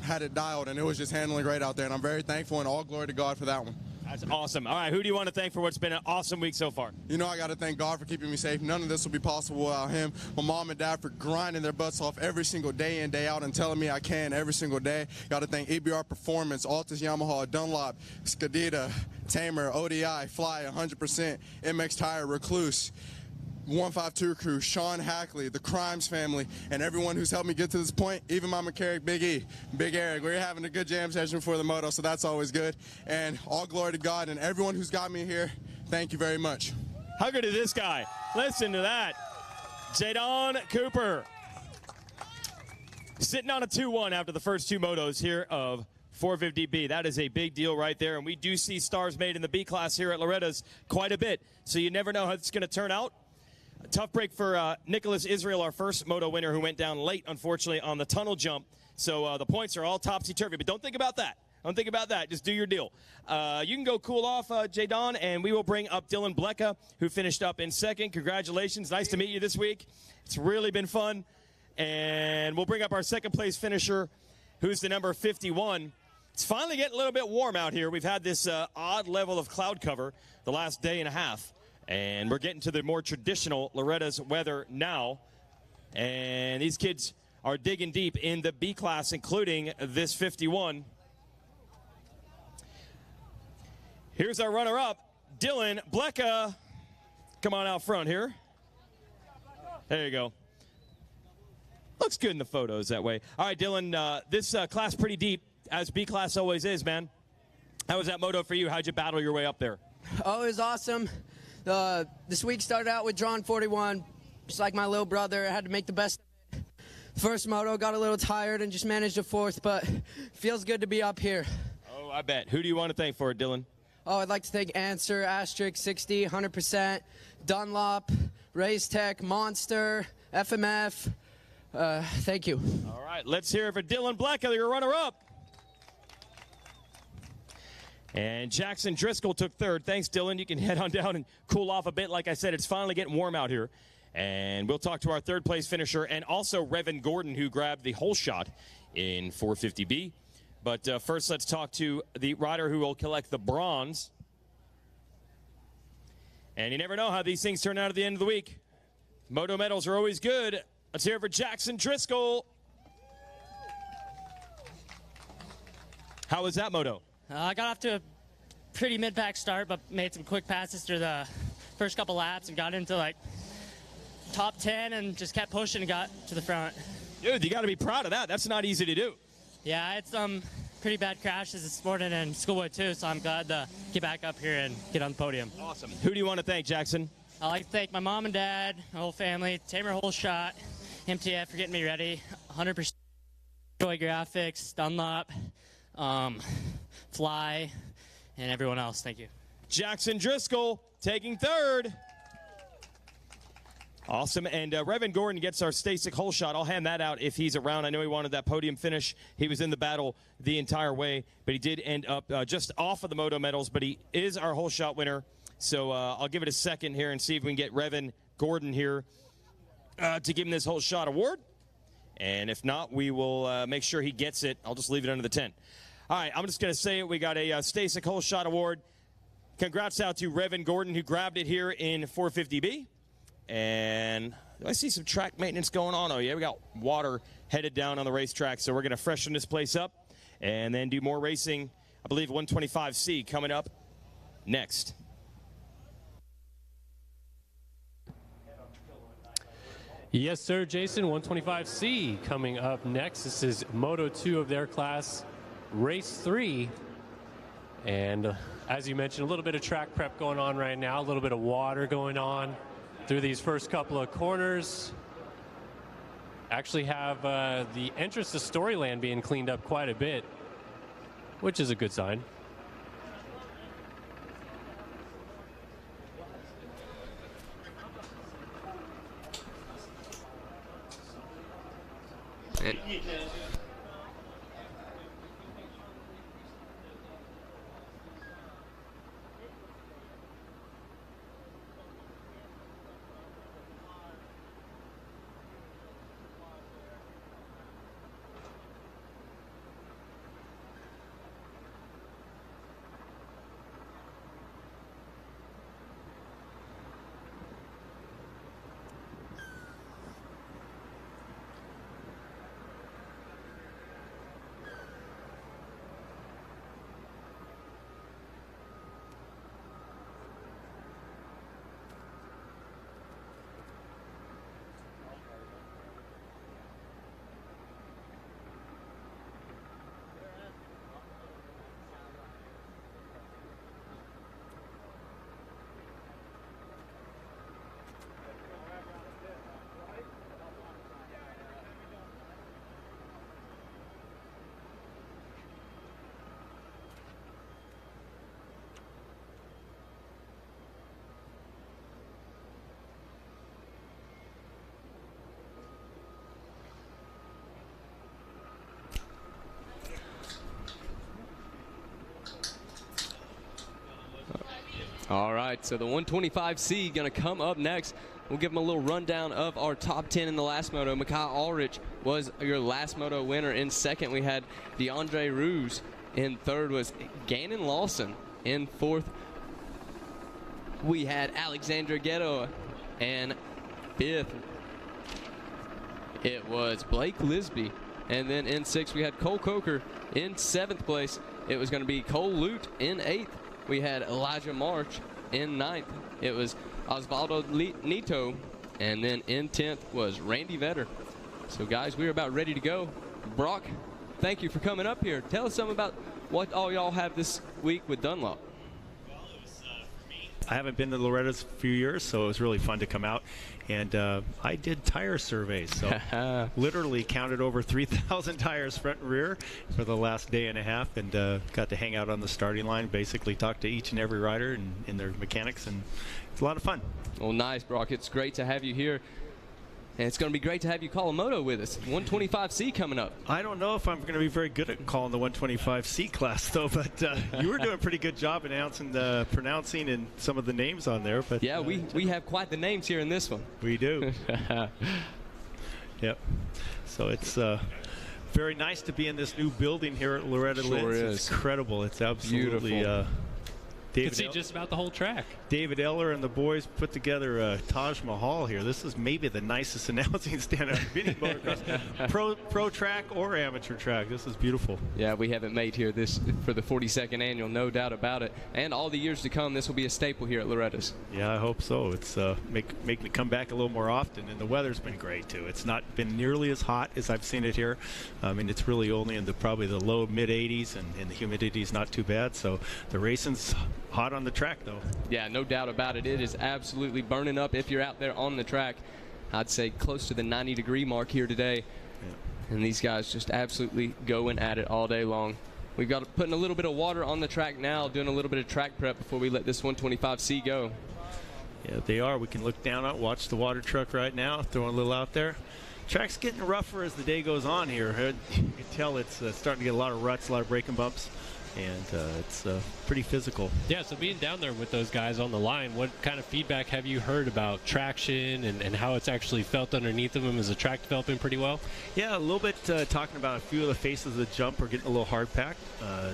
had it dialed, and it was just handling great out there, and I'm very thankful, and all glory to God for that one. That's awesome. All right, who do you want to thank for what's been an awesome week so far? You know, I got to thank God for keeping me safe. None of this would be possible without him. My mom and dad for grinding their butts off every single day in, day out, and telling me I can every single day. Got to thank EBR Performance, Altus Yamaha, Dunlop, Skadita, Tamer, ODI, Fly 100%, MX Tire, Recluse, 152 crew, Sean Hackley, the Crimes family, and everyone who's helped me get to this point, even my mechanic, Big E, Big Eric. We're having a good jam session for the moto, so that's always good. And all glory to God and everyone who's got me here. Thank you very much. How good is this guy? Listen to that. Jadon Cooper. Sitting on a 2-1 after the first 2 motos here of 450B. That is a big deal right there. And we do see stars made in the B class here at Loretta's quite a bit. So you never know how it's going to turn out. A tough break for Nicholas Israel, our first moto winner, who went down late, unfortunately, on the tunnel jump. So the points are all topsy-turvy. But don't think about that. Don't think about that. Just do your deal. You can go cool off, Jadon, and we will bring up Dylan Blecka, who finished up in 2nd. Congratulations. Nice to meet you this week. It's really been fun. And we'll bring up our 2nd place finisher, who's the number 51 It's finally getting a little bit warm out here. We've had this odd level of cloud cover the last day and a half, and we're getting to the more traditional Loretta's weather now. And these kids are digging deep in the B class, including this 51. Here's our runner-up, Dylan Blecka. Come on out front here. There you go. Looks good in the photos that way. All right, Dylan, this class pretty deep, as B class always is, man. How was that moto for you? How'd you battle your way up there? Oh, it was awesome. This week started out with drawn 41, just like my little brother. I had to make the best of it. First moto, got a little tired and just managed a fourth, but feels good to be up here. Oh, I bet. Who do you want to thank for it, Dylan? Oh, I'd like to thank Answer, Asterisk, 60, 100%, Dunlop, Race Tech, Monster, FMF. Thank you. All right, let's hear it for Dylan Blecka, your runner-up. And Jackson Driscoll took third. Thanks, Dylan. You can head on down and cool off a bit. Like I said, it's finally getting warm out here. And we'll talk to our third-place finisher and also Revan Gordon, who grabbed the whole shot in 450B. But first, let's talk to the rider who will collect the bronze. And you never know how these things turn out at the end of the week. Moto medals are always good. Let's hear it for Jackson Driscoll. How was that moto? I got off to a pretty mid-pack start, but made some quick passes through the first couple laps and got into like top 10 and just kept pushing and got to the front. Dude, you got to be proud of that. That's not easy to do. Yeah, I had some pretty bad crashes this morning in Schoolwood too, so I'm glad to get back up here and get on the podium. Awesome. Who do you want to thank, Jackson? I'd like to thank my mom and dad, my whole family, Tamer Whole Shot, MTF for getting me ready, 100% Joy Graphics, Dunlop, Fly, and everyone else. Thank you. Jackson Driscoll taking third. Awesome, and Revan Gordon gets our Stasic hole shot. I'll hand that out if he's around. I know he wanted that podium finish. He was in the battle the entire way, but he did end up just off of the moto medals, but he is our hole shot winner. So I'll give it a second here and see if we can get Revan Gordon here to give him this whole shot award. And if not, we will make sure he gets it. I'll just leave it under the tent. All right, I'm just going to say it. We got a Stasic hole shot award. Congrats out to Revan Gordon, who grabbed it here in 450B. And I see some track maintenance going on. Oh, yeah, we got water headed down on the racetrack, so we're going to freshen this place up and then do more racing. I believe 125C coming up next. Yes, sir, Jason. 125C coming up next. This is Moto 2 of their class, Race 3. And as you mentioned, a little bit of track prep going on right now, a little bit of water going on through these first couple of corners. Actually have the entrance to Storyland being cleaned up quite a bit, which is a good sign. All right, so the 125C going to come up next. We'll give them a little rundown of our top 10 in the last moto. Micah Ulrich was your last moto winner. In second, we had DeAndre Ruse In third was Gannon Lawson. In fourth, we had Alexandra Ghetto. And fifth, it was Blake Lisby. And then in sixth, we had Cole Coker. In seventh place, it was going to be Cole Lute. In eighth, we had Elijah March. In ninth, it was Osvaldo Nito. And then in 10th was Randy Vetter. So, guys, we're about ready to go. Brock, thank you for coming up here. Tell us something about what all y'all have this week with Dunlop. I haven't been to Loretta's a few years, so it was really fun to come out. And I did tire surveys, so literally counted over 3,000 tires front and rear for the last day and a half, and got to hang out on the starting line, basically talk to each and every rider and their mechanics, and it's a lot of fun. Well, nice, Brock. It's great to have you here. And it's going to be great to have you call a moto with us. 125C coming up. I don't know if I'm going to be very good at calling the 125C class, though, but you were doing a pretty good job pronouncing and some of the names on there. But yeah, we have quite the names here in this one. We do. Yep. So it's very nice to be in this new building here at Loretta Lynn's. It's incredible. It's absolutely beautiful. You can see just about the whole track. David Eller and the boys put together a Taj Mahal here. This is maybe the nicest announcing stand on any motocross, pro track or amateur track. This is beautiful. Yeah, we have it made here for the 42nd annual, no doubt about it. And all the years to come, this will be a staple here at Loretta's. Yeah, I hope so. It's make me come back a little more often, and the weather's been great too. It's not been nearly as hot as I've seen it here. I mean, it's really only in probably the low mid 80s, and the humidity is not too bad. So the racing's hot on the track, though. Yeah, no doubt about it. It is absolutely burning up if you're out there on the track. I'd say close to the 90-degree mark here today. Yeah. And these guys just absolutely going at it all day long. We've got putting a little bit of water on the track now, doing a little bit of track prep before we let this 125C go. Yeah, they are. We can look down on, watch the water truck right now, throwing a little out there. Track's getting rougher as the day goes on here. You can tell it's starting to get a lot of ruts, a lot of braking bumps. And it's pretty physical. Yeah, so being down there with those guys on the line, what kind of feedback have you heard about traction and how it's actually felt underneath of them? Is the track developing pretty well? Yeah, a little bit talking about a few of the faces of the jump are getting a little hard packed.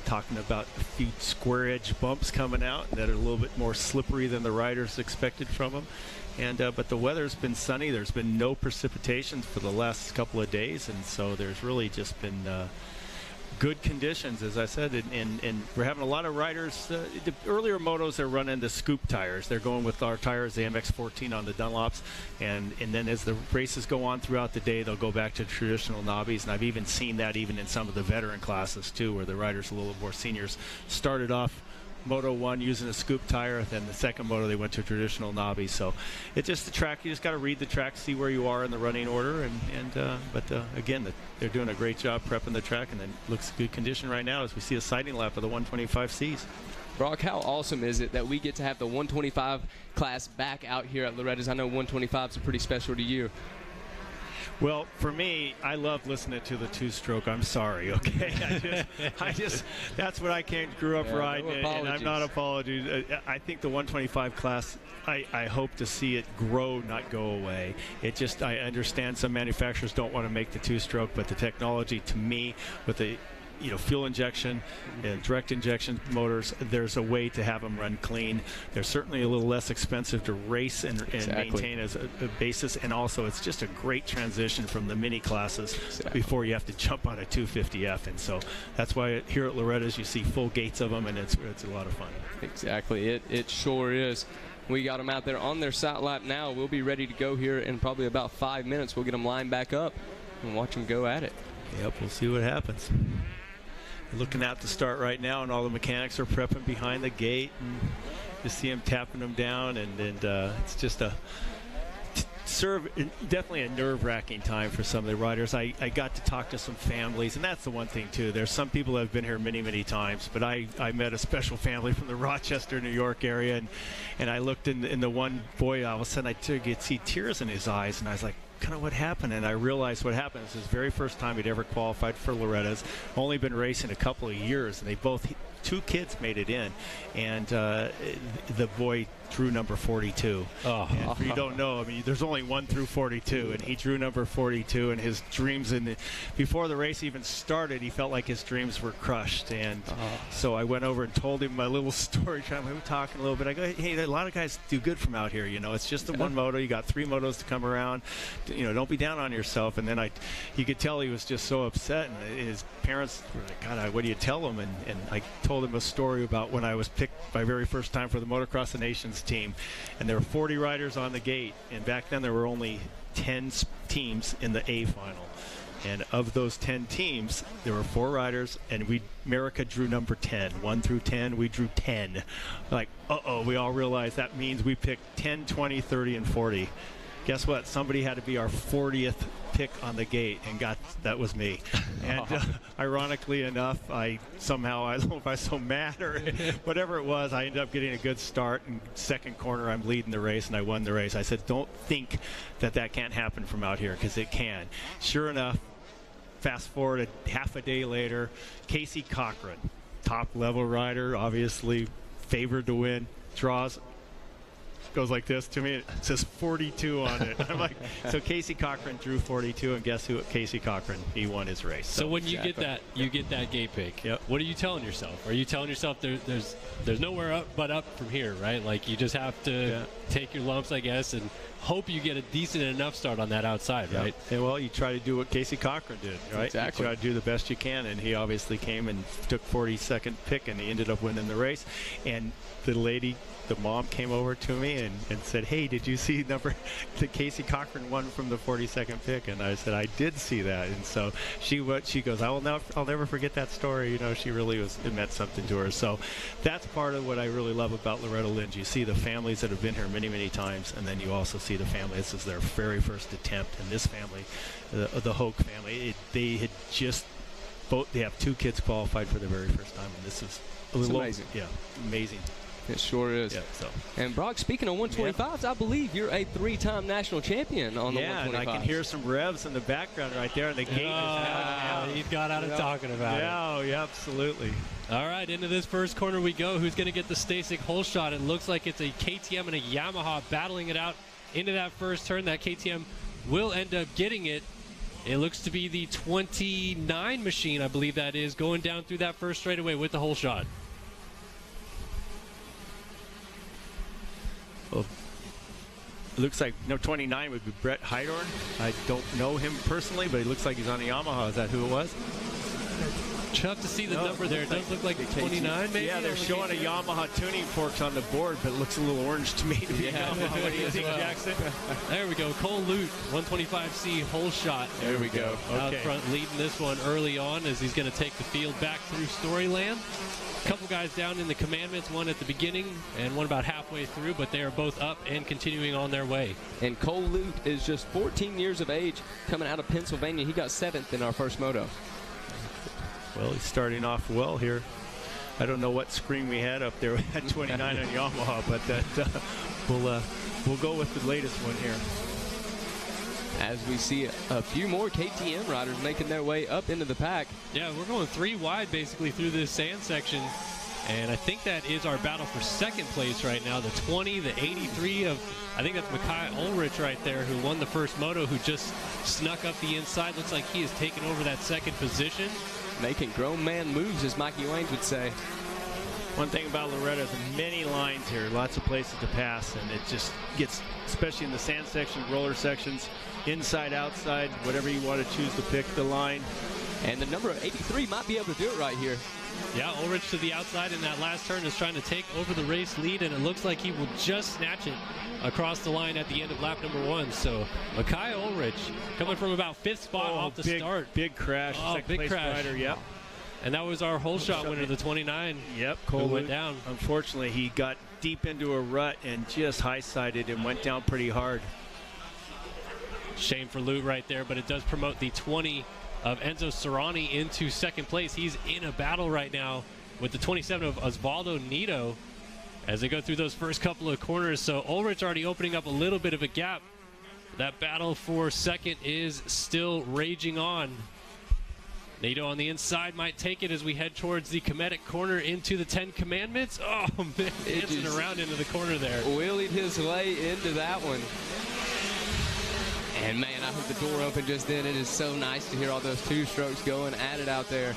Talking about a few square edge bumps coming out that are a little bit more slippery than the riders expected from them. And but the weather's been sunny. There's been no precipitation for the last couple of days, and so there's really just been good conditions, as I said, and we're having a lot of riders. The earlier motos are running the scoop tires. They're going with our tires, the MX-14 on the Dunlops, and then as the races go on throughout the day, they'll go back to traditional knobbies. And I've even seen that even in some of the veteran classes too, where the riders a little more seniors started off Moto 1 using a scoop tire, then the second moto they went to traditional knobbies. So it's just the track. You just got to read the track, see where you are in the running order, but again, they're doing a great job prepping the track, and it looks good condition right now as we see a sighting lap of the 125Cs. Brock, how awesome is it that we get to have the 125 class back out here at Loretta's? I know 125s are pretty special to you. Well, for me, I love listening to the two-stroke. I'm sorry, okay? I just that's what I grew up riding, and I'm not apologizing. I think the 125 class, I hope to see it grow, not go away. I understand some manufacturers don't want to make the two-stroke, but the technology, to me, with the fuel injection and direct injection motors, there's a way to have them run clean. They're certainly a little less expensive to race and maintain as a basis, and also it's just a great transition from the mini classes before you have to jump on a 250F. And so that's why here at Loretta's you see full gates of them, and it's a lot of fun. Exactly, it sure is. We got them out there on their sight lap now. We'll be ready to go here in probably about 5 minutes. We'll get them lined back up and watch them go at it. Yep, we'll see what happens. Looking at the start right now, and all the mechanics are prepping behind the gate, and you see them tapping them down, and it's just definitely a nerve-wracking time for some of the riders. I got to talk to some families, and that's the one thing too. There's some people that have been here many times, but I met a special family from the Rochester, New York area, and I looked in the one boy, all of a sudden I could see tears in his eyes, and I was like, kind of what happened, and I realized what happened. It's his very first time he'd ever qualified for Loretta's. Only been racing a couple of years, and they both 2 kids made it in, and the boy drew number 42. Oh. And if you don't know, I mean, there's only 1 through 42, and he drew number 42, and his dreams before the race even started, he felt like his dreams were crushed. And so I went over and told him my little story. We were talking a little bit. I go, hey, a lot of guys do good from out here. You know, it's just the one moto. You got 3 motos to come around. You know, don't be down on yourself. And then you could tell he was just so upset. And his parents were like, God, what do you tell him? And I told him a story about when I was picked my very first time for the Motocross of Nations team, and there were 40 riders on the gate, and back then there were only 10 teams in the A final, and of those 10 teams there were 4 riders, and America drew number 10. 1 through 10, we drew 10. Like, we all realized that means we picked 10, 20, 30, and 40. Guess what? Somebody had to be our 40th pick on the gate, and that was me. And ironically enough, I don't know if I was so mad or whatever it was, I ended up getting a good start. In second corner, I'm leading the race, and I won the race. I said, don't think that can't happen from out here, because it can. Sure enough, fast forward half a day later, Casey Cochran, top level rider, obviously favored to win, draws, goes like this to me. It says 42 on it. I'm like, so Casey Cochran drew 42, and guess who? Casey Cochran. He won his race. So when you get that gate pick. Yep. What are you telling yourself? Are you telling yourself there's nowhere up but up from here, right? Like, you just have to take your lumps, I guess, and hope you get a decent enough start on that outside, right? And well, you try to do what Casey Cochran did, right? Exactly. You try to do the best you can, and he obviously came and took 42nd pick, and he ended up winning the race. And the mom came over to me and said, hey, did you see the Casey Cochran won from the 42nd pick? And I said, I did see that. And so she goes, I'll never forget that story. You know, it meant something to her. So that's part of what I really love about Loretta Lynn. You see the families that have been here many, many times, and then you also see the family. This is their very first attempt. And this family, the Hoke family, they have 2 kids qualified for the very first time, and this is amazing. Yeah, amazing. It sure is. Yeah, so. And Brock, speaking of 125s, I believe you're a 3-time national champion on the 125s. Yeah, and I can hear some revs in the background right there, and the gate is out. He got out of talking about it. Yeah, absolutely. All right, into this first corner we go. Who's going to get the Stasek hole shot? It looks like it's a KTM and a Yamaha battling it out into that first turn. That KTM will end up getting it. It looks to be the 29 machine, I believe that is, going down through that first straightaway with the hole shot. Well, it looks like 29 would be Brett Heidorn. I don't know him personally, but he looks like he's on a Yamaha. Is that who it was? Tough to see the number there. It does look like 29, maybe? Yeah, they're showing a Yamaha tuning forks on the board, but it looks a little orange to me to be Yamaha. What do you think, Jackson? There we go. Cole Lute, 125C hole shot. There we go. Out front, leading this one early on as he's going to take the field back through Storyland. A couple guys down in the commandments, one at the beginning and one about halfway through, but they are both up and continuing on their way. And Cole Lute is just 14 years of age, coming out of Pennsylvania. He got 7th in our first moto. Well, he's starting off well here. I don't know what screen we had up there at 29 on Yamaha, but we'll go with the latest one here. As we see a few more KTM riders making their way up into the pack. Yeah, we're going 3 wide basically through this sand section. And I think that is our battle for second place right now. The 20, the 83 of, I think that's Makai Ulrich right there, who won the first moto, who just snuck up the inside. Looks like he has taken over that second position. Making grown man moves, as Mikey Waynes would say. One thing about Loretta is many lines here, lots of places to pass, and it just gets, especially in the sand section, roller sections, inside, outside, whatever you want to choose to pick the line. And the number 83 might be able to do it right here. Yeah, Ulrich to the outside in that last turn is trying to take over the race lead, and it looks like he will just snatch it across the line at the end of lap number 1. So Makai Ulrich coming from about 5th spot off the start. Big crash. Oh, big crash. Rider, yep. And that was our hole shot winner, the 29. Yep, Cole went down. Unfortunately, he got deep into a rut and just high-sided and went down pretty hard. Shame for Lute right there, but it does promote the 20 of Enzo Serrani into second place. He's in a battle right now with the 27 of Osvaldo Nito as they go through those first couple of corners. So Ulrich already opening up a little bit of a gap. That battle for second is still raging on. Nato on the inside might take it as we head towards the Cometic corner into the 10 Commandments. Oh, man, dancing around into the corner there. Wheelied his way into that one. And, man, I heard the door open just then. It is so nice to hear all those two strokes going at it out there.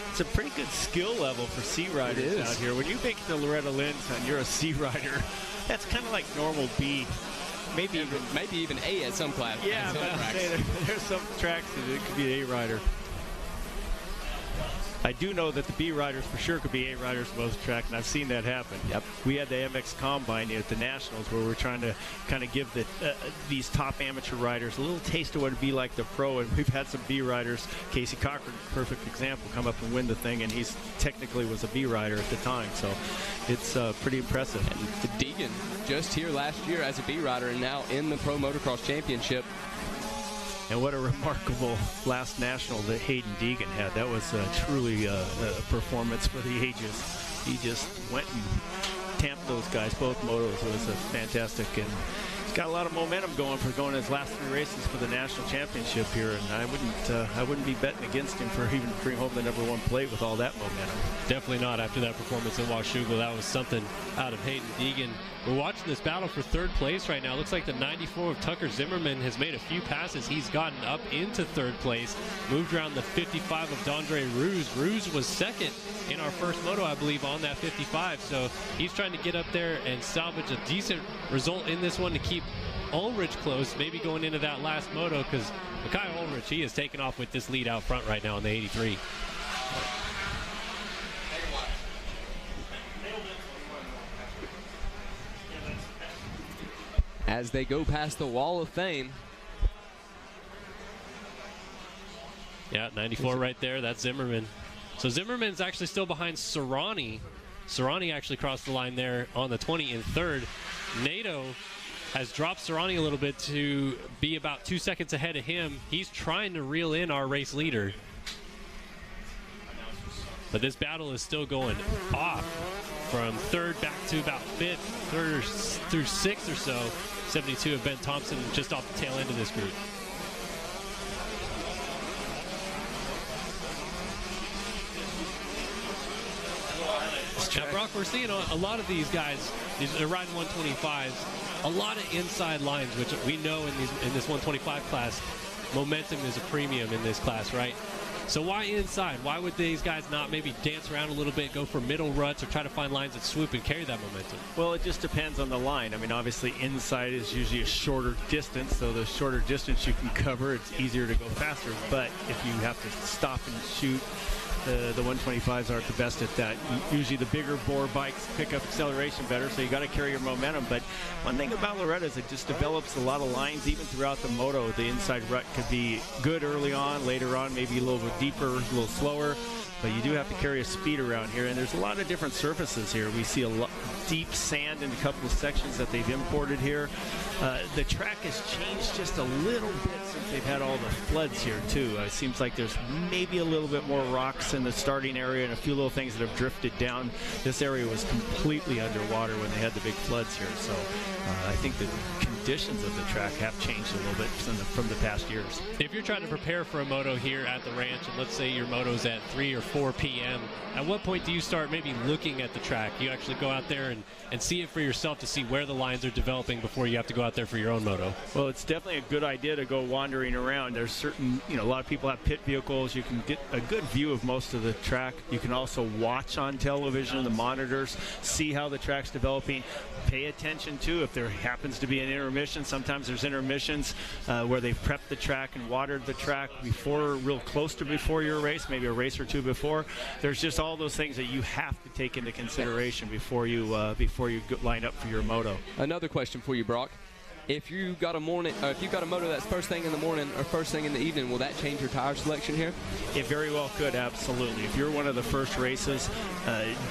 It's a pretty good skill level for C riders out here. When you make the Loretta Lynn's and you're a C rider, that's kind of like normal B. Maybe even A at some class. Yeah, there's some tracks that it could be an A rider. I do know that the B riders for sure could be A riders most track, and I've seen that happen. Yep. We had the MX Combine at the Nationals where we're trying to kind of give these top amateur riders a little taste of what it'd be like the pro, and we've had some B riders. Casey Cochran, perfect example, come up and win the thing, and he's technically was a B rider at the time, so it's pretty impressive. And Deegan just here last year as a B rider and now in the Pro Motocross Championship. And what a remarkable last national that Hayden Deegan had. That was truly a performance for the ages. He just went and tamped those guys, both motos. It was fantastic. And he's got a lot of momentum going his last 3 races for the national championship here. And I wouldn't be betting against him for even bring home the #1 plate with all that momentum. Definitely not after that performance in Washougal. That was something out of Hayden Deegan. We're watching this battle for 3rd place right now. Looks like the 94 of Tucker Zimmerman has made a few passes. He's gotten up into 3rd place, moved around the 55 of Dondre Ruse. Ruse was 2nd in our first moto, I believe, on that 55. So he's trying to get up there and salvage a decent result in this one to keep Ulrich close, maybe going into that last moto, because Makai Ulrich, he is taking off with this lead out front right now in the 83. As they go past the Wall of Fame. Yeah, 94 right there. That's Zimmerman. So Zimmerman's actually still behind Serrani. Serrani actually crossed the line there on the 20 in 3rd. Nato has dropped Serrani a little bit to be about 2 seconds ahead of him. He's trying to reel in our race leader. But this battle is still going off from 3rd back to about 5th, 3rd through 6th or so. 72 of Ben Thompson just off the tail end of this group. Now, Brock, we're seeing a lot of these guys, they're riding 125s, a lot of inside lines, which we know in this 125 class, momentum is a premium in this class, right? So why inside? Why would these guys not maybe dance around a little bit, go for middle ruts, or try to find lines that swoop and carry that momentum? Well, it just depends on the line. I mean, obviously inside is usually a shorter distance, so the shorter distance you can cover, it's easier to go faster. But if you have to stop and shoot, the 125s aren't the best at that. Usually the bigger bore bikes pick up acceleration better, so you got to carry your momentum. But one thing about Loretta is it just develops a lot of lines even throughout the moto. The inside rut could be good early on, later on maybe a little bit deeper, a little slower. But you do have to carry a speed around here, and there's a lot of different surfaces here. We see a lot deep sand in a couple of sections that they've imported here. The track has changed just a little bit since they've had all the floods here too. It seems like there's maybe a little bit more rocks in the starting area and a few little things that have drifted down. This area was completely underwater when they had the big floods here, so I think the conditions of the track have changed a little bit from the past years. If you're trying to prepare for a moto here at the ranch, and let's say your moto's at 3 or 4 p.m., at what point do you start maybe looking at the track? You actually go out there and see it for yourself to see where the lines are developing before you have to go out there for your own moto? Well, it's definitely a good idea to go wandering around. There's certain, a lot of people have pit vehicles. You can get a good view of most of the track. You can also watch on television, the monitors, see how the track's developing. Pay attention to if there happens to be an intermission. Sometimes there's intermissions where they've prepped the track and watered the track real close to before your race, maybe a race or two before. There's just all those things that you have to take into consideration before you line up for your moto. Another question for you, Brock. If you got a moto that's first thing in the morning or first thing in the evening, will that change your tire selection here? It very well could, absolutely. If you're one of the first races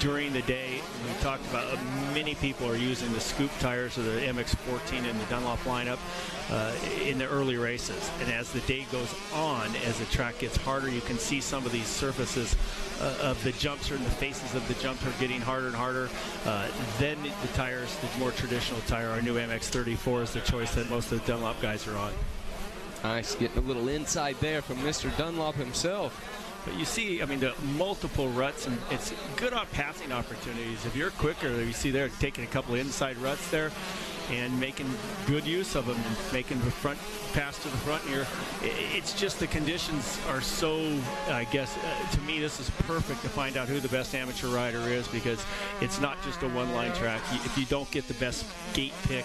during the day, we talked about many people are using the scoop tires of the MX-14 in the Dunlop lineup in the early races. And as the day goes on, as the track gets harder, you can see some of these surfaces of the jumps or in the faces of the jumps are getting harder and harder. Then the tires, the more traditional tire, our new MX-34 is the choice that most of the Dunlop guys are on. Nice, getting a little inside there from Mr. Dunlop himself. But you see, I mean, the multiple ruts, and it's good on passing opportunities. If you're quicker, you see they're taking a couple of inside ruts there and making good use of them and making the front pass to the front here. It's just the conditions are so, I guess, to me, this is perfect to find out who the best amateur rider is, because it's not just a one-line track. If you don't get the best gate pick,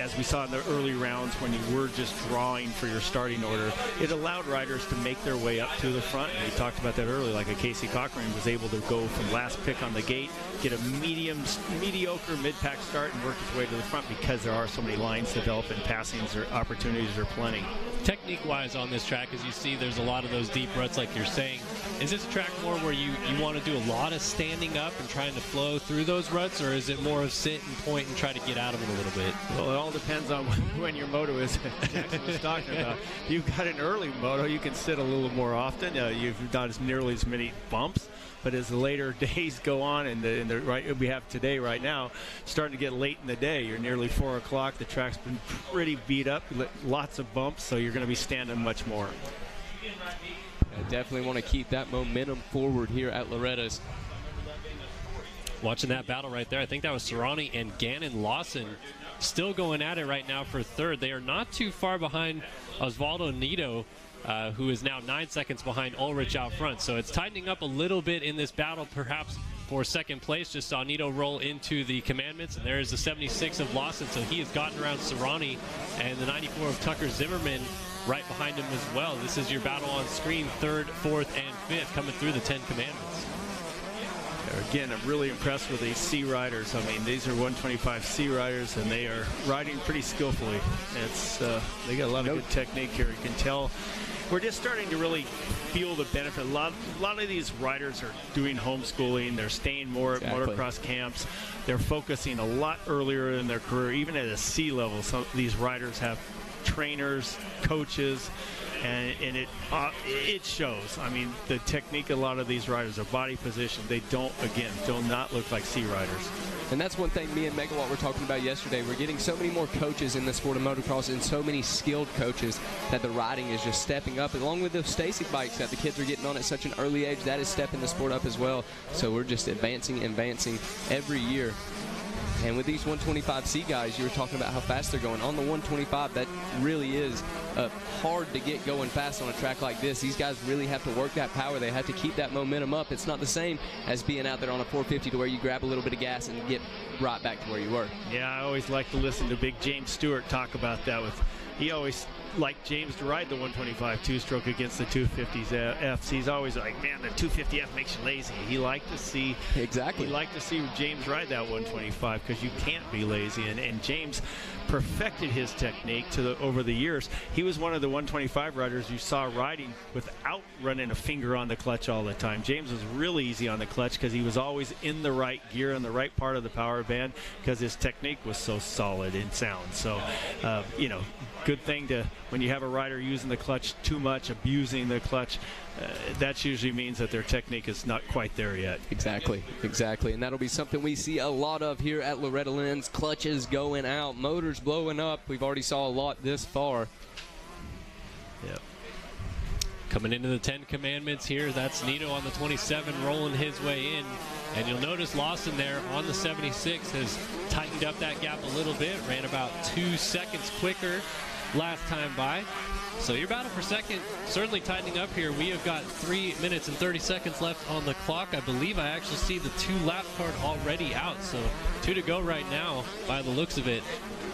as we saw in the early rounds when you were just drawing for your starting order, it allowed riders to make their way up to the front. And we talked about that earlier, like a Casey Cochran was able to go from last pick on the gate, get a mediocre mid-pack start and work his way to the front because there are so many lines developed and passings or opportunities are plenty. Technique-wise on this track, as you see, there's a lot of those deep ruts like you're saying. Is this track more where you want to do a lot of standing up and trying to flow through those ruts, or is it more of sit and point and try to get out of them a little bit? Well, it all depends on when your moto is. Jackson was talking about. If you've got an early moto, you can sit a little more often. You've not as nearly as many bumps. But as the later days go on, and the right we have today right now, starting to get late in the day, you're nearly 4 o'clock. The track's been pretty beat up, lots of bumps, so you're going to be standing much more. I definitely want to keep that momentum forward here at Loretta's. Watching that battle right there, I think that was Serrani and Gannon Lawson still going at it right now for third. They are not too far behind Osvaldo Nito, who is now 9 seconds behind Ulrich out front. So it's tightening up a little bit in this battle, perhaps for second place. Just saw Nito roll into the commandments, and there is the 76 of Lawson. So he has gotten around Serrani, and the 94 of Tucker Zimmerman right behind him as well. This is your battle on screen, third, fourth, and fifth, coming through the 10 commandments. Again, I'm really impressed with these C riders. I mean, these are 125 C riders, and they are riding pretty skillfully. It's they got a lot of good technique here. You can tell we're just starting to really feel the benefit. A lot of these riders are doing homeschooling. They're staying more at motocross camps. They're focusing a lot earlier in their career, even at a C level. Some of these riders have trainers, coaches, and it shows. I mean, the technique, a lot of these riders, their body position, they do not look like C riders. And that's one thing me and Megawatt were talking about yesterday. We're getting so many more coaches in the sport of motocross, and so many skilled coaches, that the riding is just stepping up, along with the Stasic bikes that the kids are getting on at such an early age. That is stepping the sport up as well. So we're just advancing every year. And with these 125C guys, you were talking about how fast they're going. On the 125, that really is hard to get going fast on a track like this. These guys really have to work that power. They have to keep that momentum up. It's not the same as being out there on a 450 to where you grab a little bit of gas and get right back to where you were. Yeah, I always like to listen to Big James Stewart talk about that. He always liked James to ride the 125 two-stroke against the 250s Fs. He's always like, man, the 250F makes you lazy. He liked to see James ride that 125 because you can't be lazy. And James perfected his technique over the years. He was one of the 125 riders you saw riding without running a finger on the clutch all the time. James was really easy on the clutch because he was always in the right gear, in the right part of the power band, because his technique was so solid and sound. So, good thing when you have a rider using the clutch too much, abusing the clutch, that usually means that their technique is not quite there yet. Exactly. And that'll be something we see a lot of here at Loretta Lynn's. Clutches going out, motors blowing up. We've already saw a lot this far. Yep. Coming into the 10 commandments here, that's Nito on the 27 rolling his way in. And you'll notice Lawson there on the 76 has tightened up that gap a little bit, ran about 2 seconds quicker last time by. So your battle for second certainly tightening up here. We have got 3 minutes and 30 seconds left on the clock. I believe I actually see the 2-lap card already out. So 2 to go right now by the looks of it.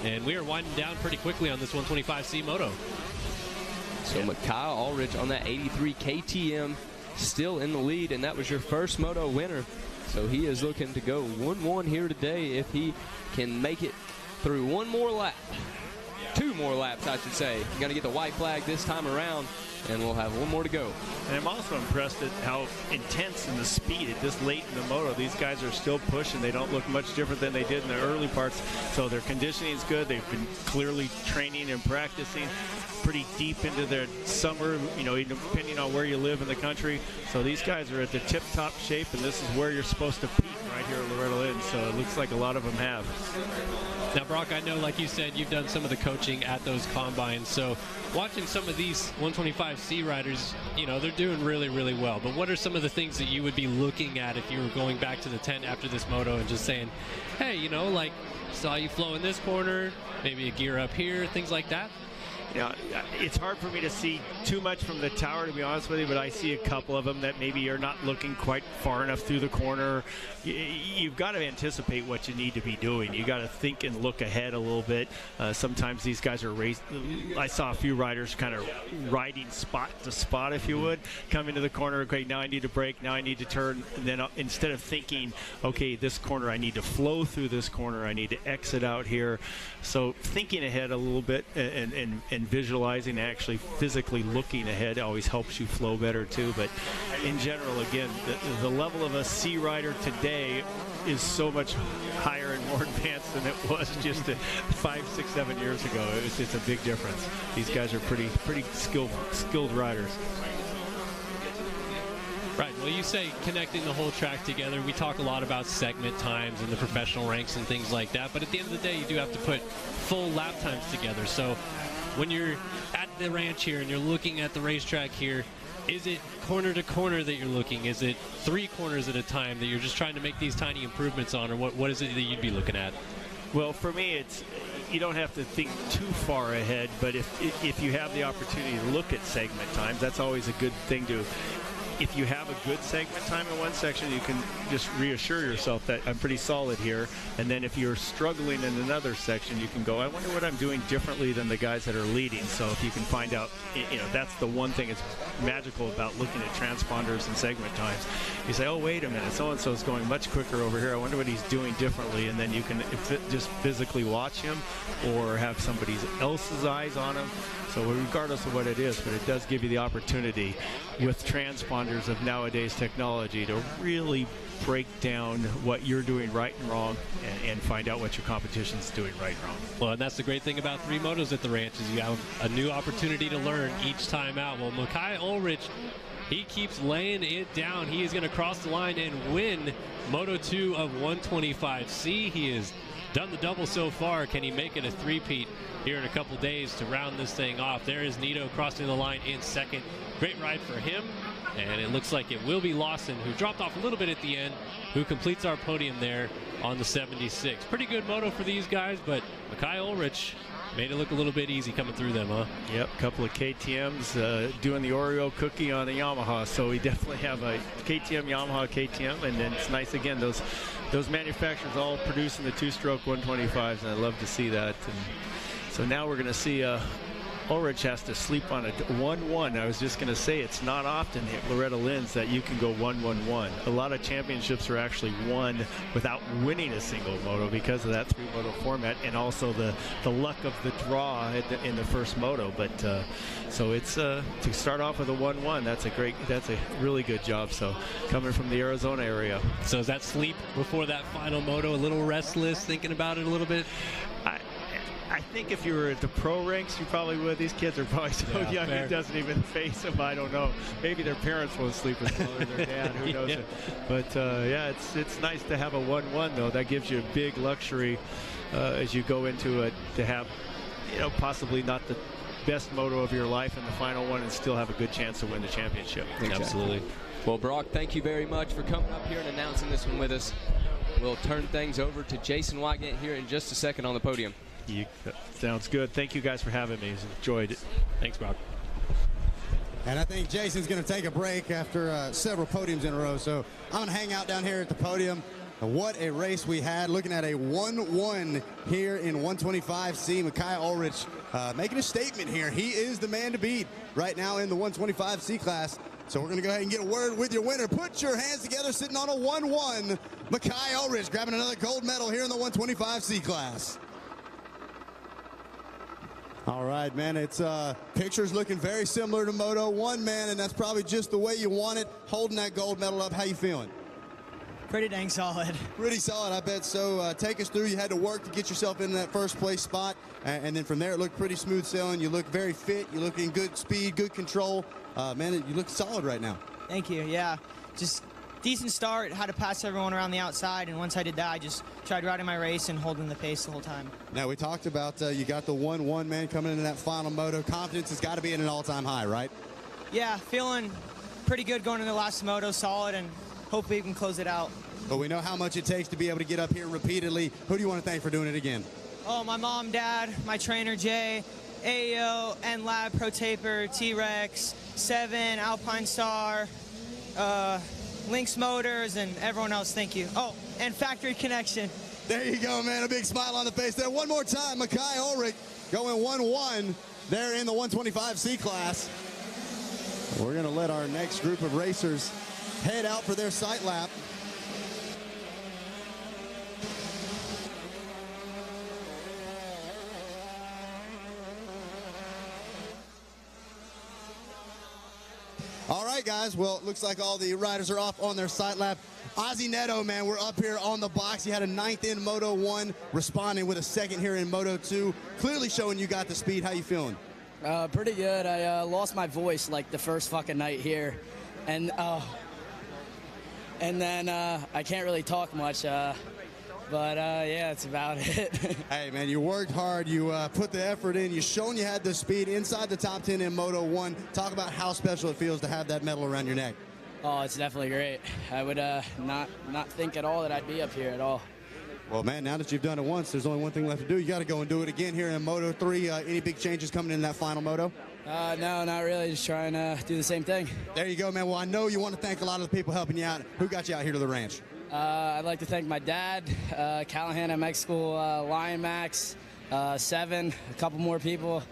And we are winding down pretty quickly on this 125C moto. So Micaiah Ulrich on that 83 KTM still in the lead, and that was your first moto winner. So he is looking to go 1-1 here today if he can make it through one more lap. 2 more laps, I should say. You're going to get the white flag this time around. and we'll have one more to go. And I'm also impressed at how intense and the speed at this late in the moto. These guys are still pushing. They don't look much different than they did in the early parts. So their conditioning is good. They've been clearly training and practicing pretty deep into their summer, you know, depending on where you live in the country. So these guys are at the tip-top shape, and this is where you're supposed to peak right here at Loretta Lynn. So it looks like a lot of them have. Now, Brock, I know, like you said, you've done some of the coaching at those combines. So watching some of these 125C riders, you know, they're doing really, really well. But what are some of the things that you would be looking at if you were going back to the tent after this moto and just saying, hey, you know, like, saw you flow in this corner, maybe a gear up here, things like that? You know, it's hard for me to see too much from the tower, to be honest with you, but I see a couple of them that maybe you're not looking quite far enough through the corner. You've got to anticipate what you need to be doing. You got to think and look ahead a little bit. Sometimes these guys are raced. I saw a few riders kind of riding spot to spot, if you would, come into the corner. Okay, now I need to brake. Now I need to turn. And then instead of thinking, okay, this corner, I need to flow through this corner. I need to exit out here. So thinking ahead a little bit and visualizing, actually physically looking ahead always helps you flow better too. But in general, again, the level of a C rider today is so much higher and more advanced than it was just 5, 6, 7 years ago. It's a big difference. These guys are pretty skilled riders. Right. Well, you say connecting the whole track together. We talk a lot about segment times and the professional ranks and things like that. But at the end of the day, you do have to put full lap times together. So when you're at the ranch here and you're looking at the racetrack here, is it corner to corner that you're looking? Is it 3 corners at a time that you're just trying to make these tiny improvements on? Or what is it that you'd be looking at? Well, for me, it's you don't have to think too far ahead, but if you have the opportunity to look at segment times, that's always a good thing to. If you have a good segment time in one section, you can just reassure yourself that I'm pretty solid here. And then if you're struggling in another section, you can go, I wonder what I'm doing differently than the guys that are leading. So if you can find out, you know, that's the one thing that's magical about looking at transponders and segment times. You say, oh, wait a minute, so-and-so is going much quicker over here. I wonder what he's doing differently. And then you can just physically watch him or have somebody else's eyes on him. So regardless of what it is, but it does give you the opportunity with transponders of nowadays technology to really break down what you're doing right and wrong and find out what your competition's doing right and wrong. Well, and that's the great thing about 3 motos at the ranch is you have a new opportunity to learn each time out. Well, Makai Ulrich, he keeps laying it down. He is going to cross the line and win Moto 2 of 125C. He has done the double so far. Can he make it a three-peat here in a couple days to round this thing off? There is Nito crossing the line in second. Great ride for him. And it looks like it will be Lawson, who dropped off a little bit at the end, who completes our podium there on the 76. Pretty good moto for these guys, but Makai Ulrich made it look a little bit easy coming through them, huh? Yep, a couple of KTMs doing the Oreo cookie on the Yamaha. So we definitely have a KTM, Yamaha, KTM, and then it's nice again, those manufacturers all producing the 2-stroke 125s, and I love to see that. And so now we're going to see Ulrich has to sleep on a 1-1. I was just going to say it's not often at Loretta Lynn's that you can go 1-1-1. A lot of championships are actually won without winning a single moto because of that 3-moto format and also the luck of the draw in the first moto. But so it's to start off with a 1-1. That's a really good job. So coming from the Arizona area. So is that sleep before that final moto? A little restless, thinking about it a little bit? I think if you were at the pro ranks, you probably would. These kids are probably so young, fair. It doesn't even face them. I don't know. Maybe their parents won't sleep as well as their dad. Who knows it? But, yeah, it's nice to have a 1-1, though. That gives you a big luxury as you go into it to have, you know, possibly not the best moto of your life in the final one and still have a good chance to win the championship. Exactly. Absolutely. Well, Brock, thank you very much for coming up here and announcing this one with us. We'll turn things over to Jason Wygant here in just a second on the podium. Sounds good. Thank you guys for having me. Enjoyed it. Thanks, Brock. And I think Jason's going to take a break after several podiums in a row. So I'm going to hang out down here at the podium. And what a race we had. Looking at a 1-1 here in 125C. Makai Ulrich making a statement here. He is the man to beat right now in the 125C class. So we're going to go ahead and get a word with your winner. Put your hands together, sitting on a 1-1. Makai Ulrich grabbing another gold medal here in the 125C class. All right, man, it's pictures looking very similar to Moto 1, man, and that's probably just the way you want it, holding that gold medal up. How you feeling? Pretty dang solid. Pretty solid, I bet. So take us through. You had to work to get yourself in that first place spot, and then from there it looked pretty smooth sailing. You look very fit. You look in good speed, good control. Man, you look solid right now. Thank you. Yeah, just decent start. Had to pass everyone around the outside, and once I did that, I just tried riding my race and holding the pace the whole time. Now, we talked about you got the 1-1, man, coming into that final moto. Confidence has got to be at an all-time high, right? Yeah, feeling pretty good going into the last moto, solid, and hopefully we can close it out. But we know how much it takes to be able to get up here repeatedly. Who do you want to thank for doing it again? Oh, my mom, dad, my trainer, Jay, AEO, N-Lab, Pro Taper, T-Rex, 7, Alpine Star, Lynx Motors, and everyone else, thank you. Oh, and Factory Connection. There you go, man. A big smile on the face there. One more time, Makai Ulrich going 1-1 there in the 125C class. We're going to let our next group of racers head out for their sight lap. All right, guys. Well, it looks like all the riders are off on their sight lap. Ozzy Neto, man, we're up here on the box. He had a 9th in Moto 1, responding with a 2nd here in Moto 2. Clearly showing you got the speed. How you feeling? Pretty good. I lost my voice like the first fucking night here. And then I can't really talk much. But yeah, that's about it. Hey, man, you worked hard. You put the effort in. You've shown you had the speed inside the top 10 in Moto 1. Talk about how special it feels to have that medal around your neck. Oh, it's definitely great. I would not think at all that I'd be up here at all. Well, man, now that you've done it once, there's only one thing left to do. You got to go and do it again here in Moto 3. Any big changes coming in that final moto? No, not really. Just trying to do the same thing. There you go, man. Well, I know you want to thank a lot of the people helping you out. Who got you out here to the ranch? I'd like to thank my dad, Callahan MX School, Lion Max, 7, a couple more people.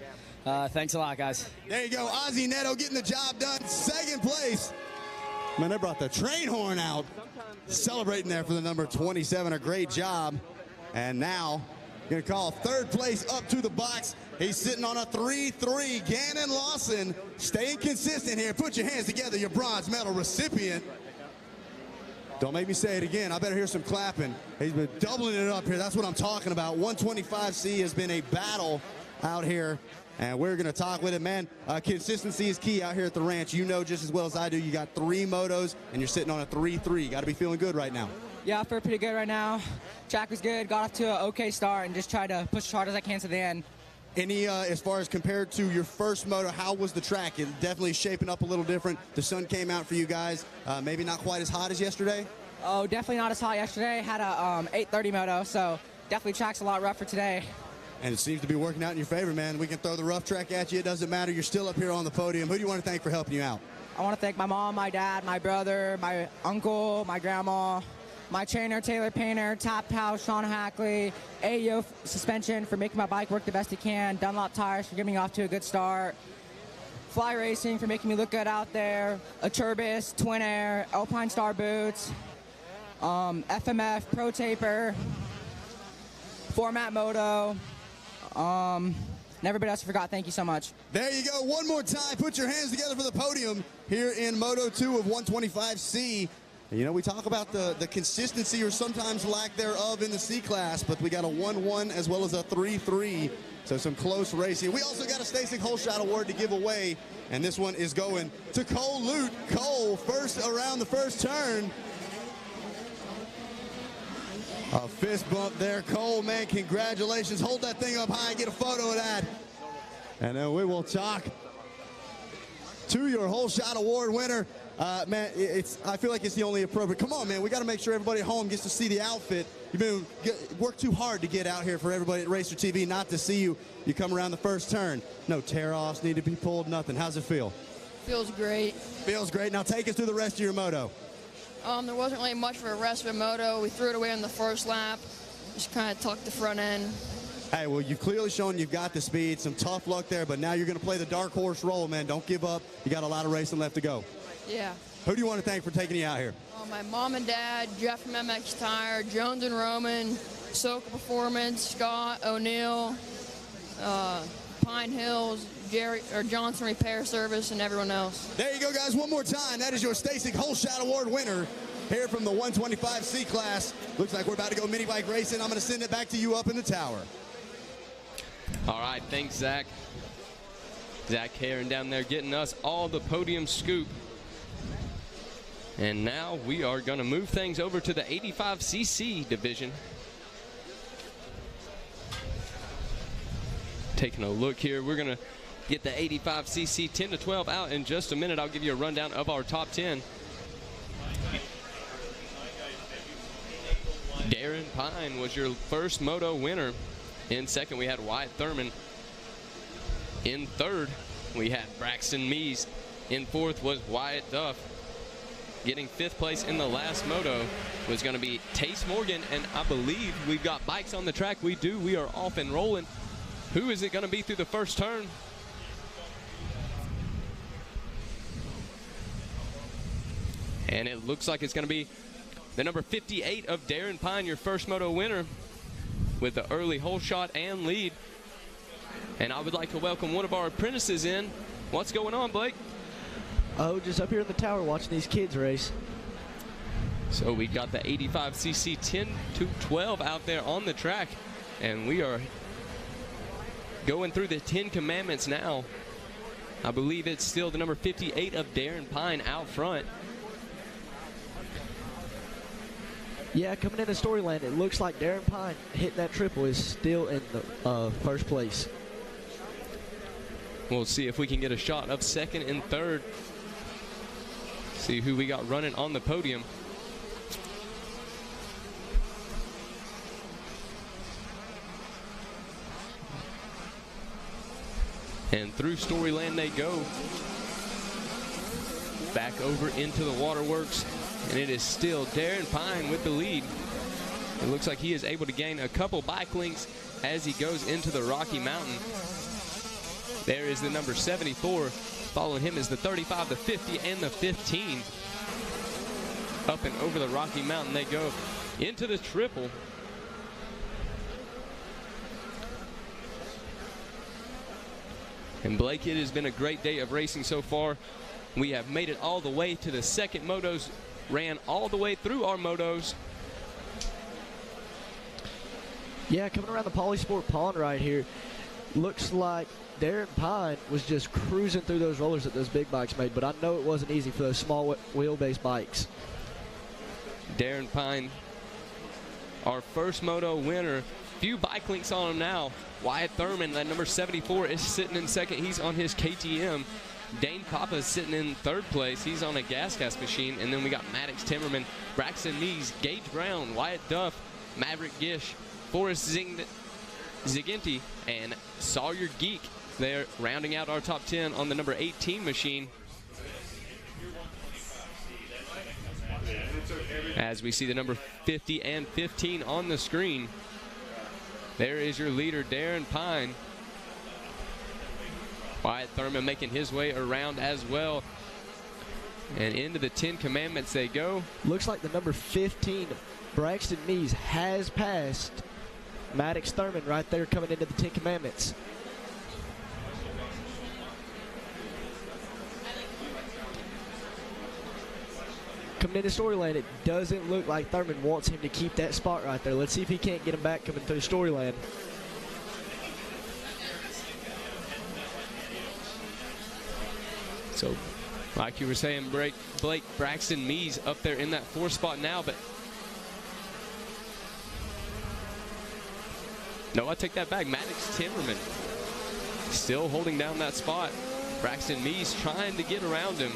Thanks a lot, guys. There you go. Ozzy Neto getting the job done. 2nd place. Man, they brought the train horn out. Celebrating there for the number 27. A great job. And now, going to call 3rd place up to the box. He's sitting on a 3-3. Gannon Lawson staying consistent here. Put your hands together, your bronze medal recipient. Don't make me say it again. I better hear some clapping. He's been doubling it up here. That's what I'm talking about. 125C has been a battle out here, and we're going to talk with him, man. Consistency is key out here at the ranch. You know just as well as I do. You got 3 motos, and you're sitting on a 3-3. Got to be feeling good right now. Yeah, I feel pretty good right now. Track was good. Got off to an okay start and just tried to push as hard as I can to the end. Any, as far as compared to your first moto, how was the track? It definitely shaping up a little different. The sun came out for you guys. Maybe not quite as hot as yesterday? Oh, definitely not as hot yesterday. Had a 8:30 moto, so definitely track's a lot rougher today. And it seems to be working out in your favor, man. We can throw the rough track at you. It doesn't matter. You're still up here on the podium. Who do you want to thank for helping you out? I want to thank my mom, my dad, my brother, my uncle, my grandma, my trainer, Taylor Painter, Tap House, Sean Hackley, AEO Suspension for making my bike work the best it can, Dunlop Tires for getting me off to a good start, Fly Racing for making me look good out there, Turbis, Twin Air, Alpine Star Boots, FMF, Pro Taper, Format Moto, and everybody else I forgot. Thank you so much. There you go. One more time. Put your hands together for the podium here in Moto 2 of 125C. You know, we talk about the consistency or sometimes lack thereof in the C class, but we got a 1-1 as well as a 3-3, so some close racing. We also got a Stasic Holeshot Award to give away, and this one is going to Cole Lute. Cole, first around the first turn. A fist bump there. Cole, man, congratulations. Hold that thing up high, get a photo of that. And then we will talk to your Holeshot Award winner. Man, I feel like it's the only appropriate. Come on, man, we got to make sure everybody at home gets to see the outfit. You've worked too hard to get out here for everybody at Racer TV not to see you. You come around the first turn. No tear-offs need to be pulled, nothing. How's it feel? Feels great. Feels great. Now take us through the rest of your moto. There wasn't really much for the rest of the moto. We threw it away on the first lap. Just kind of tucked the front end. Hey, well, you've clearly shown you've got the speed. Some tough luck there, but now you're going to play the dark horse role, man. Don't give up. You got a lot of racing left to go. Yeah. Who do you want to thank for taking you out here? My mom and dad, Jeff from MX Tire, Jones and Roman, Soka Performance, Scott, O'Neill, Pine Hills, Johnson Repair Service, and everyone else. There you go, guys. One more time. That is your Stacy Holshot Award winner here from the 125C class. Looks like we're about to go mini bike racing. I'm going to send it back to you up in the tower. All right, thanks, Zach. Zach Heron down there getting us all the podium scoop. And now we are going to move things over to the 85cc division. Taking a look here, we're going to get the 85cc 10 to 12 out in just a minute. I'll give you a rundown of our top 10. Darren Pine was your first moto winner. In second, we had Wyatt Thurman. In third, we had Braxton Mees. In fourth was Wyatt Duff. Getting fifth place in the last moto was going to be Tace Morgan, and I believe we've got bikes on the track. We do. We are off and rolling. Who is it going to be through the first turn? And it looks like it's going to be the number 58 of Darren Pine, your first moto winner, with the early hole shot and lead. And I would like to welcome one of our apprentices in. What's going on, Blake? Oh, just up here in the tower watching these kids race. So we got the 85cc 10 to 12 out there on the track, and we are going through the 10 commandments now. I believe it's still the number 58 of Darren Pine out front. Yeah, coming into Storyland, it looks like Darren Pine hitting that triple is still in the first place. We'll see if we can get a shot of second and third. See who we got running on the podium. And through Storyland they go. Back over into the waterworks. And it is still Darren Pine with the lead. It looks like he is able to gain a couple bike links as he goes into the Rocky Mountain. There is the number 74. Following him is the 35, the 50, and the 15. Up and over the Rocky Mountain they go into the triple. And Blake, it has been a great day of racing so far. We have made it all the way to the second motos, ran all the way through our motos. Yeah, coming around the Polysport Pond right here, looks like Darren Pine was just cruising through those rollers that those big bikes made, but I know it wasn't easy for those small wheelbase bikes. Darren Pine, our first moto winner. Few bike links on him now. Wyatt Thurman, that number 74, is sitting in second. He's on his KTM. Dane Papa is sitting in third place. He's on a gas machine. And then we got Maddox Timmerman, Braxton Mees, Gage Brown, Wyatt Duff, Maverick Gish, Forrest Ziginti, and Sawyer Geek. They're rounding out our top 10 on the number 18 machine. As we see the number 50 and 15 on the screen. There is your leader, Darren Pine. Wyatt Thurman making his way around as well. And into the 10 commandments they go. Looks like the number 15, Braxton Mees, has passed Maddox Thurman right there coming into the 10 commandments. Coming into Storyland, it doesn't look like Thurman wants him to keep that spot right there. Let's see if he can't get him back coming through Storyland. So, like you were saying, Blake, Braxton Mees up there in that 4th spot now, but no, I take that back. Maddox Timmerman still holding down that spot. Braxton Mees trying to get around him.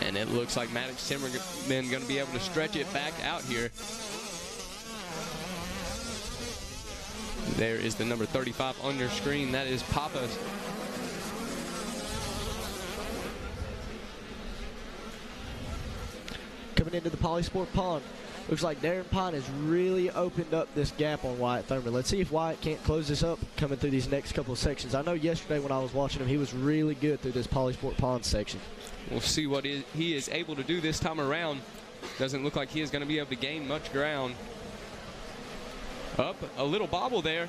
And it looks like Maddox Timmerman going to be able to stretch it back out here. There is the number 35 on your screen. That is Papa's. Coming into the Polysport Pond, looks like Darren Pine has really opened up this gap on Wyatt Thurman. Let's see if Wyatt can't close this up coming through these next couple of sections. I know yesterday when I was watching him, he was really good through this Polysport Pond section. We'll see what he is able to do this time around. Doesn't look like he is going to be able to gain much ground. Up a little bobble there.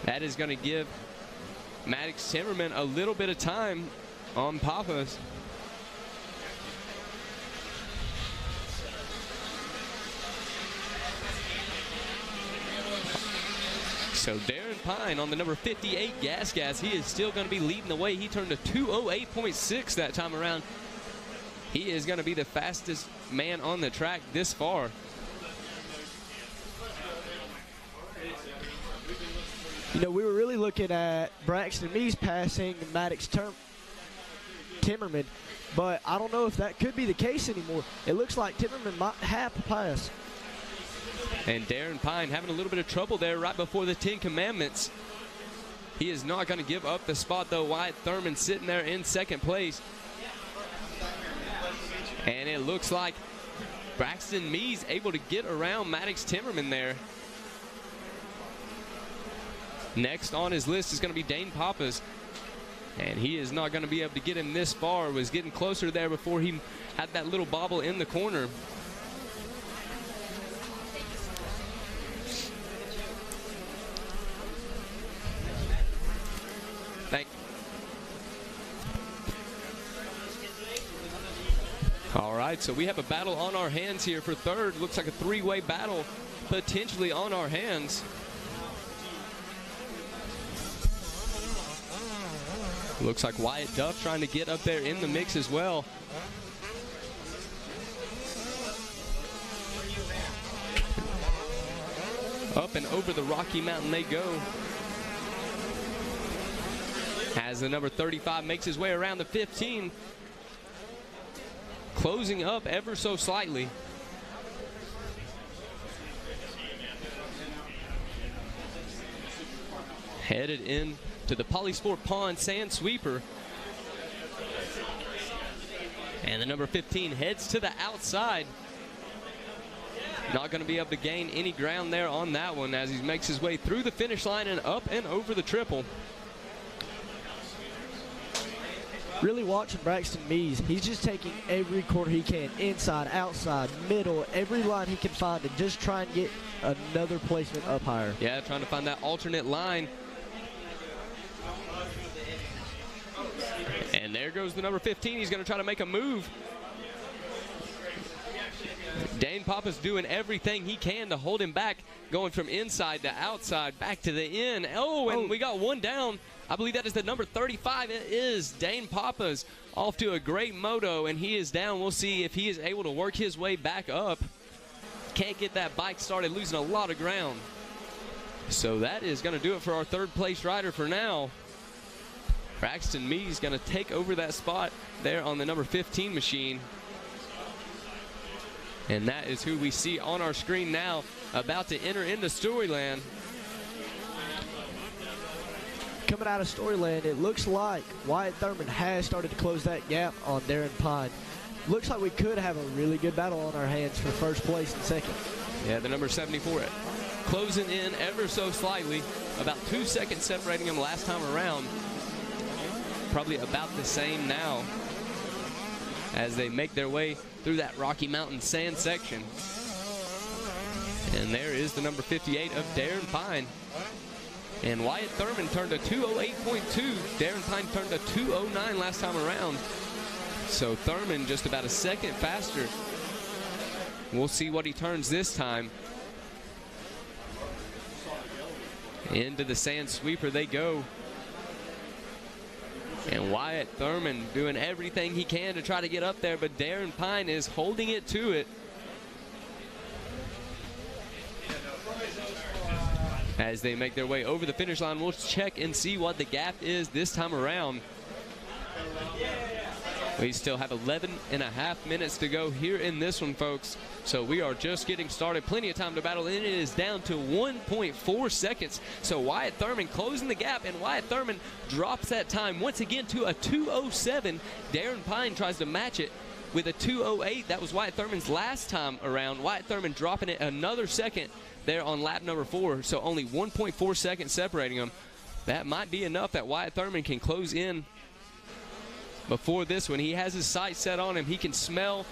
That is going to give Maddox Timmerman a little bit of time on Pappas. So Darren Pine on the number 58 Gas, he is still going to be leading the way. He turned a 2:08.6 that time around. He is going to be the fastest man on the track this far. You know, we were really looking at Braxton Mees passing Maddox Timmerman, but I don't know if that could be the case anymore. It looks like Timmerman might have to pass. And Darren Pine having a little bit of trouble there right before the 10 Commandments. He is not going to give up the spot, though. Wyatt Thurman sitting there in second place. And it looks like Braxton Mees able to get around Maddox Timmerman there. Next on his list is going to be Dane Pappas. And he is not going to be able to get him this far. Was getting closer there before he had that little bobble in the corner. All right, so we have a battle on our hands here for third. Looks like a three-way battle potentially on our hands. Looks like Wyatt Duff trying to get up there in the mix as well. Up and over the Rocky Mountain they go. As the number 35 makes his way around the 15. Closing up ever so slightly. Headed in to the Polysport Pond Sand Sweeper. And the number 15 heads to the outside. Not going to be able to gain any ground there on that one as he makes his way through the finish line and up and over the triple. Really watching Braxton Mees, he's just taking every corner he can, inside, outside, middle, every line he can find to just try and get another placement up higher. Yeah, trying to find that alternate line. And there goes the number 15. He's going to try to make a move. Dane Pappas doing everything he can to hold him back, going from inside to outside, back to the end. Oh, and we got one down. I believe that is the number 35. It is Dane Pappas off to a great moto, and he is down. We'll see if he is able to work his way back up. Can't get that bike started, losing a lot of ground. So that is going to do it for our third place rider for now. Braxton Mees going to take over that spot there on the number 15 machine. And that is who we see on our screen now, about to enter into Storyland. Coming out of Storyland, it looks like Wyatt Thurman has started to close that gap on Darren Pine. Looks like we could have a really good battle on our hands for first place and second. Yeah, the number 74 closing in ever so slightly, about 2 seconds separating him last time around. Probably about the same now as they make their way through that Rocky Mountain sand section. And there is the number 58 of Darren Pine. And Wyatt Thurman turned a 2:08.2. Darren Pine turned a 2:09 last time around. So Thurman just about a second faster. We'll see what he turns this time. Into the sand sweeper they go. And Wyatt Thurman doing everything he can to try to get up there, but Darren Pine is holding it to it. As they make their way over the finish line, we'll check and see what the gap is this time around. We still have 11.5 minutes to go here in this one, folks. So we are just getting started. Plenty of time to battle, and it is down to 1.4 seconds. So Wyatt Thurman closing the gap, and Wyatt Thurman drops that time once again to a 2:07. Darren Pine tries to match it with a 2:08. That was Wyatt Thurman's last time around. Wyatt Thurman dropping it another second there on lap number 4. So only 1.4 seconds separating them. That might be enough that Wyatt Thurman can close in before this one. He has his sights set on him. He can smell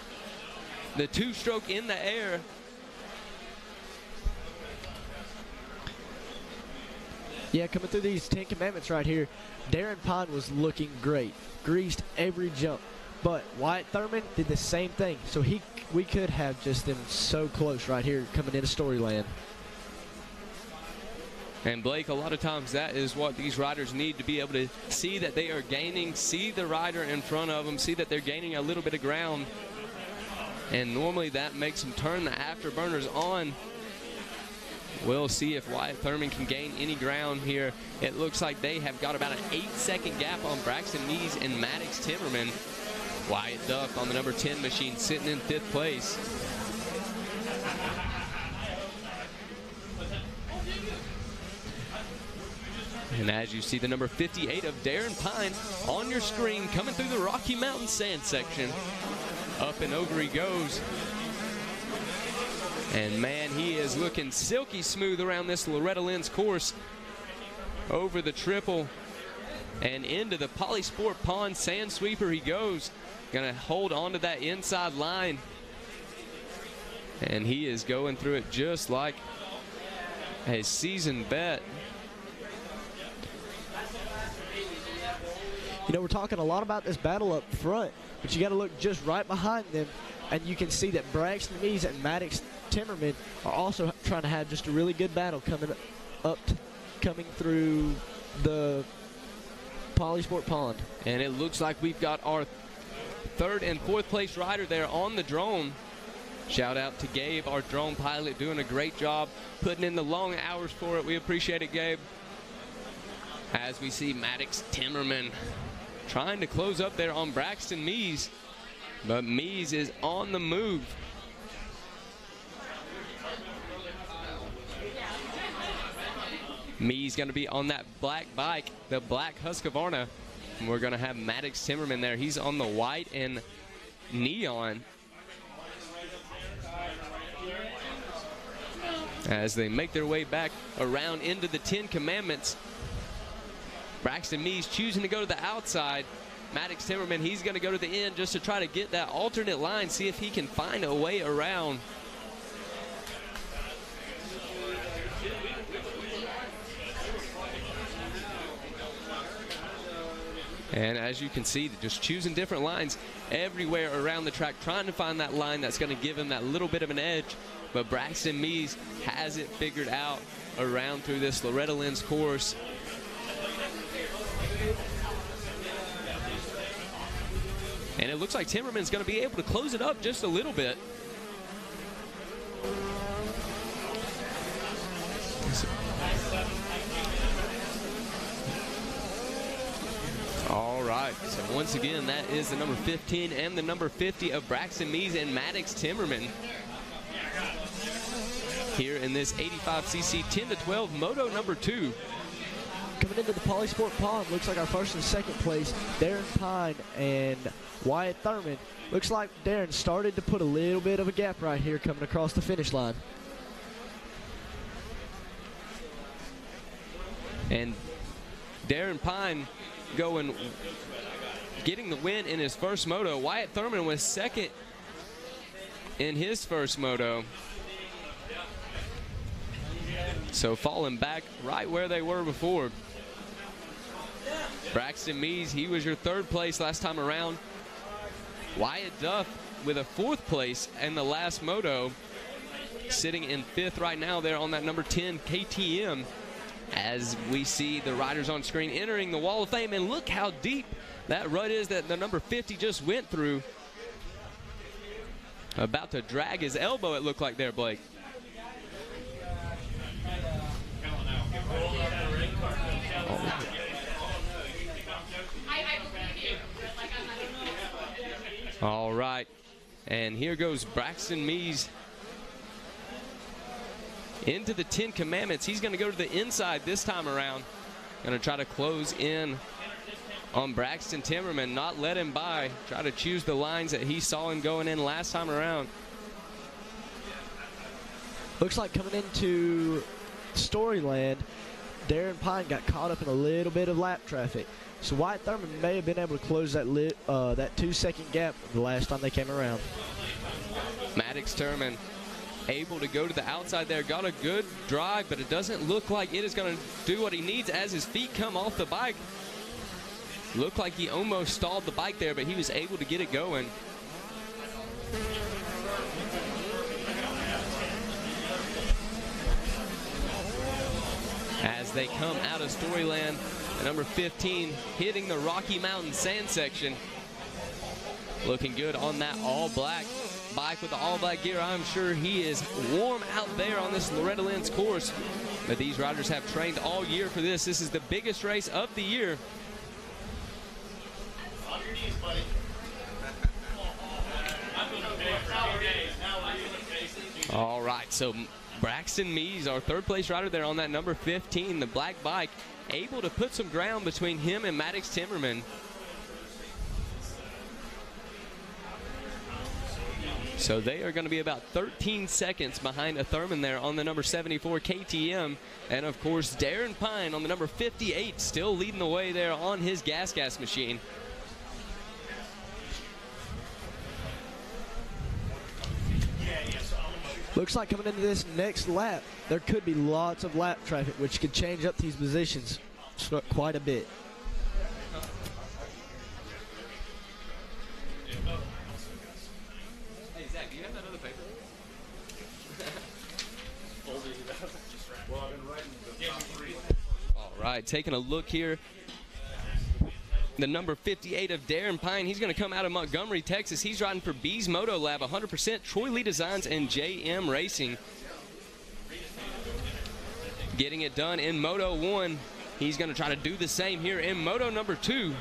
the two-stroke in the air. Yeah, coming through these 10 commandments right here, Darren Pine was looking great. Greased every jump. But Wyatt Thurman did the same thing. So we could have just them so close right here coming into Storyland. And Blake, a lot of times that is what these riders need, to be able to see that they are gaining, see the rider in front of them, see that they're gaining a little bit of ground. And normally that makes them turn the afterburners on. We'll see if Wyatt Thurman can gain any ground here. It looks like they have got about an 8-second gap on Braxton Mees and Maddox Timmerman. Wyatt Duff on the number 10 machine sitting in 5th place. And as you see the number 58 of Darren Pine on your screen coming through the Rocky Mountain sand section. Up and over he goes. And man, he is looking silky smooth around this Loretta Lynn's course. Over the triple and into the Polysport Pond sand sweeper he goes. Gonna hold on to that inside line. And he is going through it just like a seasoned vet. You know, we're talking a lot about this battle up front, but you got to look just right behind them, and you can see that Braxton Mees and Maddox Timmerman are also trying to have just a really good battle coming through the Polysport Pond. And it looks like we've got our 3rd and 4th place rider there on the drone. Shout out to Gabe, our drone pilot, doing a great job putting in the long hours for it. We appreciate it, Gabe. As we see Maddox Timmerman trying to close up there on Braxton Mees, but Mees is on the move. Mees going to be on that black bike, the black Husqvarna. And we're going to have Maddox Timmerman there. He's on the white and neon. As they make their way back around into the 10 commandments. Braxton Mees choosing to go to the outside. Maddox Timmerman, he's going to go to the end just to try to get that alternate line, see if he can find a way around. And as you can see, just choosing different lines everywhere around the track, trying to find that line that's going to give him that little bit of an edge. But Braxton Mees has it figured out around through this Loretta Lynn's course. And it looks like Timmerman's going to be able to close it up just a little bit. All right, so once again, that is the number 15 and the number 50 of Braxton Mees and Maddox Timmerman. Here in this 85cc 10-12 Moto number 2. Coming into the Polysport Pond, looks like our 1st and 2nd place, Darren Pine and Wyatt Thurman. Looks like Darren started to put a little bit of a gap right here coming across the finish line. And Darren Pine getting the win in his first moto. Wyatt Thurman was 2nd in his first moto. So falling back right where they were before. Braxton Mees, he was your 3rd place last time around. Wyatt Duff with a 4th place in the last moto, sitting in 5th right now there on that number 10 KTM. As we see the riders on screen entering the Wall of Fame, and look how deep that rut is that the number 50 just went through. About to drag his elbow, it looked like there, Blake. All right, and here goes Braxton Mees into the 10 commandments. He's going to go to the inside this time around. Going to try to close in on Braxton Timmerman, not let him by. Try to choose the lines that he saw him going in last time around. Looks like coming into Storyland, Darren Pine got caught up in a little bit of lap traffic. So Wyatt Thurman may have been able to close that 2-second gap the last time they came around. Maddox Timmerman able to go to the outside there. Got a good drive, but it doesn't look like it is going to do what he needs as his feet come off the bike. Looked like he almost stalled the bike there, but he was able to get it going. As they come out of Storyland, the number 15 hitting the Rocky Mountain sand section. Looking good on that all-black bike with the all-black gear. I'm sure he is warm out there on this Loretta Lynn's course. But these riders have trained all year for this. This is the biggest race of the year. On your knees, buddy. All right, so Braxton Mees, our third place rider there on that number 15, the black bike, able to put some ground between him and Maddox Timmerman. So they are going to be about 13 seconds behind a Thurman there on the number 74 KTM. And of course, Darren Pine on the number 58 still leading the way there on his gas machine. Looks like coming into this next lap, there could be lots of lap traffic, which could change up these positions quite a bit. Hey, Zach, do you have that other paper? All right, taking a look here. The number 58 of Darren Pine, he's going to come out of Montgomery, Texas. He's riding for B's Moto Lab, 100% Troy Lee Designs and JM Racing. Getting it done in Moto 1. He's going to try to do the same here in Moto number 2.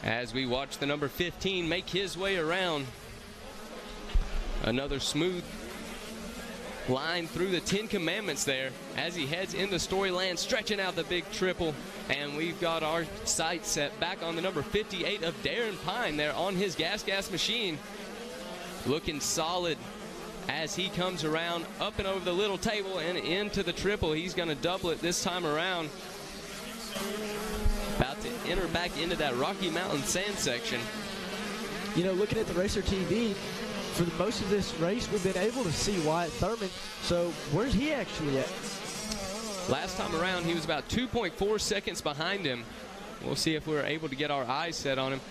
As we watch the number 15 make his way around. Another smooth line through the 10 Commandments there as he heads into Storyland, stretching out the big triple. And we've got our sights set back on the number 58 of Darren Pine there on his gas machine. Looking solid as he comes around up and over the little table and into the triple. He's going to double it this time around. About to enter back into that Rocky Mountain sand section. You know, looking at the Racer TV, for the most of this race, we've been able to see Wyatt Thurman. So where's he actually at? Last time around, he was about 2.4 seconds behind him. We'll see if we're able to get our eyes set on him.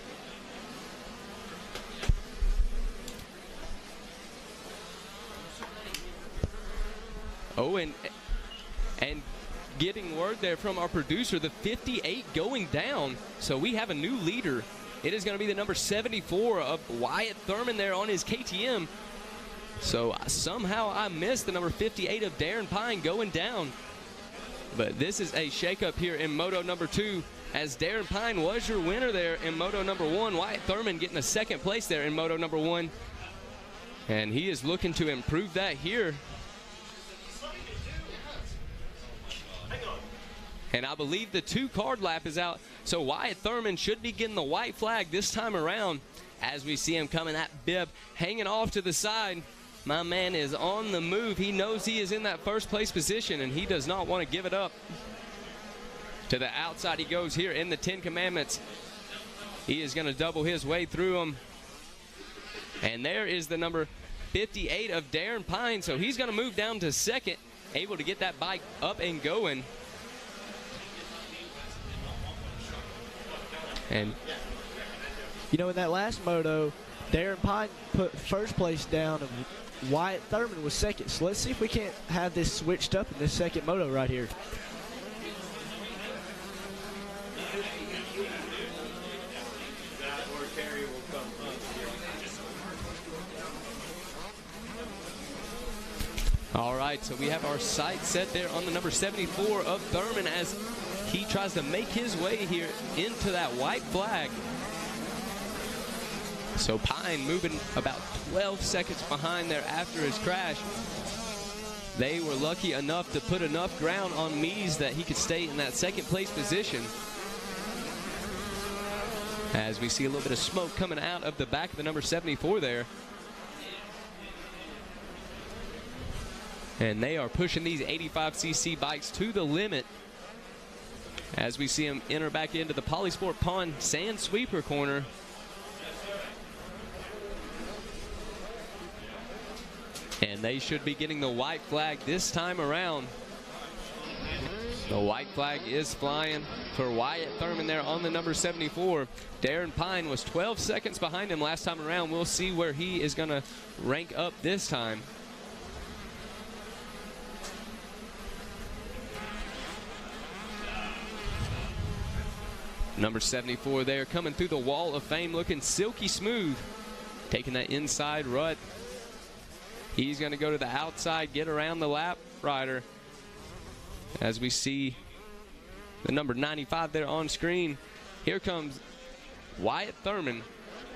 Oh, and getting word there from our producer, the 58 going down. So we have a new leader. It is going to be the number 74 of Wyatt Thurman there on his KTM. So somehow I missed the number 58 of Darren Pine going down. But this is a shakeup here in Moto number 2, as Darren Pine was your winner there in Moto number 1. Wyatt Thurman getting a second place there in Moto number 1. And he is looking to improve that here. And I believe the 2-card lap is out. So Wyatt Thurman should be getting the white flag this time around as we see him coming that bib, hanging off to the side. My man is on the move. He knows he is in that first place position, and he does not want to give it up. To the outside he goes here in the 10 Commandments. He is going to double his way through them. And there is the number 58 of Darren Pine. So he's going to move down to second, able to get that bike up and going. And you know, in that last moto, Darren Pine put first place down and Wyatt Thurman was second. So let's see if we can't have this switched up in this second moto right here. All right, so we have our sights set there on the number 74 of Thurman as he tries to make his way here into that white flag. So Pine moving about 12 seconds behind there after his crash. They were lucky enough to put enough ground on Mees that he could stay in that second place position. As we see a little bit of smoke coming out of the back of the number 74 there. And they are pushing these 85cc bikes to the limit as we see him enter back into the Polysport Pond Sand Sweeper corner. And they should be getting the white flag this time around. The white flag is flying for Wyatt Thurman there on the number 74. Darren Pine was 12 seconds behind him last time around. We'll see where he is going to rank up this time. Number 74 there coming through the wall of fame, looking silky smooth. Taking that inside rut. He's going to go to the outside, get around the lap rider. As we see the number 95 there on screen. Here comes Wyatt Thurman.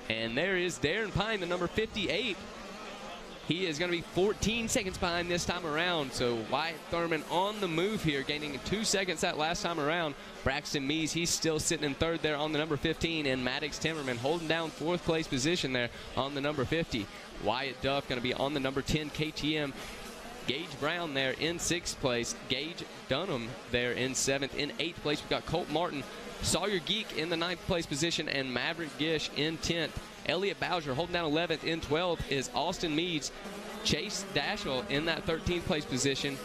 And there is Darren Pine, the number 58. He is going to be 14 seconds behind this time around. So Wyatt Thurman on the move here, gaining 2 seconds that last time around. Braxton Mees, he's still sitting in third there on the number 15. And Maddox Timmerman holding down fourth place position there on the number 50. Wyatt Duff going to be on the number 10 KTM. Gage Brown there in 6th place. Gage Dunham there in 7th. In 8th place, we've got Colt Martin. Sawyer Geek in the 9th place position, and Maverick Gish in 10th. Elliott Bowser holding down 11th. In 12th is Austin Meads. Chase Dashel in that 13th place position.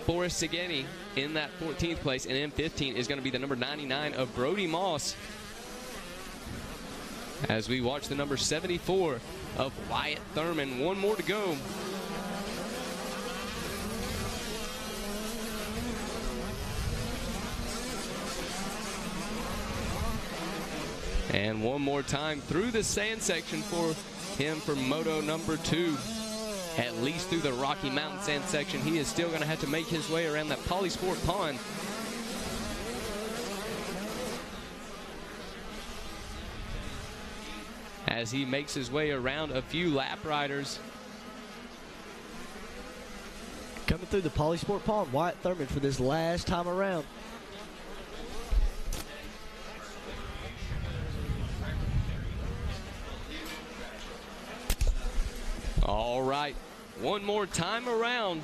Forrest Segeni in that 14th place. And in 15 is going to be the number 99 of Brody Moss. As we watch the number 74 of Wyatt Thurman. One more to go. And one more time through the sand section for him for moto number 2. At least through the Rocky Mountain sand section. He is still going to have to make his way around that Polysport pond. As he makes his way around a few lap riders. Coming through the Polysport pond, Wyatt Thurman for this last time around. All right, one more time around,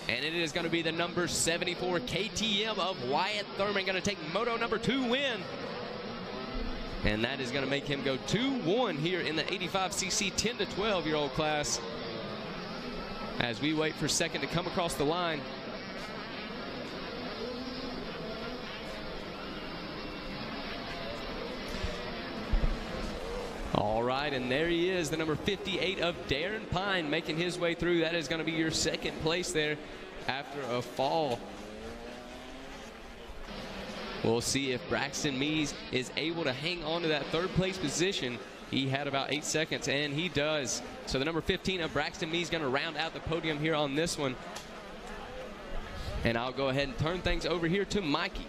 and it is going to be the number 74 KTM of Wyatt Thurman going to take moto number 2 win. And that is going to make him go 2-1 here in the 85cc 10 to 12-year-old class. As we wait for second to come across the line. All right, and there he is, the number 58 of Darren Pine making his way through. That is going to be your second place there after a fall. We'll see if Braxton Mees is able to hang on to that third place position. He had about 8 seconds, and he does. So the number 15 of Braxton Mees going to round out the podium here on this one. And I'll go ahead and turn things over here to Mikey.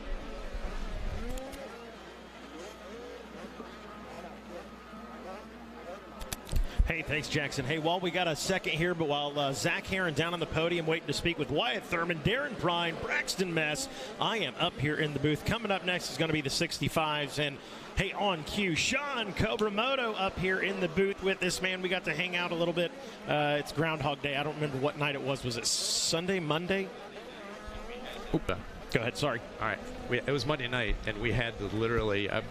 Hey, thanks, Jackson. Hey, while we got a second here, but while Zach Herron down on the podium waiting to speak with Wyatt Thurman, Darren Brine, Braxton Mess, I am up here in the booth. Coming up next is going to be the 65s. And, hey, on cue, Sean Cobramoto up here in the booth with this man. We got to hang out a little bit. It's Groundhog Day. I don't remember what night it was. Was it Sunday, Monday? Go ahead, sorry. All right. It was Monday night, and we had to literally, I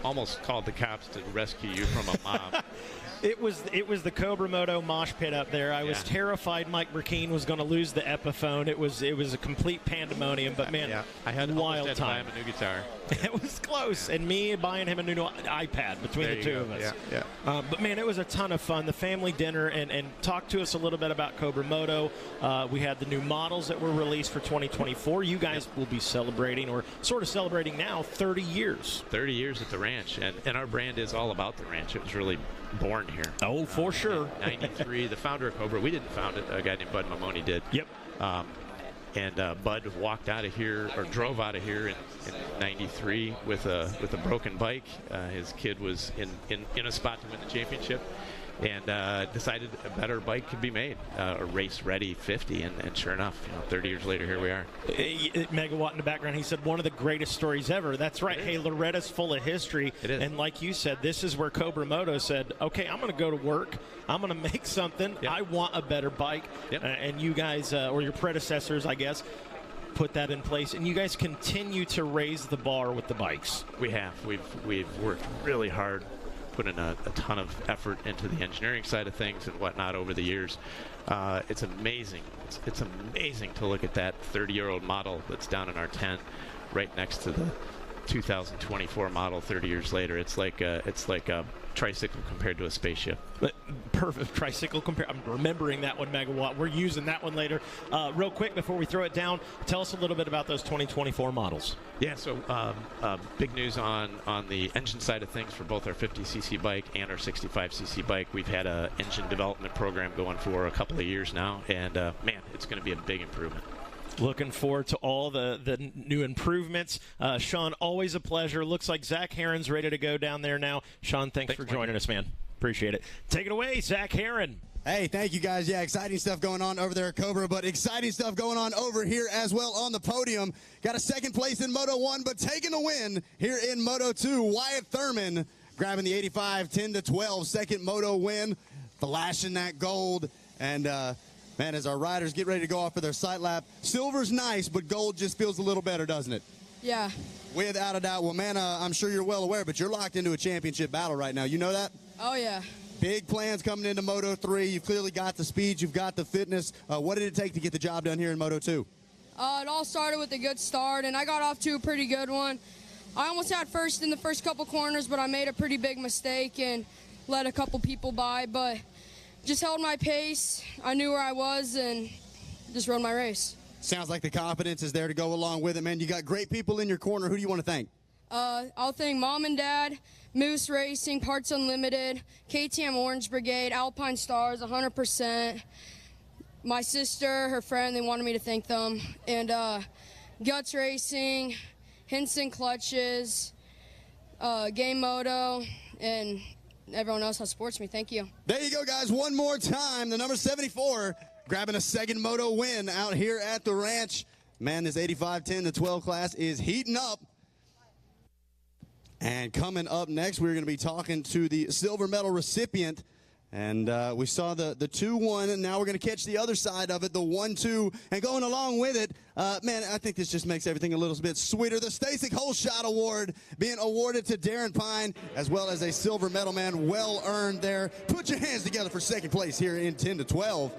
almost called the cops to rescue you from a mob. It was the Cobramoto mosh pit up there. I was terrified Mike Burkeen was going to lose the Epiphone. It was a complete pandemonium, but man, I had wild to time. buy him a new guitar. It was close, and me buying him a new iPad between the two of us. Yeah. But man, it was a ton of fun. The family dinner, and talk to us a little bit about Cobramoto. We had the new models that were released for 2024. You guys will be celebrating, or sort of celebrating now, 30 years. 30 years at the ranch, and our brand is all about the ranch. It was really born here. Oh, for sure. 93, the founder of Cobra. We didn't found it. A guy named Bud Mamoni did. Yep. And Bud walked out of here, or drove out of here in 93 with a broken bike. His kid was in a spot to win the championship, and decided a better bike could be made, a race-ready 50. And sure enough, 30 years later, here we are. Megawatt in the background, he said, one of the greatest stories ever. That's right. Hey, Loretta's full of history. It is. And like you said, this is where Cobramoto said, okay, I'm going to go to work. I'm going to make something. Yep. I want a better bike. Yep. And you guys, or your predecessors, I guess, put that in place. And you guys continue to raise the bar with the bikes. We have. We've worked really hard, put in a ton of effort into the engineering side of things and whatnot over the years. It's amazing. It's amazing to look at that 30-year-old model that's down in our tent, right next to the 2024 model 30 years later. It's like a tricycle compared to a spaceship. But perfect tricycle compare. I'm remembering that one, Megawatt. We're using that one later. Real quick before we throw it down, tell us a little bit about those 2024 models. Yeah, so big news on the engine side of things for both our 50cc bike and our 65cc bike. We've had an engine development program going for a couple of years now, and man, it's going to be a big improvement. Looking forward to all the new improvements. Sean, always a pleasure. Looks like Zach Herron's ready to go down there now. Sean, thanks for joining us, man. Appreciate it. Take it away, Zach Herron. Hey, thank you, guys. Yeah, exciting stuff going on over there at Cobra, but exciting stuff going on over here as well on the podium. Got a second place in Moto 1, but taking the win here in Moto 2. Wyatt Thurman grabbing the 85 10-12 second Moto win, flashing that gold. And, man, as our riders get ready to go off for their sight lap, silver's nice, but gold just feels a little better, doesn't it? Yeah. Without a doubt. Well, man, I'm sure you're well aware, but you're locked into a championship battle right now. You know that? Oh, yeah. Big plans coming into Moto 3. You've clearly got the speed. You've got the fitness. What did it take to get the job done here in Moto 2? It all started with a good start, and I got off to a pretty good one. I almost had first in the first couple corners, but I made a pretty big mistake and let a couple people by, but just held my pace. I knew where I was and just rode my race. Sounds like the confidence is there to go along with it, man. You got great people in your corner. Who do you want to thank? I'll thank Mom and Dad, Moose Racing, Parts Unlimited, KTM Orange Brigade, Alpine Stars, 100%. My sister, her friend, they wanted me to thank them. And Guts Racing, Hinson Clutches, Game Moto, and everyone else that supports me. Thank you. There you go, guys. One more time. The number 74 grabbing a second Moto win out here at the ranch. Man, this 85 10-12 class is heating up. And coming up next, we're going to be talking to the silver medal recipient. And we saw the 2-1, and now we're going to catch the other side of it, the 1-2. And going along with it, man, I think this just makes everything a little bit sweeter. The Stasic Whole Shot Award being awarded to Darren Pine, as well as a silver medal, man. Well earned there. Put your hands together for second place here in 10-12.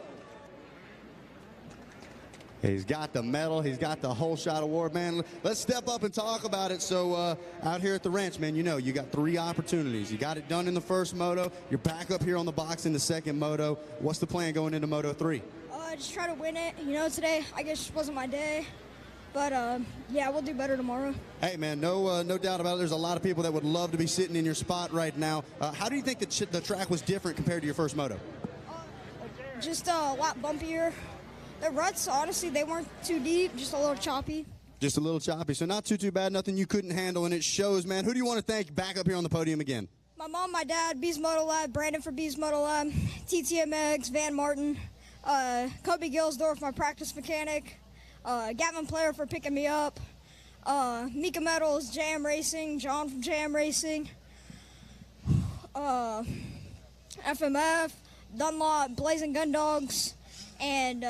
He's got the medal. He's got the Whole Shot Award, man. Let's step up and talk about it. So out here at the ranch, man, you know, you got 3 opportunities. You got it done in the first moto. You're back up here on the box in the second moto. What's the plan going into Moto 3? Just try to win it. You know, today I guess wasn't my day. But, yeah, we'll do better tomorrow. Hey, man, no doubt about it. There's a lot of people that would love to be sitting in your spot right now. How do you think the track was different compared to your first moto? Just a lot bumpier. The ruts, honestly, they weren't too deep, just a little choppy. Just a little choppy, so not too bad, nothing you couldn't handle, and it shows, man. Who do you want to thank back up here on the podium again? My mom, my dad, Bees Moto Lab, Brandon for Bees Moto Lab, TTMX, Van Martin, Kobe Gilsdorf, my practice mechanic, Gavin Player for picking me up, Mika Metals, JM Racing, John from JM Racing, FMF, Dunlop, Blazing Gun Dogs, and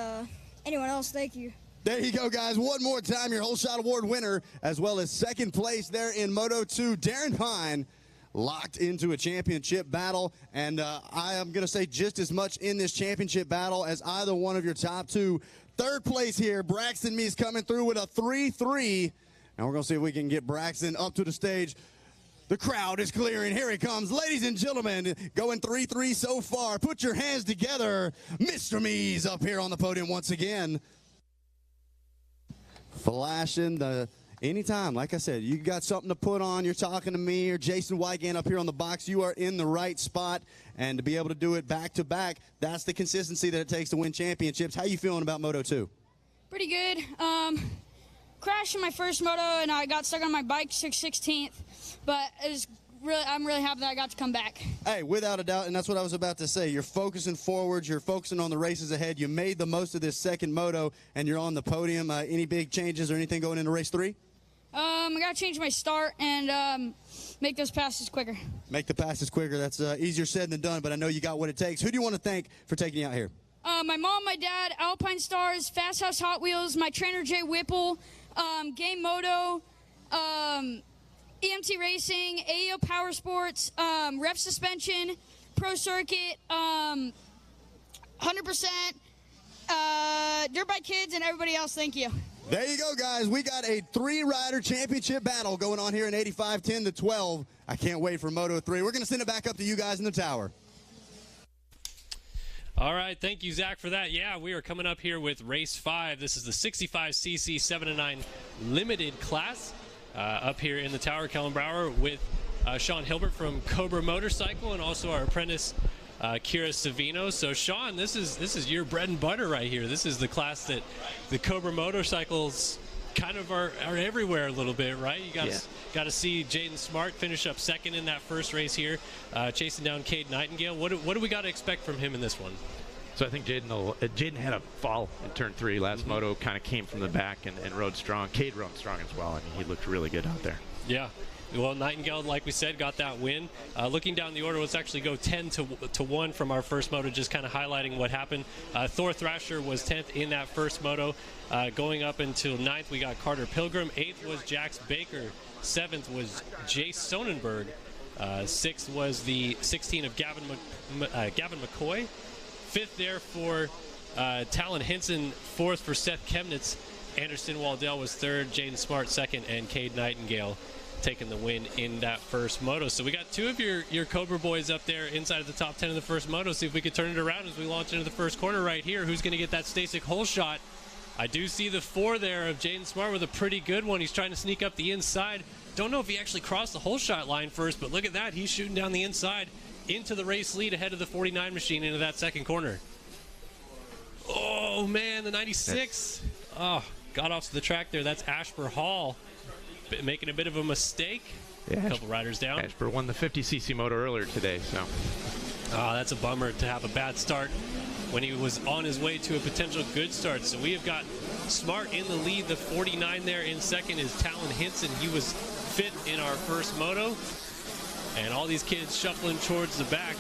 anyone else. Thank you. There you go, guys. One more time, your Whole Shot Award winner, as well as second place there in Moto 2, Darren Pine, locked into a championship battle. And I am going to say just as much in this championship battle as either one of your top 2. Third place here, Braxton Meese coming through with a 3-3. And we're going to see if we can get Braxton up to the stage. The crowd is clearing. Here he comes. Ladies and gentlemen, going 3-3 so far. Put your hands together. Mr. Meese up here on the podium once again. Flashing the anytime. Like I said, you got something to put on. You're talking to me or Jason Wygant up here on the box. You are in the right spot. And to be able to do it back-to-back, that's the consistency that it takes to win championships. How you feeling about Moto 2? Pretty good. Crashed in my first moto, and I got stuck on my bike 16th. But I'm really happy that I got to come back. Hey, without a doubt, and that's what I was about to say. You're focusing forwards. You're focusing on the races ahead. You made the most of this second moto, and you're on the podium. Any big changes or anything going into race 3? I got to change my start and make those passes quicker. Make the passes quicker. That's easier said than done, but I know you got what it takes. Who do you want to thank for taking you out here? My mom, my dad, Alpine Stars, Fast House Hot Wheels, my trainer Jay Whipple, Game Moto, EMT Racing, AEO Power Sports, Ref Suspension, Pro Circuit, 100%, Dirt Bike Kids and everybody else, thank you. There you go, guys. We got a 3-rider championship battle going on here in 85, 10 to 12. I can't wait for Moto 3. We're going to send it back up to you guys in the tower. All right, thank you, Zach, for that. Yeah, we are coming up here with race 5. This is the 65cc 7-9 limited class up here in the tower. Kellen Brower with Sean Hilbert from Cobra Motorcycle and also our apprentice Kira Savino. So Sean, this is your bread and butter right here. This is the class that the Cobra Motorcycles kind of are everywhere a little bit, right? You got to see Jaden Smart finish up second in that first race here, chasing down Cade Nightingale. What do we got to expect from him in this one? So I think Jaden had a fall in turn 3 last moto, kind of came from the back and rode strong. Cade rode strong as well. I mean, he looked really good out there. Yeah. Well, Nightingale, like we said, got that win. Looking down the order, let's actually go 10 to 1 from our first moto, just kind of highlighting what happened. Thor Thrasher was 10th in that first moto. Going up until 9th, we got Carter Pilgrim. 8th was Jax Baker. 7th was Jay Sonnenberg. 6th was the 16 of Gavin McCoy. 5th there for Talon Hinson. 4th for Seth Chemnitz. Anderson Waldell was 3rd. Jaden Smart 2nd. And Cade Nightingale taking the win in that first moto. So we got 2 of your Cobra boys up there inside of the top 10 in the first moto. See if we can turn it around as we launch into the first corner right here. Who's going to get that Stasic hole shot? I do see the 4 there of Jaden Smart with a pretty good one. He's trying to sneak up the inside. Don't know if he actually crossed the hole shot line first, but look at that. He's shooting down the inside into the race lead ahead of the 49 machine into that second corner. Oh, man, the 96. Oh, got off the track there. That's Ashper Hall making a bit of a mistake. Yeah, a couple riders down. Ashper won the 50cc moto earlier today, so. Oh, that's a bummer to have a bad start when he was on his way to a potential good start. So we have got Smart in the lead. The 49 there in second is Talon Hinson. He was 5th in our first moto. And all these kids shuffling towards the back.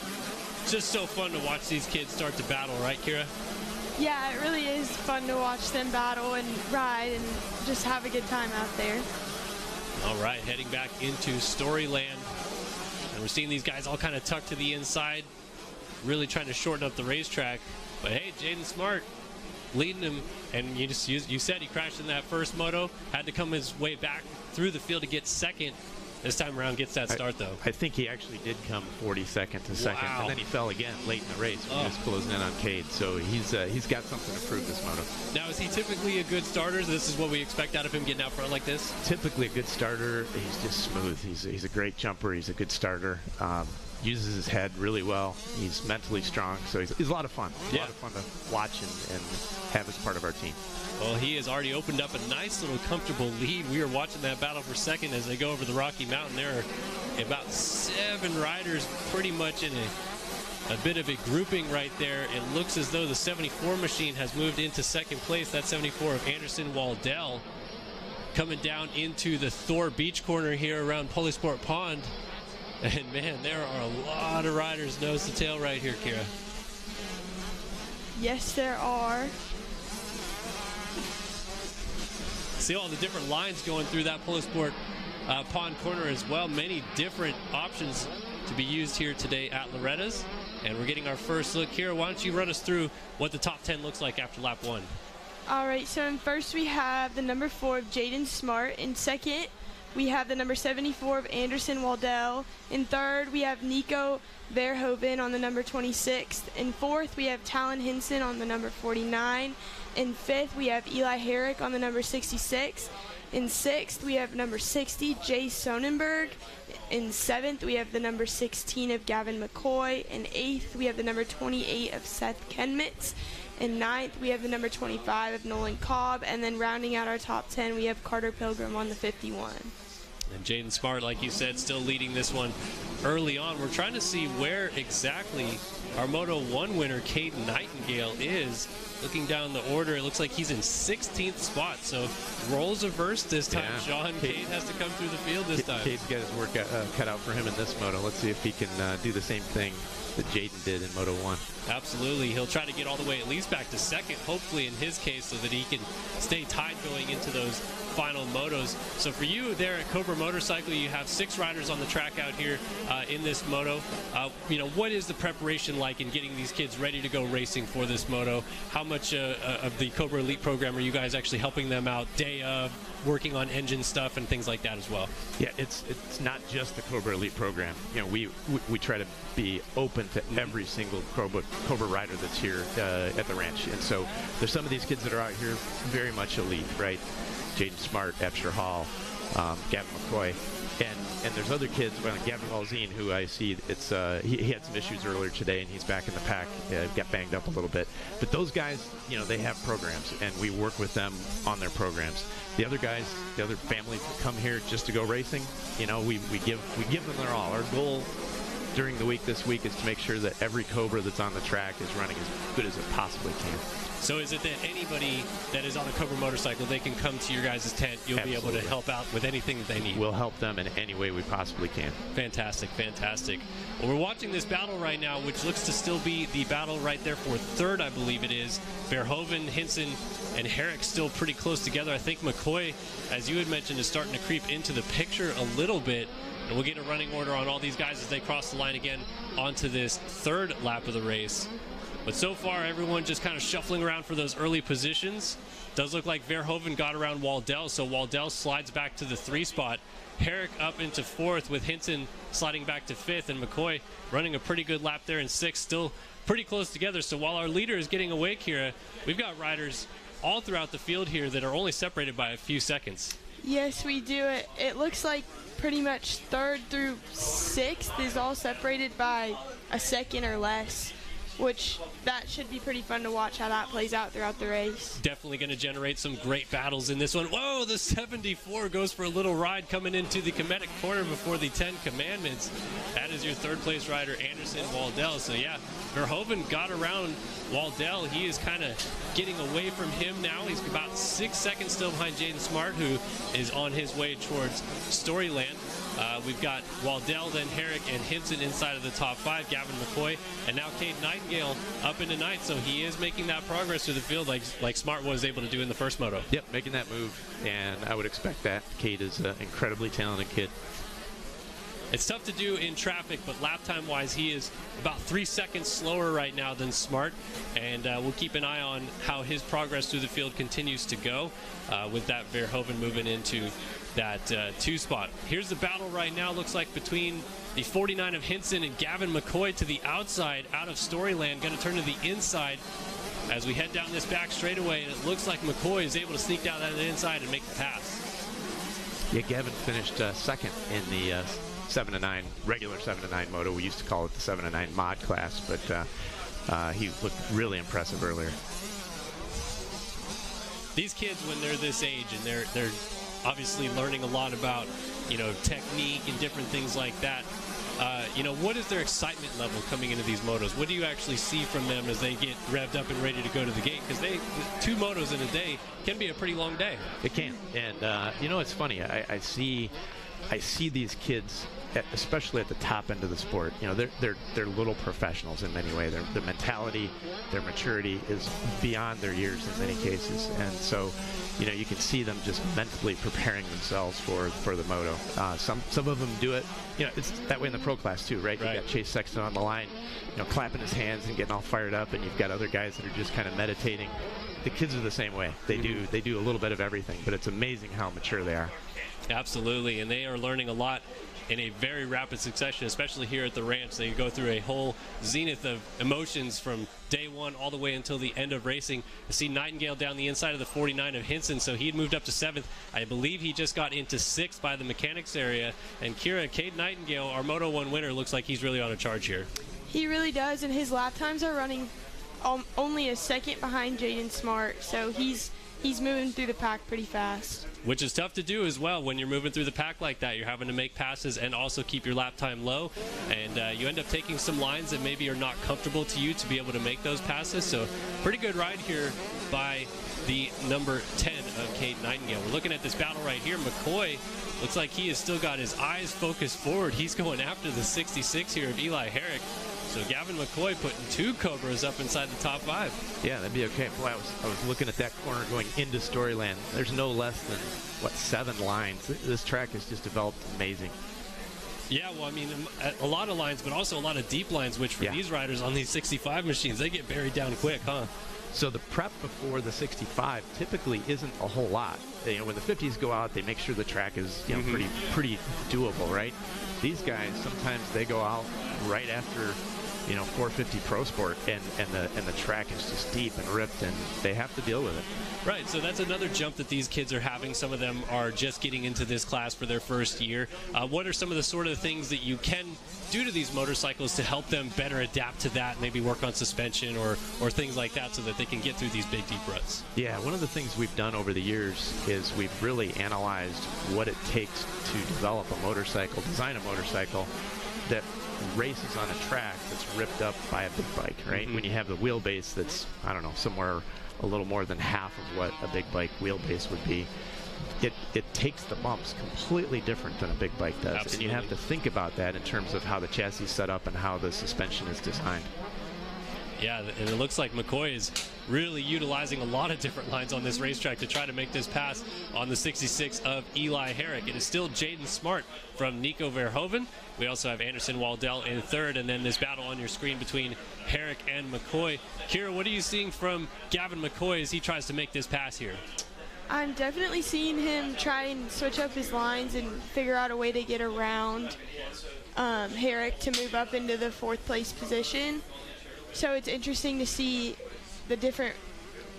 Just so fun to watch these kids start to battle, right, Kira? Yeah, it really is fun to watch them battle and ride and just have a good time out there. All right, heading back into Storyland. And we're seeing these guys all kind of tucked to the inside, really trying to shorten up the racetrack. But hey, Jaden Smart leading him. And you said he crashed in that first moto, had to come his way back through the field to get second. This time around gets that start, though. I think he actually did come 42nd to second, and then he fell again late in the race when he was closing in on Cade. So he's got something to prove this moto. Now, is he typically a good starter? This is what we expect out of him getting out front like this? Typically a good starter. He's just smooth. He's a great jumper. He's a good starter. Uses his head really well. He's mentally strong, so he's a lot of fun. A lot of fun to watch and have as part of our team. Well, he has already opened up a nice little comfortable lead. We are watching that battle for second as they go over the Rocky Mountain. There are about 7 riders pretty much in a bit of a grouping right there. It looks as though the 74 machine has moved into second place. That's 74 of Anderson Waldell. Coming down into the Thor Beach corner here around Polysport Pond. And, man, there are a lot of riders nose to tail right here, Kira. Yes, there are. See all the different lines going through that Polysport Pond corner as well. Many different options to be used here today at Loretta's. And we're getting our first look here. Why don't you run us through what the top 10 looks like after lap 1? All right, so in first we have the number 4 of Jaden Smart. In second, we have the number 74 of Anderson Waldell. In third, we have Nico Verhoeven on the number 26. In fourth, we have Talon Hinson on the number 49. In fifth, we have Eli Herrick on the number 66. In sixth, we have number 60, Jay Sonnenberg. In seventh, we have the number 16 of Gavin McCoy. In eighth, we have the number 28 of Seth Chemnitz. In ninth, we have the number 25 of Nolan Cobb. And then rounding out our top 10, we have Carter Pilgrim on the 51. And Jaden Smart, like you said, still leading this one early on. We're trying to see where exactly our Moto 1 winner, Cade Nightingale, is. Looking down the order, it looks like he's in 16th spot. So roles averse this time, Sean. Cade has to come through the field this time. Cade's got his work cut out for him in this moto. Let's see if he can do the same thing that Jaden did in Moto 1. Absolutely. He'll try to get all the way at least back to second, hopefully in his case, so that he can stay tied going into those final motos. So for you there at Cobra Motorcycle, you have 6 riders on the track out here in this moto. What is the preparation like like in getting these kids ready to go racing for this moto? How much of the Cobra Elite program are you guys actually helping them out day of, working on engine stuff and things like that as well? Yeah, it's not just the Cobra Elite program. You know, we try to be open to every single Cobra rider that's here at the ranch. And so there's some of these kids that are out here very much elite, right? Jaden Smart, Epster Hall, Gavin McCoy. And there's other kids, like Gavin Walzine, who I see, he had some issues earlier today, and he's back in the pack, got banged up a little bit. But those guys, you know, they have programs, and we work with them on their programs. The other guys, the other families that come here just to go racing, you know, we give them their all. Our goal during the week this week is to make sure that every Cobra that's on the track is running as good as it possibly can. So is it that anybody that is on a Cobra motorcycle, they can come to your guys' tent, you'll Absolutely. be able to help out with anything that they need? We'll help them in any way we possibly can. Fantastic, fantastic. Well, we're watching this battle right now, which looks to still be the battle right there for third, I believe it is. Verhoeven, Hinson, and Herrick still pretty close together. I think McCoy, as you had mentioned, is starting to creep into the picture a little bit. And we'll get a running order on all these guys as they cross the line again onto this third lap of the race. But so far, everyone just kind of shuffling around for those early positions. Does look like Verhoeven got around Waldell, so Waldell slides back to the 3 spot. Herrick up into 4th with Hinton sliding back to 5th, and McCoy running a pretty good lap there in 6th, still pretty close together. So while our leader is getting awake here, we've got riders all throughout the field here that are only separated by a few seconds. Yes, we do. It looks like pretty much 3rd through 6th is all separated by a second or less, which that should be pretty fun to watch how that plays out throughout the race. Definitely going to generate some great battles in this one. Whoa, the 74 goes for a little ride coming into the Kemetic corner before the 10 Commandments. That is your 3rd place rider, Anderson Waldell. So yeah, Verhoeven got around Waldell. He is kind of getting away from him now. He's about 6 seconds still behind Jaden Smart, who is on his way towards Storyland. We've got Waldell, then Herrick, and Hinson inside of the top 5, Gavin McCoy, and now Cade Nightingale up into 9th. So he is making that progress through the field like Smart was able to do in the first moto. Yep, making that move, and I would expect that. Cade is an incredibly talented kid. It's tough to do in traffic, but lap time-wise, he is about 3 seconds slower right now than Smart, and we'll keep an eye on how his progress through the field continues to go with that Verhoeven moving into that 2 spot. Here's the battle right now, looks like between the 49 of Hinson and Gavin McCoy to the outside out of Storyland, going to turn to the inside as we head down this back straightaway, and it looks like McCoy is able to sneak down that inside and make the pass. Yeah, Gavin finished second in the 7-9, regular 7-9 moto. We used to call it the 7-9 mod class, but he looked really impressive earlier. These kids, when they're this age and they're obviously learning a lot about, you know, technique and different things like that, you know, what is their excitement level coming into these motos? What do you actually see from them as they get revved up and ready to go to the gate? Because 2 motos in a day can be a pretty long day. It can, and you know, it's funny. I see these kids, especially at the top end of the sport. You know, they're little professionals in many ways. Their mentality, their maturity is beyond their years in many cases, and so, you know, you can see them just mentally preparing themselves for the moto. Some of them do it. You know, it's that way in the pro class too, right? You got Chase Sexton on the line, you know, clapping his hands and getting all fired up, and you've got other guys that are just kind of meditating. The kids are the same way. They do a little bit of everything, but it's amazing how mature they are. Absolutely, and they are learning a lot in a very rapid succession, especially here at the ranch. They go through a whole zenith of emotions from day one all the way until the end of racing. I see Nightingale down the inside of the 49 of Hinson, so he had moved up to 7th. I believe he just got into 6th by the mechanics area. And Kira, Cade Nightingale, our Moto 1 winner, looks like he's really on a charge here. He really does, and his lap times are running only a second behind Jaden Smart, so he's moving through the pack pretty fast. Which is tough to do as well when you're moving through the pack like that. You're having to make passes and also keep your lap time low, and you end up taking some lines that maybe are not comfortable to you to be able to make those passes. So pretty good ride here by the number 10 of Cade Nightingale. We're looking at this battle right here. McCoy looks like he has still got his eyes focused forward. He's going after the 66 here of Eli Herrick. So Gavin McCoy putting 2 Cobras up inside the top 5. Yeah, that'd be okay. Boy, I was looking at that corner going into Storyland. There's no less than, 7 lines. This track has just developed amazing. Yeah, well, I mean, a lot of lines, but also a lot of deep lines, which for these riders on these 65 machines, they get buried down quick, huh? So the prep before the 65 typically isn't a whole lot. You know, when the 50s go out, they make sure the track is pretty doable, right? These guys, sometimes they go out right after 450 Pro Sport, and the track is just deep and ripped, and they have to deal with it. Right, so that's another jump that these kids are having. Some of them are just getting into this class for their first year. What are some of the sort of things that you can do to these motorcycles to help them better adapt to that, maybe work on suspension or things like that so that they can get through these big, deep ruts? Yeah, one of the things we've done over the years is we've really analyzed what it takes to develop a motorcycle, design a motorcycle that races on a track that's ripped up by a big bike, right? When you have the wheelbase that's, I don't know, somewhere a little more than half of what a big bike wheelbase would be, it takes the bumps completely different than a big bike does. Absolutely. And you have to think about that in terms of how the chassis is set up and how the suspension is designed. Yeah, and it looks like McCoy is really utilizing a lot of different lines on this racetrack to try to make this pass on the 66 of Eli Herrick. It is still Jaden Smart from Nico Verhoeven. We also have Anderson Waldell in third, and then this battle on your screen between Herrick and McCoy. Kira, what are you seeing from Gavin McCoy as he tries to make this pass here? I'm definitely seeing him try and switch up his lines and figure out a way to get around Herrick to move up into the fourth place position. So it's interesting to see the different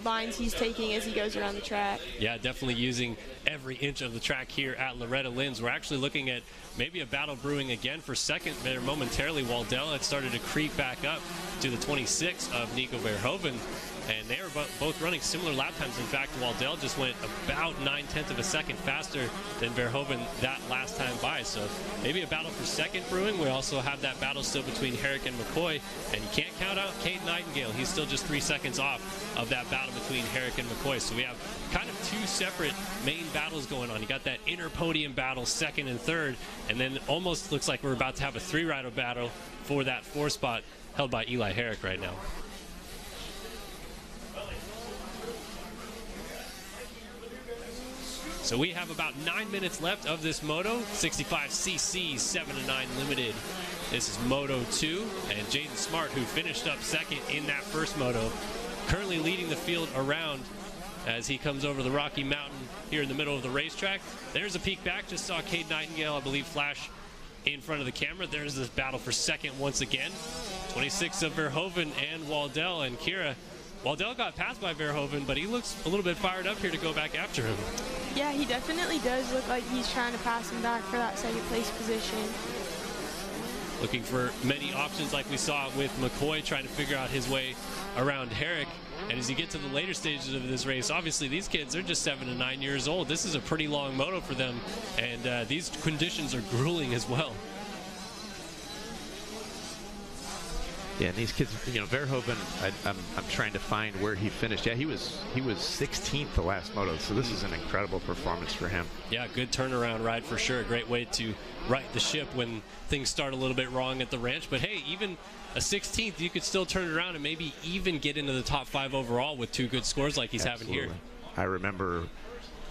lines he's taking as he goes around the track. Yeah, definitely using every inch of the track here at Loretta Lynn's. We're actually looking at maybe a battle brewing again for second there momentarily. Waldell had started to creep back up to the 26 of Nico Verhoeven, and they are both running similar lap times. In fact, Waldell just went about 9/10 of a second faster than Verhoeven that last time by. So maybe a battle for second brewing. We also have that battle still between Herrick and McCoy, and you can't count out Cade Nightingale. He's still just 3 seconds off of that battle between Herrick and McCoy. So we have kind of two separate main battles going on. You got that inner podium battle, second and third, and then almost looks like we're about to have a three-rider battle for that fourth spot held by Eli Herrick right now. So we have about 9 minutes left of this Moto 65cc 7-9 Limited. This is Moto 2, and Jaden Smart, who finished up second in that first Moto, currently leading the field around as he comes over the Rocky Mountain here in the middle of the racetrack. There's a peek back. Just saw Cade Nightingale, I believe, flash in front of the camera. There's this battle for second once again. 26 of Verhoeven and Waldell. And Kira, Waldell got passed by Verhoeven, but he looks a little bit fired up here to go back after him. Yeah, he definitely does look like he's trying to pass him back for that second place position. Looking for many options like we saw with McCoy trying to figure out his way around Herrick. And as you get to the later stages of this race, obviously these kids are just 7 to 9 years old. This is a pretty long moto for them, and these conditions are grueling as well. Yeah, and these kids, Verhoeven, I'm trying to find where he finished. Yeah, he was 16th the last moto, so this is an incredible performance for him. Yeah, good turnaround ride for sure. A great way to right the ship when things start a little bit wrong at the ranch. But hey, even a 16th, you could still turn it around and maybe even get into the top 5 overall with 2 good scores like he's having here. I remember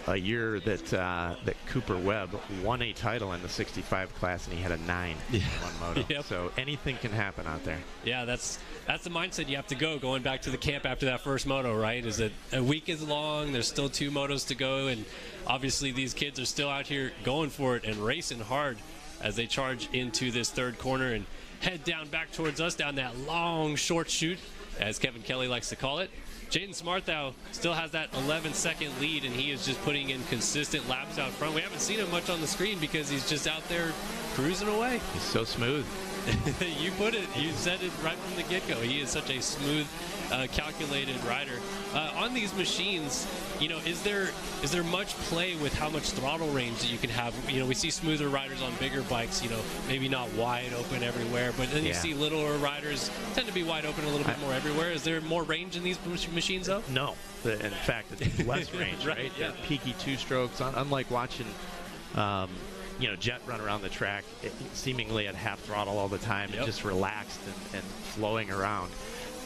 a year that Cooper Webb won a title in the 65 class, and he had a 9 in one moto. Yep. So anything can happen out there. Yeah, that's the mindset you have to going back to the camp after that first moto, right? Is that a week is long, there's still 2 motos to go, and obviously these kids are still out here going for it and racing hard as they charge into this third corner and head down back towards us down that long short chute, as Kevin Kelly likes to call it. Jaden Smart, though, still has that 11-second lead, and he is just putting in consistent laps out front. We haven't seen him much on the screen because he's just out there cruising away. He's so smooth. You put it. You said it right from the get-go. He is such a smooth, calculated rider. On these machines, is there much play with how much throttle range that you can have? We see smoother riders on bigger bikes, maybe not wide open everywhere, but then you see littler riders tend to be wide open a little bit more everywhere. Is there more range in these machines, though? No. In fact, it's less range, right? Yeah. Peaky 2-strokes, unlike watching Jet run around the track seemingly at half throttle all the time and just relaxed and flowing around.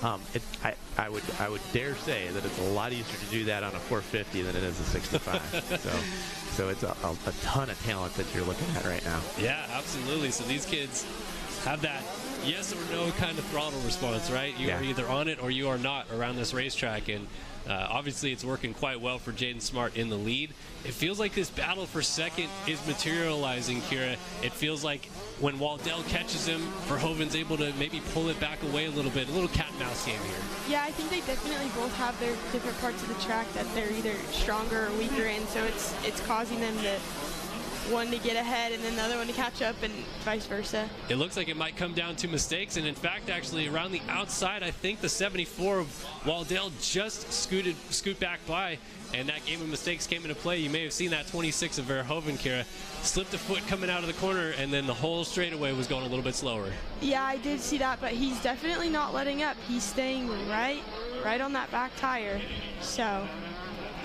I would dare say that it's a lot easier to do that on a 450 than it is a 65. So it's a ton of talent that you're looking at right now. Yeah, absolutely. So these kids have that yes or no kind of throttle response, right? You are either on it or you are not around this racetrack, and obviously it's working quite well for Jaden Smart in the lead. It feels like this battle for second is materializing, Kira. It feels like when Waldell catches him, Verhoeven's able to maybe pull it back away a little bit. A little cat and mouse game here. Yeah, I think they definitely both have their different parts of the track that they're either stronger or weaker in, so it's causing them to one to get ahead and then the other one to catch up and vice versa. It looks like it might come down to mistakes, and in fact, actually, around the outside, I think the 74 of Waldell just scoot back by, and that game of mistakes came into play. You may have seen that 26 of Verhoeven, Kira, slipped a foot coming out of the corner, and then the whole straightaway was going a little bit slower. Yeah, I did see that, but he's definitely not letting up. He's staying right on that back tire, so...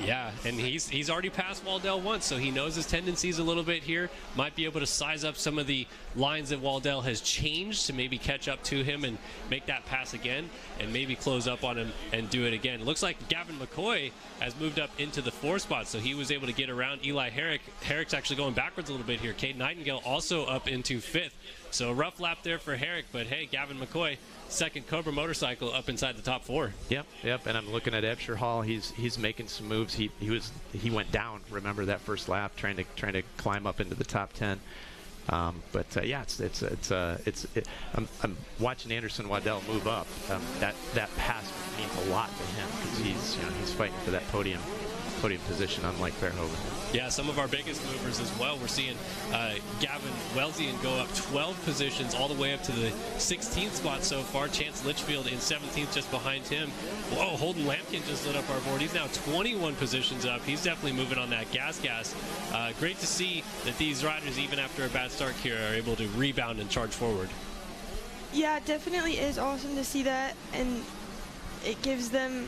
Yeah, and he's already passed Waldell once, so he knows his tendencies a little bit here. Might be able to size up some of the lines that Waldell has changed to maybe catch up to him and make that pass again and maybe close up on him and do it again. It looks like Gavin McCoy has moved up into the 4 spot, so he was able to get around Eli Herrick. Herrick's actually going backwards a little bit here. Cade Nightingale also up into 5th. So a rough lap there for Herrick, but hey, Gavin McCoy, second Cobra motorcycle up inside the top 4. Yep. And I'm looking at Ebsher Hall. He's making some moves. He went down. Remember that first lap, trying to climb up into the top 10. Yeah, I'm watching Anderson Waddell move up. That pass means a lot to him because he's fighting for that podium position, unlike Verhoeven. Yeah, some of our biggest movers as well. We're seeing Gavin Welzian go up 12 positions all the way up to the 16th spot so far. Chance Litchfield in 17th just behind him. Whoa, Holden Lampkin just lit up our board. He's now 21 positions up. He's definitely moving on that gas. Great to see that these riders, even after a bad start here, are able to rebound and charge forward. Yeah, it definitely is awesome to see that, and it gives them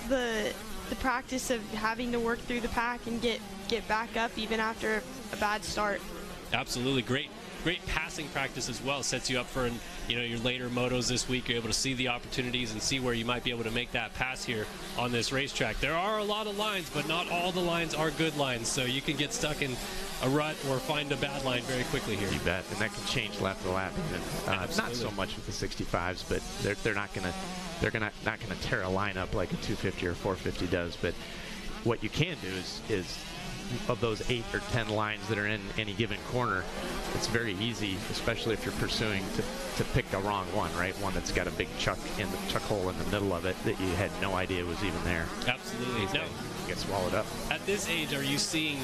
the practice of having to work through the pack and get back up even after a bad start. Absolutely. Great passing practice as well. Sets you up for your later motos this week. You're able to see the opportunities and see where you might be able to make that pass here on this racetrack. There are a lot of lines, but not all the lines are good lines, so you can get stuck in a rut or find a bad line very quickly here. You bet, and that can change lap to lap. Not so much with the 65s, but they're not going to tear a line up like a 250 or 450 does. But what you can do is of those 8 or 10 lines that are in any given corner, it's very easy, especially if you're pursuing, to pick the wrong one, right? One that's got a big chuck hole in the middle of it that you had no idea was even there. Absolutely. No. Get swallowed up. At this age, are you seeing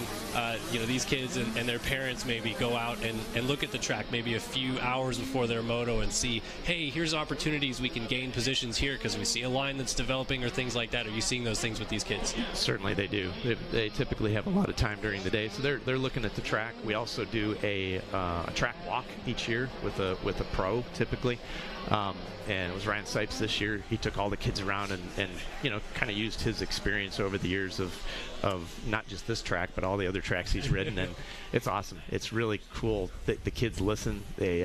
these kids and their parents maybe go out and look at the track maybe a few hours before their moto and see, hey, here's opportunities we can gain positions here because we see a line that's developing or things like that? Are you seeing those things with these kids? Certainly they do. They typically have a lot of time during the day, so they're looking at the track. We also do a track walk each year with a pro typically. And it was Ryan Sipes this year. He took all the kids around and kind of used his experience over the years of not just this track, but all the other tracks he's ridden. And it's awesome. It's really cool that the kids listen. They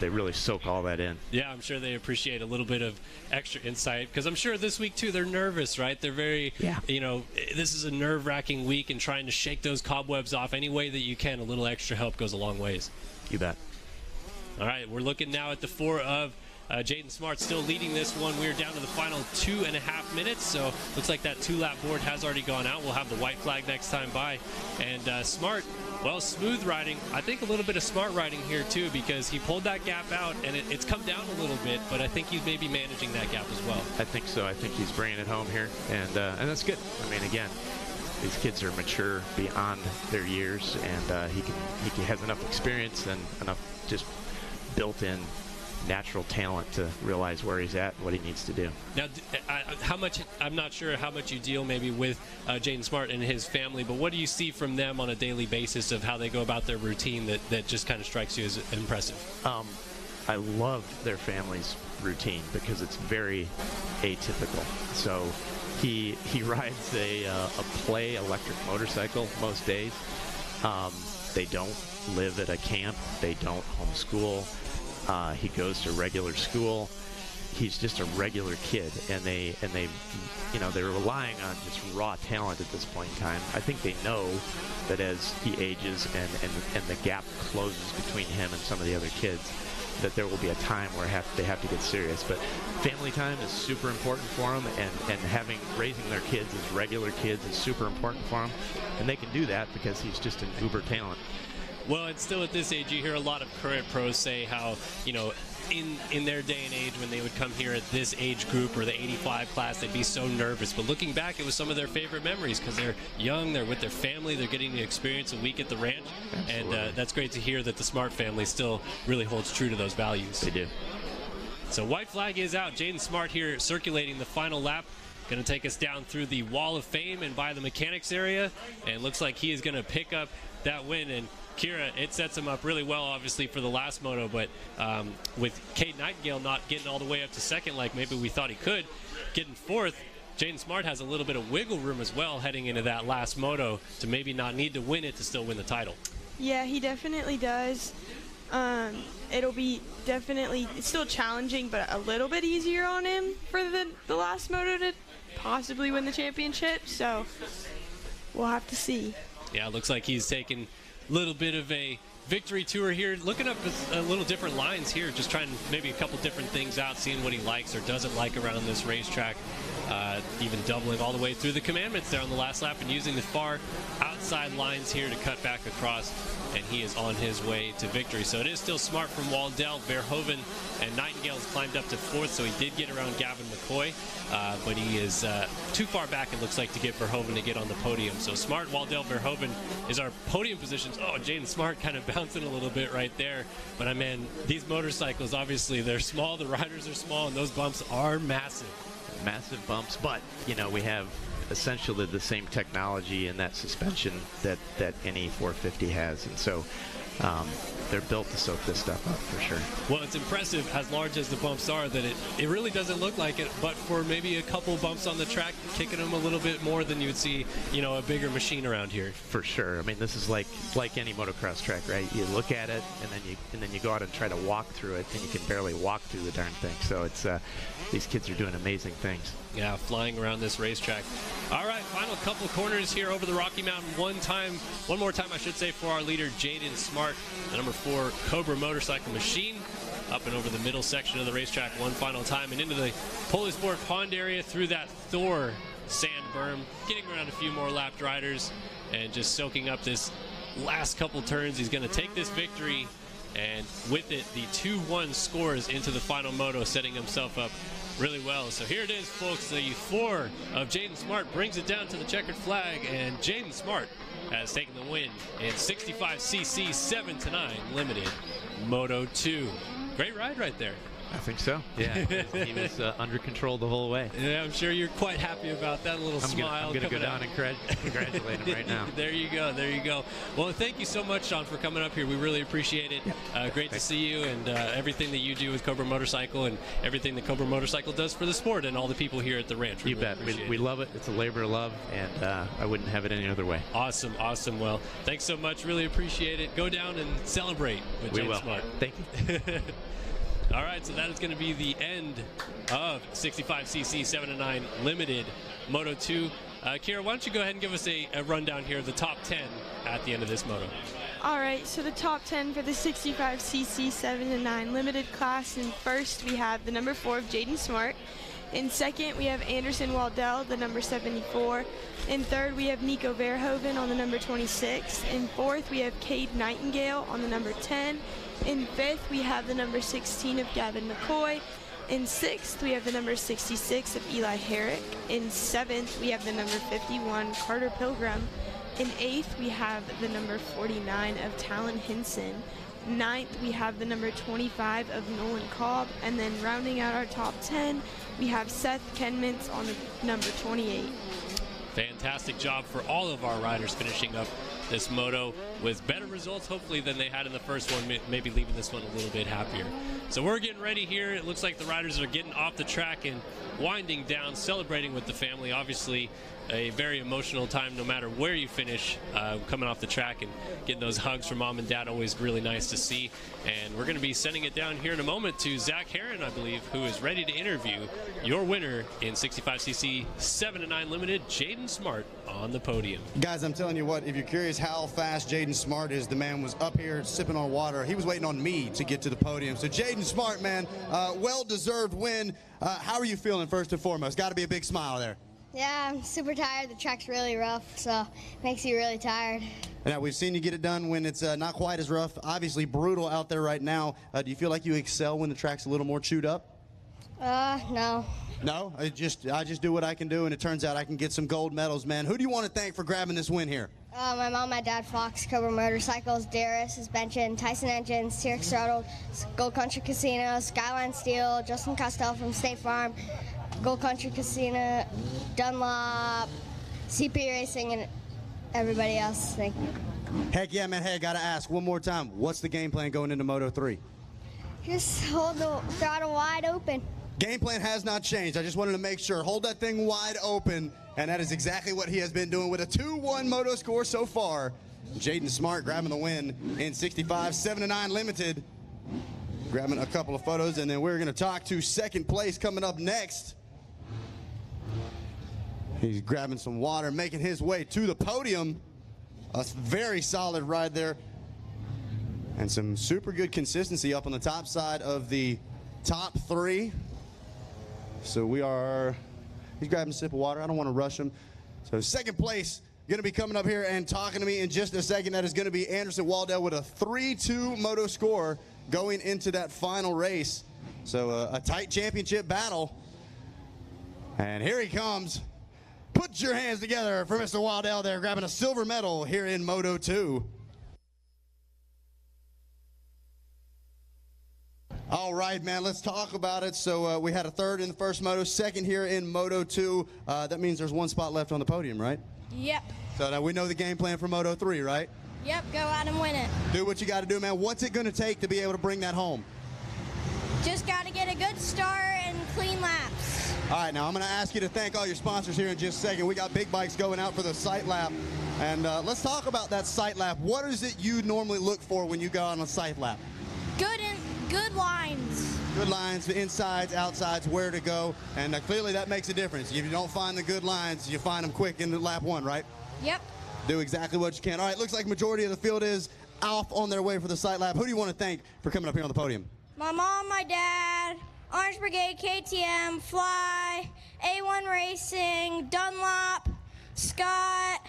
really soak all that in. Yeah, I'm sure they appreciate a little bit of extra insight because I'm sure this week, too, they're nervous, right? They're very, this is a nerve-wracking week, and trying to shake those cobwebs off any way that you can, a little extra help goes a long ways. You bet. All right, we're looking now at the 4 of Jaden Smart still leading this one. We're down to the final 2.5 minutes, so looks like that 2-lap board has already gone out. We'll have the white flag next time by. And Smart, well, smooth riding. I think a little bit of smart riding here, too, because he pulled that gap out, and it's come down a little bit, but I think he's maybe managing that gap as well. I think so. I think he's bringing it home here, and that's good. I mean, again, these kids are mature beyond their years, and he has enough experience and enough just built-in natural talent to realize where he's at and what he needs to do. Now, I'm not sure how much you deal maybe with Jaden Smart and his family, but what do you see from them on a daily basis of how they go about their routine that just kind of strikes you as impressive? I love their family's routine because it's very atypical. So he rides a play electric motorcycle most days. They don't live at a camp. They don't homeschool. He goes to regular school. he's just a regular kid, and they they're relying on just raw talent at this point in time. I think they know that as he ages and the gap closes between him and some of the other kids, that there will be a time where they have to get serious. But family time is super important for them, and raising their kids as regular kids is super important for them, and they can do that because he's just an uber talent. Well, and still at this age, you hear a lot of current pros say how, in their day and age when they would come here at this age group or the 85 class, they'd be so nervous. But looking back, it was some of their favorite memories because they're young, they're with their family, they're getting to experience a week at the ranch. Absolutely. And that's great to hear that the Smart family still really holds true to those values. They do. So white flag is out. Jaden Smart here circulating the final lap. Going to take us down through the Wall of Fame and by the mechanics area. And looks like he is going to pick up that win. And Kira, it sets him up really well, obviously, for the last moto, but with Cade Nightingale not getting all the way up to second like maybe we thought he could, getting fourth, Jaden Smart has a little bit of wiggle room as well heading into that last moto to maybe not need to win it to still win the title. Yeah, he definitely does. It'll be it's still challenging, but a little bit easier on him for the last moto to possibly win the championship, so we'll have to see. Yeah, it looks like he's taking a little bit of a victory tour here, looking up a little different lines here, just trying maybe a couple different things out, seeing what he likes or doesn't like around this racetrack, even doubling all the way through the commandments there on the last lap and using the far outside lines here to cut back across, and he is on his way to victory. So it is still Smart from Waldell, Verhoeven, and Nightingale has climbed up to fourth, so he did get around Gavin McCoy, but he is too far back, it looks like, to get Verhoeven to get on the podium. So Smart, Waldell, Verhoeven is our podium positions. Oh, Jaden Smart kind of bouncing a little bit right there. But, I mean, these motorcycles, obviously, they're small, the riders are small, and those bumps are massive. Massive bumps, but, we have essentially the same technology in that suspension that any 450 has. And so they're built to soak this stuff up for sure. Well, it's impressive, as large as the bumps are, that it really doesn't look like it, but for maybe a couple bumps on the track, kicking them a little bit more than you would see, a bigger machine around here. For sure. I mean, this is like any motocross track, right? You look at it, and then you go out and try to walk through it, and you can barely walk through the darn thing. So it's these kids are doing amazing things. Yeah, flying around this racetrack. All right, final couple corners here over the Rocky Mountain. One more time, I should say, for our leader, Jaden Smart, the number 4 Cobra motorcycle machine, up and over the middle section of the racetrack one final time, and into the Polisport Pond area through that Thor sand berm, getting around a few more lapped riders, and just soaking up this last couple turns. He's going to take this victory, and with it, the 2-1 scores into the final moto, setting himself up really well. So here it is, folks. The 4 of Jaden Smart brings it down to the checkered flag, and Jaden Smart has taken the win in 65cc 7-9 limited Moto 2. Great ride right there. I think so. Yeah, he was under control the whole way. Yeah, I'm sure you're quite happy about that. Little smile. I'm going to go down and congratulate him right now. There you go. There you go. Well, thank you so much, Sean, for coming up here. We really appreciate it. Great to see you, and everything that you do with Cobra Motorcycle and everything that Cobra Motorcycle does for the sport and all the people here at the ranch. You bet. We love it. It's a labor of love, and I wouldn't have it any other way. Awesome. Awesome. Well, thanks so much. Really appreciate it. Go down and celebrate with Jaden Smart. Thank you. All right, so that is going to be the end of 65cc 7-9 limited Moto 2. Kira, why don't you go ahead and give us a rundown here of the top 10 at the end of this moto. All right, so the top 10 for the 65cc 7-9 limited class. In first, we have the number 4 of Jaden Smart. In second, we have Anderson Waldell, the number 74. In third, we have Nico Verhoeven on the number 26. In fourth, we have Cade Nightingale on the number 10. In fifth, we have the number 16 of Gavin McCoy. In sixth, we have the number 66 of Eli Herrick. In seventh, we have the number 51, Carter Pilgrim. In eighth, we have the number 49 of Talon Hinson. Ninth, we have the number 25 of Nolan Cobb. And then rounding out our top 10, we have Seth Kenmans on the number 28. Fantastic job for all of our riders finishing up this moto with better results, hopefully, than they had in the first one, maybe leaving this one a little bit happier. So we're getting ready here. It looks like the riders are getting off the track and winding down, celebrating with the family. Obviously, a very emotional time no matter where you finish, coming off the track and getting those hugs from mom and dad, always really nice to see. And we're going to be sending it down here in a moment to Zach Herron, I believe, who is ready to interview your winner in 65cc 7-9 Limited, Jaden Smart, on the podium. Guys, I'm telling you what, if you're curious how fast Jaden Smart is, the man was up here sipping on water. He was waiting on me to get to the podium. So Jaden Smart, man, well-deserved win. How are you feeling first and foremost? Got to be a big smile there. Yeah, I'm super tired. The track's really rough, so it makes you really tired. Now, we've seen you get it done when it's not quite as rough. Obviously brutal out there right now. Do you feel like you excel when the track's a little more chewed up? No. No? I just do what I can do, and it turns out I can get some gold medals, man. Who do you want to thank for grabbing this win here? My mom, my dad, Fox, Cobra Motorcycles, Darius, Suspension, Tyson Engines, T-Rex Throttle, Gold Country Casino, Skyline Steel, Justin Costello from State Farm, Gold Country Casino, Dunlop, CP Racing, and everybody else. Thank you. Heck yeah, man. Hey, I got to ask one more time. What's the game plan going into Moto 3? Just hold the throttle wide open. Game plan has not changed. I just wanted to make sure. Hold that thing wide open, and that is exactly what he has been doing with a 2-1 moto score so far. Jaden Smart grabbing the win in 65 7-9 Limited. Grabbing a couple of photos, and then we're going to talk to second place coming up next. He's grabbing some water, making his way to the podium. A very solid ride there. And some super good consistency up on the top side of the top three. So he's grabbing a sip of water. I don't want to rush him. So second place, going to be coming up here and talking to me in just a second. That is going to be Anderson Waldell with a 3-2 moto score going into that final race. So a tight championship battle. And here he comes. Put your hands together for Mr. Waldell there, grabbing a silver medal here in Moto 2. All right, man, let's talk about it. So we had a third in the first moto, second here in Moto 2. That means there's one spot left on the podium, right? Yep. So now we know the game plan for Moto 3, right? Yep, go out and win it. Do what you got to do, man. What's it going to take to be able to bring that home? Just got to get a good start and clean laps. All right, now I'm going to ask you to thank all your sponsors here in just a second. We got big bikes going out for the sight lap. And let's talk about that sight lap. What is it you normally look for when you go on a sight lap? Good lines. Good lines, the insides, outsides, where to go. And clearly that makes a difference. If you don't find the good lines, you find them quick in the lap one, right? Yep. Do exactly what you can. All right, looks like majority of the field is off on their way for the sight lap. Who do you want to thank for coming up here on the podium? My mom, my dad, Orange Brigade, KTM, Fly, A1 Racing, Dunlop, Scott,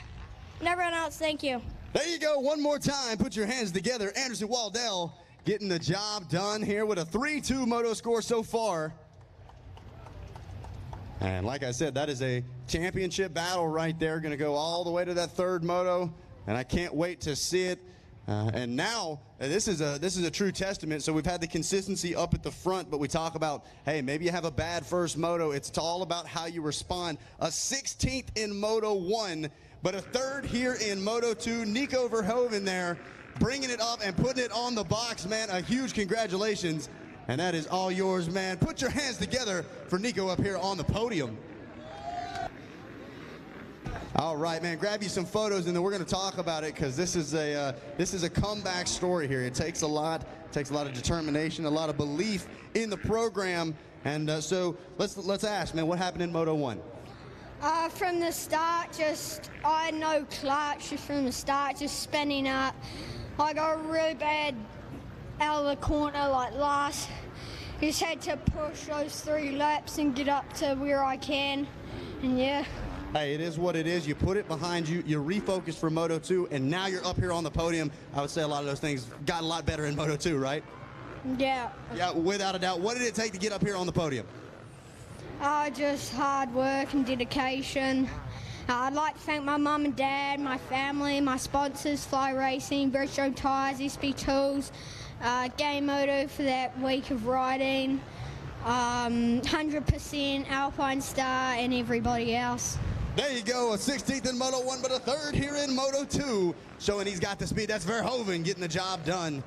and everyone else. Thank you. There you go. One more time. Put your hands together. Anderson Waldell getting the job done here with a 3-2 moto score so far. And like I said, that is a championship battle right there. Going to go all the way to that third moto, and I can't wait to see it. And now this is a true testament. So we've had the consistency up at the front, but we talk about, hey, maybe you have a bad first moto. It's all about how you respond. A 16th in Moto 1, but a third here in Moto 2. Nico Verhoeven there, bringing it up and putting it on the box, man. A huge congratulations. And that is all yours, man. Put your hands together for Nico up here on the podium. All right, man, grab you some photos, and then we're going to talk about it, because this is a comeback story here. It takes a lot of determination, a lot of belief in the program. And so let's ask, man, what happened in Moto 1? From the start, I had no clutch from the start, just spinning up. I got really bad out of the corner, like last. Just had to push those 3 laps and get up to where I can, and yeah. Hey, it is what it is. You put it behind you, you refocus for Moto 2, and now you're up here on the podium. I would say a lot of those things got a lot better in Moto 2, right? Yeah. Yeah, without a doubt. What did it take to get up here on the podium? Just hard work and dedication. I'd like to thank my mum and dad, my family, my sponsors, Fly Racing, Bridgestone Tires, SB Tools, Game Moto for that week of riding, 100% Alpine Star, and everybody else. There you go, a 16th in Moto 1, but a third here in Moto 2, showing he's got the speed. That's Verhoeven getting the job done.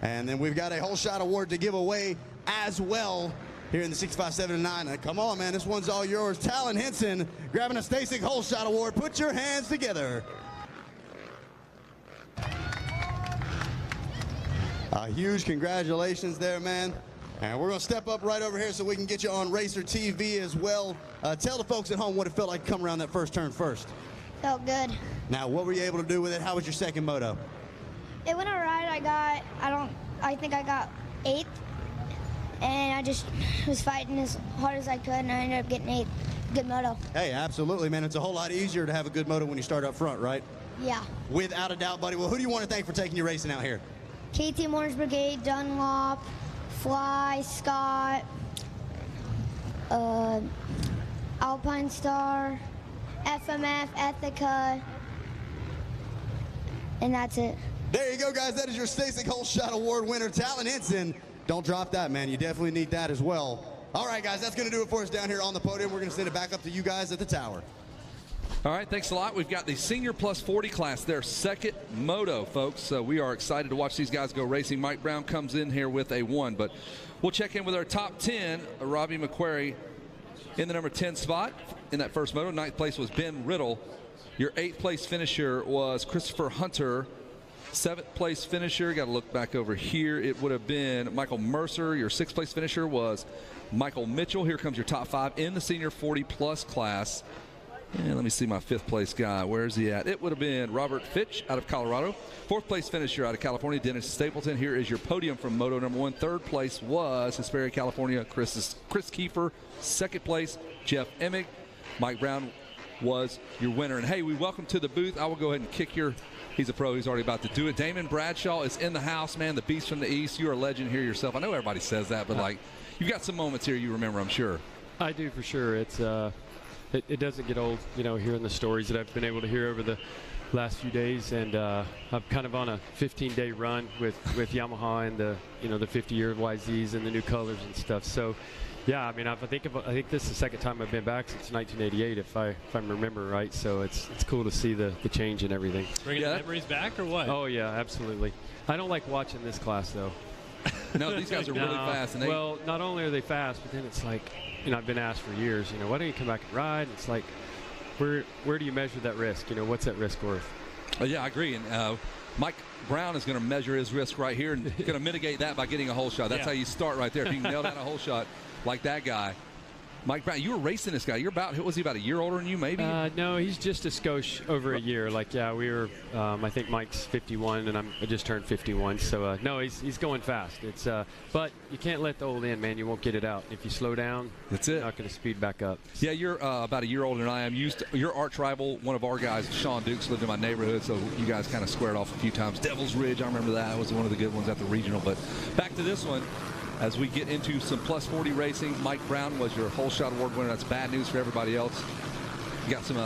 And then we've got a whole shot award to give away as well. here in the 657-9. Come on, man, this one's all yours. Talon Henson grabbing a Stasic Hole Shot Award. Put your hands together. Huge congratulations there, man. And we're going to step up right over here so we can get you on Racer TV as well. Tell the folks at home what it felt like to come around that first turn first. Felt good. Now, what were you able to do with it? How was your second moto? It went all right. I think I got 8th. And I just was fighting as hard as I could, and I ended up getting 8th. Good moto. Hey, absolutely, man. It's a whole lot easier to have a good moto when you start up front, right? Yeah. Without a doubt, buddy. Well, who do you want to thank for taking you racing out here? KTM Orange Brigade, Dunlop, Fly, Scott, Alpine Star, FMF, Ethica, and that's it. There you go, guys. That is your Stasic Hole Shot Award winner, Talon Henson. Don't drop that, man. You definitely need that as well. All right, guys, that's going to do it for us down here on the podium. We're going to send it back up to you guys at the tower. All right, thanks a lot. We've got the Senior Plus 40 class, their second moto, folks. So we are excited to watch these guys go racing. Mike Brown comes in here with a 1, but we'll check in with our top 10. Robbie McQuarrie in the number 10 spot in that first moto. 9th place was Ben Riddle. Your 8th place finisher was Christopher Hunter. 7th place finisher, got to look back over here. It would have been Michael Mercer. Your 6th place finisher was Michael Mitchell. Here comes your top 5 in the Senior 40 Plus class. And let me see my 5th place guy. Where's he at? It would have been Robert Fitch out of Colorado. 4th place finisher out of California, Dennis Stapleton. Here is your podium from Moto number 1. 3rd place was Hesperia, California, Chris Kiefer. 2nd place, Jeff Emig. Mike Brown was your winner. And hey, we welcome to the booth. I will go ahead and kick your, he's a pro, he's already about to do it. Damon Bradshaw is in the house, man, the beast from the East. You're a legend here yourself. I know everybody says that, but like, you've got some moments here you remember, I'm sure. I do for sure. It's it doesn't get old, you know, hearing the stories that I've been able to hear over the last few days, and I'm kind of on a 15-day run with Yamaha and the 50-year YZs and the new colors and stuff. So, yeah, I mean, I think this is the second time I've been back since 1988, if I remember right. So it's cool to see the change and everything. Bringing the memories back or what? Oh yeah, absolutely. I don't like watching this class though. No, these guys are really fast. And well, not only are they fast, but then it's like, you know, I've been asked for years, you know, why don't you come back and ride? It's like, where do you measure that risk? You know, what's that risk worth? Yeah, I agree. And Mike Brown is going to measure his risk right here and going to mitigate that by getting a hole shot. That's how you start right there. If you can nail down a hole shot like that guy. Mike Brown, you were racing this guy. You're about, was he about a year older than you, maybe? No, he's just a skosh over a year. Like, yeah, we were, I think Mike's 51, and I just turned 51. So, no, he's going fast. It's, but you can't let the old in, man. You won't get it out. If you slow down, that's it. You're not going to speed back up. Yeah, you're about a year older than I am. Your arch rival, one of our guys, Sean Dukes, lived in my neighborhood, so you guys kind of squared off a few times. Devil's Ridge, I remember that. Was one of the good ones at the regional. But back to this one. As we get into some plus 40 racing, Mike Brown was your hole shot award winner. That's bad news for everybody else. You got some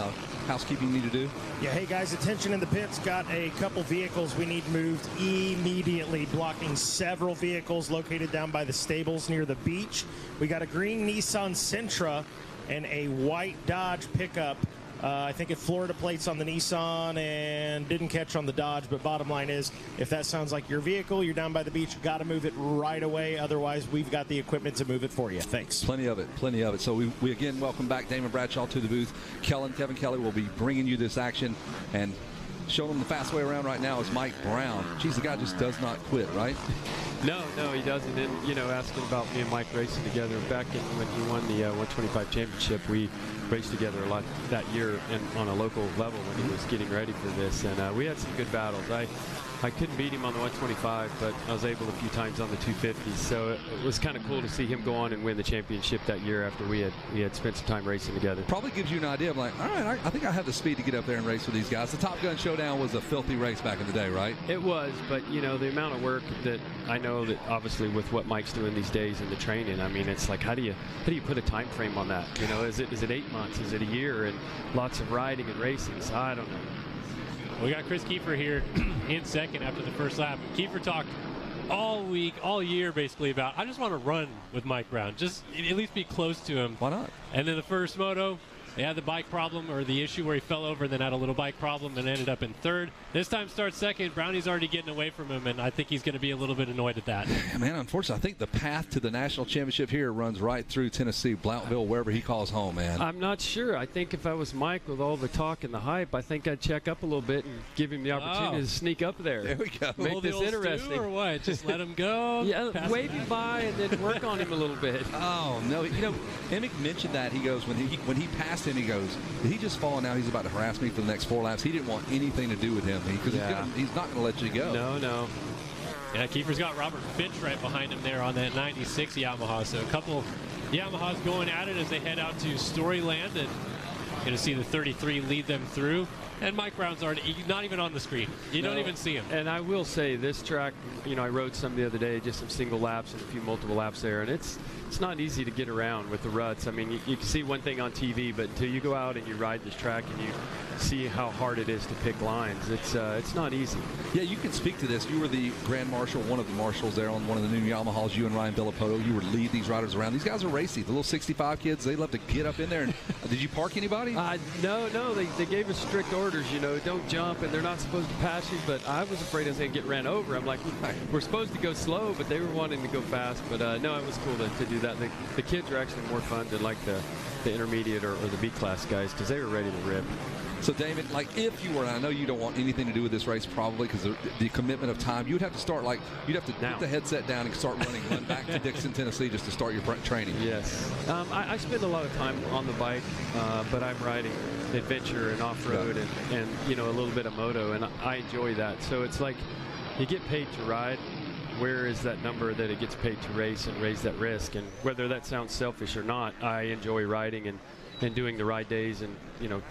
housekeeping you need to do? Yeah, hey guys, attention in the pits. Got a couple vehicles we need moved immediately, blocking several vehicles located down by the stables near the beach. We got a green Nissan Sentra and a white Dodge pickup. I think it Florida plates on the Nissan and didn't catch on the Dodge, but bottom line is, if that sounds like your vehicle, you're down by the beach, got to move it right away. Otherwise, we've got the equipment to move it for you. Thanks. Plenty of it, plenty of it. So we again welcome back Damon Bradshaw to the booth. Kevin Kelly will be bringing you this action, and showing them the fast way around right now is Mike Brown. Geez, the guy just does not quit, right? No, he doesn't. And, you know, asking about me and Mike racing together, back in when he won the 125 championship, we raced together a lot that year on a local level when he was getting ready for this. And we had some good battles. I couldn't beat him on the 125, but I was able a few times on the 250. So it was kind of cool to see him go on and win the championship that year after we had spent some time racing together. Probably gives you an idea of like, all right, I think I have the speed to get up there and race with these guys. The Top Gun Showdown was a filthy race back in the day, right? It was, but you know, the amount of work that I know that obviously with what Mike's doing these days in the training, I mean, it's like, how do you put a time frame on that? You know, is it 8 months? Is it a year? And lots of riding and racing. So I don't know. We got Chris Kiefer here in second after the first lap. Kiefer talked all week, all year basically about, I just want to run with Mike Brown. Just at least be close to him. Why not? And then the first moto, He had the bike problem or the issue where he fell over and then had a little bike problem and ended up in third. This time starts second. Brownie's already getting away from him, and I think he's going to be a little bit annoyed at that. Man, unfortunately, I think the path to the national championship here runs right through Tennessee, Blounteville, wherever he calls home, man. I'm not sure. I think if I was Mike with all the talk and the hype, I think I'd check up a little bit and give him the opportunity to sneak up there. There we go. Make this interesting. Or what? Just let him go? Yeah, wave him by and then work on him a little bit. Oh, no. You know, Emick mentioned that. He goes, when he passed him, he goes, did he just fall now? He's about to harass me for the next 4 laps. He didn't want anything to do with him because he's not going to let you go. No. Yeah, Kiefer's got Robert Finch right behind him there on that 96 Yamaha. So a couple Yamahas going at it as they head out to Storyland, and going to see the 33 lead them through. And Mike Brown's already not even on the screen. You don't even see him. And I will say, this track, I rode some the other day, just some single laps and a few multiple laps there, and it's not easy to get around with the ruts. I mean, you can see one thing on TV, but until you go out and you ride this track and you see how hard it is to pick lines, it's not easy. Yeah, you can speak to this. You were the Grand Marshal, one of the marshals there on one of the new Yamahas, you and Ryan Villapoto. You would lead these riders around. These guys are racy. The little 65 kids, they love to get up in there. And did you park anybody? No. They gave us strict orders, don't jump, and they're not supposed to pass you, but I was afraid I was going to get ran over. I'm like, we're supposed to go slow, but they were wanting to go fast. But no, it was cool to do that. The kids are actually more fun than like the intermediate or the B-class guys because they were ready to rip. So, Damon, if you were, and I know you don't want anything to do with this race probably because the commitment of time, you'd have to start you'd have to put the headset down and start run back to Dixon, Tennessee just to start your training. Yes. I spend a lot of time on the bike, but I'm riding adventure and off-road and a little bit of moto, and I enjoy that. So it's like you get paid to ride. Where is that number that it gets paid to race and raise that risk? And whether that sounds selfish or not, I enjoy riding and doing the ride days and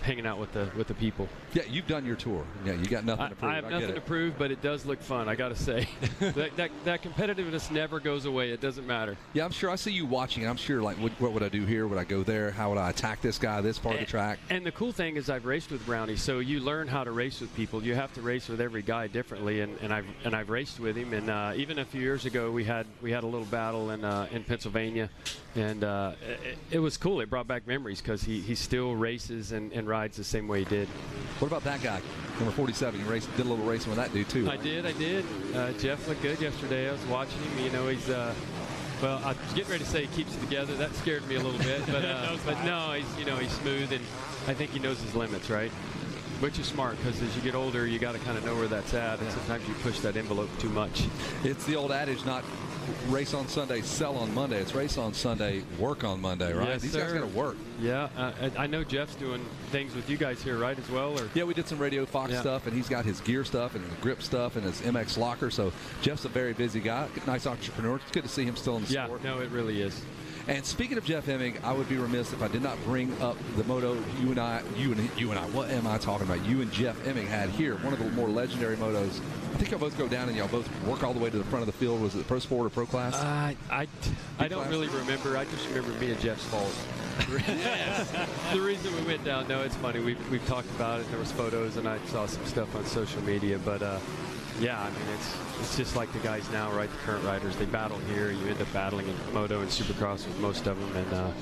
hanging out with the people. Yeah, you've done your tour. Yeah, you got nothing to prove. I have nothing to prove, but it does look fun, I got to say. that competitiveness never goes away. It doesn't matter. Yeah, I'm sure. I see you watching, and I'm sure, what would I do here? Would I go there? How would I attack this guy, this part of the track? And the cool thing is I've raced with Brownie, so you learn how to race with people. You have to race with every guy differently, and I've raced with him. And even a few years ago, we had a little battle in Pennsylvania, and it was cool. It brought back memories because he still races and rides the same way he did. What about that guy, number 47? You did a little racing with that dude too. I did. Jeff looked good yesterday. I was watching him. He's well, I was getting ready to say he keeps it together. That scared me a little bit, but no, he's smooth, and I think he knows his limits, right? Which is smart because as you get older, you got to kind of know where that's at, and sometimes you push that envelope too much. It's the old adage, not race on Sunday, sell on Monday. It's race on Sunday, work on Monday, right? Yes, These guys got to work. Yeah, I know Jeff's doing things with you guys here, right, as well? Or? Yeah, we did some Radio Fox stuff, and he's got his gear stuff and the grip stuff and his MX locker. So Jeff's a very busy guy, nice entrepreneur. It's good to see him still in the sport. Yeah, no, it really is. And speaking of Jeff Hemming, I would be remiss if I did not bring up the moto you and I. What am I talking about? You and Jeff Hemming had here, one of the more legendary motos. I think y'all both go down and y'all both work all the way to the front of the field. Was it Pro Sport or Pro Class? I don't really remember. I just remember me and Jeff's fault. The reason we went down, no, it's funny. We've talked about it. There was photos, and I saw some stuff on social media, but. Yeah, I mean, it's just like the guys now, right? The current riders, they battle here. You end up battling in moto and supercross with most of them. And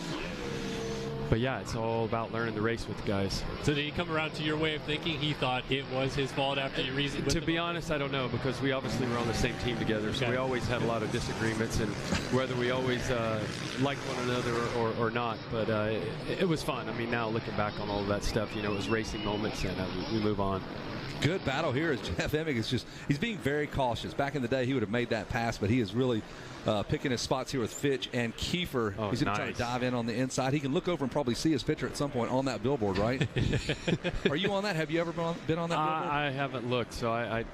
but yeah, it's all about learning to race with the guys. So did he come around to your way of thinking? He thought it was his fault after you reasoned with him? To be honest, I don't know, because we obviously were on the same team together, so we always had a lot of disagreements, and whether we always liked one another or not. But it was fun. I mean, now looking back on all of that stuff, it was racing moments, and we move on. Good battle here as Jeff Hemming is he's being very cautious. Back in the day, he would have made that pass, but he is really picking his spots here with Fitch and Kiefer. He's going to try to dive in on the inside. He can look over and probably see his picture at some point on that billboard, right? Are you on that? Have you ever been on that billboard? I haven't looked, so I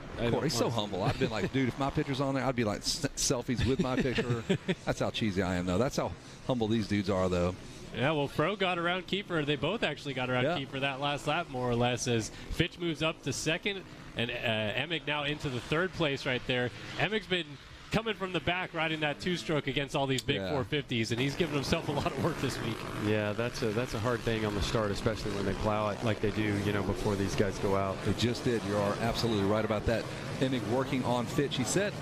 he's so humble. I've been like, dude, if my picture's on there, I'd be like selfies with my picture. That's how cheesy I am, though. That's how humble these dudes are, though. Yeah, well, Fro got around Kiefer. They both actually got around Kiefer that last lap, more or less, as Fitch moves up to second, and Emig now into the third place right there. Emig's been coming from the back, riding that two-stroke against all these big 450s, and he's given himself a lot of work this week. Yeah, that's a hard thing on the start, especially when they plow it like they do, before these guys go out. They just did. You are absolutely right about that. Emig working on Fitch. He said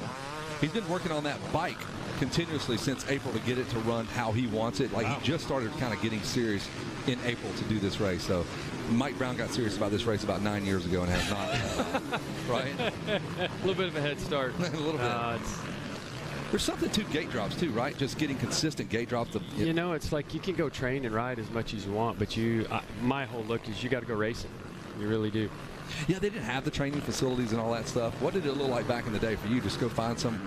he's been working on that bike continuously since April to get it to run how he wants it. Like, he just started kind of getting serious in April to do this race. So Mike Brown got serious about this race about 9 years ago and has not. Right? A little bit of a head start. A little bit. There's something to gate drops too, right? Just getting consistent gate drops. You know, it's like you can go train and ride as much as you want, but my whole look is you got to go racing. You really do. Yeah, they didn't have the training facilities and all that stuff. What did it look like back in the day for you? Just go find some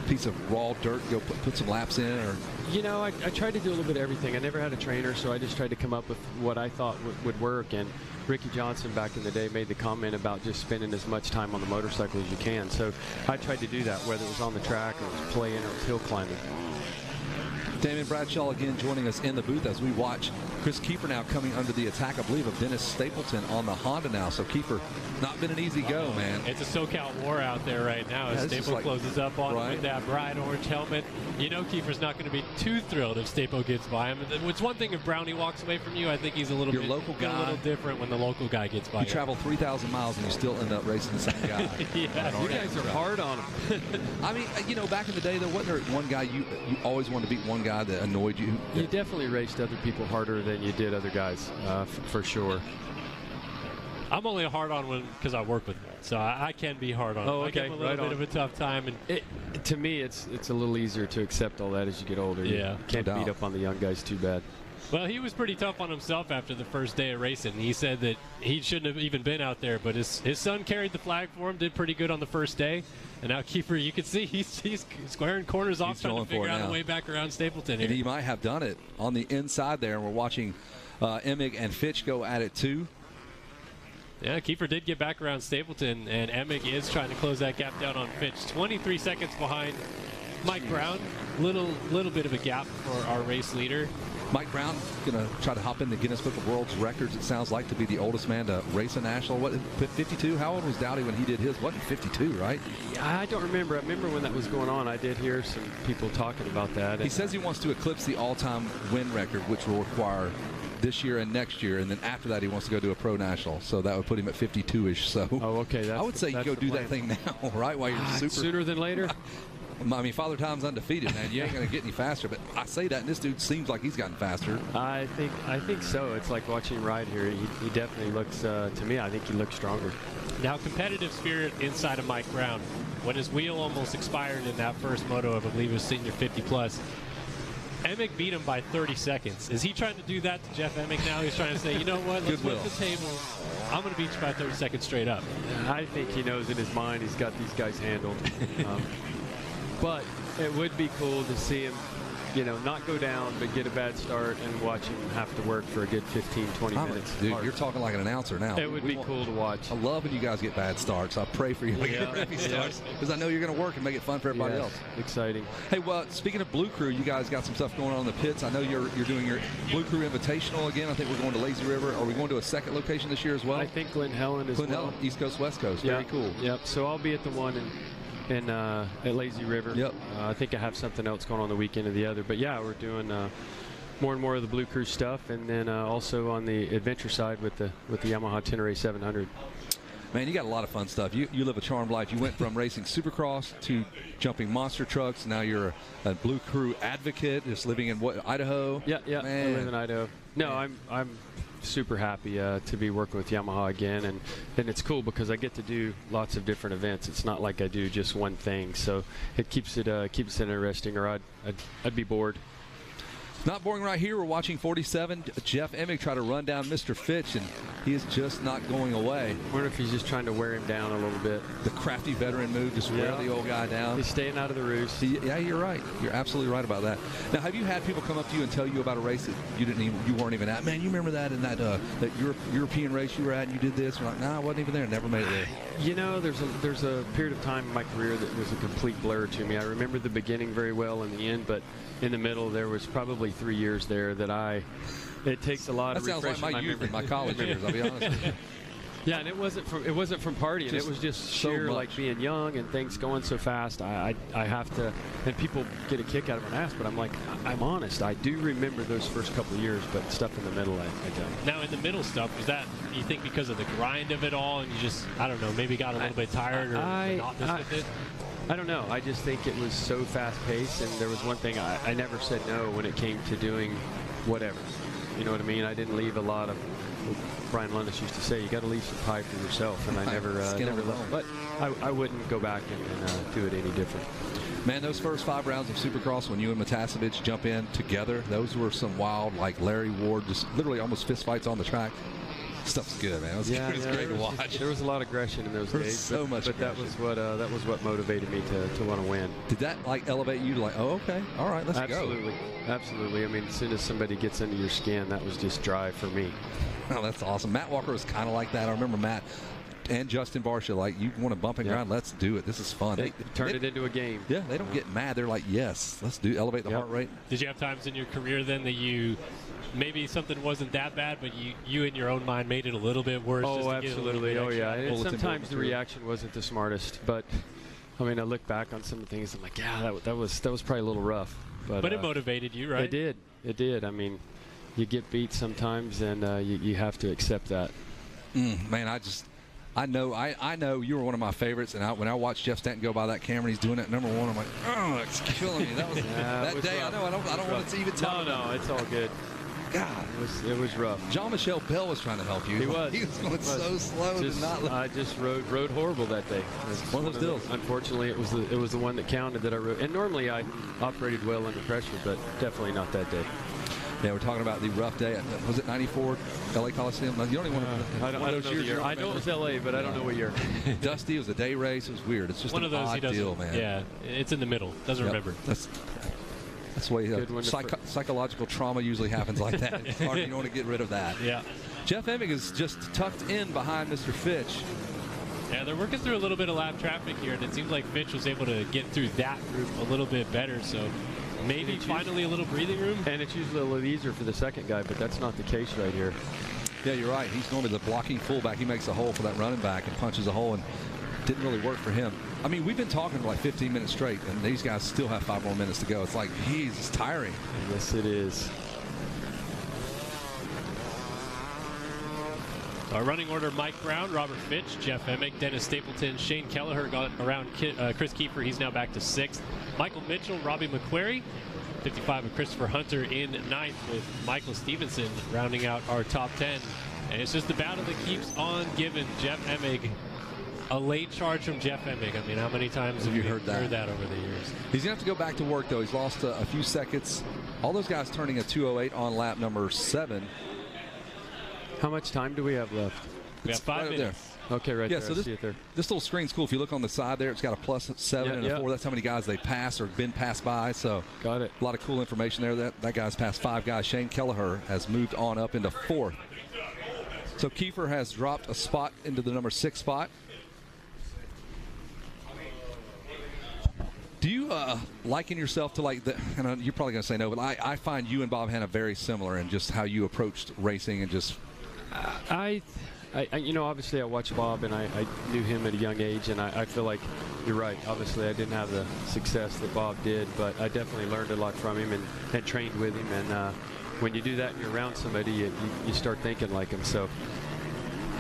piece of raw dirt, go put some laps in, or? You know, I tried to do a little bit of everything. I never had a trainer, so I just tried to come up with what I thought would work. And Ricky Johnson back in the day made the comment about just spending as much time on the motorcycle as you can. So I tried to do that, whether it was on the track or it was playing or it was hill climbing. Damon Bradshaw again joining us in the booth as we watch Chris Kiefer now coming under the attack, I believe, of Dennis Stapleton on the Honda now. So Kiefer, not been an easy go, man. It's a SoCal war out there right now as Staple closes up on him with that bright orange helmet. You know Kiefer's not going to be too thrilled if Staple gets by him. It's one thing if Brownie walks away from you. I think he's a little local guy. A little different when the local guy gets by. You travel 3,000 miles and you still end up racing the same guy. Yeah, you guys are hard on him. I mean, you know, back in the day, though, wasn't there one guy you always wanted to beat one guy that annoyed you? You definitely raced other people harder than you did other guys, for sure. I'm only hard on one because I work with him, so I can be hard on him. Oh, okay. I give him a little bit of a tough time. And to me, it's a little easier to accept all that as you get older. Yeah. You can't beat up on the young guys too bad. Well, he was pretty tough on himself after the first day of racing. He said that he shouldn't have even been out there, but his son carried the flag for him, did pretty good on the first day. And now Kiefer, you can see he's squaring corners off, trying to figure out a way back around Stapleton here. And he might have done it on the inside there, and we're watching Emig and Fitch go at it too. Yeah, Kiefer did get back around Stapleton, and Emig is trying to close that gap down on Fitch. 23 seconds behind Mike Brown. Little bit of a gap for our race leader. Mike Brown going to try to hop in the Guinness Book of World Records, it sounds like, to be the oldest man to race a national. What, 52? How old was Dowdy when he did his? Wasn't 52, right? Yeah, I don't remember. I remember when that was going on. I did hear some people talking about that. He says he wants to eclipse the all-time win record, which will require this year and next year, and then after that he wants to go do a pro national, so that would put him at 52-ish. So okay, I would say you go do that thing now, right, while you're super sooner than later. I mean, Father Time's undefeated, man. You ain't going to get any faster, but I say that, and this dude seems like he's gotten faster. I think so. It's like watching him ride here. He definitely looks, to me, I think he looks stronger. Now, competitive spirit inside of Mike Brown. When his wheel almost expired in that first moto of, I believe it was senior 50+, Emig beat him by 30 seconds. Is he trying to do that to Jeff Emig now? He's trying to say, you know what, let's flip the table. I'm going to beat you by 30 seconds straight up. I think he knows in his mind he's got these guys handled. But it would be cool to see him, not go down, but get a bad start and watch him have to work for a good 15, 20 minutes. Dude, you're talking like an announcer now. It would be cool to watch. I love when you guys get bad starts. I pray for you to get crappy starts because I know you're going to work and make it fun for everybody else. Exciting. Hey, well, speaking of Blue Crew, you guys got some stuff going on in the pits. I know you're doing your Blue Crew Invitational again. I think we're going to Lazy River. Are we going to a second location this year as well? I think Glen Helen as well. Helen, East Coast, West Coast. Very cool. Yep. So I'll be at the one at Lazy River. Yep. I think I have something else going on the weekend of the other. But yeah, we're doing more and more of the Blue Crew stuff, and then also on the adventure side with the Yamaha Tenere 700. Man, you got a lot of fun stuff. You live a charmed life. You went from racing Supercross to jumping monster trucks. Now you're a Blue Crew advocate, just living in Idaho. Yeah. Man. I live in Idaho. No, I'm super happy to be working with Yamaha again, and it's cool because I get to do lots of different events. It's not like I do just one thing, so it keeps it interesting, or I'd be bored. Not boring right here. We're watching 47. Jeff Emig try to run down Mr. Fitch, and he is just not going away. I wonder if he's just trying to wear him down a little bit. The crafty veteran move, just wear the old guy down. He's staying out of the roost. Yeah, you're right. You're absolutely right about that. Now, have you had people come up to you and tell you about a race that you weren't even at? Man, you remember that in that European race you were at, and you did this? You're like, nah, I wasn't even there. Never made it there. There's a period of time in my career that was a complete blur to me. I remember the beginning very well and the end, but in the middle there was probably 3 years there that it takes a lot of refreshing. That sounds like my youth and my college years, I'll be honest with you. Yeah, and it wasn't from partying. It was just sheer like being young and things going so fast. I have to, and people get a kick out of an ass, but I'm like, I'm honest. I do remember those first couple of years, but stuff in the middle, I don't. Now in the middle stuff, was that, you think, because of the grind of it all, and you just, I don't know, maybe got a little bit tired or monotonous with it? I don't know. I just think it was so fast-paced, and there was one thing I never said no when it came to doing whatever. You know what I mean? I didn't leave a lot of. Brian Lundis used to say, "You got to leave some pie for yourself," and I never left. But I wouldn't go back and do it any different. Man, those first 5 rounds of Supercross, when you and Matasevich jump in together, those were some wild, like Larry Ward, just literally almost fist fights on the track. Stuff's good, man. It was great to watch. There was a lot of aggression in those days. So much but that was what motivated me to want to win. Did that like elevate you to like, oh, okay, all right, let's go? Absolutely. I mean, as soon as somebody gets under your skin, that was just drive for me. Oh, that's awesome. Matt Walker was kind of like that. I remember Matt and Justin Barsha, like, you want to bump and grind, let's do it. This is fun. They turn it into a game. Yeah, they don't get mad. They're like, yes, let's elevate the heart rate. Did you have times in your career then that you maybe something wasn't that bad, but you in your own mind made it a little bit worse? Oh, absolutely. Oh, yeah. And sometimes the material. reaction wasn't the smartest, but I mean, I look back on some of the things. I'm like, yeah, that was probably a little rough. But it motivated you, right? It did. I mean, you get beat sometimes, and you have to accept that. Man, I know you were one of my favorites, and when I watched Jeff Stanton go by that camera, and he's doing it #1. I'm like, oh, it's killing me. That was that day. Rough. I don't want to even talk. No, it's all good. God, it was rough. Jean-Michel Bell was trying to help you. He was. He was going so slow. I just rode horrible that day. One of those deals. Unfortunately, it was the one that counted that I rode. And normally I operated well under pressure, but definitely not that day. Yeah, we're talking about the rough day. Was it 94 LA Coliseum? You don't even want to. I don't know the year. I know it was LA, but I don't know what year. Dusty, it was a day race. It was weird. It's just one of those odd deal, man. Yeah, it's in the middle. Doesn't remember. That's the way psychological trauma usually happens like that. It's hard. You don't want to get rid of that. Yeah. Jeff Emig is just tucked in behind Mr. Fitch. Yeah, they're working through a little bit of lap traffic here, and it seems like Fitch was able to get through that group a little bit better. So maybe finally a little breathing room. And it's usually a little easier for the second guy, but that's not the case right here. Yeah, you're right. He's normally the blocking fullback. He makes a hole for that running back and punches a hole, and didn't really work for him. I mean, we've been talking for like 15 minutes straight, and these guys still have 5 more minutes to go. It's like, it's tiring. Yes, it is. Our running order: Mike Brown, Robert Fitch, Jeff Emig, Dennis Stapleton, Shane Kelleher got around Chris Kiefer. He's now back to 6th. Michael Mitchell, Robbie McQuarrie, 55 of Christopher Hunter in 9th, with Michael Stevenson rounding out our top 10. And it's just the battle that keeps on giving. Jeff Emig, a late charge from Jeff Emig. I mean, how many times have you heard that over the years? He's going to have to go back to work, though. He's lost a few seconds. All those guys turning a 2:08 on lap number 7. How much time do we have left? We have 5 minutes. Okay, right there. So I see it there. This little screen's cool. If you look on the side there, it's got a +7 and a 4. That's how many guys they passed or been passed by. So got it. A lot of cool information there. That guy's passed 5 guys. Shane Kelleher has moved on up into 4th. So Kiefer has dropped a spot into the number 6 spot. Do you liken yourself to like and you're probably going to say no, but I find you and Bob Hanna very similar in just how you approached racing and just. I obviously I watched Bob, and I knew him at a young age, and I feel like you're right. Obviously, I didn't have the success that Bob did, but I definitely learned a lot from him and trained with him. And when you do that and you're around somebody, you start thinking like him. So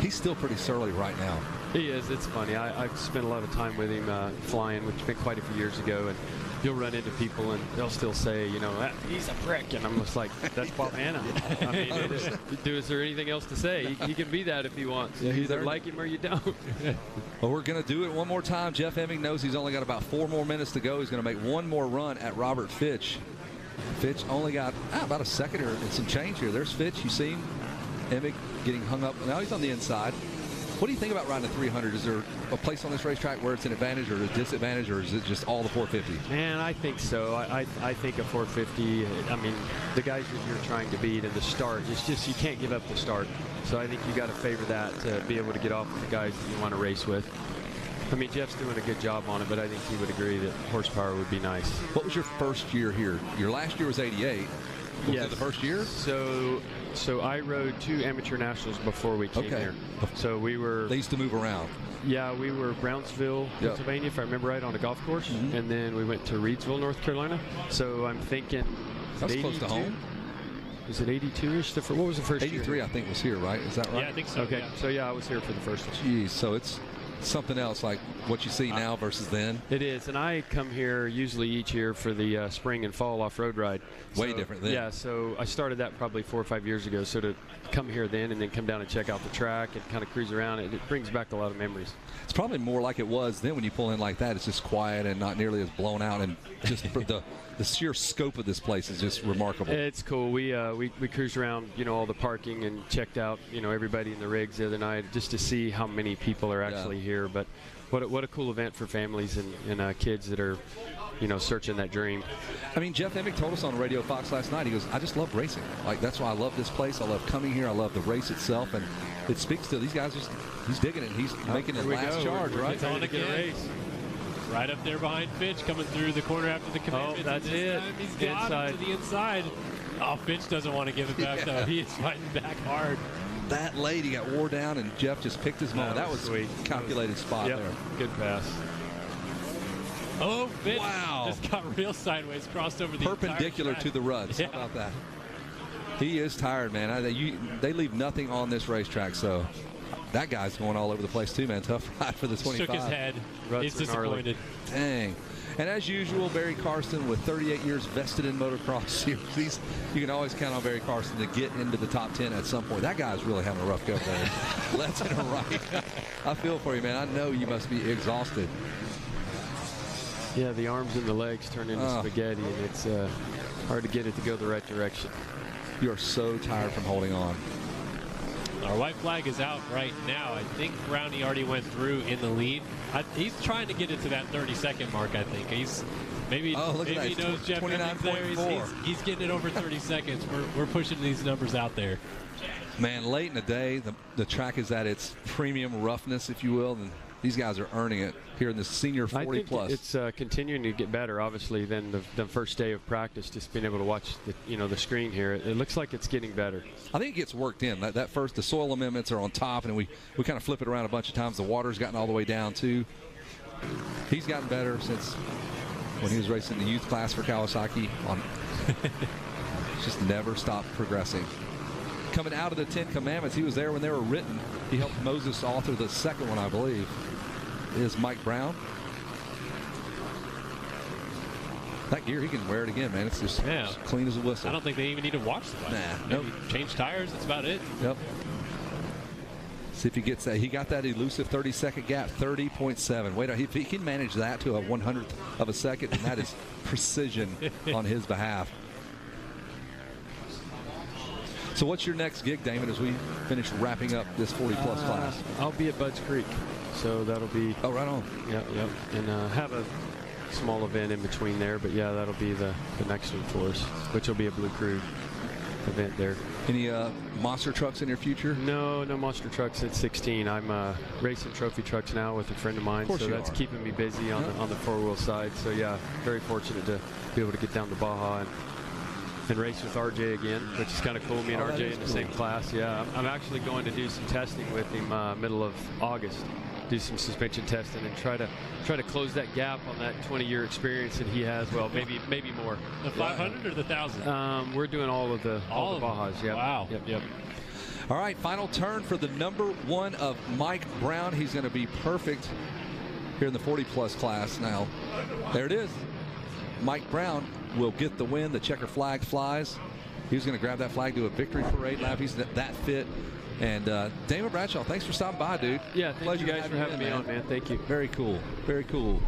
he's still pretty surly right now. He is. It's funny. I've spent a lot of time with him flying, which has been quite a few years ago, and you'll run into people and they'll still say, he's a prick, and I'm just like, that's Bob Hanna. I mean, is there anything else to say? He can be that if he wants. You either like him or you don't. Well, we're going to do it one more time. Jeff Emig knows he's only got about 4 more minutes to go. He's going to make one more run at Robert Fitch. Fitch only got about a second or some change here. There's Fitch. You see him. Emig getting hung up. Now he's on the inside. What do you think about riding a 300? Is there a place on this racetrack where it's an advantage or a disadvantage, or is it just all the 450? Man, I think so. I think a 450, I mean, the guys that you're trying to beat in the start, it's just you can't give up the start. So I think you got to favor that to be able to get off with the guys that you want to race with. I mean, Jeff's doing a good job on it, but I think he would agree that horsepower would be nice. What was your first year here? Your last year was 88. Was it the first year? So I rode 2 amateur nationals before we came here. So we were. They used to move around. Yeah, we were Brownsville, Pennsylvania, if I remember right, on a golf course, and then we went to Reidsville, North Carolina. So I'm thinking. That's close to home. Is it 82-ish? What was the first 83, year? I think, was here, right? Is that right? Yeah, I think so. Okay, so yeah, I was here for the first one. Geez, so it's something else, like what you see now versus then. It is, and I come here usually each year for the spring and fall off-road ride. Way different then. Yeah, so I started that probably 4 or 5 years ago. So to come here then and then come down and check out the track and kind of cruise around, it brings back a lot of memories. It's probably more like it was then when you pull in like that. It's just quiet and not nearly as blown out, and just the sheer scope of this place is just remarkable. It's cool. We cruised around, all the parking and checked out, everybody in the rigs the other night just to see how many people are actually here. But what a cool event for families and kids that are, searching that dream. I mean, Jeff Emig told us on Radio Fox last night, he goes, I just love racing. Like, that's why I love this place. I love coming here. I love the race itself. And it speaks to these guys. He's digging it. He's making his last charge, right? It's on again. Race. Right up there behind Fitch, coming through the corner after the commitment. Oh, that's it. He's got him to the inside. Oh, Fitch doesn't want to give it back, though. He is fighting back hard. That lady got wore down, and Jeff just picked his moment. That was sweet. Calculated spot there. Good pass. Oh, Fitch just got real sideways, crossed over the perpendicular to the ruts. Yeah. How about that? He is tired, man. They leave nothing on this racetrack, so that guy's going all over the place too, man. Tough ride for the 25. Shook his head. He's disappointed. Dang. And as usual, Barry Carson with 38 years vested in motocross. You can always count on Barry Carson to get into the top 10 at some point. That guy's really having a rough go there. Left and right. I feel for you, man. I know you must be exhausted. Yeah, the arms and the legs turn into spaghetti, and it's hard to get it to go the right direction. You are so tired from holding on. Our white flag is out right now. I think Brownie already went through in the lead. He's trying to get it to that 30-second mark, I think. Maybe he knows Jeff Emming's there. He's getting it over 30 seconds. We're pushing these numbers out there. Man, late in the day, the track is at its premium roughness, if you will, and these guys are earning it here in the senior 40+. I think it's continuing to get better, obviously, than the first day of practice. Just being able to watch the screen here, it looks like it's getting better. I think it gets worked in. That first, the soil amendments are on top, and we kind of flip it around a bunch of times. The water's gotten all the way down too. He's gotten better since when he was racing the youth class for Kawasaki. Just never stopped progressing. Coming out of the 10 Commandments, he was there when they were written. He helped Moses author the second one, I believe. Is Mike Brown. That gear, he can wear it again, man. It's just clean as a whistle. I don't think they even need to watch the bike. Nope. Change tires, that's about it. Yep. See if he gets that. He got that elusive 30-second gap, 30.7. Wait, if he can manage that to a 100th of a second, then that is precision on his behalf. So what's your next gig, Damon, as we finish wrapping up this 40-plus class? I'll be at Budds Creek, so that'll be... Oh, right on. Yep. And have a small event in between there, but yeah, that'll be the next one for us, which will be a Blue Crew event there. Any monster trucks in your future? No monster trucks at 16. I'm racing trophy trucks now with a friend of mine, so that's keeping me busy on the four-wheel side. So yeah, very fortunate to be able to get down to Baja and race with RJ again, which is kind of cool. Me and RJ in the same class. Yeah, I'm actually going to do some testing with him middle of August. Do some suspension testing and try to close that gap on that 20-year experience that he has. Well, maybe more. The 500 or the 1,000? We're doing all the Bajas. Yep. Wow. Yep. All right, final turn for the number 1 of Mike Brown. He's going to be perfect here in the 40-plus class. Now, there it is. Mike Brown will get the win. The checker flag flies. He was going to grab that flag, do a victory parade lap. He's that fit. And Damon Bradshaw, thanks for stopping by, dude. Yeah, thank you guys for having me on, man. Thank you. Very cool. Very cool.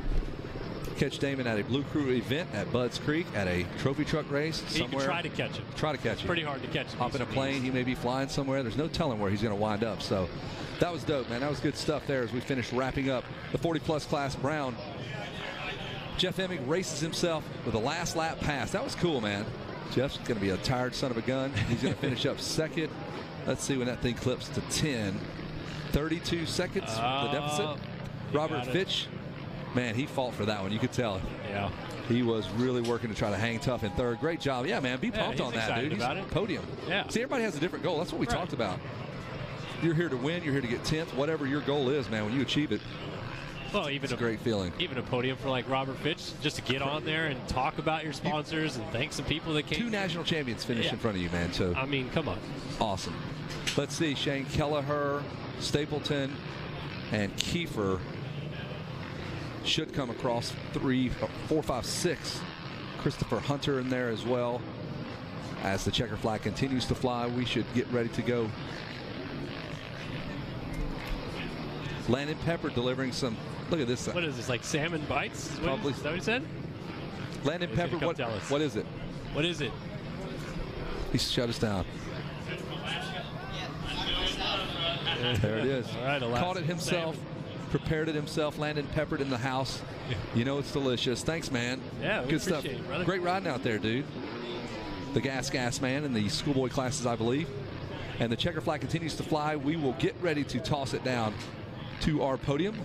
Catch Damon at a Blue Crew event at Budds Creek at a trophy truck race somewhere. You can try to catch him. Try to catch him. It's pretty hard to catch him. Hop in a plane. He may be flying somewhere. There's no telling where he's going to wind up. So that was dope, man. That was good stuff there as we finish wrapping up the 40-plus class. Brown. Jeff Emig races himself with a last lap pass. That was cool, man. Jeff's going to be a tired son of a gun. He's going to finish up second. Let's see when that thing clips to 10. 32 seconds, the deficit. Robert Fitch, man, he fought for that one. You could tell. Yeah. He was really working to try to hang tough in third. Great job. Yeah, man, be pumped on that, dude. He's about it. Podium. Yeah. See, everybody has a different goal. That's what we talked about. You're here to win. You're here to get 10th. Whatever your goal is, man, when you achieve it, well, even it's a great feeling. Even a podium for like Robert Fitch, just to get on there and talk about your sponsors and thank some people that came. 2 national champions finished in front of you, man. So I mean, come on. Awesome. Let's see, Shane Kelleher, Stapleton, and Kiefer should come across 3, 4, 5, 6. Christopher Hunter in there as well. As the checker flag continues to fly, we should get ready to go. Landon Pepper delivering some, look at this. What is this, like salmon bites? Probably. Is that what he said? Landon Pepper, what is it? What is it? He shut us down. There it is. All right, caught it himself, prepared it himself. Landon peppered in the house. You know it's delicious. Thanks, man. Yeah, we good stuff. appreciate it, brother. Great riding out there, dude. The gas man in the schoolboy classes, I believe. And the checker flag continues to fly. We will get ready to toss it down to our podium.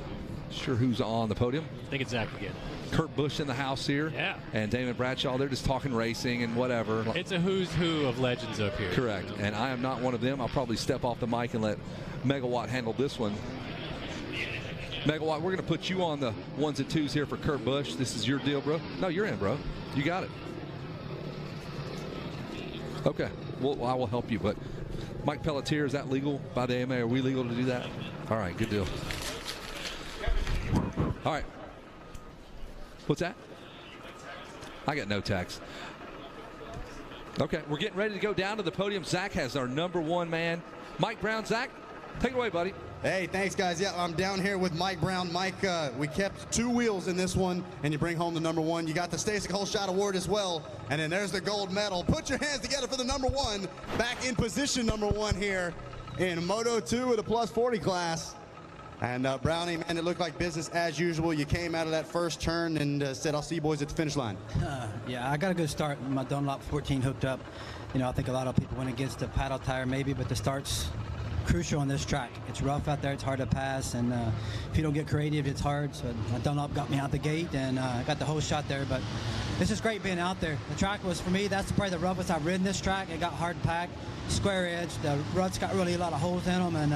Sure who's on the podium. I think it's Zach again. Kurt Busch in the house here. Yeah. And Damon Bradshaw. They're just talking racing and whatever. It's a who's who of legends up here. Correct. And I am not one of them. I'll probably step off the mic and let Megawatt handle this one. Megawatt, we're going to put you on the 1s and 2s here for Kurt Busch. This is your deal, bro. No, you're in, bro. You got it. Okay. Well, I will help you. But Mike Pelletier, is that legal by the AMA? Are we legal to do that? All right. Good deal. All right. What's that? I got no tax. Okay, we're getting ready to go down to the podium. Zach has our #1 man, Mike Brown. Zach, take it away, buddy. Hey, thanks, guys. Yeah, I'm down here with Mike Brown. Mike, we kept 2 wheels in this one, and you bring home the #1. You got the Stasic Holeshot Award as well, and then there's the gold medal. Put your hands together for the #1. Back in position #1 here in Moto 2 of the plus 40 class. And Brownie, man, it looked like business as usual. You came out of that first turn and said, I'll see you boys at the finish line. Yeah, I got a good start. My Dunlop 14 hooked up. You know, I think a lot of people went against the paddle tire maybe, but the start's crucial on this track. It's rough out there. It's hard to pass. And if you don't get creative, it's hard. So my Dunlop got me out the gate, and I got the whole shot there. But it's just great being out there. The track was, for me, that's probably the roughest I've ridden this track. It got hard packed, square edge. The ruts got really a lot of holes in them. And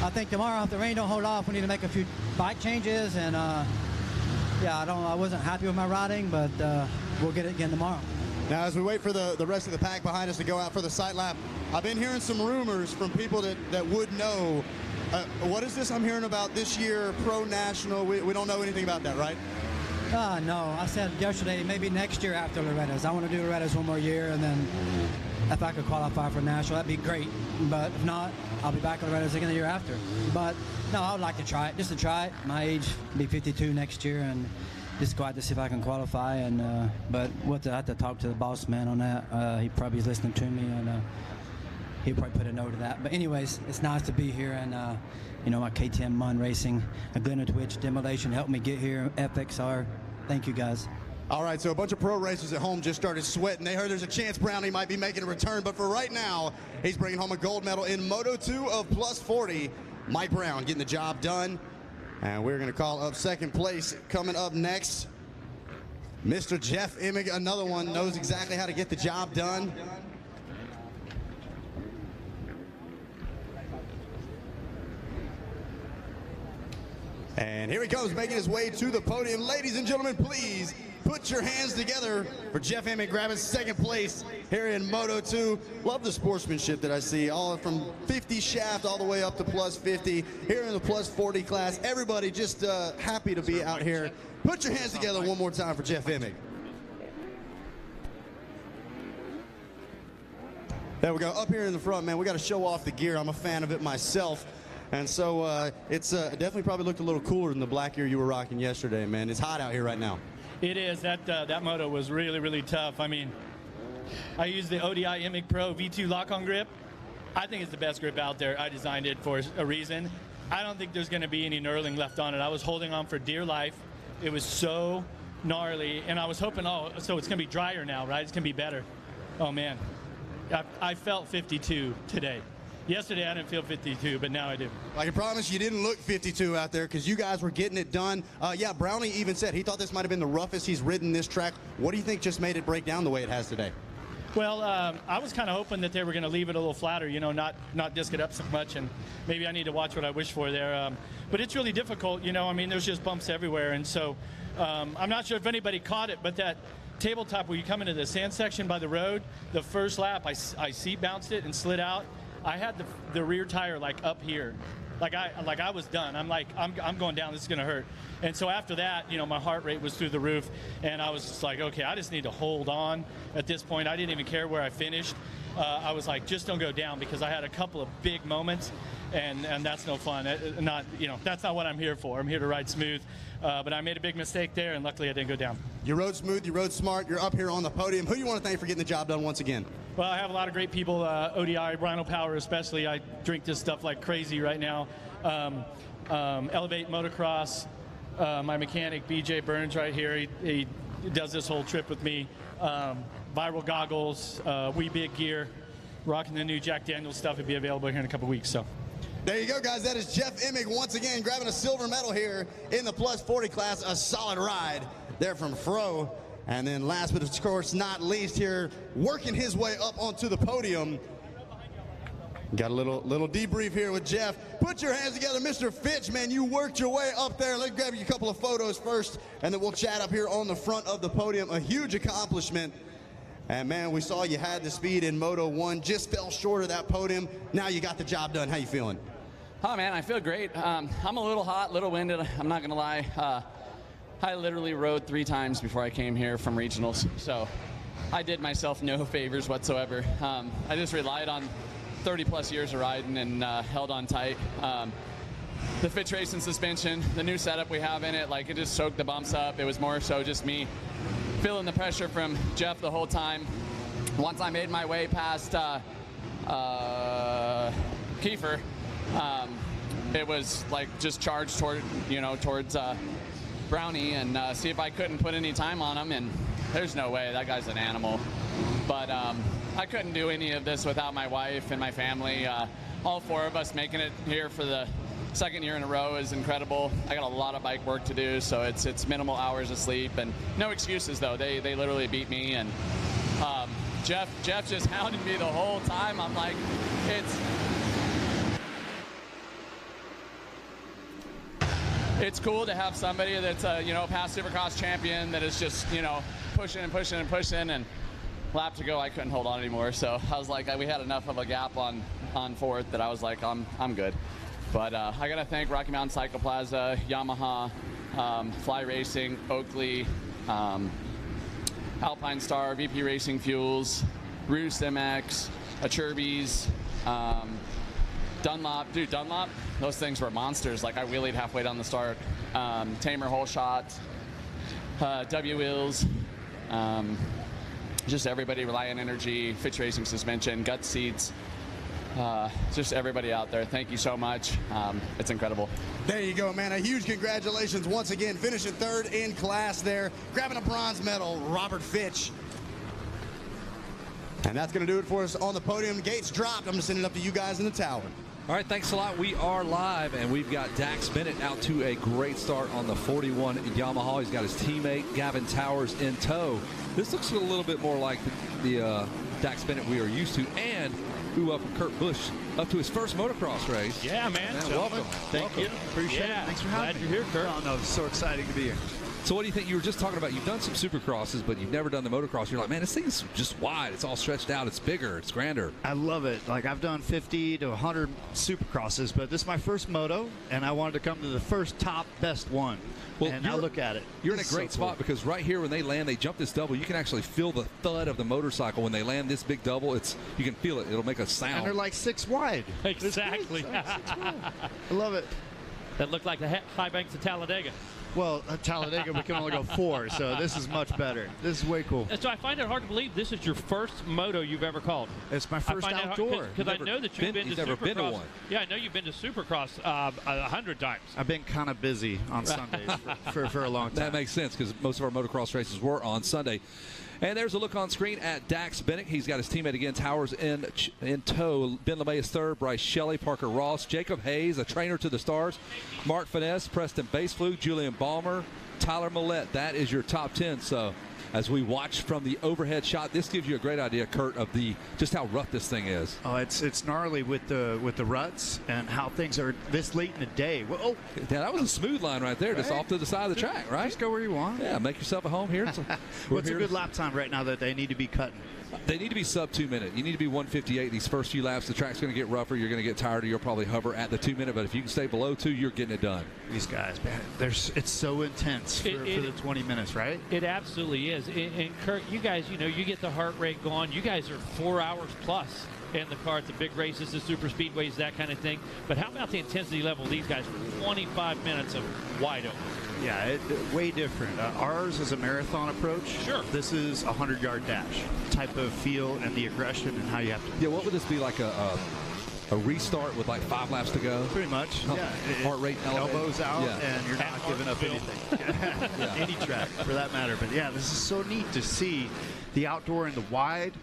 I think tomorrow, if the rain don't hold off, we need to make a few bike changes. And yeah, I wasn't happy with my riding, but we'll get it again tomorrow. Now, as we wait for the rest of the pack behind us to go out for the sight lap, I've been hearing some rumors from people that would know. What is this I'm hearing about this year, Pro National? We don't know anything about that, right? No. I said yesterday, maybe next year after Loretta's. I want to do Loretta's one more year, and then if I could qualify for National, that'd be great. But if not, I'll be back at Loretta's again the year after. But no, I would like to try it, just to try it. My age, be 52 next year, and just go out to see if I can qualify. And but I have to talk to the boss man on that. He probably is listening to me, and he'll probably put a no to that. But anyways, it's nice to be here, and you know, my KTM Mun Racing, a Glenna Twitch, Demolition helped me get here. FXR, thank you guys. All right, so a bunch of pro racers at home just started sweating. They heard there's a chance Brownie might be making a return, but for right now, he's bringing home a gold medal in Moto 2 of plus 40. Mike Brown getting the job done. And we're going to call up second place. Coming up next, Mr. Jeff Emig, another one, knows exactly how to get the job done. And here he comes, making his way to the podium. Ladies and gentlemen, please put your hands together for Jeff Emig grabbing second place here in Moto 2. Love the sportsmanship that I see, all from 50 shaft all the way up to plus 50. Here in the plus 40 class, everybody just happy to be out here. Put your hands together one more time for Jeff Emig. There we go. Up here in the front, man, we got to show off the gear. I'm a fan of it myself. And so it's definitely probably looked a little cooler than the black gear you were rocking yesterday, man. It's hot out here right now. It is. That moto was really, really tough. I mean, I used the ODI Emig Pro V2 lock-on grip. I think it's the best grip out there. I designed it for a reason. I don't think there's going to be any knurling left on it. I was holding on for dear life. It was so gnarly, and I was hoping, oh, so it's going to be drier now, right? It's going to be better. Oh, man. I felt 52 today. Yesterday I didn't feel 52, but now I do. I can promise you didn't look 52 out there because you guys were getting it done. Yeah, Brownie even said he thought this might have been the roughest he's ridden this track. What do you think just made it break down the way it has today? Well, I was kind of hoping that they were going to leave it a little flatter, you know, not disc it up so much, and maybe I need to watch what I wish for there. But it's really difficult, you know. I mean, there's just bumps everywhere, and so I'm not sure if anybody caught it, but that tabletop where you come into the sand section by the road, the first lap I seat bounced it and slid out. I had the rear tire like up here, Like I was done. I'm going down. This is gonna hurt. And so after that, you know, my heart rate was through the roof, and I was just like, okay, I just need to hold on. At this point, I didn't even care where I finished. I was like, just don't go down, because I had a couple of big moments, and that's no fun. That's not what I'm here for. I'm here to ride smooth. But I made a big mistake there, and luckily I didn't go down. You rode smooth, you rode smart, you're up here on the podium. Who do you want to thank for getting the job done once again? Well, I have a lot of great people, ODI, Rhino Power especially. I drink this stuff like crazy right now. Elevate Motocross, my mechanic, BJ Burns right here. He does this whole trip with me. Viral Goggles, We Big Gear, rocking the new Jack Daniels stuff. It'll be available here in a couple weeks. So. There you go, guys. That is Jeff Emig once again grabbing a silver medal here in the plus 40 class. A solid ride there from Fro. And then last but of course not least here, working his way up onto the podium. Got a little debrief here with Jeff. Put your hands together, Mr. Fitch, man. You worked your way up there. Let's grab you a couple of photos first, and then we'll chat up here on the front of the podium. A huge accomplishment. And man, we saw you had the speed in Moto 1, just fell short of that podium. Now you got the job done. How you feeling? Oh man, I feel great. I'm a little hot, little winded, I'm not gonna lie. I literally rode 3 times before I came here from regionals, so I did myself no favors whatsoever. I just relied on 30 plus years of riding and held on tight. The Fitch Racing suspension, the new setup we have in it, like it just soaked the bumps up. It was more so just me feeling the pressure from Jeff the whole time. Once I made my way past Kiefer, it was like just charged towards Brownie and see if I couldn't put any time on him, and there's no way. That guy's an animal. But I couldn't do any of this without my wife and my family. All 4 of us making it here for the 2nd year in a row is incredible. I got a lot of bike work to do, so it's minimal hours of sleep, and no excuses though. They literally beat me, and Jeff just hounded me the whole time. I'm like, it's cool to have somebody that's a past Supercross champion that is just pushing and pushing and pushing, and lap to go I couldn't hold on anymore. So I was like, we had enough of a gap on 4th that I was like, I'm good. But I gotta thank Rocky Mountain Cycle Plaza, Yamaha, Fly Racing, Oakley, Alpine Star, VP Racing Fuels, Roost MX, Acherbys, Dunlop. Dude, Dunlop, those things were monsters. Like I wheelied halfway down the start. Tamer Whole Shot, W Wheels, just everybody, Reliant Energy, Fitch Racing Suspension, Gut Seats. Just everybody out there, thank you so much. It's incredible. There you go, man. A huge congratulations once again, finishing 3rd in class there, grabbing a bronze medal, Robert Fitch. And that's going to do it for us on the podium. Gates dropped. I'm going to send it up to you guys in the tower. All right, thanks a lot. We are live, and we've got Dax Bennett out to a great start on the 41 Yamaha. He's got his teammate Gavin Towers in tow. This looks a little bit more like the Dax Bennett we are used to, and who up with Kurt Busch up to his first motocross race. Yeah, man. Welcome. Thank you. Appreciate it. Thanks for having me. Glad you're here, Kurt. Oh, no, it's so exciting to be here. So what do you think? You were just talking about you've done some supercrosses, but you've never done the motocross. You're like, man, this thing's just wide. It's all stretched out. It's bigger. It's grander. I love it. Like, I've done 50 to 100 supercrosses, but this is my first moto, and I wanted to come to the first top best one. Well, and now look at it. You're in a great spot because right here when they land, they jump this double. You can actually feel the thud of the motorcycle when they land this big double. You can feel it. It'll make a sound. And they're like 6 wide. Exactly. I love it. That looked like the high banks of Talladega. Well, at Talladega, we can only go 4, so this is much better. This is way cool. So I find it hard to believe this is your first moto you've ever called. It's my first outdoor. Because I know that you've been to never Supercross. Been to one. Yeah, I know you've been to Supercross 100 times. I've been kind of busy on Sundays for a long time. That makes sense because most of our motocross races were on Sunday. And there's a look on screen at Dax Bennett. He's got his teammate again, Towers in tow. Ben LeMay is 3rd, Bryce Shelley, Parker Ross, Jacob Hayes, a trainer to the stars, Mark Finesse, Preston Baseflug, Julian Balmer, Tyler Millette. That is your top 10. So as we watch from the overhead shot. This gives you a great idea, Kurt, of just how rough this thing is. Oh, it's gnarly with the ruts and how things are this late in the day. Well, oh, yeah, that was a smooth line right there, just off to the side of the track, right? Just go where you want. Yeah, make yourself at home here. What's a good lap time right now that they need to be cutting? They need to be sub 2 minute. You need to be 1:58 these first few laps. The track's going to get rougher. You're going to get tired. You'll probably hover at the 2 minute. But if you can stay below 2, you're getting it done. These guys, man, it's so intense for the 20 minutes, right? It absolutely is. And Kurt, you guys, you get the heart rate going. You guys are 4 hours plus in the car at the big races, the super speedways, that kind of thing. But how about the intensity level of these guys for 25 minutes of wide open? Yeah, way different. Ours is a marathon approach. Sure. This is a 100-yard dash type of feel and the aggression and how you have to. Yeah, what would this be like a restart with like 5 laps to go? Pretty much. Yeah. Heart rate elevated. Elbows out, yeah. and you're not giving up anything. Yeah. Any track for that matter. But yeah, this is so neat to see the outdoor and the wide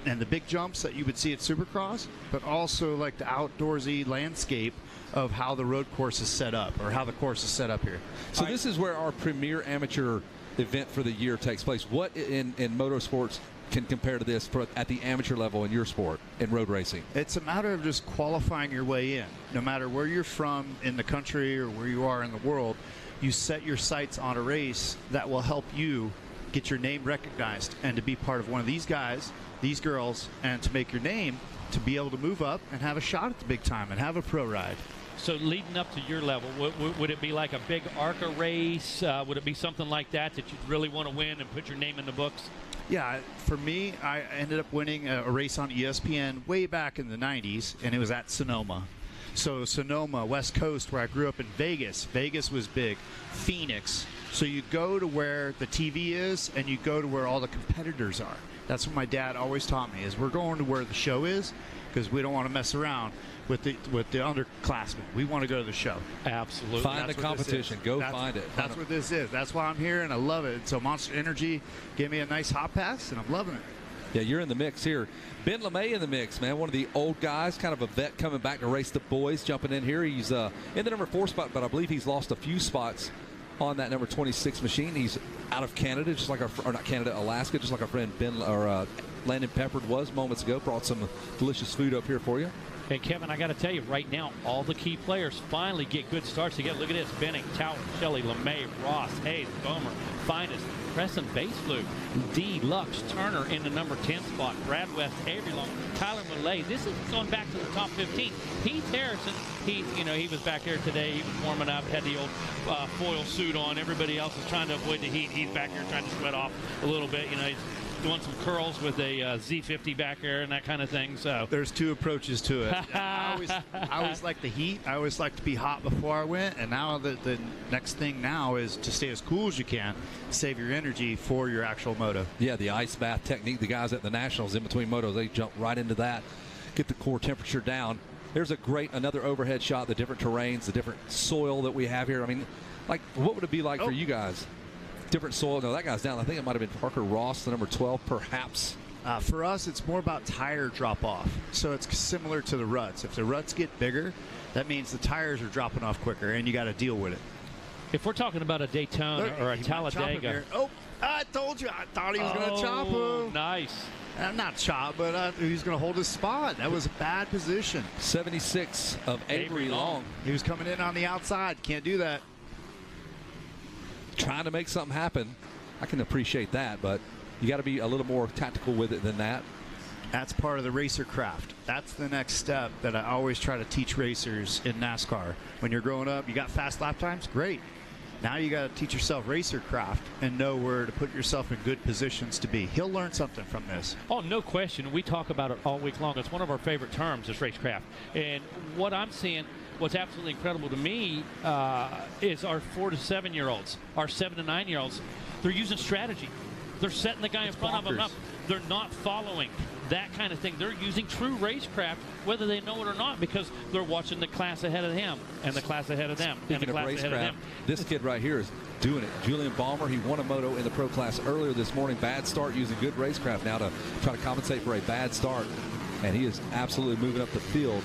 and the big jumps that you would see at Supercross, but also like the outdoorsy landscape of how the road course is set up, or how the course is set up here. So this is where our premier amateur event for the year takes place. What in motorsports can compare to this at the amateur level in your sport, in road racing? It's a matter of just qualifying your way in. No matter where you're from in the country or where you are in the world, you set your sights on a race that will help you get your name recognized and to be part of one of these guys, these girls, and to make your name, to be able to move up and have a shot at the big time and have a pro ride. So leading up to your level, would it be like a big ARCA race? Would it be something like that you'd really want to win and put your name in the books? Yeah, for me, I ended up winning a race on ESPN way back in the 90s, and it was at Sonoma. So Sonoma, West Coast, where I grew up in Vegas. Vegas was big. Phoenix. So you go to where the TV is, and you go to where all the competitors are. That's what my dad always taught me, is we're going to where the show is, because we don't want to mess around with the underclassmen. We want to go to the show. Absolutely. Find the competition. Go find it. That's what this is. That's why I'm here, and I love it. So Monster Energy gave me a nice hot pass, and I'm loving it. Yeah, you're in the mix here. Ben LeMay in the mix, man. One of the old guys, kind of a vet coming back to race the boys, jumping in here. He's in the number 4 spot, but I believe he's lost a few spots on that number 26 machine. He's out of Canada, just like Alaska, just like our friend Landon Peppard was moments ago. Brought some delicious food up here for you. And Kevin, I got to tell you, right now, all the key players finally get good starts together. Look at this: Benning, Towers, Shelley, LeMay, Ross, Hayes, Gomer, Finest, Preston, Baseloop, D, Lux, Turner in the number 10 spot, Brad West, Avery Long, Tyler Millay. This is going back to the top 15. Heath Harrison, he was back there today. He was warming up, had the old foil suit on. Everybody else is trying to avoid the heat. He's back here trying to sweat off a little bit. He's doing some curls with a Z50 back there and that kind of thing. So there's 2 approaches to it. I always like the heat. I always like to be hot before I went, and now the next thing now is to stay as cool as you can, save your energy for your actual moto. Yeah, the ice bath technique. The guys at the Nationals in between motos, they jump right into that, get the core temperature down. There's another overhead shot, the different terrains, the different soil that we have here. I mean, like, what would it be like for you guys? Different soil. No, that guy's down. I think it might have been Parker Ross, the number 12, perhaps. For us, it's more about tire drop-off. So it's similar to the ruts. If the ruts get bigger, that means the tires are dropping off quicker, and you got to deal with it. If we're talking about a Daytona or a Talladega. Oh, I told you. I thought he was going to chop him. Nice. Not chop, but he was going to hold his spot. That was a bad position. 76 of Avery Long. He was coming in on the outside. Can't do that. Trying to make something happen. I can appreciate that, but you got to be a little more tactical with it than that. That's part of the racer craft. That's the next step that I always try to teach racers in NASCAR. When you're growing up, you got fast lap times, great. Now you got to teach yourself racer craft and know where to put yourself in good positions to be. He'll learn something from this. Oh, no question. We talk about it all week long. It's one of our favorite terms, is racecraft. And what I'm seeing, what's absolutely incredible to me is our 4 to 7 year olds, our 7 to 9 year olds. They're using strategy. They're setting the guy in front of them up. They're not following that kind of thing. They're using true racecraft, whether they know it or not, because they're watching the class ahead of him and the class ahead of them and the class ahead of them. This kid right here is doing it. Julian Balmer, he won a moto in the pro class earlier this morning. Bad start, using good racecraft now to try to compensate for a bad start. And he is absolutely moving up the field.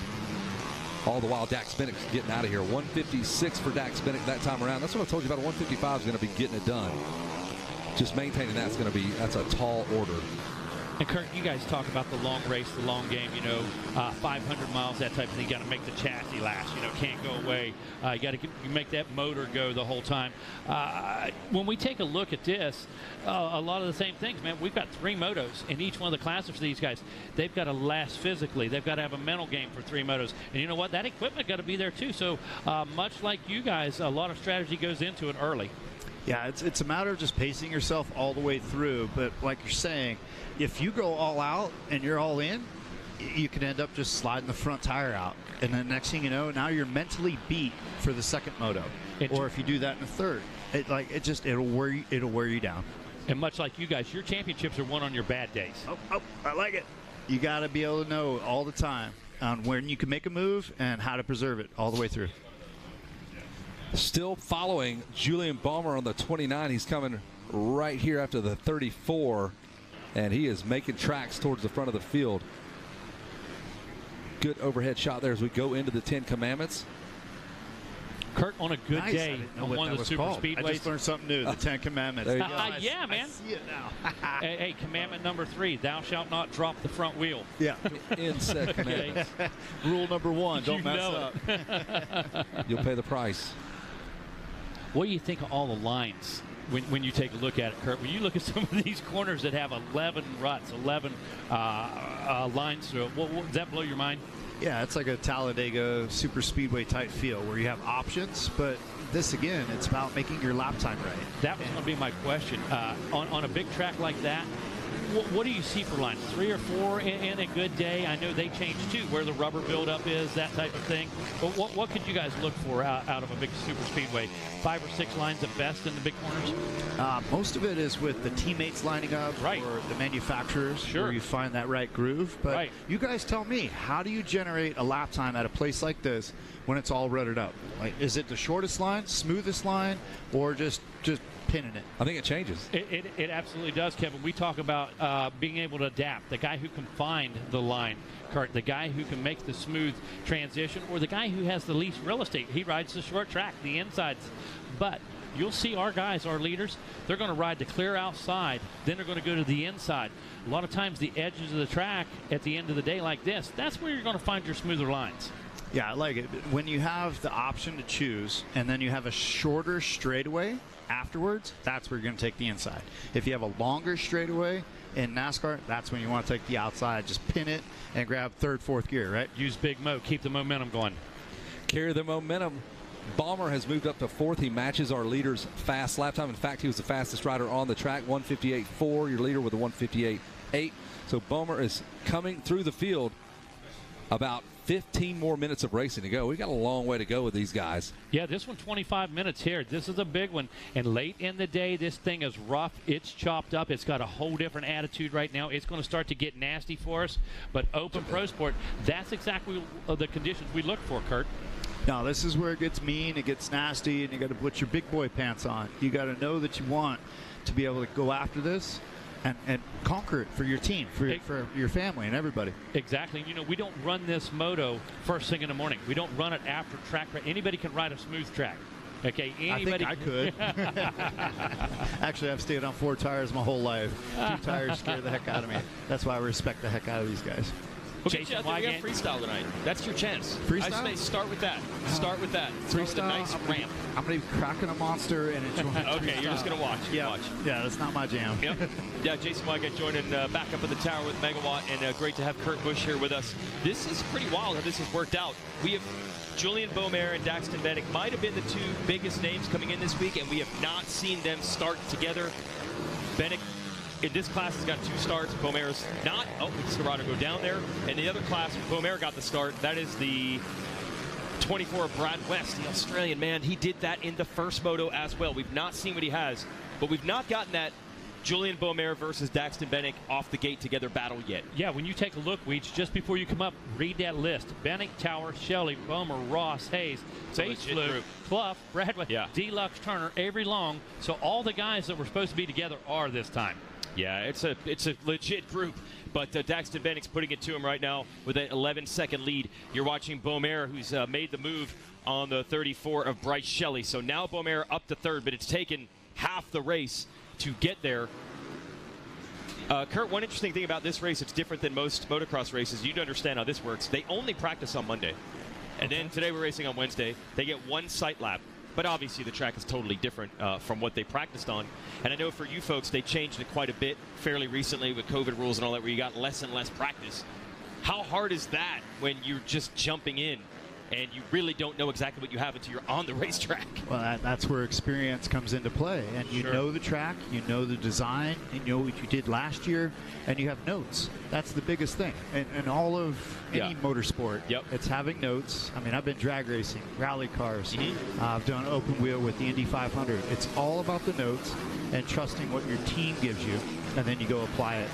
All the while, Dax Bennick's getting out of here. 156 for Dax Bennick that time around. That's what I told you about. A 155 is going to be getting it done. just maintaining that's a tall order. And Kurt, you guys talk about the long race, the long game, 500 miles, that type of thing. You got to make the chassis last, can't go away. You got to make that motor go the whole time. When we take a look at this, a lot of the same things, man. We've got 3 motos in each one of the classes for these guys. They've got to last physically. They've got to have a mental game for 3 motos. And you know what? That equipment got to be there too. So much like you guys, a lot of strategy goes into it early. Yeah, it's a matter of just pacing yourself all the way through. But like you're saying, if you go all out and you're all in, you can end up just sliding the front tire out. And then next thing you know, now you're mentally beat for the second moto. Or if you do that in the third, it'll wear you down. And much like you guys, your championships are won on your bad days. Oh, I like it. You got to be able to know all the time on when you can make a move and how to preserve it all the way through. Still following Julian Ballmer on the 29. He's coming right here after the 34, and he is making tracks towards the front of the field. Good overhead shot there as we go into the 10 Commandments. Kurt, on a good day on one of the super speedways. I just learned something new, the 10 Commandments. There you go. Yeah, man. I see it now. Hey, commandment number 3, thou shalt not drop the front wheel. Yeah. In said commandment. Rule number 1, don't mess up. You'll pay the price. What do you think of all the lines when you take a look at it, Kurt? When you look at some of these corners that have 11 ruts, 11 lines through it, does that blow your mind? Yeah, it's like a Talladega super speedway type feel where you have options, but this again, it's about making your lap time right. That was going to be my question. On a big track like that, what do you see for lines? 3 or 4 in a good day? I know they change too, where the rubber buildup is, that type of thing. But what could you guys look for out of a big super speedway? 5 or 6 lines at best in the big corners? Most of it is with the teammates lining up, or the manufacturers, where you find that right groove. But you guys tell me, how do you generate a lap time at a place like this when it's all rutted up? Like, is it the shortest line, smoothest line, or just pinning it? I think it changes. It absolutely does, Kevin. We talk about being able to adapt. The guy who can find the line, Kurt, the guy who can make the smooth transition, or the guy who has the least real estate. He rides the short track, the insides. But you'll see our guys, our leaders, they're going to ride the clear outside, then they're going to go to the inside. A lot of times the edges of the track at the end of the day like this, that's where you're going to find your smoother lines. Yeah, I like it. When you have the option to choose and then you have a shorter straightaway afterwards, that's where you're going to take the inside. If you have a longer straightaway in NASCAR, that's when you want to take the outside. Just pin it and grab 3rd, 4th gear, right? Use Big Mo. Keep the momentum going. Carry the momentum. Ballmer has moved up to 4th. He matches our leader's fast lap time. In fact, he was the fastest rider on the track, 158.4. Your leader with a 158.8. So Ballmer is coming through the field. About 15 more minutes of racing to go. We got a long way to go with these guys. Yeah, this one 25 minutes here. This is a big one. And late in the day, this thing is rough. It's chopped up. It's got a whole different attitude right now. It's going to start to get nasty for us. But Open Pro Sport, that's exactly the conditions we look for, Kurt. No, this is where it gets mean, it gets nasty, and you got to put your big boy pants on. You got to know that you want to be able to go after this and conquer it for your team, for your family and everybody. Exactly. You know, we don't run this moto first thing in the morning. We don't run it after track. Anybody can ride a smooth track. Okay, anybody. I think I could. Actually, I've stayed on 4 tires my whole life. 2 tires scare the heck out of me. That's why I respect the heck out of these guys. We'll get you out there. We have freestyle tonight. That's your chance. Freestyle? I say start with that. Start with that. Start with a nice ramp. I'm going to be cracking a monster and enjoying Okay, you're just going to watch. Yeah, that's not my jam. Yep. Yeah, Jason Wygant joining back up at the tower with Megawatt, and great to have Kurt Busch here with us. This is pretty wild how this has worked out. We have Julian Beaumer and Daxton Bennick might have been the 2 biggest names coming in this week, and we have not seen them start together. Bennick in this class has got 2 starts. Beaumer's not. Oh, it's Loretta go down there. And the other class, Beaumer got the start. That is the 24 of Brad West, the Australian man. He did that in the first moto as well. We've not seen what he has, but we've not gotten that Julian Beaumer versus Daxton Bennick off the gate together battle yet. Yeah, when you take a look, Weech, just before you come up, read that list. Bennick, Tower, Shelley, Beaumer, Ross, Hayes, Bates, Clough, Bradway, Deluxe, Turner, Avery Long. So all the guys that were supposed to be together are this time. Yeah, it's a legit group, but Daxton Bennick's putting it to him right now with an 11-second lead. You're watching Beaumer, who's made the move on the 34 of Bryce Shelley. So now Beaumer up to 3rd, but it's taken half the race to get there. Kurt, one interesting thing about this race, it's different than most motocross races. You'd understand how this works. They only practice on Monday. And then today we're racing on Wednesday. They get one sight lap. But obviously the track is totally different from what they practiced on. And I know for you folks, they changed it quite a bit fairly recently with COVID rules and all that, where you got less and less practice. How hard is that when you're just jumping in and you really don't know exactly what you have until you're on the racetrack? Well, that's where experience comes into play. And you know the track, you know the design, you know what you did last year, and you have notes. That's the biggest thing. And all of any motorsport, it's having notes. I mean, I've been drag racing, rally cars. I've done open wheel with the Indy 500. It's all about the notes and trusting what your team gives you, and then you go apply it.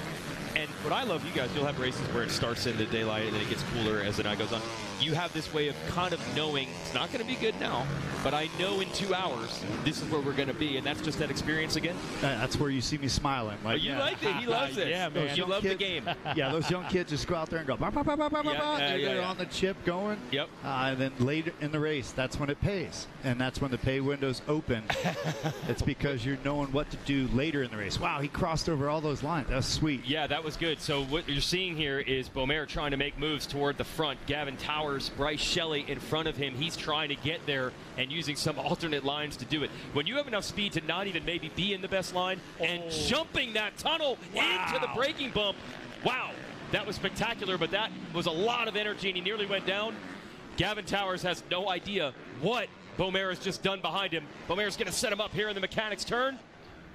And what I love, you guys, you'll have races where it starts in the daylight and then it gets cooler as the night goes on. You have this way of kind of knowing it's not going to be good now, but I know in 2 hours this is where we're going to be, and that's just that experience again. That's where you see me smiling. Like, you like it. He loves it. Yeah, man. You love the game. Yeah, those young kids just go out there and go, bah, bah, bah, bah, bah, bah. They're on the chip going. Yep. And then later in the race, that's when it pays. And that's when the pay window's open. It's because you're knowing what to do later in the race. Wow, he crossed over all those lines. That was sweet. Yeah, that was good. So what you're seeing here is Beaumaire trying to make moves toward the front. Gavin Towers, Bryce Shelley in front of him. He's trying to get there and using some alternate lines to do it. When you have enough speed to not even maybe be in the best line and jumping that tunnel into the braking bump, wow, that was spectacular, but that was a lot of energy and he nearly went down. Gavin Towers has no idea what Beaumaire has just done behind him. Beaumaire's going to set him up here in the mechanics turn.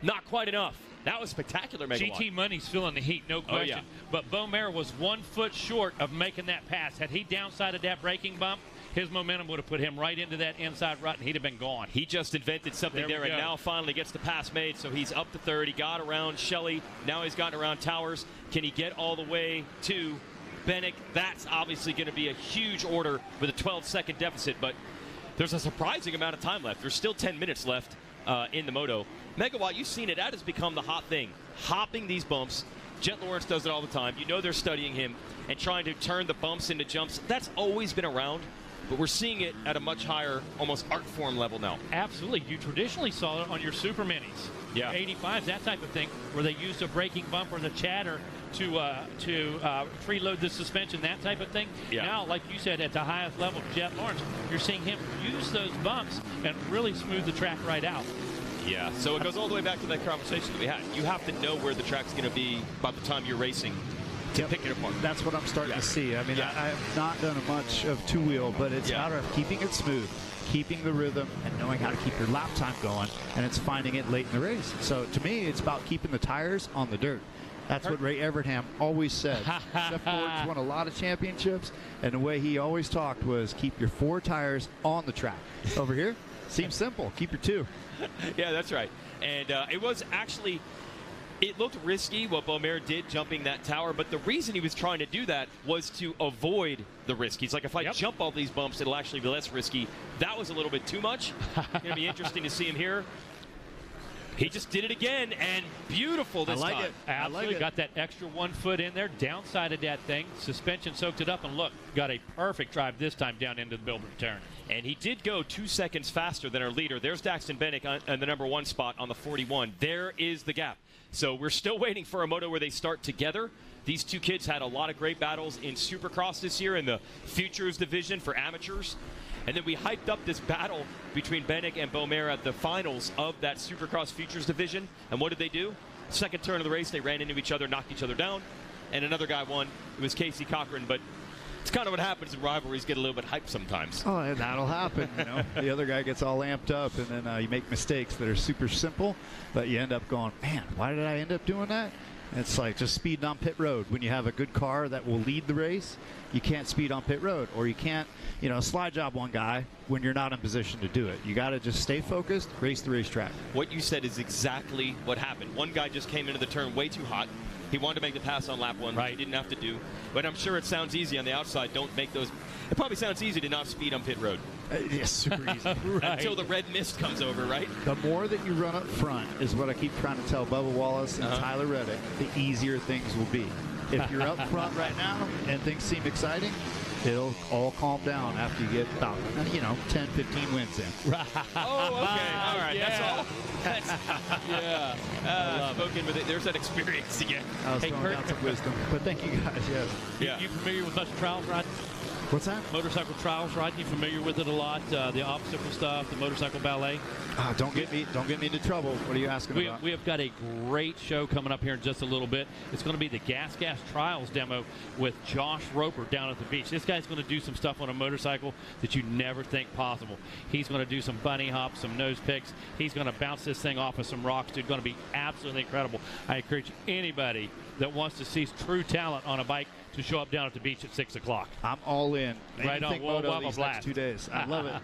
Not quite enough. That was spectacular, Megawatt. GT Money's feeling the heat, no question. But Beaumaire was 1 foot short of making that pass. Had he downsided that braking bump, his momentum would have put him right into that inside rut, and he'd have been gone. He just invented something there and now finally gets the pass made, so he's up to third. He got around Shelley. Now he's gotten around Towers. Can he get all the way to Bennick? That's obviously going to be a huge order with a 12-second deficit, but there's a surprising amount of time left. There's still 10 minutes left in the moto. Megawatt, you've seen it. That has become the hot thing. Hopping these bumps. Jet Lawrence does it all the time. You know they're studying him and trying to turn the bumps into jumps. That's always been around, but we're seeing it at a much higher, almost art form level now. Absolutely. You traditionally saw it on your Super Minis. Yeah. 85s, that type of thing, where they used a braking bump or the chatter to preload the suspension, that type of thing. Yeah. Now, like you said, at the highest level, Jet Lawrence, you're seeing him use those bumps and really smooth the track right out. Yeah, so it goes all the way back to that conversation that we had. You have to know where the track's going to be by the time you're racing to pick it apart. That's what I'm starting to see. I mean, I've not done much of two-wheel, but it's a matter of keeping it smooth, keeping the rhythm, and knowing how to keep your lap time going, and it's finding it late in the race. So to me, it's about keeping the tires on the dirt. That's what Ray Evernham always said. Jeff Gordon's won a lot of championships, and the way he always talked was keep your 4 tires on the track. Over here, seems simple. Keep your 2. Yeah, that's right. And it was actually, it looked risky what Beaumaire did jumping that tower, but the reason he was trying to do that was to avoid the risk. He's like, if I jump all these bumps, it'll actually be less risky. That was a little bit too much. Going to be interesting to see him here. He just did it again, and beautiful this time. I like it. Absolutely. Got that extra 1 foot in there, downsided that thing, suspension soaked it up, and look, got a perfect drive this time down into the Bilbert turn. And he did go 2 seconds faster than our leader. There's Daxton Bennick on the number 1 spot on the 41. There is the gap. So we're still waiting for a moto where they start together. These two kids had a lot of great battles in Supercross this year in the Futures division for amateurs. And then we hyped up this battle between Bennick and Beaumaire at the finals of that Supercross Futures division. And what did they do? Second turn of the race, they ran into each other, knocked each other down, and another guy won. It was Casey Cochran, but it's kind of what happens in rivalries, get a little bit hyped sometimes. Oh, and that'll happen, you know. The other guy gets all amped up, and then you make mistakes that are super simple, but you end up going, man, why did I end up doing that? It's like just speeding on pit road. When you have a good car that will lead the race, you can't speed on pit road, or you can't, you know, slide job one guy when you're not in position to do it. You got to just stay focused, race the racetrack. What you said is exactly what happened. One guy just came into the turn way too hot. He wanted to make the pass on lap 1, which he didn't have to do. But I'm sure it sounds easy on the outside. Don't make those. It probably sounds easy to not speed on pit road. Yes, super easy. Until the red mist comes over, right? The more that you run up front is what I keep trying to tell Bubba Wallace and Tyler Reddick, the easier things will be. If you're up front right now and things seem exciting, it'll all calm down after you get about 10, 15 wins in. Right. Oh, okay. All right. Yeah. That's all. Yeah. Spoken with it. There's that experience again. I was Hey, throwing Kurt. down some wisdom, but thank you guys. Yes. Yeah. You familiar with much trials riding? What's that? Motorcycle trials riding. You familiar with it a lot? The obstacle stuff, the motorcycle ballet. Don't get me into trouble. What are you asking about? We have got a great show coming up here in just a little bit. It's going to be the Gas Trials demo with Josh Roper down at the beach. This guy's going to do some stuff on a motorcycle that you never think possible. He's going to do some bunny hops, some nose picks. He's going to bounce this thing off of some rocks. It's going to be absolutely incredible. I encourage anybody that wants to see true talent on a bike to show up down at the beach at 6 o'clock. I'm all in. Right on. We'll We'll have a these blast. next 2 days. I love it.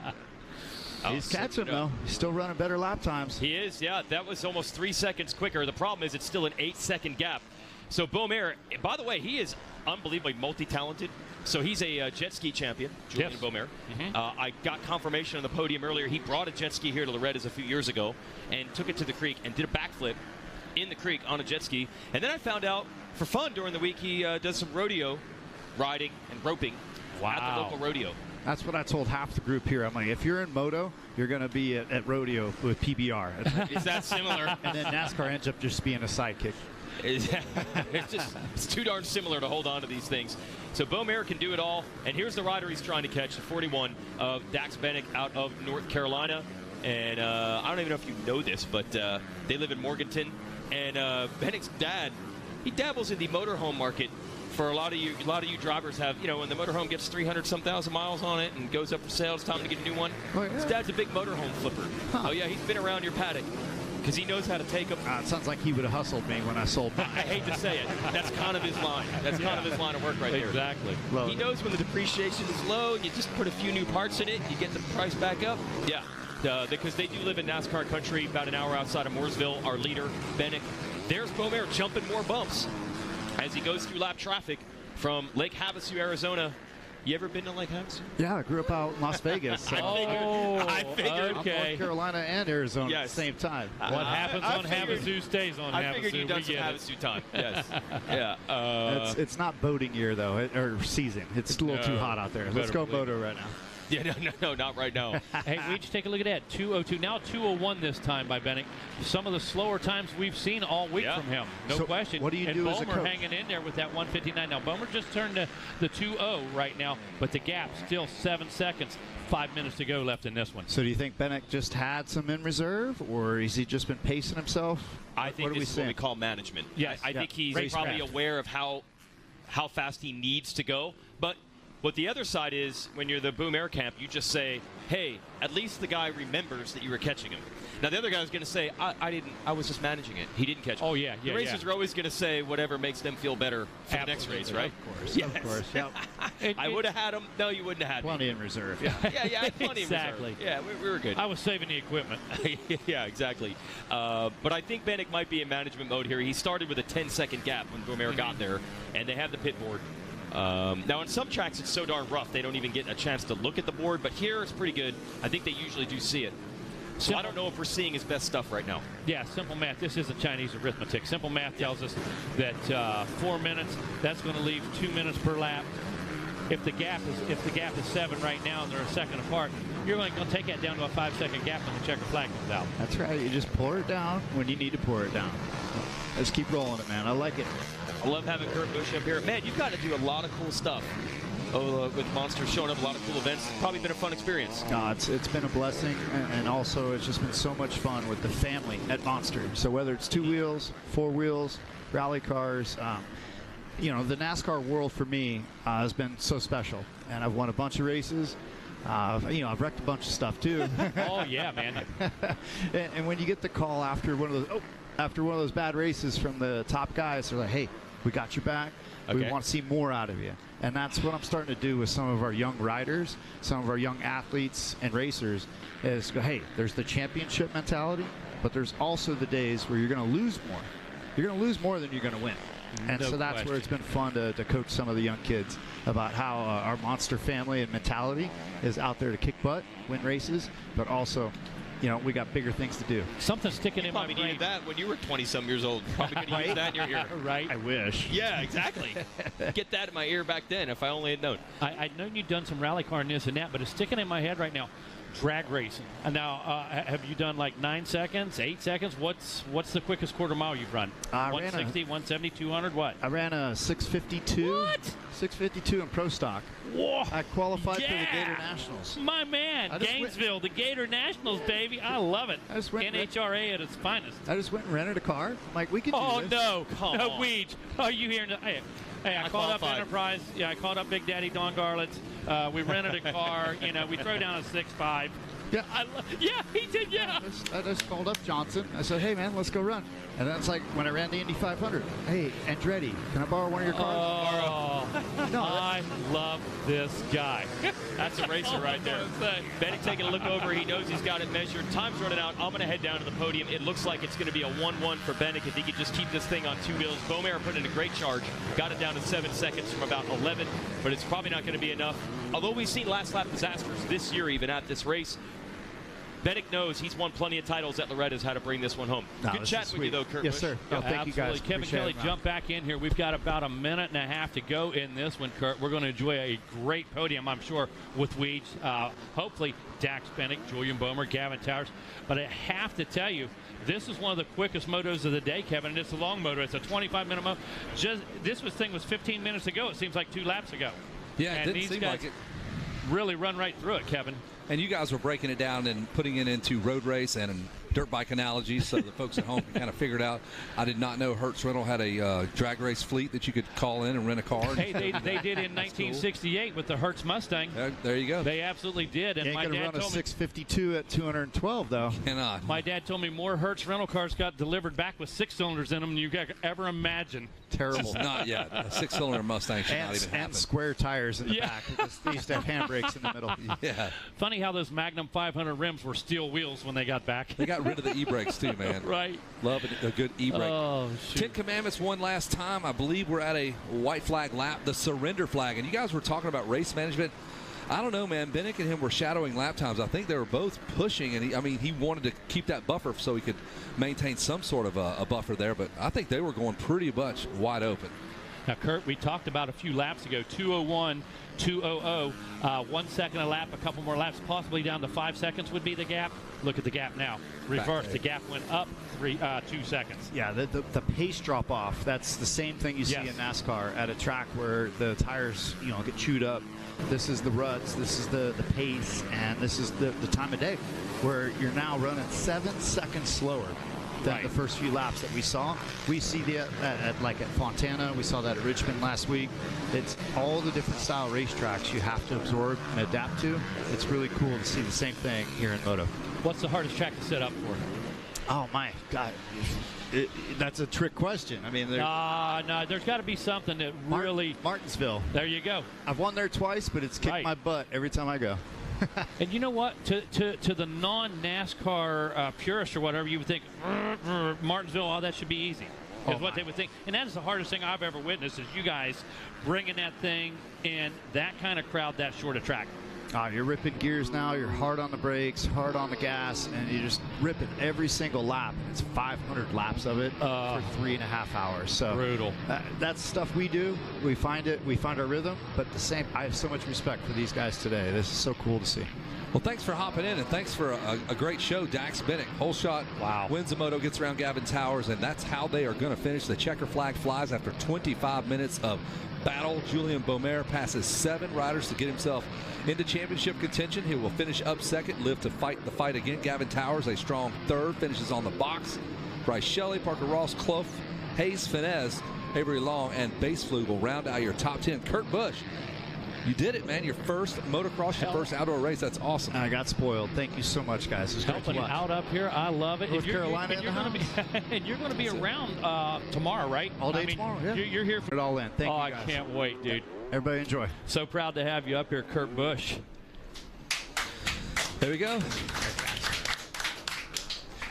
He's so catching, good. though. He's still running better lap times. He is, yeah. That was almost 3 seconds quicker. The problem is it's still an 8-second gap. So Beaumer, by the way, he is unbelievably multi-talented. So he's a jet ski champion, Julian Beaumer. I got confirmation on the podium earlier. He brought a jet ski here to Loretta's a few years ago and took it to the creek and did a backflip in the creek on a jet ski. And then I found out for fun during the week he does some rodeo riding and roping at the local rodeo. That's what I told half the group here. I'm like, if you're in moto, you're going to be at rodeo with PBR. Is that similar? And then NASCAR ends up just being a sidekick. It's too darn similar to hold on to these things. So Beaumer can do it all. And here's the rider he's trying to catch, the 41 of Dax Bennick out of North Carolina. And I don't even know if you know this, but they live in Morganton. And Bennick's dad, he dabbles in the motorhome market. For a lot of you drivers have, when the motorhome gets 300-some thousand miles on it and goes up for sale, it's time to get a new one. Oh, yeah. His dad's a big motorhome flipper. Huh. Oh, yeah, he's been around your paddock because he knows how to take them. It sounds like he would have hustled me when I sold mine. I hate to say it. That's kind of his line. That's kind of his line of work right there. Exactly. He knows when the depreciation is low and you just put a few new parts in it, you get the price back up. Yeah, because they do live in NASCAR country, about an hour outside of Mooresville. Our leader, Bennick. There's Beaumer jumping more bumps as he goes through lap traffic from Lake Havasu, Arizona. You ever been to Lake Havasu? Yeah, I grew up out in Las Vegas. So I figured. I'm North Carolina and Arizona at the same time. What happens on Havasu stays on Havasu. I figured you'd done some Havasu time. Yes. Yeah. It's not boating year, though, or season. It's a little too hot out there. Let's go moto right now. Yeah, no, not right now. Hey, we just take a look at that. 2:02. Now 2:01 this time by Bennick. Some of the slower times we've seen all week from him. No question. What do you do as a coach? Beaumer hanging in there with that 1:59. Now, Beaumer just turned to the 2:0 right now, but the gap still 7 seconds. 5 minutes to go left in this one. So do you think Bennick just had some in reserve, or has he just been pacing himself? I think this is what we call management. Yes. I think he's probably aware of how fast he needs to go. But what the other side is, when you're the Boom Air Camp, you just say, hey, at least the guy remembers that you were catching him. Now, the other guy's going to say, I was just managing it. He didn't catch it. Oh, yeah. The racers are always going to say whatever makes them feel better for the next race, right? Of course. Yes. Of course. Yep. I would have had him. No, you wouldn't have had Plenty in reserve. Yeah, I had plenty Exactly. in reserve. Yeah, we were good. I was saving the equipment. Yeah, exactly. But I think Bennick might be in management mode here. He started with a 10-second gap when Beaumer got there, and they have the pit board. Now, on some tracks, it's so darn rough, they don't even get a chance to look at the board. But here, it's pretty good. I think they usually do see it. So I don't know if we're seeing his best stuff right now. Yeah, simple math. This isn't Chinese arithmetic. Simple math tells us that 4 minutes, that's going to leave 2 minutes per lap. If the gap is 7 right now and they're a second apart, you're going to take that down to a 5-second gap when the checker flag comes out. That's right. You just pour it down when you need to pour it down. Let's keep rolling it, man. I like it. I love having Kurt Busch up here. Man, you've got to do a lot of cool stuff. With Monster showing up, a lot of cool events. It's probably been a fun experience. No, it's been a blessing, and also it's just been so much fun with the family at Monster. So whether it's 2 wheels, 4 wheels, rally cars, the NASCAR world for me has been so special. And I've won a bunch of races. I've wrecked a bunch of stuff too. Oh yeah, man. and when you get the call after one of those bad races from the top guys, they're like, "Hey, we got your back. We want to see more out of you." And that's what I'm starting to do with some of our young riders, some of our young athletes and racers, is go, hey, there's the championship mentality, but there's also the days where you're going to lose more. You're going to lose more than you're going to win. And so that's where it's been fun to coach some of the young kids about how our Monster family and mentality is out there to kick butt, win races, but also we got bigger things to do. Something sticking in my Probably brain. needed that when you were 20-some years old. Probably could have used that in your ear. Right. I wish. Yeah, exactly. Get that in my ear back then if I only had known. I'd known you'd done some rally car and this and that, but it's sticking in my head right now. Drag racing. And now, have you done like 9 seconds, 8 seconds? What's the quickest quarter mile you've run? 160, 170, 200, what? I ran a 652. What? 652 in Pro Stock. Whoa. I qualified for the Gator Nationals. My man, Gainesville, the Gator Nationals, baby. I love it. NHRA at its finest. I just went and rented a car. I'm like, we could do Oh, this. no. Come no, on. Weege. Are you here? Hey, I called up qualified. Enterprise. Yeah, I called up Big Daddy Don Garlitz. We rented a car. We throw down a 6.5. Yeah. Yeah, he did, yeah. I just called up Johnson. I said, hey, man, let's go run. And that's like when I ran the Indy 500. Hey, Andretti, can I borrow one of your cars? Oh, no, I love this guy. That's a racer right there. Bennett taking a look over. He knows he's got it measured. Time's running out. I'm going to head down to the podium. It looks like it's going to be a 1-1 for Bennett if he could just keep this thing on 2 wheels. Beaumaire put in a great charge. Got it down to 7 seconds from about 11, but it's probably not going to be enough. Although we've seen last lap disasters this year even at this race, Bennett knows he's won plenty of titles at Loretta's how to bring this one home. Good chatting with you, though, Kurt. Yes, sir. Thank you, guys. Kevin Appreciate Kelly, it, jump back in here. We've got about a minute and a half to go in this one, Kurt. We're going to enjoy a great podium, I'm sure, with Weege. Hopefully, Dax Bennick, Julian Boehmer, Gavin Towers. But I have to tell you, this is one of the quickest motos of the day, Kevin, and it's a long moto. It's a 25-minute moto. This thing was 15 minutes ago. It seems like 2 laps ago. Yeah, and it these didn't seem guys like it. really run right through it, Kevin. And you guys were breaking it down and putting it into road race and dirt bike analogies so the folks at home can kind of figure it out. I did not know Hertz Rental had a drag race fleet that you could call in and rent a car. Hey, they did in 1968 with the Hertz Mustang. There you go. They absolutely did. And You my ain't dad gonna run a told me 652 at 212, though. Cannot. my dad told me more Hertz rental cars got delivered back with 6 cylinders in them than you could ever imagine. Terrible. Not yet. A 6-cylinder Mustang should not even happen. And square tires in the back because they used to have handbrakes in the middle. Yeah. Funny how those Magnum 500 rims were steel wheels when they got back. They got rid of the e-brakes too, man. Right. Love a good e-brake. Oh, shoot. 10 Commandments one last time. I believe we're at a white flag lap, the surrender flag. And you guys were talking about race management. I don't know, man. Bennick and him were shadowing lap times. I think they were both pushing, and he wanted to keep that buffer so he could maintain some sort of a buffer there. But I think they were going pretty much wide open. Now, Kurt, we talked about a few laps ago, 2:01, 2:00, 1 second a lap, a couple more laps, possibly down to 5 seconds would be the gap. Look at the gap now. Reverse, the gap went up 2 seconds. Yeah, the pace drop off, that's the same thing you see in NASCAR at a track where the tires, get chewed up. This is the ruts, this is the pace, and this is the time of day where you're now running 7 seconds slower than the first few laps that we saw. We see that at Fontana. We saw that at Richmond last week. It's all the different style racetracks you have to absorb and adapt to. It's really cool to see the same thing here in Moto. What's the hardest track to set up for? Oh, my God. That's a trick question. I mean, no, there's got to be something that really... Martinsville. There you go. I've won there twice, but it's kicked my butt every time I go. And you know what? To the non-NASCAR purist or whatever, you would think, Martinsville, that should be easy. Is what they would think. And that is the hardest thing I've ever witnessed is you guys bringing that thing in that kind of crowd that short a track. You're ripping gears now. You're hard on the brakes, hard on the gas, and you're just ripping every single lap. It's 500 laps of it for 3.5 hours. So brutal. That's stuff we do. We find it. We find our rhythm. But I have so much respect for these guys today. This is so cool to see. Well, thanks for hopping in, and thanks for a great show, Dax Bennick. Whole shot wins the moto, gets around Gavin Towers, and that's how they are going to finish. The checker flag flies after 25 minutes of battle. Julian Beaumaire passes 7 riders to get himself into championship contention. He will finish up second, live to fight the fight again. Gavin Towers, a strong third, finishes on the box. Bryce Shelley, Parker Ross, Clough, Hayes Finez, Avery Long, and Baseflug will round out your top 10. Kurt Busch, you did it, man. Your first motocross, your first outdoor race. That's awesome. I got spoiled. Thank you so much, guys. It's helping it out up here. I love it. North Carolina and you're going to be around tomorrow, right? All day tomorrow, yeah. You're here for it all in. Thank you, guys. I can't wait, dude. Everybody enjoy. So proud to have you up here, Kurt Busch. There we go.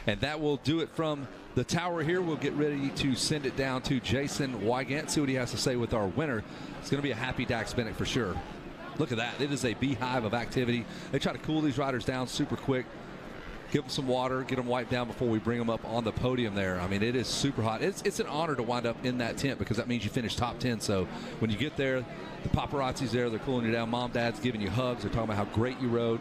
And that will do it from the tower here. We'll get ready to send it down to Jason Wygant, see what he has to say with our winner. It's going to be a happy Dax Bennick for sure. Look at that. It is a beehive of activity. They try to cool these riders down super quick. give them some water, get them wiped down before we bring them up on the podium there. I mean, it is super hot. It's an honor to wind up in that tent because that means you finish top 10. So when you get there, the paparazzi's there. They're cooling you down. Mom, Dad's giving you hugs. They're talking about how great you rode.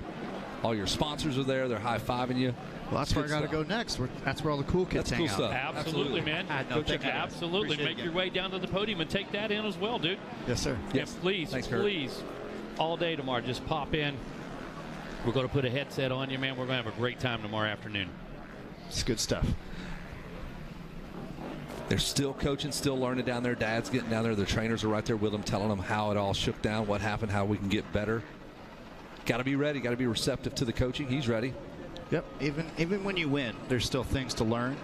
All your sponsors are there. They're high-fiving you. Well, that's where I got to go next. That's where all the cool kids hang out. Stuff. Absolutely, man. Go check it out. Absolutely. Appreciate Make your way down to the podium and take that in as well, dude. Yes, sir. Yes. And please, Thanks, Kurt. please, all day tomorrow, just pop in. We're going to put a headset on you, man. We're going to have a great time tomorrow afternoon. It's good stuff. They're still coaching, still learning down there. Dad's getting down there. The trainers are right there with them, telling them how it all shook down, what happened, how we can get better. Got to be ready. Got to be receptive to the coaching. He's ready. Yep. Even when you win, there's still things to learn.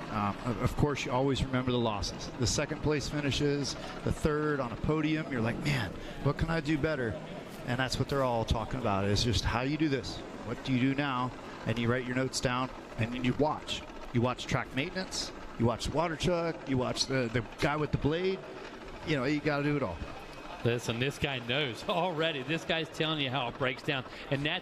Of course, you always remember the losses. The second place finishes, the third on a podium. You're like, man, what can I do better? And that's what they're all talking about, is just how you do this. What do you do now? And you write your notes down, and then you watch. You watch track maintenance. You watch the water truck. You watch the guy with the blade. You know, you got to do it all. Listen, this guy knows already. This guy's telling you how it breaks down. And that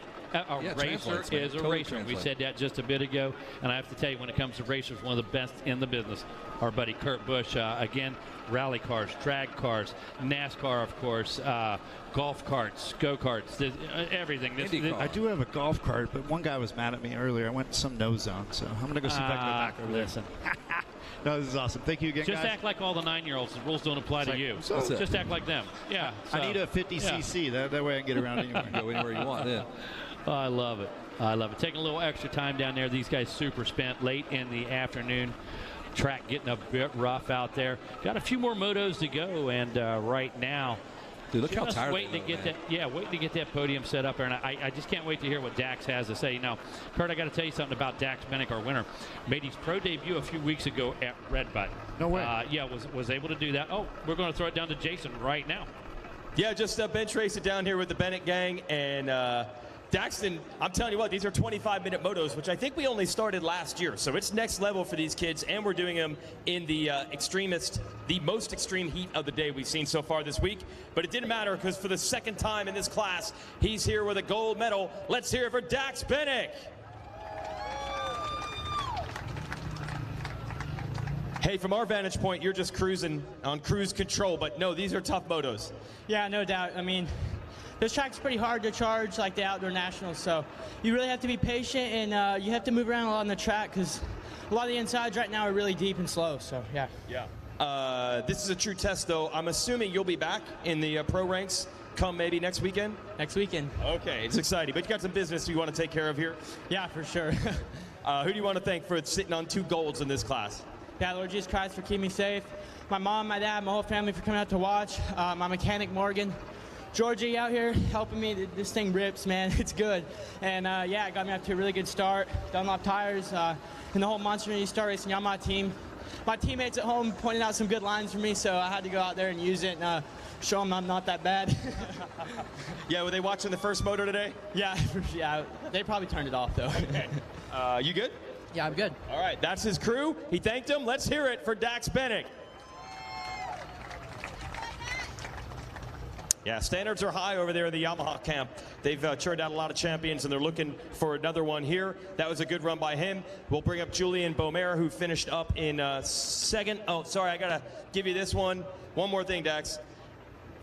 racer is a racer. We said that just a bit ago. And I have to tell you, when it comes to racers, one of the best in the business. Our buddy Kurt Busch, again, rally cars, drag cars, NASCAR, of course, golf carts, go-karts, everything. I do have a golf cart, but one guy was mad at me earlier. I went to some no zone, so I'm going to go see if I can go back over there. Listen. No, this is awesome. Thank you again, Just guys. act like all the 9-year-olds. The rules don't apply to you. Just act like them. Yeah. I need a 50cc. That way I can get around anywhere. Go anywhere you want. Yeah. Oh, I love it. I love it. Taking a little extra time down there. These guys super spent late in the afternoon. Track getting a bit rough out there. Got a few more motos to go, and right now, dude, look how tired waiting to get that. Yeah, waiting to get that podium set up there, and I just can't wait to hear what Dax has to say. Now, Kurt, I got to tell you something about Dax Bennick, our winner. Made his pro debut a few weeks ago at Red Button. No way. Yeah, was able to do that. Oh, we're going to throw it down to Jason right now. Yeah, just bench race it down here with the Bennett gang, and Daxton, I'm telling you what, these are 25-minute motos, which I think we only started last year. So it's next level for these kids, and we're doing them in the the most extreme heat of the day we've seen so far this week. But it didn't matter, because for the second time in this class, he's here with a gold medal. Let's hear it for Dax Bennick. Hey, from our vantage point, you're just cruising on cruise control, but no, these are tough motos. Yeah, no doubt. I mean, this track's pretty hard to charge, like the Outdoor Nationals, so you really have to be patient, and you have to move around a lot on the track, because a lot of the insides right now are really deep and slow, so yeah. Yeah. This is a true test, though. I'm assuming you'll be back in the pro ranks come maybe next weekend? Next weekend. Okay, it's exciting, but you got some business you want to take care of here? Yeah, for sure. Who do you want to thank for sitting on 2 golds in this class? Yeah, Lord Jesus Christ for keeping me safe. My mom, my dad, my whole family for coming out to watch. My mechanic, Morgan. Georgie out here helping me. This thing rips, man. It's good. And yeah, it got me up to a really good start. Dunlop tires and the whole Monster Energy Star Racing Yamaha team. My teammates at home pointed out some good lines for me, so I had to go out there and use it and show them I'm not that bad. Yeah, were they watching the first motor today? Yeah, yeah. They probably turned it off, though. Okay. You good? Yeah, I'm good. All right, that's his crew. He thanked them. Let's hear it for Dax Bennick. Yeah, standards are high over there in the Yamaha camp. They've churned out a lot of champions, and they're looking for another one here. That was a good run by him. We'll bring up Julian Beaumer, who finished up in second. Oh, sorry, I got to give you this one. One more thing, Dax.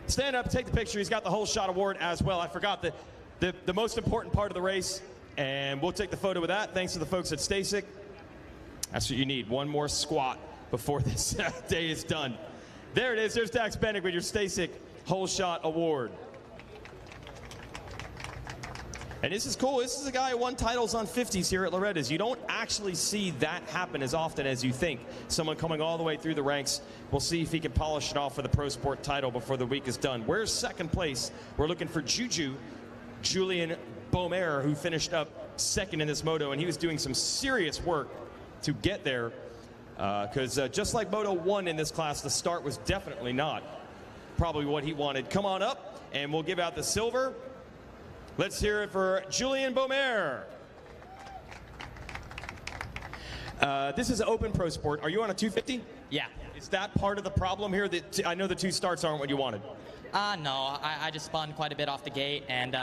Stand up, take the picture. He's got the whole shot award as well. I forgot the most important part of the race, and we'll take the photo with that. Thanks to the folks at Stasic. That's what you need. One more squat before this day is done. There it is. There's Dax Bennick with your Stasic Whole Shot Award. And this is cool. This is a guy who won titles on 50s here at Loretta's. You don't actually see that happen as often as you think. Someone coming all the way through the ranks. We'll see if he can polish it off for the Pro Sport title before the week is done. Where's second place? We're looking for Julian Beaumer, who finished up second in this moto, and he was doing some serious work to get there. Because just like Moto 1 in this class, the start was definitely not probably what he wanted. Come on up, and we'll give out the silver. Let's hear it for Julian Beaumer. This is an open pro sport. Are you on a 250? Yeah. Is that part of the problem here? That I know the 2 starts aren't what you wanted. No, I just spun quite a bit off the gate, and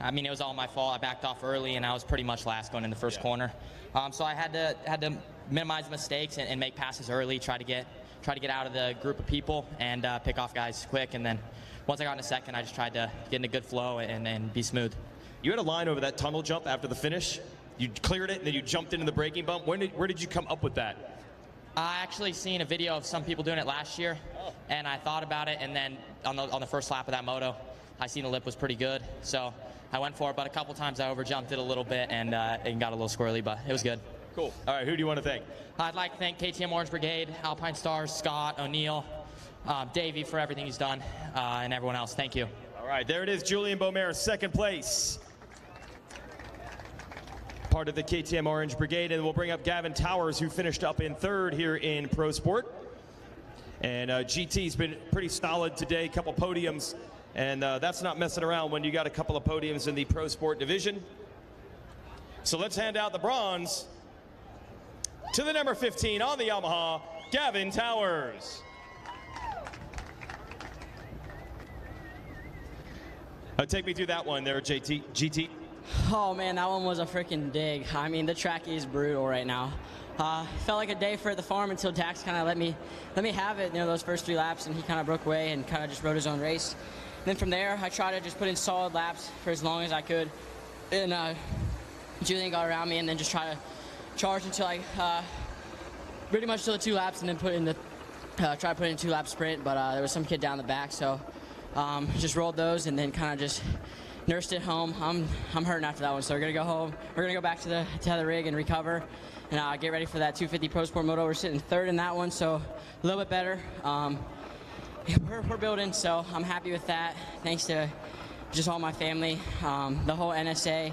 I mean, it was all my fault. I backed off early, and I was pretty much last going in the first corner. So I had to minimize mistakes and make passes early, try to get out of the group of people and pick off guys quick. And then once I got in a second, I just tried to get in a good flow and be smooth. You had a line over that tunnel jump after the finish. You cleared it, and then you jumped into the braking bump. Where did you come up with that? I actually seen a video of some people doing it last year, and I thought about it. And then on the first lap of that moto, I seen the lip was pretty good, so I went for it. But a couple times I overjumped it a little bit and got a little squirrely, but it was good. Cool. All right, who do you want to thank? I'd like to thank KTM Orange Brigade, Alpine Stars, Scott, O'Neill, Davey for everything he's done, and everyone else. Thank you. All right, there it is. Julian Beaumer, second place. Part of the KTM Orange Brigade, and we'll bring up Gavin Towers, who finished up in third here in Pro Sport. And GT's been pretty solid today, a couple podiums, and that's not messing around when you got a couple of podiums in the Pro Sport division. So let's hand out the bronze to the number 15 on the Yamaha, Gavin Towers. Take me through that one there, GT. Oh man, that one was a freaking dig. I mean, the track is brutal right now. Felt like a day for the farm until Dax kind of let me have it, those first 3 laps, and he kind of broke away and kind of just rode his own race. And then from there, I tried to just put in solid laps for as long as I could, and Julian got around me, and then just try to charge until I pretty much till the 2 laps, and then try to put in 2-lap sprint. But there was some kid down the back, so just rolled those, and then kind of just nursed it home. I'm hurting after that one, so we're gonna go home. We're gonna go back to the rig and recover, and get ready for that 250 Pro Sport Moto. We're sitting third in that one, so a little bit better. We're building, so I'm happy with that. Thanks to just all my family, the whole NSA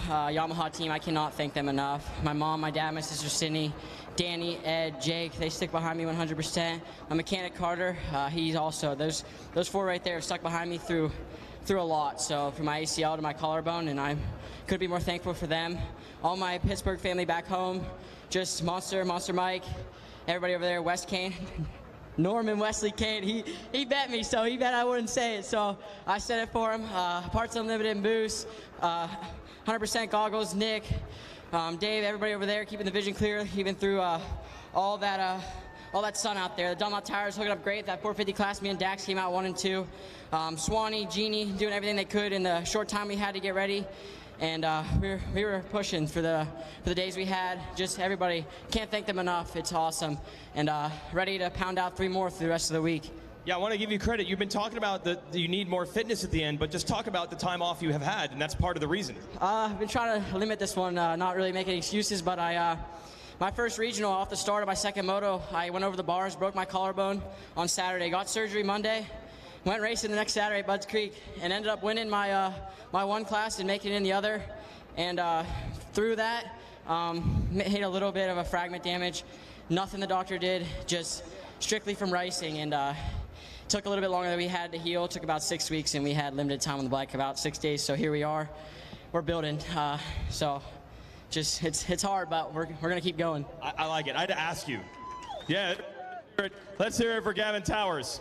Yamaha team. I cannot thank them enough. My mom, my dad, my sister Sydney, Danny, Ed, Jake, they stick behind me 100%. My mechanic Carter, he's also, those 4 right there have stuck behind me through a lot. So from my ACL to my collarbone, and I couldn't be more thankful for them. All my Pittsburgh family back home, just Monster Mike, everybody over there, Wes Kane, Norman Wesley Kane, he bet me, so he bet I wouldn't say it, so I said it for him. Parts Unlimited and Boost, 100% goggles, Nick, Dave, everybody over there keeping the vision clear, even through all that sun out there. The Dunlop tires hooking up great. That 450 class, me and Dax came out 1 and 2. Swanee, Jeannie, doing everything they could in the short time we had to get ready. And we were pushing for the days we had. Just everybody, can't thank them enough. It's awesome. And ready to pound out 3 more through the rest of the week. Yeah, I want to give you credit. You've been talking about that you need more fitness at the end, but just talk about the time off you have had, and that's part of the reason. I've been trying to limit this one, not really making excuses, but my first regional off the start of my second moto, I went over the bars, broke my collarbone on Saturday, got surgery Monday, went racing the next Saturday at Budds Creek, and ended up winning my one class and making it in the other. And through that, hit a little bit of a fragment damage. Nothing the doctor did, just strictly from racing. And took a little bit longer than we had to heal. It took about 6 weeks, and we had limited time on the bike, about 6 days. So here we are. We're building. So just it's hard, but we're gonna keep going. I like it. I had to ask you. Yeah, let's hear it for Gavin Towers.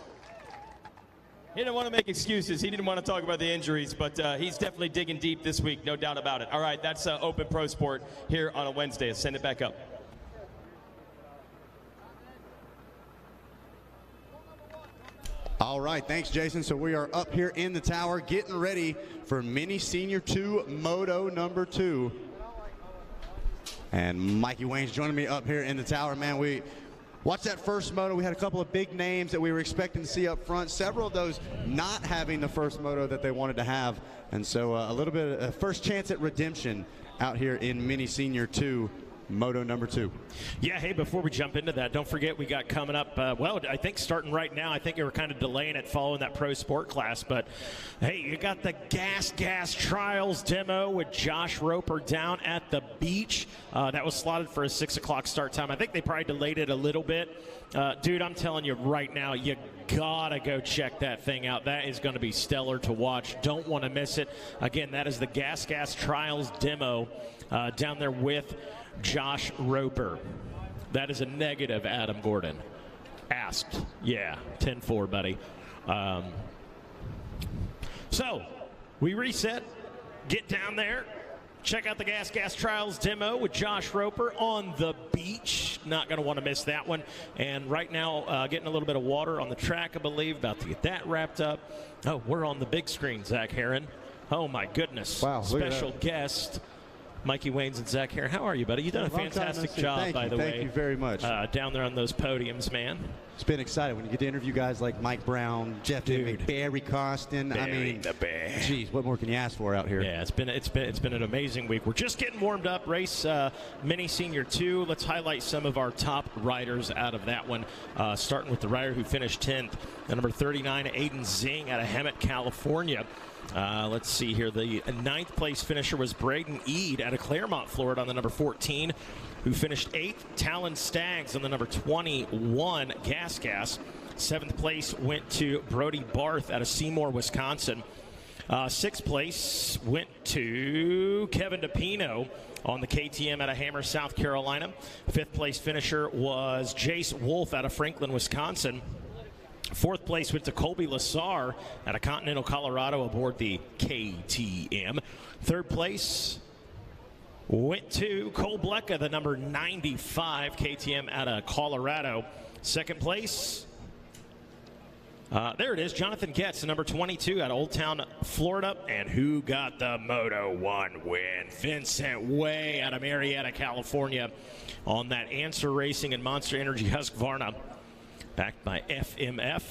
He didn't want to make excuses. He didn't want to talk about the injuries, but he's definitely digging deep this week, no doubt about it. All right, that's Open Pro Sport here on a Wednesday. Let's send it back up. All right, thanks, Jason. So we are up here in the tower getting ready for Mini Senior 2 Moto number 2. And Mikey Wayne's joining me up here in the tower. Man, we watched that first moto. We had a couple of big names that we were expecting to see up front. Several of those not having the first moto that they wanted to have. And so a little bit of a first chance at redemption out here in Mini Senior 2. Moto number 2. Yeah, hey, before we jump into that, don't forget we got coming up, well, I think starting right now, I think they were kind of delaying it following that Pro Sport class, but hey, you got the Gas Trials demo with Josh Roper down at the beach. That was slotted for a 6 o'clock start time. I think they probably delayed it a little bit. Dude, I'm telling you right now, you gotta go check that thing out. That is going to be stellar to watch. Don't want to miss it. Again, that is the Gas Trials demo down there with Josh Roper. That is a negative, Adam Gordon. Asked. Yeah, 10-4, buddy. So, We reset, get down there, check out the Gas Trials demo with Josh Roper on the beach. Not going to want to miss that one. And right now, getting a little bit of water on the track, I believe. About to get that wrapped up. Oh, we're on the big screen, Zach Herron. Oh, my goodness. Wow. Special guest, Mikey Waynes and Zach Herron. How are you, buddy? You've done a fantastic job, by the way. Thank you very much. Down there on those podiums, man. It's been exciting when you get to interview guys like Mike Brown, Jeff Dimmick, Barry Costin. Barry the Bear. Geez, what more can you ask for out here? Yeah, it's been an amazing week. We're just getting warmed up. Race Mini Senior 2. Let's highlight some of our top riders out of that one. Starting with the rider who finished 10th, the number 39, Aiden Zing out of Hemet, California. Let's see here. The 9th place finisher was Braden Eade out of Claremont, Florida on the number 14, who finished 8th. Talon Staggs on the number 21, Gas. 7th place went to Brody Barth out of Seymour, Wisconsin. 6th place went to Kevin DePino on the KTM out of Hammer, South Carolina. 5th place finisher was Jace Wolf out of Franklin, Wisconsin. 4th place went to Colby Lassar out of Continental, Colorado aboard the KTM. 3rd place went to Cole Blecka, the number 95 KTM out of Colorado. 2nd place, there it is, Jonathan Getz, the number 22 out of Old Town, Florida. And who got the Moto 1 win? Vincent Way out of Marietta, California on that Answer Racing and Monster Energy Husqvarna, backed by FMF.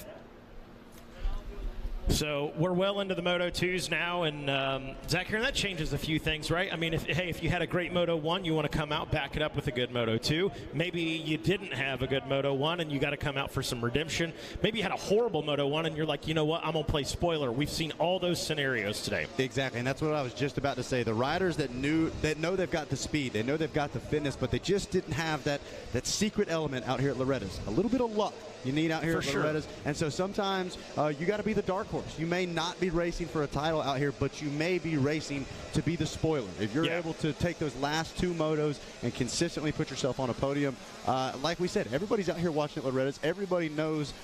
So we're well into the Moto 2s now, and Zach, here that changes a few things, right? I mean, if you had a great Moto 1, you want to come out, back it up with a good Moto 2. Maybe you didn't have a good Moto 1, and you got to come out for some redemption. Maybe you had a horrible Moto 1, and you're like, you know what, I'm going to play spoiler. We've seen all those scenarios today. Exactly, and that's what I was just about to say. The riders that know they've got the speed, they know they've got the fitness, but they just didn't have that secret element out here at Loretta's. A little bit of luck you need out here at Loretta's. And so sometimes you got to be the dark horse. You may not be racing for a title out here, but you may be racing to be the spoiler. If you're able to take those last 2 motos and consistently put yourself on a podium, like we said, everybody's out here watching at Loretta's. Everybody knows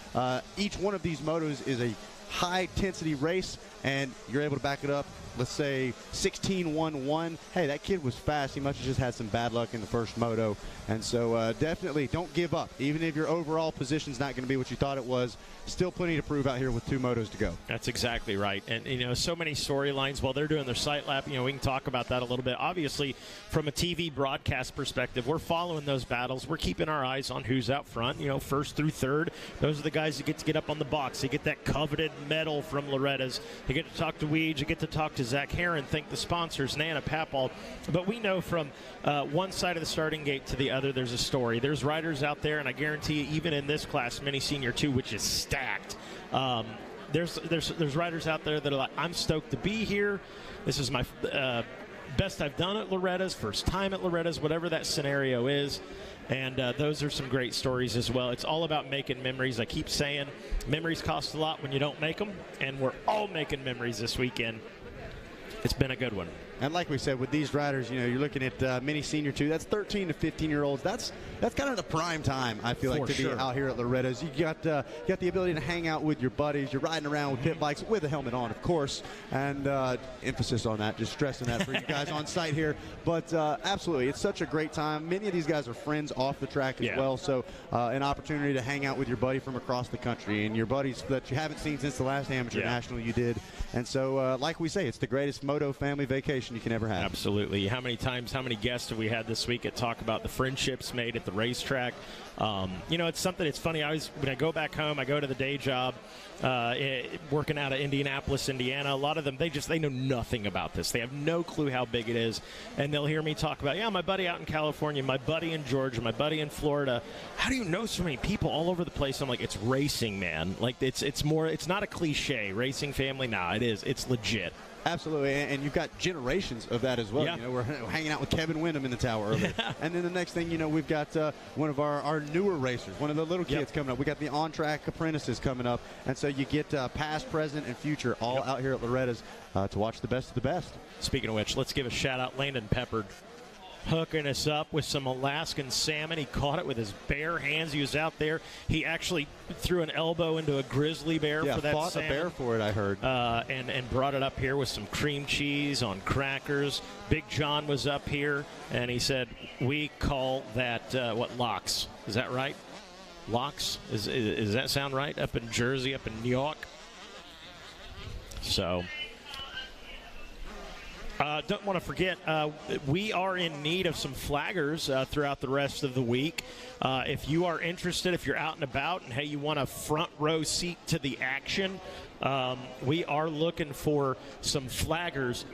each one of these motos is a high-intensity race, and you're able to back it up. Let's say 16-1-1. Hey, that kid was fast. He must have just had some bad luck in the first moto. And so definitely don't give up. Even if your overall position's not going to be what you thought it was, still plenty to prove out here with 2 motos to go. That's exactly right. And, you know, so many storylines while they're doing their sight lap. You know, we can talk about that a little bit. Obviously, from a TV broadcast perspective, we're following those battles. We're keeping our eyes on who's out front, you know, 1st through 3rd. Those are the guys that get to get up on the box. They get that coveted medal from Loretta's. They get to talk to Weege. They get to talk to Zach Herron, thank the sponsors, Nana Papal. But we know from one side of the starting gate to the other, there's a story. There's riders out there, and I guarantee you, even in this class, Mini Senior 2, which is stacked, there's riders out there that are like, I'm stoked to be here. This is my best I've done at Loretta's, first time at Loretta's, whatever that scenario is. And those are some great stories as well. It's all about making memories. I keep saying memories cost a lot when you don't make them, and we're all making memories this weekend. It's been a good one. And like we said, with these riders, you know, you're looking at Mini Senior 2. That's 13 to 15-year-olds. That's kind of the prime time, I feel like, to be out here at Loretta's. You got the ability to hang out with your buddies. You're riding around with pit bikes with a helmet on, of course. And emphasis on that, just stressing that for you guys on site here. But absolutely, it's such a great time. Many of these guys are friends off the track as well. So an opportunity to hang out with your buddy from across the country and your buddies that you haven't seen since the last Amateur National you did. And so, like we say, it's the greatest moto family vacation you can ever have. Absolutely. How many guests have we had this week that talk about the friendships made at the racetrack? You know, it's something, it's funny. When I go back home, I go to the day job, working out of Indianapolis, Indiana. A lot of them, they know nothing about this. They have no clue how big it is. And they'll hear me talk about, my buddy out in California, my buddy in Georgia, my buddy in Florida. How do you know so many people all over the place? I'm like, it's racing, man. Like, it's not a cliche. Racing family, nah, it is. It's legit. Absolutely, and you've got generations of that as well. You know, we're hanging out with Kevin Windham in the tower earlier. And then the next thing you know, we've got one of our newer racers, one of the little kids coming up. We got the on-track apprentices coming up. And so you get past, present, and future all out here at Loretta's to watch the best of the best. Speaking of which, let's give a shout-out Landon Peppard. hooking us up with some Alaskan salmon. He caught it with his bare hands. He was out there. He actually threw an elbow into a grizzly bear for that fought salmon. a bear for it, I heard. And brought it up here with some cream cheese on crackers. Big John was up here, and he said, we call that, lox? Is that right? Lox? Does that sound right? Up in Jersey, up in New York? So... don't want to forget, we are in need of some flaggers throughout the rest of the week. If you are interested, if you're out and about and, hey, you want a front row seat to the action, we are looking for some flaggers.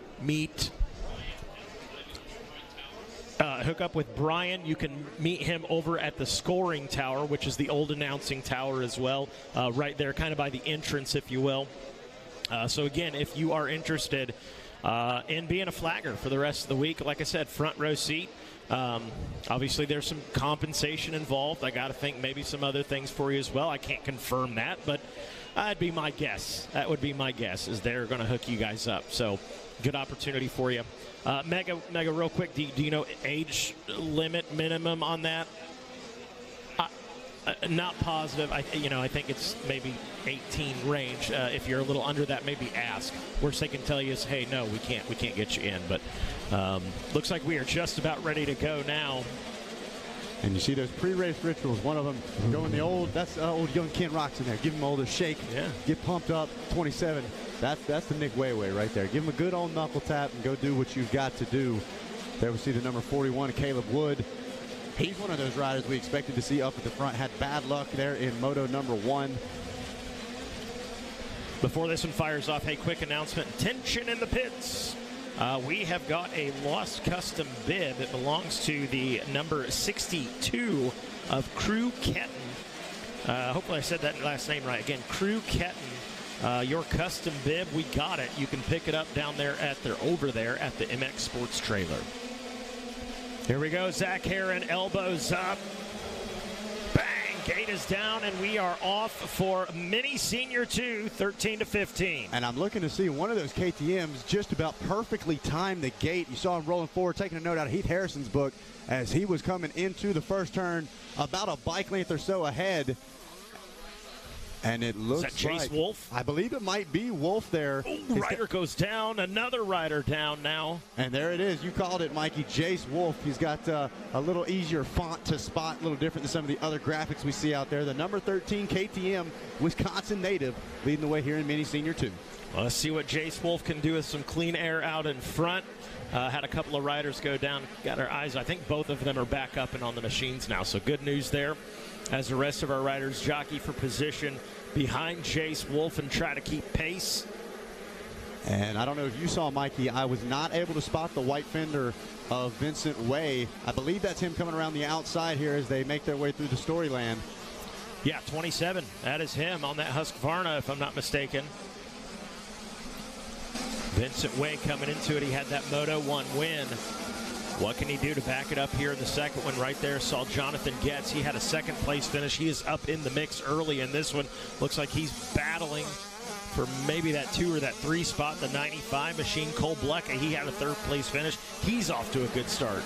Hook up with Brian. You can meet him over at the scoring tower, which is the old announcing tower as well, right there kind of by the entrance, if you will. So, again, if you are interested in being a flagger for the rest of the week, like I said, front row seat. Obviously, there's some compensation involved. I got to think maybe some other things for you as well. I can't confirm that, but that'd be my guess. That would be my guess, is they're going to hook you guys up. So, good opportunity for you. Mega, real quick, do you know age limit minimum on that? Not positive. I think it's maybe 18 range. If you're a little under that, maybe ask. Worst they can tell you is, hey, no, we can't get you in. But looks like we are just about ready to go now. And you see those pre-race rituals. One of them going the old. That's old young Ken Rocks in there. Give him all the shake. Yeah. Get pumped up. 27. That's the Nick Way right there. Give him a good old knuckle tap and go do what you've got to do. There we see the number 41, Caleb Wood. He's one of those riders we expected to see up at the front. Had bad luck there in Moto number 1. Before this one fires off, hey, quick announcement. Tension in the pits. We have got a lost custom bib. It belongs to the number 62 of Crew Ketton. Hopefully I said that last name right. Again, Crew Ketton. Your custom bib, we got it. You can pick it up down there over there at the MX Sports Trailer. Here we go, Zach Heron, elbows up. Bang, gate is down, and we are off for Mini Senior 2, 13-15. And I'm looking to see one of those KTMs just about perfectly time the gate. You saw him rolling forward, taking a note out of Heath Harrison's book as he was coming into the first turn about a bike length or so ahead. And it looks like... Is that Chase Wolf? I believe it might be Wolf there. Ooh, rider goes down. Another rider down now. And there it is. You called it, Mikey. Jace Wolf. He's got a little easier font to spot, a little different than some of the other graphics we see out there. The number 13 KTM Wisconsin native leading the way here in Mini Senior 2. Well, let's see what Jace Wolf can do with some clean air out in front. Had a couple of riders go down. Got our eyes. I think both of them are back up and on the machines now. So good news there as the rest of our riders jockey for position behind Jace Wolf and try to keep pace. And I don't know if you saw, Mikey, I was not able to spot the white fender of Vincent Way. I believe that's him coming around the outside here as they make their way through the Storyland. Yeah, 27. That is him on that Husqvarna, if I'm not mistaken. Vincent Way coming into it. He had that Moto 1 win. What can he do to back it up here in the second one? Right there, saw Jonathan Getz. He had a second place finish. He is up in the mix early in this one. Looks like he's battling for maybe that 2 or that 3 spot in the 95 machine. Cole Blecka, he had a third place finish. He's off to a good start.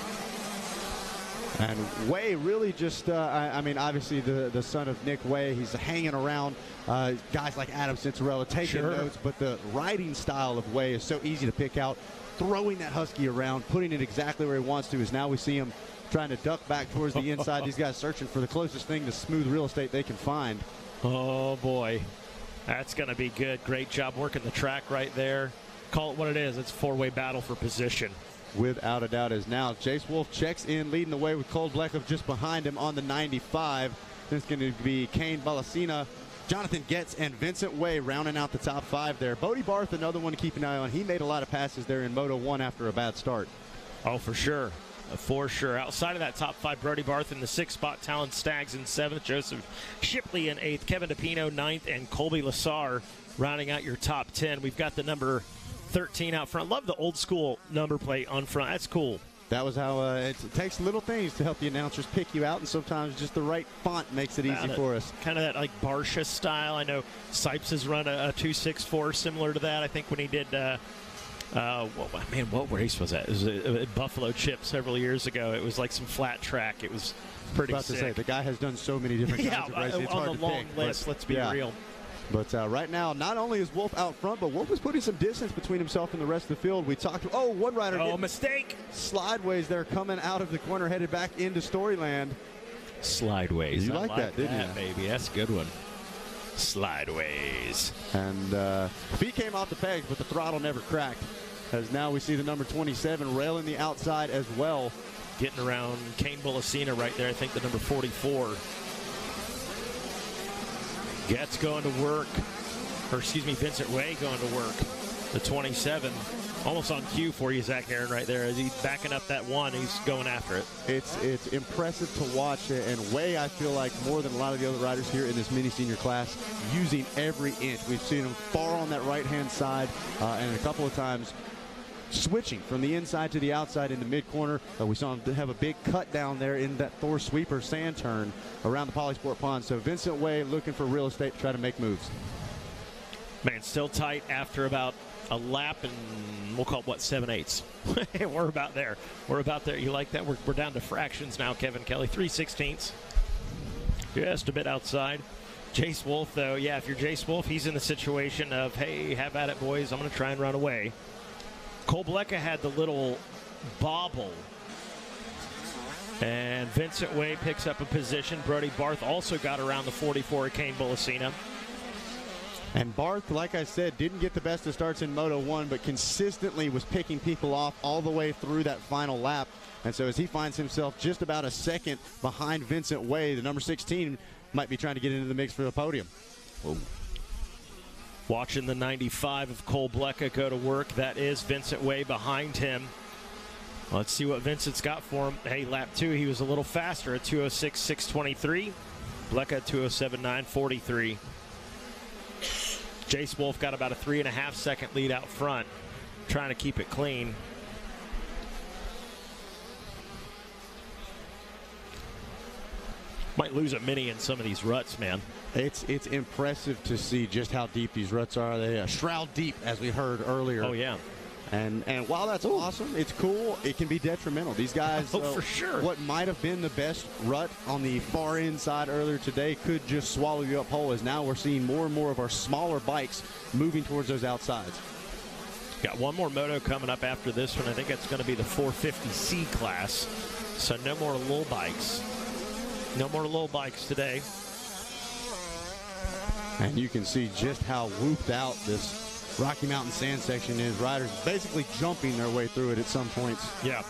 And Way really just, I mean, obviously the son of Nick Way, he's hanging around guys like Adam Cincerella taking notes, but the riding style of Way is so easy to pick out. Throwing that Husky around, putting it exactly where he wants to, is now we see him trying to duck back towards the inside. These guys searching for the closest thing to smooth real estate they can find. Oh, boy. That's going to be good. Great job working the track right there. Call it what it is. It's a four-way battle for position. Without a doubt is now. Jace Wolf checks in, leading the way with Cole Bleckhoff just behind him on the 95. Then it's going to be Kane Balasina, Jonathan Getz, and Vincent Way rounding out the top 5 there. Bodie Barth, another one to keep an eye on. He made a lot of passes there in Moto 1 after a bad start. Oh, for sure. For sure. Outside of that top 5, Brody Barth in the 6th spot, Talon Staggs in 7th, Joseph Shipley in 8th, Kevin DePino 9th, and Colby Lassar rounding out your top 10. We've got the number 13 out front. Love the old school number plate on front. That's cool. That was how it takes little things to help the announcers pick you out, and sometimes just the right font makes it easy for us. Kind of that like Barsha style. I know Sipes has run a 264 similar to that. I think when he did Well, man, what race was that? It was a Buffalo Chip several years ago. It was like some flat track. It was pretty About sick. to say, the guy has done so many different kinds of racing. It's on hard the to long pick, list, but, let's be real. But right now, not only is Wolf out front, but Wolf is putting some distance between himself and the rest of the field. We talked. Oh, one rider. Oh, mistake. Slideways there, coming out of the corner, headed back into Storyland. Slideways. You like that, didn't you? Baby, that's a good one. Slideways. And feet came off the pegs, but the throttle never cracked. As now we see the number 27 railing the outside as well. Getting around Kane Bullacina right there. I think the number 44. Getz going to work. Or excuse me, Vincent Way going to work. The 27. Almost on cue for you, Zach Aaron, right there. As he's backing up that one, he's going after it. It's impressive to watch. And Way, I feel like, more than a lot of the other riders here in this mini senior class, using every inch. We've seen him far on that right-hand side and a couple of times switching from the inside to the outside in the mid-corner. We saw him have a big cut down there in that Thor sweeper sand turn around the Polysport Pond. So Vincent Way looking for real estate to try to make moves. Man, still tight after about a lap, and we'll call it, what, 7/8. We're about there. We're about there. You like that? We're down to fractions now, Kevin Kelly. 3/16. Just a bit outside. Jace Wolf, though, yeah, if you're Jace Wolf, he's in the situation of, hey, have at it, boys. I'm going to try and run away. Cole Blecka had the little bobble. And Vincent Way picks up a position. Brody Barth also got around the 44 at Kane Bullacina. And Barth, like I said, didn't get the best of starts in Moto 1, but consistently was picking people off all the way through that final lap. And so as he finds himself just about a second behind Vincent Way, the number 16 might be trying to get into the mix for the podium. Whoa. Watching the 95 of Cole Blecka go to work. That is Vincent Way behind him. Let's see what Vincent's got for him. Hey, lap 2, he was a little faster at 2:06.623. Blecka 2:07.943. Jace Wolf got about a 3.5 second lead out front, trying to keep it clean. Might lose a mini in some of these ruts, man. It's impressive to see just how deep these ruts are. They shroud deep, as we heard earlier. Oh, yeah. And while that's awesome, it's cool, it can be detrimental. These guys, for sure. What might have been the best rut on the far inside earlier today could just swallow you up whole, as now we're seeing more and more of our smaller bikes moving towards those outsides. Got one more moto coming up after this one. I think it's going to be the 450C class. So no more little bikes. No more little bikes today. And you can see just how whooped out this Rocky Mountain sand section is. Riders basically jumping their way through it at some points. Yeah.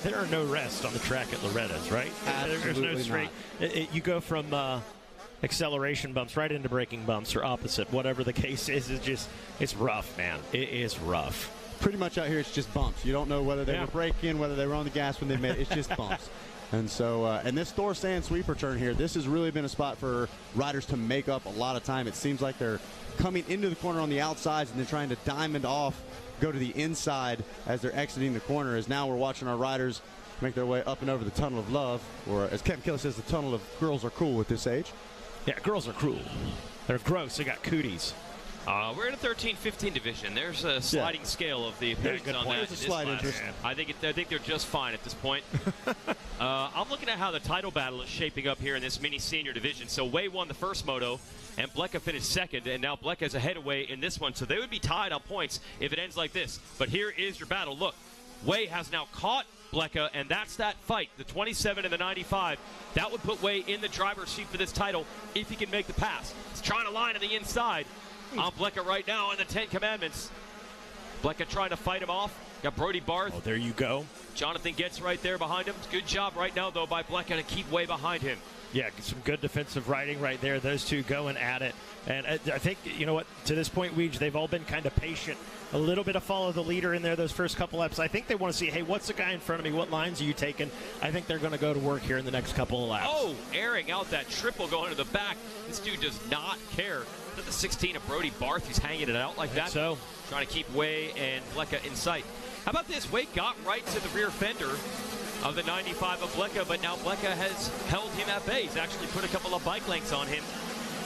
There are no rests on the track at Loretta's, right? Absolutely There's no straight. You go from acceleration bumps right into braking bumps, or opposite. Whatever the case is, it's rough, man. It is rough. Pretty much out here, it's just bumps. You don't know whether they were braking, whether they were on the gas when they made it. It's just bumps. And so, and this Thor sand sweeper turn here, this has really been a spot for riders to make up a lot of time. It seems like they're coming into the corner on the outsides and then trying to diamond off, go to the inside as they're exiting the corner. As now we're watching our riders make their way up and over the tunnel of love, or as Kevin Kelly says, the tunnel of girls are cool at this age. Yeah, girls are cruel. They're gross. They got cooties. We're in a 13-15 division. There's a sliding scale of the opinions on that. There's a slight interest. I think they're just fine at this point. I'm looking at how the title battle is shaping up here in this mini senior division. So Way won the first moto, and Blecka finished second, and now Blecka's ahead of Way in this one. So they would be tied on points if it ends like this. But here is your battle. Look, Way has now caught Blecka, and that's that fight. The 27 and the 95. That would put Way in the driver's seat for this title if he can make the pass. He's trying to line on the inside. On Blecka right now in the 10 Commandments. Blecka trying to fight him off. Got Brody Barth. Oh, there you go. Jonathan Getz right there behind him. Good job right now, though, by Blecka to keep Way behind him. Yeah, some good defensive riding right there. Those two going at it. And I think, you know what, to this point, Weege, they've all been kind of patient. A little bit of follow the leader in there those first couple laps. I think they want to see, hey, what's the guy in front of me? What lines are you taking? I think they're going to go to work here in the next couple of laps. Oh, airing out that triple going to the back. This dude does not care. The 16 of Brody Barth, who's hanging it out like that. So trying to keep Way and Blecka in sight. How about this? Way got right to the rear fender of the 95 of Blecka, but now Blecka has held him at bay. He's actually put a couple of bike lengths on him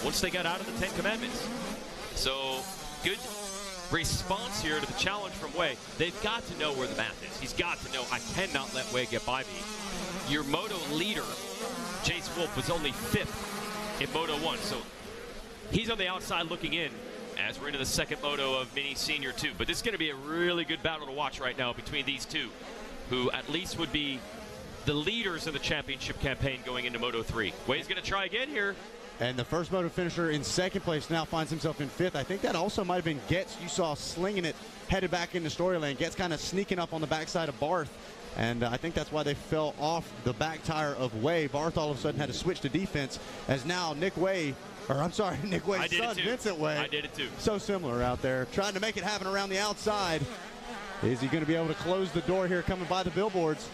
once they got out of the 10 Commandments. So good response here to the challenge from Wei. They've got to know where the math is. He's got to know, I cannot let Wei get by me. Your moto leader, Jace Wolf, was only 5th in Moto 1, so he's on the outside looking in as we're into the second moto of Mini Senior 2. But this is going to be a really good battle to watch right now between these two, who at least would be the leaders of the championship campaign going into Moto 3. Wei's going to try again here. And the first moto finisher in second place now finds himself in 5th. I think that also might have been Getz. You saw slinging it, headed back into Storyland. Getz kind of sneaking up on the backside of Barth. And I think that's why they fell off the back tire of Wei. Barth all of a sudden had to switch to defense, as now Nick Wei's son, Vincent Wei. I did it too. So similar out there, trying to make it happen around the outside. Is he going to be able to close the door here coming by the billboards?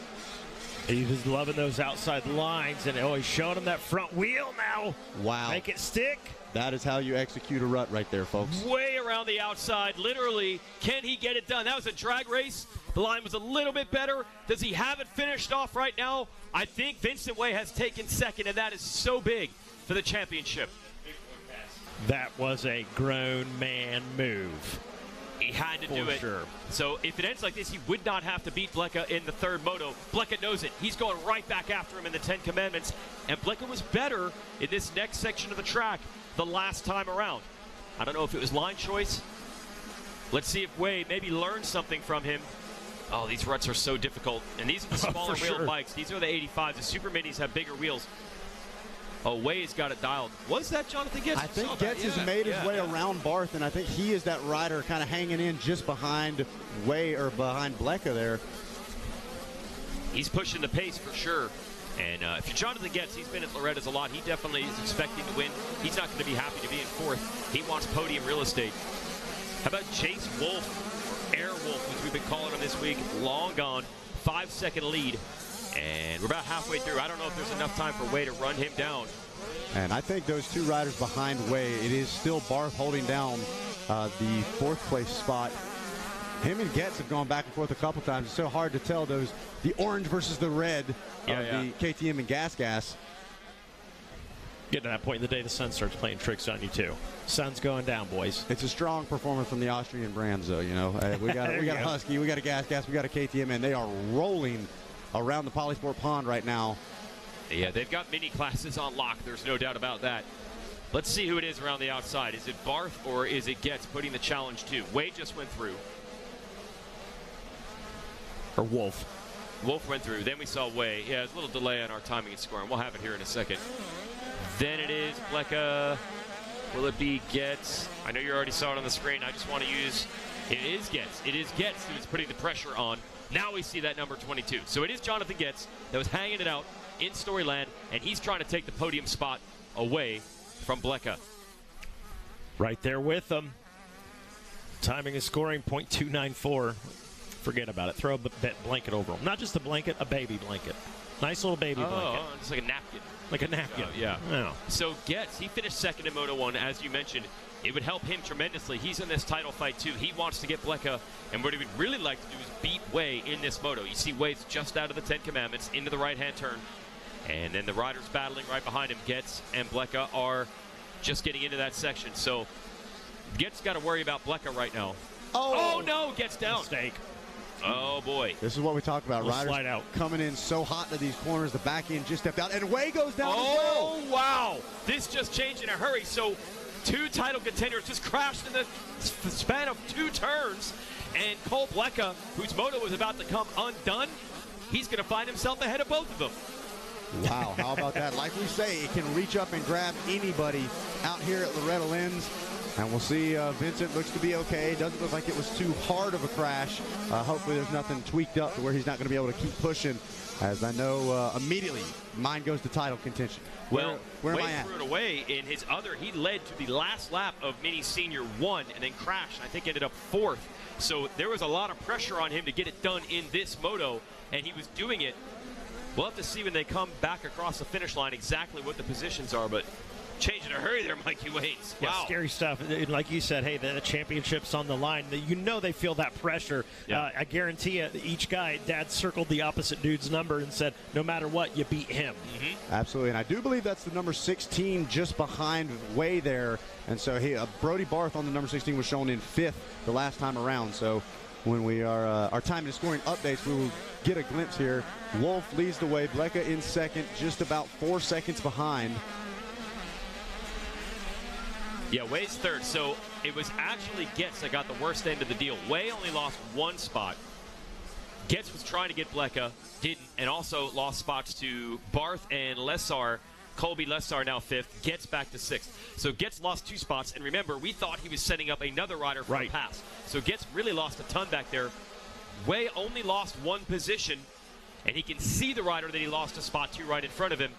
He was loving those outside lines, and he's showing him that front wheel now. Wow. Make it stick. That is how you execute a rut right there, folks. Way around the outside, literally. Can he get it done? That was a drag race. The line was a little bit better. Does he have it finished off right now? I think Vincent Wei has taken second, and that is so big for the championship. That was a grown man move. He had to do it. Sure. So if it ends like this, he would not have to beat Blecka in the third moto. Blecka knows it. He's going right back after him in the 10 Commandments. And Blecka was better in this next section of the track the last time around. I don't know if it was line choice. Let's see if Wei maybe learns something from him. Oh, these ruts are so difficult. And these are the smaller wheel bikes. These are the 85s. The Super Minis have bigger wheels. Oh, Wei's got it dialed. Was that Jonathan Getz? I think Getz has made his way around Barth, and I think he is that rider kind of hanging in just behind Wei, or behind Blecka there. He's pushing the pace for sure. And if you're Jonathan Getz, he's been at Loretta's a lot. He definitely is expecting to win. He's not going to be happy to be in 4th. He wants podium real estate. How about Jace Wolf, Air Wolf, as we've been calling him this week? Long gone. 5-second lead. And we're about halfway through. I don't know if there's enough time for Wei to run him down. And I think those two riders behind Wei, it is still Barth holding down the 4th place spot. Him and Getz have gone back and forth a couple times. It's so hard to tell the orange versus the red of the KTM and Gas. Getting to that point in the day, the sun starts playing tricks on you too. Sun's going down, boys. It's a strong performance from the Austrian brands, though. You know, we got a Husky, we got a Gas, we got a KTM, and they are rolling around the Polysport pond right now. Yeah, they've got mini classes on lock. There's no doubt about that. Let's see who it is around the outside. Is it Barth or is it Getz putting the challenge to? Wei just went through. Or Wolf. Wolf went through. Then we saw Wei. Yeah, there's a little delay on our timing and scoring. We'll have it here in a second. Then it is Blecka. Will it be Getz? I know you already saw it on the screen. I just want to use... It is Getz. It is Getz who's putting the pressure on. Now we see that number 22. So it is Jonathan Getz that was hanging it out in Storyland, and he's trying to take the podium spot away from Blecka. Right there with them. Timing and scoring, .294. Forget about it. Throw a blanket over them. Not just a blanket, a baby blanket. Nice little baby blanket. Oh, it's like a napkin. Like a napkin. Yeah. Oh. So Getz, he finished second in Moto 1, as you mentioned. It would help him tremendously. He's in this title fight, too. He wants to get Blecka, and what he would really like to do is beat Wei in this moto. You see Wei's just out of the 10 Commandments into the right-hand turn, and then the riders battling right behind him. Getz and Blecka are just getting into that section. So Getz got to worry about Blecka right now. Oh no, Getz down. Mistake. Oh, boy. This is what we talk about. Riders slide out. Coming in so hot to these corners. The back end just stepped out, and Wei goes down as well. Oh, wow. This just changed in a hurry. So two title contenders just crashed in the span of 2 turns. And Cole Blecka, whose moto was about to come undone, he's going to find himself ahead of both of them. Wow, how about that? Like we say, it can reach up and grab anybody out here at Loretta Lynn's. And we'll see. Vincent looks to be okay. Doesn't look like it was too hard of a crash. Hopefully there's nothing tweaked up to where he's not going to be able to keep pushing. As I know, immediately, mine goes to title contention. Well, where am Wei I at? threw it away in his other. He led to the last lap of Mini Senior 1 and then crashed. I think ended up 4th. So there was a lot of pressure on him to get it done in this moto, and he was doing it. We'll have to see when they come back across the finish line exactly what the positions are, but change in a hurry there, Mikey Waits. Yeah, Wow. scary stuff. And like you said, hey, the championship's on the line. You know they feel that pressure. Yeah. I guarantee you, each guy, Dad circled the opposite dude's number and said, no matter what, you beat him. Absolutely, and I do believe that's the number 16 just behind Way there. And so Brody Barth on the number 16 was shown in 5th the last time around. So when we are our time and scoring updates, we will get a glimpse here. Wolf leads the way. Blecka in second, just about 4 seconds behind. Yeah, Way's third. So it was actually Getz that got the worst end of the deal. Way only lost 1 spot. Getz was trying to get Blecka, didn't, and also lost spots to Barth and Lessar. Colby Lessar now 5th. Getz back to 6th. So Getz lost 2 spots. And remember, we thought he was setting up another rider for a pass. So Getz really lost a ton back there. Way only lost 1 position, and he can see the rider that he lost a spot to right in front of him.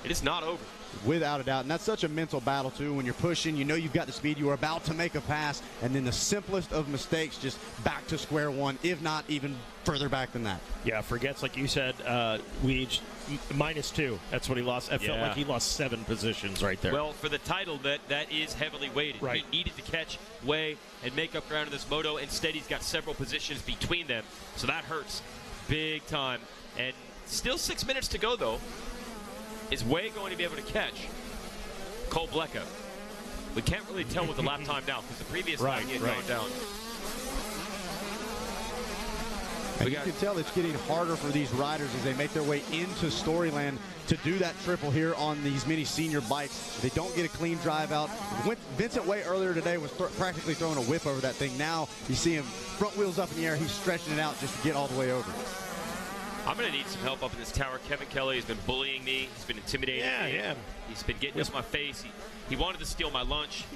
It is not over. Without a doubt, and that's such a mental battle too. When you're pushing, you know you've got the speed, you are about to make a pass, and then the simplest of mistakes, just back to square one, if not even further back than that. Yeah, forgets, like you said, -2. That's what he lost. I felt like he lost 7 positions right there. Well, for the title, that is heavily weighted. Right. He needed to catch Way and make up ground in this moto. Instead, he's got several positions between them, so that hurts big time. And still 6 minutes to go, though. Is Way going to be able to catch Cole Blecka? We can't really tell with the lap time now because the previous time he had gone down. And you can tell it's getting harder for these riders as they make their way into Storyland to do that triple here on these mini senior bikes. They don't get a clean drive out. Vincent Way earlier today was practically throwing a whip over that thing. Now you see him front wheels up in the air. He's stretching it out just to get all the way over. I'm going to need some help up in this tower. Kevin Kelly has been bullying me. He's been intimidating me. Yeah. He's been getting into my face. He wanted to steal my lunch.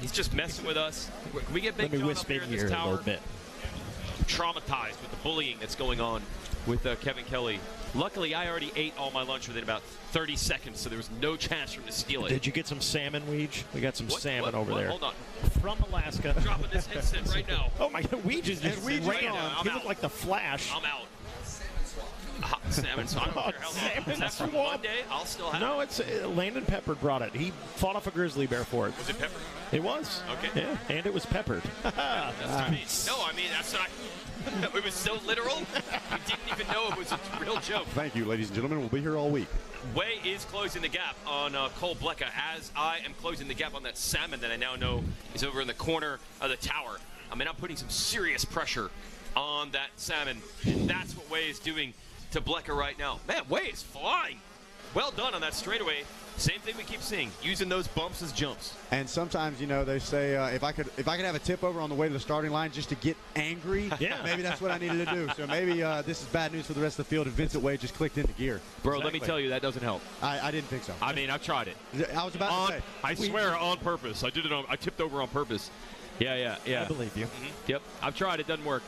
He's just messing with us. Can we get Big John up here in this tower? A little bit. I'm traumatized with the bullying that's going on with Kevin Kelly. Luckily, I already ate all my lunch within about 30 seconds, so there was no chance for him to steal it. Did you get some salmon, Weege? We got some salmon over there. Hold on. From Alaska. I'm dropping this headset right now. Oh, my God. Weege is just right now. He looked like the Flash. I'm out. Salmon, so I don't care how long. Is that from Monday? I'll still have No, it's Landon Peppered brought it. He fought off a grizzly bear for it. Was it peppered? It was. Okay. Yeah, and it was peppered. That's what I mean. No, I mean, that's not. It was so literal, you didn't even know it was a real joke. Thank you, ladies and gentlemen. We'll be here all week. Way is closing the gap on Cole Blecka as I am closing the gap on that salmon that I now know is over in the corner of the tower. I mean, I'm putting some serious pressure on that salmon, and that's what Way is doing to Blecka right now. Man, Way is flying. Well done on that straightaway. Same thing we keep seeing, using those bumps as jumps. And sometimes, you know, they say if I could have a tip over on the way to the starting line just to get angry, maybe that's what I needed to do. So maybe this is bad news for the rest of the field, and Vincent Way just clicked into gear. Bro, let me tell you, that doesn't help. I didn't think so. I mean, I've tried it. I was about to say. I swear, on purpose. I did it I tipped over on purpose. Yeah. I believe you. Yep, I've tried. It doesn't work.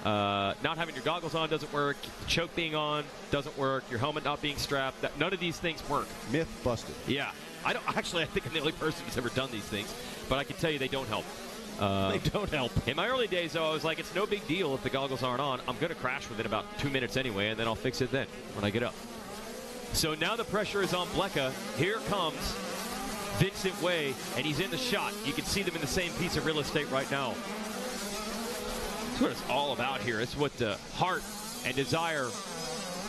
Not having your goggles on doesn't work. The choke being on doesn't work. Your helmet not being strapped. None of these things work. Myth busted. Yeah. I think I'm the only person who's ever done these things, but I can tell you they don't help. They don't help. In my early days, though, I was like, it's no big deal if the goggles aren't on. I'm going to crash within about 2 minutes anyway, and then I'll fix it then when I get up. So now the pressure is on Blecka. Here comes Vincent Way, and he's in the shot. You can see them in the same piece of real estate right now. That's what it's all about here. It's what the heart and desire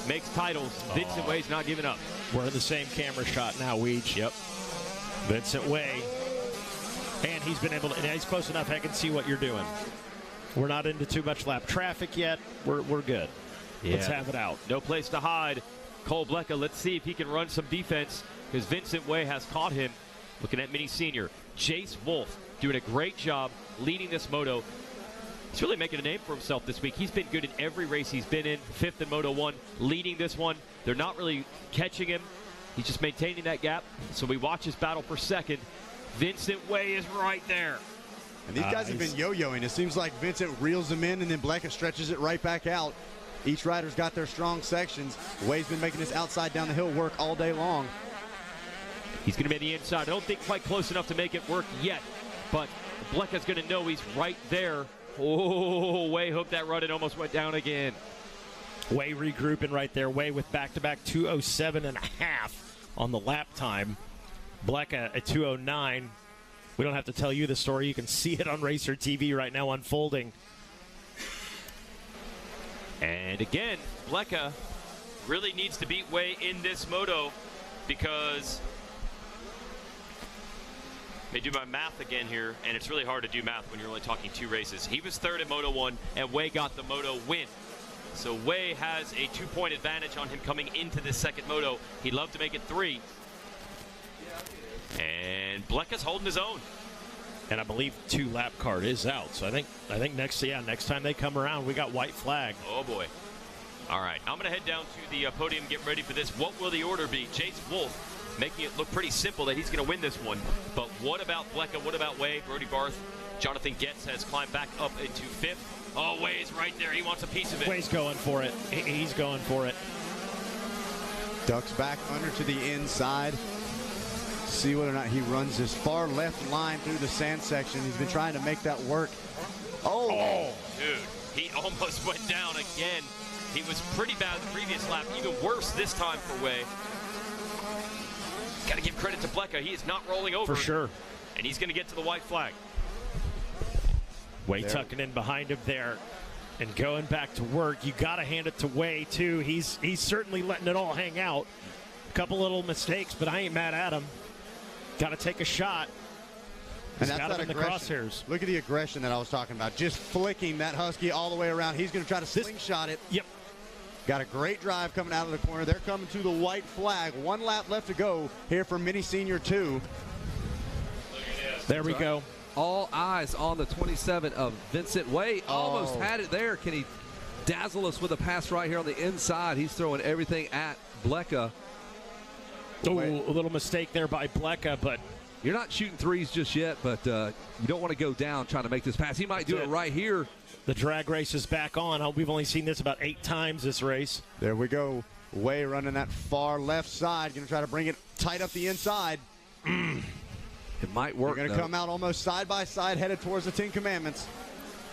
makes titles. Vincent Way's not giving up. We're in the same camera shot now, Weege. Yep. Vincent Way. And he's been able to, and he's close enough, I can see what you're doing. We're not into too much lap traffic yet. We're good. Yeah. Let's have it out. No place to hide. Cole Blecka, let's see if he can run some defense because Vincent Way has caught him. Looking at Mini Senior. Jace Wolf doing a great job leading this moto. He's really making a name for himself this week. He's been good in every race he's been in. 5th in Moto 1, leading this one. They're not really catching him. He's just maintaining that gap. So we watch his battle for second. Vincent Way is right there. And these guys have been yo-yoing. It seems like Vincent reels them in, and then Blecka stretches it right back out. Each rider's got their strong sections. Way's been making this outside down the hill work all day long. He's going to be on the inside. I don't think quite close enough to make it work yet. But Blecka's going to know he's right there. Oh, Way hooked that run and almost went down again. Way regrouping right there. Way with back-to-back 2:07.5 on the lap time. Blecka at 2:09. We don't have to tell you the story. You can see it on Racer TV right now unfolding. And again, Blecka really needs to beat Way in this moto because they do my math again here, and it's really hard to do math when you're only talking 2 races. He was 3rd in Moto 1, and Way got the Moto win. So Way has a 2-point advantage on him coming into this second moto. He'd love to make it 3. And Blecka's holding his own. And I believe 2-lap card is out. So I think next time they come around, we got white flag. Oh boy. All right, I'm going to head down to the podium, get ready for this. What will the order be? Chase Wolf making it look pretty simple that he's going to win this one. But what about Blecka? What about Way? Brody Barth, Jonathan Getz has climbed back up into 5th. Oh, Way's right there. He wants a piece of it. Way's going for it. He's going for it. Ducks back under to the inside. See whether or not he runs his far left line through the sand section. He's been trying to make that work. Oh, dude. He almost went down again. He was pretty bad the previous lap. Even worse this time for Way. Got to give credit to Blecka. He is not rolling over. For sure. And he's going to get to the white flag. Way tucking in behind him there and going back to work. You got to hand it to Way, too. He's certainly letting it all hang out. A couple little mistakes, but I ain't mad at him. Got to take a shot. And He's that's got that him in the crosshairs. Look at the aggression that I was talking about. Just flicking that Husky all the way around. He's going to try to slingshot it. Yep. Got a great drive coming out of the corner. They're coming to the white flag. 1 lap left to go here for Mini Senior 2. There we go. All eyes on the 27 of Vincent Way. Almost had it there. Can he dazzle us with a pass right here on the inside? He's throwing everything at Blecka. Oh, a little mistake there by Blecka, but you're not shooting threes just yet, but you don't want to go down trying to make this pass. He might do it right here. The drag race is back on. We've only seen this about 8 times this race. There we go. Way running that far left side. Going to try to bring it tight up the inside. It might work. They're going to come out almost side by side, headed towards the 10 Commandments.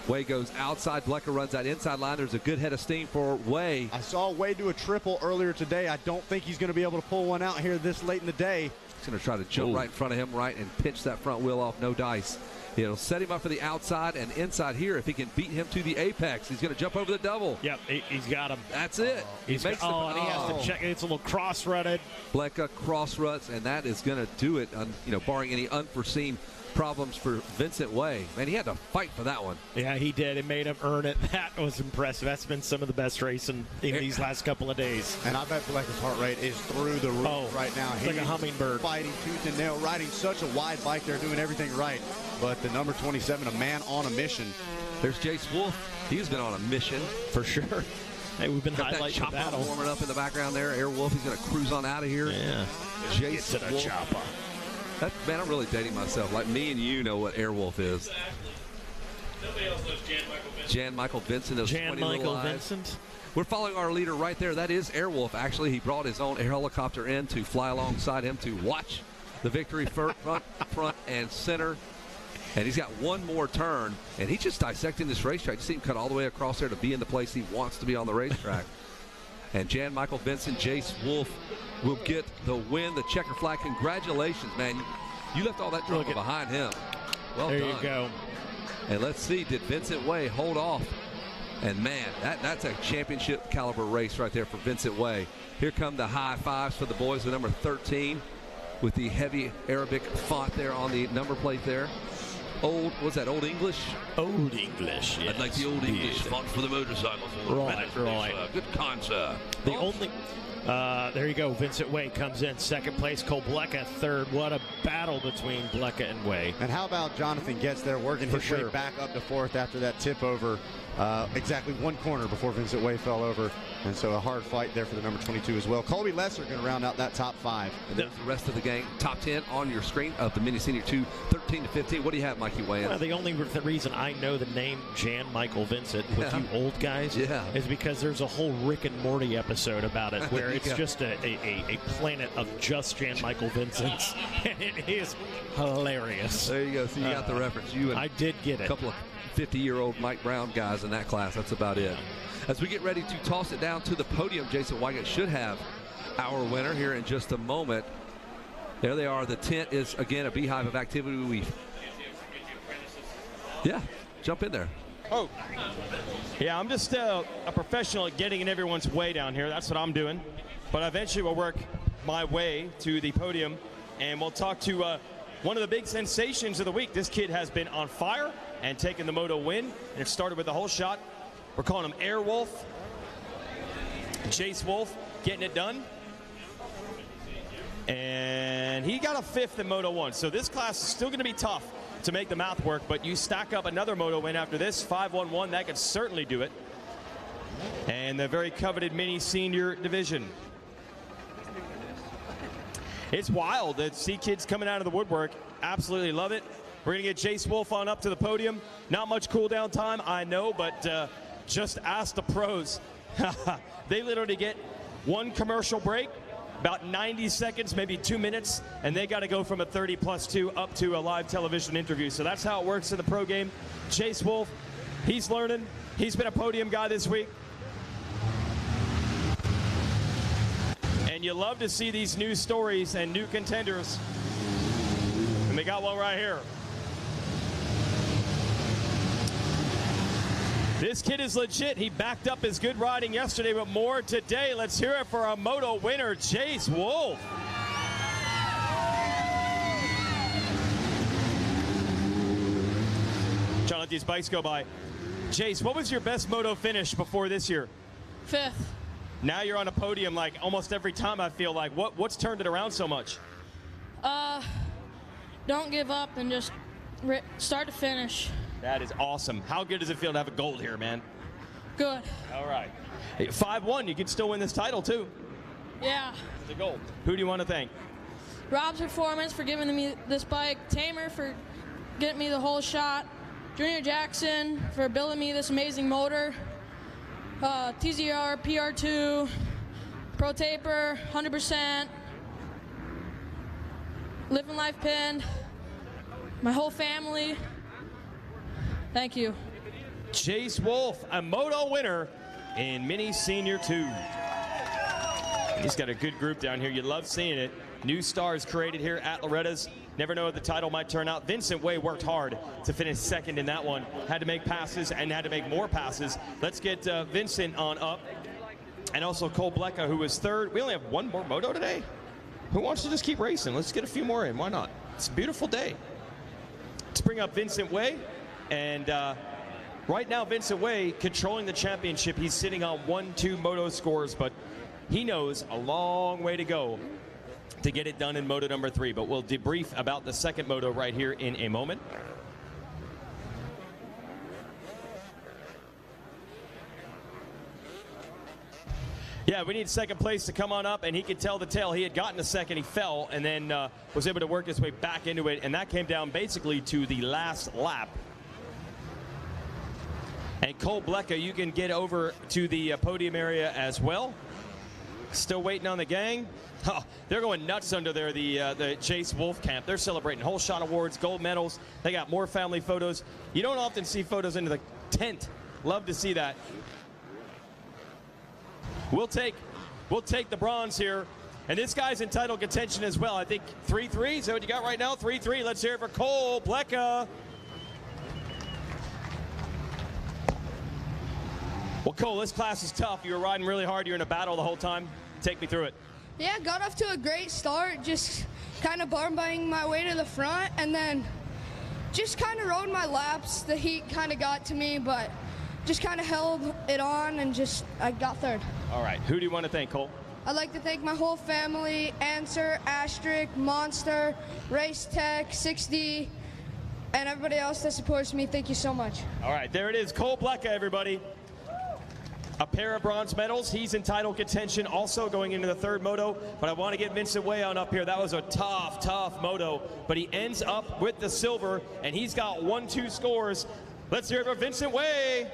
Way goes outside. Blecka runs that inside line. There's a good head of steam for Way. I saw Way do a triple earlier today. I don't think he's going to be able to pull one out here this late in the day. He's going to try to jump right in front of him, and pinch that front wheel off. No dice. It'll set him up for the outside and inside here. If he can beat him to the apex, he's going to jump over the double. Yep, he's got him. That's it. And he has to check. It's a little cross-rutted. Blecka cross-ruts, and that is going to do it, barring any unforeseen problems for Vincent Way. Man, he had to fight for that one. Yeah, he did. It made him earn it. That was impressive. That's been some of the best racing in these last couple of days. And I bet Blecka's heart rate is through the roof right now. He's like a hummingbird. Fighting tooth and nail, riding such a wide bike. They're doing everything right. But the number 27, a man on a mission. There's Jace Wolf. He's been on a mission. For sure. Hey, we've been highlighting the battle. Warming up in the background there. Airwolf, he's going to cruise on out of here. Yeah. Jace to the chopper. Man, I'm really dating myself. Like, me and you know what Airwolf is. Nobody else knows Jan Michael Vincent. Jan Michael Vincent. We're following our leader right there. That is Airwolf. Actually, he brought his own air helicopter in to fly alongside him to watch the victory front and center. And he's got one more turn, and he's just dissecting this racetrack. You see him cut all the way across there to be in the place he wants to be on the racetrack. And Jan Michael Vincent, Jace Wolf will get the win, the checker flag. Congratulations, man. You left all that drama behind him. Well done. There you go. And let's see, did Vincent Way hold off? And, man, that's a championship caliber race right there for Vincent Way. Here come the high fives for the boys with number 13 with the heavy Arabic font there on the number plate there. Old English? Old English, yes. I'd like the Old English font for the motorcycle. Right. Good concept. The only... there you go. Vincent Way comes in second place. Cole Blecka third. What a battle between Blecka and Way. And how about Jonathan Getz there working his way back up to fourth after that tip over exactly one corner before Vincent Way fell over. And so a hard fight there for the number 22 as well. Colby Lesser going to round out that top 5. And there's the rest of the game. Top 10 on your screen of the Mini Senior 2, 13 to 15. What do you have, Mikey Wayans? Well, the only reason I know the name Jan Michael Vincent with you old guys is because there's a whole Rick and Morty episode about it where it's just a planet of just Jan Michael Vincents. And it is hilarious. There you go. So you got the reference. You and I did get it. A couple of 50-year-old Mike Brown guys in that class. That's about it. As we get ready to toss it down to the podium, Jason Weigand should have our winner here in just a moment. There they are. The tent is, again, a beehive of activity. Yeah, jump in there. Oh, yeah, I'm just a professional at getting in everyone's way down here. That's what I'm doing. But eventually we'll work my way to the podium, and we'll talk to one of the big sensations of the week. This kid has been on fire and taken the moto win, and it started with the whole shot. We're calling him Air Wolf. Chase Wolf getting it done. And he got a 5th in Moto 1. So this class is still going to be tough to make the math work, but you stack up another moto win after this, 5-1-1, that could certainly do it. And the very coveted mini senior division. It's wild to see kids coming out of the woodwork. Absolutely love it. We're going to get Chase Wolf on up to the podium. Not much cool down time, I know, but just ask the pros. They literally get one commercial break, about 90 seconds, maybe 2 minutes, and they got to go from a 30+2 up to a live television interview. So that's how it works in the pro game. Chase Wolf, he's learning. He's been a podium guy this week. And you love to see these new stories and new contenders. And we got one right here. This kid is legit. He backed up his good riding yesterday, but more today. Let's hear it for a moto winner, Chase Wolf. Trying to let these bikes go by. Chase, what was your best moto finish before this year? 5th. Now you're on a podium like almost every time, I feel like. What's turned it around so much? Don't give up and just start to finish. That is awesome. How good does it feel to have a gold here, man? Good. All right. Hey, 5-1, you can still win this title, too. Yeah. The gold. Who do you want to thank? Rob's Performance for giving me this bike. Tamer for getting me the whole shot. Junior Jackson for building me this amazing motor. TZR, PR2, Pro Taper, 100%. Living Life Pinned. My whole family. Thank you. Chase Wolf, a moto winner in Mini Senior 2. He's got a good group down here. You love seeing it. New stars created here at Loretta's. Never know what the title might turn out. Vincent Way worked hard to finish 2nd in that one. Had to make passes and had to make more passes. Let's get Vincent on up. And also Cole Blecka, who was 3rd. We only have one more moto today. Who wants to just keep racing? Let's get a few more in. Why not? It's a beautiful day. Let's bring up Vincent Way. And right now, Vincent Way controlling the championship. He's sitting on 1-2 moto scores, but he knows a long way to go to get it done in moto number 3. But we'll debrief about the 2nd moto right here in a moment. Yeah, we need 2nd place to come on up, and he could tell the tale. He had gotten to 2nd, he fell, and then was able to work his way back into it, and that came down basically to the last lap. And Cole Blecka, you can get over to the podium area as well. Still waiting on the gang. Oh, they're going nuts under there, the Chase Wolf camp. They're celebrating whole shot awards, gold medals. They got more family photos. You don't often see photos into the tent. Love to see that. We'll take the bronze here. And this guy's in title contention as well. I think 3-3. Is that what you got right now? 3-3. Let's hear it for Cole Blecka. Well, Cole, this class is tough. You were riding really hard. You're in a battle the whole time. Take me through it. Yeah, got off to a great start. Just kind of barbing my way to the front, and then just kind of rode my laps. The heat kind of got to me, but just kind of held it on, and I got 3rd. All right. Who do you want to thank, Cole? I'd like to thank my whole family, Answer, Asterisk, Monster, Race Tech, 6D, and everybody else that supports me. Thank you so much. All right, there it is. Cole Blecka, everybody. A pair of bronze medals. He's in title contention also going into the 3rd moto, but I want to get Vincent Way on up here. That was a tough moto, but he ends up with the silver, and he's got 1-2 scores. Let's hear it for Vincent Way.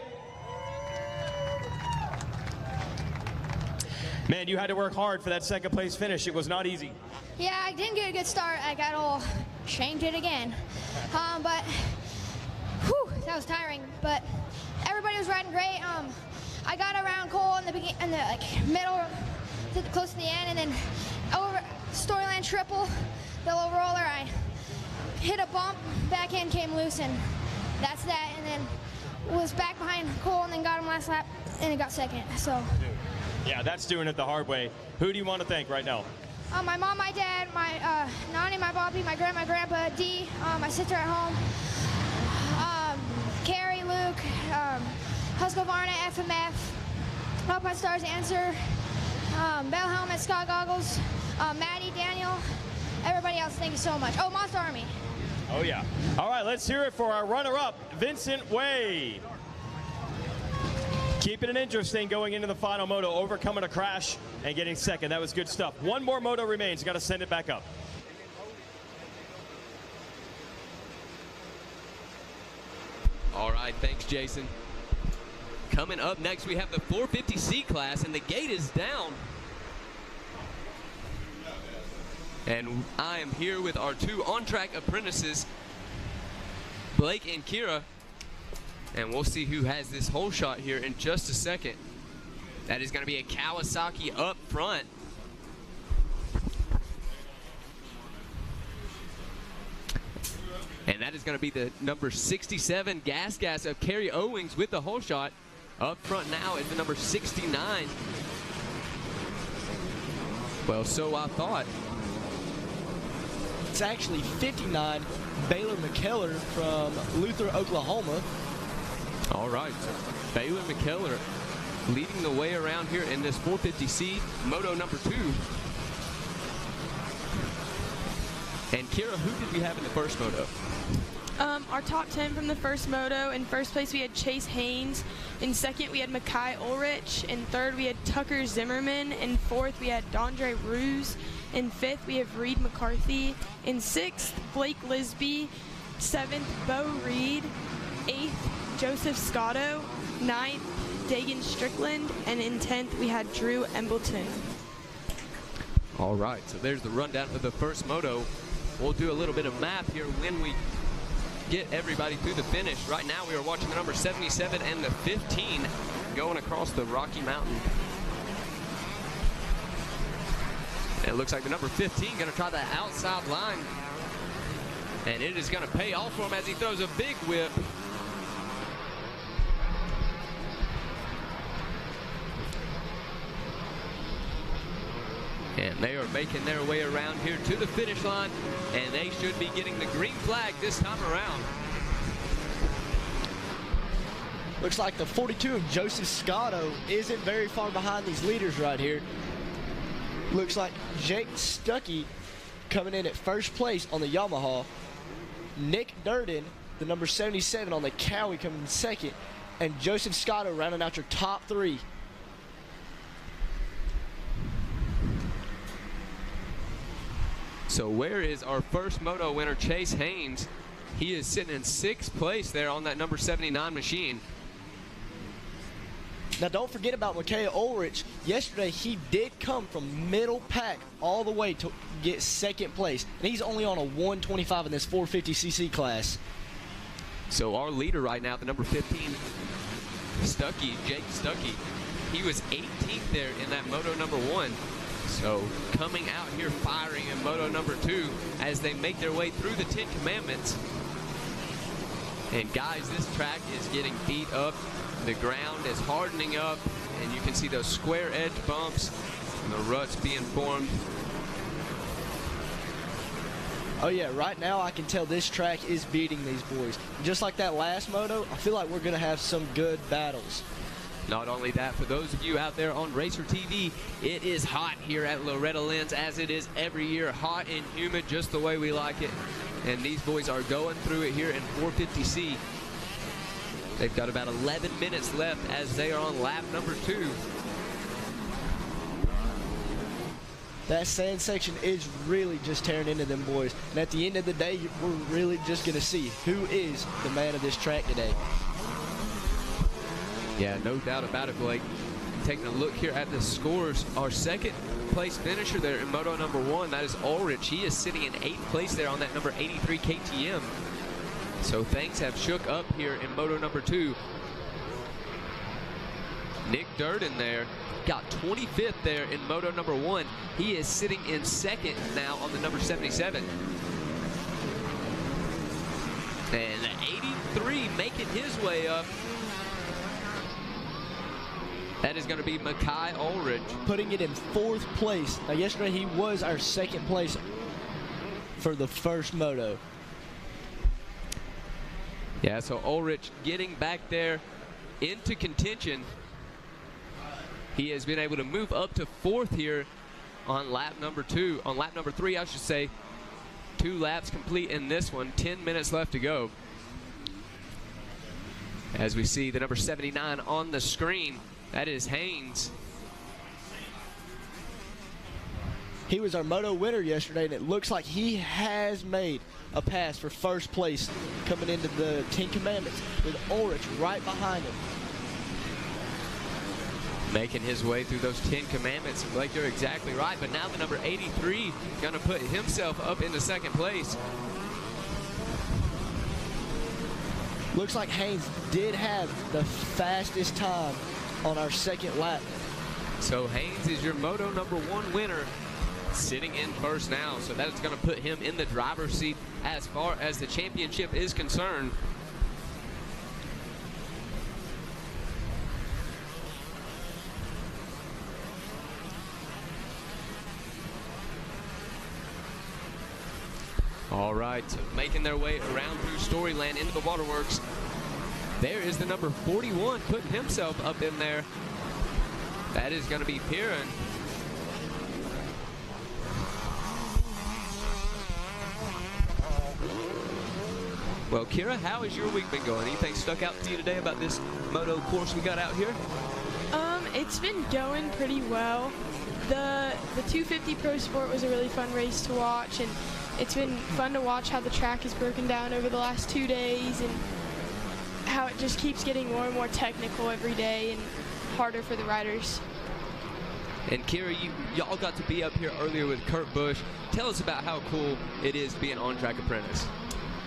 Man, you had to work hard for that 2nd place finish. It was not easy. Yeah, I didn't get a good start. I got all shamed it again. But whew, that was tiring. But everybody was riding great. I got around Cole in the middle, close to the end, and then over Storyland triple. the little roller, I hit a bump, back end came loose, and that's that. And then was back behind Cole and then got him last lap, and it got second. So. Yeah, that's doing it the hard way. Who do you want to thank right now? My mom, my dad, my Nani, my Bobby, my grandma, grandpa, Dee, my sister at home, Carrie, Luke, Husqvarna, FMF, Popeye Stars Answer, Bell Helmet, Scott Goggles, Maddie, Daniel, everybody else, thank you so much. Oh, Monster Army. Oh, yeah. All right, let's hear it for our runner-up, Vincent Way. Keeping it interesting going into the final moto, overcoming a crash and getting second. That was good stuff. One more moto remains. Got to send it back up. All right, thanks, Jason. Coming up next, we have the 450C class, and the gate is down. And I am here with our two on-track apprentices, Blake and Kira. And we'll see who has this hole shot here in just a second. That is going to be a Kawasaki up front. And that is going to be the number 67 Gas of Kerry Owings with the hole shot. Up front now is the number 69. Well, so I thought. It's actually 59, Baylor McKellar from Luther, Oklahoma. All right, Baylor McKellar leading the way around here in this 450C moto number 2. And Kira, who did we have in the first moto? Our top 10 from the first moto. In first place, we had Chase Haynes. In second, we had Makai Ulrich. In third, we had Tucker Zimmerman. In fourth, we had Dondre Ruse. In fifth, we have Reed McCarthy. In sixth, Blake Lisby. Seventh, Bo Reed. Eighth, Joseph Scotto. Ninth, Dagan Strickland. And in 10th, we had Drew Embleton. All right, so there's the rundown of the first moto. We'll do a little bit of math here when we get everybody through the finish. Right now, we are watching the number 77 and the 15 going across the Rocky Mountain. And it looks like the number 15 going to try the outside line. And it is going to pay off for him as he throws a big whip. And they are making their way around here to the finish line, and they should be getting the green flag this time around. Looks like the 42 of Joseph Scotto isn't very far behind these leaders right here. Looks like Jake Stuckey coming in at first place on the Yamaha. Nick Durden, the number 77 on the Cowie, coming in second. And Joseph Scotto rounding out your top 3. So where is our first moto winner, Chase Haynes? He is sitting in 6th place there on that number 79 machine. Now don't forget about Makai Ulrich. Yesterday he did come from middle pack all the way to get 2nd place. And he's only on a 125 in this 450cc class. So our leader right now, the number 15, Stuckey, Jake Stuckey, he was 18th there in that moto number 1. So coming out here firing in moto number 2 as they make their way through the 10 Commandments. And guys, this track is getting beat up. The ground is hardening up, and you can see those square edge bumps and the ruts being formed. Oh yeah, right now I can tell this track is beating these boys. Just like that last moto, I feel like we're gonna have some good battles. Not only that, for those of you out there on Racer TV, it is hot here at Loretta Lynn's, as it is every year, hot and humid just the way we like it. And these boys are going through it here in 450C. They've got about 11 minutes left as they are on lap number 2. That sand section is really just tearing into them boys. And at the end of the day, we're really just gonna see who is the man of this track today. Yeah, no doubt about it, Blake. Taking a look here at the scores, our 2nd place finisher there in moto number 1, that is Ulrich. He is sitting in 8th place there on that number 83 KTM. So things have shook up here in moto number 2. Nick Durden there got 25th there in Moto number 1. He is sitting in second now on the number 77. And 83 making his way up. That is going to be Makai Ulrich. Putting it in 4th place. Now, yesterday he was our 2nd place for the first moto. Yeah, so Ulrich getting back there into contention. He has been able to move up to 4th here on lap number 2. On lap number 3, I should say. 2 laps complete in this one. 10 minutes left to go. As we see the number 79 on the screen. That is Haynes. He was our moto winner yesterday, and it looks like he has made a pass for first place coming into the 10 Commandments with Ulrich right behind him. Making his way through those 10 Commandments. Blake, you're exactly right, but now the number 83 going to put himself up into 2nd place. Looks like Haynes did have the fastest time on our 2nd lap. So Haynes is your Moto number 1 winner, sitting in 1st now. So that is going to put him in the driver's seat as far as the championship is concerned. All right, so making their way around through Storyland into the waterworks. There is the number 41 putting himself up in there. That is going to be Piran. Well, Kira, how has your week been going? Anything stuck out to you today about this moto course we got out here? It's been going pretty well. The 250 Pro Sport was a really fun race to watch, and it's been fun to watch how the track is broken down over the last 2 days and how it just keeps getting more and more technical every day and harder for the riders. And Kira, y'all got to be up here earlier with Kurt Busch. Tell us about how cool it is to be an on-track apprentice.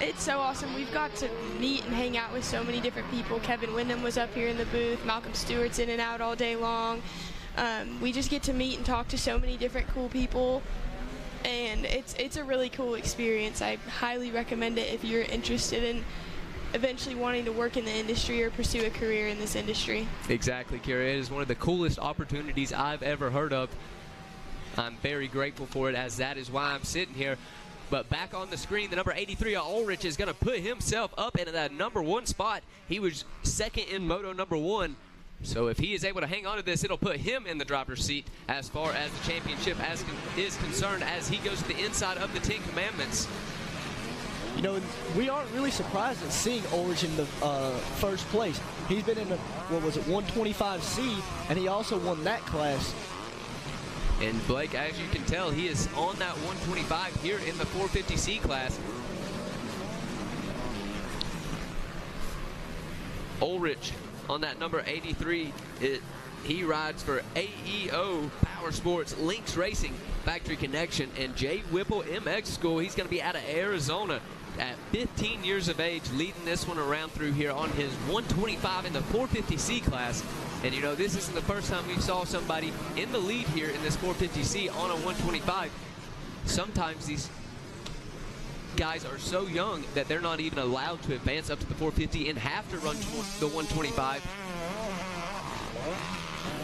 It's so awesome. We've got to meet and hang out with so many different people. Kevin Windham was up here in the booth. Malcolm Stewart's in and out all day long. We just get to meet and talk to so many different cool people. And it's a really cool experience. I highly recommend it if you're interested in eventually wanting to work in the industry or pursue a career in this industry. Exactly, Kira. It is one of the coolest opportunities I've ever heard of. I'm very grateful for it, as that is why I'm sitting here. But back on the screen, the number 83 Ulrich is going to put himself up into that number 1 spot. He was 2nd in Moto number 1. So if he is able to hang on to this, it'll put him in the driver's seat as far as the championship is concerned, as he goes to the inside of the 10 Commandments. You know, we aren't really surprised at seeing Ulrich in the 1st place. He's been in the, 125C, and he also won that class. And Blake, as you can tell, he is on that 125 here in the 450C class. Ulrich on that number 83, he rides for AEO Power Sports, Lynx Racing, Factory Connection, and J. Whipple MX School. He's going to be out of Arizona at 15 years of age, leading this one around through here on his 125 in the 450C class. And, you know, this isn't the first time we saw somebody in the lead here in this 450C on a 125. Sometimes these guys are so young that they're not even allowed to advance up to the 450 and have to run the 125.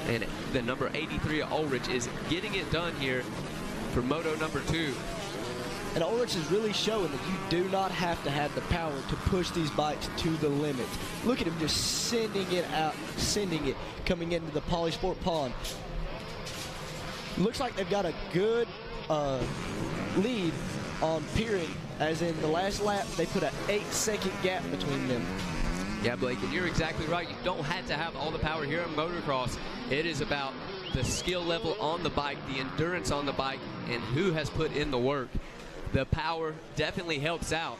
And the number 83 Ulrich is getting it done here for Moto number 2. And Ulrich is really showing that you do not have to have the power to push these bikes to the limit. Look at him just sending it out, sending it, coming into the Polysport pond. Looks like they've got a good lead on Piran, as in the last lap, they put an 8-second gap between them. Yeah, Blake, and you're exactly right. You don't have to have all the power here in motocross. It is about the skill level on the bike, the endurance on the bike, and who has put in the work. The power definitely helps out,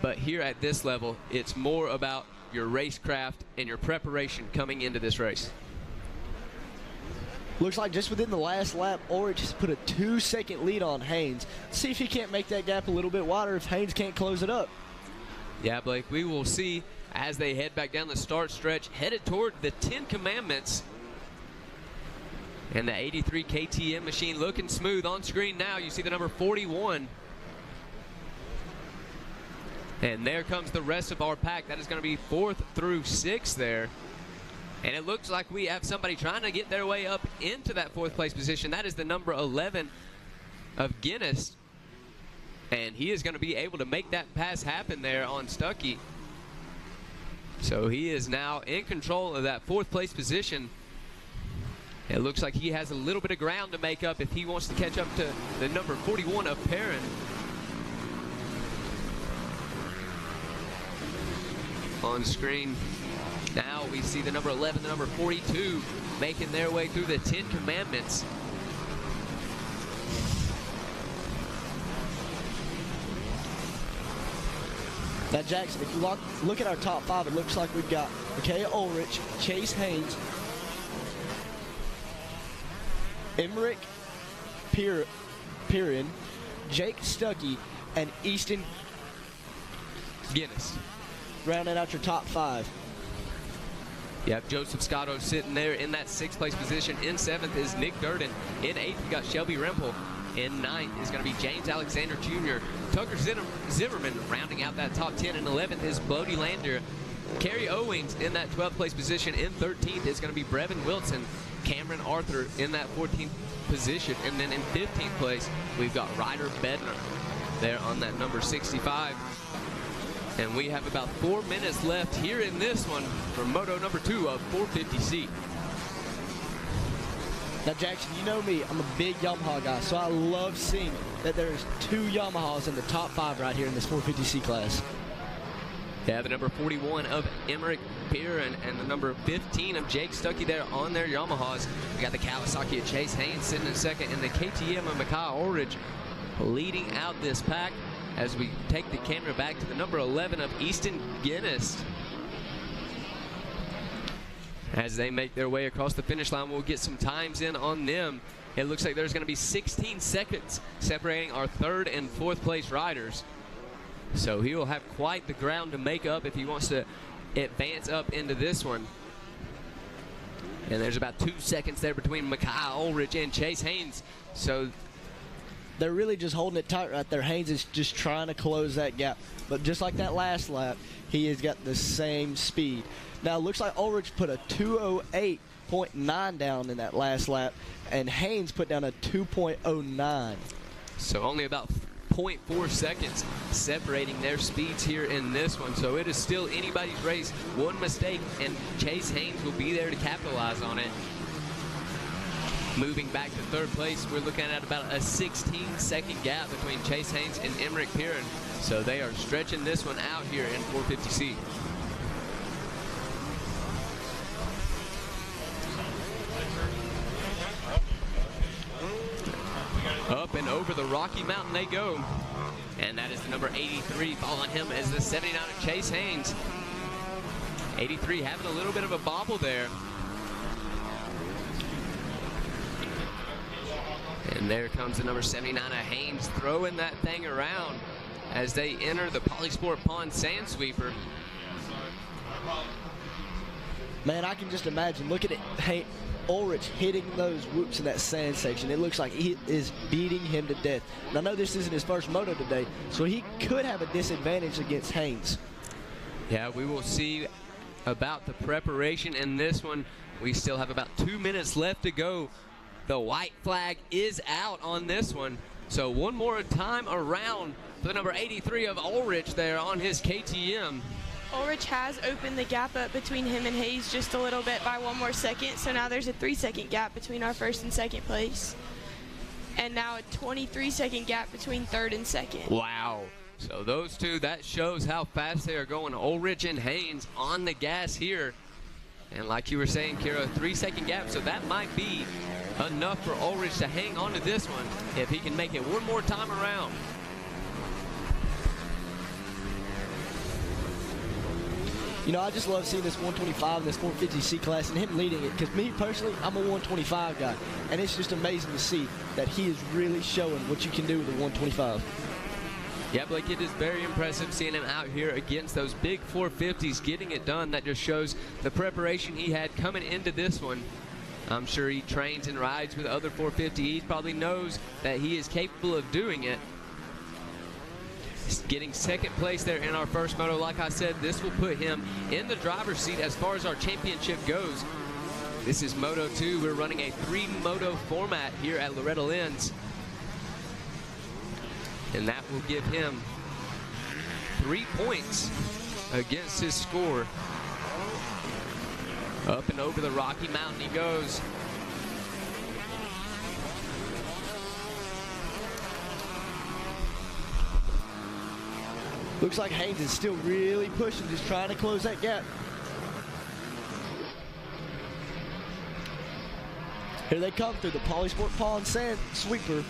but here at this level, it's more about your racecraft and your preparation coming into this race. Looks like just within the last lap, Ulrich has put a 2-second lead on Haynes. See if he can't make that gap a little bit wider if Haynes can't close it up. Yeah, Blake, we will see as they head back down the start stretch, headed toward the 10 Commandments. And the 83 KTM machine looking smooth on screen now. You see the number 41. And there comes the rest of our pack. That is going to be 4th through 6th there. And it looks like we have somebody trying to get their way up into that 4th place position. That is the number 11 of Guinness. And he is going to be able to make that pass happen there on Stuckey. So he is now in control of that 4th place position. It looks like he has a little bit of ground to make up if he wants to catch up to the number 41 of Perrin. On screen now we see the number 11, the number 42 making their way through the 10 commandments. Now, Jackson, if you look at our top 5, it looks like we've got Micaiah Ulrich, Chase Haynes, Emmerich Perrin, Jake Stuckey, and Easton Guinness. Rounding out your top 5. You have Joseph Scotto sitting there in that 6th place position. In 7th is Nick Durden. In 8th, we got Shelby Rempel. In 9th is going to be James Alexander Jr. Tucker Zimmerman rounding out that top 10. In 11th is Bodie Lander. Kerry Owings in that 12th place position. In 13th is going to be Brevin Wilson. Cameron Arthur in that 14th position. And then in 15th place, we've got Ryder Bednar there on that number 65. And we have about 4 minutes left here in this one for Moto number 2 of 450C. Now, Jackson, you know me, I'm a big Yamaha guy, so I love seeing that there's 2 Yamahas in the top 5 right here in this 450C class. Yeah, the number 41 of Emmerich Perrin and the number 15 of Jake Stuckey there on their Yamahas. We got the Kawasaki of Chase Haynes sitting in 2nd, and the KTM of Micaiah Ulrich leading out this pack. As we take the camera back to the number 11 of Easton Guinness. As they make their way across the finish line, we'll get some times in on them. It looks like there's going to be 16 seconds separating our 3rd and 4th place riders. So he will have quite the ground to make up if he wants to advance up into this one. And there's about 2 seconds there between Micaiah Ulrich and Chase Haynes. So they're really just holding it tight right there. Haynes is just trying to close that gap. But just like that last lap, he has got the same speed. Now, it looks like Ulrich put a 2:08.9 down in that last lap, and Haynes put down a 2.09. So only about 0.4 seconds separating their speeds here in this one. So it is still anybody's race. One mistake, and Chase Haynes will be there to capitalize on it. Moving back to 3rd place, we're looking at about a 16-second gap between Chase Haynes and Emmerich Perrin. So they are stretching this one out here in 450C. Up and over the Rocky Mountain they go. And that is the number 83. Following him is the 79 of Chase Haynes. 83 having a little bit of a bobble there. And there comes the number 79 of Haynes throwing that thing around as they enter the Polysport Pond Sand Sweeper. Man, I can just imagine. Look at it. Hey, Ulrich hitting those whoops in that sand section. It looks like he is beating him to death. And I know this isn't his first moto today, so he could have a disadvantage against Haynes. Yeah, we will see about the preparation in this one. We still have about 2 minutes left to go. The white flag is out on this one. So one more time around for the number 83 of Ulrich there on his KTM. Ulrich has opened the gap up between him and Hayes just a little bit by 1 more second. So now there's a 3-second gap between our 1st and 2nd place. And now a 23-second gap between 3rd and 2nd. Wow. So those two, that shows how fast they are going. Ulrich and Haynes on the gas here. And like you were saying, Kira, 3-second gap. So that might be enough for Ulrich to hang on to this one if he can make it one more time around. You know, I just love seeing this 125 in this 450C class and him leading it, because me personally, I'm a 125 guy, and it's just amazing to see that he is really showing what you can do with a 125. Yeah, Blake, it is very impressive seeing him out here against those big 450s, getting it done. That just shows the preparation he had coming into this one. I'm sure he trains and rides with other 450. He probably knows that he is capable of doing it. Getting second place there in our first moto. Like I said, this will put him in the driver's seat as far as our championship goes. This is Moto 2. We're running a 3-moto format here at Loretta Lynn's. And that will give him 3 points against his score. Up and over the Rocky Mountain he goes. Looks like Haynes is still really pushing, just trying to close that gap. Here they come through the Polysport Pond Sand Sweeper.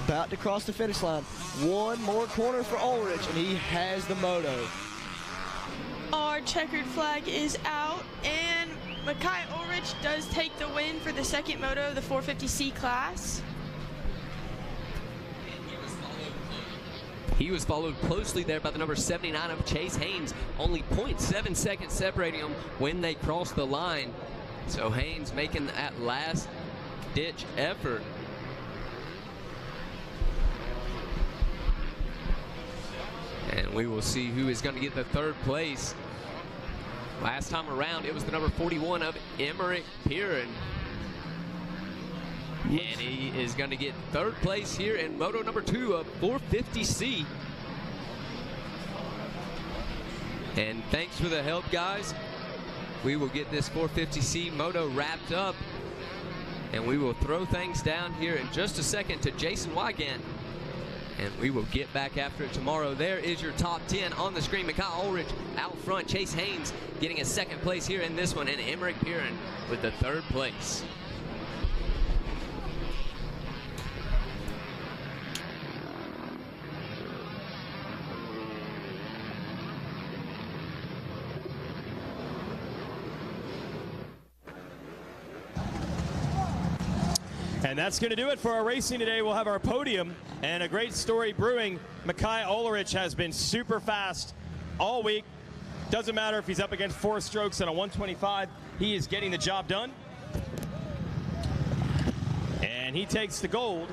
About to cross the finish line. One more corner for Ulrich, and he has the moto. Our checkered flag is out, and Makai Ulrich does take the win for the second moto of the 450C class. He was followed closely there by the number 79 of Chase Haynes. Only 0.7 seconds separating them when they crossed the line. So Haynes making that last-ditch effort. And we will see who is going to get the third place. Last time around, it was the number 41 of Emmerich Piran. And he is going to get third place here in moto number 2 of 450C. And thanks for the help, guys. We will get this 450C moto wrapped up. And we will throw things down here in just a second to Jason Wygant. And we will get back after it tomorrow. There is your top 10 on the screen. Makai Ulrich out front. Chase Haynes getting a second place here in this one. And Emmerich Piran with the third place. And that's going to do it for our racing today. We'll have our podium and a great story brewing. Makai Ulrich has been super fast all week. Doesn't matter if he's up against 4 strokes and a 125. He is getting the job done. And he takes the gold.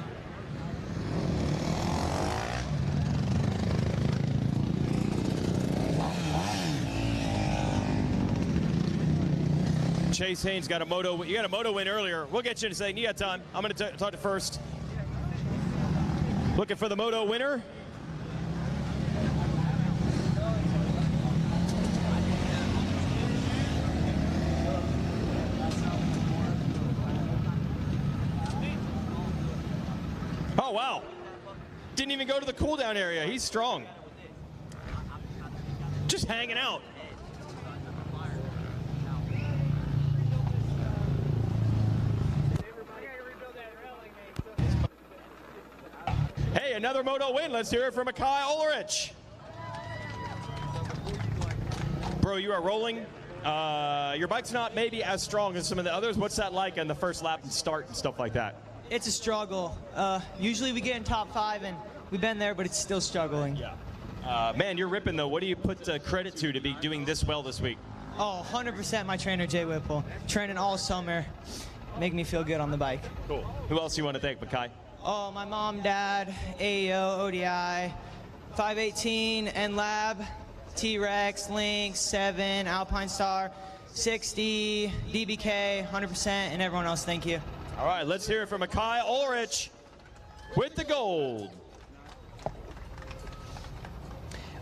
Chase Haynes got a moto. You got a moto win earlier. We'll get you in a second. You got time. I'm going to talk to first. Looking for the moto winner. Oh, wow. Didn't even go to the cool down area. He's strong. Just hanging out. Hey, another moto win. Let's hear it from Makai Ulrich. Bro, you are rolling. Your bike's not maybe as strong as some of the others. What's that like on the first lap and start and stuff like that? It's a struggle. Usually we get in top 5, and we've been there, but it's still struggling. Yeah. Man, you're ripping, though. What do you put credit to be doing this well this week? Oh, 100% my trainer, Jay Whipple. Training all summer. Make me feel good on the bike. Cool. Who else you want to thank, Makai? Oh, my mom, dad, AEO, ODI, 518, NLab, T-Rex, Lynx, 7, Alpine Star, 60, DBK, 100%, and everyone else, thank you. All right, let's hear it from Makai Ulrich with the gold.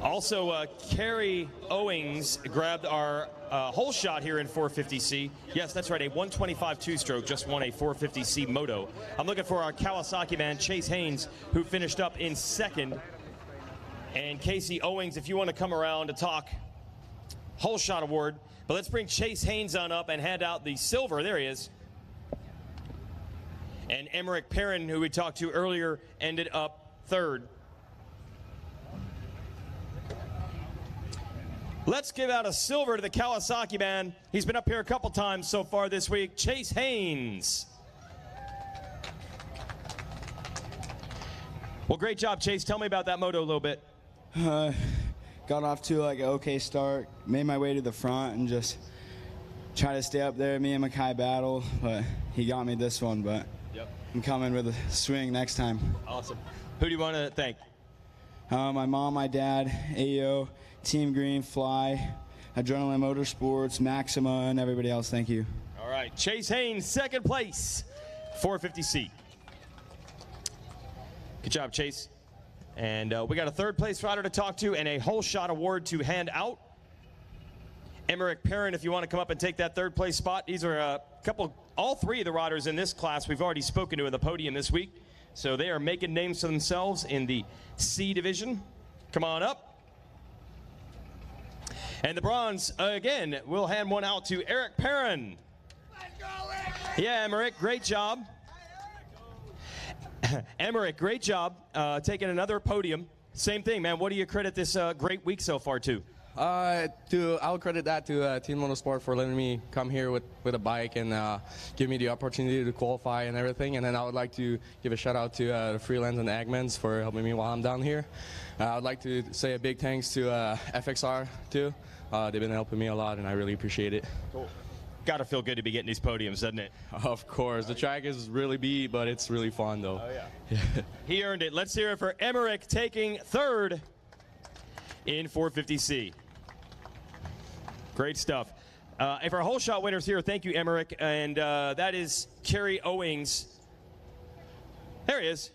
Also, Carrie Owings grabbed our whole shot here in 450C. Yes, that's right, a 125 two-stroke, just won a 450C moto. I'm looking for our Kawasaki man, Chase Haynes, who finished up in second. And Casey Owings, if you want to come around to talk whole shot award. But let's bring Chase Haynes on up and hand out the silver. There he is. And Emmerich Piran, who we talked to earlier, ended up third. Let's give out a silver to the Kawasaki man. He's been up here a couple times so far this week. Chase Haynes. Well, great job, Chase. Tell me about that moto a little bit. Got off to like an okay start. Made my way to the front and just try to stay up there. Me and Makai battle, but he got me this one. But I'm coming with a swing next time. Awesome. Who do you want to thank? My mom, my dad, AO, Team Green, Fly, Adrenaline Motorsports, Maxima, and everybody else. Thank you. All right, Chase Haynes, second place, 450C. Good job, Chase. And we got a third place rider to talk to and a whole shot award to hand out. Emmerich Perrin, if you want to come up and take that third place spot. These are all three of the riders in this class we've already spoken to in the podium this week. So they are making names for themselves in the C division. Come on up. And the bronze, again, we'll hand one out to Eric Perrin. Yeah, Emmerich, great job. Emmerich, great job taking another podium. Same thing, man. What do you credit this great week so far to? I'll credit that to Team Motorsport for letting me come here with a bike and give me the opportunity to qualify and everything. And then I would like to give a shout out to the Freelands and Eggmans for helping me while I'm down here. I would like to say a big thanks to FXR too. They've been helping me a lot, and I really appreciate it. Cool. Got to feel good to be getting these podiums, doesn't it? Of course. The track is really beat, but it's really fun, though. Oh, yeah. He earned it. Let's hear it for Emmerich taking third in 450C. Great stuff. And for our whole shot winners here, thank you, Emmerich. And that is Kerry Owings. There he is.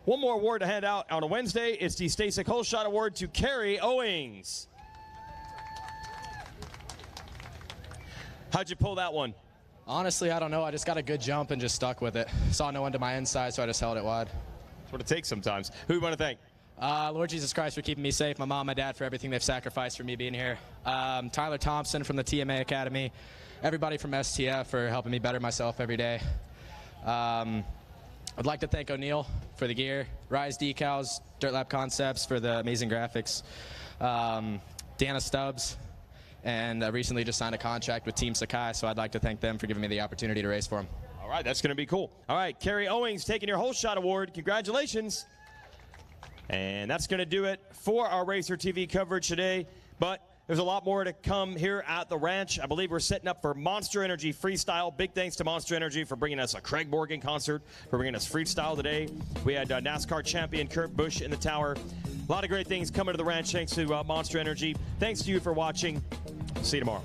One more award to hand out on a Wednesday. It's the Stasic Whole Shot Award to Kerry Owings. How'd you pull that one? Honestly, I don't know. I just got a good jump and just stuck with it. Saw no one to my inside, so I just held it wide. That's what it takes sometimes. Who do you want to thank? Lord Jesus Christ for keeping me safe. My mom, my dad for everything they've sacrificed for me being here. Tyler Thompson from the TMA Academy. Everybody from STF for helping me better myself every day. I'd like to thank O'Neill for the gear. Rise Decals, Dirt Lab Concepts for the amazing graphics. Dana Stubbs. And I recently just signed a contract with Team Sakai, so I'd like to thank them for giving me the opportunity to race for them. All right, that's going to be cool. All right, Kerry Owings taking your whole shot award. Congratulations. And that's going to do it for our Racer TV coverage today. But there's a lot more to come here at the ranch. I believe we're setting up for Monster Energy Freestyle. Big thanks to Monster Energy for bringing us a Craig Morgan concert, for bringing us freestyle today. We had NASCAR champion Kurt Busch in the tower. A lot of great things coming to the ranch thanks to Monster Energy. Thanks to you for watching. See you tomorrow.